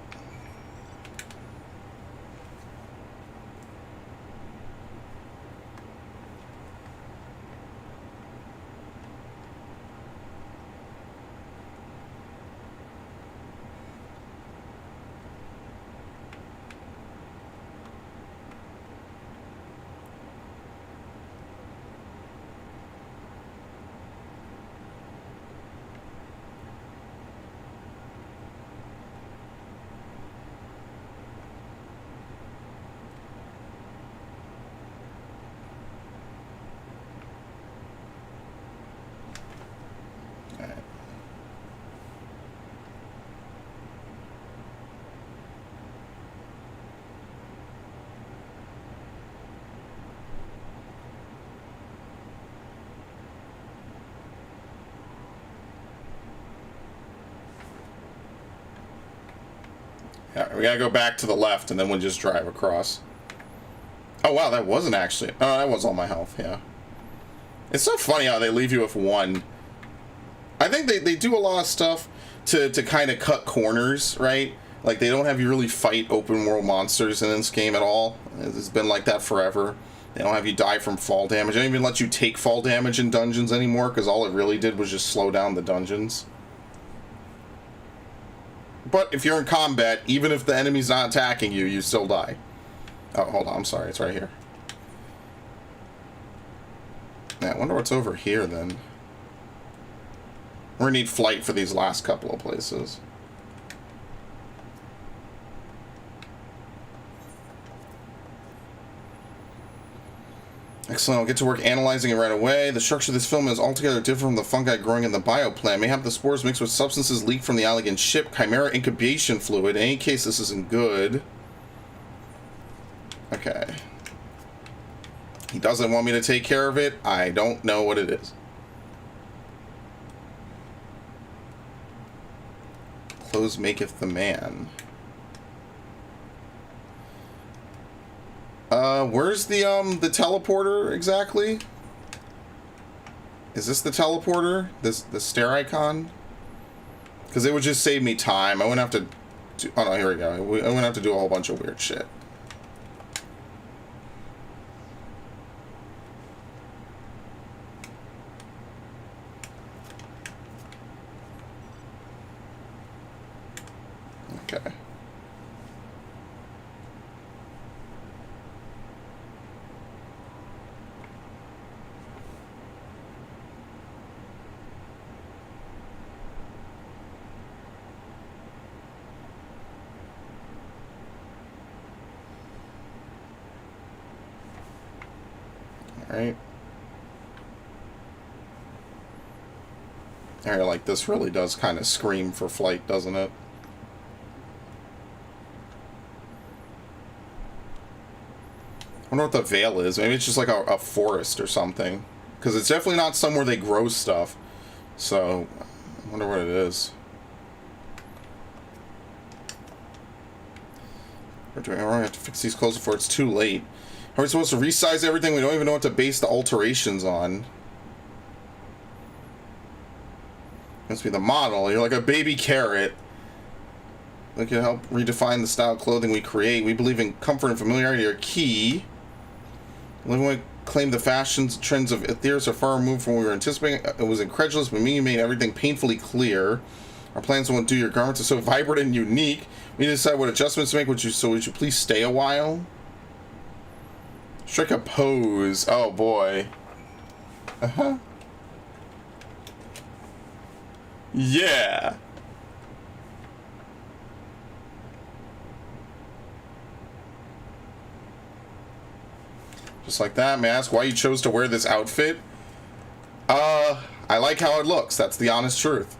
Yeah, we gotta go back to the left and then we'll just drive across. Oh wow, that wasn't actually... Oh, that was all my health, yeah. It's so funny how they leave you with 1. I think they do a lot of stuff to kind of cut corners, right? Like, they don't have you really fight open world monsters in this game at all. It's been like that forever. They don't have you die from fall damage. They don't even let you take fall damage in dungeons anymore, because all it really did was just slow down the dungeons. But if you're in combat, even if the enemy's not attacking you, you still die. Oh, hold on, I'm sorry, it's right here. Yeah, I wonder what's over here, then. We're gonna need flight for these last couple of places. Excellent, I'll get to work analyzing it right away. The structure of this film is altogether different from the fungi growing in the bioplant. Mayhap the spores mixed with substances leaked from the Allegan ship. Chimera incubation fluid. In any case, this isn't good. Okay. He doesn't want me to take care of it. I don't know what it is. Clothes maketh the man. Where's the teleporter exactly? Is this the teleporter? The stair icon? Because it would just save me time. I wouldn't have to do... Oh no, here we go. I wouldn't have to do a whole bunch of weird shit. Okay. Right. Area like this really does kind of scream for flight, doesn't it? I wonder what the veil is. Maybe it's just like a forest or something. Because it's definitely not somewhere they grow stuff. So, I wonder what it is. We're going to have to fix these clothes before it's too late. Are we supposed to resize everything? We don't even know what to base the alterations on. Must be the model. You're like a baby carrot. We can help redefine the style of clothing we create. We believe in comfort and familiarity are key. Living claim the fashions and trends of Aetherius are far removed from what we were anticipating. It was incredulous, but me, you made everything painfully clear. Our plans won't do. Your garments are so vibrant and unique. We need to decide what adjustments to make. Would you please stay a while? Strike a pose. Oh boy. Uh-huh. Yeah. Just like that. May I ask why you chose to wear this outfit? I like how it looks. That's the honest truth.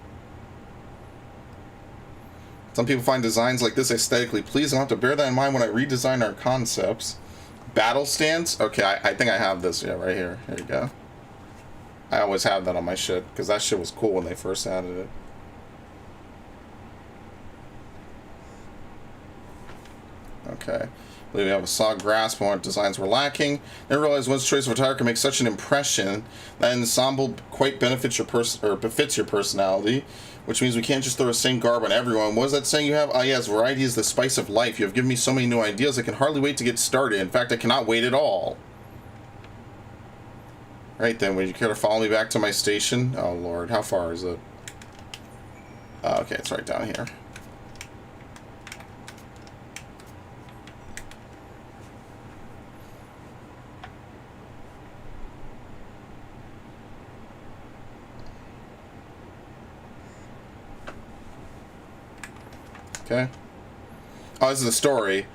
Some people find designs like this aesthetically pleasing. I'll have to bear that in mind when I redesign our concepts. Battle stance? Okay, I think I have this. Yeah, right here. Here you go. I always have that on my shit, because that shit was cool when they first added it. Okay. I believe we have a solid grasp on what designs were lacking. Never realized one's choice of attire can make such an impression. That ensemble quite benefits your befits your personality, which means we can't just throw the same garb on everyone. What is that saying you have? Ah, yes, variety is the spice of life. You have given me so many new ideas, I can hardly wait to get started. In fact, I cannot wait at all. Right then, would you care to follow me back to my station? Oh, Lord, how far is it? Okay, it's right down here. Okay. Oh, this is the story.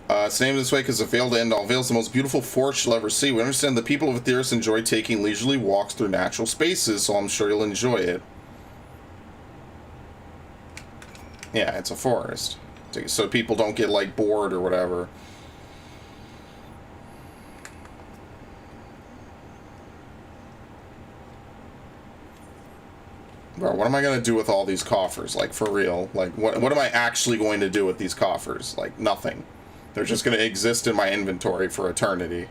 It's named this way because the veil to end all veils, the most beautiful forest you'll ever see. We understand the people of Aetherius enjoy taking leisurely walks through natural spaces, so I'm sure you'll enjoy it. Yeah, it's a forest. So people don't get, like, bored or whatever. Bro, what am I going to do with all these coffers? Like, for real? Like, what am I actually going to do with these coffers? Like, nothing. They're just going to exist in my inventory for eternity.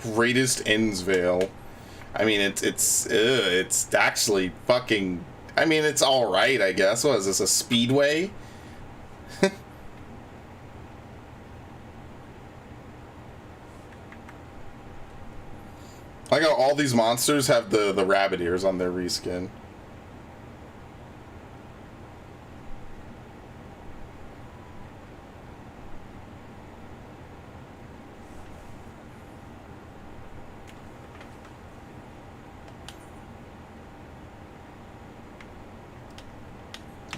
Greatest Innsvale. I mean, it's actually fucking... I mean, it's alright, I guess. What is this, a speedway? I like how all these monsters have the rabbit ears on their reskin.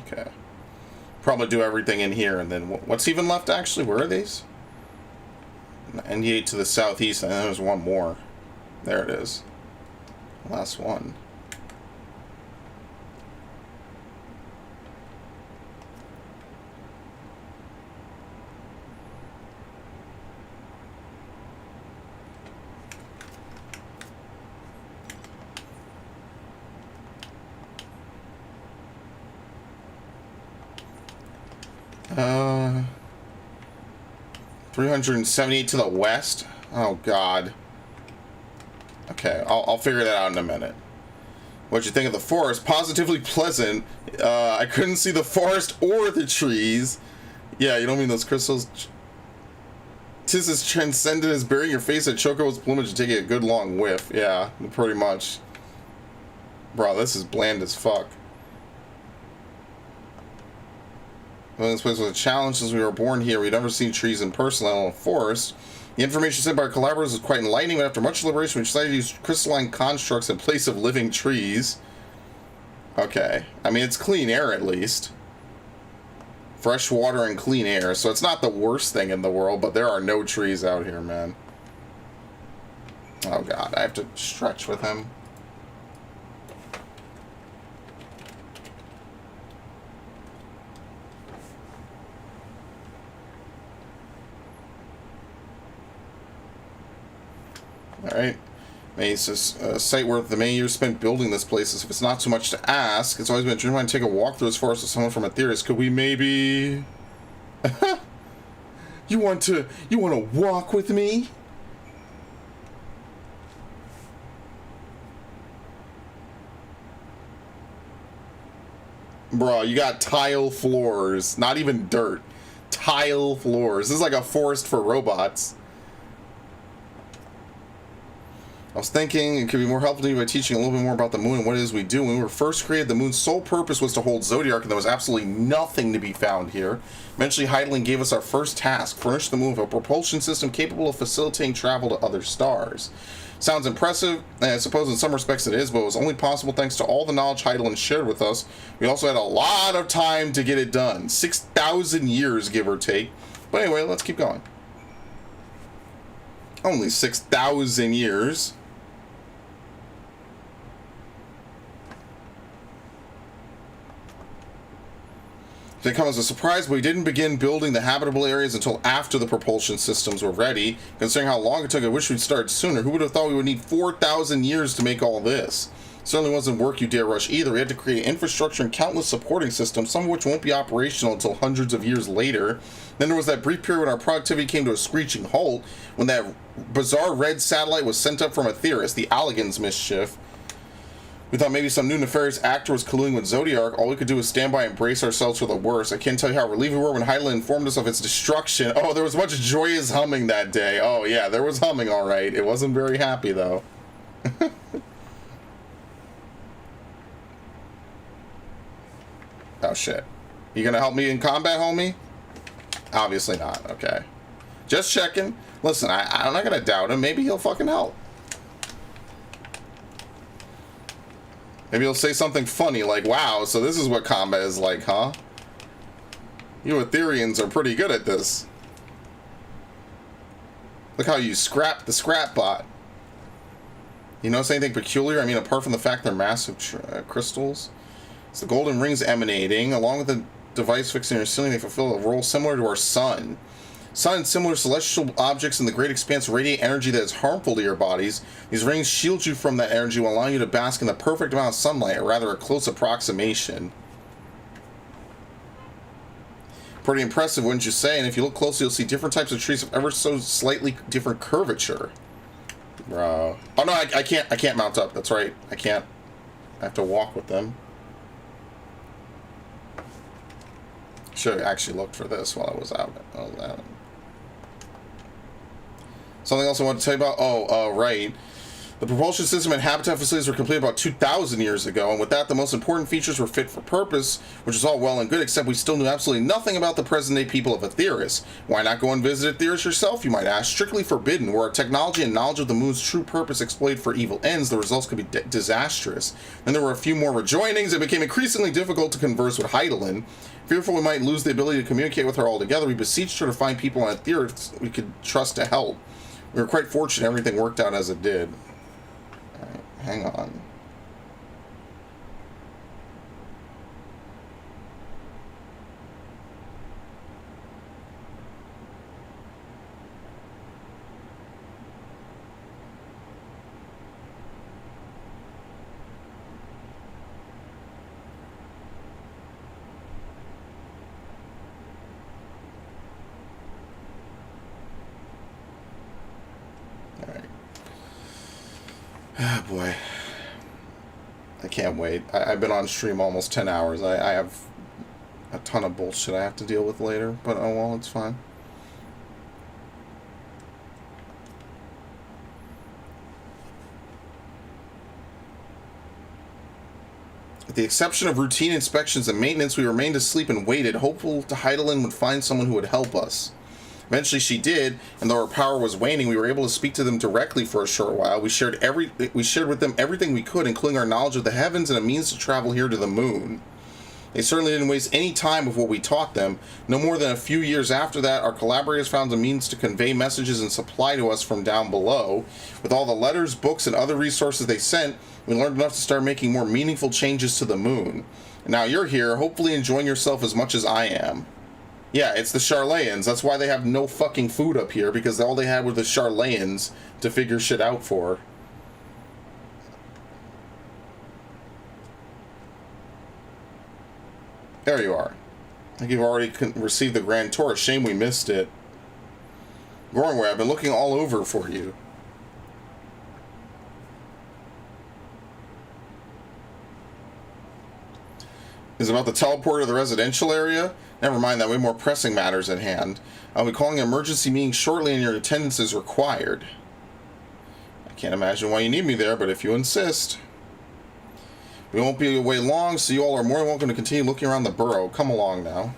Okay. Probably do everything in here, and then what's even left actually? Where are these? ND8 to the southeast, and then there's one more. There it is. Last one. Uh, 378 to the west. Oh God. Okay, I'll figure that out in a minute. What'd you think of the forest? Positively pleasant. I couldn't see the forest or the trees. Yeah, you don't mean those crystals. Tis as transcendent as burying your face in Chocobo's plumage and taking a good long whiff. Yeah, pretty much. Bro, this is bland as fuck. Well, this place was a challenge since we were born here. We'd never seen trees in person, let alone a forest. The information sent by our collaborators was quite enlightening, but after much deliberation, we decided to use crystalline constructs in place of living trees. Okay. I mean, it's clean air, at least. Fresh water and clean air, so it's not the worst thing in the world, but there are no trees out here, man. Oh, God. I have to stretch with him. Alright. It's just a site worth the many years spent building this place. If it's not too much to ask, it's always been a dream of mine to take a walk through this forest with someone from Aetherius. Could we maybe... You want to walk with me? Bro, you got tile floors, not even dirt. Tile floors. This is like a forest for robots. I was thinking it could be more helpful to you by teaching a little bit more about the moon and what it is we do. When we were first created, the moon's sole purpose was to hold Zodiark, and there was absolutely nothing to be found here. Eventually, Heidelin gave us our first task, furnish the moon with a propulsion system capable of facilitating travel to other stars. Sounds impressive, and I suppose in some respects it is, but it was only possible thanks to all the knowledge Heidelin shared with us. We also had a lot of time to get it done. 6,000 years, give or take. But anyway, let's keep going. Only 6,000 years. It didn't come as a surprise, but we didn't begin building the habitable areas until after the propulsion systems were ready. Considering how long it took, I wish we'd started sooner. Who would have thought we would need 4,000 years to make all this? Certainly wasn't work you dare rush either. We had to create infrastructure and countless supporting systems, some of which won't be operational until hundreds of years later. Then there was that brief period when our productivity came to a screeching halt, when that bizarre red satellite was sent up from Aetheris, the Alligans mischief. We thought maybe some new nefarious actor was colluding with Zodiark. All we could do was stand by and brace ourselves for the worst. I can't tell you how relieved we were when Heidelin informed us of its destruction. Oh, there was much joyous humming that day. Oh, yeah, there was humming, all right. It wasn't very happy, though. Oh, shit. You gonna help me in combat, homie? Obviously not. Okay. Just checking. Listen, I'm not gonna doubt him. Maybe he'll fucking help. Maybe he'll say something funny like, wow, so this is what combat is like, huh? You Aetherians are pretty good at this. Look how you scrap the scrap bot. You notice anything peculiar? I mean, apart from the fact they're massive crystals. It's the golden rings emanating. Along with the device fixed in your ceiling, they fulfill a role similar to our sun. Sun and similar celestial objects in the great expanse radiate energy that is harmful to your bodies. These rings shield you from that energy while allowing you to bask in the perfect amount of sunlight, or rather a close approximation. Pretty impressive, wouldn't you say? And if you look closely, you'll see different types of trees of ever so slightly different curvature. Bro. Oh no, I can't mount up. That's right. I can't. I have to walk with them. Should have actually looked for this while I was out. Something else I want to tell you about. Oh, right. The propulsion system and habitat facilities were completed about 2,000 years ago, and with that, the most important features were fit for purpose, which is all well and good, except we still knew absolutely nothing about the present-day people of Aetheris. Why not go and visit Aetheris yourself, you might ask? Strictly forbidden. Were our technology and knowledge of the moon's true purpose exploited for evil ends, the results could be disastrous. Then there were a few more rejoinings. It became increasingly difficult to converse with Heidelin. Fearful we might lose the ability to communicate with her altogether, we beseeched her to find people on Aetheris we could trust to help. We were quite fortunate everything worked out as it did. Alright, hang on. Ah, boy. I can't wait. I've been on stream almost 10 hours. I have a ton of bullshit I have to deal with later, but oh well, it's fine. With the exception of routine inspections and maintenance, we remained asleep and waited, hopeful to Heidelin would find someone who would help us. Eventually she did, and though our power was waning, we were able to speak to them directly for a short while. We shared with them everything we could, including our knowledge of the heavens and a means to travel here to the moon. They certainly didn't waste any time with what we taught them. No more than a few years after that, our collaborators found a means to convey messages and supply to us from down below. With all the letters, books, and other resources they sent, we learned enough to start making more meaningful changes to the moon. And now you're here, hopefully enjoying yourself as much as I am. Yeah, it's the Charlayans. That's why they have no fucking food up here, because all they had were the Charlayans to figure shit out for. There you are. I think you've already received the Grand Tour. Shame we missed it. Gornway, I've been looking all over for you. Is it about the teleporter to the residential area? Never mind that, way more pressing matters at hand. I'll be calling an emergency meeting shortly and your attendance is required. I can't imagine why you need me there, but if you insist. We won't be away long, so you all are more than welcome to continue looking around the borough. Come along now.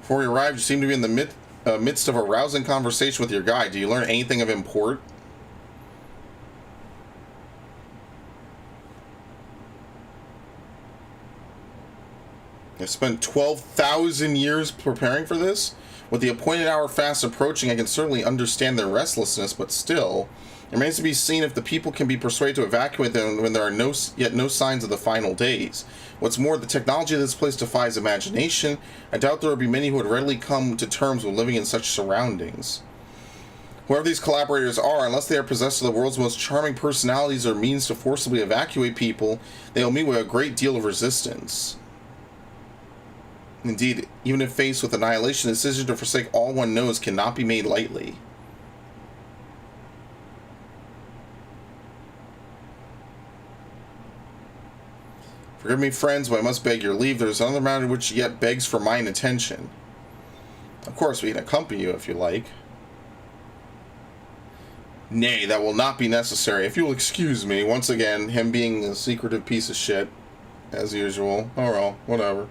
Before you arrived, you seemed to be in the midst of a rousing conversation with your guide. Do you learn anything of import? I spent 12,000 years preparing for this. With the appointed hour fast approaching, I can certainly understand their restlessness, but still, it remains to be seen if the people can be persuaded to evacuate them when there are yet no signs of the final days. What's more, the technology of this place defies imagination. I doubt there would be many who would readily come to terms with living in such surroundings. Whoever these collaborators are, unless they are possessed of the world's most charming personalities or means to forcibly evacuate people, they will meet with a great deal of resistance. Indeed, even if faced with annihilation, the decision to forsake all one knows cannot be made lightly. Forgive me, friends, but I must beg your leave. There is another matter which yet begs for mine attention. Of course, we can accompany you if you like. Nay, that will not be necessary. If you will excuse me, once again, him being a secretive piece of shit, as usual. Oh well, whatever.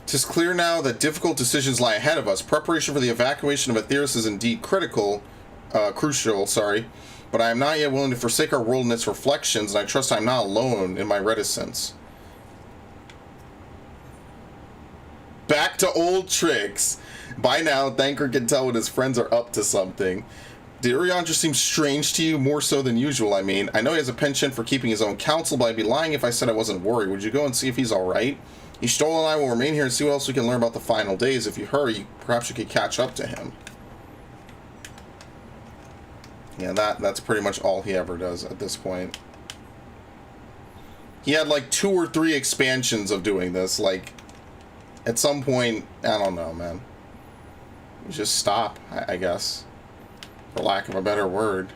'Tis clear now that difficult decisions lie ahead of us. Preparation for the evacuation of Aetheris is indeed crucial, but I am not yet willing to forsake our world and its reflections, and I trust I am not alone in my reticence. Back to old tricks. By now, Thanker can tell when his friends are up to something. Did Urian just seem strange to you, more so than usual, I mean? I know he has a penchant for keeping his own counsel, but I'd be lying if I said I wasn't worried. Would you go and see if he's alright? Stoll and I will remain here and see what else we can learn about the final days. If you hurry, perhaps you could catch up to him. Yeah, that's pretty much all he ever does at this point. He had like 2 or 3 expansions of doing this. Like, at some point, I don't know, man. Just stop, I guess. For lack of a better word.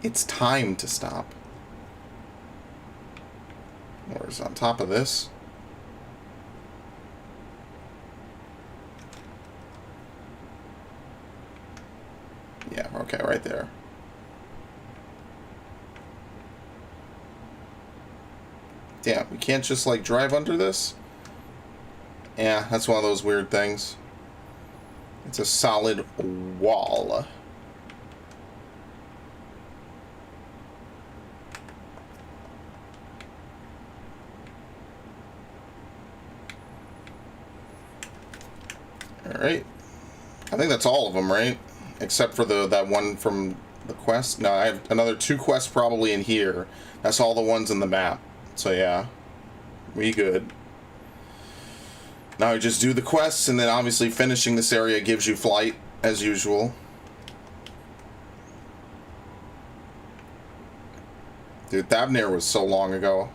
It's time to stop. Or is it on top of this? Yeah, okay, right there. Damn, we can't just like drive under this? Yeah, that's one of those weird things. It's a solid wall. Alright. I think that's all of them, right? Except for that one from the quest. No, I have another 2 quests probably in here. That's all the ones in the map. So yeah. We good. Now we just do the quests, and then obviously finishing this area gives you flight, as usual. Dude, Thavnir was so long ago.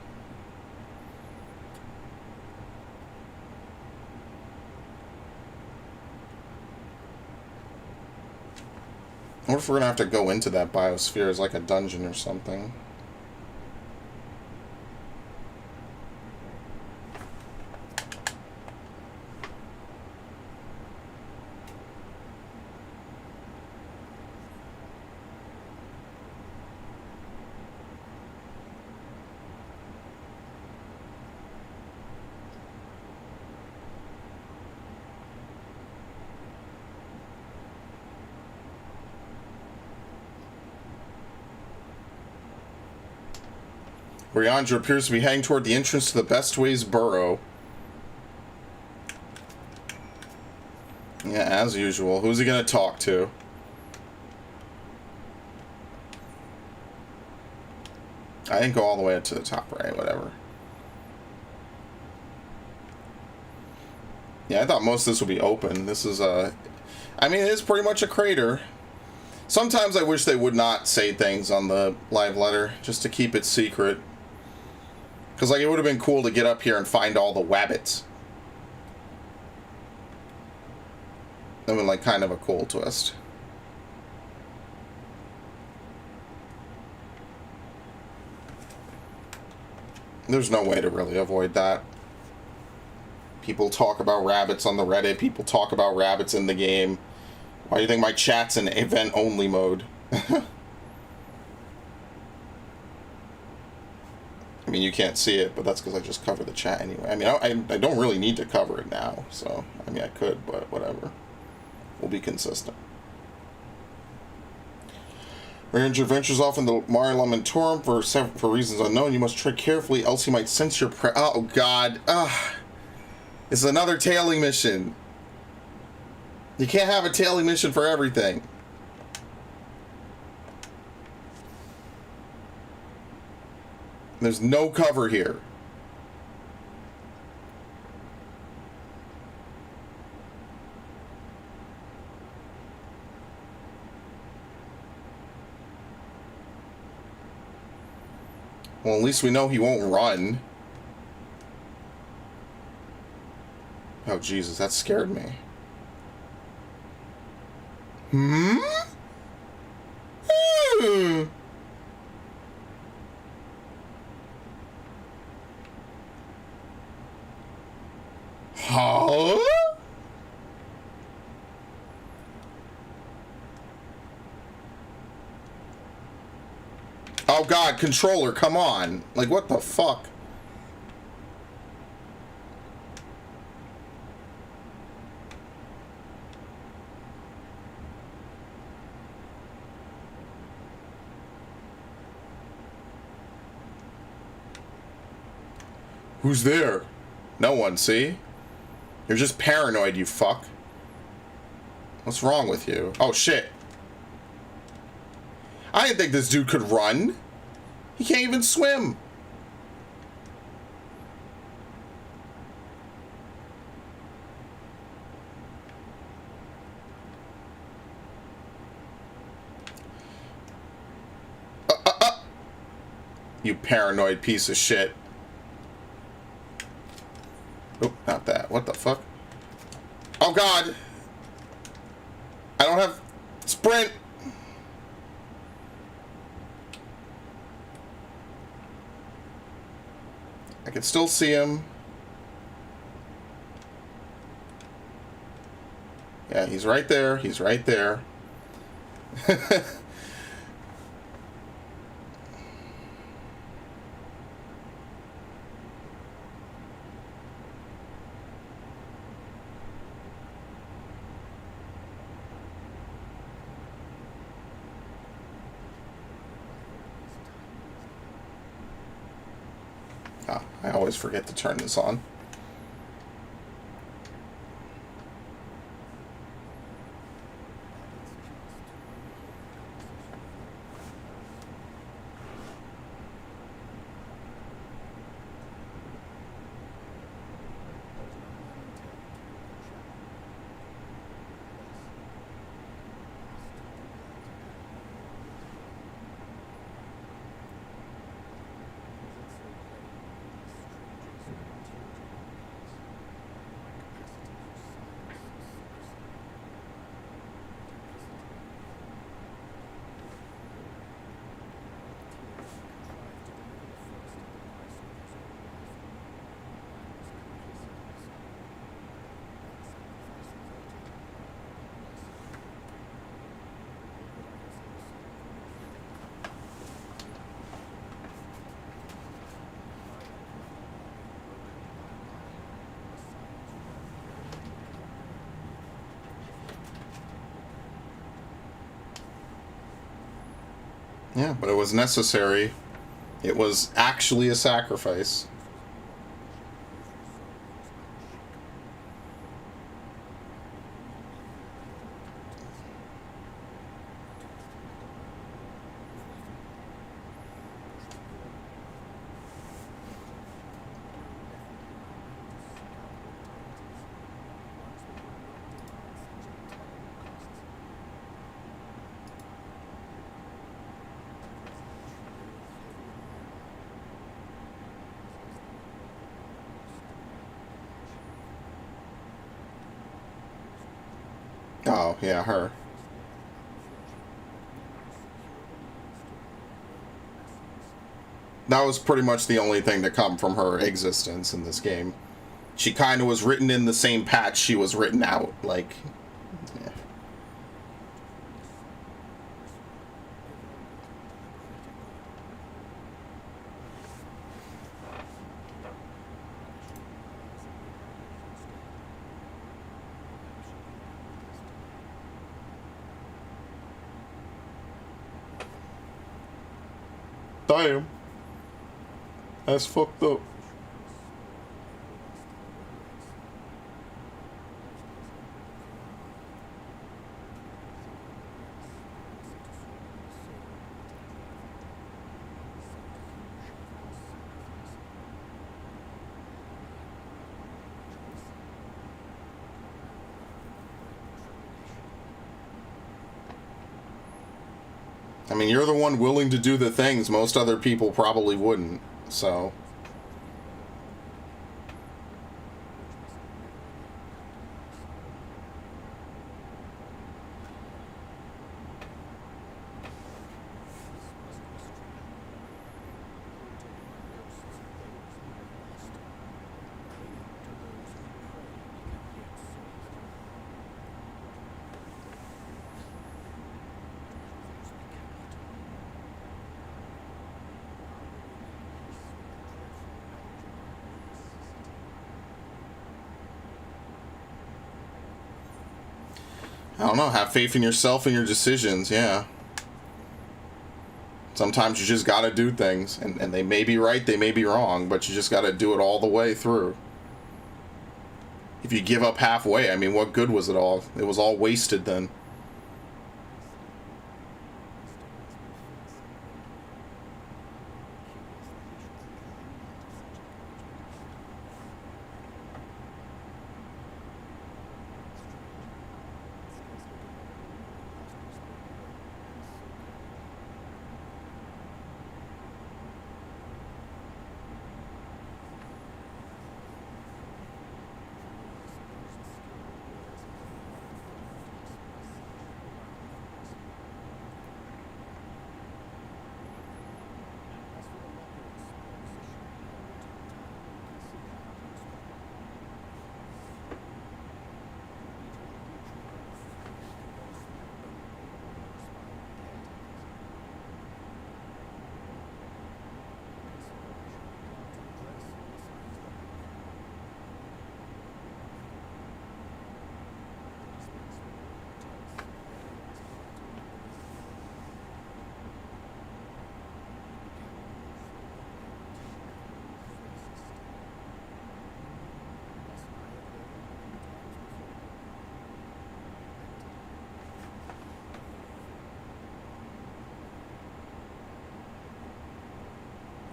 I wonder if we're gonna have to go into that biosphere as like a dungeon or something. Ryandra appears to be heading toward the entrance to the Best Ways Burrow. Yeah, as usual. Who's he gonna talk to? I didn't go all the way up to the top, right? Whatever. Yeah, I thought most of this would be open. This is I mean, it is pretty much a crater. Sometimes I wish they would not say things on the live letter, just to keep it secret. Because, like, it would have been cool to get up here and find all the wabbits. That would been, like, kind of a cool twist. There's no way to really avoid that. People talk about rabbits on the Reddit. People talk about rabbits in the game. Why do you think my chat's in event-only mode? I mean, you can't see it, but that's because I just cover the chat anyway. I mean, I don't really need to cover it now, so, I mean, I could, but whatever. We'll be consistent. Ranger ventures off into Mare Lamentorum for reasons unknown. You must tread carefully, else he might sense your oh, God. It's another tailing mission. You can't have a tailing mission for everything. There's no cover here. Well, at least we know he won't run. Oh, Jesus, that scared me. Hmm? Huh? Oh God, controller, come on. Like, what the fuck? Who's there? No one, see? You're just paranoid, you fuck. What's wrong with you? Oh, shit. I didn't think this dude could run. He can't even swim. You paranoid piece of shit. Oh, not that. What the fuck? Oh, God. I don't have sprint. I can still see him. Yeah, he's right there. He's right there. I always forget to turn this on. Yeah, but it was necessary. It was actually a sacrifice. Oh, yeah, her. That was pretty much the only thing to come from her existence in this game. She kind of was written in the same patch she was written out, like... Yeah. Damn. That's fucked up. I mean, you're the one willing to do the things most other people probably wouldn't, so... I don't know, have faith in yourself and your decisions, yeah. Sometimes you just gotta do things, and they may be right, they may be wrong, but you just gotta do it all the way through. If you give up halfway, I mean, what good was it all? It was all wasted then.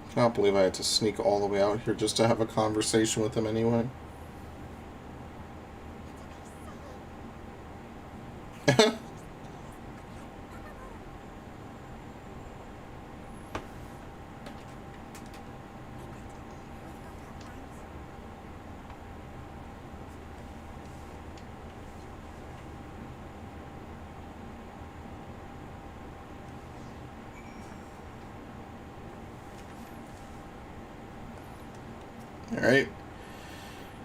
I can't believe I had to sneak all the way out here just to have a conversation with him anyway. Alright.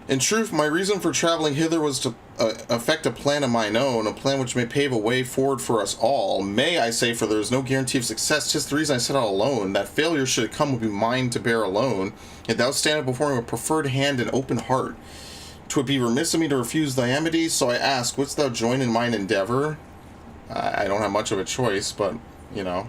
In truth, my reason for traveling hither was to effect a plan of mine own, a plan which may pave a way forward for us all. May, I say, for there is no guarantee of success. 'Tis the reason I set out alone. That failure should it come would be mine to bear alone. Yet thou standest before me with preferred hand and open heart. 'Twould be remiss of me to refuse thy amity, so I ask, wouldst thou join in mine endeavor? I don't have much of a choice, but, you know.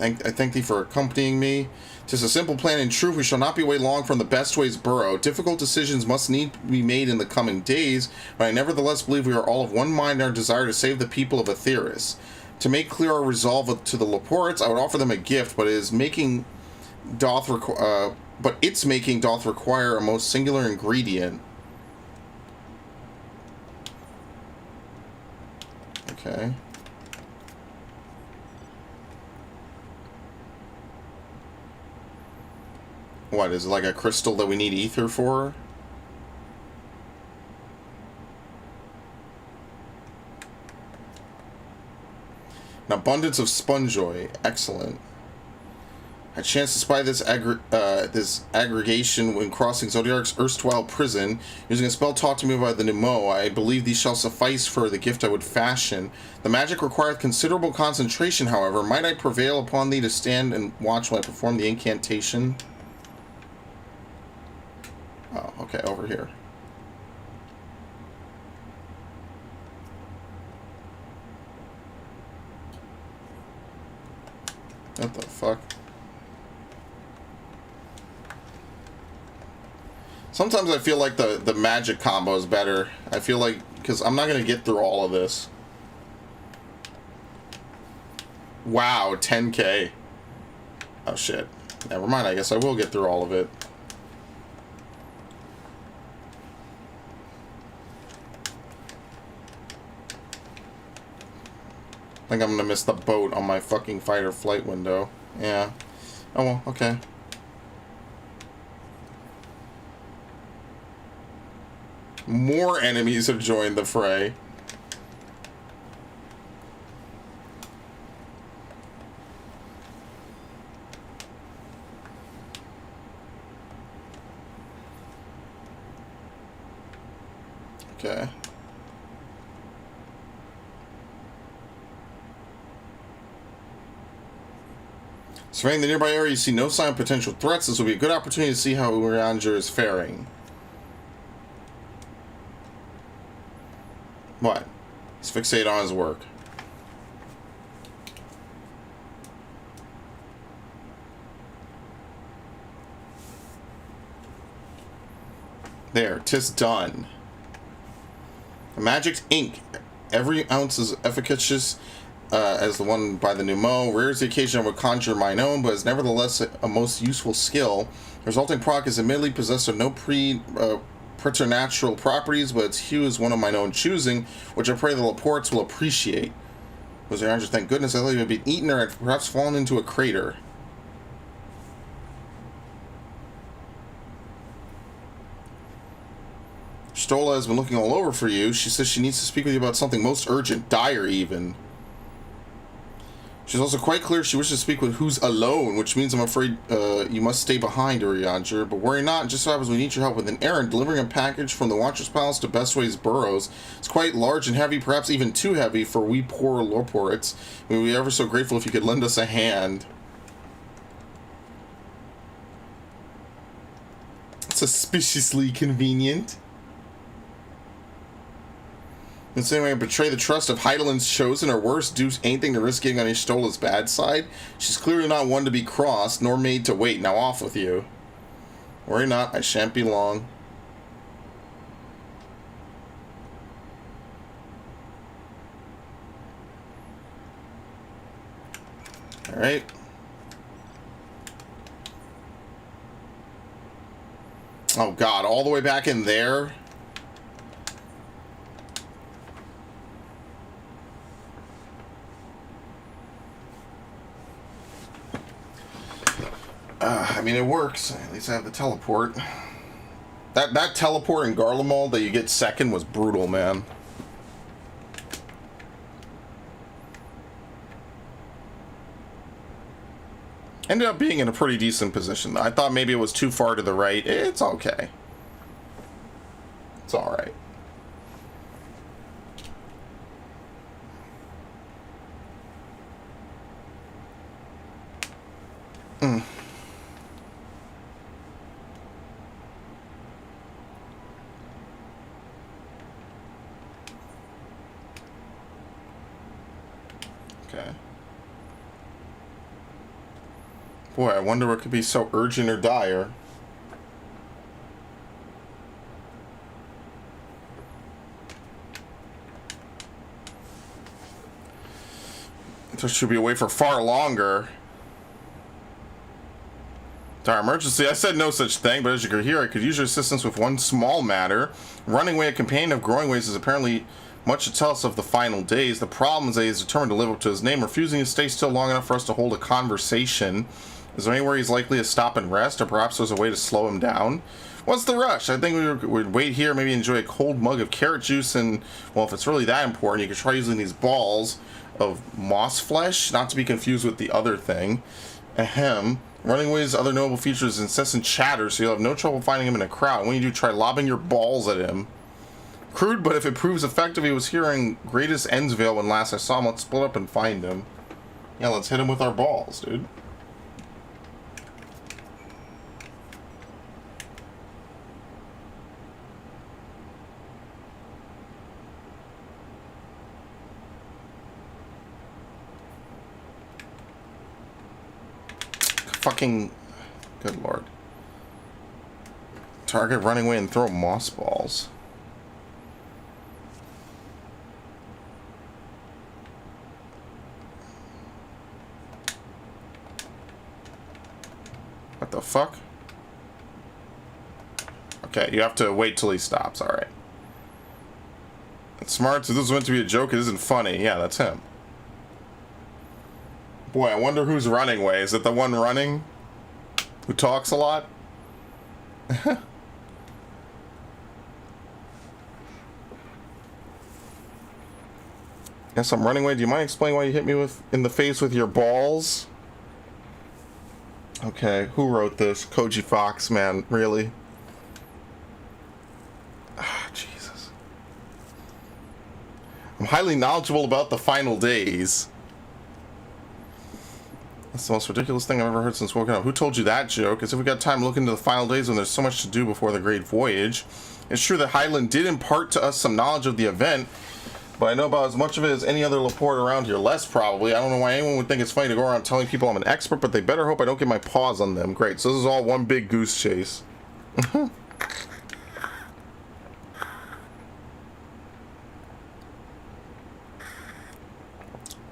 I thank thee for accompanying me. 'Tis a simple plan. In truth, we shall not be away long from the best ways burrow. Difficult decisions must need be made in the coming days, but I nevertheless believe we are all of one mind in our desire to save the people of Aetheris. To make clear our resolve to the Laportes, I would offer them a gift, but its making doth require a most singular ingredient. Okay. What, is it like a crystal that we need ether for? An abundance of spongeoy. Excellent. A chance to spy this aggregation when crossing Zodiark's erstwhile prison. Using a spell taught to me by the Pneumo, I believe these shall suffice for the gift I would fashion. The magic requireth considerable concentration, however. Might I prevail upon thee to stand and watch while I perform the incantation? Oh, okay, over here. What the fuck? Sometimes I feel like the magic combo is better. I feel like, because I'm not going to get through all of this. Wow, 10k. Oh shit. Never mind, I guess I will get through all of it. I think I'm going to miss the boat on my fucking fight or flight window. Yeah. Oh well, okay. More enemies have joined the fray. Okay. Surveying the nearby area, you see no sign of potential threats. This will be a good opportunity to see how Urianger is faring. What? Let's fixate on his work. There, 'tis done. The magic's ink. Every ounce is efficacious as the one by the Pneumo. Rare is the occasion I would conjure mine own, but is nevertheless a most useful skill. The resulting proc is admittedly possessed of no preternatural properties, but its hue is one of mine own choosing, which I pray the Laportes will appreciate. Was there, thank goodness, I thought you had been eaten or had perhaps fallen into a crater. Stola has been looking all over for you. She says she needs to speak with you about something most urgent, dire even. She's also quite clear she wishes to speak with who's alone, which means I'm afraid you must stay behind, Urianger. But worry not, just so happens we need your help with an errand, delivering a package from the Watcher's Palace to Bestway's Burrows. It's quite large and heavy, perhaps even too heavy for we poor Loporits. We'd be ever so grateful if you could lend us a hand. Suspiciously convenient. Considering I betray the trust of Heidelin's chosen, or worse, do anything to risk getting on Ishtola's bad side. She's clearly not one to be crossed, nor made to wait. Now off with you. Worry not, I shan't be long. Alright. Oh god, all the way back in there? I mean, it works. At least I have the teleport. That teleport in Garlemald that you get second was brutal, man. Ended up being in a pretty decent position. I thought maybe it was too far to the right. It's okay. It's alright. Okay. Boy, I wonder what could be so urgent or dire. This should be away for far longer. Dire emergency. I said no such thing, but as you can hear, I could use your assistance with one small matter. Running away a companion of growing ways is apparently much to tell us of the final days. The problem is that he is determined to live up to his name, refusing to stay still long enough for us to hold a conversation. Is there anywhere he's likely to stop and rest, or perhaps there's a way to slow him down? What's the rush? I think we'd wait here, maybe enjoy a cold mug of carrot juice, and, well, if it's really that important, you could try using these balls. of moss flesh, not to be confused with the other thing. Ahem. Running away's other notable feature is incessant chatter, so you'll have no trouble finding him in a crowd. When you do, try lobbing your balls at him. Crude, but if it proves effective, he was hearing Greatest Endwalker when last I saw him. Let's split up and find him. Yeah, let's hit him with our balls, dude. Fucking good lord. Target running away and throw moss balls. What the fuck? Okay, you have to wait till he stops, alright. That's smart, so this is meant to be a joke, it isn't funny. Yeah, that's him. Boy, I wonder who's running away. Is it the one running? Who talks a lot? Yes, I'm running away. Do you mind explaining why you hit me in the face with your balls? Okay, who wrote this? Koji Fox, man, really? Ah, Jesus. I'm highly knowledgeable about the final days. That's the most ridiculous thing I've ever heard since woken up. Who told you that joke? As if we got time to look into the final days when there's so much to do before the great voyage. It's true that Highland did impart to us some knowledge of the event, but I know about as much of it as any other Laporte around here. Less, probably. I don't know why anyone would think it's funny to go around telling people I'm an expert, but they better hope I don't get my paws on them. Great, so this is all one big goose chase. So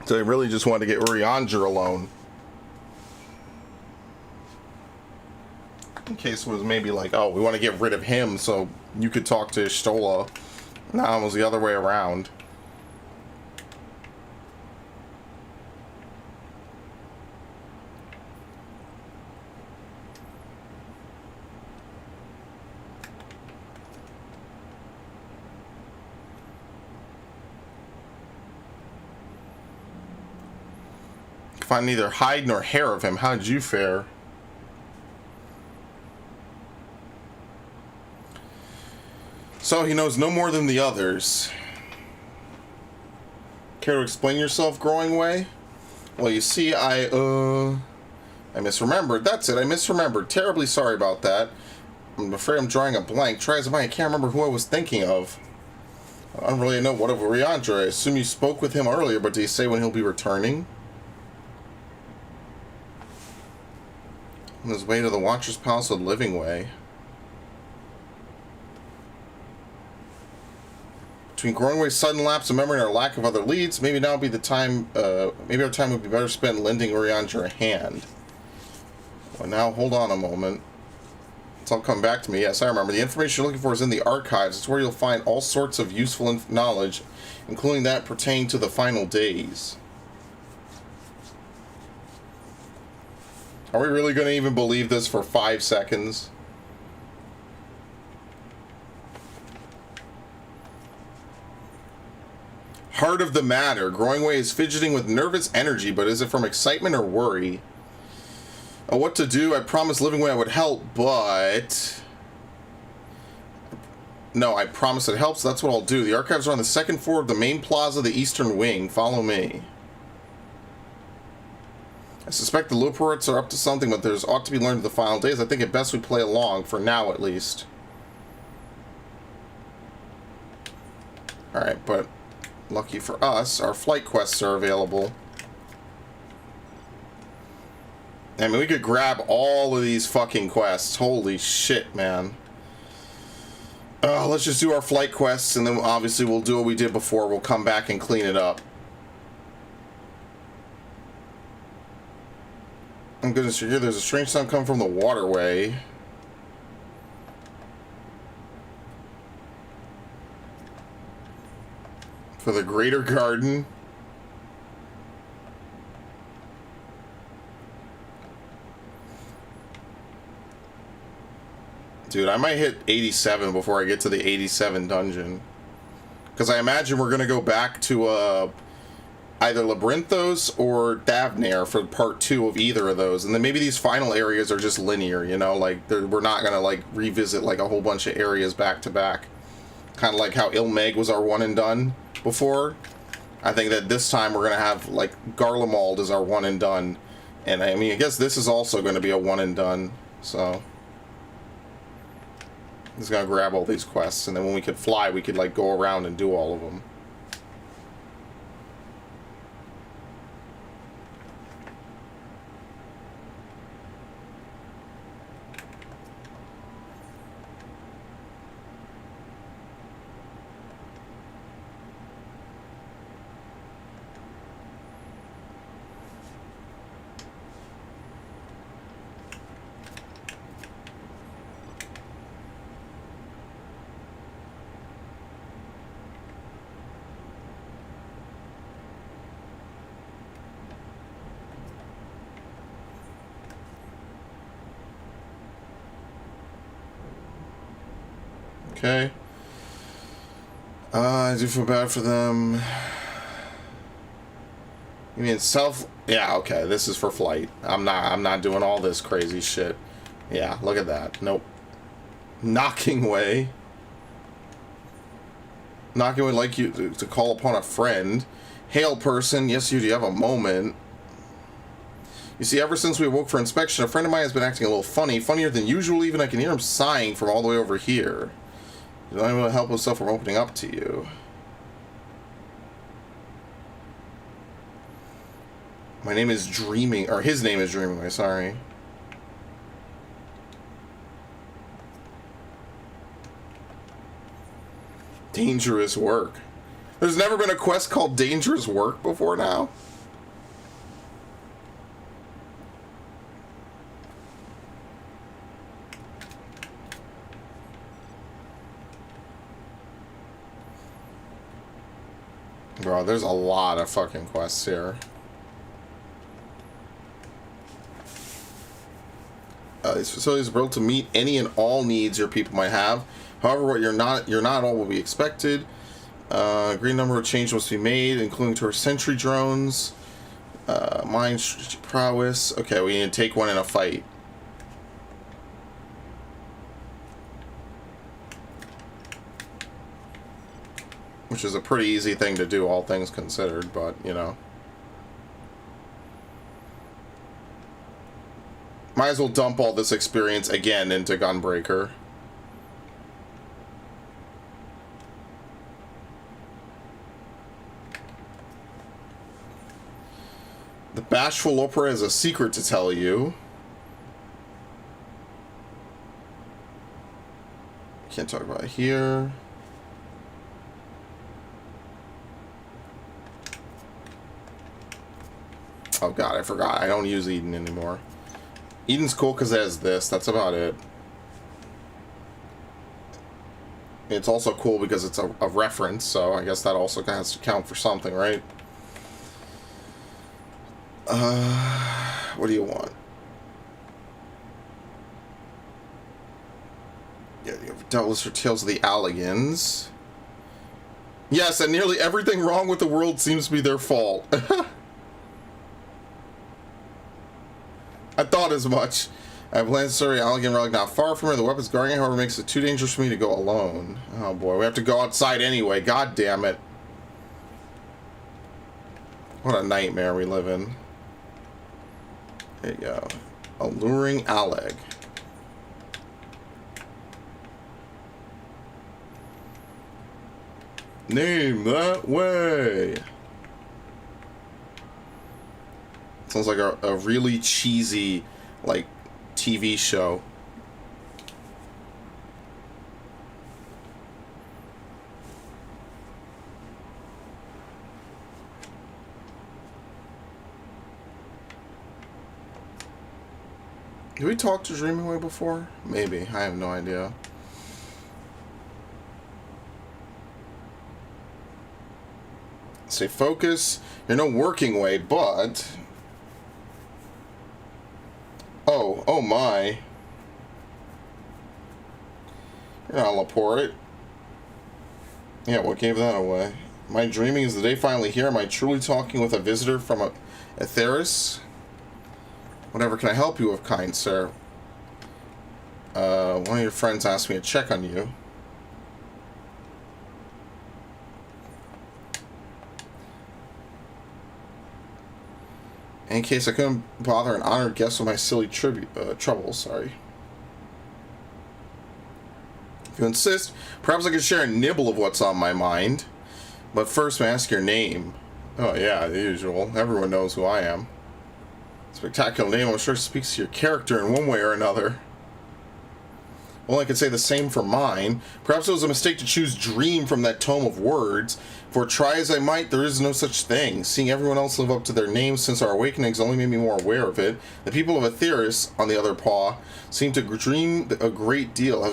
they really just wanted to get Urianger alone. In case it was maybe like, oh, we want to get rid of him so you could talk to Ishtola. No, it was the other way around. Find neither hide nor hair of him. How did you fare? So he knows no more than the others. Care to explain yourself, Growing Way? Well, you see, I misremembered. That's it, I misremembered. Terribly sorry about that. I'm afraid I'm drawing a blank. Try as I might, I can't remember who I was thinking of. I don't really know what of Urianger. I assume you spoke with him earlier, but did he say when he'll be returning? On his way to the Watcher's Palace of Living Way. Between Growing Way's sudden lapse of memory and our lack of other leads, maybe now would be the time, maybe our time would be better spent lending Urianger a hand. Well, now, hold on a moment. It's all come back to me. Yes, I remember. The information you're looking for is in the archives. It's where you'll find all sorts of useful knowledge, including that pertaining to the final days. Are we really going to even believe this for 5 seconds? Heart of the matter. Growing Way is fidgeting with nervous energy, but is it from excitement or worry? What to do? I promised Living Way I would help, but... No, I promise it helps. That's what I'll do. The archives are on the second floor of the main plaza of the Eastern Wing. Follow me. I suspect the Luports are up to something, but there's ought to be learned at the final days. I think it best we play along, for now at least. Alright, but lucky for us, our flight quests are available. I mean, we could grab all of these fucking quests. Holy shit, man. Let's just do our flight quests, and then obviously we'll do what we did before. We'll come back and clean it up. Oh goodness, you're here. There's a strange sound coming from the waterway. For the Greater Garden. Dude, I might hit 87 before I get to the 87 dungeon. Because I imagine we're going to go back to either Labyrinthos or Davnair for part 2 of either of those, and then maybe these final areas are just linear, you know, like we're not gonna like revisit like a whole bunch of areas back to back, kind of like how Ilmeg was our one and done before. I think that this time we're gonna have like Garlemald as our one and done, and I mean I guess this is also going to be a one and done, so I'm just gonna grab all these quests, and then when we could fly we could like go around and do all of them. Okay. I do feel bad for them. You mean self? Yeah, okay. This is for flight. I'm not doing all this crazy shit. Yeah, look at that. Nope. Knocking way. Knocking would like you to call upon a friend. Hail person. Yes, you do have a moment. You see, ever since we awoke for inspection, a friend of mine has been acting a little funny. Funnier than usual, even I can hear him sighing from all the way over here. He's not able to help himself from opening up to you. My name is Dreaming, or his name is Dreaming, sorry. Dangerous work. There's never been a quest called Dangerous Work before now? Bro, there's a lot of fucking quests here. These facilities are built to meet any and all needs your people might have. However, what you're not all will be expected. Green number of changes must be made, including to our sentry drones. Mine prowess. Okay, we need to take one in a fight. Which is a pretty easy thing to do, all things considered, but, you know. Might as well dump all this experience again into Gunbreaker. The Bashful Opera has a secret to tell you. Can't talk about it here. Oh god, I forgot. I don't use Eden anymore. Eden's cool because it has this. That's about it. It's also cool because it's a reference, so I guess that also has to count for something, right? What do you want? Yeah, you have doubtless for Tales of the Alligans. Yes, and nearly everything wrong with the world seems to be their fault. I thought as much. I have plans to study Alligan Relic not far from here. The weapons guarding, however, makes it too dangerous for me to go alone. Oh boy, we have to go outside anyway. God damn it. What a nightmare we live in. There you go. Alluring Alleg. Name that way. Sounds like a really cheesy, like, TV show. Did we talk to Dreamingway before? Maybe. I have no idea. Stay focused. You're no working way, but... Oh my. You're not Laporte. Yeah, what gave that away? Am I dreaming? Is the day finally here? Am I truly talking with a visitor from a Atheris? Whatever can I help you with, kind sir? One of your friends asked me to check on you. In case I couldn't bother an honored guest with my silly troubles, sorry. If you insist, perhaps I could share a nibble of what's on my mind. But first, may I ask your name? Oh yeah, the usual. Everyone knows who I am. Spectacular name, I'm sure speaks to your character in one way or another. Well, I could say the same for mine. Perhaps it was a mistake to choose Dream from that tome of words. For try as I might, there is no such thing. Seeing everyone else live up to their names since our awakenings only made me more aware of it. The people of Atheris, on the other paw, seem to dream a great deal.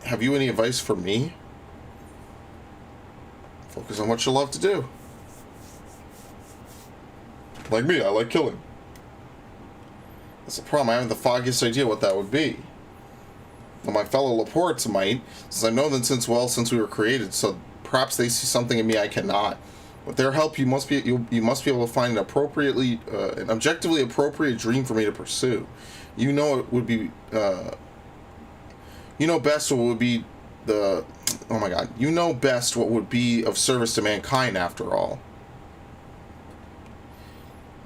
Have you any advice for me? Focus on what you love to do. Like me, I like killing. That's the problem. I haven't the foggiest idea what that would be. Well, my fellow Laportes might, since I've known them since we were created, so perhaps they see something in me I cannot. With their help, you must be able to find an an objectively appropriate dream for me to pursue. You know it would be, you know best what would be the, oh my god, you know best what would be of service to mankind after all.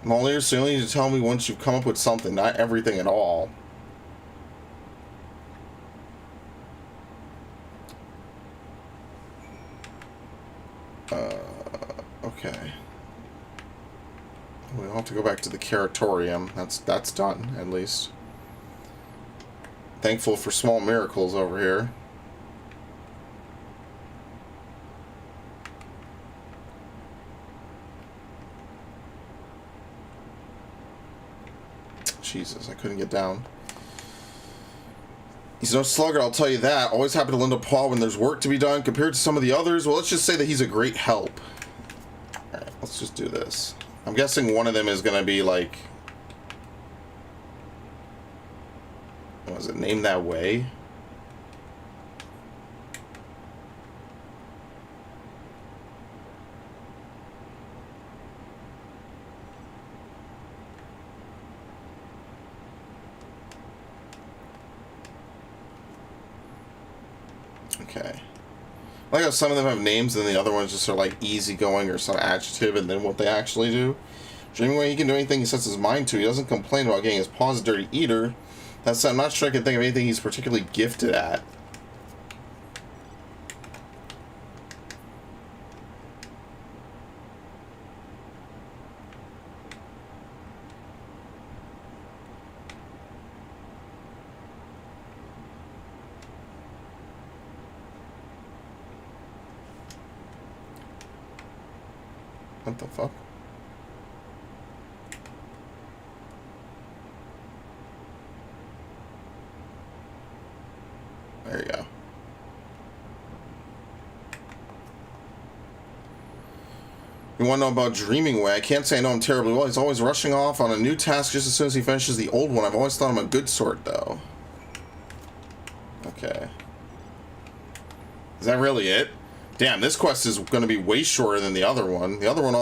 I'm all ears, so you only need to tell me once you've come up with something, not everything at all. Okay. We'll have to go back to the Curatorium. That's done, at least. Thankful for small miracles over here. Jesus, I couldn't get down. He's no sluggard, I'll tell you that. Always happy to lend a paw when there's work to be done. Compared to some of the others, well, let's just say that he's a great help. Alright, let's just do this. I'm guessing one of them is going to be like... What was it? Named that way? Okay. I like how some of them have names and the other ones just are like easygoing or some adjective and then what they actually do. Dreaming away, he can do anything he sets his mind to. He doesn't complain about getting his paws dirty either. That's I'm not sure I can think of anything he's particularly gifted at. What the fuck? There you go. You want to know about Dreaming Away? I can't say I know him terribly well. He's always rushing off on a new task just as soon as he finishes the old one. I've always thought him a good sort, though. Okay. Is that really it? Damn, this quest is going to be way shorter than the other one. The other one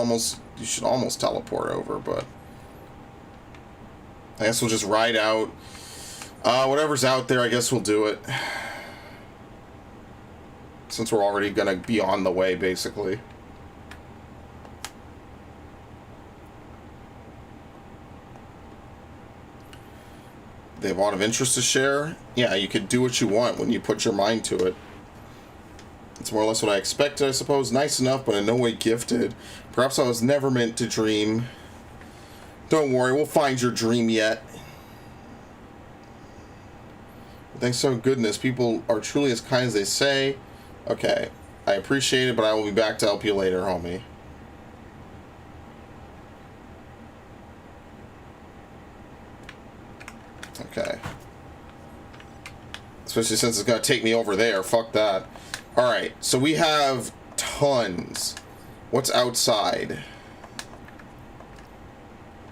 you should almost teleport over, but... I guess we'll just ride out. Whatever's out there, I guess we'll do it. Since we're already going to be on the way, basically. They have a lot of interest to share. Yeah, you could do what you want when you put your mind to it. It's more or less what I expected, I suppose. Nice enough, but in no way gifted. Perhaps I was never meant to dream. Don't worry, we'll find your dream yet. Thanks to goodness, people are truly as kind as they say. Okay, I appreciate it, but I will be back to help you later, homie. Okay. Especially since it's going to take me over there. Fuck that. Alright, so we have tons. What's outside?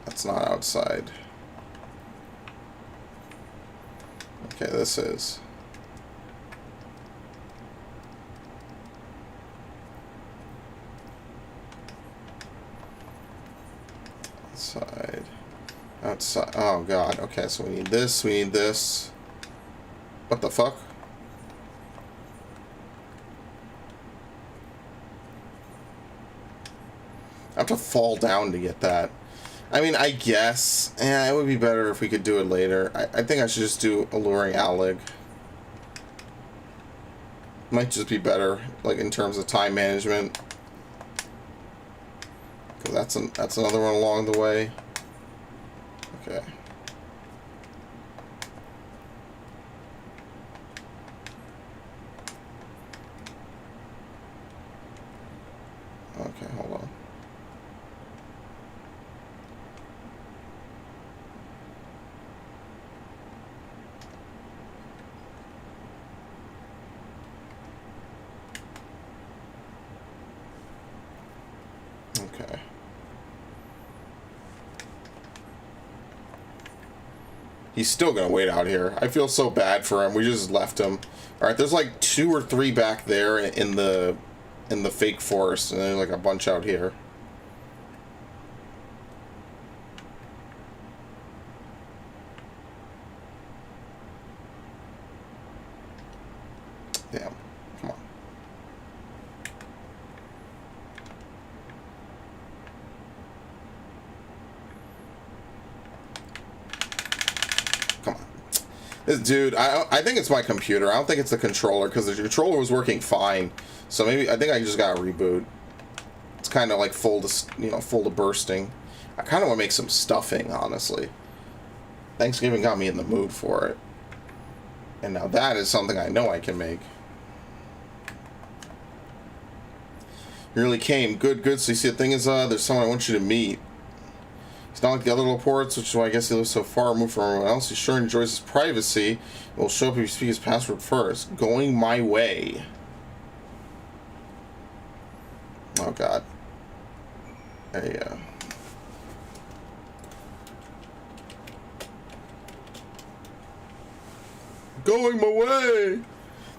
That's not outside. Okay, this is. Outside. Outside. Oh god. Okay, so we need this. We need this. What the fuck? I have to fall down to get that. I mean, I guess. Yeah, it would be better if we could do it later. I think I should just do Alluring Allig. Might just be better, like, in terms of time management. Because that's another one along the way. Okay. Okay, hold on. Okay. He's still gonna wait out here. I feel so bad for him. We just left him. All right, there's like 2 or 3 back there in the fake forest, and then like a bunch out here. Damn. Come on. Come on. This dude, I think it's my computer. I don't think it's the controller, because the controller was working fine. So maybe, I think I just gotta reboot. It's kind of like full to bursting. I kind of want to make some stuffing, honestly. Thanksgiving got me in the mood for it. And now that is something I know I can make. You really came. Good, good. So you see, the thing is, there's someone I want you to meet. He's not like the other Laportes, which is why I guess he lives so far removed from everyone else. He sure enjoys his privacy. It will show up if you speak his password first. Going my way. Oh, God. There you go. Going my way!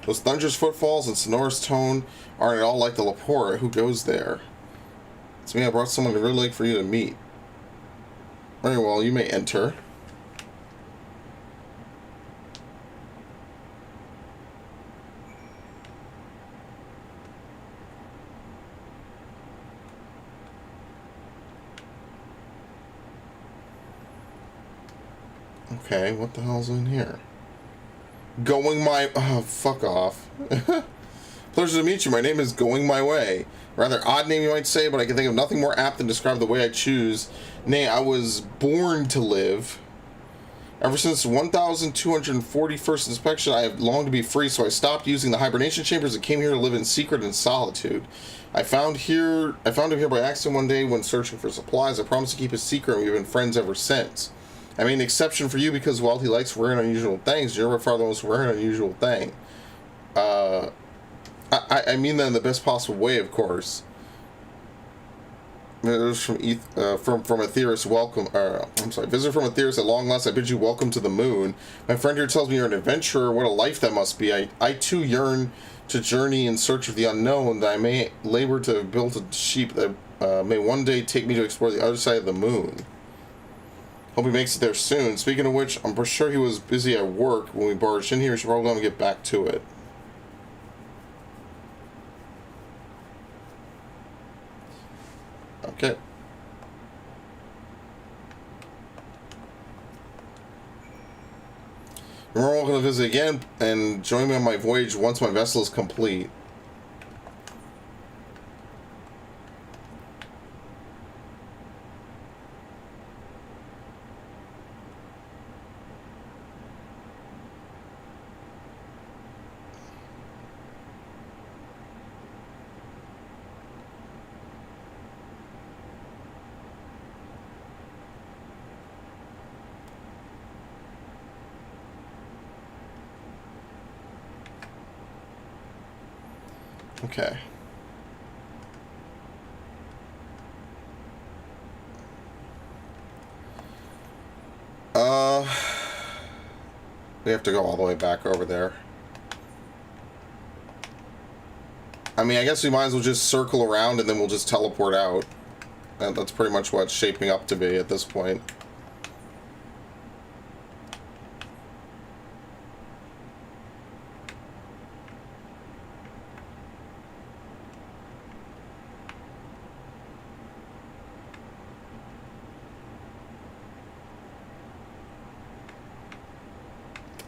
Those thunderous footfalls and sonorous tone aren't at all like the Laporte. Who goes there? It's me. I brought someone to really like for you to meet. Very well, you may enter. Okay, what the hell's in here? Going my... Oh, fuck off. Pleasure to meet you. My name is Going My Way. Rather odd name, you might say, but I can think of nothing more apt than describe the way I choose. Nay, I was born to live. Ever since 1241st inspection, I have longed to be free, so I stopped using the hibernation chambers and came here to live in secret and solitude. I found him here by accident one day when searching for supplies. I promised to keep it secret, and we've been friends ever since. I made an exception for you because, well, he likes rare and unusual things. You're by far the most rare and unusual thing. I mean that in the best possible way, of course. Visitors from Aetheris, welcome. I'm sorry, visitor from Aetheris, at long last, I bid you welcome to the moon. My friend here tells me you're an adventurer. What a life that must be. I too yearn to journey in search of the unknown, that I may labor to build a ship that may one day take me to explore the other side of the moon. Hope he makes it there soon. Speaking of which, I'm sure he was busy at work when we barged in here. We should probably let him get back to it. Okay. We're all going to visit again and join me on my voyage once my vessel is complete. Okay. We have to go all the way back over there. I mean, I guess we might as well just circle around and then we'll just teleport out. And that's pretty much what it's shaping up to be at this point.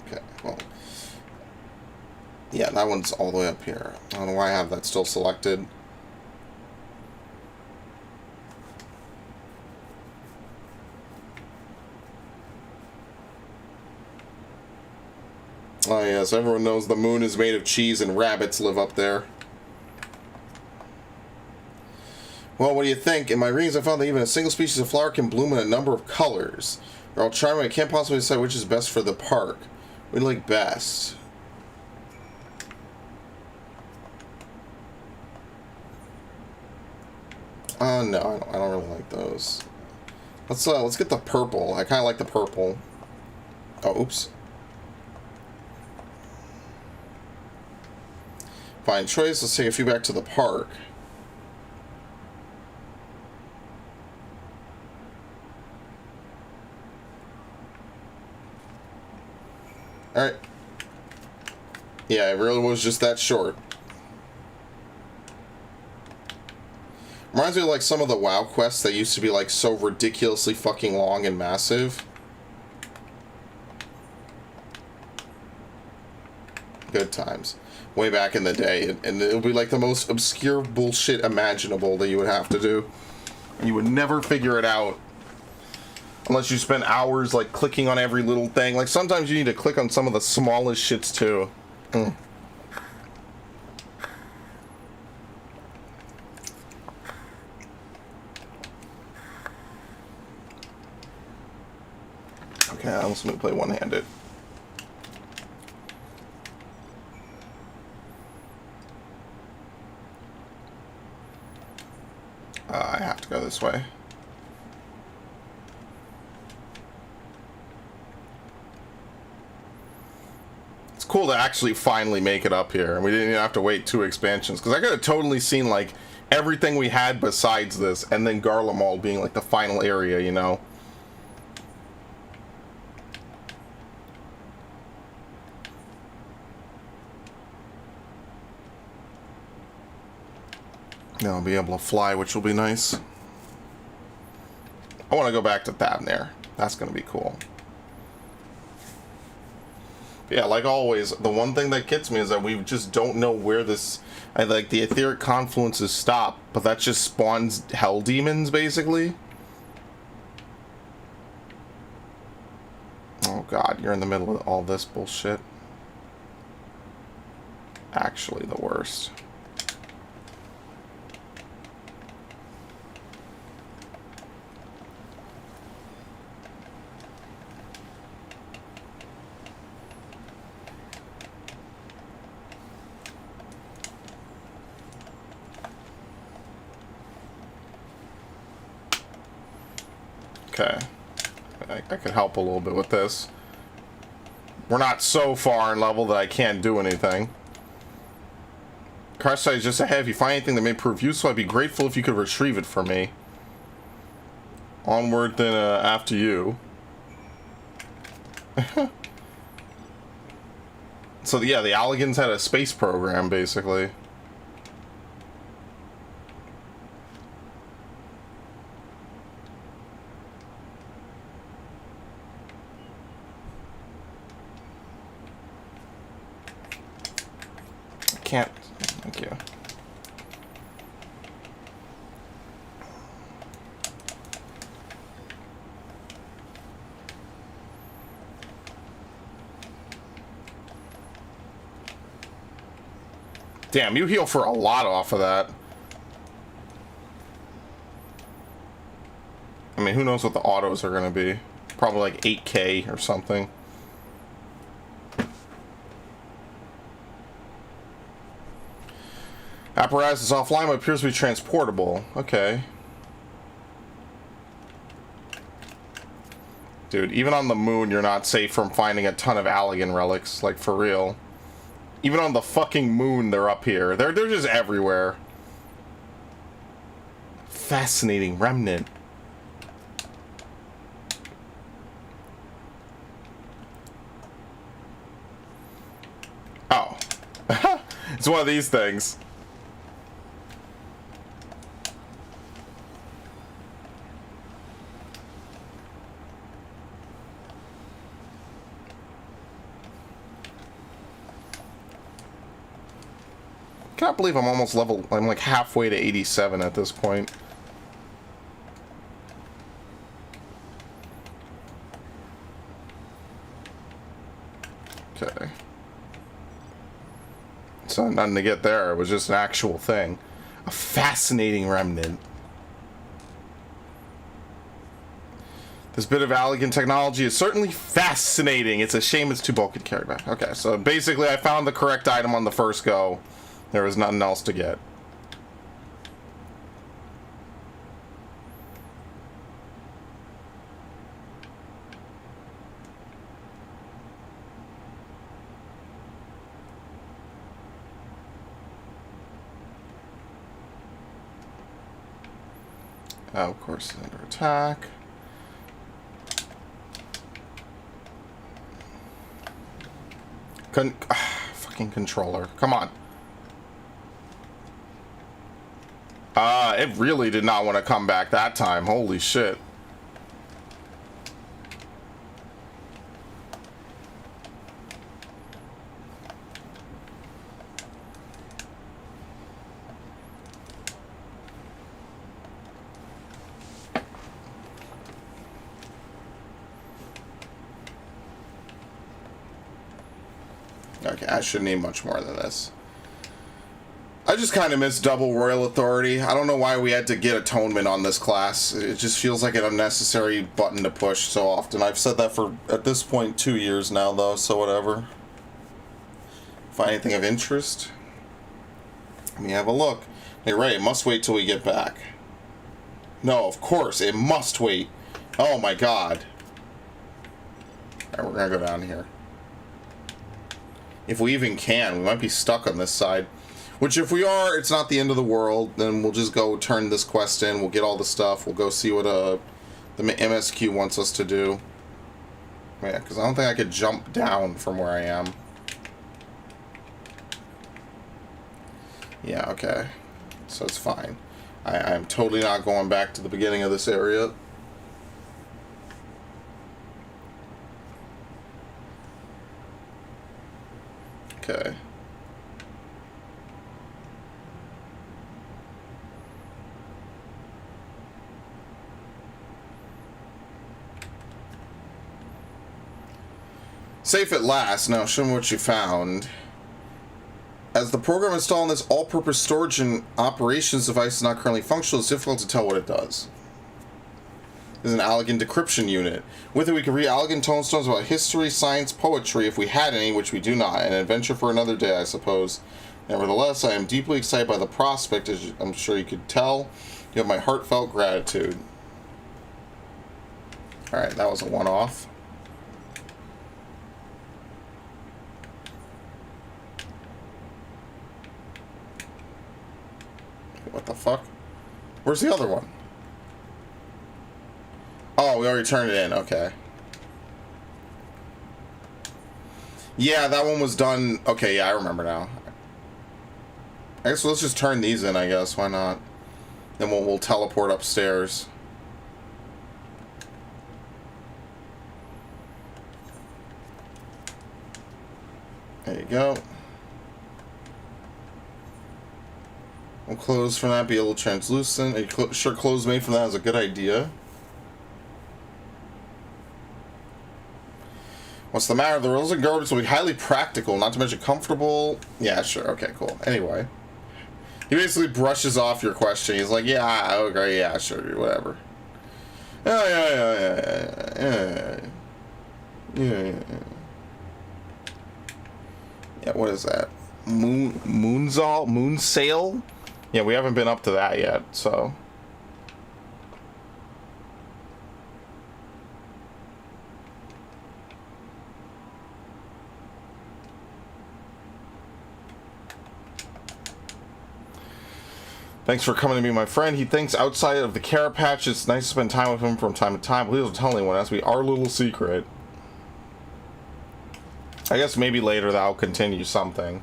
Okay, well, yeah, that one's all the way up here. I don't know why I have that still selected. Oh yes, everyone knows the moon is made of cheese and rabbits live up there. Well, what do you think? In my readings, I found that even a single species of flower can bloom in a number of colors. They're all charming. I can't possibly decide which is best for the park. What do you like best? No, I don't really like those. Let's get the purple. I kind of like the purple. Oh, oops. Fine choice. Let's take a few back to the park. Alright. Yeah, it really was just that short. Reminds me of like some of the WoW quests that used to be like so ridiculously fucking long and massive. Good times. Way back in the day. And it would be like the most obscure bullshit imaginable that you would have to do. And you would never figure it out. Unless you spend hours like clicking on every little thing. Like sometimes you need to click on some of the smallest shits too. Okay, I'm just gonna play one-handed. I have to go this way. It's cool to actually finally make it up here, and we didn't even have to wait 2 expansions, because I could have totally seen like everything we had besides this, and then Garlemald being like the final area, you know. Now I'll be able to fly, which will be nice. I want to go back to Thavnair. That's going to be cool. But yeah, like always, the one thing that gets me is that we just don't know where this... like, the etheric confluences stop, but that just spawns hell demons, basically. Oh god, you're in the middle of all this bullshit. Actually the worst. Okay, I could help a little bit with this. We're not so far in level that I can't do anything. Car site is just ahead. If you find anything that may prove useful, I'd be grateful if you could retrieve it for me. Onward, then after you. So yeah, the Alligans had a space program, basically. Can't. Thank you. Damn, you heal for a lot off of that. I mean, who knows what the autos are going to be? Probably like 8K or something. Apparatus is offline, but appears to be transportable. Okay. Dude, even on the moon, you're not safe from finding a ton of Allagan relics. Like, for real. Even on the fucking moon, they're up here. They're just everywhere. fascinating remnant. Oh. It's one of these things. I can't believe I'm almost level. I'm like halfway to 87 at this point. Okay. So nothing to get there. It was just an actual thing. A fascinating remnant. This bit of elegant technology is certainly fascinating. It's a shame it's too bulky to carry back. Okay, so basically I found the correct item on the first go. There was nothing else to get. Of course, it's under attack. Fucking controller. Come on. It really did not want to come back that time. Holy shit. Okay, I shouldn't need much more than this. I just kind of miss double royal authority. I don't know why we had to get atonement on this class. It just feels like an unnecessary button to push so often. I've said that for, at this point, 2 years now, though, so whatever. Find anything of interest? Let me have a look. Hey, Ray, it must wait till we get back. No, of course, it must wait. Oh my god. Alright, we're gonna go down here. If we even can, we might be stuck on this side. Which, if we are, it's not the end of the world. Then we'll just go turn this quest in. We'll get all the stuff. We'll go see what the MSQ wants us to do. Yeah, because I don't think I could jump down from where I am. Yeah, okay. So it's fine. I'm totally not going back to the beginning of this area. Okay. Safe at last. Now, show me what you found. As the program installed on this all-purpose storage and operations device is not currently functional, it's difficult to tell what it does. This is an elegant decryption unit. With it, we can read elegant tonestones about history, science, poetry, if we had any, which we do not. An adventure for another day, I suppose. Nevertheless, I am deeply excited by the prospect, as I'm sure you could tell. You have my heartfelt gratitude. Alright, that was a one-off. What the fuck? Where's the other one? Oh, we already turned it in. Okay. Yeah, that one was done. Okay, yeah, I remember now. I guess let's just turn these in, I guess. Why not? Then we'll teleport upstairs. There you go. We'll close from that, be a little translucent. Are you sure clothes made from that is a good idea? What's the matter? The rules and garbage will be highly practical, not to mention comfortable. Yeah, sure. Okay, cool. Anyway. He basically brushes off your question. He's like, yeah, okay, yeah, sure, whatever. Yeah. Yeah, what is that? Moonsail? Yeah, we haven't been up to that yet, so. Thanks for coming to be my friend. He thinks outside of the carrot patch, it's nice to spend time with him from time to time. Please don't tell anyone. That's be our little secret. I guess maybe later that'll continue something.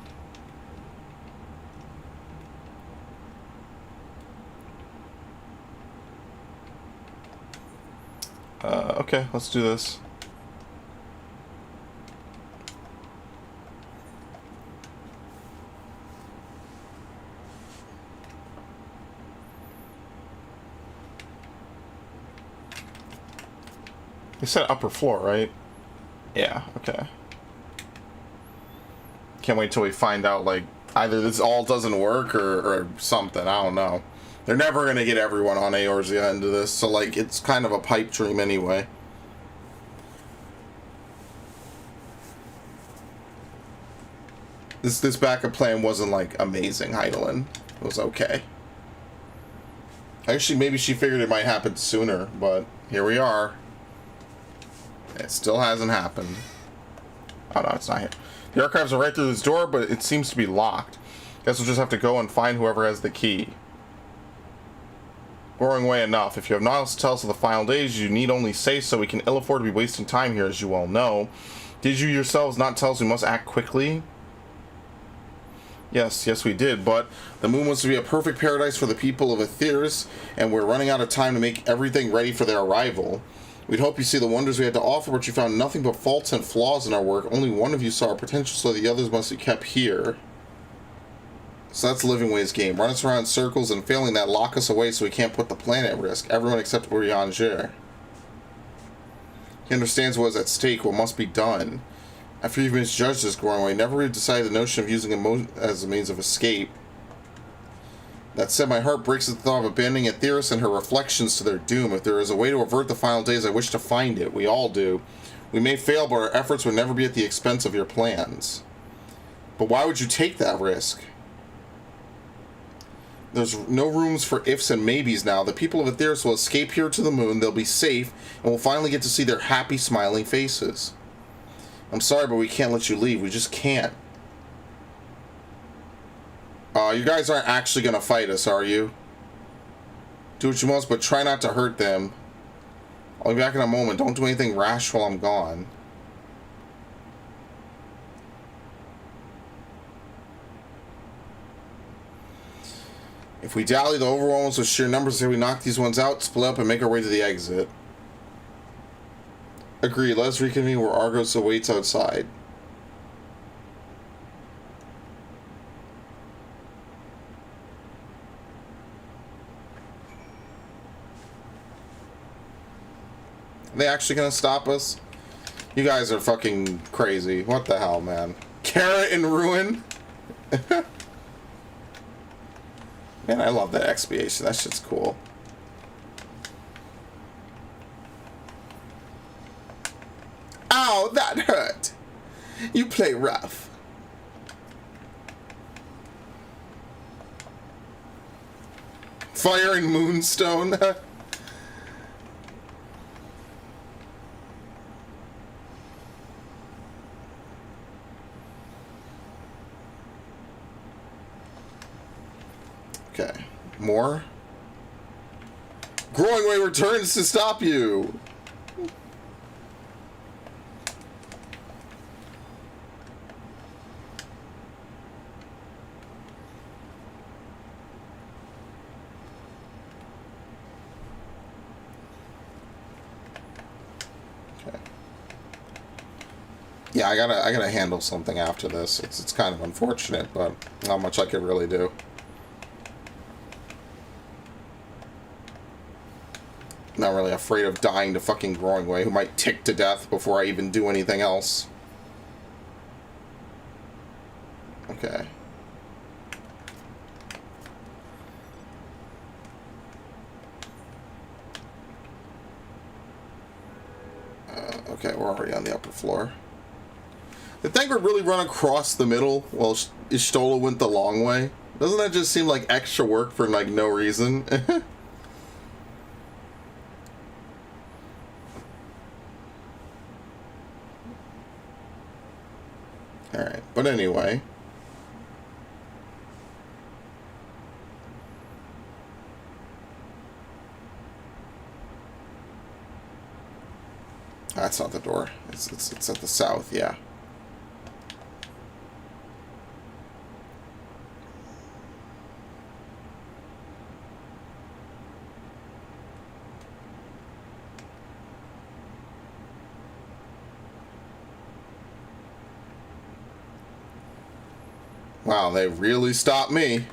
Okay, let's do this. You said upper floor, right? Yeah, okay. Can't wait till we find out, like, either this all doesn't work or something. I don't know. They're never going to get everyone on Eorzea into this, so, like, it's kind of a pipe dream anyway. This backup plan wasn't, like, amazing, Heidelin. It was okay. Actually, maybe she figured it might happen sooner, but here we are. It still hasn't happened. Oh, no, it's not here. The archives are right through this door, but it seems to be locked. Guess we'll just have to go and find whoever has the key. Growing away enough. If you have naught else to tell us of the final days, you need only say so. We can ill afford to be wasting time here, as you well know. Did you yourselves not tell us we must act quickly? Yes, we did, but the moon was to be a perfect paradise for the people of Aetheris, and we're running out of time to make everything ready for their arrival. We'd hope you see the wonders we had to offer, but you found nothing but faults and flaws in our work. Only one of you saw our potential, so the others must be kept here. So that's Living Way's game. Run us around in circles, and failing that, lock us away so we can't put the planet at risk. Everyone except Urianger. He understands what is at stake, what must be done. After you've misjudged this growing way, never really decided the notion of using it as a means of escape. That said, my heart breaks at the thought of abandoning Aetheris and her reflections to their doom. If there is a way to avert the final days, I wish to find it. We all do. We may fail, but our efforts would never be at the expense of your plans. But why would you take that risk? There's no rooms for ifs and maybes now. The people of Aetheris will escape here to the moon, they'll be safe, and we'll finally get to see their happy, smiling faces. I'm sorry, but we can't let you leave. We just can't. You guys aren't actually going to fight us, are you? Do what you must, but try not to hurt them. I'll be back in a moment. Don't do anything rash while I'm gone. If we dally, they'll overwhelm us with sheer numbers. If we knock these ones out, split up, and make our way to the exit. Agreed. Let's reconvene where Argos awaits outside. Are they actually gonna stop us? You guys are fucking crazy. What the hell, man? Carrot in ruin? Man, I love that expiation. That shit's cool. Ow, that hurt. You play rough. Fire and Moonstone. Okay. More? Growing Way returns to stop you. Okay. Yeah, I gotta handle something after this. It's kind of unfortunate, but not much I could really do. Not really afraid of dying to fucking Growing Way, who might tick to death before I even do anything else. Okay. Okay, we're already on the upper floor. Did Thancred really run across the middle while Y'shtola went the long way? Doesn't that just seem like extra work for, like, no reason? Alright, but anyway. That's not the door. It's at the south, yeah. Wow, they really stopped me.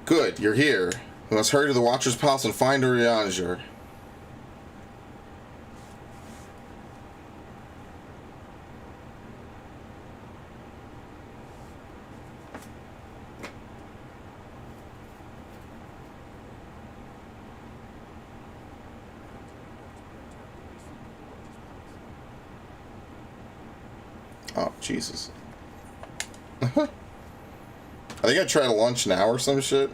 Good, you're here. We must hurry to the Watcher's Palace and find AdryenzXBL. Oh, Jesus. I think I try to launch now or some shit.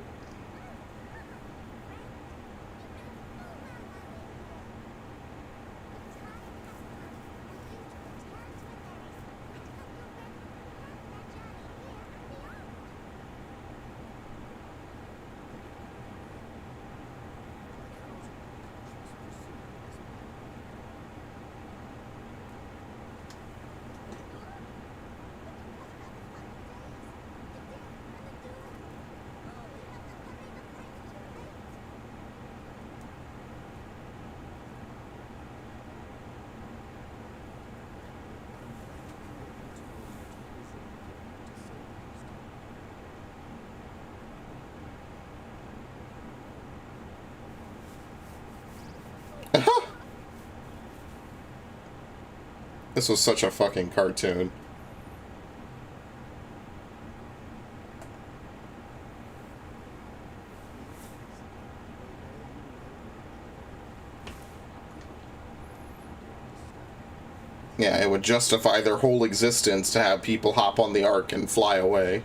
This was such a fucking cartoon. Yeah, it would justify their whole existence to have people hop on the Ark and fly away.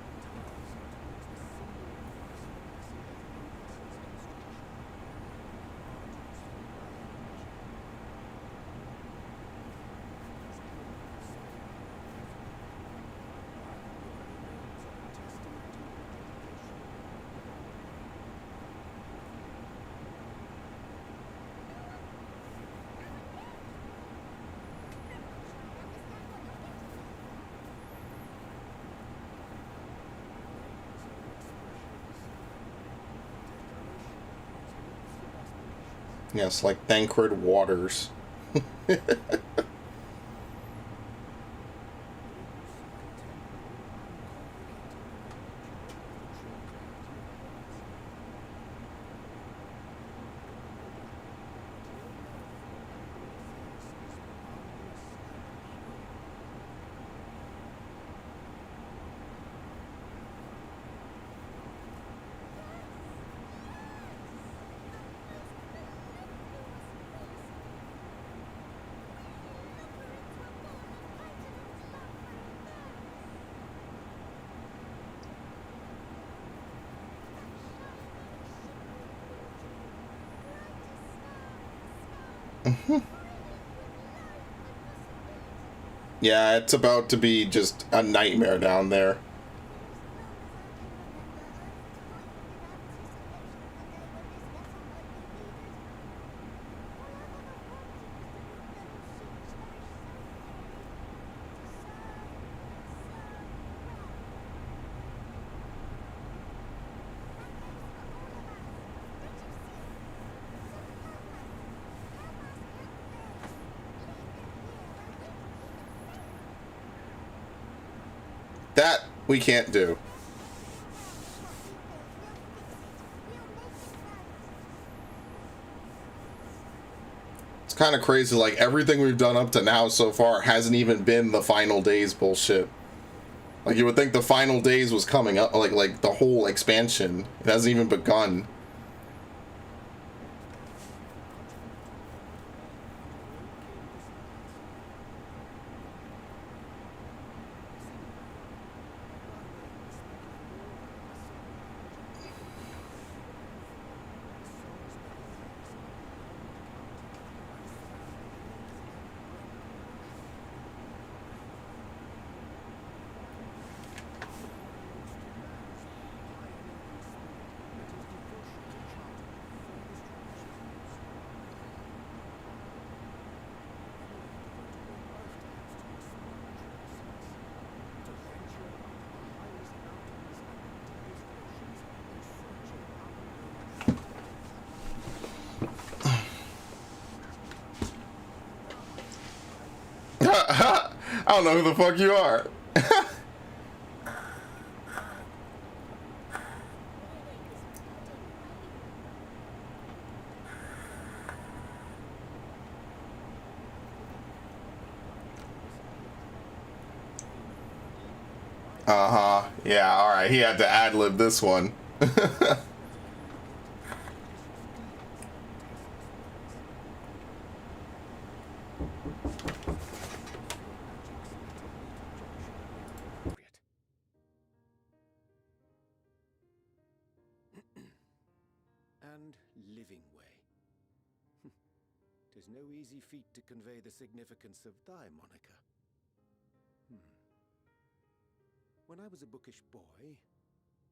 Yes, like Thancred Waters. Yeah, it's about to be just a nightmare down there. That we can't do. It's kind of crazy, like everything we've done up to now so far hasn't even been the final days bullshit. Like you would think the final days was coming up, like the whole expansion. It hasn't even begun. I don't know who the fuck you are. Uh-huh. Yeah, alright. He had to ad-lib this one. And living way. 'Tis no easy feat to convey the significance of thy moniker. When I was a bookish boy,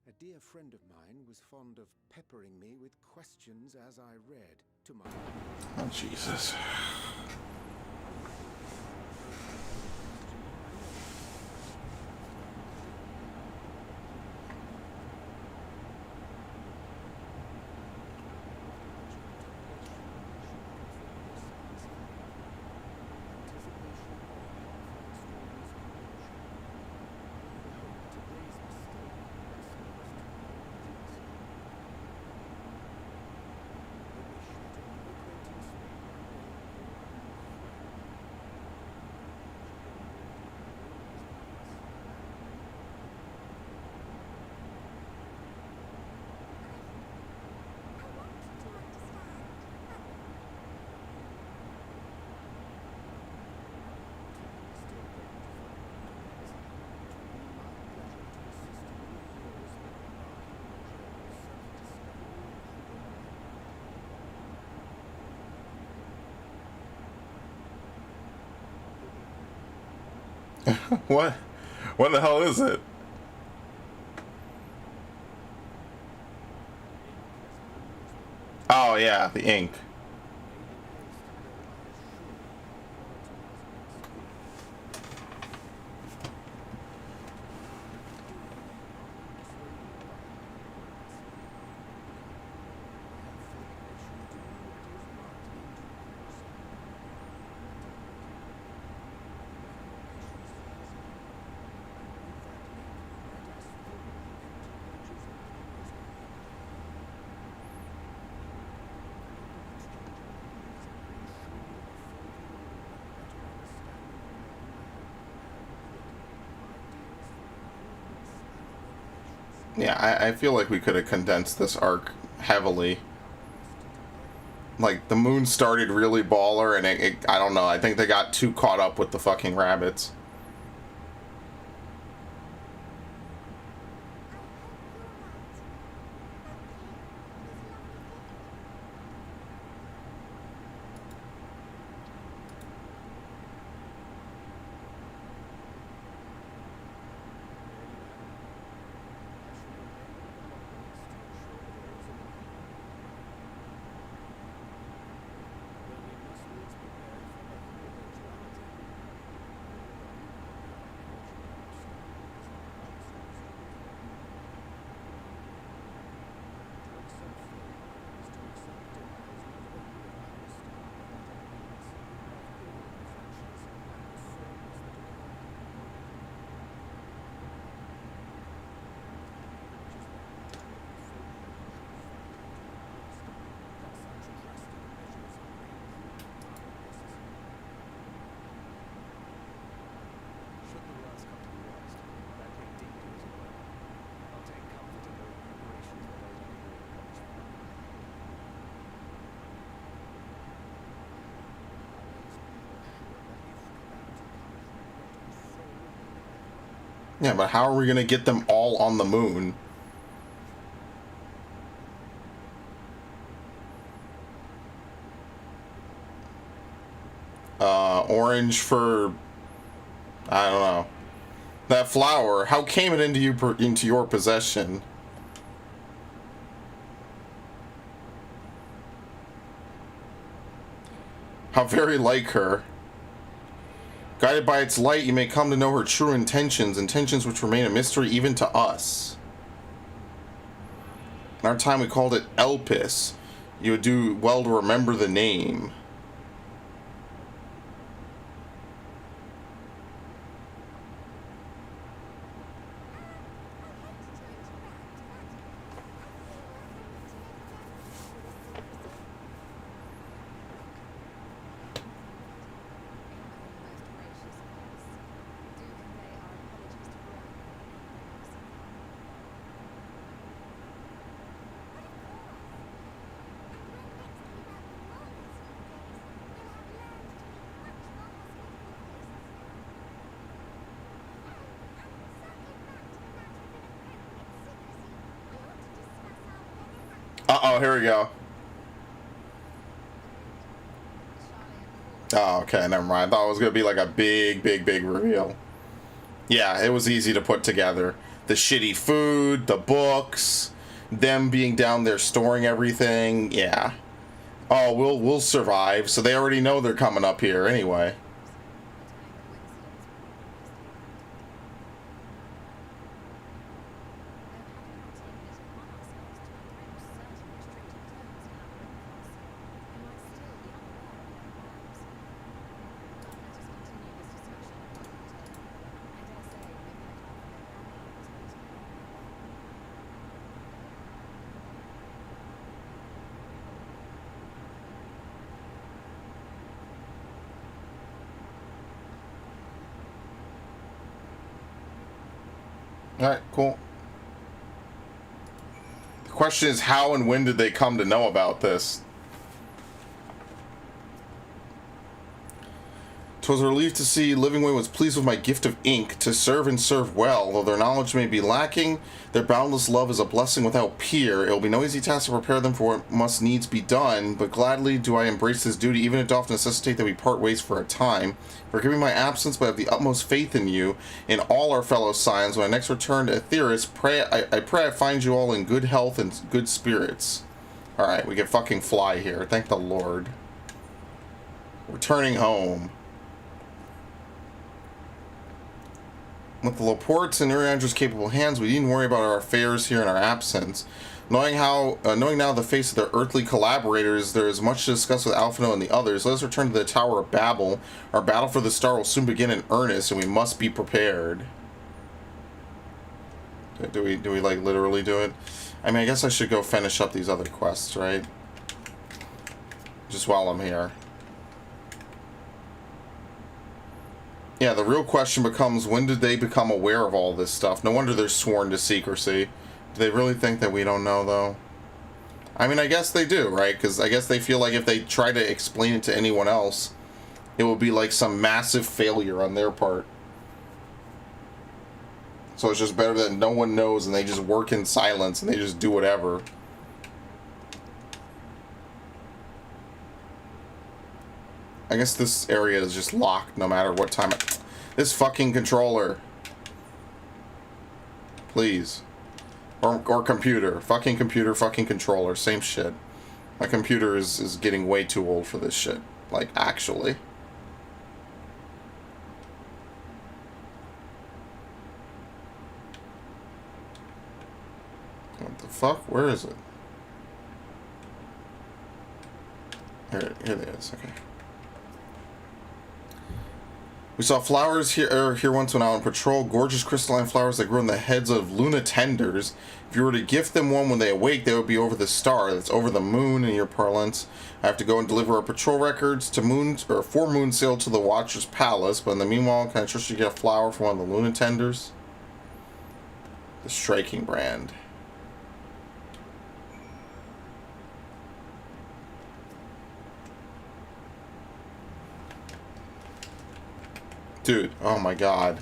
a dear friend of mine was fond of peppering me with questions as I read to my... Oh, Jesus. What? What the hell is it? Oh yeah, the ink. Yeah, I feel like we could have condensed this arc heavily. Like, the moon started really baller, and I don't know, I think they got too caught up with the fucking rabbits. Yeah, but how are we gonna get them all on the moon? Orange for... I don't know. That flower, how came it into your possession? How very like her. Guided by its light, you may come to know her true intentions, intentions which remain a mystery even to us. In our time we called it Elpis. You would do well to remember the name. Uh-oh, here we go. Oh, okay, never mind. I thought it was going to be like a big reveal. Yeah, it was easy to put together. The shitty food, the books, them being down there storing everything. Yeah. Oh, we'll survive. So they already know they're coming up here anyway. Alright, cool. The question is, how and when did they come to know about this? 'Twas a relief to see Livingway was pleased with my gift of ink, to serve and serve well. Though their knowledge may be lacking, their boundless love is a blessing without peer. It will be no easy task to prepare them for what must needs be done, but gladly do I embrace this duty, even if it doth necessitate that we part ways for a time. Forgive me my absence, but I have the utmost faith in you, in all our fellow scions. When I next return to Aetheris, I pray I find you all in good health and good spirits. Alright, we can fucking fly here. Thank the Lord. Returning home. With the Laportes and Uriandra's capable hands, we needn't worry about our affairs here in our absence. Knowing now the face of their earthly collaborators, there is much to discuss with Alphino and the others. Let us return to the Tower of Babel. Our battle for the star will soon begin in earnest, and we must be prepared. Do we like literally do it? I mean, I guess I should go finish up these other quests, right? Just while I'm here. Yeah, the real question becomes, when did they become aware of all this stuff? No wonder they're sworn to secrecy. Do they really think that we don't know, though? I mean, I guess they do, right? Because I guess they feel like if they try to explain it to anyone else, it will be like some massive failure on their part. So it's just better that no one knows and they just work in silence and they just do whatever. I guess this area is just locked no matter what time it... This fucking controller. Please. Or computer. Fucking computer, fucking controller. Same shit. My computer is getting way too old for this shit. Like, actually. What the fuck? Where is it? Here it is. Okay. We saw flowers here once when I was on patrol. Gorgeous crystalline flowers that grow in the heads of Luna tenders. If you were to gift them one when they awake, they would be over the star. That's over the moon in your parlance. I have to go and deliver our patrol records to for Moonsail to the Watcher's Palace. But in the meanwhile, can I trust you to get a flower from one of the Luna tenders? The striking brand. Dude, oh my god.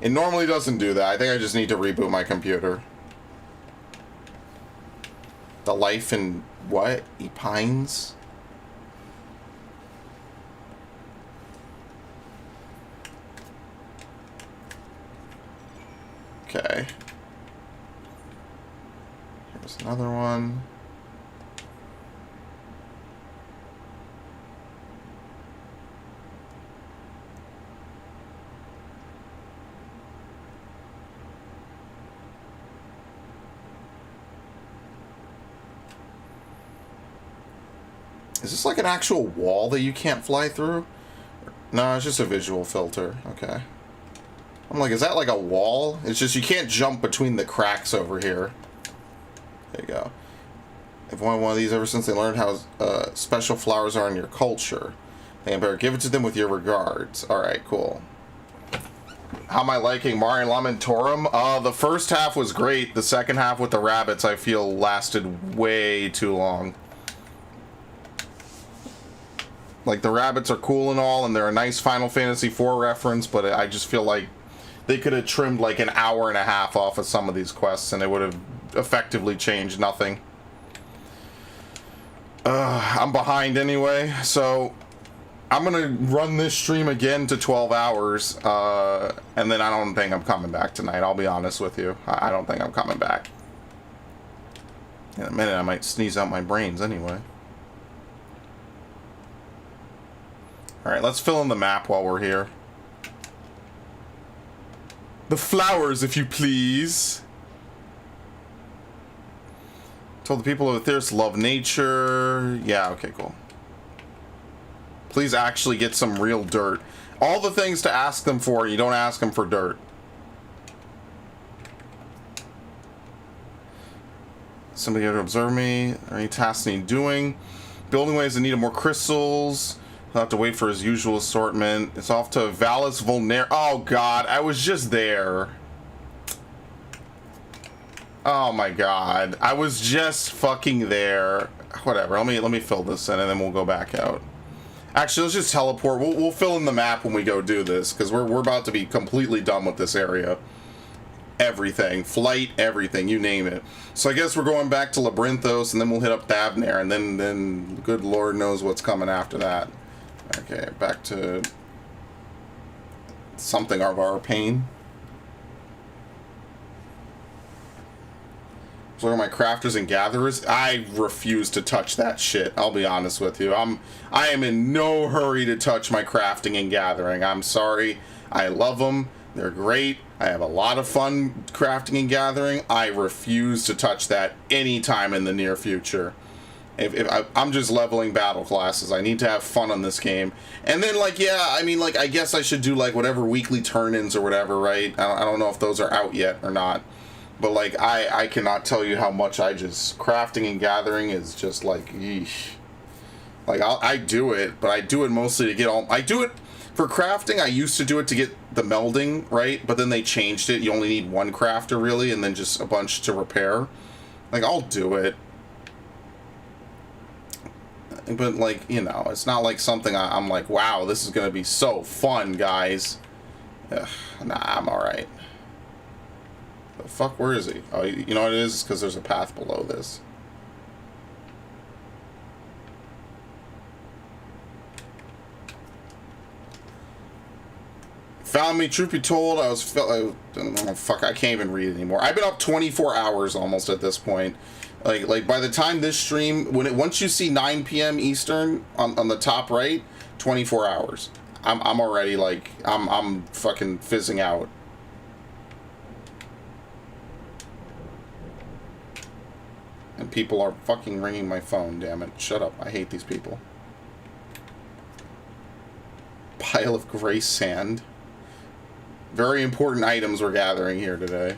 It normally doesn't do that. I think I just need to reboot my computer. The life in what? Epines? Okay. Here's another one. Is this like an actual wall that you can't fly through? No, it's just a visual filter. Okay. I'm like, is that like a wall? It's just you can't jump between the cracks over here. There you go. I've wanted one of these ever since they learned how special flowers are in your culture. They better give it to them with your regards. Alright, cool. How am I liking Mare Lamentorum? The first half was great. The second half with the rabbits, I feel, lasted way too long. Like, the rabbits are cool and all, and they're a nice Final Fantasy IV reference, but I just feel like they could have trimmed like an hour and a half off of some of these quests, and it would have effectively changed nothing. I'm behind anyway, so I'm gonna run this stream again to 12 hours, and then I don't think I'm coming back tonight. I'll be honest with you. I don't think I'm coming back. In a minute, I might sneeze out my brains anyway. Alright, let's fill in the map while we're here. The flowers, if you please. Told the people of Etheris love nature. Yeah, okay, cool. Please actually get some real dirt. All the things to ask them for, you don't ask them for dirt. Somebody here to observe me. Any tasks need doing? Building ways that need more crystals. He'll have to wait for his usual assortment. It's off to Vallis Volner. Oh god, I was just there. Oh my god, I was just fucking there. Whatever. Let me fill this in and then we'll go back out. Actually, let's just teleport. We'll fill in the map when we go do this because we're about to be completely done with this area. Everything, flight, everything, you name it. So I guess we're going back to Labyrinthos and then we'll hit up Thavnair and then good lord knows what's coming after that. Okay, back to something of our pain. So look at my crafters and gatherers. I refuse to touch that shit. I'll be honest with you. I am in no hurry to touch my crafting and gathering. I'm sorry. I love them. They're great. I have a lot of fun crafting and gathering. I refuse to touch that anytime in the near future. I'm just leveling battle classes. I need to have fun on this game. And then, like, yeah, I mean, like, I guess I should do, like, whatever weekly turn-ins or whatever, right? I don't know if those are out yet or not. But, like, I cannot tell you how much I just... Crafting and gathering is just, like, yeesh. Like, I do it, but I do it mostly to get all... I do it... For crafting, I used to do it to get the melding, right? But then they changed it. You only need one crafter, really, and then just a bunch to repair. Like, I'll do it. But, like, you know, it's not like something I'm like, wow, this is going to be so fun, guys. Ugh, nah, I'm alright. The fuck, where is he? Oh, you know what it is? It's because there's a path below this. Found me, truth be told, I was... oh, fuck, I can't even read anymore. I've been up 24 hours almost at this point. Like by the time this stream, once you see 9 p.m. Eastern on the top right, 24 hours. I'm already like I'm fucking fizzing out. And people are fucking ringing my phone. Damn it! Shut up! I hate these people. Pile of gray sand. Very important items we're gathering here today.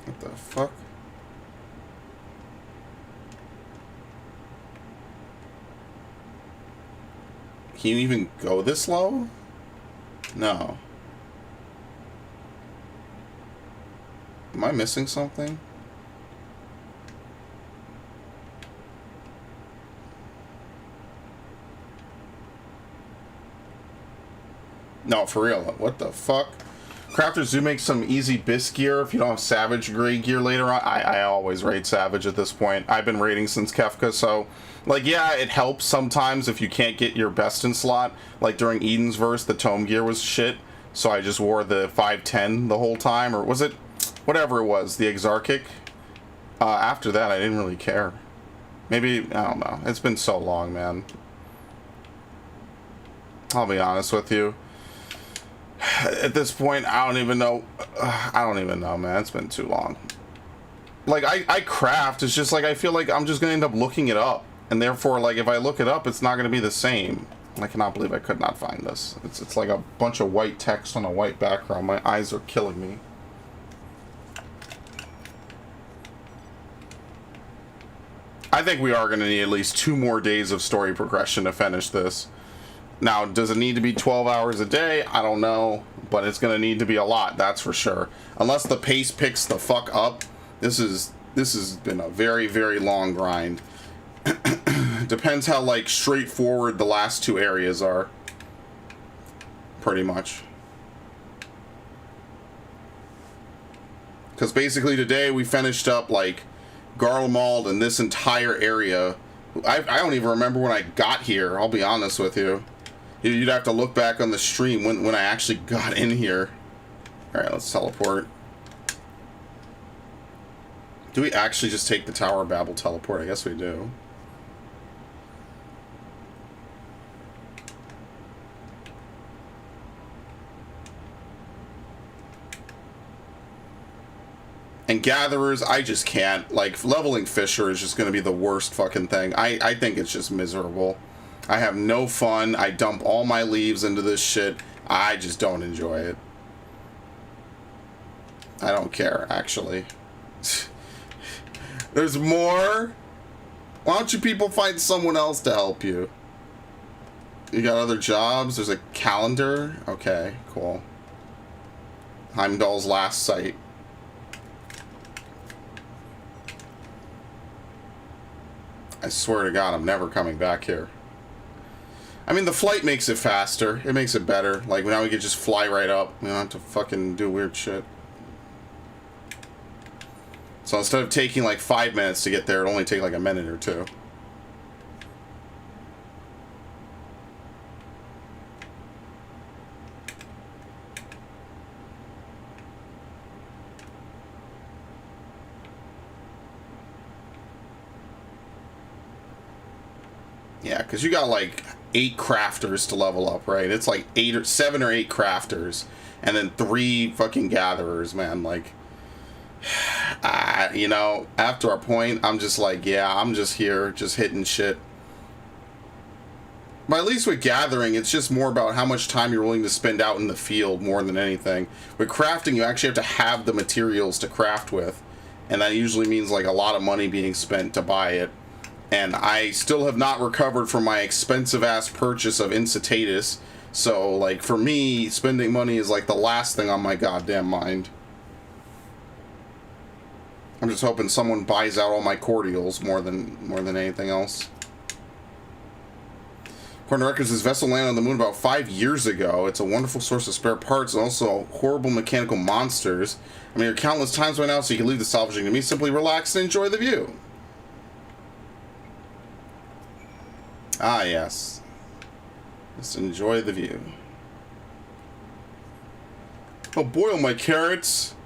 What the fuck? Can you even go this low? No. Am I missing something? No, for real. What the fuck? Crafters do make some easy bisque gear if you don't have Savage grade gear later on. I always raid Savage at this point. I've been raiding since Kefka, so... Like, yeah, it helps sometimes if you can't get your best in slot. Like, during Eden's verse, the tome gear was shit. So I just wore the 510 the whole time. Or was it... Whatever it was. The Exarchic. After that, I didn't really care. Maybe... I don't know. It's been so long, man. I'll be honest with you. At this point, I don't even know. I don't even know, man. It's been too long. Like, I craft. It's just like, I feel like I'm just going to end up looking it up. And therefore, like, if I look it up, it's not going to be the same. I cannot believe I could not find this. It's like a bunch of white text on a white background. My eyes are killing me. I think we are going to need at least 2 more days of story progression to finish this. Now, does it need to be 12 hours a day? I don't know, but it's going to need to be a lot, that's for sure. Unless the pace picks the fuck up, this is This has been a very, very long grind. Depends how, like, straightforward the last two areas are. Pretty much. Because basically today we finished up, like, Garlemald and this entire area. I don't even remember when I got here, I'll be honest with you. You'd have to look back on the stream when I actually got in here. Alright, let's teleport. Do we actually just take the Tower of Babel teleport? I guess we do. And gatherers, I just can't. Like, leveling Fisher is just going to be the worst fucking thing. I think it's just miserable. I have no fun. I dump all my leaves into this shit. I just don't enjoy it. I don't care, actually. There's more? Why don't you people find someone else to help you? You got other jobs? There's a calendar? Okay, cool. Heimdall's last site. I swear to God, I'm never coming back here. I mean, the flight makes it faster. It makes it better. Like, now we can just fly right up. We don't have to fucking do weird shit. So instead of taking like 5 minutes to get there, it'll only take like a minute or two. Yeah, because you got like 8 crafters to level up, right? It's like 7 or 8 crafters, and then 3 fucking gatherers, man. Like, you know, after a point, I'm just like, yeah, I'm just here, just hitting shit. But at least with gathering, it's just more about how much time you're willing to spend out in the field more than anything. With crafting, you actually have to have the materials to craft with, and that usually means like a lot of money being spent to buy it. And I still have not recovered from my expensive-ass purchase of Incitatus. So, like, for me, spending money is, like, the last thing on my goddamn mind. I'm just hoping someone buys out all my cordials more than anything else. According to records, this vessel landed on the moon about 5 years ago. It's a wonderful source of spare parts and also horrible mechanical monsters. I mean, there are countless times right now, so you can leave the salvaging to me. Simply relax and enjoy the view. Ah, yes. Just enjoy the view. Oh, boil my carrots.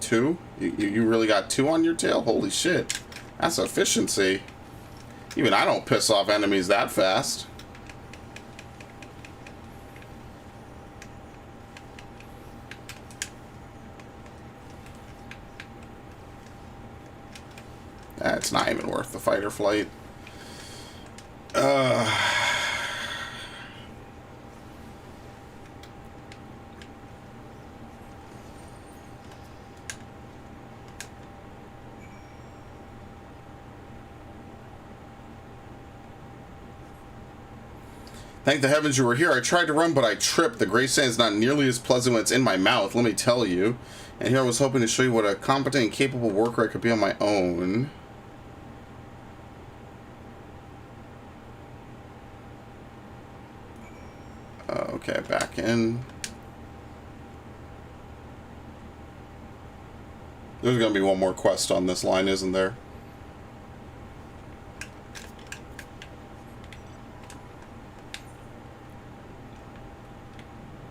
Two? You really got 2 on your tail? Holy shit. That's efficiency. Even I don't piss off enemies that fast. It's not even worth the fight or flight. Thank the heavens you were here. I tried to run, but I tripped. The gray sand is not nearly as pleasant when it's in my mouth, let me tell you. And here I was hoping to show you what a competent and capable worker I could be on my own. Okay, back in. There's gonna be one more quest on this line, isn't there?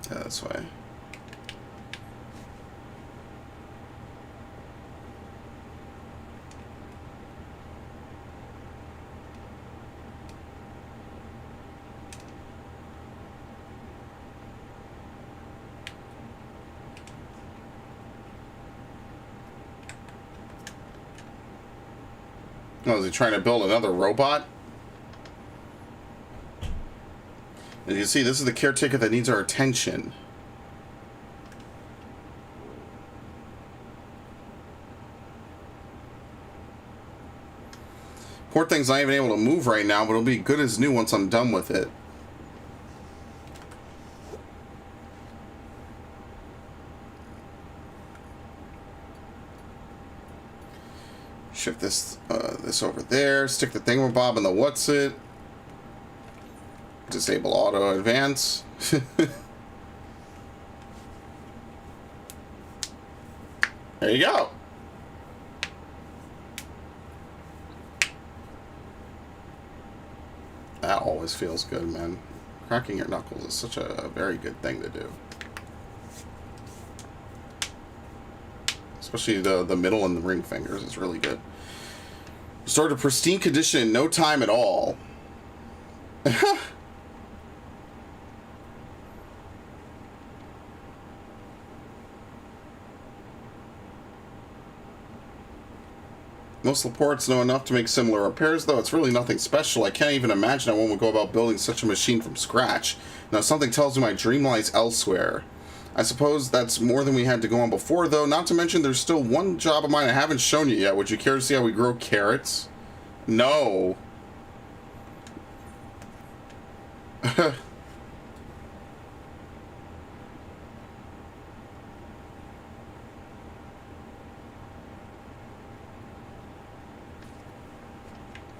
Yeah, this way. Oh, is he trying to build another robot? As you see, this is the caretaker that needs our attention. Poor thing's not even able to move right now, but it'll be good as new once I'm done with it. Shift this this over there. Stick the thingamabob in the what's it. Disable auto advance. There you go. That always feels good, man. Cracking your knuckles is such a very good thing to do. Especially the middle and the ring fingers is really good. Restored to pristine condition in no time at all. Most reports know enough to make similar repairs, though it's really nothing special. I can't even imagine how one would go about building such a machine from scratch. Now, something tells me my dream lies elsewhere. I suppose that's more than we had to go on before, though. Not to mention, there's still one job of mine I haven't shown you yet. Would you care to see how we grow carrots? No.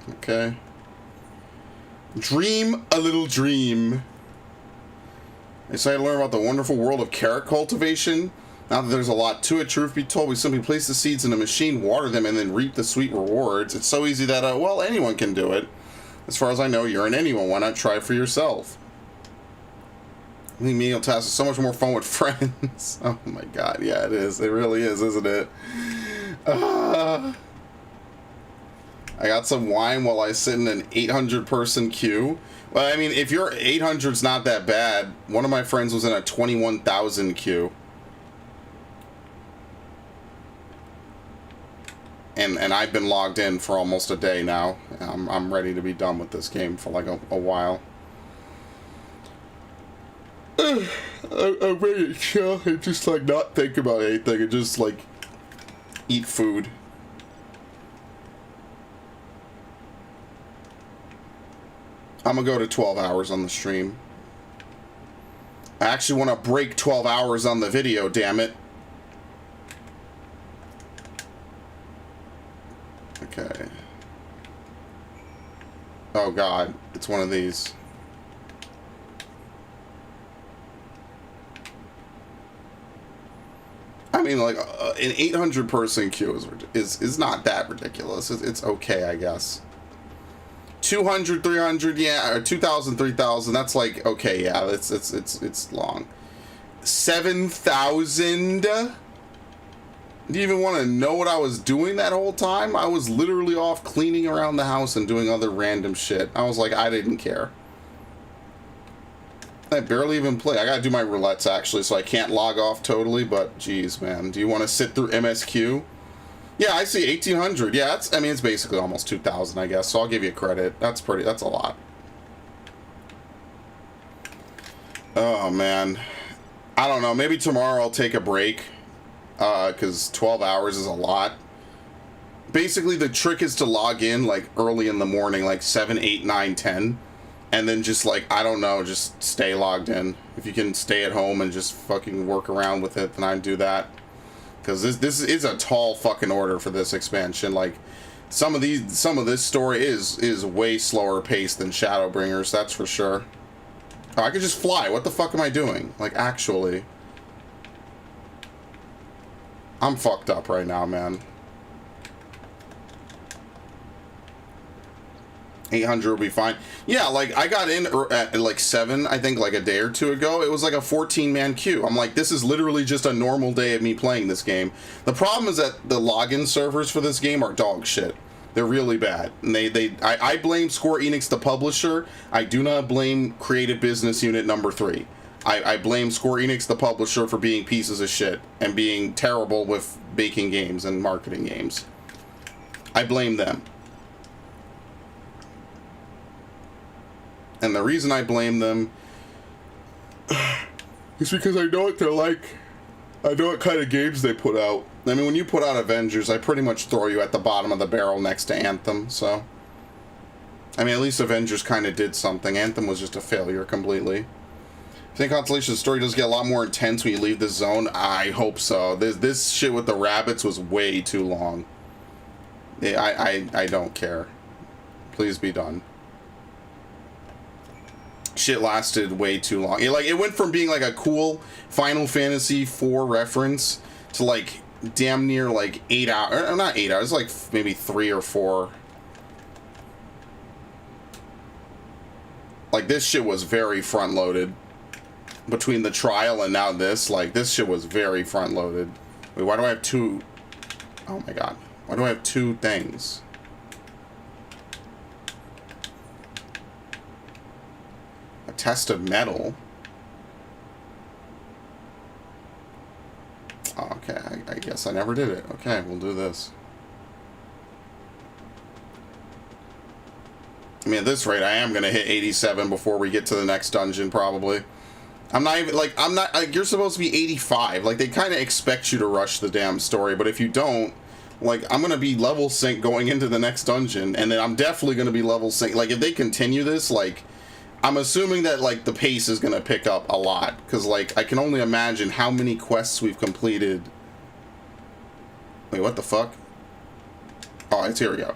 Okay. Dream a little dream. I decided to learn about the wonderful world of carrot cultivation. Not that there's a lot to it, truth be told. We simply place the seeds in a machine, water them, and then reap the sweet rewards. It's so easy that, well, anyone can do it. As far as I know, you're an anyone. Why not try for yourself? The menial task is so much more fun with friends. Oh my god, yeah, it is. It really is, isn't it? I got some wine while I sit in an 800-person queue. Well, I mean, if your 800's not that bad, one of my friends was in a 21,000 queue. And I've been logged in for almost a day now. I'm ready to be done with this game for like a while. I'm ready to chill and just like not think about anything and just like eat food. I'm gonna go to 12 hours on the stream. I actually want to break 12 hours on the video, damn it. Okay. Oh god, it's one of these. I mean, like, an 800-person queue is not that ridiculous. It's okay, I guess. 200, 300, yeah, or 2,000, 3,000. That's like okay, yeah. It's long. 7,000. Do you even want to know what I was doing that whole time? I was literally off cleaning around the house and doing other random shit. I was like, I didn't care. I barely even play. I gotta do my roulettes actually, so I can't log off totally. But geez, man, do you want to sit through MSQ? Yeah, I see 1,800. Yeah, it's, I mean, it's basically almost 2,000, I guess. So I'll give you credit. That's a lot. Oh man, I don't know. Maybe tomorrow I'll take a break, because 12 hours is a lot. Basically, the trick is to log in like early in the morning, like 7, 8, 9, 10, and then just like I don't know, just stay logged in. If you can stay at home and just fucking work around with it, then I'd do that. Because this is a tall fucking order for this expansion. Like some of this story is way slower paced than Shadowbringers, that's for sure. Oh, I could just fly. What the fuck am I doing? Like actually, I'm fucked up right now, man. 800 will be fine. Yeah, like I got in at like 7, I think, like a day or two ago. It was like a 14-man queue. I'm like, this is literally just a normal day of me playing this game. The problem is that the login servers for this game are dog shit. They're really bad. And I blame Square Enix, the publisher. I do not blame Creative Business Unit number 3. I blame Square Enix, the publisher, for being pieces of shit and being terrible with making games and marketing games. I blame them. And the reason I blame them is because I know what they're like. I know what kind of games they put out. I mean, when you put out Avengers, I pretty much throw you at the bottom of the barrel next to Anthem, so I mean, at least Avengers kind of did something. Anthem was just a failure completely. I think Constellation's story does get a lot more intense when you leave this zone. I hope so. This shit with the rabbits was way too long. I don't care. Please be done. Shit lasted way too long. It went from being like a cool Final Fantasy IV reference to like damn near like 8 hours. Or not 8 hours, like maybe 3 or 4. Like, this shit was very front loaded. Between the trial and now this, like, this shit was very front loaded. Wait, why do I have 2? Oh my god. Why do I have 2 things? A test of metal. Oh, okay, I guess I never did it. Okay, we'll do this. I mean, at this rate, I am going to hit 87 before we get to the next dungeon, probably. I'm not even, like, you're supposed to be 85. Like, they kind of expect you to rush the damn story, but if you don't, like, I'm going to be level sync going into the next dungeon, and then I'm definitely going to be level sync. Like, if they continue this, like, I'm assuming that, like, the pace is going to pick up a lot, because, like, I can only imagine how many quests we've completed. Wait, what the fuck? Oh, it's here we go.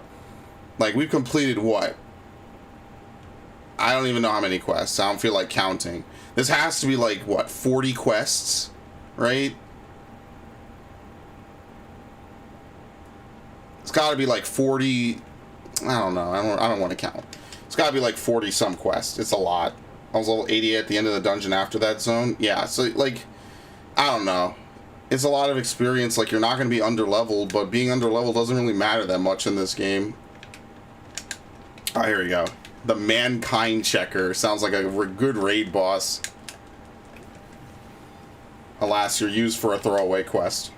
Like, we've completed what? I don't even know how many quests. I don't feel like counting. This has to be like, what, 40 quests? Right? It's got to be like 40... I don't know. I don't want to count. It's got to be like 40 some quests. It's a lot. I was level 80 at the end of the dungeon after that zone. Yeah, so like, I don't know. It's a lot of experience. Like, you're not going to be underleveled, but being underleveled doesn't really matter that much in this game. Oh, here we go. The Mankind Checker. Sounds like a good raid boss. Alas, you're used for a throwaway quest.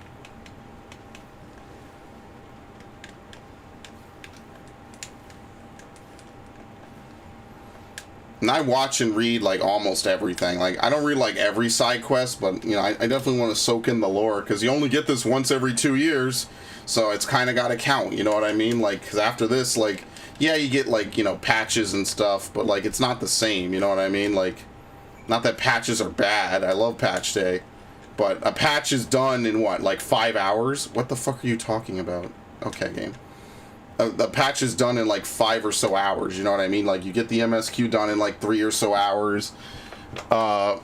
And I watch and read, like, almost everything. Like, I don't read, like, every side quest, but, you know, I definitely want to soak in the lore, because you only get this once every 2 years, so it's kind of got to count, you know what I mean? Like, because after this, like... Yeah, you get, like, you know, patches and stuff, but, like, it's not the same, you know what I mean? Like, not that patches are bad. I love patch day. But a patch is done in, what, like 5 hours? What the fuck are you talking about? Okay, game. The patch is done in, like, 5 or so hours, you know what I mean? Like, you get the MSQ done in, like, 3 or so hours. I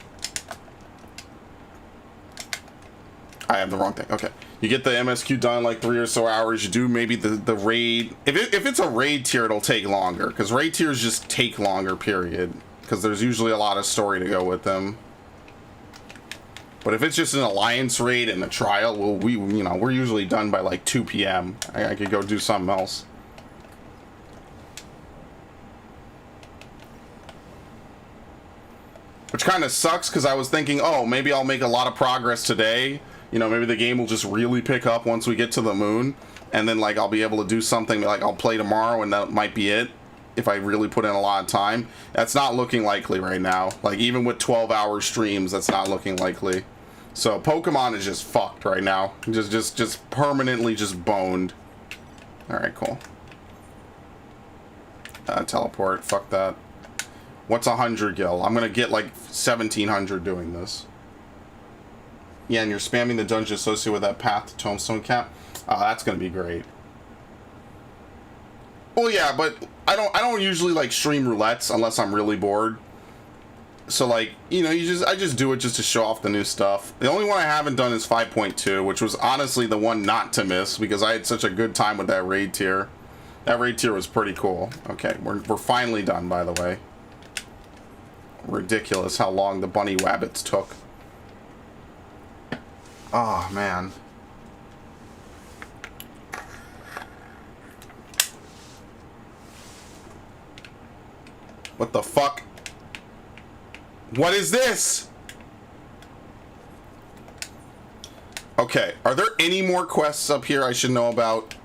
have the wrong thing. Okay. You get the MSQ done in like 3 or so hours. You do maybe the raid. If it's a raid tier, it'll take longer. Because raid tiers just take longer, period. Because there's usually a lot of story to go with them. But if it's just an alliance raid and a trial, well, we're usually done by like 2 p.m. I could go do something else. Which kind of sucks, because I was thinking, oh, maybe I'll make a lot of progress today. You know, maybe the game will just really pick up once we get to the moon. And then, like, I'll be able to do something, like, I'll play tomorrow and that might be it. If I really put in a lot of time. That's not looking likely right now. Like, even with 12-hour streams, that's not looking likely. So, Pokemon is just fucked right now. Just permanently just boned. Alright, cool. Teleport. Fuck that. What's 100 gil? I'm gonna get, like, 1,700 doing this. Yeah, and you're spamming the dungeon associated with that path to Tombstone Cap. That's gonna be great. Well, yeah, but I don't usually like stream roulettes unless I'm really bored. So like, you know, I just do it just to show off the new stuff. The only one I haven't done is 5.2, which was honestly the one not to miss because I had such a good time with that raid tier. That raid tier was pretty cool. Okay, we're finally done, by the way. Ridiculous how long the bunny wabbits took. Oh, man. What the fuck? What is this? Okay, are there any more quests up here I should know about?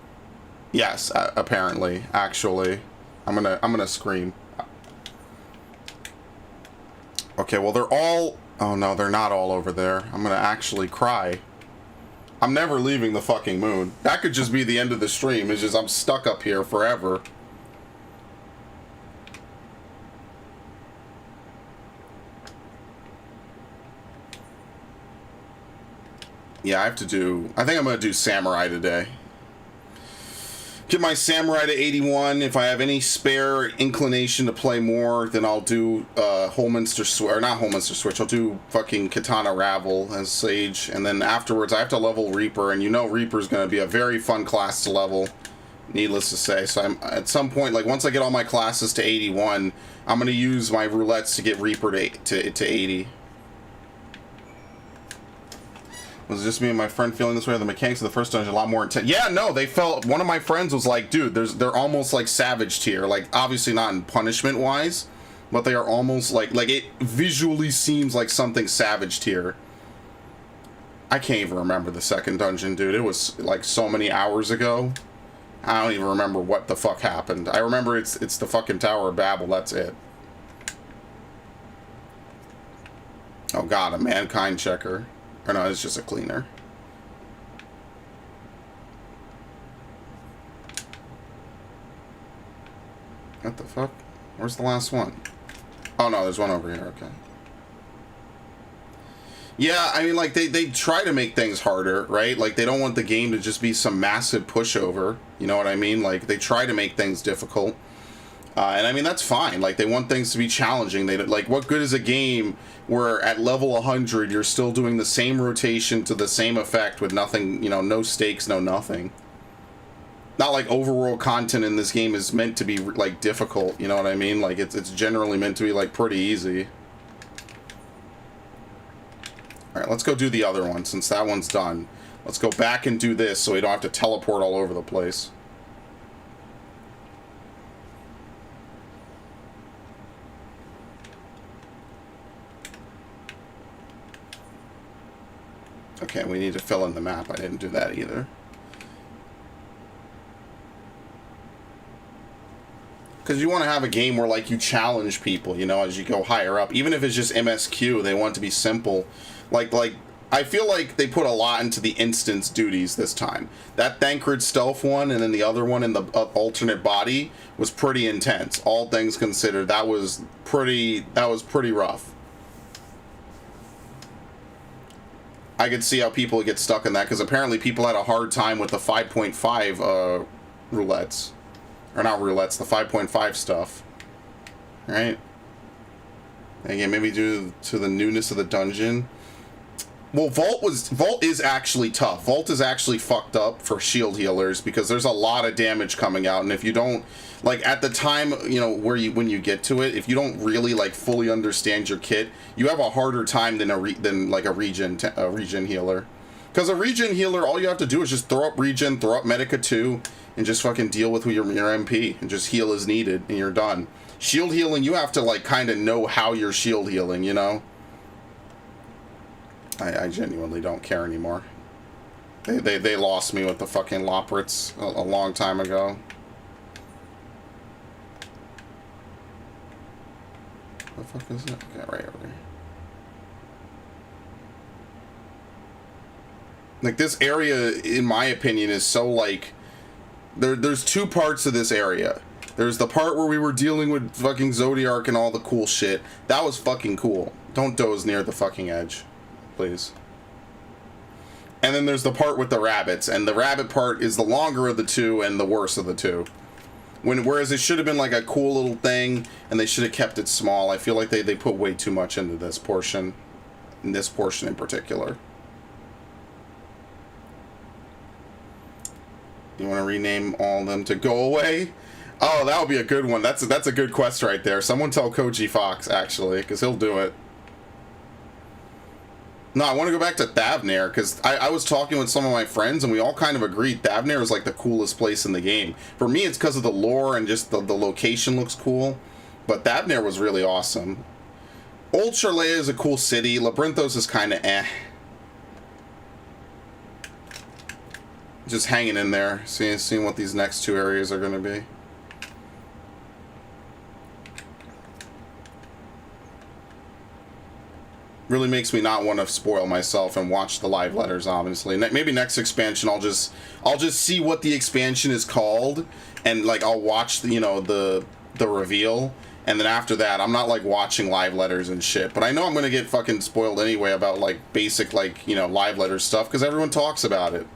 Yes, apparently, actually. I'm gonna scream. Okay, well they're all... Oh no, they're not all over there. I'm gonna actually cry. I'm never leaving the fucking moon. That could just be the end of the stream. It's just I'm stuck up here forever. Yeah, I have to do... I think I'm going to do Samurai today. Get my Samurai to 81. If I have any spare inclination to play more, then I'll do Holminster Switch. Or not Holminster Switch. I'll do fucking Katana Ravel as Sage. And then afterwards, I have to level Reaper. And you know Reaper's going to be a very fun class to level. Needless to say. So I'm at some point, like once I get all my classes to 81, I'm going to use my roulettes to get Reaper to 80. Was it just me and my friend feeling this way? The mechanics of the first dungeon a lot more intense. Yeah, no, they felt... One of my friends was like, dude, they're almost like Savage tier. Like, obviously not in punishment-wise, but they are almost like it visually seems like something Savage tier. I can't even remember the second dungeon, dude. It was like so many hours ago. I don't even remember what the fuck happened. I remember it's the fucking Tower of Babel. That's it. Oh god, a Mankind checker. Or no, it's just a cleaner. What the fuck? Where's the last one? Oh no, there's one over here, okay. Yeah, I mean, like, they try to make things harder, right? Like, they don't want the game to just be some massive pushover, you know what I mean? Like, they try to make things difficult. And I mean, that's fine. Like, they want things to be challenging. They like, what good is a game where at level 100 you're still doing the same rotation to the same effect with nothing, you know, no stakes, no nothing. Not like overworld content in this game is meant to be like difficult, you know what I mean? Like, it's generally meant to be like pretty easy. All right, let's go do the other one since that one's done. Let's go back and do this so we don't have to teleport all over the place. Okay, we need to fill in the map. I didn't do that either. Because you want to have a game where, like, you challenge people, you know, as you go higher up. Even if it's just MSQ, they want it to be simple. Like, I feel like they put a lot into the instance duties this time. That Thancred Stealth one and then the other one in the alternate body was pretty intense. All things considered, that was pretty rough. I could see how people get stuck in that, because apparently people had a hard time with the 5.5 roulettes. Or not roulettes, the 5.5 stuff. Right? Again, maybe due to the newness of the dungeon. Well, Vault is actually tough. Vault is actually fucked up for shield healers because there's a lot of damage coming out, and if you don't, like, at the time, you know, when you get to it, if you don't really like fully understand your kit, you have a harder time than like a regen healer. Because a regen healer, all you have to do is just throw up regen, throw up Medica 2, and just fucking deal with your MP and just heal as needed, and you're done. Shield healing, you have to like kind of know how you're shield healing, you know. I genuinely don't care anymore. They lost me with the fucking Loprits a long time ago. What the fuck is it? Okay, right over here. Like, this area, in my opinion, is so, like... There's two parts of this area. There's the part where we were dealing with fucking Zodiark and all the cool shit. That was fucking cool. Don't doze near the fucking edge. Please. And then there's the part with the rabbits, and the rabbit part is the longer of the two and the worst of the two. Whereas it should have been like a cool little thing, and they should have kept it small. I feel like they put way too much into this portion, in particular. You want to rename all of them to Go Away? Oh, that would be a good one. That's a good quest right there. Someone tell Koji Fox, actually, because he'll do it. No, I want to go back to Thavnair, because I was talking with some of my friends, and we all kind of agreed Thavnair is like the coolest place in the game. For me, it's because of the lore and just the location looks cool, but Thavnair was really awesome. Old Charlea is a cool city. Labyrinthos is kind of eh. Just hanging in there, seeing what these next two areas are going to be. Really makes me not want to spoil myself and watch the live letters, obviously. Maybe next expansion I'll just see what the expansion is called, and like I'll watch the, you know, the reveal, And then after that, I'm not like watching live letters and shit. But I know I'm gonna get fucking spoiled anyway about like basic like, you know, live letter stuff because everyone talks about it.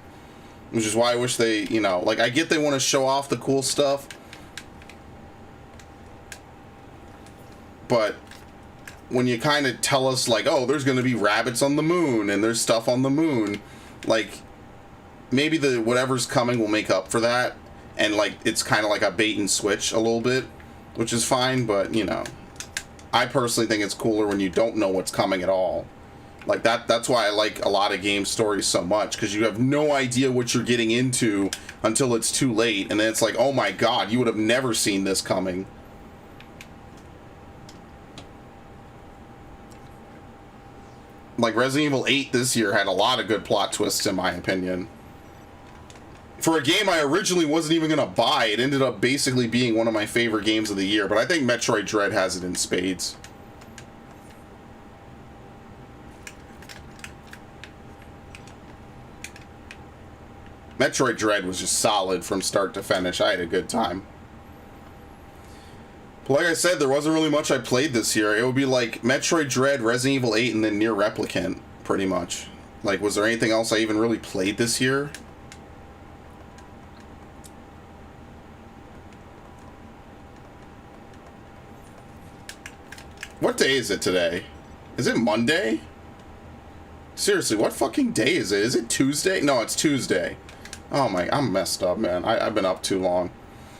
Which is why I wish they, you know, like I get they want to show off the cool stuff. But when you kind of tell us like, oh, there's gonna be rabbits on the moon and there's stuff on the moon, like maybe the whatever's coming will make up for that. And like it's kind of like a bait and switch a little bit. Which is fine, but, you know, I personally think it's cooler when you don't know what's coming at all. Like, that's why I like a lot of game stories so much, because you have no idea what you're getting into until it's too late, and then it's like, oh my god, you would have never seen this coming. Like, Resident Evil 8 this year had a lot of good plot twists, in my opinion. For a game I originally wasn't even going to buy, it ended up basically being one of my favorite games of the year, but I think Metroid Dread has it in spades. Metroid Dread was just solid from start to finish. I had a good time. But like I said, there wasn't really much I played this year. It would be like Metroid Dread, Resident Evil 8, and then Nier Replicant, pretty much. Like, was there anything else I even really played this year? What day is it today? Is it Monday? Seriously, what fucking day is it? Is it Tuesday? No, it's Tuesday. Oh my, I'm messed up, man. I've been up too long.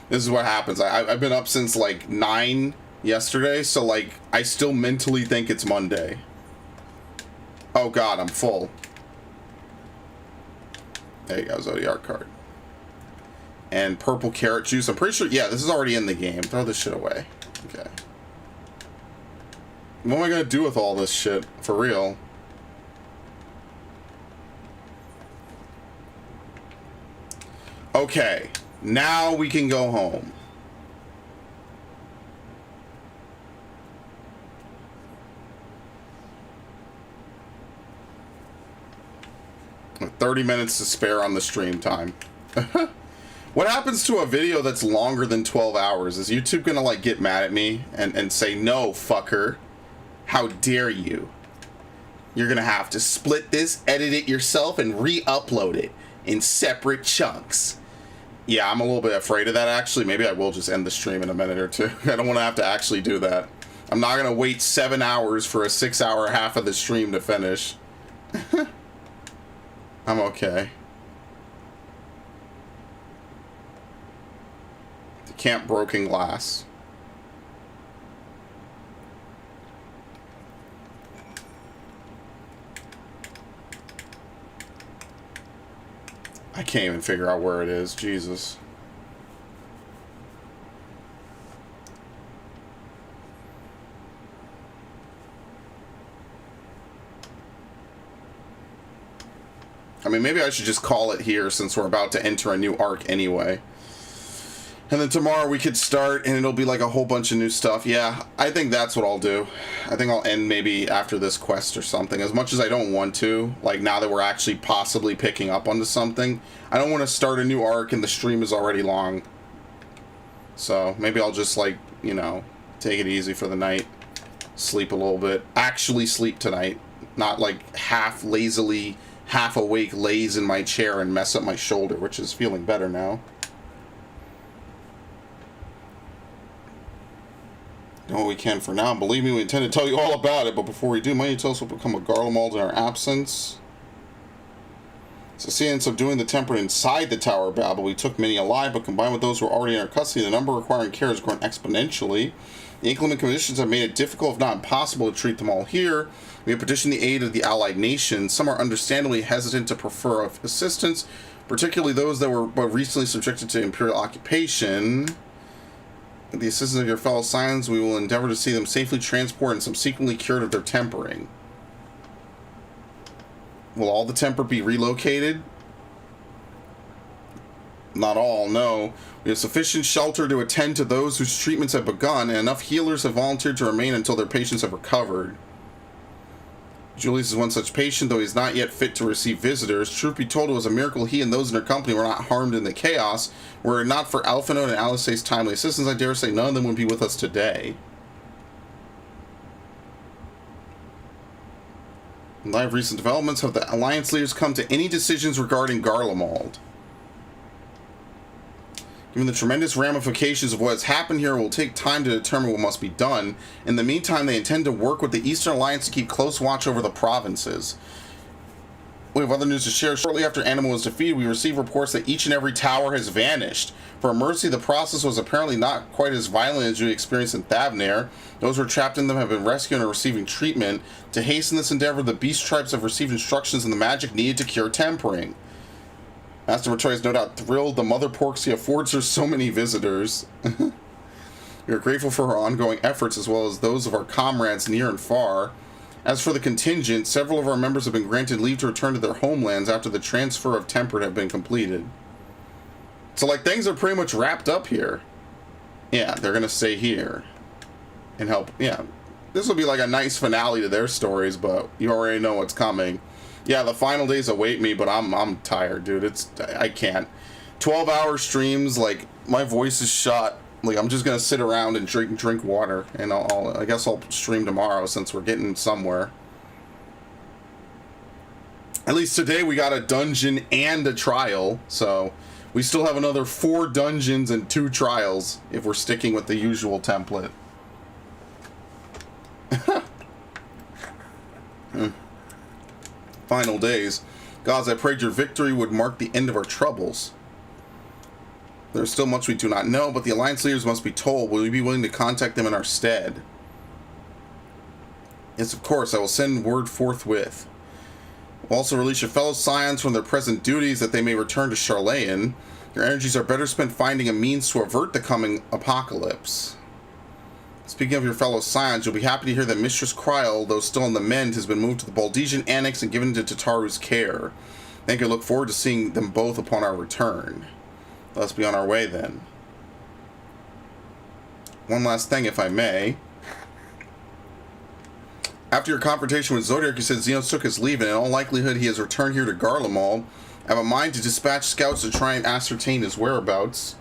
This is what happens. I've been up since like 9 yesterday, so like, I still mentally think it's Monday. Oh god, I'm full. There you go, Zodiac card. And purple carrot juice. I'm pretty sure, yeah, this is already in the game. Throw this shit away. Okay. What am I gonna do with all this shit? For real? Okay. Now we can go home. With 30 minutes to spare on the stream time. What happens to a video that's longer than 12 hours? Is YouTube gonna like get mad at me and say, no, fucker? How dare you? You're gonna have to split this, edit it yourself, and re-upload it in separate chunks. Yeah, I'm a little bit afraid of that, actually. Maybe I will just end the stream in a minute or two. I don't want to have to actually do that. I'm not gonna wait 7 hours for a 6-hour half of the stream to finish. I'm okay. The Camp Broken Glass. I can't even figure out where it is. Jesus. I mean, maybe I should just call it here since we're about to enter a new arc anyway. And then tomorrow we could start and it'll be like a whole bunch of new stuff. Yeah, I think that's what I'll do. I think I'll end maybe after this quest or something. As much as I don't want to, like now that we're actually possibly picking up onto something, I don't want to start a new arc and the stream is already long. So maybe I'll just like, you know, take it easy for the night. Sleep a little bit. Actually sleep tonight. Not like half lazily, half awake laze in my chair and mess up my shoulder, which is feeling better now. All we can for now. Believe me, we intend to tell you all about it, but before we do, might you tell us what become of Garlemald in our absence? So, in subduing the temper inside the Tower of Babel, we took many alive, but combined with those who are already in our custody, the number requiring care has grown exponentially. The inclement conditions have made it difficult, if not impossible, to treat them all here. We have petitioned the aid of the allied nations. Some are understandably hesitant to prefer assistance, particularly those that were but recently subjected to imperial occupation. With the assistance of your fellow Scions, we will endeavor to see them safely transported and subsequently cured of their tempering. Will all the temper be relocated? Not all, no. We have sufficient shelter to attend to those whose treatments have begun, and enough healers have volunteered to remain until their patients have recovered. Julius is one such patient, though he is not yet fit to receive visitors. Truth be told, it was a miracle he and those in their company were not harmed in the chaos. Were it not for Alphinaud and Alisae's timely assistance, I dare say none of them would be with us today. In light of recent developments, have the Alliance leaders come to any decisions regarding Garlemald? Given the tremendous ramifications of what has happened here, it will take time to determine what must be done. In the meantime, they intend to work with the Eastern Alliance to keep close watch over the provinces. We have other news to share. Shortly after Animal was defeated, we received reports that each and every tower has vanished. For Mercy, the process was apparently not quite as violent as we experienced in Thavnair. Those who were trapped in them have been rescued and are receiving treatment. To hasten this endeavor, the beast tribes have received instructions on the magic needed to cure tempering. Master Matoya is no doubt thrilled. The Mother Porksy affords her so many visitors. We are grateful for her ongoing efforts as well as those of our comrades near and far. As for the contingent, several of our members have been granted leave to return to their homelands after the transfer of Tempered have been completed. So, like, things are pretty much wrapped up here. Yeah, they're gonna stay here and help. Yeah, this will be like a nice finale to their stories, but you already know what's coming. Yeah, the final days await me, but I'm tired, dude. I can't. 12-hour streams, like, my voice is shot. Like, I'm just gonna sit around and drink water, and I guess I'll stream tomorrow since we're getting somewhere. At least today we got a dungeon and a trial, so we still have another 4 dungeons and 2 trials if we're sticking with the usual template. Final days. Gods, I prayed your victory would mark the end of our troubles. There's still much we do not know, but the Alliance leaders must be told. Will you be willing to contact them in our stead? Yes, of course. I will send word forthwith. We'll also release your fellow Scions from their present duties that they may return to Charlayan. Your energies are better spent finding a means to avert the coming apocalypse. Speaking of your fellow Scions, you'll be happy to hear that Mistress Kryl, though still in the Mend, has been moved to the Baldesian Annex and given into Tataru's care. Thank you. I look forward to seeing them both upon our return. Let's be on our way then. One last thing, if I may. After your confrontation with Zodiac, you said Xenos took his leave, and in all likelihood he has returned here to Garlemald. I have a mind to dispatch scouts to try and ascertain his whereabouts.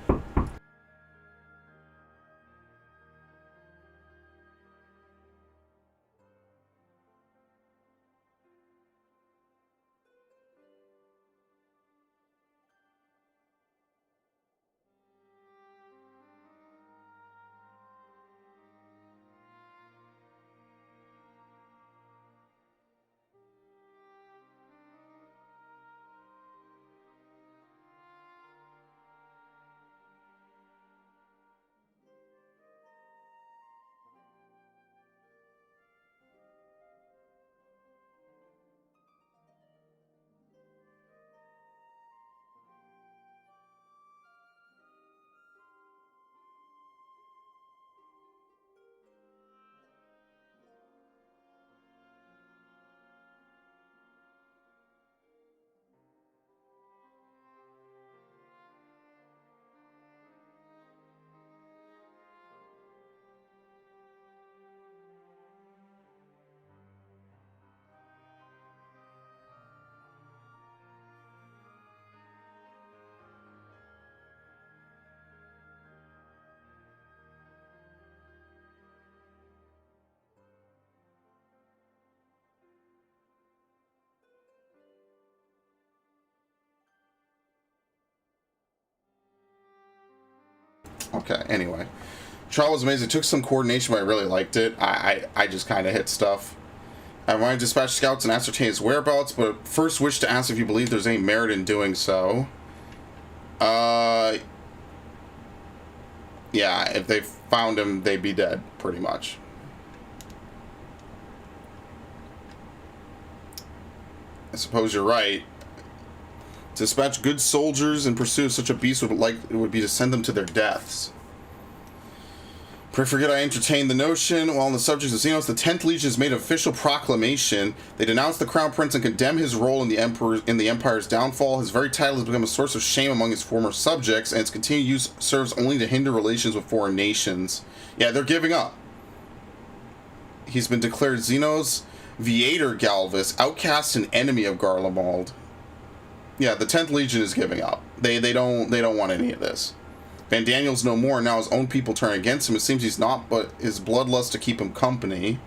Okay, anyway. Trial was amazing. It took some coordination, but I really liked it. I just kind of hit stuff. I want to dispatch scouts and ascertain his whereabouts, but first wish to ask if you believe there's any merit in doing so. Yeah, if they found him, they'd be dead, pretty much. I suppose you're right. Dispatch good soldiers in pursuit of such a beast would be to send them to their deaths. Pray forget I entertained the notion. While on the subject of Xenos, the 10th Legion has made an official proclamation. They denounce the Crown Prince and condemn his role in the Empire's downfall. His very title has become a source of shame among his former subjects, and its continued use serves only to hinder relations with foreign nations. Yeah, they're giving up. He's been declared Xenos Viator Galvus, outcast and enemy of Garlemald. Yeah, the 10th Legion is giving up. They don't want any of this. Van Daniel's no more, and now his own people turn against him. It seems he's not, but his bloodlust to keep him company.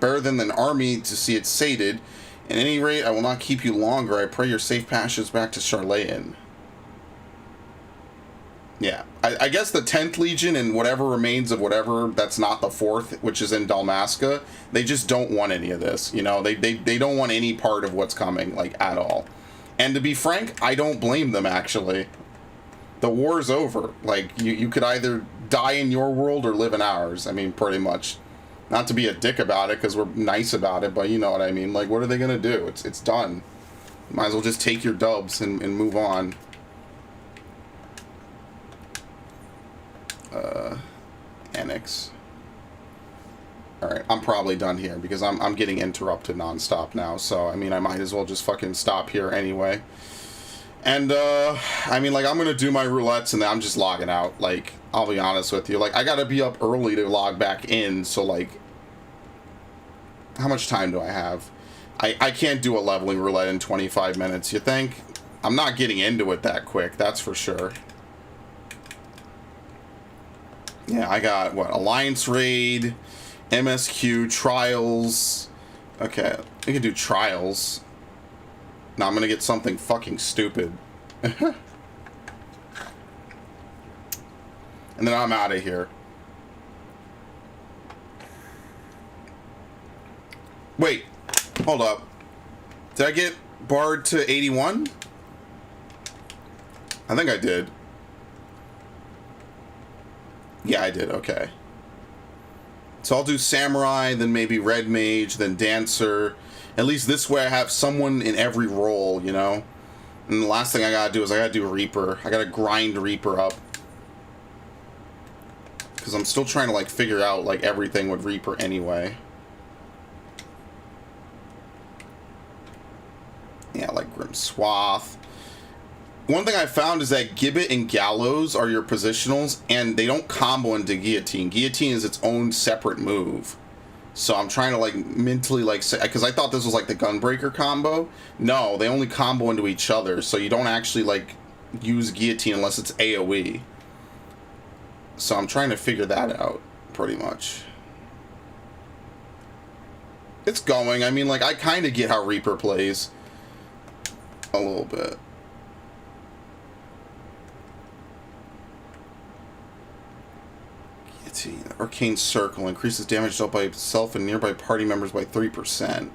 Better than an army to see it sated. At any rate, I will not keep you longer. I pray your safe passage back to Charlayan. Yeah, I guess the 10th Legion and whatever remains of whatever that's not the 4th, which is in Dalmasca, they just don't want any of this. You know, they don't want any part of what's coming, like, at all. And to be frank, I don't blame them, actually. The war's over. Like, you could either die in your world or live in ours. I mean, pretty much. Not to be a dick about it, because we're nice about it, but you know what I mean. Like, what are they going to do? It's done. Might as well just take your dubs and move on. Annex. Alright, I'm probably done here because I'm getting interrupted nonstop now, so I mean I might as well just fucking stop here anyway. And I mean, like, I'm gonna do my roulettes and then I'm just logging out. Like, I'll be honest with you. Like, I gotta be up early to log back in, so like, how much time do I have? I can't do a leveling roulette in 25 minutes, you think? I'm not getting into it that quick, that's for sure. Yeah, I got, what, Alliance Raid, MSQ, Trials. Okay, we can do Trials. Now I'm gonna get something fucking stupid. And then I'm out of here. Wait, hold up. Did I get barred to 81? I think I did. Yeah, I did, okay. So I'll do Samurai, then maybe Red Mage, then Dancer. At least this way I have someone in every role, you know? And the last thing I gotta do is I gotta do Reaper. I gotta grind Reaper up. Because I'm still trying to, like, figure out, like, everything with Reaper anyway. Yeah, like Grim Swath. One thing I found is that Gibbet and Gallows are your positionals, and they don't combo into Guillotine. Guillotine is its own separate move. So I'm trying to, like, mentally, like, say, because I thought this was, like, the Gunbreaker combo. No, they only combo into each other, so you don't actually, like, use Guillotine unless it's AoE. So I'm trying to figure that out, pretty much. It's going. I mean, like, I kind of get how Reaper plays. A little bit. Arcane Circle increases damage dealt by itself and nearby party members by 3%.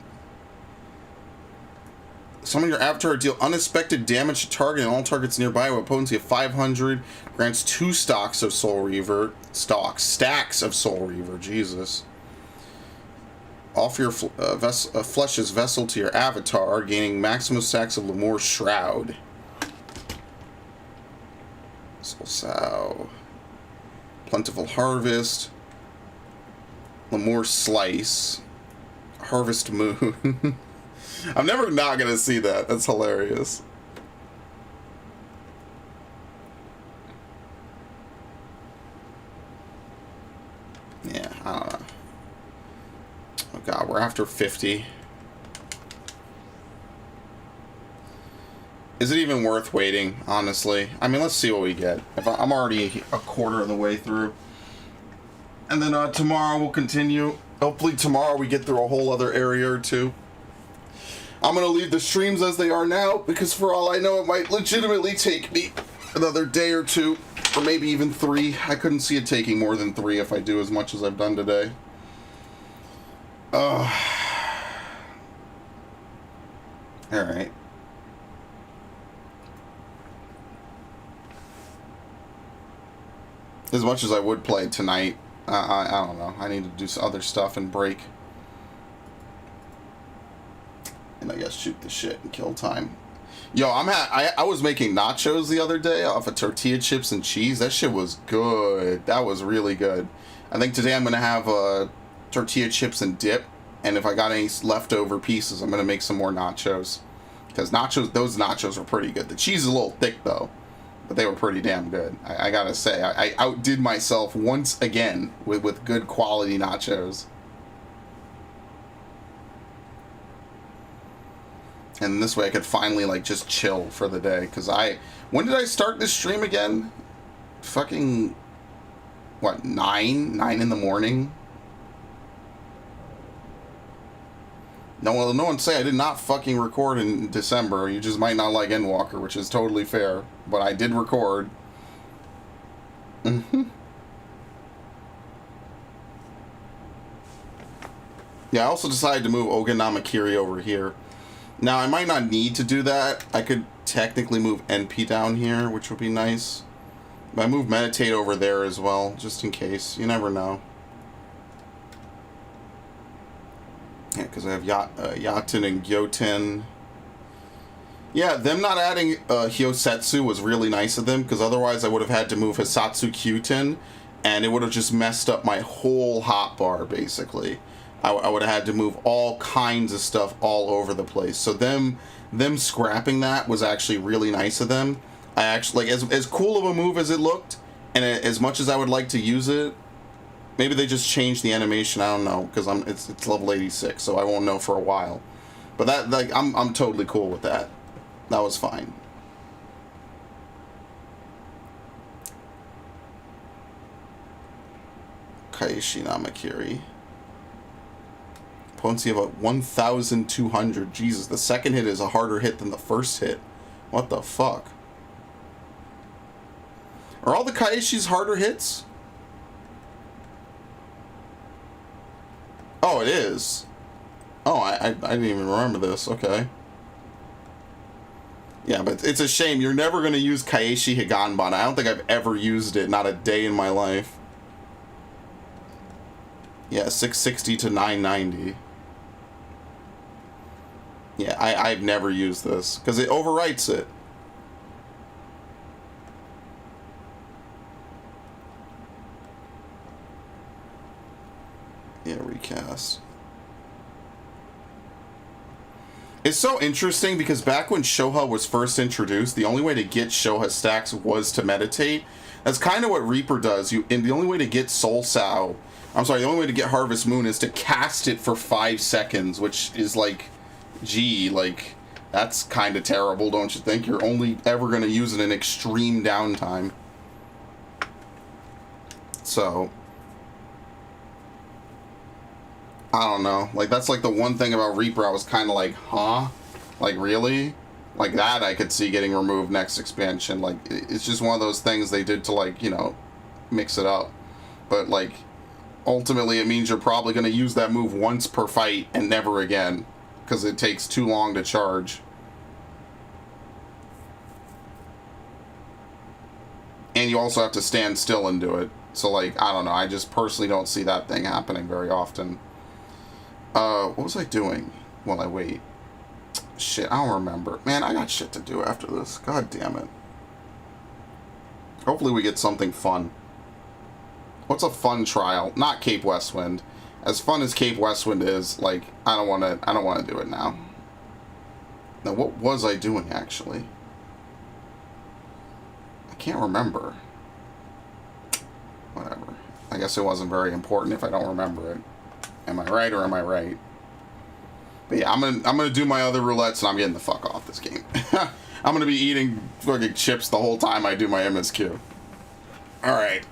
Summon your avatar to deal unexpected damage to target and all targets nearby with a potency of 500. Grants 2 stacks of Soul Reaver. Stacks of Soul Reaver. Jesus. Offer your flesh's vessel to your avatar, gaining maximum stacks of Lemur's Shroud. Soul Sow. Plentiful Harvest, Lemur's Slice, Harvest Moon. I'm never not gonna see that. That's hilarious. Yeah, I don't know. Oh god, we're after 50. Is it even worth waiting, honestly? I mean, let's see what we get. I'm already a quarter of the way through. And then tomorrow we'll continue. Hopefully tomorrow we get through a whole other area or two. I'm going to leave the streams as they are now, because for all I know, it might legitimately take me another day or two, or maybe even 3. I couldn't see it taking more than 3 if I do as much as I've done today. Alright. As much as I would play tonight, I don't know. I need to do some other stuff and break. And I guess shoot the shit and kill time. Yo, I was making nachos the other day off of tortilla chips and cheese. That shit was good. That was really good. I think today I'm going to have tortilla chips and dip. And if I got any leftover pieces, I'm going to make some more nachos. Because those nachos were pretty good. The cheese is a little thick, though. But they were pretty damn good. I gotta say, I outdid myself once again with good quality nachos. And this way I could finally, like, just chill for the day. Because when did I start this stream again? Fucking, what, 9? 9 in the morning? No one say I did not fucking record in December. You just might not like Endwalker, which is totally fair. But I did record. Yeah, I also decided to move Oganamakiri over here. Now, I might not need to do that. I could technically move NP down here, which would be nice. But I move Meditate over there as well, just in case. You never know. Yeah, because I have Yaten and Gyoten. Yeah, them not adding Hyosetsu was really nice of them, because otherwise I would have had to move Hisatsu Kyuten, and it would have just messed up my whole hotbar, basically. I would have had to move all kinds of stuff all over the place. So them scrapping that was actually really nice of them. I actually, like, as cool of a move as it looked, and as much as I would like to use it, maybe they just changed the animation. I don't know, because it's level 86, so I won't know for a while. But that, like, I'm totally cool with that. That was fine. Kaishi Namakiri. Potency of 1,200. Jesus, the second hit is a harder hit than the first hit. What the fuck? Are all the Kaishis harder hits? Oh, it is. Oh, I didn't even remember this. Okay. Yeah, but it's a shame. You're never going to use Kaishi Higanban. I don't think I've ever used it. Not a day in my life. Yeah, 660 to 990. Yeah, I've never used this. Because it overwrites it. Yeah, recast. It's so interesting because back when Shoha was first introduced, the only way to get Shoha stacks was to meditate. That's kind of what Reaper does. And the only way to get Soul Sao, the only way to get Harvest Moon is to cast it for 5 seconds, which is like, gee, like, that's kind of terrible, don't you think? You're only ever going to use it in extreme downtime. So, I don't know. Like, that's like the one thing about Reaper I was kind of like, huh? Like, really? Like, that I could see getting removed next expansion. Like, it's just one of those things they did to, like, you know, mix it up. But, like, ultimately it means you're probably going to use that move once per fight and never again. Because it takes too long to charge. And you also have to stand still and do it. So, like, I don't know. I just personally don't see that thing happening very often. What was I doing while I wait? Shit, I don't remember. Man, I got shit to do after this. God damn it. Hopefully we get something fun. What's a fun trial? Not Cape Westwind. As fun as Cape Westwind is, like, I don't want to do it now. Now, what was I doing, actually? I can't remember. Whatever. I guess it wasn't very important if I don't remember it. Am I right or am I right? But yeah, I'm gonna do my other roulettes and I'm getting the fuck off this game. I'm gonna be eating fucking chips the whole time I do my MSQ. Alright.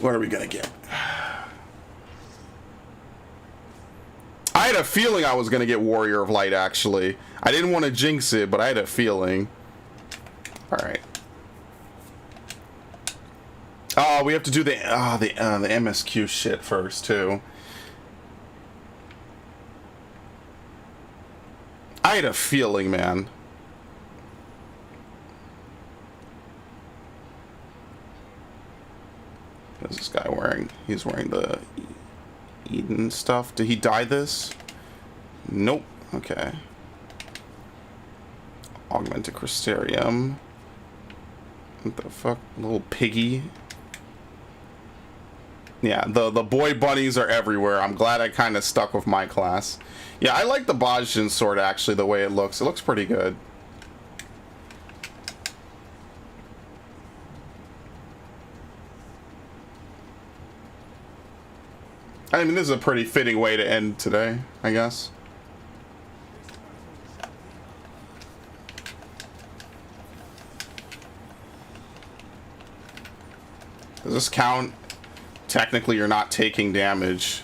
What are we gonna get? I had a feeling I was gonna get Warrior of Light, actually. I didn't want to jinx it, but I had a feeling. Alright. Oh, we have to do the MSQ shit first, too. I had a feeling, man. What is this guy wearing? He's wearing the Eden stuff. Did he dye this? Nope. Okay. Augmented Crystarium. What the fuck? Little piggy. Yeah, the boy bunnies are everywhere. I'm glad I kind of stuck with my class. Yeah, I like the Bajin sword, actually, the way it looks. It looks pretty good. I mean, this is a pretty fitting way to end today, I guess. Does this count? Technically, you're not taking damage.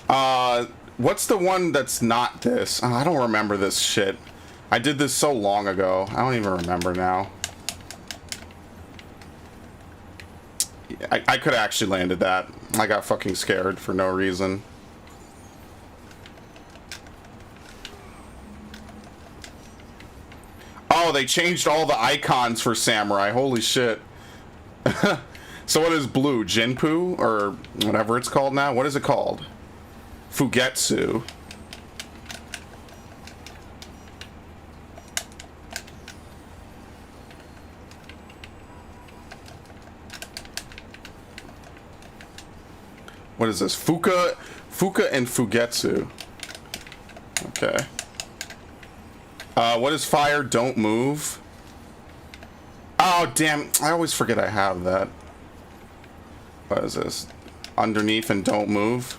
What's the one that's not this? I don't remember this shit. I did this so long ago. I don't even remember now. I could have actually landed that. I got fucking scared for no reason. Oh, they changed all the icons for Samurai. Holy shit. So what is blue? Jinpu? Or whatever it's called now? What is it called? Fugetsu. What is this? Fuka and Fugetsu. Okay. What is fire? Don't move. Oh, damn. I always forget I have that. What is this? Underneath and don't move.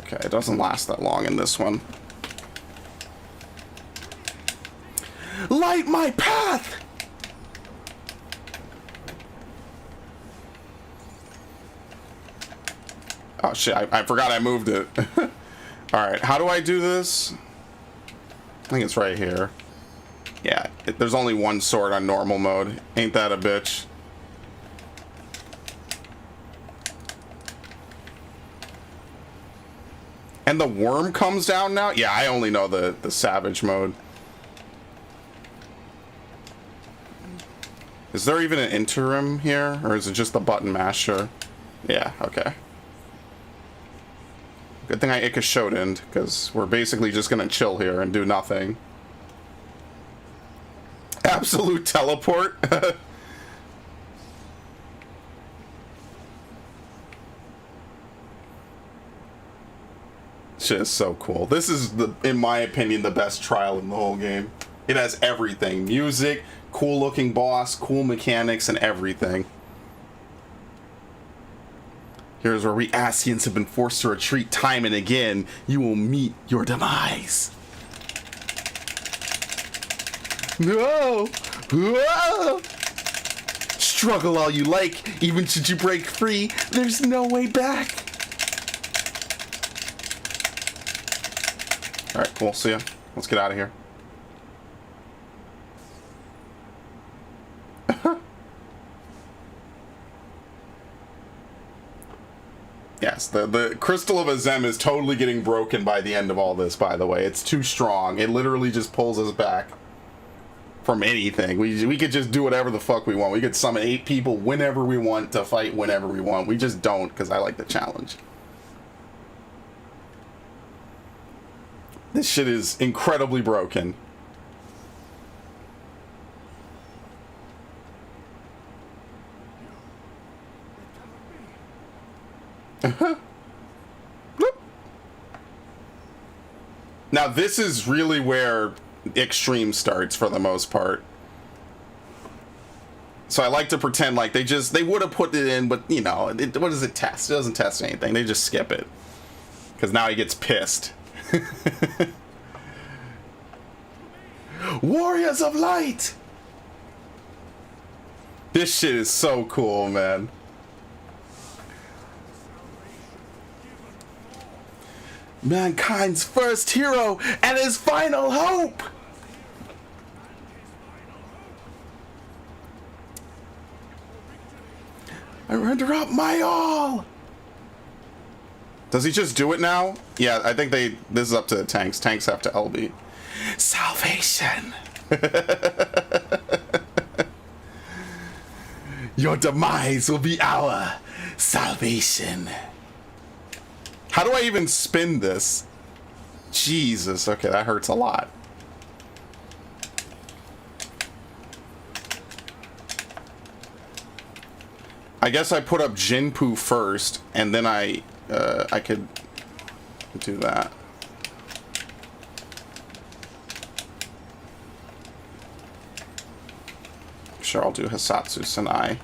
Okay, it doesn't last that long in this one. Light my path! Oh shit, I forgot I moved it. Alright, how do I do this? I think it's right here. Yeah, there's only one sword on normal mode. Ain't that a bitch? And the worm comes down now? Yeah, I only know the savage mode. Is there even an interim here? Or is it just the button masher? Yeah, okay. Good thing I Ikashotened, because we're basically just gonna chill here and do nothing. Absolute teleport? Shit is so cool. This is, in my opinion, the best trial in the whole game. It has everything. Music, cool looking boss, cool mechanics, and everything. Here's where we Asians have been forced to retreat time and again. You will meet your demise. No! Whoa! Struggle all you like, even should you break free, there's no way back. Alright, cool, see ya. Let's get out of here. Yes, the Crystal of Azem is totally getting broken by the end of all this, by the way. It's too strong. It literally just pulls us back from anything. We could just do whatever the fuck we want. We could summon 8 people whenever we want to fight whenever we want. We just don't, because I like the challenge. This shit is incredibly broken. Now this is really where extreme starts for the most part. So I like to pretend like they would have put it in, but you know, what does it test? It doesn't test anything. They just skip it. Because now he gets pissed. Warriors of Light! This shit is so cool, man. Mankind's first hero and his final hope! I render up my all! Does he just do it now? Yeah, I think this is up to the tanks. Tanks have to LB. Salvation! Your demise will be our salvation. How do I even spin this? Jesus, okay, that hurts a lot. I guess I put up Jinpu first, and then I could do that. Sure, I'll do Hisatsu Senai,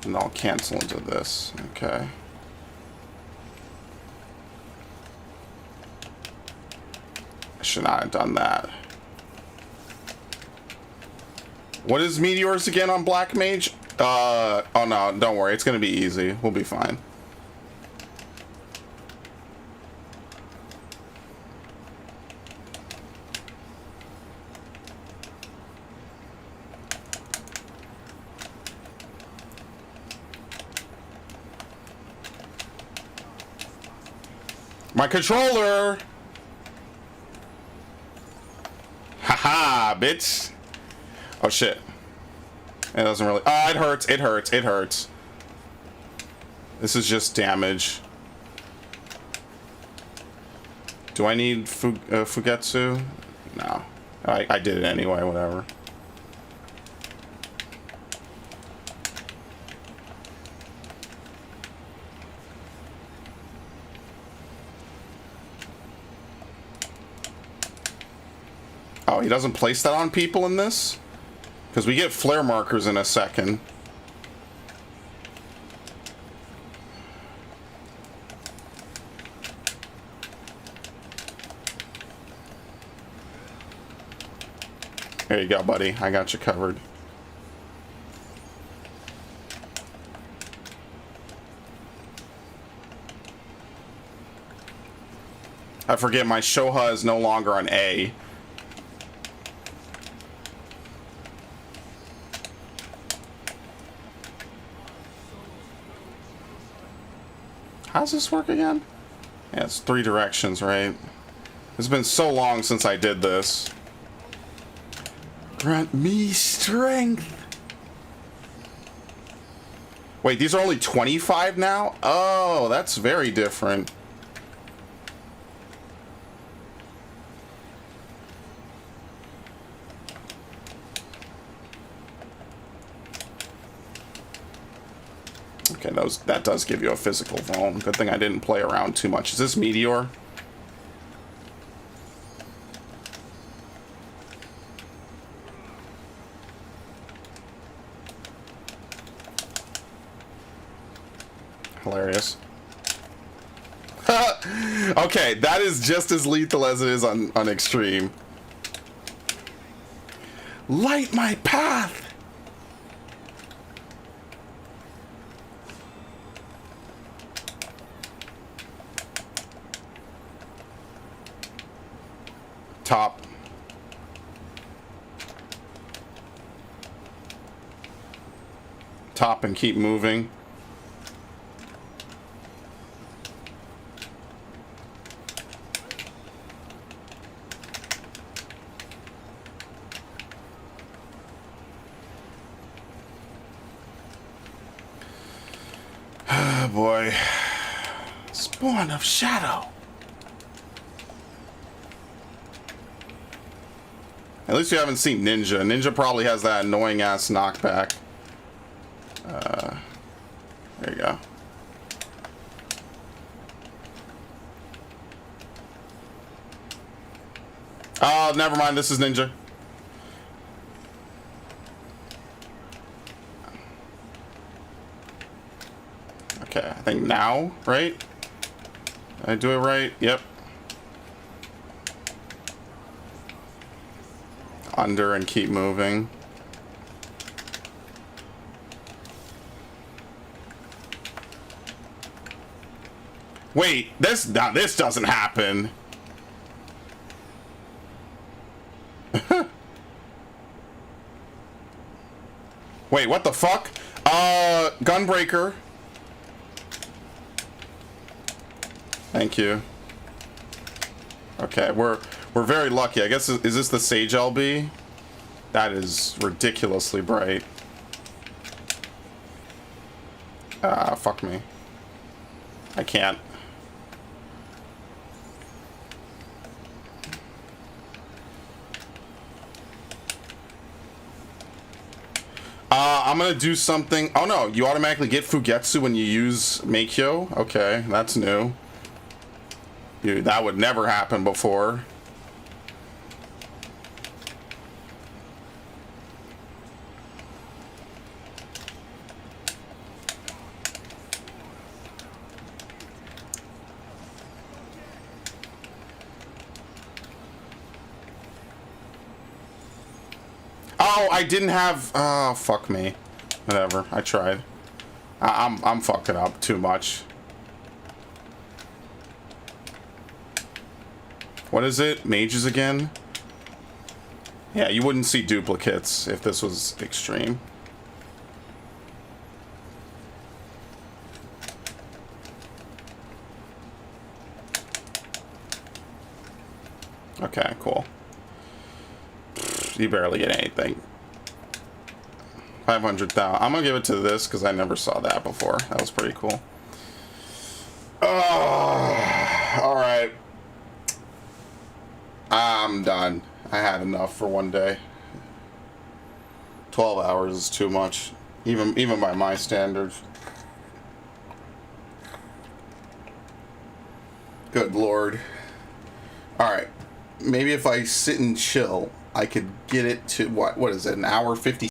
and I'll cancel into this. Okay. I should not have done that. What is Meteors again on Black Mage? Oh no, don't worry. It's gonna be easy. We'll be fine. My controller! Haha, bitch. Oh shit. It doesn't really. Oh, it hurts. It hurts. It hurts. This is just damage. Do I need Fugetsu? No. I did it anyway, whatever. Oh, he doesn't place that on people in this? Because we get flare markers in a second. There you go, buddy. I got you covered. I forget my Shoha is no longer on A. How's this work again? Yeah, it's 3 directions, right? It's been so long since I did this. Grant me strength. Wait, these are only 25 now? Oh, that's very different. Okay, that does give you a physical vuln. Good thing I didn't play around too much. Is this Meteor? Hilarious. Okay, that is just as lethal as it is on Extreme. Light my path! Top. Top and keep moving. Oh boy. Spawn of Shadow. At least you haven't seen Ninja. Ninja probably has that annoying ass knockback. There you go. Oh, never mind. This is Ninja. Okay, I think now, right? Did I do it right? Yep. Under and keep moving. Wait, this doesn't happen. Wait, what the fuck? Gunbreaker. Thank you. Okay, we're very lucky. I guess, is this the Sage LB? That is ridiculously bright. Fuck me. I can't. I'm gonna do something. Oh no, you automatically get Fugetsu when you use Meikyo? Okay, that's new. Dude, that would never happen before. Oh, I didn't have... Oh, fuck me. Whatever. I tried. I'm fucking up too much. What is it? Mages again? Yeah, you wouldn't see duplicates if this was extreme. Okay, cool. You barely get anything. 500,000. I'm gonna give it to this because I never saw that before. That was pretty cool. All right. I'm done. I had enough for one day. 12 hours is too much, even by my standards. Good Lord. All right. Maybe if I sit and chill, I could get it to what is it? An hour 50